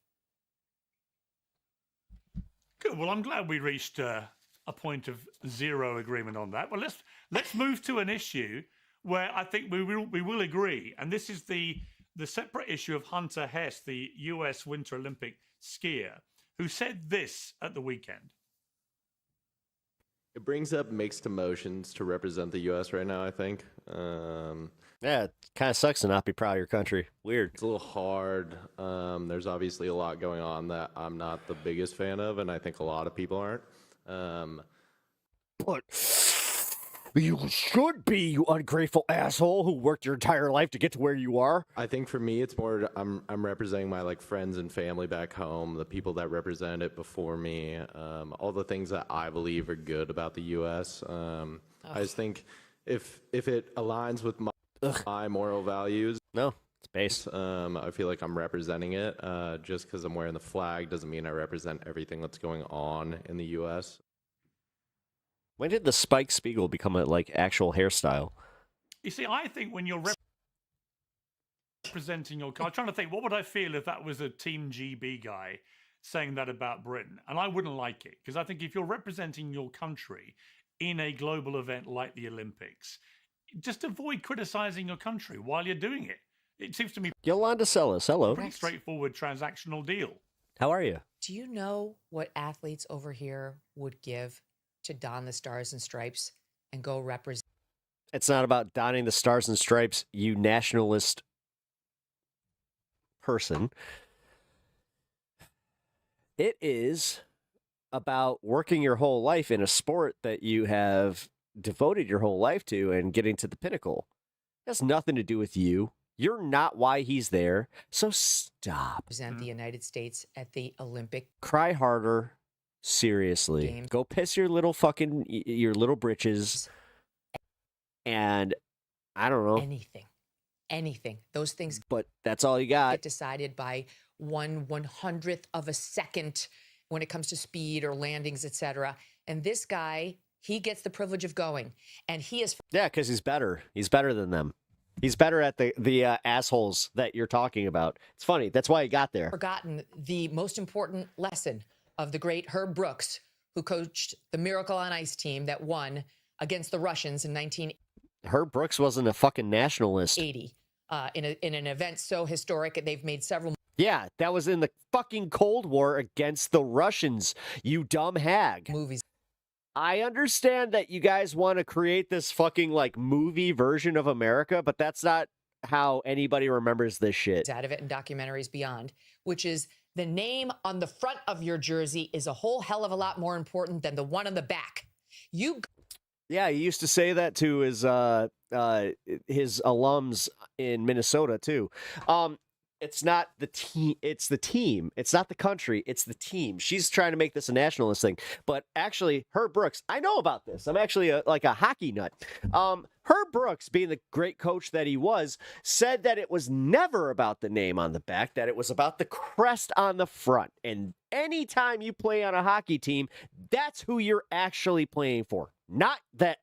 Good. Well, I'm glad we reached a point of zero agreement on that. Well, let's move to an issue where I think we will agree, and this is the separate issue of Hunter Hess, the U.S. Winter Olympic skier, who said this at the weekend. It brings up mixed emotions to represent the U.S. right now, I think. Yeah, it kind of sucks to not be proud of your country. Weird. It's a little hard. There's obviously a lot going on that I'm not the biggest fan of, and I think a lot of people aren't. But you should be, you ungrateful asshole who worked your entire life to get to where you are. I think for me, it's more I'm representing my friends and family back home, the people that represented it before me, all the things that I believe are good about the U.S. I just think if it aligns with my moral values, no, it's base. I feel like I'm representing it. Just because I'm wearing the flag doesn't mean I represent everything that's going on in the U.S. When did the Spike Spiegel become a actual hairstyle? You see, I think when you're representing your country, I'm trying to think, what would I feel if that was a Team GB guy saying that about Britain? And I wouldn't like it, because I think if you're representing your country in a global event like the Olympics, just avoid criticizing your country while you're doing it. It seems to me Yolanda Sellis, hello. pretty straightforward transactional deal. How are you? Do you know what athletes over here would give to don the stars and stripes and go represent? It's not about donning the stars and stripes, you nationalist person. It is about working your whole life in a sport that you have devoted your whole life to and getting to the pinnacle. It has nothing to do with you. You're not why he's there. So stop. Represent the United States at the Olympic. Cry harder. Seriously. Games. Go piss your little britches. And I don't know. Anything. Those things. But that's all you got. Get decided by 1/100th of a second when it comes to speed or landings, etc. And this guy, he gets the privilege of going, and he is. Yeah, because he's better. He's better than them. He's better at the assholes that you're talking about. It's funny. That's why he got there. Forgotten the most important lesson of the great Herb Brooks, who coached the Miracle on Ice team that won against the Russians in 1980. Herb Brooks wasn't a fucking nationalist. In an event so historic, they've made several. Yeah, that was in the fucking Cold War against the Russians, you dumb hag. Movies. I understand that you guys want to create this fucking movie version of America, but that's not how anybody remembers this shit. Out of it and documentaries beyond, which is the name on the front of your jersey is a whole hell of a lot more important than the one on the back. Yeah, he used to say that to his alums in Minnesota too. It's not the team. It's the team. It's not the country. It's the team. She's trying to make this a nationalist thing. But actually, Herb Brooks, I know about this. I'm actually a hockey nut. Herb Brooks, being the great coach that he was, said that it was never about the name on the back, that it was about the crest on the front. And anytime you play on a hockey team, that's who you're actually playing for. Not the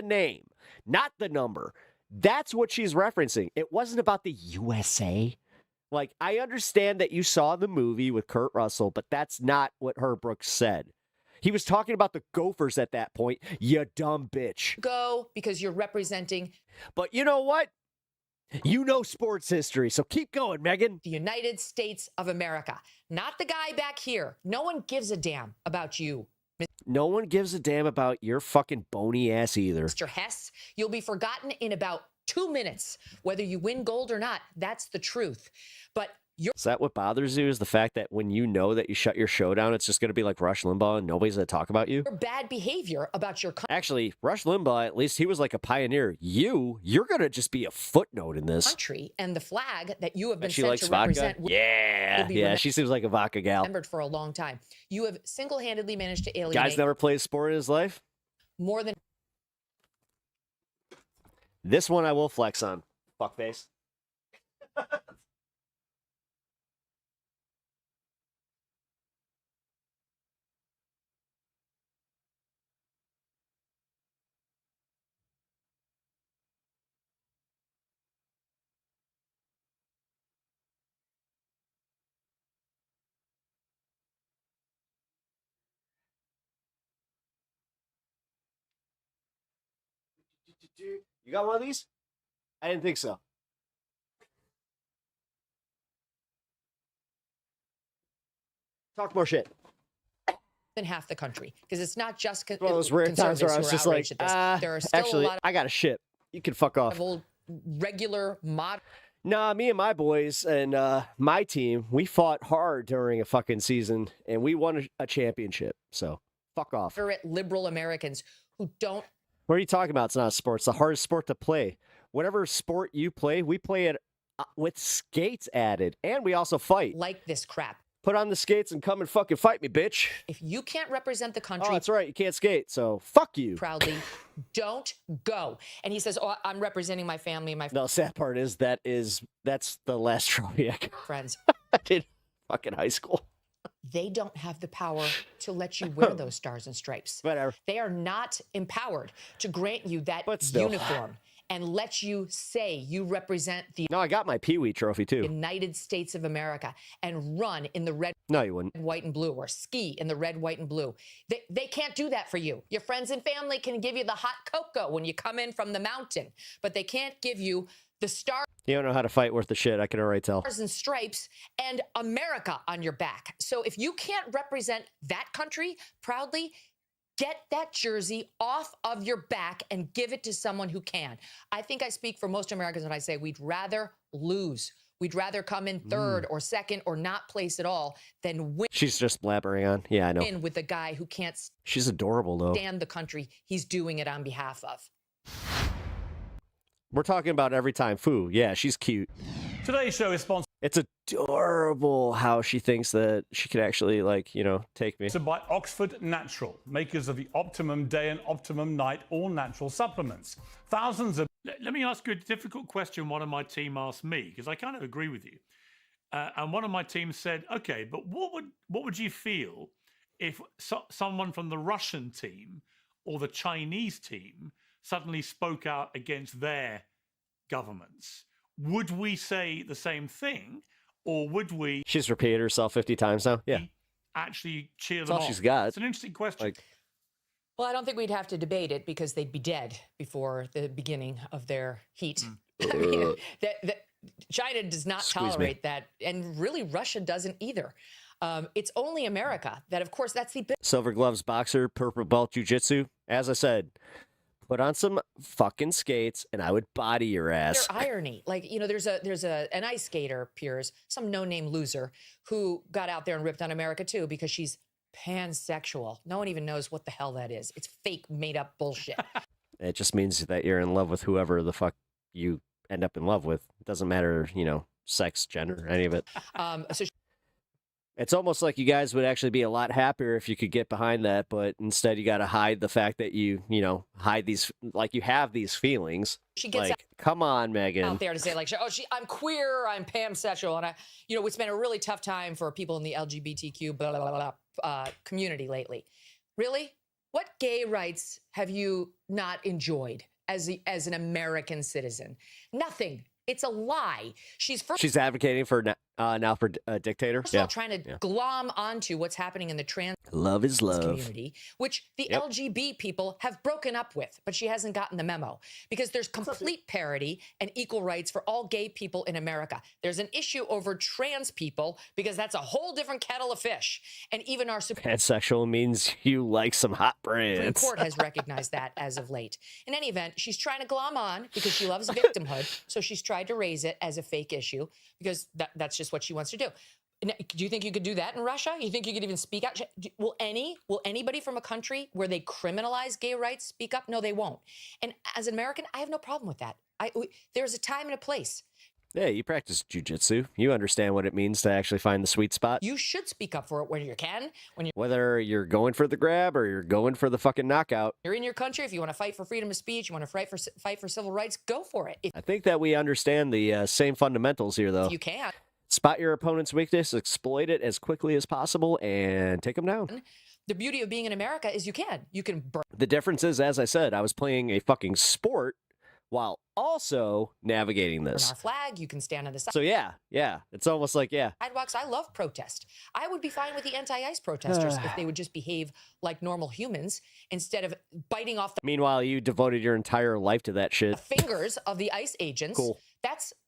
name, not the number. That's what she's referencing. It wasn't about the USA. I understand that you saw the movie with Kurt Russell, but that's not what Herb Brooks said. He was talking about the Gophers at that point, you dumb bitch. Go because you're representing. But you know what? You know sports history, so keep going, Megan. The United States of America, not the guy back here. No one gives a damn about you. No one gives a damn about your fucking bony ass either. Mr. Hess, you'll be forgotten in about 2 minutes. Whether you win gold or not, that's the truth. But is that what bothers you, is the fact that when you know that you shut your show down, it's just going to be like Rush Limbaugh and nobody's going to talk about you? Your bad behavior about your country. Actually, Rush Limbaugh, at least he was like a pioneer. You're going to just be a footnote in this. Country and the flag that you have been she sent likes to vodka? represent. Yeah, she seems like a vodka gal. Remembered for a long time. You have single-handedly managed to alienate. Guy's never played a sport in his life? More than. This one I will flex on. Fuckface. You got one of these? I didn't think so. Talk more shit. Than half the country, because it's not just One of those rare times where I was just like, there are still actually, a lot I got a ship. You can fuck off. of old regular mod. Nah, me and my boys and my team, we fought hard during a fucking season, and we won a championship. So, fuck off. Moderate liberal Americans who don't. What are you talking about? It's not a sport. It's the hardest sport to play. Whatever sport you play, we play it with skates added, and we also fight. Like this crap. Put on the skates and come and fucking fight me, bitch. If you can't represent the country, Oh, that's right. You can't skate, so fuck you. Proudly, don't go. And he says, "Oh, I'm representing my family, my No, sad part is that's the last trophy I got. friends." I did fucking high school. They don't have the power to let you wear those stars and stripes. Whatever. They are not empowered to grant you that still. uniform and let you say you represent the No, I got my Pee Wee trophy too. United States of America and run in the red, No, you wouldn't. white, and blue, or ski in the red, white, and blue. They can't do that for you. Your friends and family can give you the hot cocoa when you come in from the mountain, but they can't give you the stars You don't know how to fight worth the shit. I can already tell. and stripes and America on your back. So if you can't represent that country proudly, get that jersey off of your back and give it to someone who can. I think I speak for most Americans when I say we'd rather lose. We'd rather come in third or second or not place at all than win. She's just blabbering on. Yeah, I know. Win with a guy who can't She's adorable though. stand the country he's doing it on behalf of. We're talking about every time. Foo. Yeah, she's cute. Today's show is sponsored It's adorable how she thinks that she could actually, like, you know, take me. by Oxford Natural, makers of the Optimum Day and Optimum Night all-natural supplements. Thousands of... Let me ask you a difficult question one of my team asked me, because I kind of agree with you. And one of my team said, okay, but what would you feel if someone from the Russian team or the Chinese team suddenly spoke out against their governments? Would we say the same thing, or would we She's repeated herself 50 times now. Yeah. actually cheer That's them all on? she's got. It's an interesting question. Like, Well, I don't think we'd have to debate it because they'd be dead before the beginning of their heat. I mean, China does not Squeeze me. tolerate that, and really Russia doesn't either. It's only America that, of course, that's the big Silver gloves, boxer, purple belt, jujitsu. As I said, put on some fucking skates and I would body your ass. Their irony. Like, you know, there's an ice skater, Piers, some no-name loser, who got out there and ripped on America too because she's pansexual. No one even knows what the hell that is. It's fake, made-up bullshit. It just means that you're in love with whoever the fuck you end up in love with. It doesn't matter, you know, sex, gender, any of it. So It's almost like you guys would actually be a lot happier if you could get behind that, but instead you got to hide the fact that you know, hide these, like you have these feelings. She gets like, come on, Megan. out there to say like, oh, I'm queer, I'm pansexual, and it's been a really tough time for people in the LGBTQ blah, blah, blah, blah, community lately. Really? What gay rights have you not enjoyed as an American citizen? Nothing. It's a lie. She's advocating for now for a dictator. First of all, trying to glom onto what's happening in the trans Love is love. community, which the LGB people have broken up with, but she hasn't gotten the memo because there's complete parity and equal rights for all gay people in America. There's an issue over trans people because that's a whole different kettle of fish. And even our Pansexual means you like some hot Supreme brands. Court has recognized that as of late. In any event, she's trying to glom on because she loves victimhood. So she's tried to raise it as a fake issue because that's just what she wants to do. Do you think you could do that in Russia? You think you could even speak out? Will anybody from a country where they criminalize gay rights speak up? No, they won't. And as an American, I have no problem with that. There's a time and a place. Yeah, you practice jujitsu. You understand what it means to actually find the sweet spot. You should speak up for it when you can. Whether you're going for the grab or you're going for the fucking knockout. You're in your country. If you want to fight for freedom of speech, you want to fight for civil rights, go for it. I think that we understand the same fundamentals here, though. If you can. Spot your opponent's weakness, exploit it as quickly as possible, and take them down. The beauty of being in America is you can. You can burn. The difference is, as I said, I was playing a fucking sport while also navigating this. Our flag, you can stand on the side. So yeah, it's almost like, Sidewalks, I love protest. I would be fine with the anti-ICE protesters if they would just behave like normal humans instead of biting off the Meanwhile, you devoted your entire life to that shit. fingers of the ICE agents. Cool.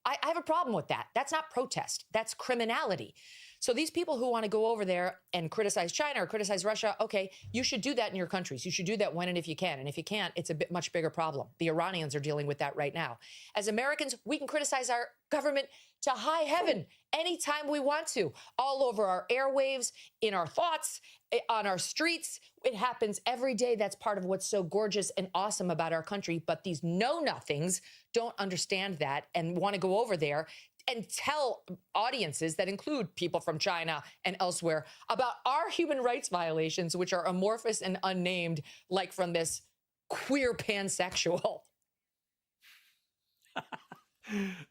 I have a problem with that. That's not protest. That's criminality. So these people who want to go over there and criticize China or criticize Russia, okay, you should do that in your countries. You should do that when and if you can. And if you can't, it's a much bigger problem. The Iranians are dealing with that right now. As Americans, we can criticize our government to high heaven anytime we want to, all over our airwaves, in our thoughts, on our streets. It happens every day. That's part of what's so gorgeous and awesome about our country. But these know-nothings don't understand that and want to go over there and tell audiences that include people from China and elsewhere about our human rights violations, which are amorphous and unnamed, like from this queer pansexual.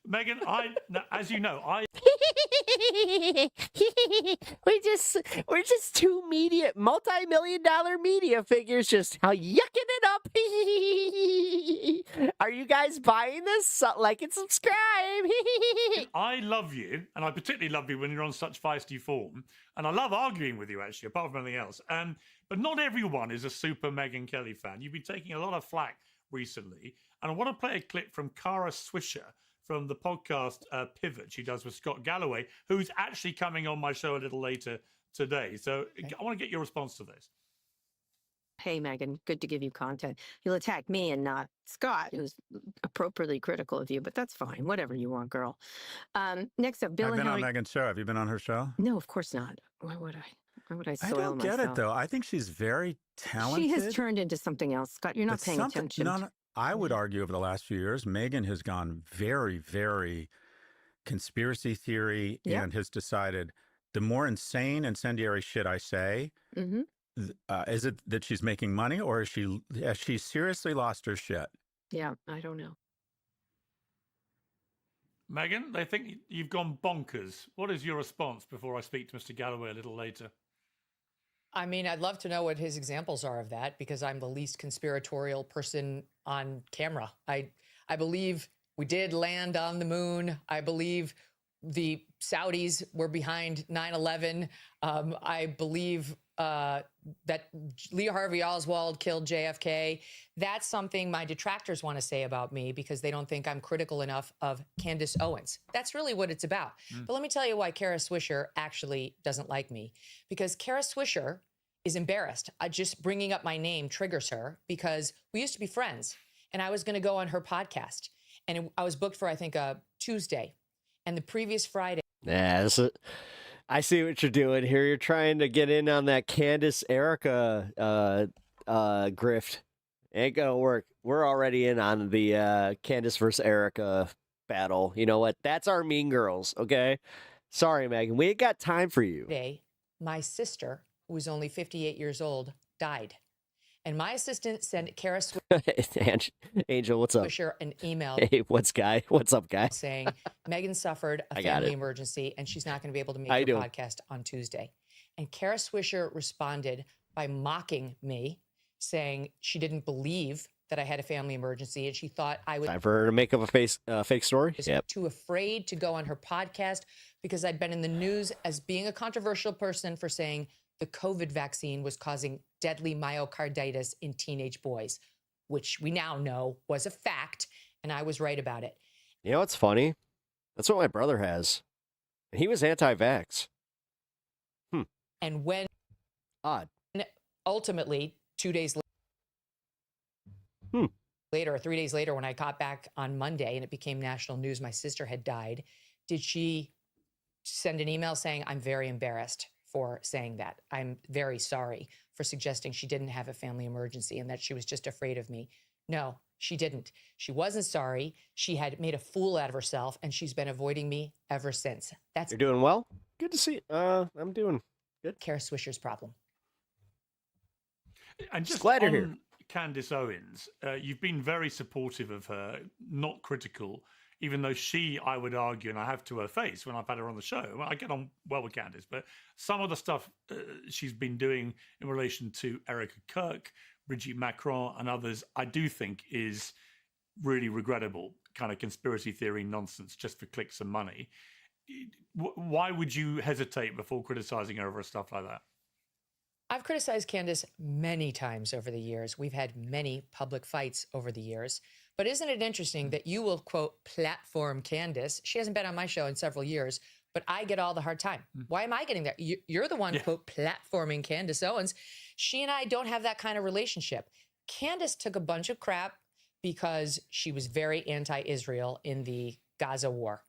Megan, as you know, we're just two multi-million-dollar media figures just yucking it up. Are you guys buying this? Like and subscribe. I love you, and I particularly love you when you're on such feisty form. And I love arguing with you, actually, apart from anything else. But not everyone is a super Megyn Kelly fan. You've been taking a lot of flack recently. And I want to play a clip from Kara Swisher from the podcast Pivot she does with Scott Galloway, who's actually coming on my show a little later today. So I want to get your response to this. Hey, Megan, good to give you content. You'll attack me and not Scott, who's appropriately critical of you, but that's fine. Whatever you want, girl. Next up, Bill I've and been Hillary. on Megan's show. Have you been on her show? No, of course not. Why would I? Why would I soil I don't get myself? it, though. I think she's very talented. She has turned into something else, Scott. You're not But paying attention. No, I would argue over the last few years, Megan has gone very, very conspiracy theory and has decided the more insane, incendiary shit I say, is it that she's making money or has she seriously lost her shit? Yeah, I don't know. Megan, they think you've gone bonkers. What is your response before I speak to Mr. Galloway a little later? I mean, I'd love to know what his examples are of that because I'm the least conspiratorial person on camera. I believe we did land on the moon. I believe the Saudis were behind 9/11. I believe that Lee Harvey Oswald killed JFK. That's something my detractors want to say about me because they don't think I'm critical enough of Candace Owens. That's really what it's about. But let me tell you why Kara Swisher actually doesn't like me. Because Kara Swisher is embarrassed. Just bringing up my name triggers her because we used to be friends. And I was going to go on her podcast. And I was booked for, I think, a Tuesday. And the previous Friday. Yeah, I see what you're doing here. You're trying to get in on that Candace Erica grift. Ain't gonna work. We're already in on the Candace versus Erica battle. You know what? That's our mean girls, okay? Sorry, Megan. We ain't got time for you. Today, my sister, who was only 58 years old, died. And my assistant sent Kara Angel, what's up? Swisher an email. Hey, what's up, guy? Saying Megan suffered a family emergency and she's not going to be able to make her podcast on Tuesday. And Kara Swisher responded by mocking me, saying she didn't believe that I had a family emergency and she thought I would. Time for her to make up a fake story? Yep. Too afraid to go on her podcast because I'd been in the news as being a controversial person for saying the COVID vaccine was causing deadly myocarditis in teenage boys, which we now know was a fact, and I was right about it. You know what's funny? That's what my brother has. And he was anti-vax. And when ultimately 2 days later, or 3 days later, when I got back on Monday and it became national news, my sister had died, did she send an email saying, I'm very embarrassed for saying that. I'm very sorry for suggesting she didn't have a family emergency and that she was just afraid of me. No, she didn't. She wasn't sorry. She had made a fool out of herself, and she's been avoiding me ever since. That's You're doing well? Good to see. I'm doing good. Kara Swisher's problem. And just glad you're on here. Candace Owens, you've been very supportive of her, not critical, even though she, I would argue, and I have to her face when I've had her on the show, well, I get on well with Candace, but some of the stuff she's been doing in relation to Erica Kirk, Brigitte Macron, and others, I do think is really regrettable, kind of conspiracy theory nonsense just for clicks and money. Why would you hesitate before criticizing her over stuff like that? I've criticized Candace many times over the years. We've had many public fights over the years. But isn't it interesting that you will, quote, platform Candace? She hasn't been on my show in several years, but I get all the hard time. Why am I getting that? You're the one, quote, platforming Candace Owens. She and I don't have that kind of relationship. Candace took a bunch of crap because she was very anti-Israel in the Gaza war.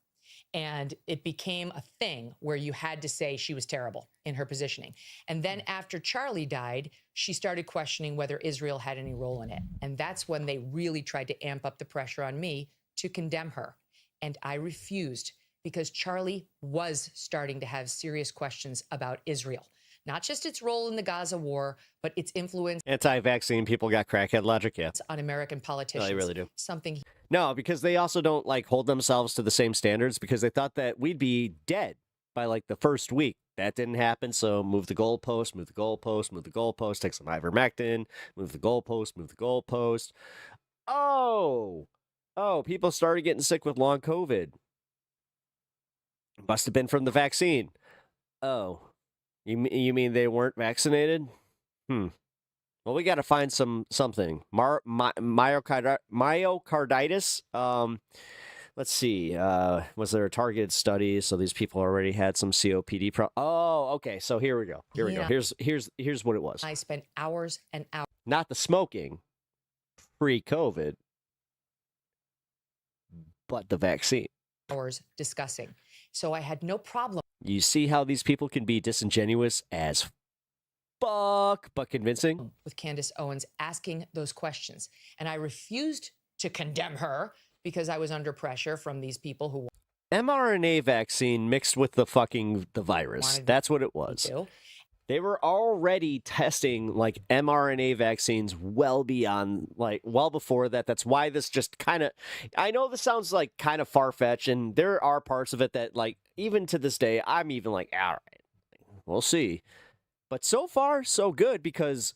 And it became a thing where you had to say she was terrible in her positioning. And then after Charlie died, she started questioning whether Israel had any role in it. And that's when they really tried to amp up the pressure on me to condemn her. And I refused because Charlie was starting to have serious questions about Israel. Not just its role in the Gaza war, but its influence Anti-vaccine people got crackhead logic, yeah. on American politicians. No, they really do. Something No, because they also don't like hold themselves to the same standards because they thought that we'd be dead by like the first week. That didn't happen, so move the goalpost, move the goalpost, move the goalpost, take some ivermectin, move the goalpost, move the goalpost. Oh, people started getting sick with long COVID. Must have been from the vaccine. Oh, you mean they weren't vaccinated? Well, we got to find something. Myocarditis. Let's see. Was there a targeted study? So these people already had some COPD. Oh, okay. So here we go. Here we go. Here's what it was. I spent hours and hours. Not the smoking, pre-COVID, but the vaccine. Hours discussing. So I had no problem. You see how these people can be disingenuous as fuck, but convincing? With Candace Owens asking those questions. And I refused to condemn her because I was under pressure from these people who mRNA vaccine mixed with the virus. That's what it was. They were already testing like mRNA vaccines well before that. That's why this just kind of, I know this sounds like kind of far-fetched, and there are parts of it that like, even to this day, I'm even like, all right, we'll see. But so far, so good, because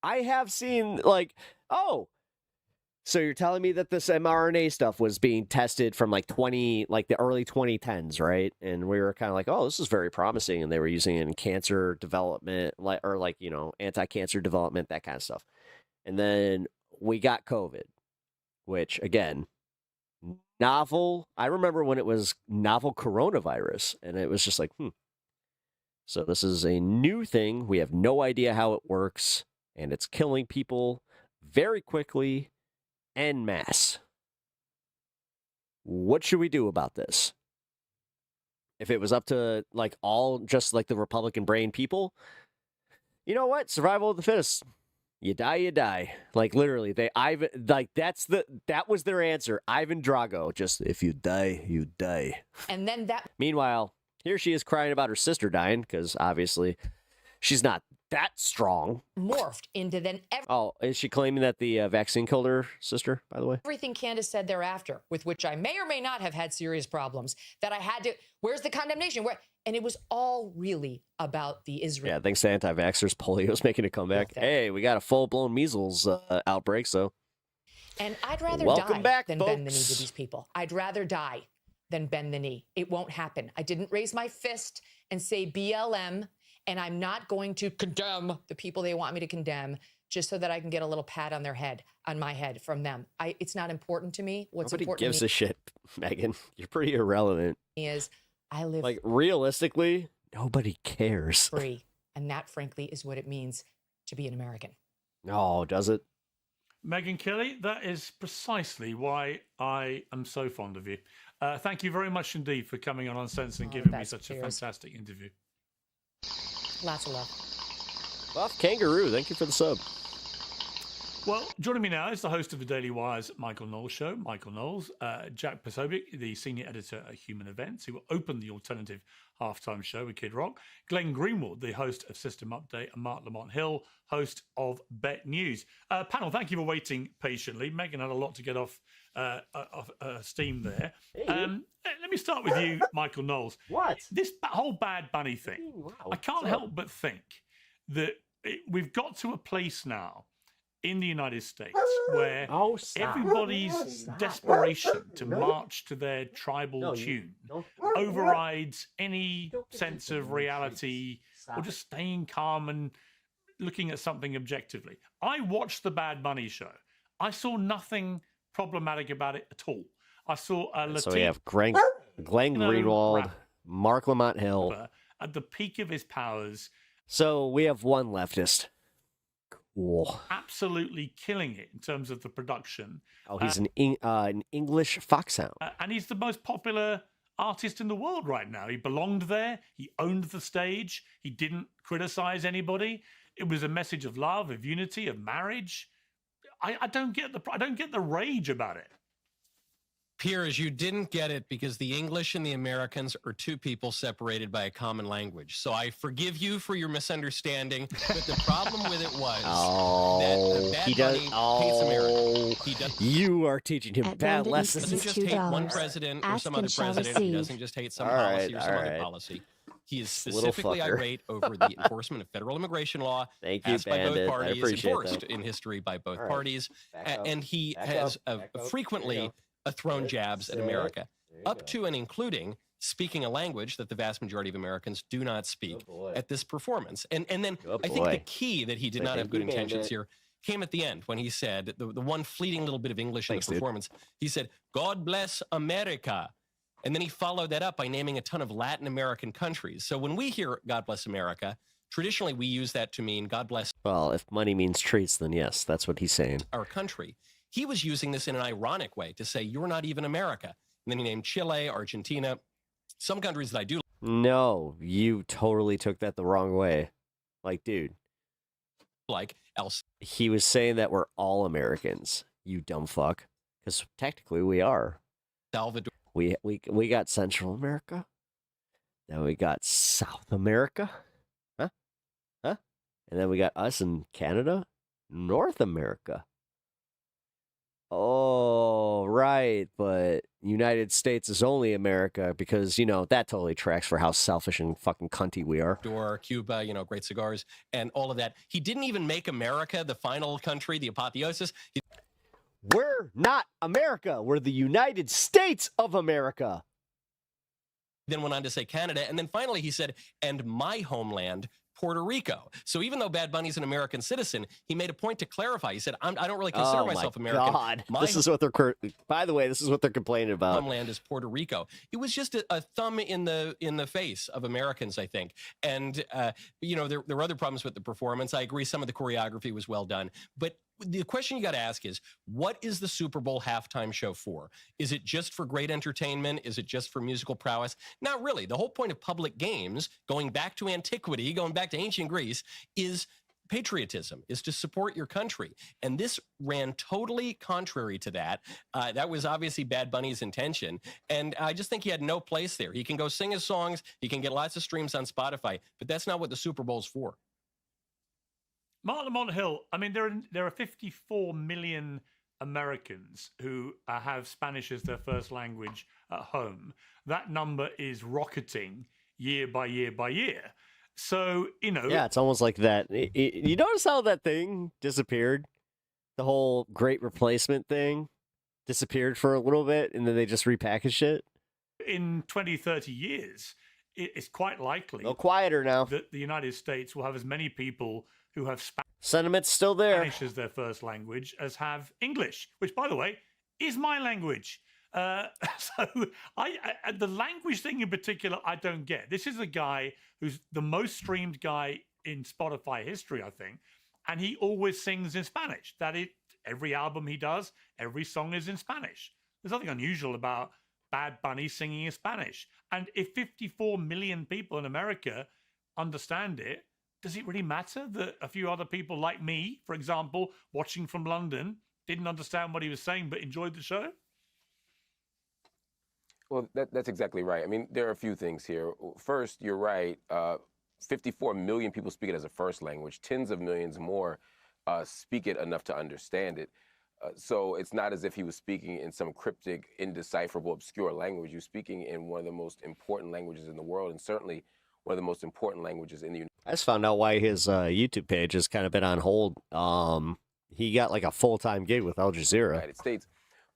I have seen like, oh, so you're telling me that this mRNA stuff was being tested from like the early 2010s, right? And we were kind of like, oh, this is very promising. And they were using it in cancer development, anti-cancer development, that kind of stuff. And then we got COVID, which again, novel. I remember when it was novel coronavirus, and it was just like, So this is a new thing. We have no idea how it works, and it's killing people very quickly en masse. What should we do about this? If it was up to like all just like the Republican brain people, you know what? Survival of the fittest. You die, you die. Like literally, that was their answer. Ivan Drago, just if you die, you die. And then that. Meanwhile, here she is crying about her sister dying because obviously she's not that strong. Morphed into then. Oh, is she claiming that the vaccine killed her sister, by the way? Everything Candace said thereafter, with which I may or may not have had serious problems, that I had to, where's the condemnation? And it was all really about the Israel. Yeah, thanks to anti-vaxxers, polio's making a comeback. Hey, we got a full-blown measles outbreak, so. And I'd rather Welcome back, than folks. bend the knee to these people. I'd rather die than bend the knee. It won't happen. I didn't raise my fist and say BLM, and I'm not going to condemn the people they want me to condemn just so that I can get a little pat on my head from them. It's not important to me. What's Nobody important gives to me a shit, Megan. You're pretty irrelevant. is I live like realistically, nobody cares. free, and that, frankly, is what it means to be an American. Oh, does it? Megyn Kelly, that is precisely why I am so fond of you. Thank you very much indeed for coming on Uncensored and giving me such a fantastic interview. Lots of love. Buff Kangaroo, thank you for the sub. Well, joining me now is the host of the Daily Wire's Michael Knowles Show, Michael Knowles, Jack Posobiec, the senior editor at Human Events, who opened the alternative halftime show with Kid Rock, Glenn Greenwald, the host of System Update, and Mark Lamont Hill, host of Bet News. Panel, thank you for waiting patiently. Megan had a lot to get off steam there. Let me start with you, Michael Knowles. What? This whole Bad Bunny thing, I can't help but think that we've got to a place now in the United States where everybody's desperation to march to their tribal tune overrides any sense of reality or just staying calm and looking at something objectively. I watched the Bad Bunny show. I saw nothing problematic about it at all. I saw a So we have Glenn Greenwald, Mark Lamont Hill. At the peak of his powers. So we have one leftist. Cool. Absolutely killing it in terms of the production. Oh, he's an English foxhound. And he's the most popular artist in the world right now. He belonged there. He owned the stage. He didn't criticize anybody. It was a message of love, of unity, of marriage. I don't get the rage about it. Piers, you didn't get it because the English and the Americans are two people separated by a common language. So I forgive you for your misunderstanding, but the problem with it was that Bad Bunny hates America. He does. You are teaching him bad lessons. He doesn't just hate one president or some other president. He doesn't just hate some policy or some other policy. He is specifically irate over the enforcement of federal immigration law passed by both parties, enforced in history by both parties, and he has frequently thrown jabs at America, up to and including speaking a language that the vast majority of Americans do not speak at this performance. And then I think the key that he did not have good intentions here came at the end when he said, the one fleeting little bit of English in the performance, he said, "God bless America." And then he followed that up by naming a ton of Latin American countries. So when we hear God bless America, traditionally we use that to mean God bless. Well, if money means treats, then yes, that's what he's saying. Our country. He was using this in an ironic way to say, you're not even America. And then he named Chile, Argentina, some countries that I do. No, you totally took that the wrong way. Like, dude. Like else. He was saying that we're all Americans, you dumb fuck. Because technically we are. Salvador. We got Central America. Then we got South America. Huh? And then we got us in Canada. North America. Oh, right. But United States is only America because, that totally tracks for how selfish and fucking cunty we are. Cuba, great cigars and all of that. He didn't even make America the final country, the apotheosis. We're not America. We're the United States of America. Then went on to say Canada. And then finally he said, and my homeland, Puerto Rico. So even though Bad Bunny's an American citizen, he made a point to clarify. He said, I don't really consider myself American. God. This is what by the way, this is what they're complaining about. Homeland is Puerto Rico. It was just a thumb in the face of Americans, I think. And, there were other problems with the performance. I agree some of the choreography was well done. But the question you got to ask is, what is the Super Bowl halftime show for? Is it just for great entertainment? Is it just for musical prowess? Not really. The whole point of public games, going back to antiquity, going back to ancient Greece, is patriotism, is to support your country. And this ran totally contrary to that. That was obviously Bad Bunny's intention. And I just think he had no place there. He can go sing his songs. He can get lots of streams on Spotify, but that's not what the Super Bowl's for. Mark Lamont Hill, I mean, there are 54 million Americans who have Spanish as their first language at home. That number is rocketing year by year by year. So, Yeah, it's almost like that. You notice how that thing disappeared? The whole Great Replacement thing disappeared for a little bit, and then they just repackaged it? In 20, 30 years, it's quite likely quieter now that the United States will have as many people who have Sentiment's still there. Spanish as their first language as have English, which, by the way, is my language. So the language thing in particular, I don't get. This is a guy who's the most streamed guy in Spotify history, I think, and he always sings in Spanish. Every album he does, every song is in Spanish. There's nothing unusual about Bad Bunny singing in Spanish. And if 54 million people in America understand it, does it really matter that a few other people like me, for example, watching from London, didn't understand what he was saying but enjoyed the show? Well, that's exactly right. I mean, there are a few things here. First, you're right. 54 million people speak it as a first language. Tens of millions more speak it enough to understand it. So it's not as if he was speaking in some cryptic, indecipherable, obscure language. You're speaking in one of the most important languages in the world, and certainly one of the most important languages in the United States. I just found out why his YouTube page has kind of been on hold. He got like a full-time gig with Al Jazeera. United States.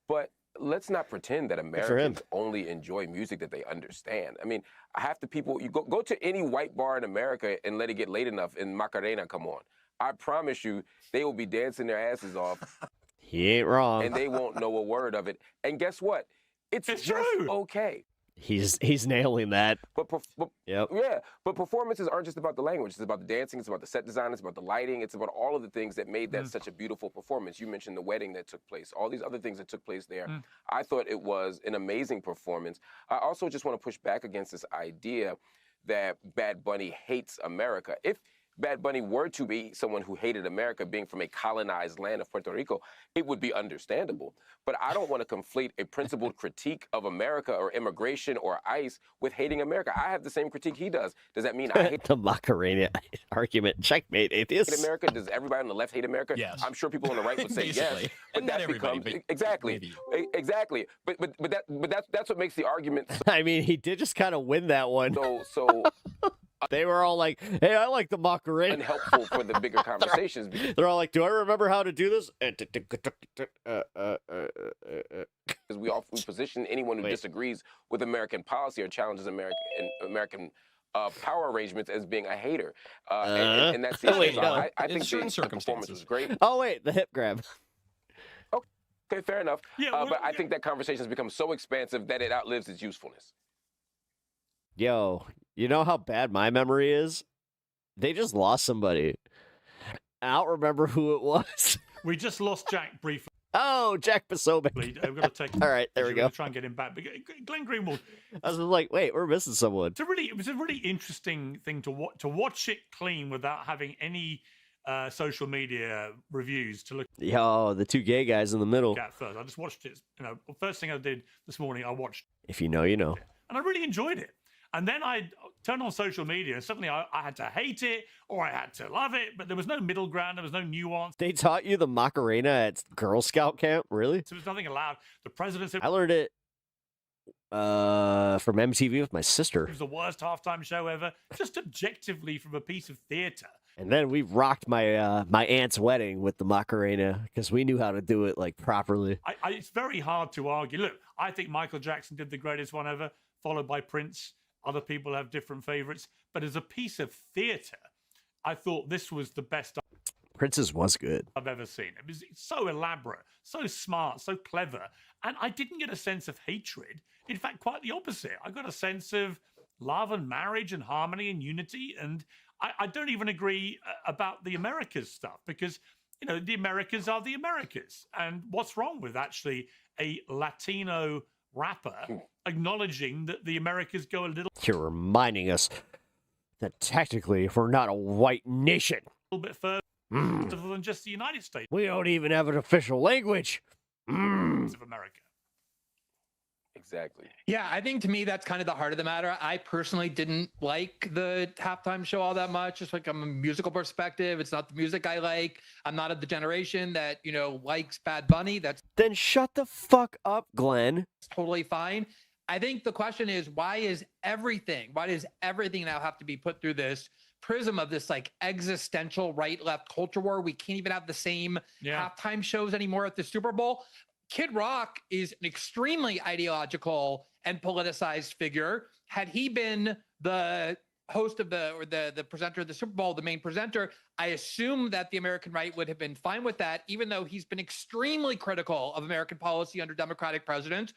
But let's not pretend that Americans only enjoy music that they understand. I mean, half the people, you go to any white bar in America and let it get late enough and Macarena come on. I promise you, they will be dancing their asses off. He ain't wrong. And they won't know a word of it. And guess what? It's just true. Okay. He's nailing that. But yeah, but performances aren't just about the language. It's about the dancing. It's about the set design. It's about the lighting. It's about all of the things that made that such a beautiful performance. You mentioned the wedding that took place. All these other things that took place there. I thought it was an amazing performance. I also just want to push back against this idea that Bad Bunny hates America. If Bad Bunny were to be someone who hated America, being from a colonized land of Puerto Rico, it would be understandable. But I don't want to conflate a principled critique of America or immigration or ICE with hating America. I have the same critique he does. Does that mean I hate the Macarena argument? Checkmate, atheist. America? Does everybody on the left hate America? Yes. I'm sure people on the right would say yes. But that becomes exactly. But that's what makes the argument. I mean, he did just kind of win that one. So. They were all like, hey, I like the Macarena. Unhelpful for the bigger conversations. They're all like, do I remember how to do this? Because we position anyone who disagrees with American policy or challenges American power arrangements as being a hater. And that's the issue. I think the performance was great. Oh, wait, the hip grab. Okay, fair enough. Yeah, but I think that conversation has become so expansive that it outlives its usefulness. Yo, you know how bad my memory is? They just lost somebody. I don't remember who it was. We just lost Jack briefly. Oh, Jack Posobiec. We've got to take him. All right, there we go. Try and get him back. But Glenn Greenwald. I was like, wait, we're missing someone. It was a really interesting thing to watch it clean without having any social media reviews to look. Yo, the two gay guys in the middle. At first, I just watched it. First thing I did this morning, I watched. If you know, you know. And I really enjoyed it. And then I turned on social media, and suddenly I had to hate it or I had to love it, but there was no middle ground. There was no nuance. They taught you the Macarena at Girl Scout camp? Really? So there was nothing allowed. The president said, I learned it from MTV with my sister. It was the worst halftime show ever, just objectively from a piece of theater. And then we rocked my my aunt's wedding with the Macarena because we knew how to do it like properly. It's very hard to argue. Look, I think Michael Jackson did the greatest one ever, followed by Prince. Other people have different favorites, but as a piece of theater, I thought this was the best Prince's was good. I've ever seen. It was so elaborate, so smart, so clever, and I didn't get a sense of hatred. In fact, quite the opposite. I got a sense of love and marriage and harmony and unity, and I don't even agree about the Americas stuff because, the Americas are the Americas, and what's wrong with actually a Latino rapper acknowledging that the Americas go a little... You're reminding us that technically we're not a white nation. A little bit further than just the United States. We don't even have an official language. Of America. Exactly. Yeah, I think to me that's kind of the heart of the matter. I personally didn't like the halftime show all that much. Just like from a musical perspective, it's not the music I like. I'm not of the generation that, likes Bad Bunny. Then shut the fuck up, Glenn. Totally fine. I think the question is, why does everything now have to be put through this prism of this like existential right-left culture war? We can't even have the same halftime shows anymore at the Super Bowl. Kid Rock is an extremely ideological and politicized figure. Had he been the host of the presenter of the Super Bowl, the main presenter, I assume that the American right would have been fine with that, even though he's been extremely critical of American policy under Democratic presidents.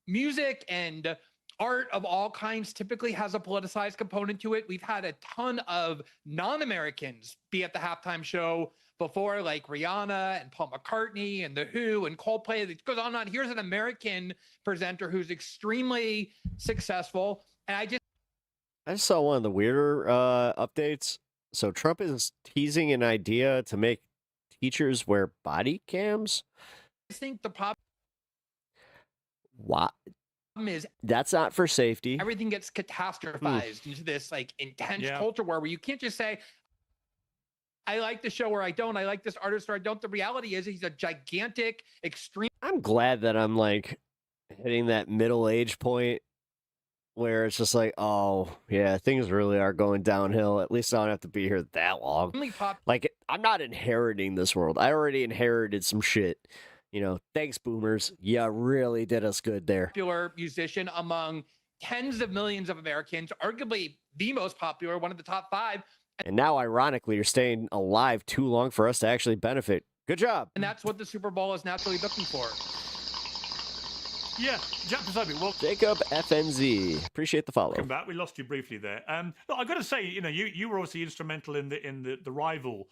Music and art of all kinds typically has a politicized component to it. We've had a ton of non-Americans be at the halftime show before, like Rihanna and Paul McCartney and The Who and Coldplay. It goes on and on. Here's an American presenter who's extremely successful. And I just saw one of the weirder updates. So Trump is teasing an idea to make teachers wear body cams? I think the problem What? is That's not for safety. everything gets catastrophized into this like intense culture war where you can't just say, I like the show or I don't. I like this artist or I don't. The reality is he's a gigantic, extreme. I'm glad that I'm like hitting that middle age point where it's just like, oh, yeah, things really are going downhill. At least I don't have to be here that long. Like, I'm not inheriting this world. I already inherited some shit. You know, thanks, boomers. You really did us good there. Popular musician among tens of millions of Americans, arguably the most popular, one of the top 5. And now, ironically, you're staying alive too long for us to actually benefit. Good job. And that's what the Super Bowl is naturally looking for. Yeah, Jack Pazobi, well, Jacob FNZ, appreciate the follow. Welcome back. We lost you briefly there. Look, I've got to say, you know, you were obviously instrumental in the rival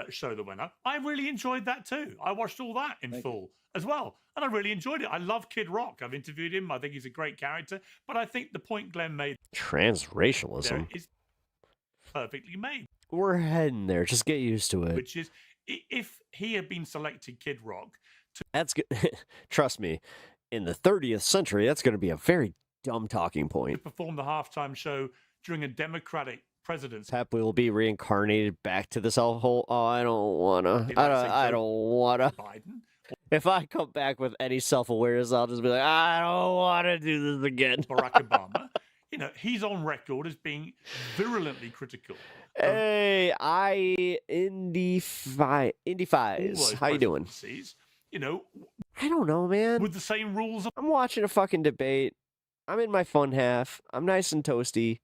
show that went up. I really enjoyed that too. I watched all that in full as well, and I really enjoyed it. I love Kid Rock. I've interviewed him. I think he's a great character. But I think the point Glenn made Transracialism there is perfectly made. We're heading there. Just get used to it. Which is, if he had been selected, Kid Rock, that's good. Trust me. In the 30th century, that's going to be a very dumb talking point. to perform the halftime show during a Democratic presidency. Pep will be reincarnated back to this whole. Oh, I don't wanna. I don't wanna. Biden. If I come back with any self-awareness, I'll just be like, I don't want to do this again. Barack Obama. You know, he's on record as being virulently critical. Hey, Indy Fies. How you doing? You know, I don't know, man. With the same rules. I'm watching a fucking debate. I'm in my fun half. I'm nice and toasty.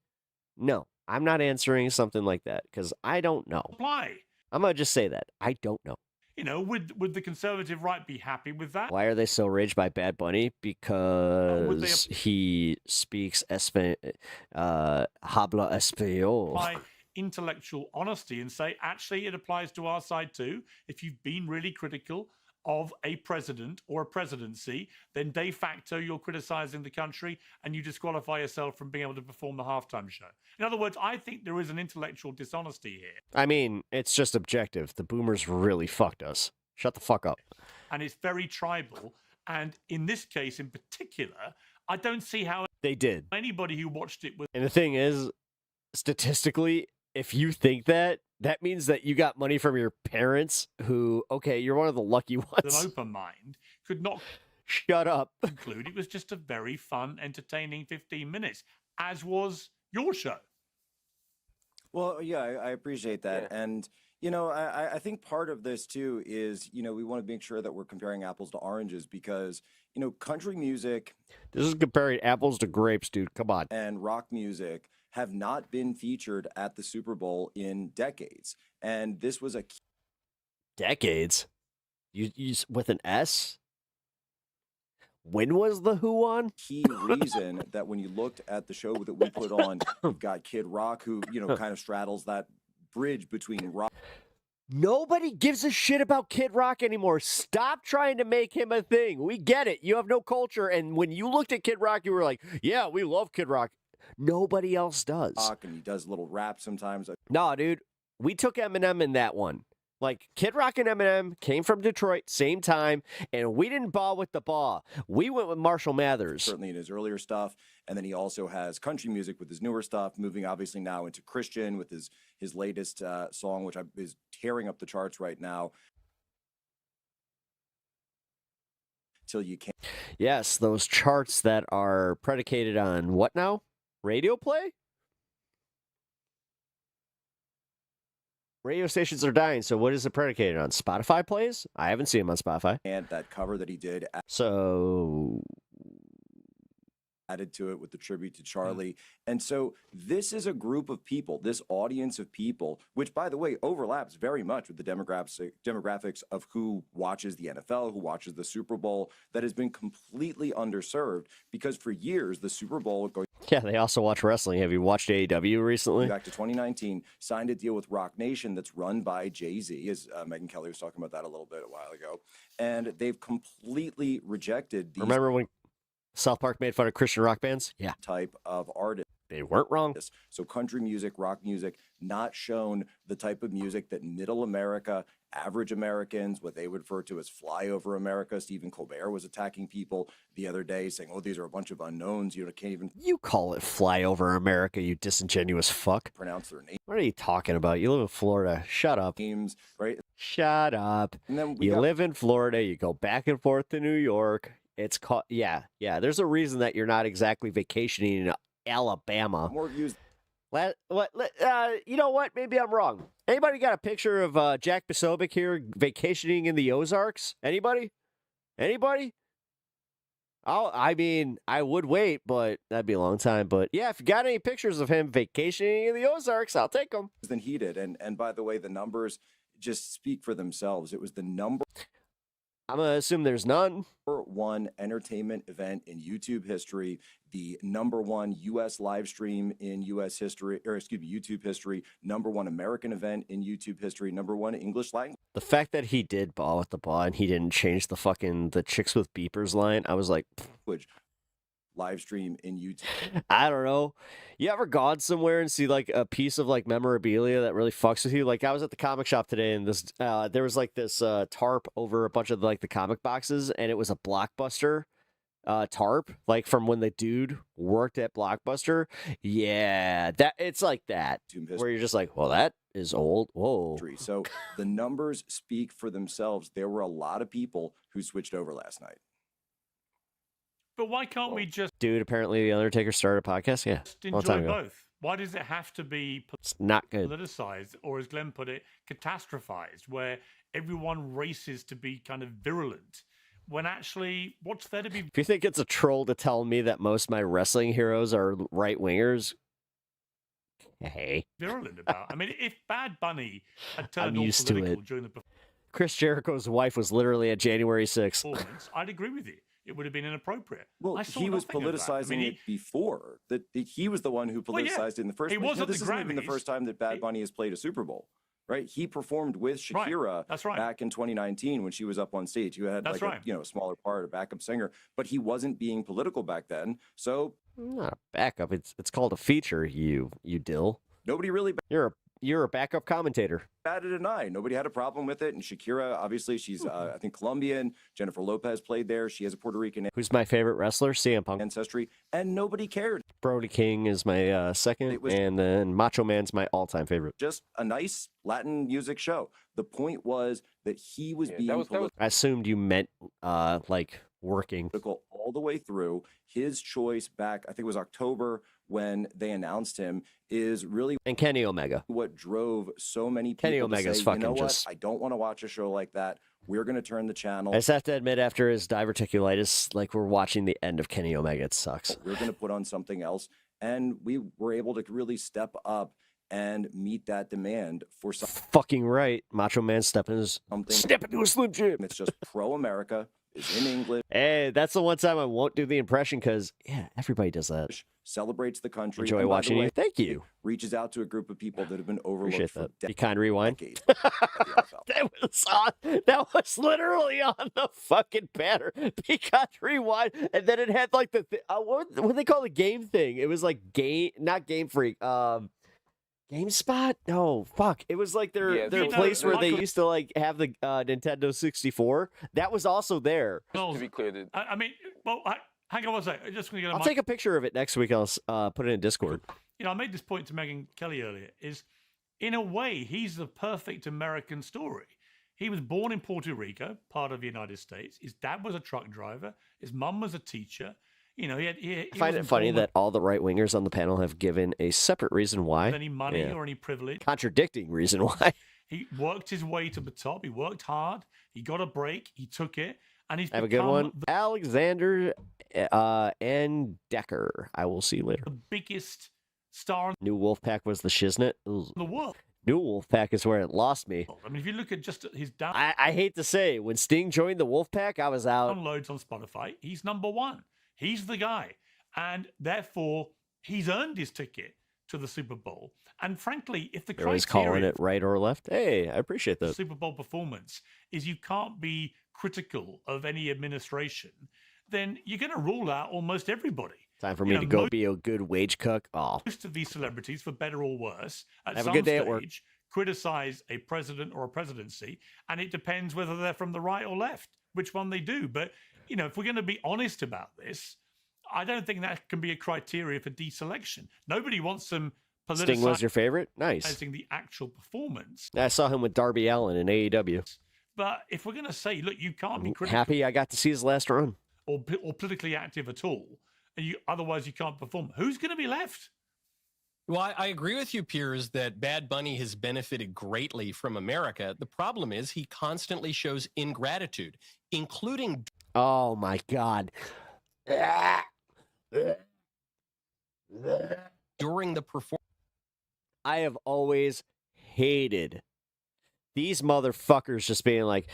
No, I'm not answering something like that because I don't know. Apply. I'm going to just say that. I don't know. You know, would the conservative right be happy with that? Why are they so raged by Bad Bunny? Because he speaks habla español. By intellectual honesty and say, actually, it applies to our side too. If you've been really critical of a president or a presidency, then de facto you're criticizing the country and you disqualify yourself from being able to perform the halftime show. In other words, I think there is an intellectual dishonesty here. I mean, it's just objective. The boomers really fucked us. Shut the fuck up. And it's very tribal. And in this case in particular, I don't see how they did. Anybody who watched it was. And the thing is, statistically, if you think that, that means that you got money from your parents who, okay, you're one of the lucky ones. With an open mind could not shut up. Conclude it was just a very fun, entertaining 15 minutes, as was your show. Well, yeah, I appreciate that. Yeah. And, you know, I think part of this too is, you know, we want to make sure that we're comparing apples to oranges because, you know, country music. This is comparing apples to grapes, dude. Come on. And rock music have not been featured at the Super Bowl in decades. And this was a decades. You with an S? When was the Who on? Key reason that when you looked at the show that we put on, you've got Kid Rock, who, you know, kind of straddles that bridge between rock. Nobody gives a shit about Kid Rock anymore. Stop trying to make him a thing. We get it. You have no culture. And when you looked at Kid Rock, you were like, yeah, we love Kid Rock. Nobody else does. And he does little rap sometimes. No, dude. We took Eminem in that one. Like, Kid Rock and Eminem came from Detroit, same time, and we didn't ball with the ball. We went with Marshall Mathers. Certainly in his earlier stuff. And then he also has country music with his newer stuff, moving obviously now into Christian with his latest song, which is tearing up the charts right now. Till You Can't. Yes, those charts that are predicated on what now? Radio play? Radio stations are dying, so what is it predicated on? Spotify plays? I haven't seen him on Spotify. And that cover that he did. So added to it with the tribute to Charlie. And so this is a group of people, this audience of people, which, by the way, overlaps very much with the demographics of who watches the NFL, who watches the Super Bowl, that has been completely underserved because for years, the Super Bowl... Yeah, they also watch wrestling. Have you watched AEW recently? Back to 2019, signed a deal with Rock Nation that's run by Jay-Z, as Megyn Kelly was talking about that a while ago. And they've completely rejected these... Remember when South Park made fun of Christian rock bands. Yeah. Type of artist. They weren't wrong. So country music, rock music, not shown the type of music that middle America, average Americans, what they would refer to as flyover America. Stephen Colbert was attacking people the other day saying, oh, these are a bunch of unknowns. You can't even You call it flyover America, you disingenuous fuck. pronounce their name. What are you talking about? You live in Florida. Shut up. Names, right? Shut up. And then You live in Florida. You go back and forth to New York. It's called, yeah. There's a reason that you're not exactly vacationing in Alabama. More views. You know what? Maybe I'm wrong. Anybody got a picture of Jack Posobiec here vacationing in the Ozarks? Anybody? I mean, I would wait, but that'd be a long time. But yeah, if you got any pictures of him vacationing in the Ozarks, I'll take them. Than he did. And by the way, the numbers just speak for themselves. It was the number I'm going to assume there's none. one entertainment event in YouTube history, the number one U.S. live stream in U.S. history, or excuse me, YouTube history, number one American event in YouTube history, number one English language. The fact that he did ball with the ball and he didn't change the chicks with beepers line, I was like, live stream in YouTube. I don't know. You ever gone somewhere and see like a piece of like memorabilia that really fucks with you? Like I was at the comic shop today and this there was like this tarp over a bunch of like the comic boxes and it was a Blockbuster tarp, like from when the dude worked at Blockbuster. Yeah, that it's like that where you're just like, well, that is old. Whoa. So the numbers speak for themselves. There were a lot of people who switched over last night. But why can't we just Dude, apparently the Undertaker started a podcast. Yeah, long time enjoy ago. both? Why does it have to be It's not good. politicized, or as Glenn put it, catastrophized, where everyone races to be kind of virulent? When actually, what's there to be If you think it's a troll to tell me that most of my wrestling heroes are right wingers, hey, virulent about? I mean, if Bad Bunny had turned I'm all used to political it. during the Chris Jericho's wife was literally at January 6th. performance, I'd agree with you. It would have been inappropriate. Well, I saw he was nothing of that. politicizing I mean, it before. He was the one who Well, yeah. politicized it in the first He place. was at This the isn't even the Grammys. first time that Bad Bunny has played a Super Bowl, right? He performed with Right. Shakira That's right. back in 2019 when she was up on stage. You had That's like right. a smaller part, a backup singer, but he wasn't being political back then. So Not a backup. It's called a feature. You dill. nobody really You're a backup commentator. batted an eye. Nobody had a problem with it. And Shakira, obviously, she's I think Colombian. Jennifer Lopez played there. She has a Puerto Rican Who's my favorite wrestler? CM Punk. ancestry, and nobody cared. Brody King is my second, and then Macho Man's my all-time favorite. Just a nice Latin music show. The point was that he was being political. I assumed you meant like working. All the way through. His choice back, I think it was October when they announced him, is really And Kenny Omega. what drove so many people Kenny to Omega's say, fucking you know what? just- I don't want to watch a show like that. We're going to turn the channel. I just have to admit, after his diverticulitis, like we're watching the end of Kenny Omega. It sucks. We're going to put on something else. And we were able to really step up and meet that demand for Fucking right. Macho Man stepping his something. Step into a Slim Jim. It's just pro-America. Is in English. Hey, that's the one time I won't do the impression because yeah, everybody does that. Celebrates the country. Enjoy and by the watching way, you. Thank you. Reaches out to a group of people that have been overlooked Appreciate for that. Be kind, rewind. decades. That was literally on the fucking banner. Because rewind, and then it had like the what they call the game thing. It was like not Game Freak. GameSpot? No, fuck. It was like their place where they used to like have the Nintendo 64. That was also there. To be clear, that I mean, well, hang on one second. I'm just going to get I'll take a picture of it next week. I'll put it in Discord. You know, I made this point to Megyn Kelly earlier, is in a way, he's the perfect American story. He was born in Puerto Rico, part of the United States. His dad was a truck driver. His mum was a teacher. You know, he I find it funny that all the right wingers on the panel have given a separate reason why. any money or any privilege. Contradicting reason why. He worked his way to the top. He worked hard. He got a break. He took it. And he's Have a good become one. Alexander and Decker. I will see you later. the biggest star in New Wolfpack was the shiznit. Ugh. the world. New Wolfpack is where it lost me. I mean, if you look at just his I hate to say, when Sting joined the Wolfpack, I was out. downloads on Spotify, he's number one. He's the guy. And therefore, he's earned his ticket to the Super Bowl. And frankly, if the They're always calling criteria it right or left. Hey, I appreciate for that. Super Bowl performance is you can't be critical of any administration, then you're going to rule out almost everybody. Time for me to go be a good wage cook. Oh, most of these celebrities, for better or worse, at have some a good day at work. stage criticize a president or a presidency, and it depends whether they're from the right or left, which one they do. But, you know, if we're going to be honest about this, I don't think that can be a criteria for deselection. Nobody wants some politicizing. Sting was your favorite? Nice. The actual performance. I saw him with Darby Allin in AEW. But if we're going to say, look, you can't be critical Happy I got to see his last run. or politically active at all, and otherwise you can't perform, who's going to be left? Well, I agree with you, Piers, that Bad Bunny has benefited greatly from America. The problem is he constantly shows ingratitude, including... Oh, my God. During the performance. I have always hated these motherfuckers just being like,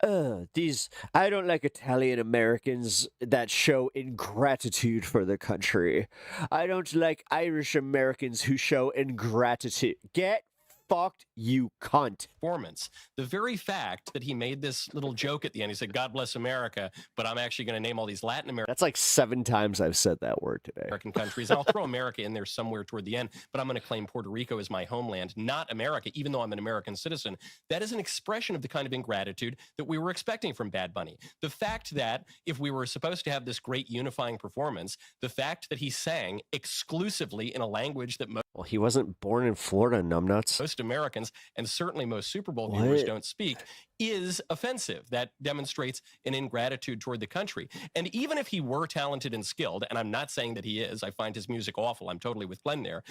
I don't like Italian Americans that show ingratitude for the country. I don't like Irish Americans who show ingratitude. Get fucked, you cunt. Performance. The very fact that he made this little joke at the end, he said, God bless America, but I'm actually going to name all these Latin American. That's like 7 times I've said that word today. American countries. I'll throw America in there somewhere toward the end, but I'm going to claim Puerto Rico as my homeland, not America, even though I'm an American citizen. That is an expression of the kind of ingratitude that we were expecting from Bad Bunny. The fact that if we were supposed to have this great unifying performance, the fact that he sang exclusively in a language that well, he wasn't born in Florida, numbnuts. Most Americans, and certainly most Super Bowl viewers, don't speak, is offensive. That demonstrates an ingratitude toward the country. And even if he were talented and skilled, and I'm not saying that he is, I find his music awful. I'm totally with Glenn there.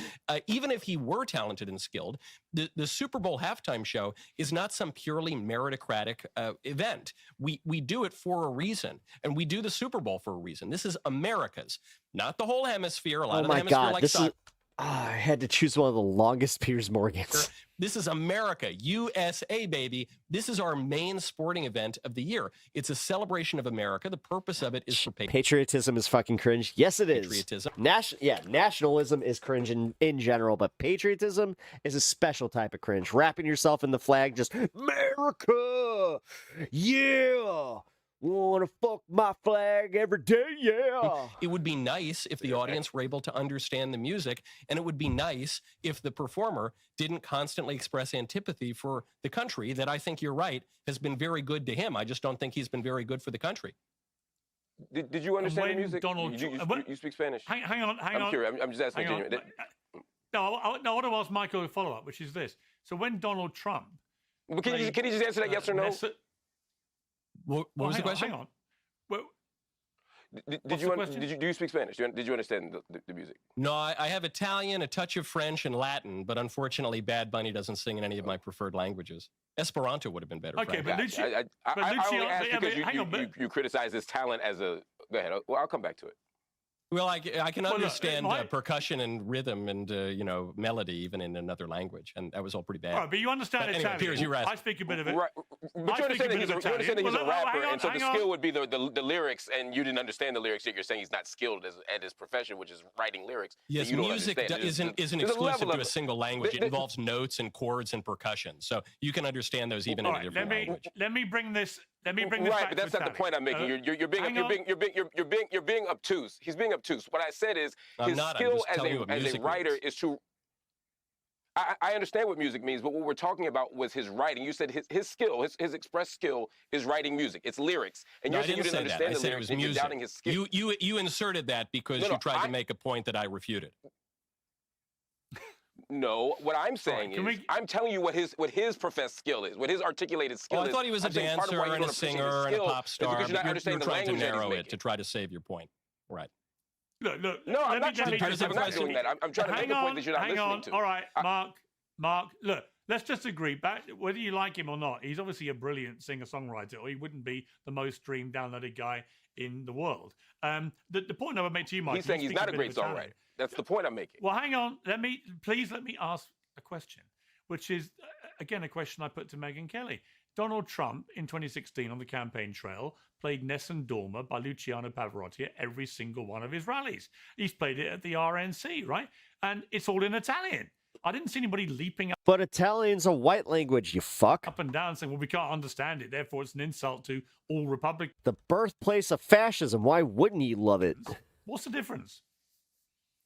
Even if he were talented and skilled, the Super Bowl halftime show is not some purely meritocratic event. We do it for a reason, and we do the Super Bowl for a reason. This is America's, not the whole hemisphere. A lot of the hemisphere like soccer. I had to choose one of the longest Piers Morgans. This is America, USA, baby. This is our main sporting event of the year. It's a celebration of America. The purpose of it is for patriotism is fucking cringe. Yes, it is. Patriotism. Nationalism is cringe in general, but patriotism is a special type of cringe. Wrapping yourself in the flag, just America, yeah. Want to fuck my flag every day, yeah. It would be nice if the audience were able to understand the music, and it would be nice if the performer didn't constantly express antipathy for the country that I think you're right has been very good to him. I just don't think he's been very good for the country. Did you understand the music? Donald you speak Spanish? Hang on. I'm curious. I'm just asking. No, I want to ask Michael a follow-up, which is this. So when Donald Trump... Well, can you just answer that yes or no? What was the question? Hang on. Well, do you speak Spanish? Did you understand the music? No, I have Italian, a touch of French, and Latin, but unfortunately, Bad Bunny doesn't sing in any of my preferred languages. Esperanto would have been better. Okay, frankly. but I only asked because you criticize his talent as a... Go ahead. Well, I'll come back to it. Well, I can understand percussion and rhythm and melody even in another language, and that was all pretty bad. Right, but you understand but Italian. Piers, you're right. I speak a bit of it. Right. But you understand that he's a rapper, and so the skill would be the lyrics, and you didn't understand the lyrics, yet you're saying he's not skilled at his profession, which is writing lyrics. Yes, music isn't exclusive to a single language. It involves notes and chords and percussion, so you can understand those even in a different language. Let me bring this. Right, but that's not the point I'm making. You're being obtuse. He's being obtuse. What I said is his skill as a writer is to. I understand what music means, but what we're talking about was his writing. You said his skill, his express skill is writing music. It's lyrics, and you're saying you didn't understand the lyrics. And you're doubting his skill. You inserted that because you tried to make a point that I refuted. No, what I'm saying is, I'm telling you what his professed skill is, what his articulated skill is. I thought he was a dancer and a singer and a pop star. You're trying to narrow it to try to save your point. Right. Look. No, I'm not doing that. I'm trying to make a point that you're not listening to. All right, Mark, look, let's just agree. Whether you like him or not, he's obviously a brilliant singer-songwriter, or he wouldn't be the most streamed, downloaded guy in the world. The point I would make to you, Mike... He's saying he's not a great songwriter. That's the point I'm making. Well, hang on. Please let me ask a question, which is, again, a question I put to Megyn Kelly. Donald Trump, in 2016 on the campaign trail, played Nessun Dorma by Luciano Pavarotti at every single one of his rallies. He's played it at the RNC, right? And it's all in Italian. I didn't see anybody leaping But Italian's a white language, you fuck. up and down saying, well, we can't understand it, therefore it's an insult to all Republicans. The birthplace of fascism. Why wouldn't you love it? What's the difference?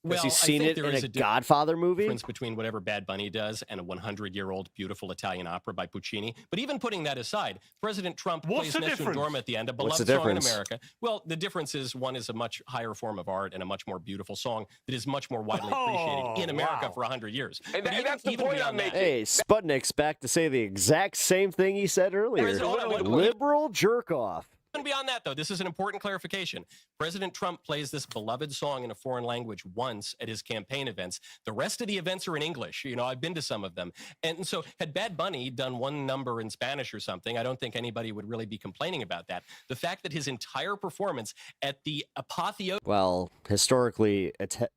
Has he I seen think it there in is a Godfather movie? Difference between whatever Bad Bunny does and a 100-year-old beautiful Italian opera by Puccini. But even putting that aside, President Trump What's plays the Nessun difference? Dorma at the end, a What's the beloved song in difference? America. Well, the difference is one is a much higher form of art and a much more beautiful song that is much more widely appreciated in America for 100 years. And, But that's the point I'm making. Hey, Sputnik's back to say the exact same thing he said earlier. Liberal jerk off. And beyond that, though, this is an important clarification. President Trump plays this beloved song in a foreign language once at his campaign events. The rest of the events are in English. You know, I've been to some of them. And so had Bad Bunny done one number in Spanish or something, I don't think anybody would really be complaining about that. The fact that his entire performance at the apotheosis... Well, historically,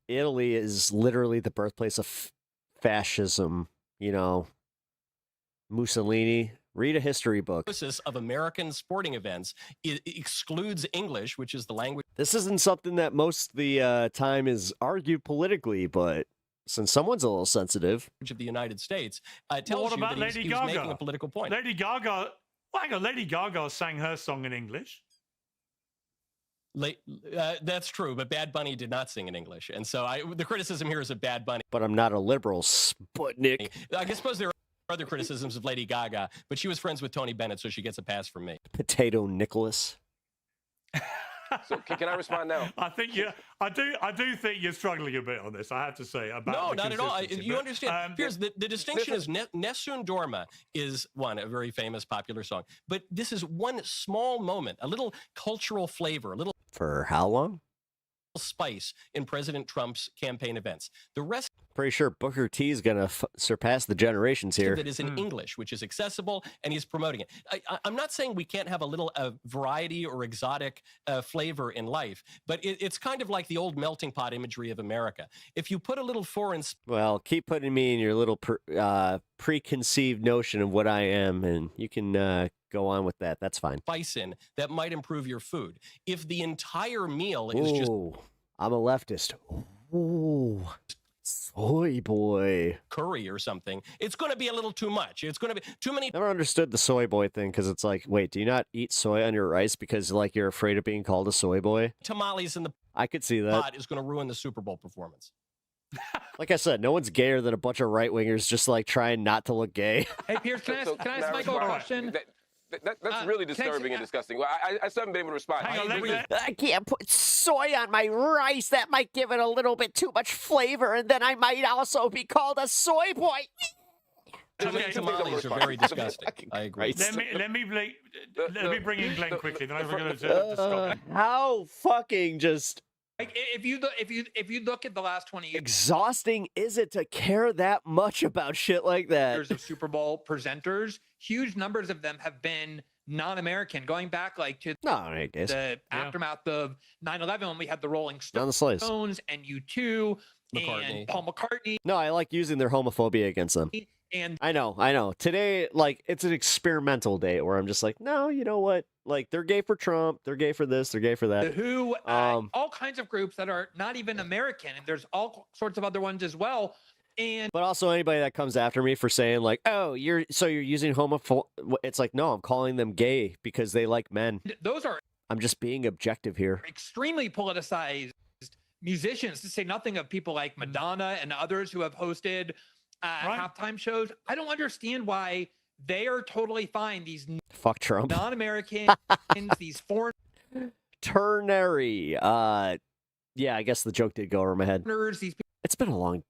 Italy is literally the birthplace of fascism. You know, Mussolini. Read a history book. Of American sporting events excludes English, which is the language. This isn't something that most of the time is argued politically, but since someone's a little sensitive. Of the United States, tells Well, what you about that Lady he was Gaga? making a political point. Lady Gaga, Lady Gaga sang her song in English. That's true, but Bad Bunny did not sing in English. And so the criticism here is of Bad Bunny. But I'm not a liberal, Sputnik. I suppose there are other criticisms of Lady Gaga, but she was friends with Tony Bennett, so she gets a pass from me. Potato Nicholas. So can I respond now? I think I do think you're struggling a bit on this. I have to say about No, the not at all. consistency, You but, understand. Here's the distinction is Nessun Dorma is a very famous popular song, but this is one small moment, a little cultural flavor, a little For how long? spice in President Trump's campaign events. The rest Pretty sure Booker T is going to surpass the generations here. of it is in English, which is accessible, and he's promoting it. I'm not saying we can't have a little variety or exotic flavor in life, but it's kind of like the old melting pot imagery of America. If you put a little foreign... Well, keep putting me in your little preconceived notion of what I am, and you can go on with that. That's fine. Spice in that might improve your food. If the entire meal is just... I'm a leftist. Ooh. Soy boy. Curry or something, it's going to be a little too much. It's going to be too many. Never understood the soy boy thing because it's like, wait, do you not eat soy on your rice because like you're afraid of being called a soy boy? Tamales in the I could see that. pot is going to ruin the Super Bowl performance. Like I said, no one's gayer than a bunch of right wingers just like trying not to look gay. Hey, Pierce, can I ask Michael a question? That's really disturbing and disgusting. Well, I still haven't been able to respond. I can't put soy on my rice. That might give it a little bit too much flavor, and then I might also be called a soy boy. Tamales are very disgusting. I agree. Let me bring in Glenn quickly. Then I'm going to stop. How fucking just Like if you look at the last 20 years, exhausting is it to care that much about shit like that? Years of Super Bowl presenters, huge numbers of them have been non-American, going back like to the aftermath of 9/11 when we had the Rolling Stones and U2 and Paul McCartney. No, I like using their homophobia against them. And I know. Today, like, it's an experimental day where I'm just like, no, you know what? Like, they're gay for Trump, they're gay for this, they're gay for that. The Who, all kinds of groups that are not even American, and there's all sorts of other ones as well. But also anybody that comes after me for saying like, oh, you're using homophobia. It's like, no, I'm calling them gay because they like men. Those are. I'm just being objective here. Extremely politicized musicians, to say nothing of people like Madonna and others who have hosted halftime shows. I don't understand why they are totally fine. These fuck Trump, non-Americans, these foreign ternary. Yeah, I guess the joke did go over my head. These It's been a long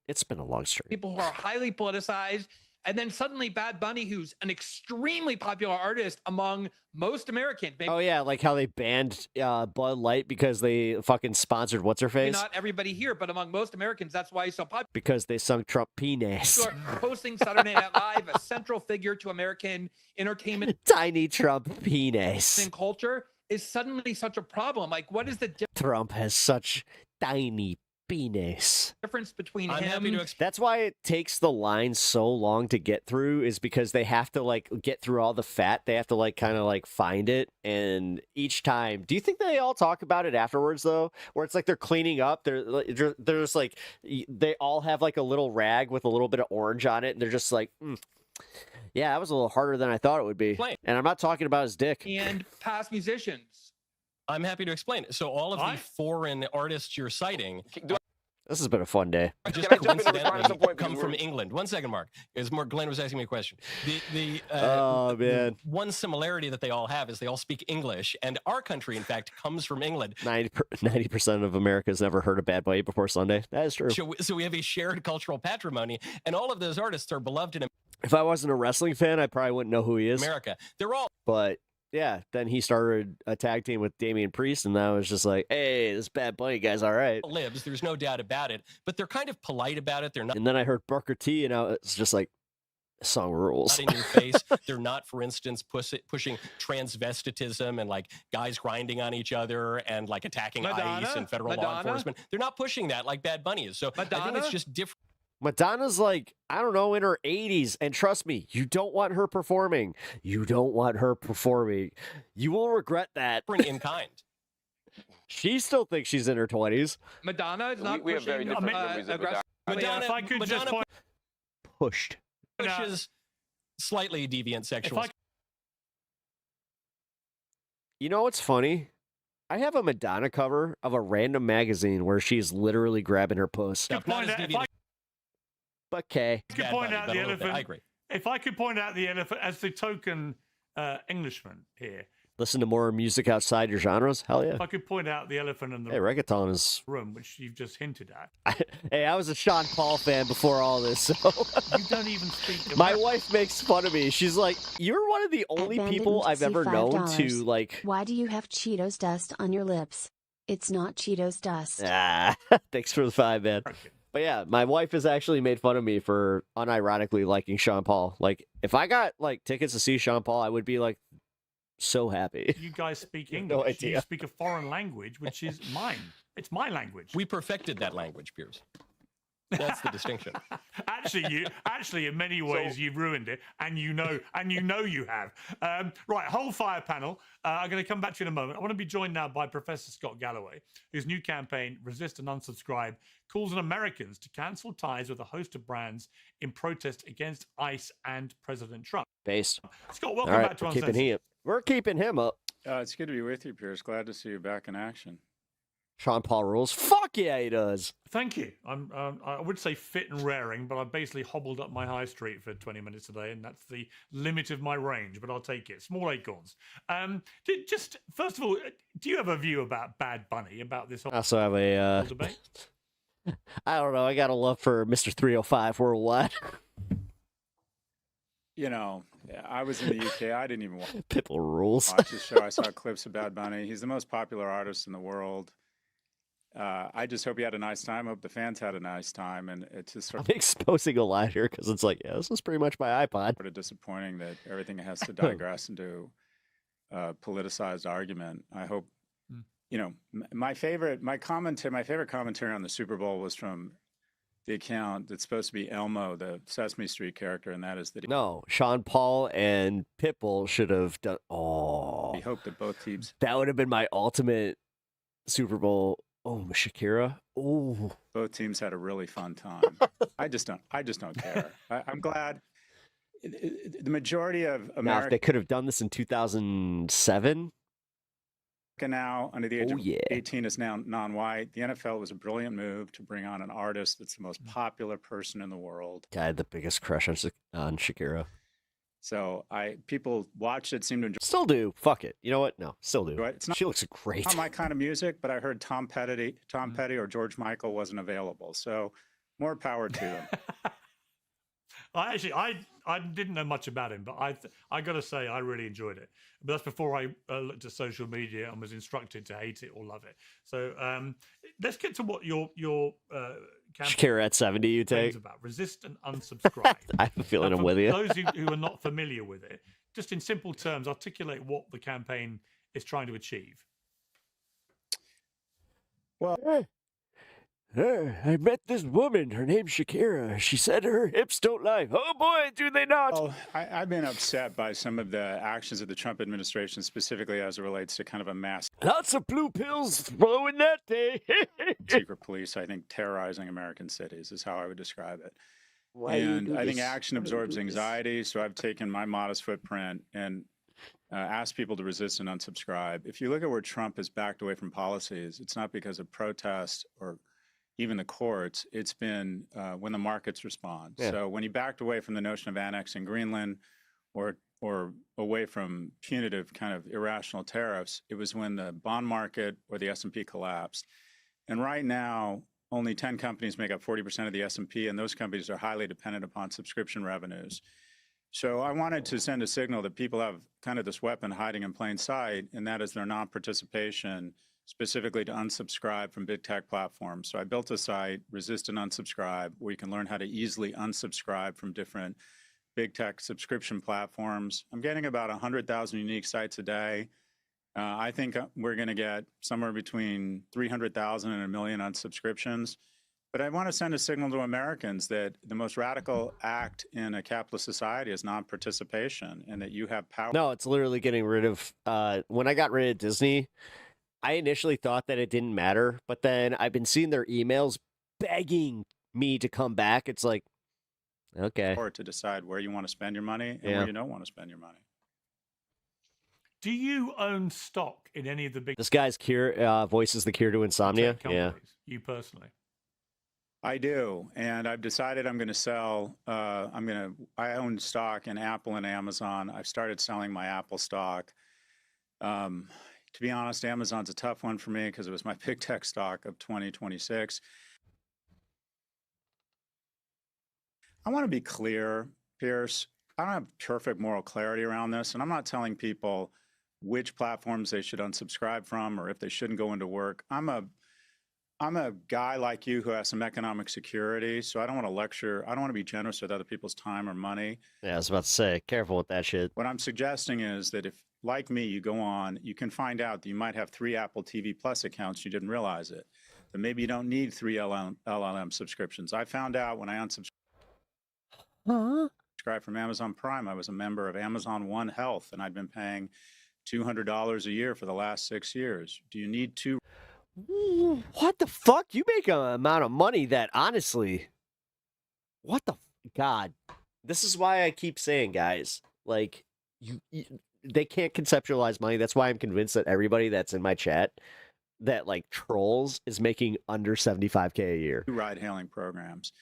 streak. people who are highly politicized, and then suddenly Bad Bunny, who's an extremely popular artist among most Americans. Maybe Oh yeah, like how they banned Bud Light because they fucking sponsored what's her face. not everybody here, but among most Americans, that's why he's so popular. Because they sung Trump penis. Hosting Saturday Night Live, a central figure to American entertainment, Tiny Trump penis. and culture is suddenly such a problem. Like, what is the difference? Trump has such tiny Happiness. Difference between I'm happy him. to That's why it takes the line so long to get through, is because they have to like get through all the fat. They have to like kind of like find it. And each time, do you think they all talk about it afterwards though? Where it's like they're cleaning up. There's like, they all have like a little rag with a little bit of orange on it. And they're just like, yeah, that was a little harder than I thought it would be. And I'm not talking about his dick. And past musicians. I'm happy to explain. So all of the foreign artists you're citing, this has been a fun day. just coincidentally come from England. 1 second, Mark. Is more Glenn was asking me a question. Oh man. One similarity that they all have is they all speak English, and our country, in fact, comes from England. 90% of America's never heard a Bad Bunny before Sunday. That is true. So we have a shared cultural patrimony, and all of those artists are beloved in If I wasn't a wrestling fan, I probably wouldn't know who he is. America. They're all. But yeah, then he started a tag team with Damian Priest, and that was just like, hey, this Bad Bunny guy's all right. Libs, there's no doubt about it, but they're kind of polite about it. They're not. And then I heard Booker T, and I was just like, this song rules. Not in your face. They're not, for instance, pushing transvestitism and like guys grinding on each other and like attacking ICE and federal law enforcement. They're not pushing that like Bad Bunny is. So I think it's just different. Madonna's like, I don't know, in her 80s. And trust me, you don't want her performing. You don't want her performing. You will regret that. In kind. She still thinks she's in her 20s. Madonna is not we have very different memories of Madonna. Madonna, if I could just point, pushed. Pushes slightly deviant sexual. You know what's funny? I have a Madonna cover of a random magazine where she's literally grabbing her puss. But Kay. I could point out the elephant. I agree. If I could point out the elephant as the token Englishman here. Listen to more music outside your genres? Hell yeah. If I could point out the elephant in the reggaeton is room, which you've just hinted at. Hey, I was a Sean Paul fan before all this, so you don't even speak. My wife makes fun of me. She's like, "You're one of the only people I've ever known to like." Why do you have Cheetos dust on your lips? It's not Cheetos dust. Thanks for the 5, man. But yeah, my wife has actually made fun of me for unironically liking Sean Paul. Like, if I got like tickets to see Sean Paul, I would be like so happy. You guys speak English. No idea. You speak a foreign language, which is mine. It's my language. We perfected that language, Piers. That's the distinction. Actually, in many ways, you've ruined it, and you know you have. Right, whole fire panel. I'm going to come back to you in a moment. I want to be joined now by Professor Scott Galloway, whose new campaign, Resist and Unsubscribe, calls on Americans to cancel ties with a host of brands in protest against ICE and President Trump. Based. Scott, welcome back to Uncensored. We're keeping him up. It's good to be with you, Piers. Glad to see you back in action. Sean Paul rules. Fuck yeah, he does. Thank you. I would say fit and raring, but I basically hobbled up my high street for 20 minutes today, and that's the limit of my range, but I'll take it. Small acorns. Just, first of all, do you have a view about Bad Bunny, about this whole I also have a debate? I don't know. I got a love for Mr. 305 worldwide. You know, I was in the UK. I didn't even Pitbull rules. watch his show. I saw clips of Bad Bunny. He's the most popular artist in the world. I just hope he had a nice time. I hope the fans had a nice time. And it's just sort I'm exposing a lot here because it's like, yeah, this is pretty much my iPod. of disappointing that everything has to digress into a politicized argument. I hope, you know, my favorite commentary on the Super Bowl was from the account that's supposed to be Elmo, the Sesame Street character, and that is that No, Sean Paul and Pitbull should have done. Oh, he hoped that both teams. That would have been my ultimate Super Bowl. Oh, Shakira. Oh, both teams had a really fun time. I just don't care. I'm glad. The majority of now, if America they could have done this in 2007. Now under the age of 18 is now non-white. The NFL was a brilliant move to bring on an artist that's the most popular person in the world. I had the biggest crush on Shakira. So people watched it, seemed to enjoy. Still do. Fuck it. You know what? No, still do. It's not, she looks great. Not my kind of music, but I heard Tom Petty or George Michael wasn't available. So more power to them. I didn't know much about him, but I got to say I really enjoyed it. But that's before I looked at social media and was instructed to hate it or love it. So let's get to what your Shakira at 70 you take about. Resist and unsubscribe. I have a feeling I'm with you. Those who are not familiar with it, just in simple terms, articulate what the campaign is trying to achieve. Well, I met this woman. Her name's Shakira. She said her hips don't lie. Oh boy, do they not! Oh, I've been upset by some of the actions of the Trump administration, specifically as it relates to kind of a mass Lots of blue pills flowing that day. secret police. I think terrorizing American cities is how I would describe it. Why do you And do I think this? action Why do you absorbs do this? anxiety. So I've taken my modest footprint and asked people to resist and unsubscribe. If you look at where Trump has backed away from policies, it's not because of protest or even the courts. It's been when the markets respond. Yeah. So when he backed away from the notion of annexing Greenland or away from punitive kind of irrational tariffs, it was when the bond market or the S&P collapsed. And right now, only 10 companies make up 40% of the S&P, and those companies are highly dependent upon subscription revenues. So I wanted to send a signal that people have kind of this weapon hiding in plain sight, and that is their non-participation, specifically to unsubscribe from big tech platforms. So I built a site, Resist and Unsubscribe, where you can learn how to easily unsubscribe from different big tech subscription platforms. I'm getting about 100,000 unique sites a day. I think we're going to get somewhere between 300,000 and 1 million unsubscriptions. But I want to send a signal to Americans that the most radical act in a capitalist society is non-participation, and that you have power. No, it's literally getting rid of. When I got rid of Disney, I initially thought that it didn't matter, but then I've been seeing their emails begging me to come back. It's like, okay. Or to decide where you want to spend your money and where you don't want to spend your money. Do you own stock in any of the big This guy's cure voices the cure to insomnia. tech Yeah. companies? You personally? I do, and I've decided I'm going to sell. I own stock in Apple and Amazon. I've started selling my Apple stock. To be honest, Amazon's a tough one for me because it was my big tech stock of 2026. I want to be clear, Pierce. I don't have perfect moral clarity around this, and I'm not telling people which platforms they should unsubscribe from or if they shouldn't go into work. I'm a guy like you who has some economic security, so I don't want to lecture. I don't want to be generous with other people's time or money. Yeah, I was about to say, careful with that shit. What I'm suggesting is that if, like me, you go on, you can find out that you might have 3 Apple TV Plus accounts. You didn't realize it. That maybe you don't need 3 LLM subscriptions. I found out when I unsubscribed from Amazon Prime, I was a member of Amazon One Health, and I'd been paying $200 a year for the last 6 years. Do you need 2? What the fuck? You make an amount of money that, honestly, what the God? This is why I keep saying, guys, like, they can't conceptualize money. That's why I'm convinced that everybody that's in my chat that, like, trolls is making under $75K a year. Ride-hailing programs.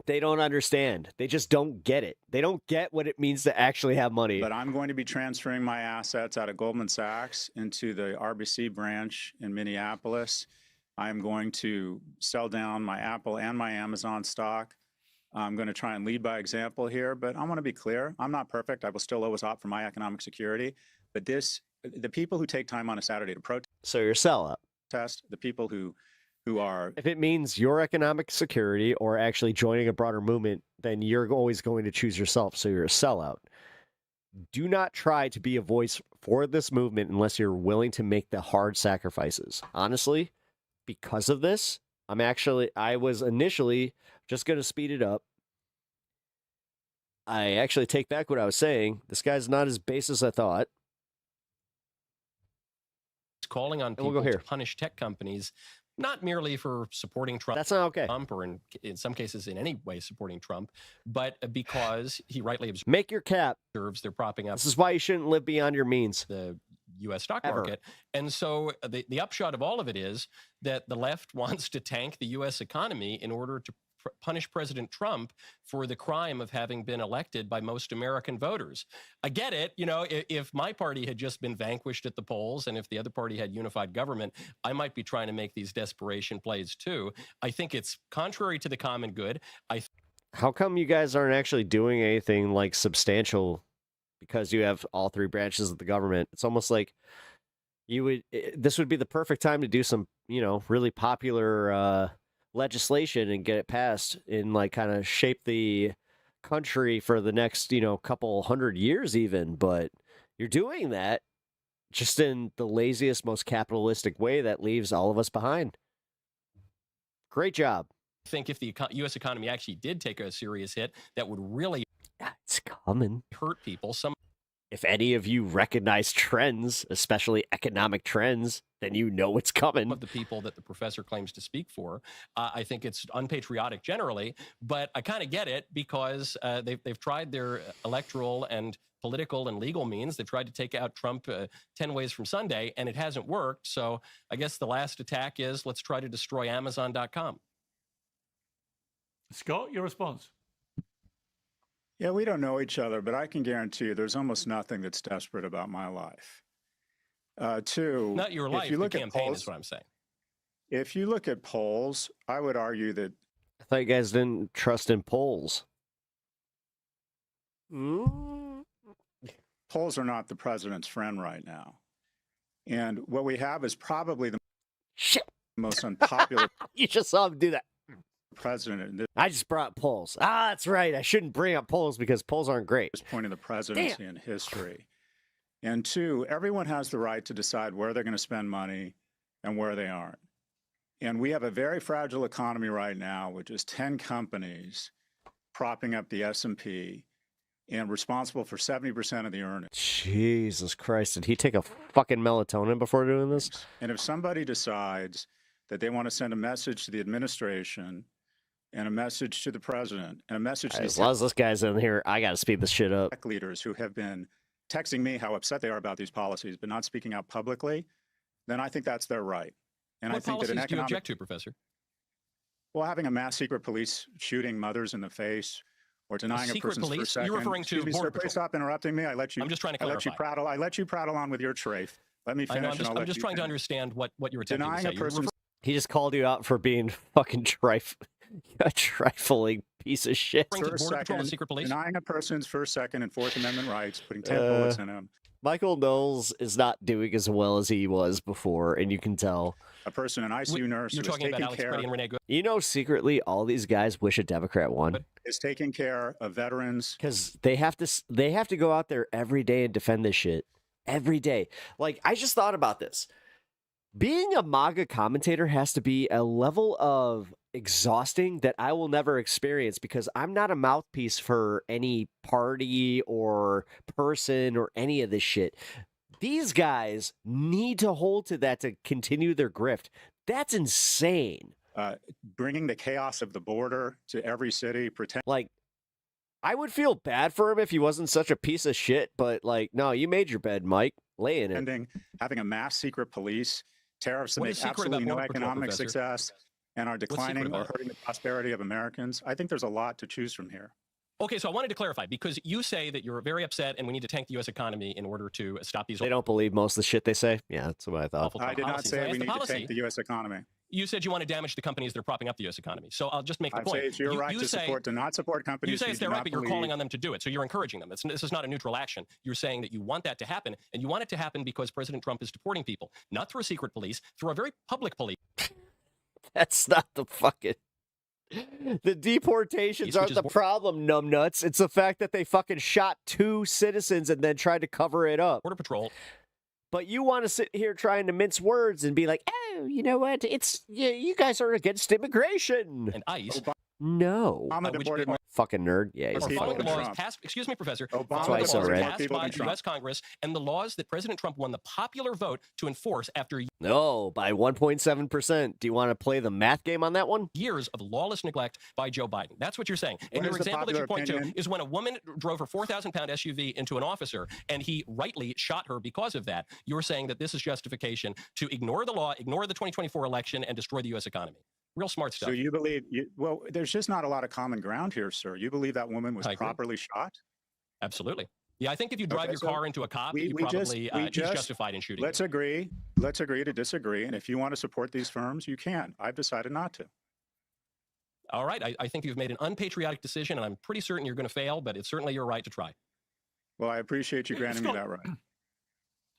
They don't understand. They just don't get it. They don't get what it means to actually have money. But I'm going to be transferring my assets out of Goldman Sachs into the RBC branch in Minneapolis. I'm going to sell down my Apple and my Amazon stock. I'm going to try and lead by example here, but I want to be clear. I'm not perfect. I will still always opt for my economic security. But the people who take time on a Saturday to protest. So you're a sellout. The people who are. If it means your economic security or actually joining a broader movement, then you're always going to choose yourself. So you're a sellout. Do not try to be a voice for this movement unless you're willing to make the hard sacrifices. Honestly, because of this, I was initially just going to speed it up. I actually take back what I was saying. This guy's not as base as I thought. Calling on people to punish tech companies, not merely for supporting Trump. That's not okay. Or in some cases, in any way supporting Trump, but because he rightly observes. Make your cap. They're propping up. This is why you shouldn't live beyond your means. The U.S. stock market. And so the upshot of all of it is that the left wants to tank the U.S. economy in order to punish President Trump for the crime of having been elected by most American voters. I get it. You know, if my party had just been vanquished at the polls and if the other party had unified government, I might be trying to make these desperation plays too. I think it's contrary to the common good. How come you guys aren't actually doing anything like substantial because you have all 3 branches of the government? It's almost like this would be the perfect time to do some, really popular legislation and get it passed and like kind of shape the country for the next, couple 100 years even. But you're doing that just in the laziest, most capitalistic way that leaves all of us behind. Great job. I think if the U.S. economy actually did take a serious hit, that would really it's coming. Hurt people. If any of you recognize trends, especially economic trends, then you know it's coming. Of the people that the professor claims to speak for, I think it's unpatriotic generally, but I kind of get it because they've tried their electoral and political and legal means. They've tried to take out Trump 10 ways from Sunday, and it hasn't worked. So I guess the last attack is let's try to destroy Amazon.com. Scott, your response? Yeah, we don't know each other, but I can guarantee you there's almost nothing that's desperate about my life. Two, not your life, if you look the at campaign polls, is what I'm saying. If you look at polls, I would argue that... I thought you guys didn't trust in polls. Polls are not the president's friend right now. And what we have is probably the most unpopular... You just saw him do that. President. I just brought polls. That's right. I shouldn't bring up polls because polls aren't great. This point in the presidency in history. And two, everyone has the right to decide where they're going to spend money and where they aren't. And we have a very fragile economy right now, which is 10 companies propping up the S&P and responsible for 70% of the earnings. Jesus Christ. Did he take a fucking melatonin before doing this? And if somebody decides that they want to send a message to the administration and a message to the president and a message to as long as this guy's in here, I got to speed this shit up. Leaders who have been texting me how upset they are about these policies, but not speaking out publicly, then I think that's their right. And what I think policies that an economic... do you object to, Professor? Well, having a mass secret police shooting mothers in the face or denying a person's police? first second. You're referring to Border Patrol. Please stop interrupting me. I let you. I'm just trying to clarify. I let you prattle on with your trafe. Let me finish. I'm just trying to understand what you're attempting denying to say. A person's... He just called you out for being fucking a trifling piece of shit. Border Patrol and secret police? Denying a person's First, Second, and Fourth Amendment rights, putting 10 bullets in them. Michael Knowles is not doing as well as he was before, and you can tell. A person, an ICU nurse, you're talking about Alex Preddy and Renee Good. You know, secretly, all these guys wish a Democrat won. Is taking care of veterans because they have to go out there every day and defend this shit every day. Like, I just thought about this. Being a MAGA commentator has to be a level of exhausting that I will never experience because I'm not a mouthpiece for any party or person or any of this shit. These guys need to hold to that to continue their grift. That's insane. Bringing the chaos of the border to every city. Like, I would feel bad for him if he wasn't such a piece of shit, but like, no, you made your bed, Mike. Lay in it. Having a mass secret police, tariffs that make absolutely no economic success and are declining or hurting the prosperity of Americans. I think there's a lot to choose from here. Okay, so I wanted to clarify, because you say that you're very upset and we need to tank the U.S. economy in order to stop these... They don't believe most of the shit they say? Yeah, that's what I thought. I did not say we need to tank the U.S. economy. You said you want to damage the companies that are propping up the U.S. economy. So I'll just make the point. I say it's your right to not support companies. You say it's their right, but you're calling on them to do it. So you're encouraging them. This is not a neutral action. You're saying that you want that to happen, and you want it to happen because President Trump is deporting people, not through a secret police, through a very public police. That's not the fucking... The deportations aren't the problem, numbnuts. It's the fact that they fucking shot 2 citizens and then tried to cover it up. Border Patrol. But you want to sit here trying to mince words and be like, oh, you know what? It's you guys are against immigration. And ICE. No. Obama fucking nerd. Yeah, he's following the laws passed, excuse me, Professor. That's why he's so red. Passed by the U.S. Congress and the laws that President Trump won the popular vote to enforce after... No, by 1.7%. Do you want to play the math game on that one? Years of lawless neglect by Joe Biden. That's what you're saying. And your example that you point to is when a woman drove her 4,000-pound SUV into an officer and he rightly shot her because of that. You're saying that this is justification to ignore the law, ignore the 2024 election, and destroy the U.S. economy. Real smart stuff. So you believe, well, there's just not a lot of common ground here, sir. You believe that woman was properly shot? Absolutely. Yeah, I think if you drive your car into a cop, he's justified in shooting. Let's agree to disagree. And if you want to support these firms, you can. I've decided not to. All right. I think you've made an unpatriotic decision, and I'm pretty certain you're going to fail, but it's certainly your right to try. Well, I appreciate you granting me that right.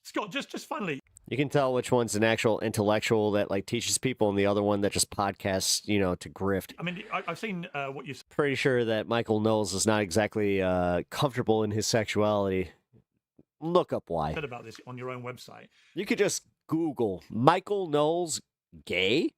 Scott, just finally. You can tell which one's an actual intellectual that like teaches people and the other one that just podcasts, you know, to grift. I mean, I've seen what you said. Pretty sure that Michael Knowles is not exactly comfortable in his sexuality. Look up why. Said about this on your own website. You could just Google Michael Knowles gay ?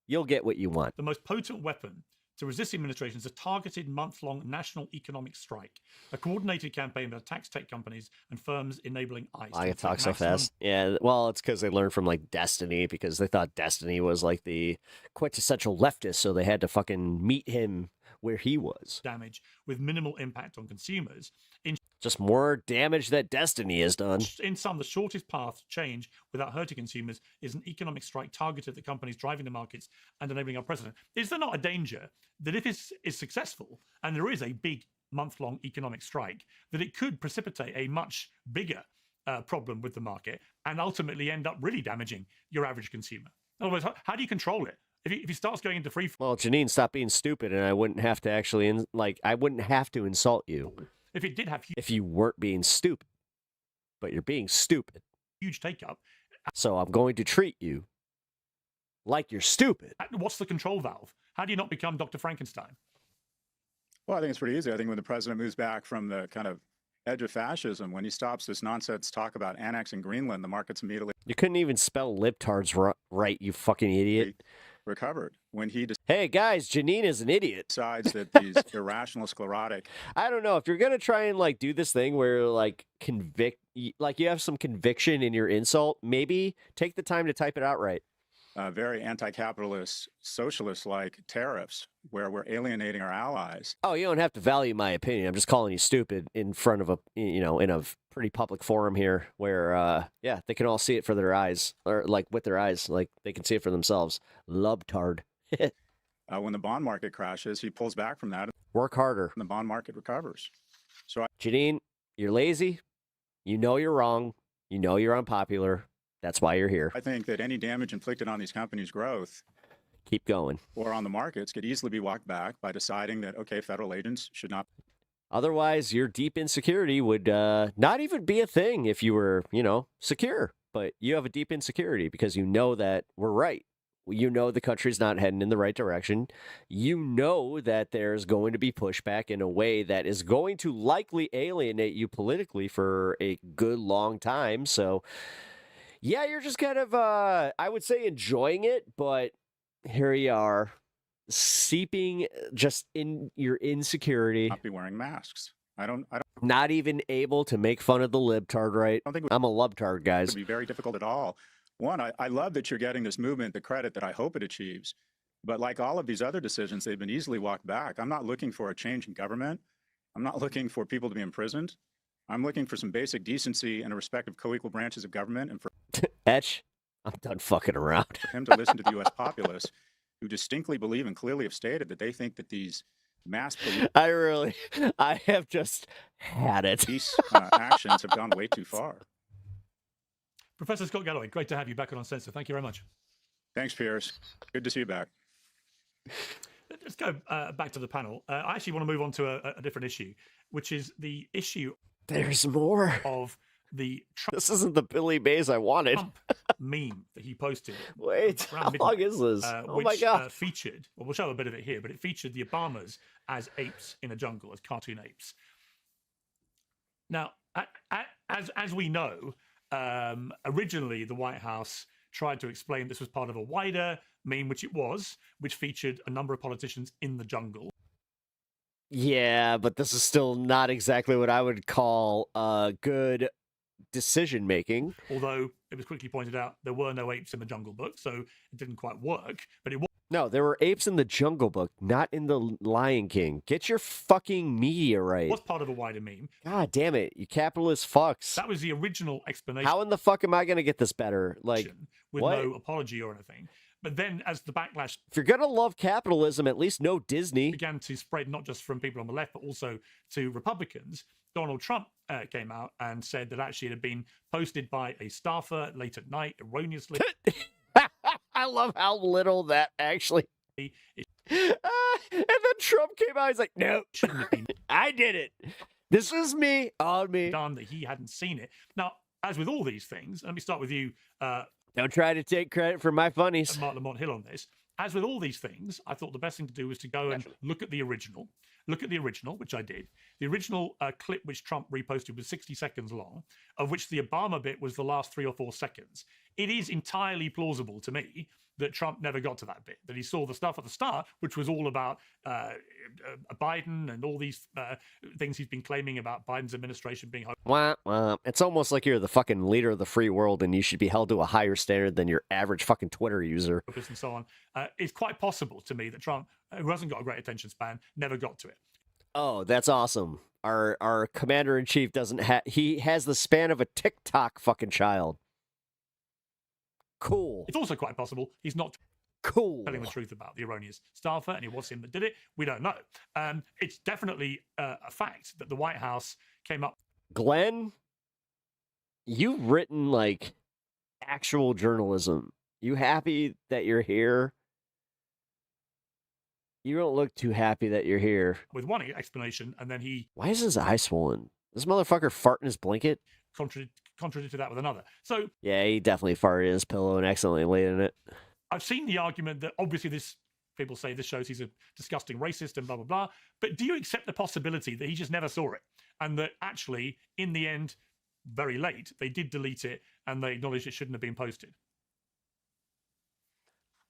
you'll get what you want. The most potent weapon to resist the administration is a targeted month-long national economic strike, a coordinated campaign that attacks tech companies and firms enabling ICE. I can talk so fast. Yeah, well, it's because they learned from like Destiny, because they thought Destiny was like the quintessential leftist, so they had to fucking meet him where he was. Damage with minimal impact on consumers. Just more damage that Destiny has done. In sum, the shortest path to change without hurting consumers is an economic strike targeted at the companies driving the markets and enabling our president. Is there not a danger that if it is successful, and there is a big month-long economic strike, that it could precipitate a much bigger problem with the market and ultimately end up really damaging your average consumer? In other words, how do you control it? If he starts going into free... Well, Janine, stop being stupid, and I wouldn't have to actually, I wouldn't have to insult you. If it did have... If you weren't being stupid. But you're being stupid. Huge take-up. So I'm going to treat you like you're stupid. What's the control valve? How do you not become Dr. Frankenstein? Well, I think it's pretty easy. I think when the president moves back from the kind of edge of fascism, when he stops this nonsense talk about annexing Greenland, the market's immediately... You couldn't even spell libtards right, you fucking idiot. Recovered. When he... Hey, guys, Janine is an idiot. Decides that these irrational, sclerotic... I don't know. If you're going to try and, like, do this thing where, like, you have some conviction in your insult, maybe take the time to type it out right. Very anti-capitalist, socialist-like tariffs where we're alienating our allies. Oh, you don't have to value my opinion. I'm just calling you stupid in front of in a pretty public forum here where, yeah, they can all see it for their eyes, or like with their eyes, like they can see it for themselves. Lubtard. When the bond market crashes, he pulls back from that. Work harder. And the bond market recovers. So, Janine, you're lazy. You know you're wrong. You know you're unpopular. That's why you're here. I think that any damage inflicted on these companies' growth, keep going, or on the markets could easily be walked back by deciding that, okay, federal agents should not. Otherwise, your deep insecurity would not even be a thing if you were, secure. But you have a deep insecurity because you know that we're right. You know the country's not heading in the right direction. You know that there's going to be pushback in a way that is going to likely alienate you politically for a good long time. So... yeah, you're just kind of, I would say, enjoying it, but here you are, seeping just in your insecurity. Not be wearing masks. I don't. Not even able to make fun of the libtard, right? I'm a libtard, guys. It would be very difficult at all. One, I love that you're getting this movement the credit that I hope it achieves. But like all of these other decisions, they've been easily walked back. I'm not looking for a change in government. I'm not looking for people to be imprisoned. I'm looking for some basic decency and a respect of co-equal branches of government, and for Etch, I'm done fucking around. For him to listen to the U.S. populace, who distinctly believe and clearly have stated that they think that these mass police... I have just had it. These actions have gone way too far. Professor Scott Galloway, great to have you back on Uncensored. Thank you very much. Thanks, Piers. Good to see you back. Let's go back to the panel. I actually want to move on to a different issue, which is the issue... There's more. ...of the Trump... This isn't the Billy Mays I wanted. Trump meme that he posted. Wait, how long is this? Oh my God. Featured, well, we'll show a bit of it here, but it featured the Obamas as apes in a jungle, as cartoon apes. Now, as we know, originally the White House tried to explain this was part of a wider meme, which it was, which featured a number of politicians in the jungle. Yeah, but this is still not exactly what I would call good decision making. Although it was quickly pointed out there were no apes in the Jungle Book, so it didn't quite work. But it was. No, there were apes in the Jungle Book, not in the Lion King. Get your fucking media right. It was part of a wider meme. God damn it, you capitalist fucks. That was the original explanation. How in the fuck am I going to get this better? Like, with what? No apology or anything. But then as the backlash... If you're going to love capitalism, at least know Disney. ...began to spread not just from people on the left, but also to Republicans, Donald Trump came out and said that actually it had been posted by a staffer late at night, erroneously. I love how little that actually... and then Trump came out, he's like, no, I did it. This is me, on me. Done that he hadn't seen it. Now, as with all these things, let me start with you... Don't try to take credit for my funnies. Mark Lamont Hill on this. As with all these things, I thought the best thing to do was to go and look at the original. Look at the original, which I did. The original clip which Trump reposted was 60 seconds long, of which the Obama bit was the last 3 or 4 seconds. It is entirely plausible to me that Trump never got to that bit, that he saw the stuff at the start, which was all about Biden and all these things he's been claiming about Biden's administration being. Wah, wah. It's almost like you're the fucking leader of the free world and you should be held to a higher standard than your average fucking Twitter user. And so on. It's quite possible to me that Trump, who hasn't got a great attention span, never got to it. Oh, that's awesome. Our commander-in-chief doesn't have... He has the span of a TikTok fucking child. Cool. It's also quite possible he's not telling the truth about the erroneous staffer, and it was him that did it. We don't know. It's definitely a fact that the White House came up. Glenn, you've written, like, actual journalism. You happy that you're here? You don't look too happy that you're here. With one explanation, and then he... Why is his eye swollen? This motherfucker fart in his blanket? Contradicted that with another. So yeah, he definitely farted in his pillow and accidentally laid in it. I've seen the argument that obviously people say this shows he's a disgusting racist and blah, blah, blah. But do you accept the possibility that he just never saw it? And that actually, in the end, very late, they did delete it and they acknowledged it shouldn't have been posted?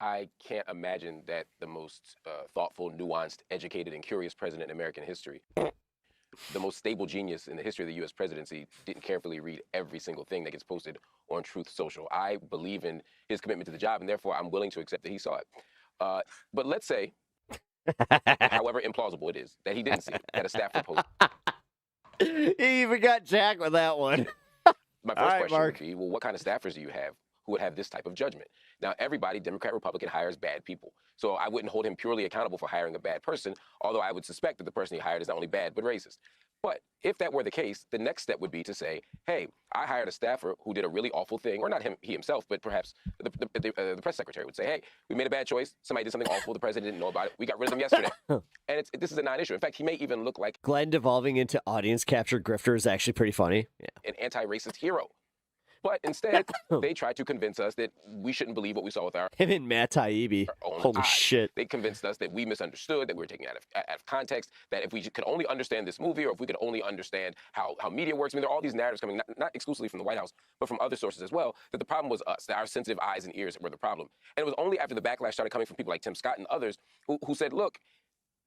I can't imagine that the most thoughtful, nuanced, educated, and curious president in American history, the most stable genius in the history of the U.S. presidency, didn't carefully read every single thing that gets posted on Truth Social. I believe in his commitment to the job, and therefore I'm willing to accept that he saw it. But let's say, however implausible it is, that he didn't see it, that a staffer posted. He even got Jack with that one. My first question would be, well, what kind of staffers do you have who would have this type of judgment? Now, everybody, Democrat, Republican, hires bad people. So I wouldn't hold him purely accountable for hiring a bad person, although I would suspect that the person he hired is not only bad, but racist. But if that were the case, the next step would be to say, hey, I hired a staffer who did a really awful thing, or not he himself, but perhaps the press secretary would say, hey, we made a bad choice. Somebody did something awful. The president didn't know about it. We got rid of them yesterday. And this is a non-issue. In fact, he may even look like Glenn devolving into audience capture grifter is actually pretty funny. Yeah. An anti-racist hero. But instead, they tried to convince us that we shouldn't believe what we saw with our him and Matt Taibbi. Holy shit. They convinced us that we misunderstood, that we were taking it out of context, that if we could only understand this movie, or if we could only understand how media works. I mean, there are all these narratives coming, not exclusively from the White House, but from other sources as well, that the problem was us, that our sensitive eyes and ears were the problem. And it was only after the backlash started coming from people like Tim Scott and others who said, look,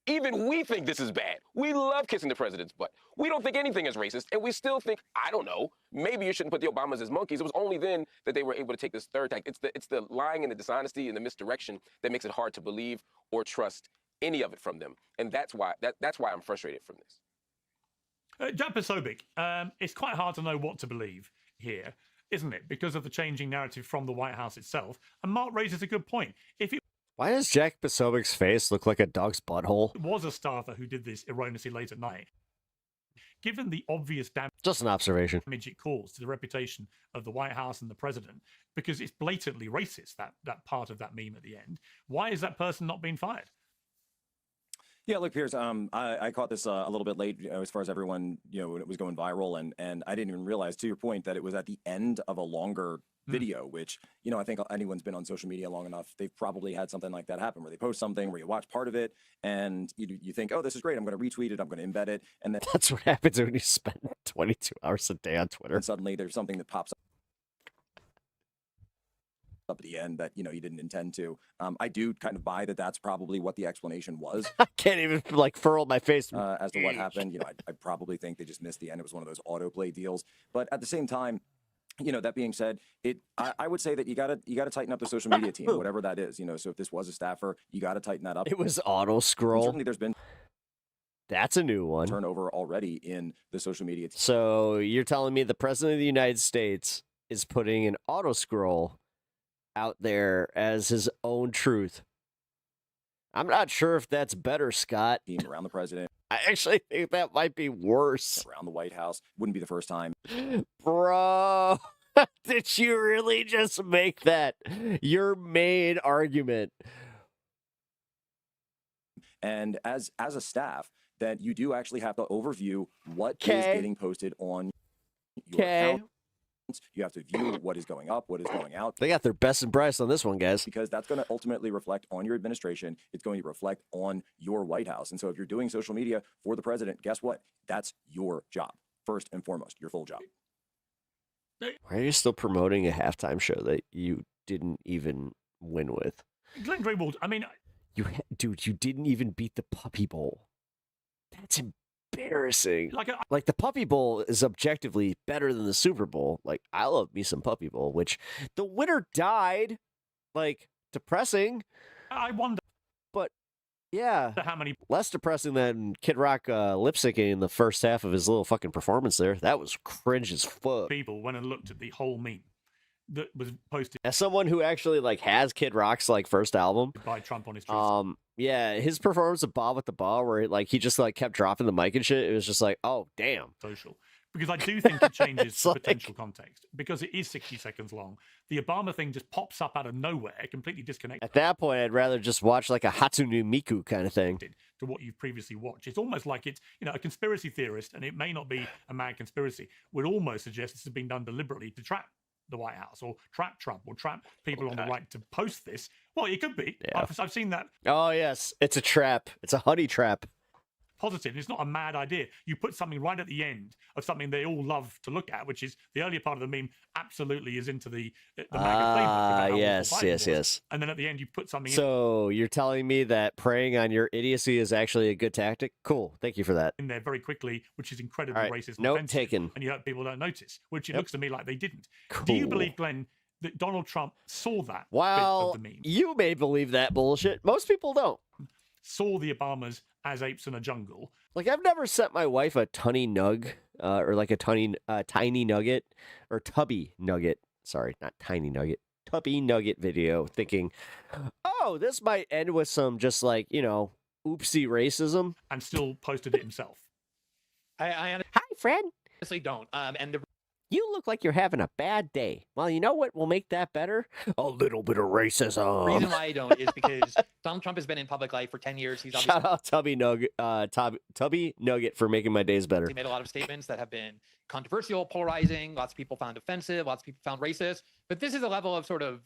even we think this is bad. We love kissing the president's butt. We don't think anything is racist, and we still think, I don't know, maybe you shouldn't put the Obamas as monkeys. It was only then that they were able to take this third tack. It's the lying and the dishonesty and the misdirection that makes it hard to believe or trust any of it from them. And that's why I'm frustrated from this. Jack Posobiec, it's quite hard to know what to believe here, isn't it? Because of the changing narrative from the White House itself. And Mark raises a good point. If it Why does Jack Posobiec's face look like a dog's butthole? was a staffer who did this erroneously late at night, given the obvious Just an observation. damage it caused to the reputation of the White House and the president, because it's blatantly racist, that part of that meme at the end, why is that person not being fired? Yeah, look, Piers, I caught this a little bit late as far as everyone, when it was going viral. And I didn't even realize, to your point, that it was at the end of a longer video, which, I think anyone's been on social media long enough, they've probably had something like that happen, where they post something, where you watch part of it, and you think, oh, this is great, I'm going to retweet it, I'm going to embed it. And then that's what happens when you spend 22 hours a day on Twitter. And suddenly there's something that pops up at the end that, you didn't intend to. I do kind of buy that that's probably what the explanation was. I can't even, furl my face. As to what happened, I probably think they just missed the end. It was one of those autoplay deals. But at the same time, that being said, I would say that you gotta tighten up the social media team, whatever that is. So if this was a staffer, you gotta tighten that up. It was auto scroll. Certainly, there's been that's a new one turnover already in the social media team. So you're telling me the president of the United States is putting an auto scroll out there as his own truth? I'm not sure if that's better, Scott. Team around the president. I actually think that might be worse. Around the White House. Wouldn't be the first time. Bro, did you really just make that your main argument? And as a staff, that you do actually have to overview what is getting posted on your account. You have to view what is going up, what is going out. They got their best and brightest on this one, guys. Because that's going to ultimately reflect on your administration. It's going to reflect on your White House. And so if you're doing social media for the president, guess what? That's your job. First and foremost, your full job. Why are you still promoting a halftime show that you didn't even win with. Glenn Greenwald, I mean, Dude, you didn't even beat the Puppy Bowl. That's embarrassing. Like the Puppy Bowl is objectively better than the Super Bowl. Like, I love me some Puppy Bowl, which the winner died. Like, depressing. I wonder. But yeah, how many less depressing than Kid Rock lip syncing in the first half of his little fucking performance there. That was cringe as fuck. people went and looked at the whole meme that was posted As someone who actually like has Kid Rock's like first album, by Trump on his tweets. yeah, his performance of Bob with the Ball, where like he just like kept dropping the mic and shit. It was just like, oh damn. Social. Because I do think it changes It's the like- potential context. Because it is 60 seconds long. The Obama thing just pops up out of nowhere, completely disconnected At that point, I'd rather just watch like a Hatsune Miku kind of thing. to what you've previously watched. It's almost like it's, a conspiracy theorist, and it may not be a mad conspiracy, would almost suggest this has been done deliberately to trap the White House or trap Trump or trap people on the right to post this. Well, it could be. Yeah. I've seen that Oh yes, it's a trap. It's a honey trap. positive. It's not a mad idea. You put something right at the end of something they all love to look at, which is the earlier part of the meme absolutely is into the MAGA playbook. about how awful Yes, Biden yes, was. yes. And then at the end, you put something So you're telling me that preying on your idiocy is actually a good tactic? Cool. Thank you for that. in there very quickly, which is incredibly All right, racist and note offensive, taken. and yet people don't notice, which it Yep. looks to me like they didn't. Do you Cool. believe, Glenn, that Donald Trump saw that Well, bit of the meme, you may believe that bullshit. Most people don't. saw the Obamas as apes in a jungle? Like, I've never sent my wife a tunny nug, or like a tiny nugget, or tubby nugget. Sorry, not tiny nugget. Tubby nugget video, thinking, oh, this might end with some just like, oopsie racism. And still posted it himself. I Hi, Fred. honestly don't. And the You look like you're having a bad day. Well, you know what will make that better? A little bit of racism. reason why I don't is because Donald Trump has been in public life for 10 years. He's obviously Shout out Tubby Nugget for making my days better. made a lot of statements that have been controversial, polarizing. Lots of people found offensive. Lots of people found racist. But this is a level of sort of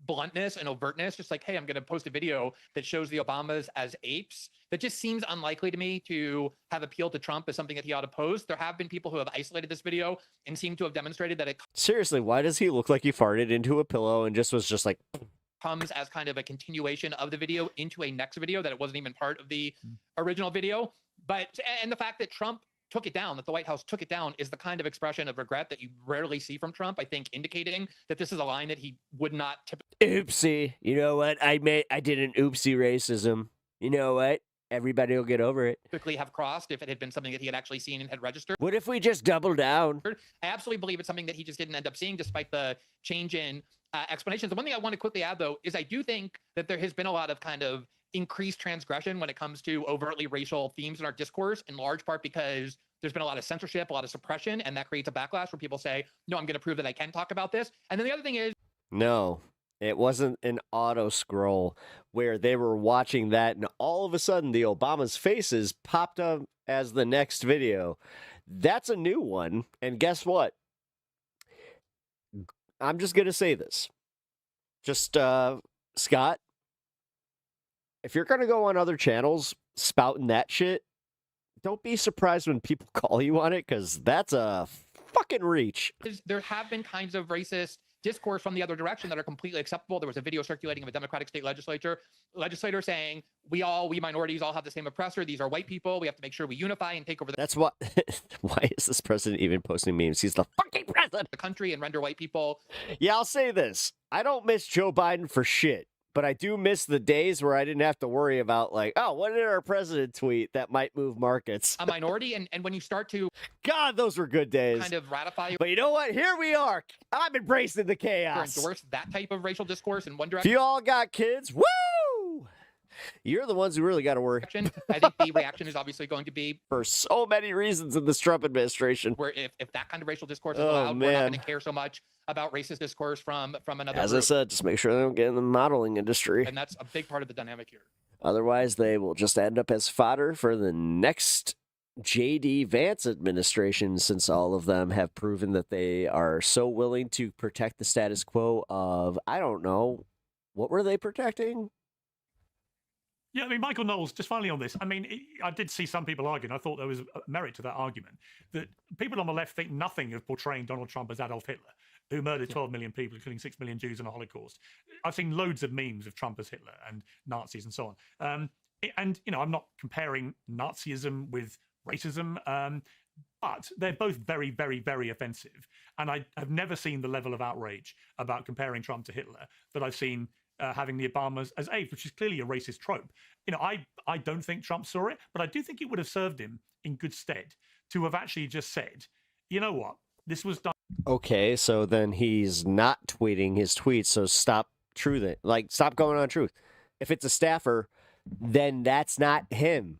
bluntness and overtness, just like, hey, I'm going to post a video that shows the Obamas as apes. That just seems unlikely to me to have appealed to Trump as something that he ought to post. There have been people who have isolated this video and seem to have demonstrated that it Seriously, why does he look like he farted into a pillow and just was just like, comes as kind of a continuation of the video into a next video, that it wasn't even part of the original video. And the fact that Trump took it down, that the White House took it down, is the kind of expression of regret that you rarely see from Trump, I think, indicating that this is a line that he would not typically. oopsie, you know what? I did an oopsie racism. You know what? Everybody will get over it. Typically have crossed if it had been something that he had actually seen and had registered. What if we just double down? I absolutely believe it's something that he just didn't end up seeing, despite the change in explanations. The one thing I want to quickly add, though, is I do think that there has been a lot of kind of increased transgression when it comes to overtly racial themes in our discourse, in large part because there's been a lot of censorship, a lot of suppression, and that creates a backlash where people say, no, I'm going to prove that I can talk about this. And then the other thing is, No, it wasn't an auto scroll where they were watching that and all of a sudden the Obama's faces popped up as the next video. That's a new one. And guess what? I'm just going to say this. Just, Scott, if you're going to go on other channels spouting that shit, don't be surprised when people call you on it, because that's a fucking reach. there have been kinds of racist discourse from the other direction that are completely acceptable. There was a video circulating of a Democratic state legislator saying, we minorities all have the same oppressor. These are white people. We have to make sure we unify and take over the That's what. Why is this president even posting memes? He's the fucking president. The country and render white people. Yeah, I'll say this. I don't miss Joe Biden for shit, but I do miss the days where I didn't have to worry about, like, oh, what did our president tweet that might move markets? A minority. And when you start to, God, those were good days. Kind of ratify. But you know what? Here we are. I'm embracing the chaos. Endorse that type of racial discourse in one If direction. you all got kids, woo! You're the ones who really got to worry. I think the reaction is obviously going to be, for so many reasons in this Trump administration. Where if that kind of racial discourse is Oh, allowed, we're not man. going to care so much about racist discourse from another As group. I said, just make sure they don't get in the modeling industry. And that's a big part of the dynamic here. Otherwise, they will just end up as fodder for the next J.D. Vance administration, since all of them have proven that they are so willing to protect the status quo of, I don't know, what were they protecting? Yeah, I mean, Michael Knowles, just finally on this, I mean, I did see some people arguing, I thought there was merit to that argument, that people on the left think nothing of portraying Donald Trump as Adolf Hitler. who murdered 12 million people, including 6 million Jews in a Holocaust. I've seen loads of memes of Trump as Hitler and Nazis and so on. And, I'm not comparing Nazism with racism, but they're both very, very, very offensive. And I have never seen the level of outrage about comparing Trump to Hitler that I've seen having the Obamas as aides, which is clearly a racist trope. I don't think Trump saw it, but I do think it would have served him in good stead to have actually just said, you know what, this was done. Okay, so then he's not tweeting his tweets, so stop truthing. Like, stop going on truth. If it's a staffer, then that's not him.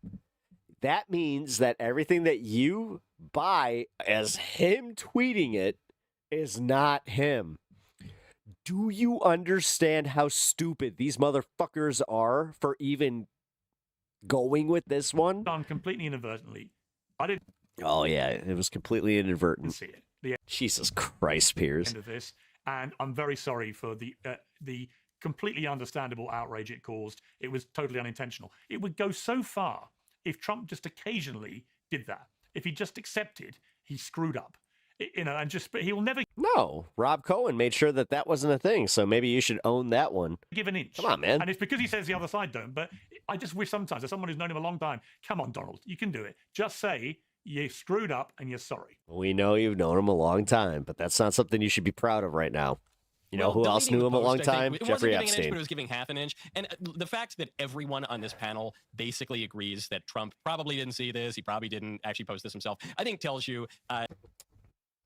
That means that everything that you buy as him tweeting it is not him. Do you understand how stupid these motherfuckers are for even going with this one? Done completely inadvertently. I didn't. Oh, yeah, it was completely inadvertent. See it. The Jesus Christ, Piers. end of this, and I'm very sorry for the completely understandable outrage it caused. It was totally unintentional. It would go so far if Trump just occasionally did that. If he just accepted he screwed up, and but he will never. No, Rob Cohen made sure that wasn't a thing, so maybe you should own that one. Give an inch. Come on, man. And it's because he says the other side don't, but I just wish sometimes, as someone who's known him a long time, come on, Donald, you can do it. Just say you screwed up and you're sorry. We know you've known him a long time, but that's not something you should be proud of right now. You know who else knew him a long time? Jeffrey Epstein. It was giving half an inch. And the fact that everyone on this panel basically agrees that Trump probably didn't see this, he probably didn't actually post this himself, I think tells you...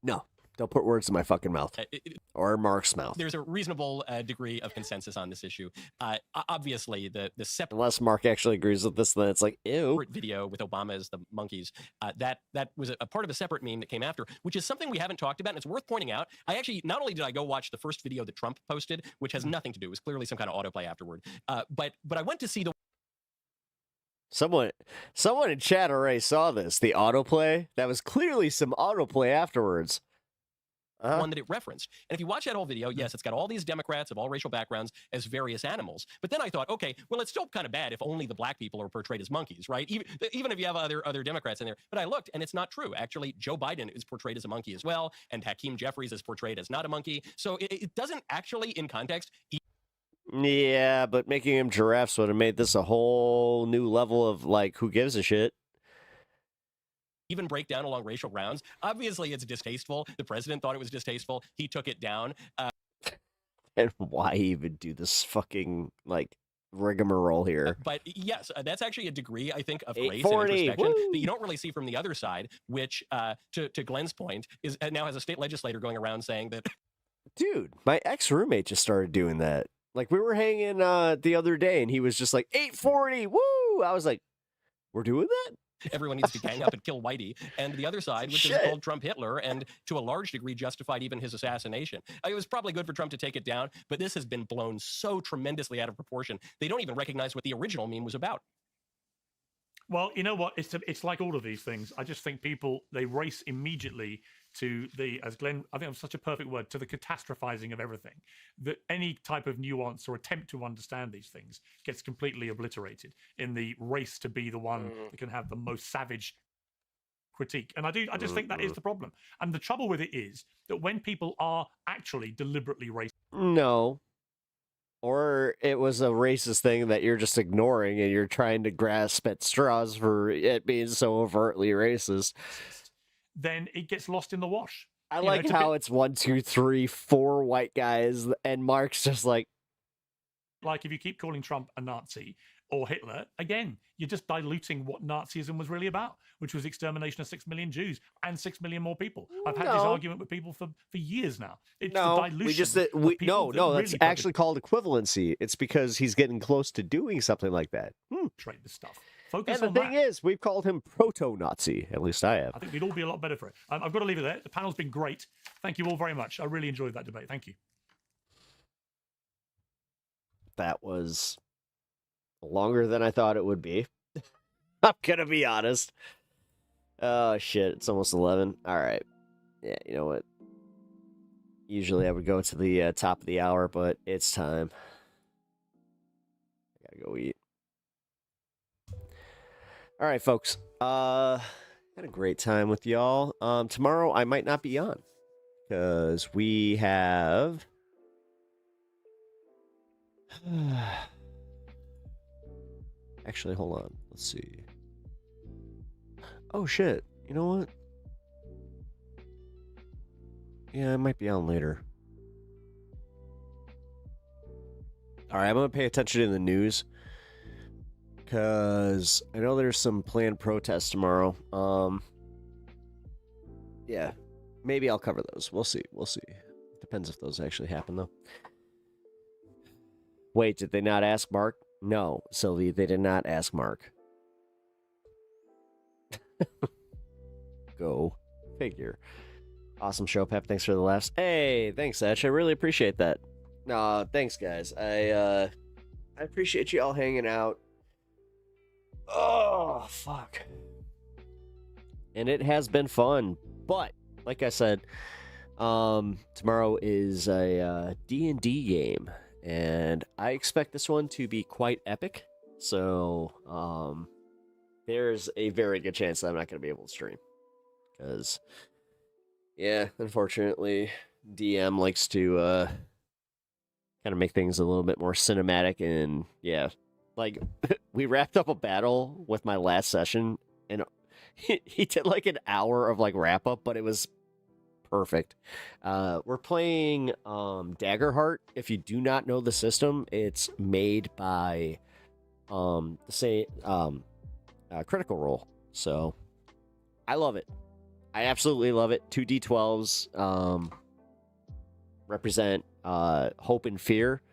No, don't put words in my fucking mouth. Or Mark's mouth. There's a reasonable degree of consensus on this issue. Obviously, the separate... Unless Mark actually agrees with this, then it's like, ew. ...video with Obama as the monkeys, that was a part of a separate meme that came after, which is something we haven't talked about, and it's worth pointing out. I actually, not only did I go watch the first video that Trump posted, which has nothing to do, it was clearly some kind of autoplay afterward, but I went to see the... Someone in chat already saw this. The autoplay. That was clearly some autoplay afterwards. One that it referenced. And if you watch that whole video, yes, it's got all these Democrats of all racial backgrounds as various animals. But then I thought, okay, well, it's still kind of bad if only the black people are portrayed as monkeys, right? Even if you have other Democrats in there. But I looked, and it's not true. Actually, Joe Biden is portrayed as a monkey as well, and Hakeem Jeffries is portrayed as not a monkey. So it doesn't actually, in context... Yeah, but making him giraffes would have made this a whole new level of, like, who gives a shit? Even break down along racial grounds. Obviously, it's distasteful. The president thought it was distasteful. He took it down. And why even do this fucking, like, rigmarole here? But yes, that's actually a degree, I think, of grace and introspection that you don't really see from the other side, which, to Glenn's point, is now has a state legislator going around saying that... Dude, my ex-roommate just started doing that. Like, we were hanging the other day, and he was just like, 840, woo! I was like, we're doing that? Everyone needs to gang up and kill Whitey. And the other side, which is called Trump Hitler, and to a large degree justified even his assassination. It was probably good for Trump to take it down, but this has been blown so tremendously out of proportion, they don't even recognize what the original meme was about. Well, you know what? It's like all of these things. I just think people, they race immediately to as Glenn, I think it's such a perfect word, to the catastrophizing of everything. That any type of nuance or attempt to understand these things gets completely obliterated in the race to be the one that can have the most savage critique. And I just think that is the problem. And the trouble with it is that when people are actually deliberately racist. No. Or it was a racist thing that you're just ignoring and you're trying to grasp at straws for it being so overtly racist. Then it gets lost in the wash. I like how it's 1, 2, 3, 4 white guys, and Mark's just like... Like, if you keep calling Trump a Nazi or Hitler, again, you're just diluting what Nazism was really about, which was extermination of 6 million Jews and 6 million more people. I've had this argument with people for years now. It's the dilution. That's actually called equivalency. It's because he's getting close to doing something like that. Trade this stuff. Focus and the thing is, we've called him proto-Nazi. At least I have. I think we'd all be a lot better for it. I've got to leave it there. The panel's been great. Thank you all very much. I really enjoyed that debate. Thank you. That was longer than I thought it would be. I'm gonna be honest. Oh shit, it's almost 11. All right. Yeah, you know what? Usually I would go to the top of the hour, but it's time. I gotta go eat. All right, folks. Had a great time with y'all. Tomorrow I might not be on because we have. Actually, hold on. Let's see. Oh, shit. You know what? Yeah, it might be on later. All right, I'm going to pay attention to the news because I know there's some planned protests tomorrow. Yeah, maybe I'll cover those. We'll see. We'll see. Depends if those actually happen, though. Wait, did they not ask Mark? No, Sylvie, they did not ask Mark. Go figure. Awesome show, Pep. Thanks for the laughs. Hey, thanks, Ash. I really appreciate that. Thanks, guys. I appreciate you all hanging out. Oh, fuck. And it has been fun. But, like I said, tomorrow is a D&D game. And I expect this one to be quite epic. So, there's a very good chance that I'm not going to be able to stream. Because, yeah, unfortunately, DM likes to kind of make things a little bit more cinematic. And, yeah, like, we wrapped up a battle with my last session. And he did, like, an hour of, like, wrap-up, but it was perfect. We're playing Daggerheart. If you do not know the system, it's made by Critical Role. So I love it. I absolutely love it. 2 D12s represent hope and fear,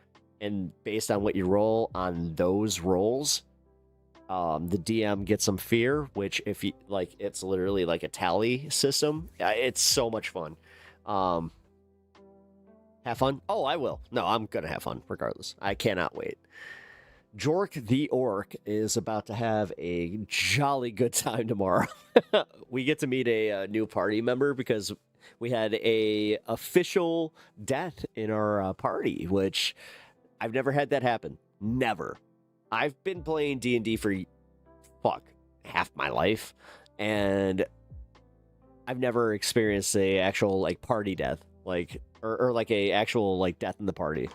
and based on what you roll on those rolls, the DM gets some fear, which if you like, it's literally like a tally system. It's so much fun. Have fun? Oh, I will. No, I'm gonna have fun regardless. I cannot wait. Jork the Orc is about to have a jolly good time tomorrow. We get to meet a new party member because we had a official death in our party, which I've never had that happen. Never. I've been playing D&D for, half my life, and I've never experienced a actual, like, party death, like, or like a actual, like, death in the party.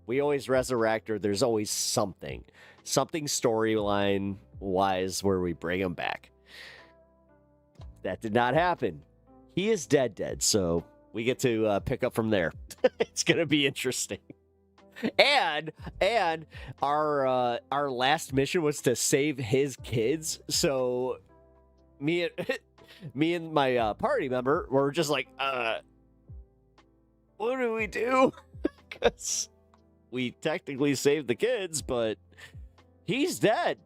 We always resurrect, or there's always something storyline-wise where we bring him back. That did not happen. He is dead, so we get to pick up from there. It's gonna be interesting. And our last mission was to save his kids. So me and my party member were just like, what do we do? Because we technically saved the kids, but he's dead.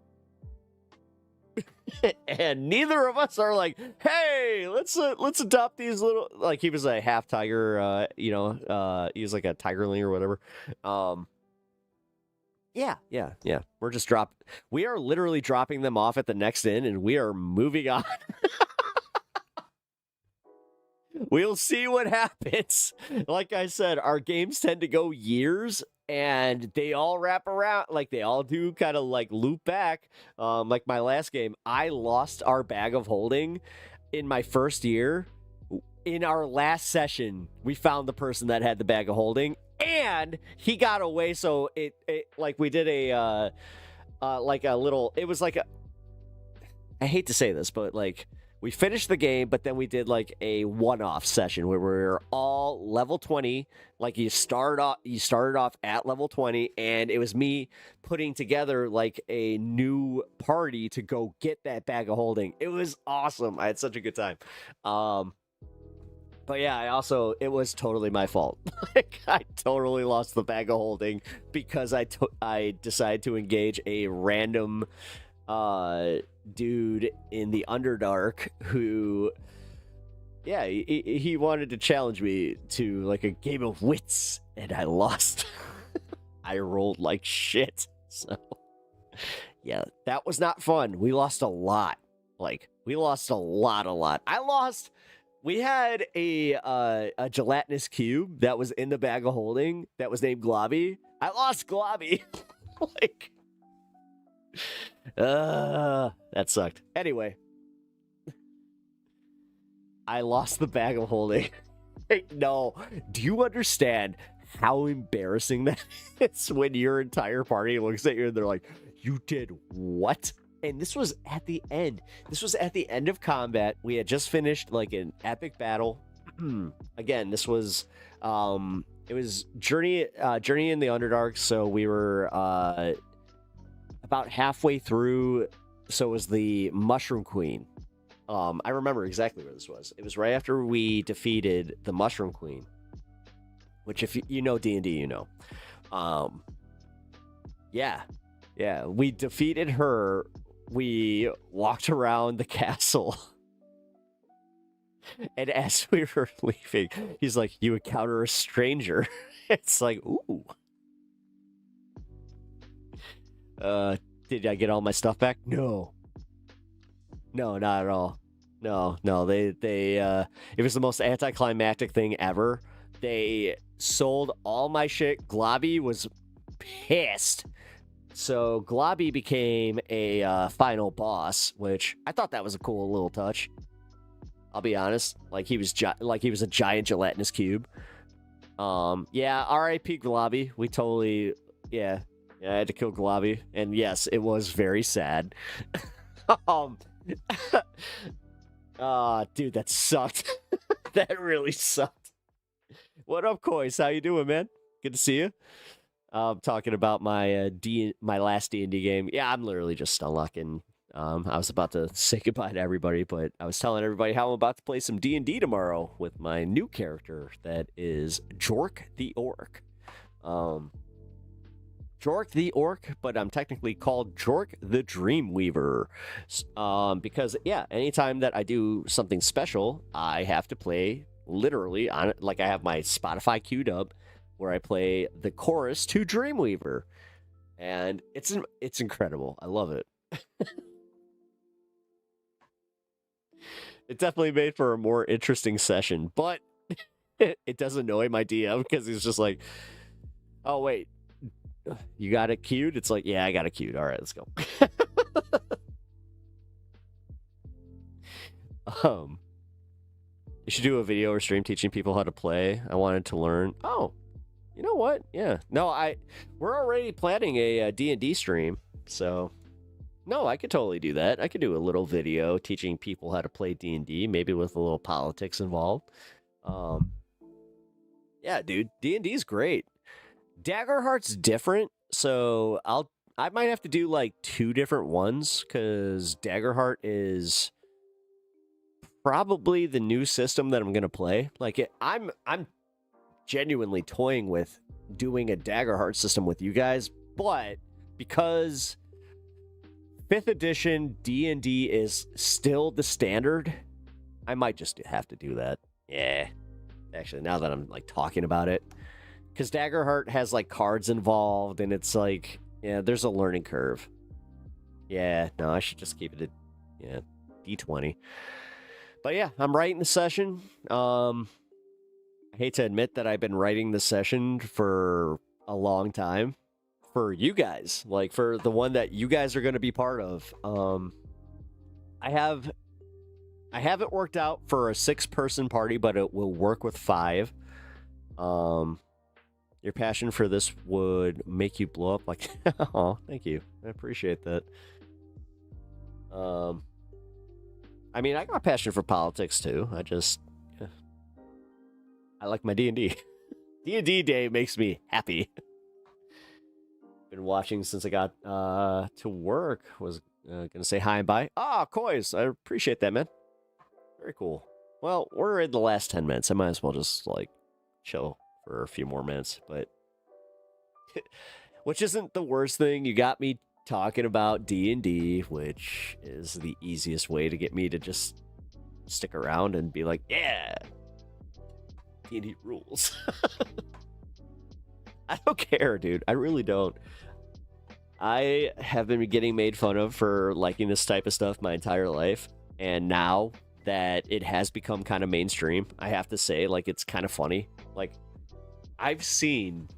And neither of us are like, hey, let's adopt these little, like, he was a half tiger, he was like a tigerling or whatever. Yeah. We are literally dropping them off at the next inn, and we are moving on. We'll see what happens. Like I said, our games tend to go years, and they all wrap around, like they all do kind of like loop back. Like my last game, I lost our bag of holding in my first year. In our last session, we found the person that had the bag of holding, and he got away. So it like we did a like a little, it was like a, I hate to say this, but like we finished the game, but then we did like a one-off session where we were all level 20. Like you started off at level 20, and it was me putting together like a new party to go get that bag of holding. It was awesome. I had such a good time. But yeah, it was totally my fault. Like, I totally lost the bag of holding because I decided to engage a random dude in the Underdark who, yeah, he wanted to challenge me to like a game of wits, and I lost. I rolled like shit. So yeah, that was not fun. We lost a lot. Like, we lost a lot. We had a gelatinous cube that was in the bag of holding that was named Globby. I lost Globby. Like, that sucked. Anyway, I lost the bag of holding, No. Do you understand how embarrassing that is when your entire party looks at you and they're like, you did what? And this was at the end. This was at the end of combat. We had just finished like an epic battle. Again, this was it was Journey in the Underdark, so we were about halfway through. So it was the Mushroom Queen. I remember exactly where this was. It was right after we defeated the Mushroom Queen, which if you know D&D, you know. Yeah, we defeated her. We walked around the castle. And as we were leaving, he's like, you encounter a stranger. It's like, ooh. Did I get all my stuff back? No, not at all. No, they it was the most anticlimactic thing ever. They sold all my shit. Globby was pissed. So Globby became a final boss, which I thought that was a cool little touch. I'll be honest, like he was a giant gelatinous cube. Yeah, R.I.P. Globby. We totally, yeah, I had to kill Globby, and yes, it was very sad. Dude, that sucked. That really sucked. What up, Kois? How you doing, man? Good to see you. I'm talking about my my last D&D game. Yeah, I'm literally just unlocking. I was about to say goodbye to everybody, but I was telling everybody how I'm about to play some D&D tomorrow with my new character that is Jork the Orc. Jork the Orc, but I'm technically called Jork the Dreamweaver. Because, yeah, anytime that I do something special, I have to play literally on it. Like I have my Spotify queued up where I play the chorus to Dreamweaver. And it's incredible. I love it. It definitely made for a more interesting session, but it does annoy my DM because he's just like, oh, wait, you got it queued? It's like, yeah, I got it queued. All right, let's go. You should do a video or stream teaching people how to play. I wanted to learn. Oh, you know what? Yeah. No, we're already planning a D&D stream, so no, I could totally do that. I could do a little video teaching people how to play D&D, maybe with a little politics involved. Yeah, dude, D&D's great. Daggerheart's different, so I might have to do like 2 different ones because Daggerheart is probably the new system that I'm gonna play. Like I'm genuinely toying with doing a Daggerheart system with you guys, but because 5th edition D&D is still the standard, I might just have to do that. Yeah, actually, now that I'm like talking about it, because Daggerheart has like cards involved, and it's like, yeah, there's a learning curve. Yeah, no, I should just keep it at D20. But yeah, I'm writing the session. I hate to admit that I've been writing the session for a long time. For you guys, like for the one that you guys are going to be part of. I have it worked out for a 6-person party, but it will work with 5. Your passion for this would make you blow up like, oh, thank you. I appreciate that. I mean, I got a passion for politics too. I like my D&D. D&D day makes me happy. Been watching since I got to work. Was gonna say hi and bye. Kois, I appreciate that, man. Very cool. Well, we're in the last 10 minutes. I might as well just like chill for a few more minutes, but which isn't the worst thing. You got me talking about D&D, which is the easiest way to get me to just stick around and be like, yeah, D&D rules. I don't care, dude. I really don't. I have been getting made fun of for liking this type of stuff my entire life, and now that it has become kind of mainstream, I have to say, like, it's kind of funny. Like, I've seen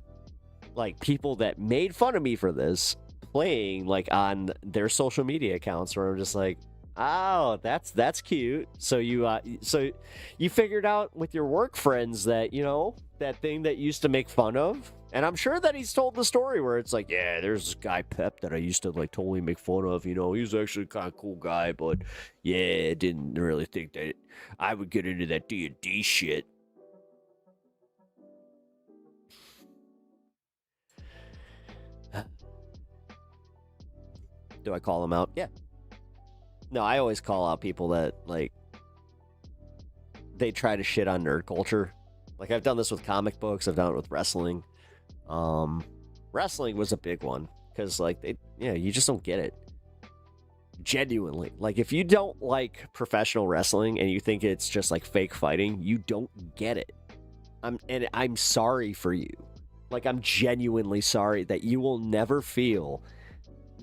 like people that made fun of me for this playing like on their social media accounts where I'm just like, Oh, that's cute. So you figured out with your work friends that, that thing that you used to make fun of. And I'm sure that he's told the story where it's like, yeah, there's this guy Pep that I used to like totally make fun of. He's actually kind of cool guy, but yeah, didn't really think that I would get into that D&D shit. Do I call him out? Yeah. No, I always call out people that, like, they try to shit on nerd culture. Like, I've done this with comic books. I've done it with wrestling. Wrestling was a big one because, like, you just don't get it. Genuinely. Like, if you don't like professional wrestling and you think it's just, like, fake fighting, you don't get it. I'm sorry for you. Like, I'm genuinely sorry that you will never feel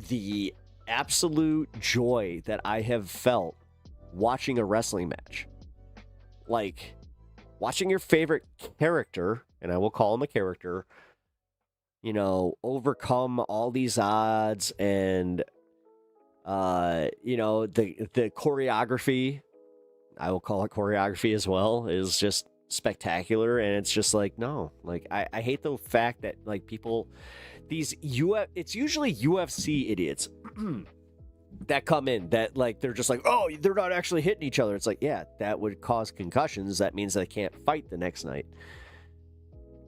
the absolute joy that I have felt watching a wrestling match. Like, watching your favorite character, and I will call him a character, overcome all these odds and, the choreography, I will call it choreography as well, is just spectacular. And it's just like, no, like, I hate the fact that, like, people, it's usually UFC idiots that come in that, like, they're just like, oh, they're not actually hitting each other. It's like, yeah, that would cause concussions. That means they can't fight the next night.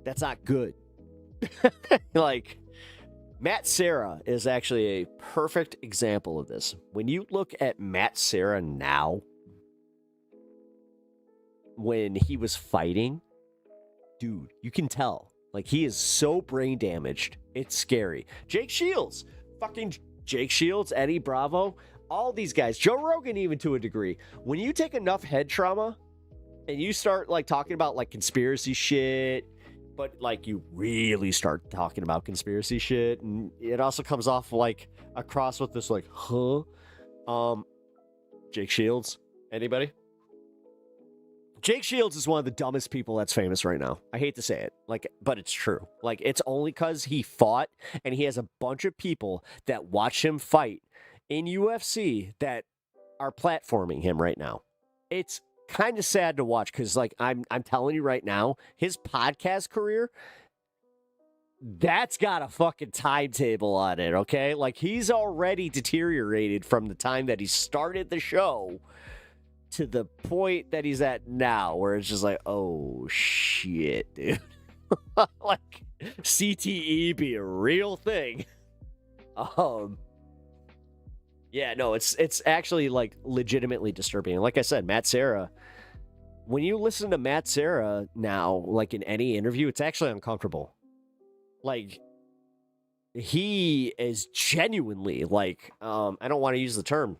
That's not good. Like, Matt Serra is actually a perfect example of this. When you look at Matt Serra now, when he was fighting, dude, you can tell. Like, he is so brain damaged. It's scary. Jake Shields. Fucking Jake Shields, Eddie Bravo. All these guys. Joe Rogan, even to a degree. When you take enough head trauma and you start, like, talking about, like, conspiracy shit, but, like, you really start talking about conspiracy shit, and it also comes off, like, across with this, like, huh? Jake Shields. Anybody? Jake Shields is one of the dumbest people that's famous right now. I hate to say it, like, but it's true. Like, it's only because he fought, and he has a bunch of people that watch him fight in UFC that are platforming him right now. It's kind of sad to watch because, like, I'm telling you right now, his podcast career, that's got a fucking timetable on it, okay? Like, he's already deteriorated from the time that he started the show to the point that he's at now, where it's just like, oh shit, dude. Like, CTE be a real thing. Yeah, no, it's actually, like, legitimately disturbing. Like I said, Matt Serra, when you listen to Matt Serra now, like, in any interview, it's actually uncomfortable. Like, he is genuinely, like, I don't want to use the term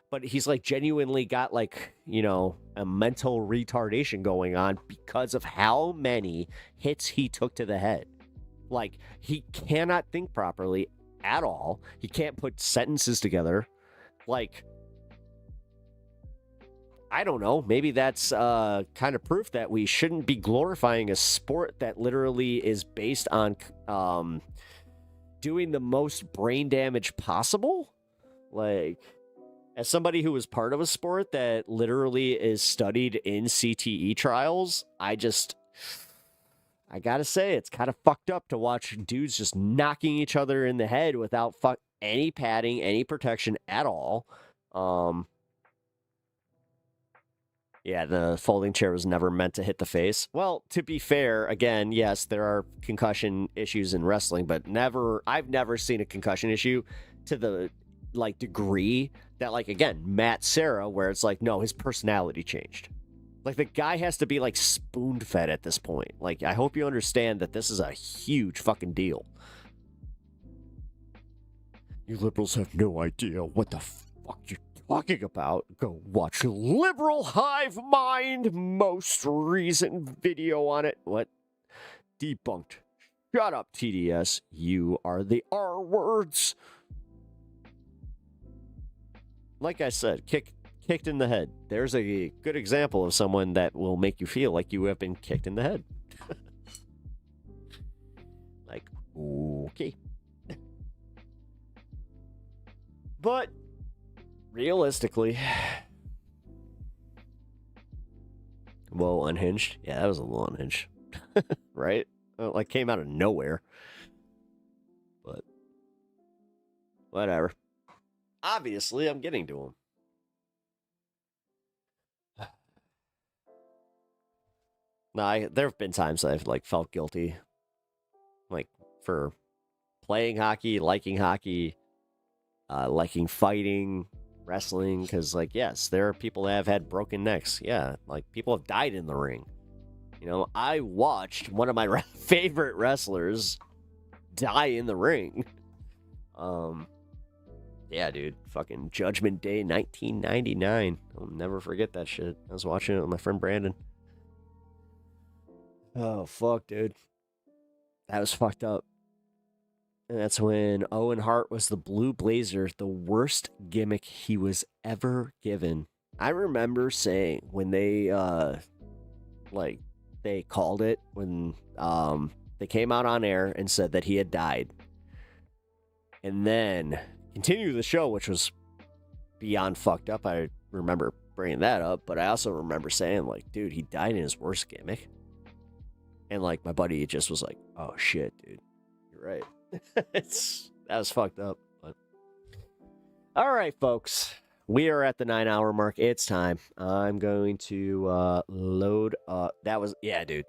but he's, like, genuinely got, like, a mental retardation going on because of how many hits he took to the head. Like, he cannot think properly at all. He can't put sentences together. Like, I don't know. Maybe that's kind of proof that we shouldn't be glorifying a sport that literally is based on doing the most brain damage possible. Like, as somebody who was part of a sport that literally is studied in CTE trials, I gotta say, it's kind of fucked up to watch dudes just knocking each other in the head without any padding, any protection at all. Yeah, the folding chair was never meant to hit the face. Well, to be fair, again, yes, there are concussion issues in wrestling, but I've never seen a concussion issue to the, like, degree that, like, again, Matt Serra, where it's like, no, his personality changed. Like, the guy has to be, like, spoon-fed at this point. Like, I hope you understand that this is a huge fucking deal. You liberals have no idea what the fuck you're talking about. Go watch Liberal Hive Mind most recent video on it. What? Debunked. Shut up, TDS. You are the R words. Like I said, kicked in the head. There's a good example of someone that will make you feel like you have been kicked in the head. Like, okay. But realistically, whoa, unhinged. Yeah, that was a little unhinged, right? Like came out of nowhere, but whatever. Obviously, I'm getting to him. No, there have been times I've like felt guilty, like for playing hockey, liking fighting, wrestling, because like yes, there are people that have had broken necks. Yeah, like people have died in the ring. You know, I watched one of my favorite wrestlers die in the ring. Yeah, dude, fucking Judgment Day 1999. I'll never forget that shit. I was watching it with my friend Brandon. Oh, fuck, dude. That was fucked up. And that's when Owen Hart was the Blue Blazer, the worst gimmick he was ever given. I remember saying when they, they called it, when they came out on air and said that he had died. And then continue the show, which was beyond fucked up. I remember bringing that up, but I also remember saying, like, dude, he died in his worst gimmick. And, like, my buddy just was like, oh, shit, dude. You're right. That was fucked up. But all right, folks. We are at the 9-hour mark. It's time. I'm going to load up. That was, yeah, dude.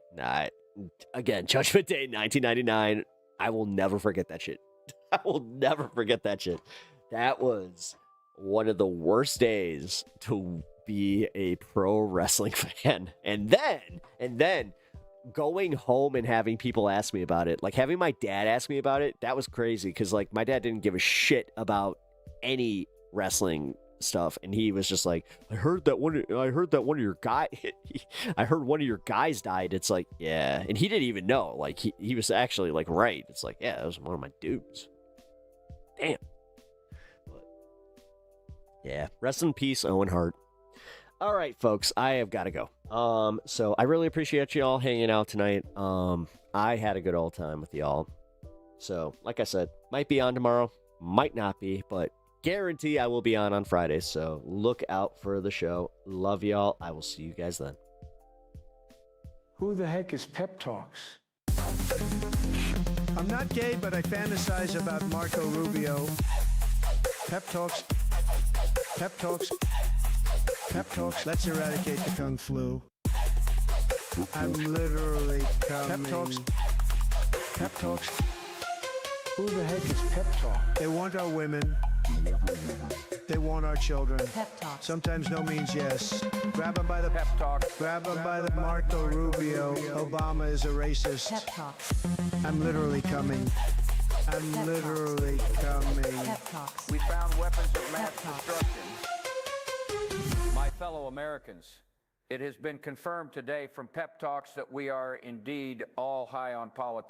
Again, Judgment Day 1999. I will never forget that shit. I will never forget that shit. That was one of the worst days to be a pro wrestling fan. And then going home and having people ask me about it, like having my dad ask me about it, that was crazy because like my dad didn't give a shit about any wrestling stuff, and he was just like, I heard one of your guys died. It's like, yeah, and he didn't even know. Like he was actually like right. It's like, yeah, that was one of my dudes. Damn. But yeah, rest in peace, Owen Hart. All right, folks, I have got to go. So I really appreciate you all hanging out tonight. I had a good old time with y'all. So, like I said, might be on tomorrow, might not be, but guarantee I will be on Friday. So look out for the show. Love y'all. I will see you guys then. Who the heck is Pep Talks? I'm not gay, but I fantasize about Marco Rubio. Pep Talks. Pep Talks. Pep Talks. Let's eradicate the Kung Flu. I'm literally coming. Pep Talks. Pep Talks. Who the heck is Pep Talk? They want our women. They want our children. Pep Talk. Sometimes no means yes. Grab them by the Pep Talk. Grab them by the Marco Rubio. Obama is a racist. Pep Talk. I'm literally coming. I'm literally coming. Pep Talks. We found weapons of mass destruction. My fellow Americans, it has been confirmed today from Pep Talks that we are indeed all high on politics.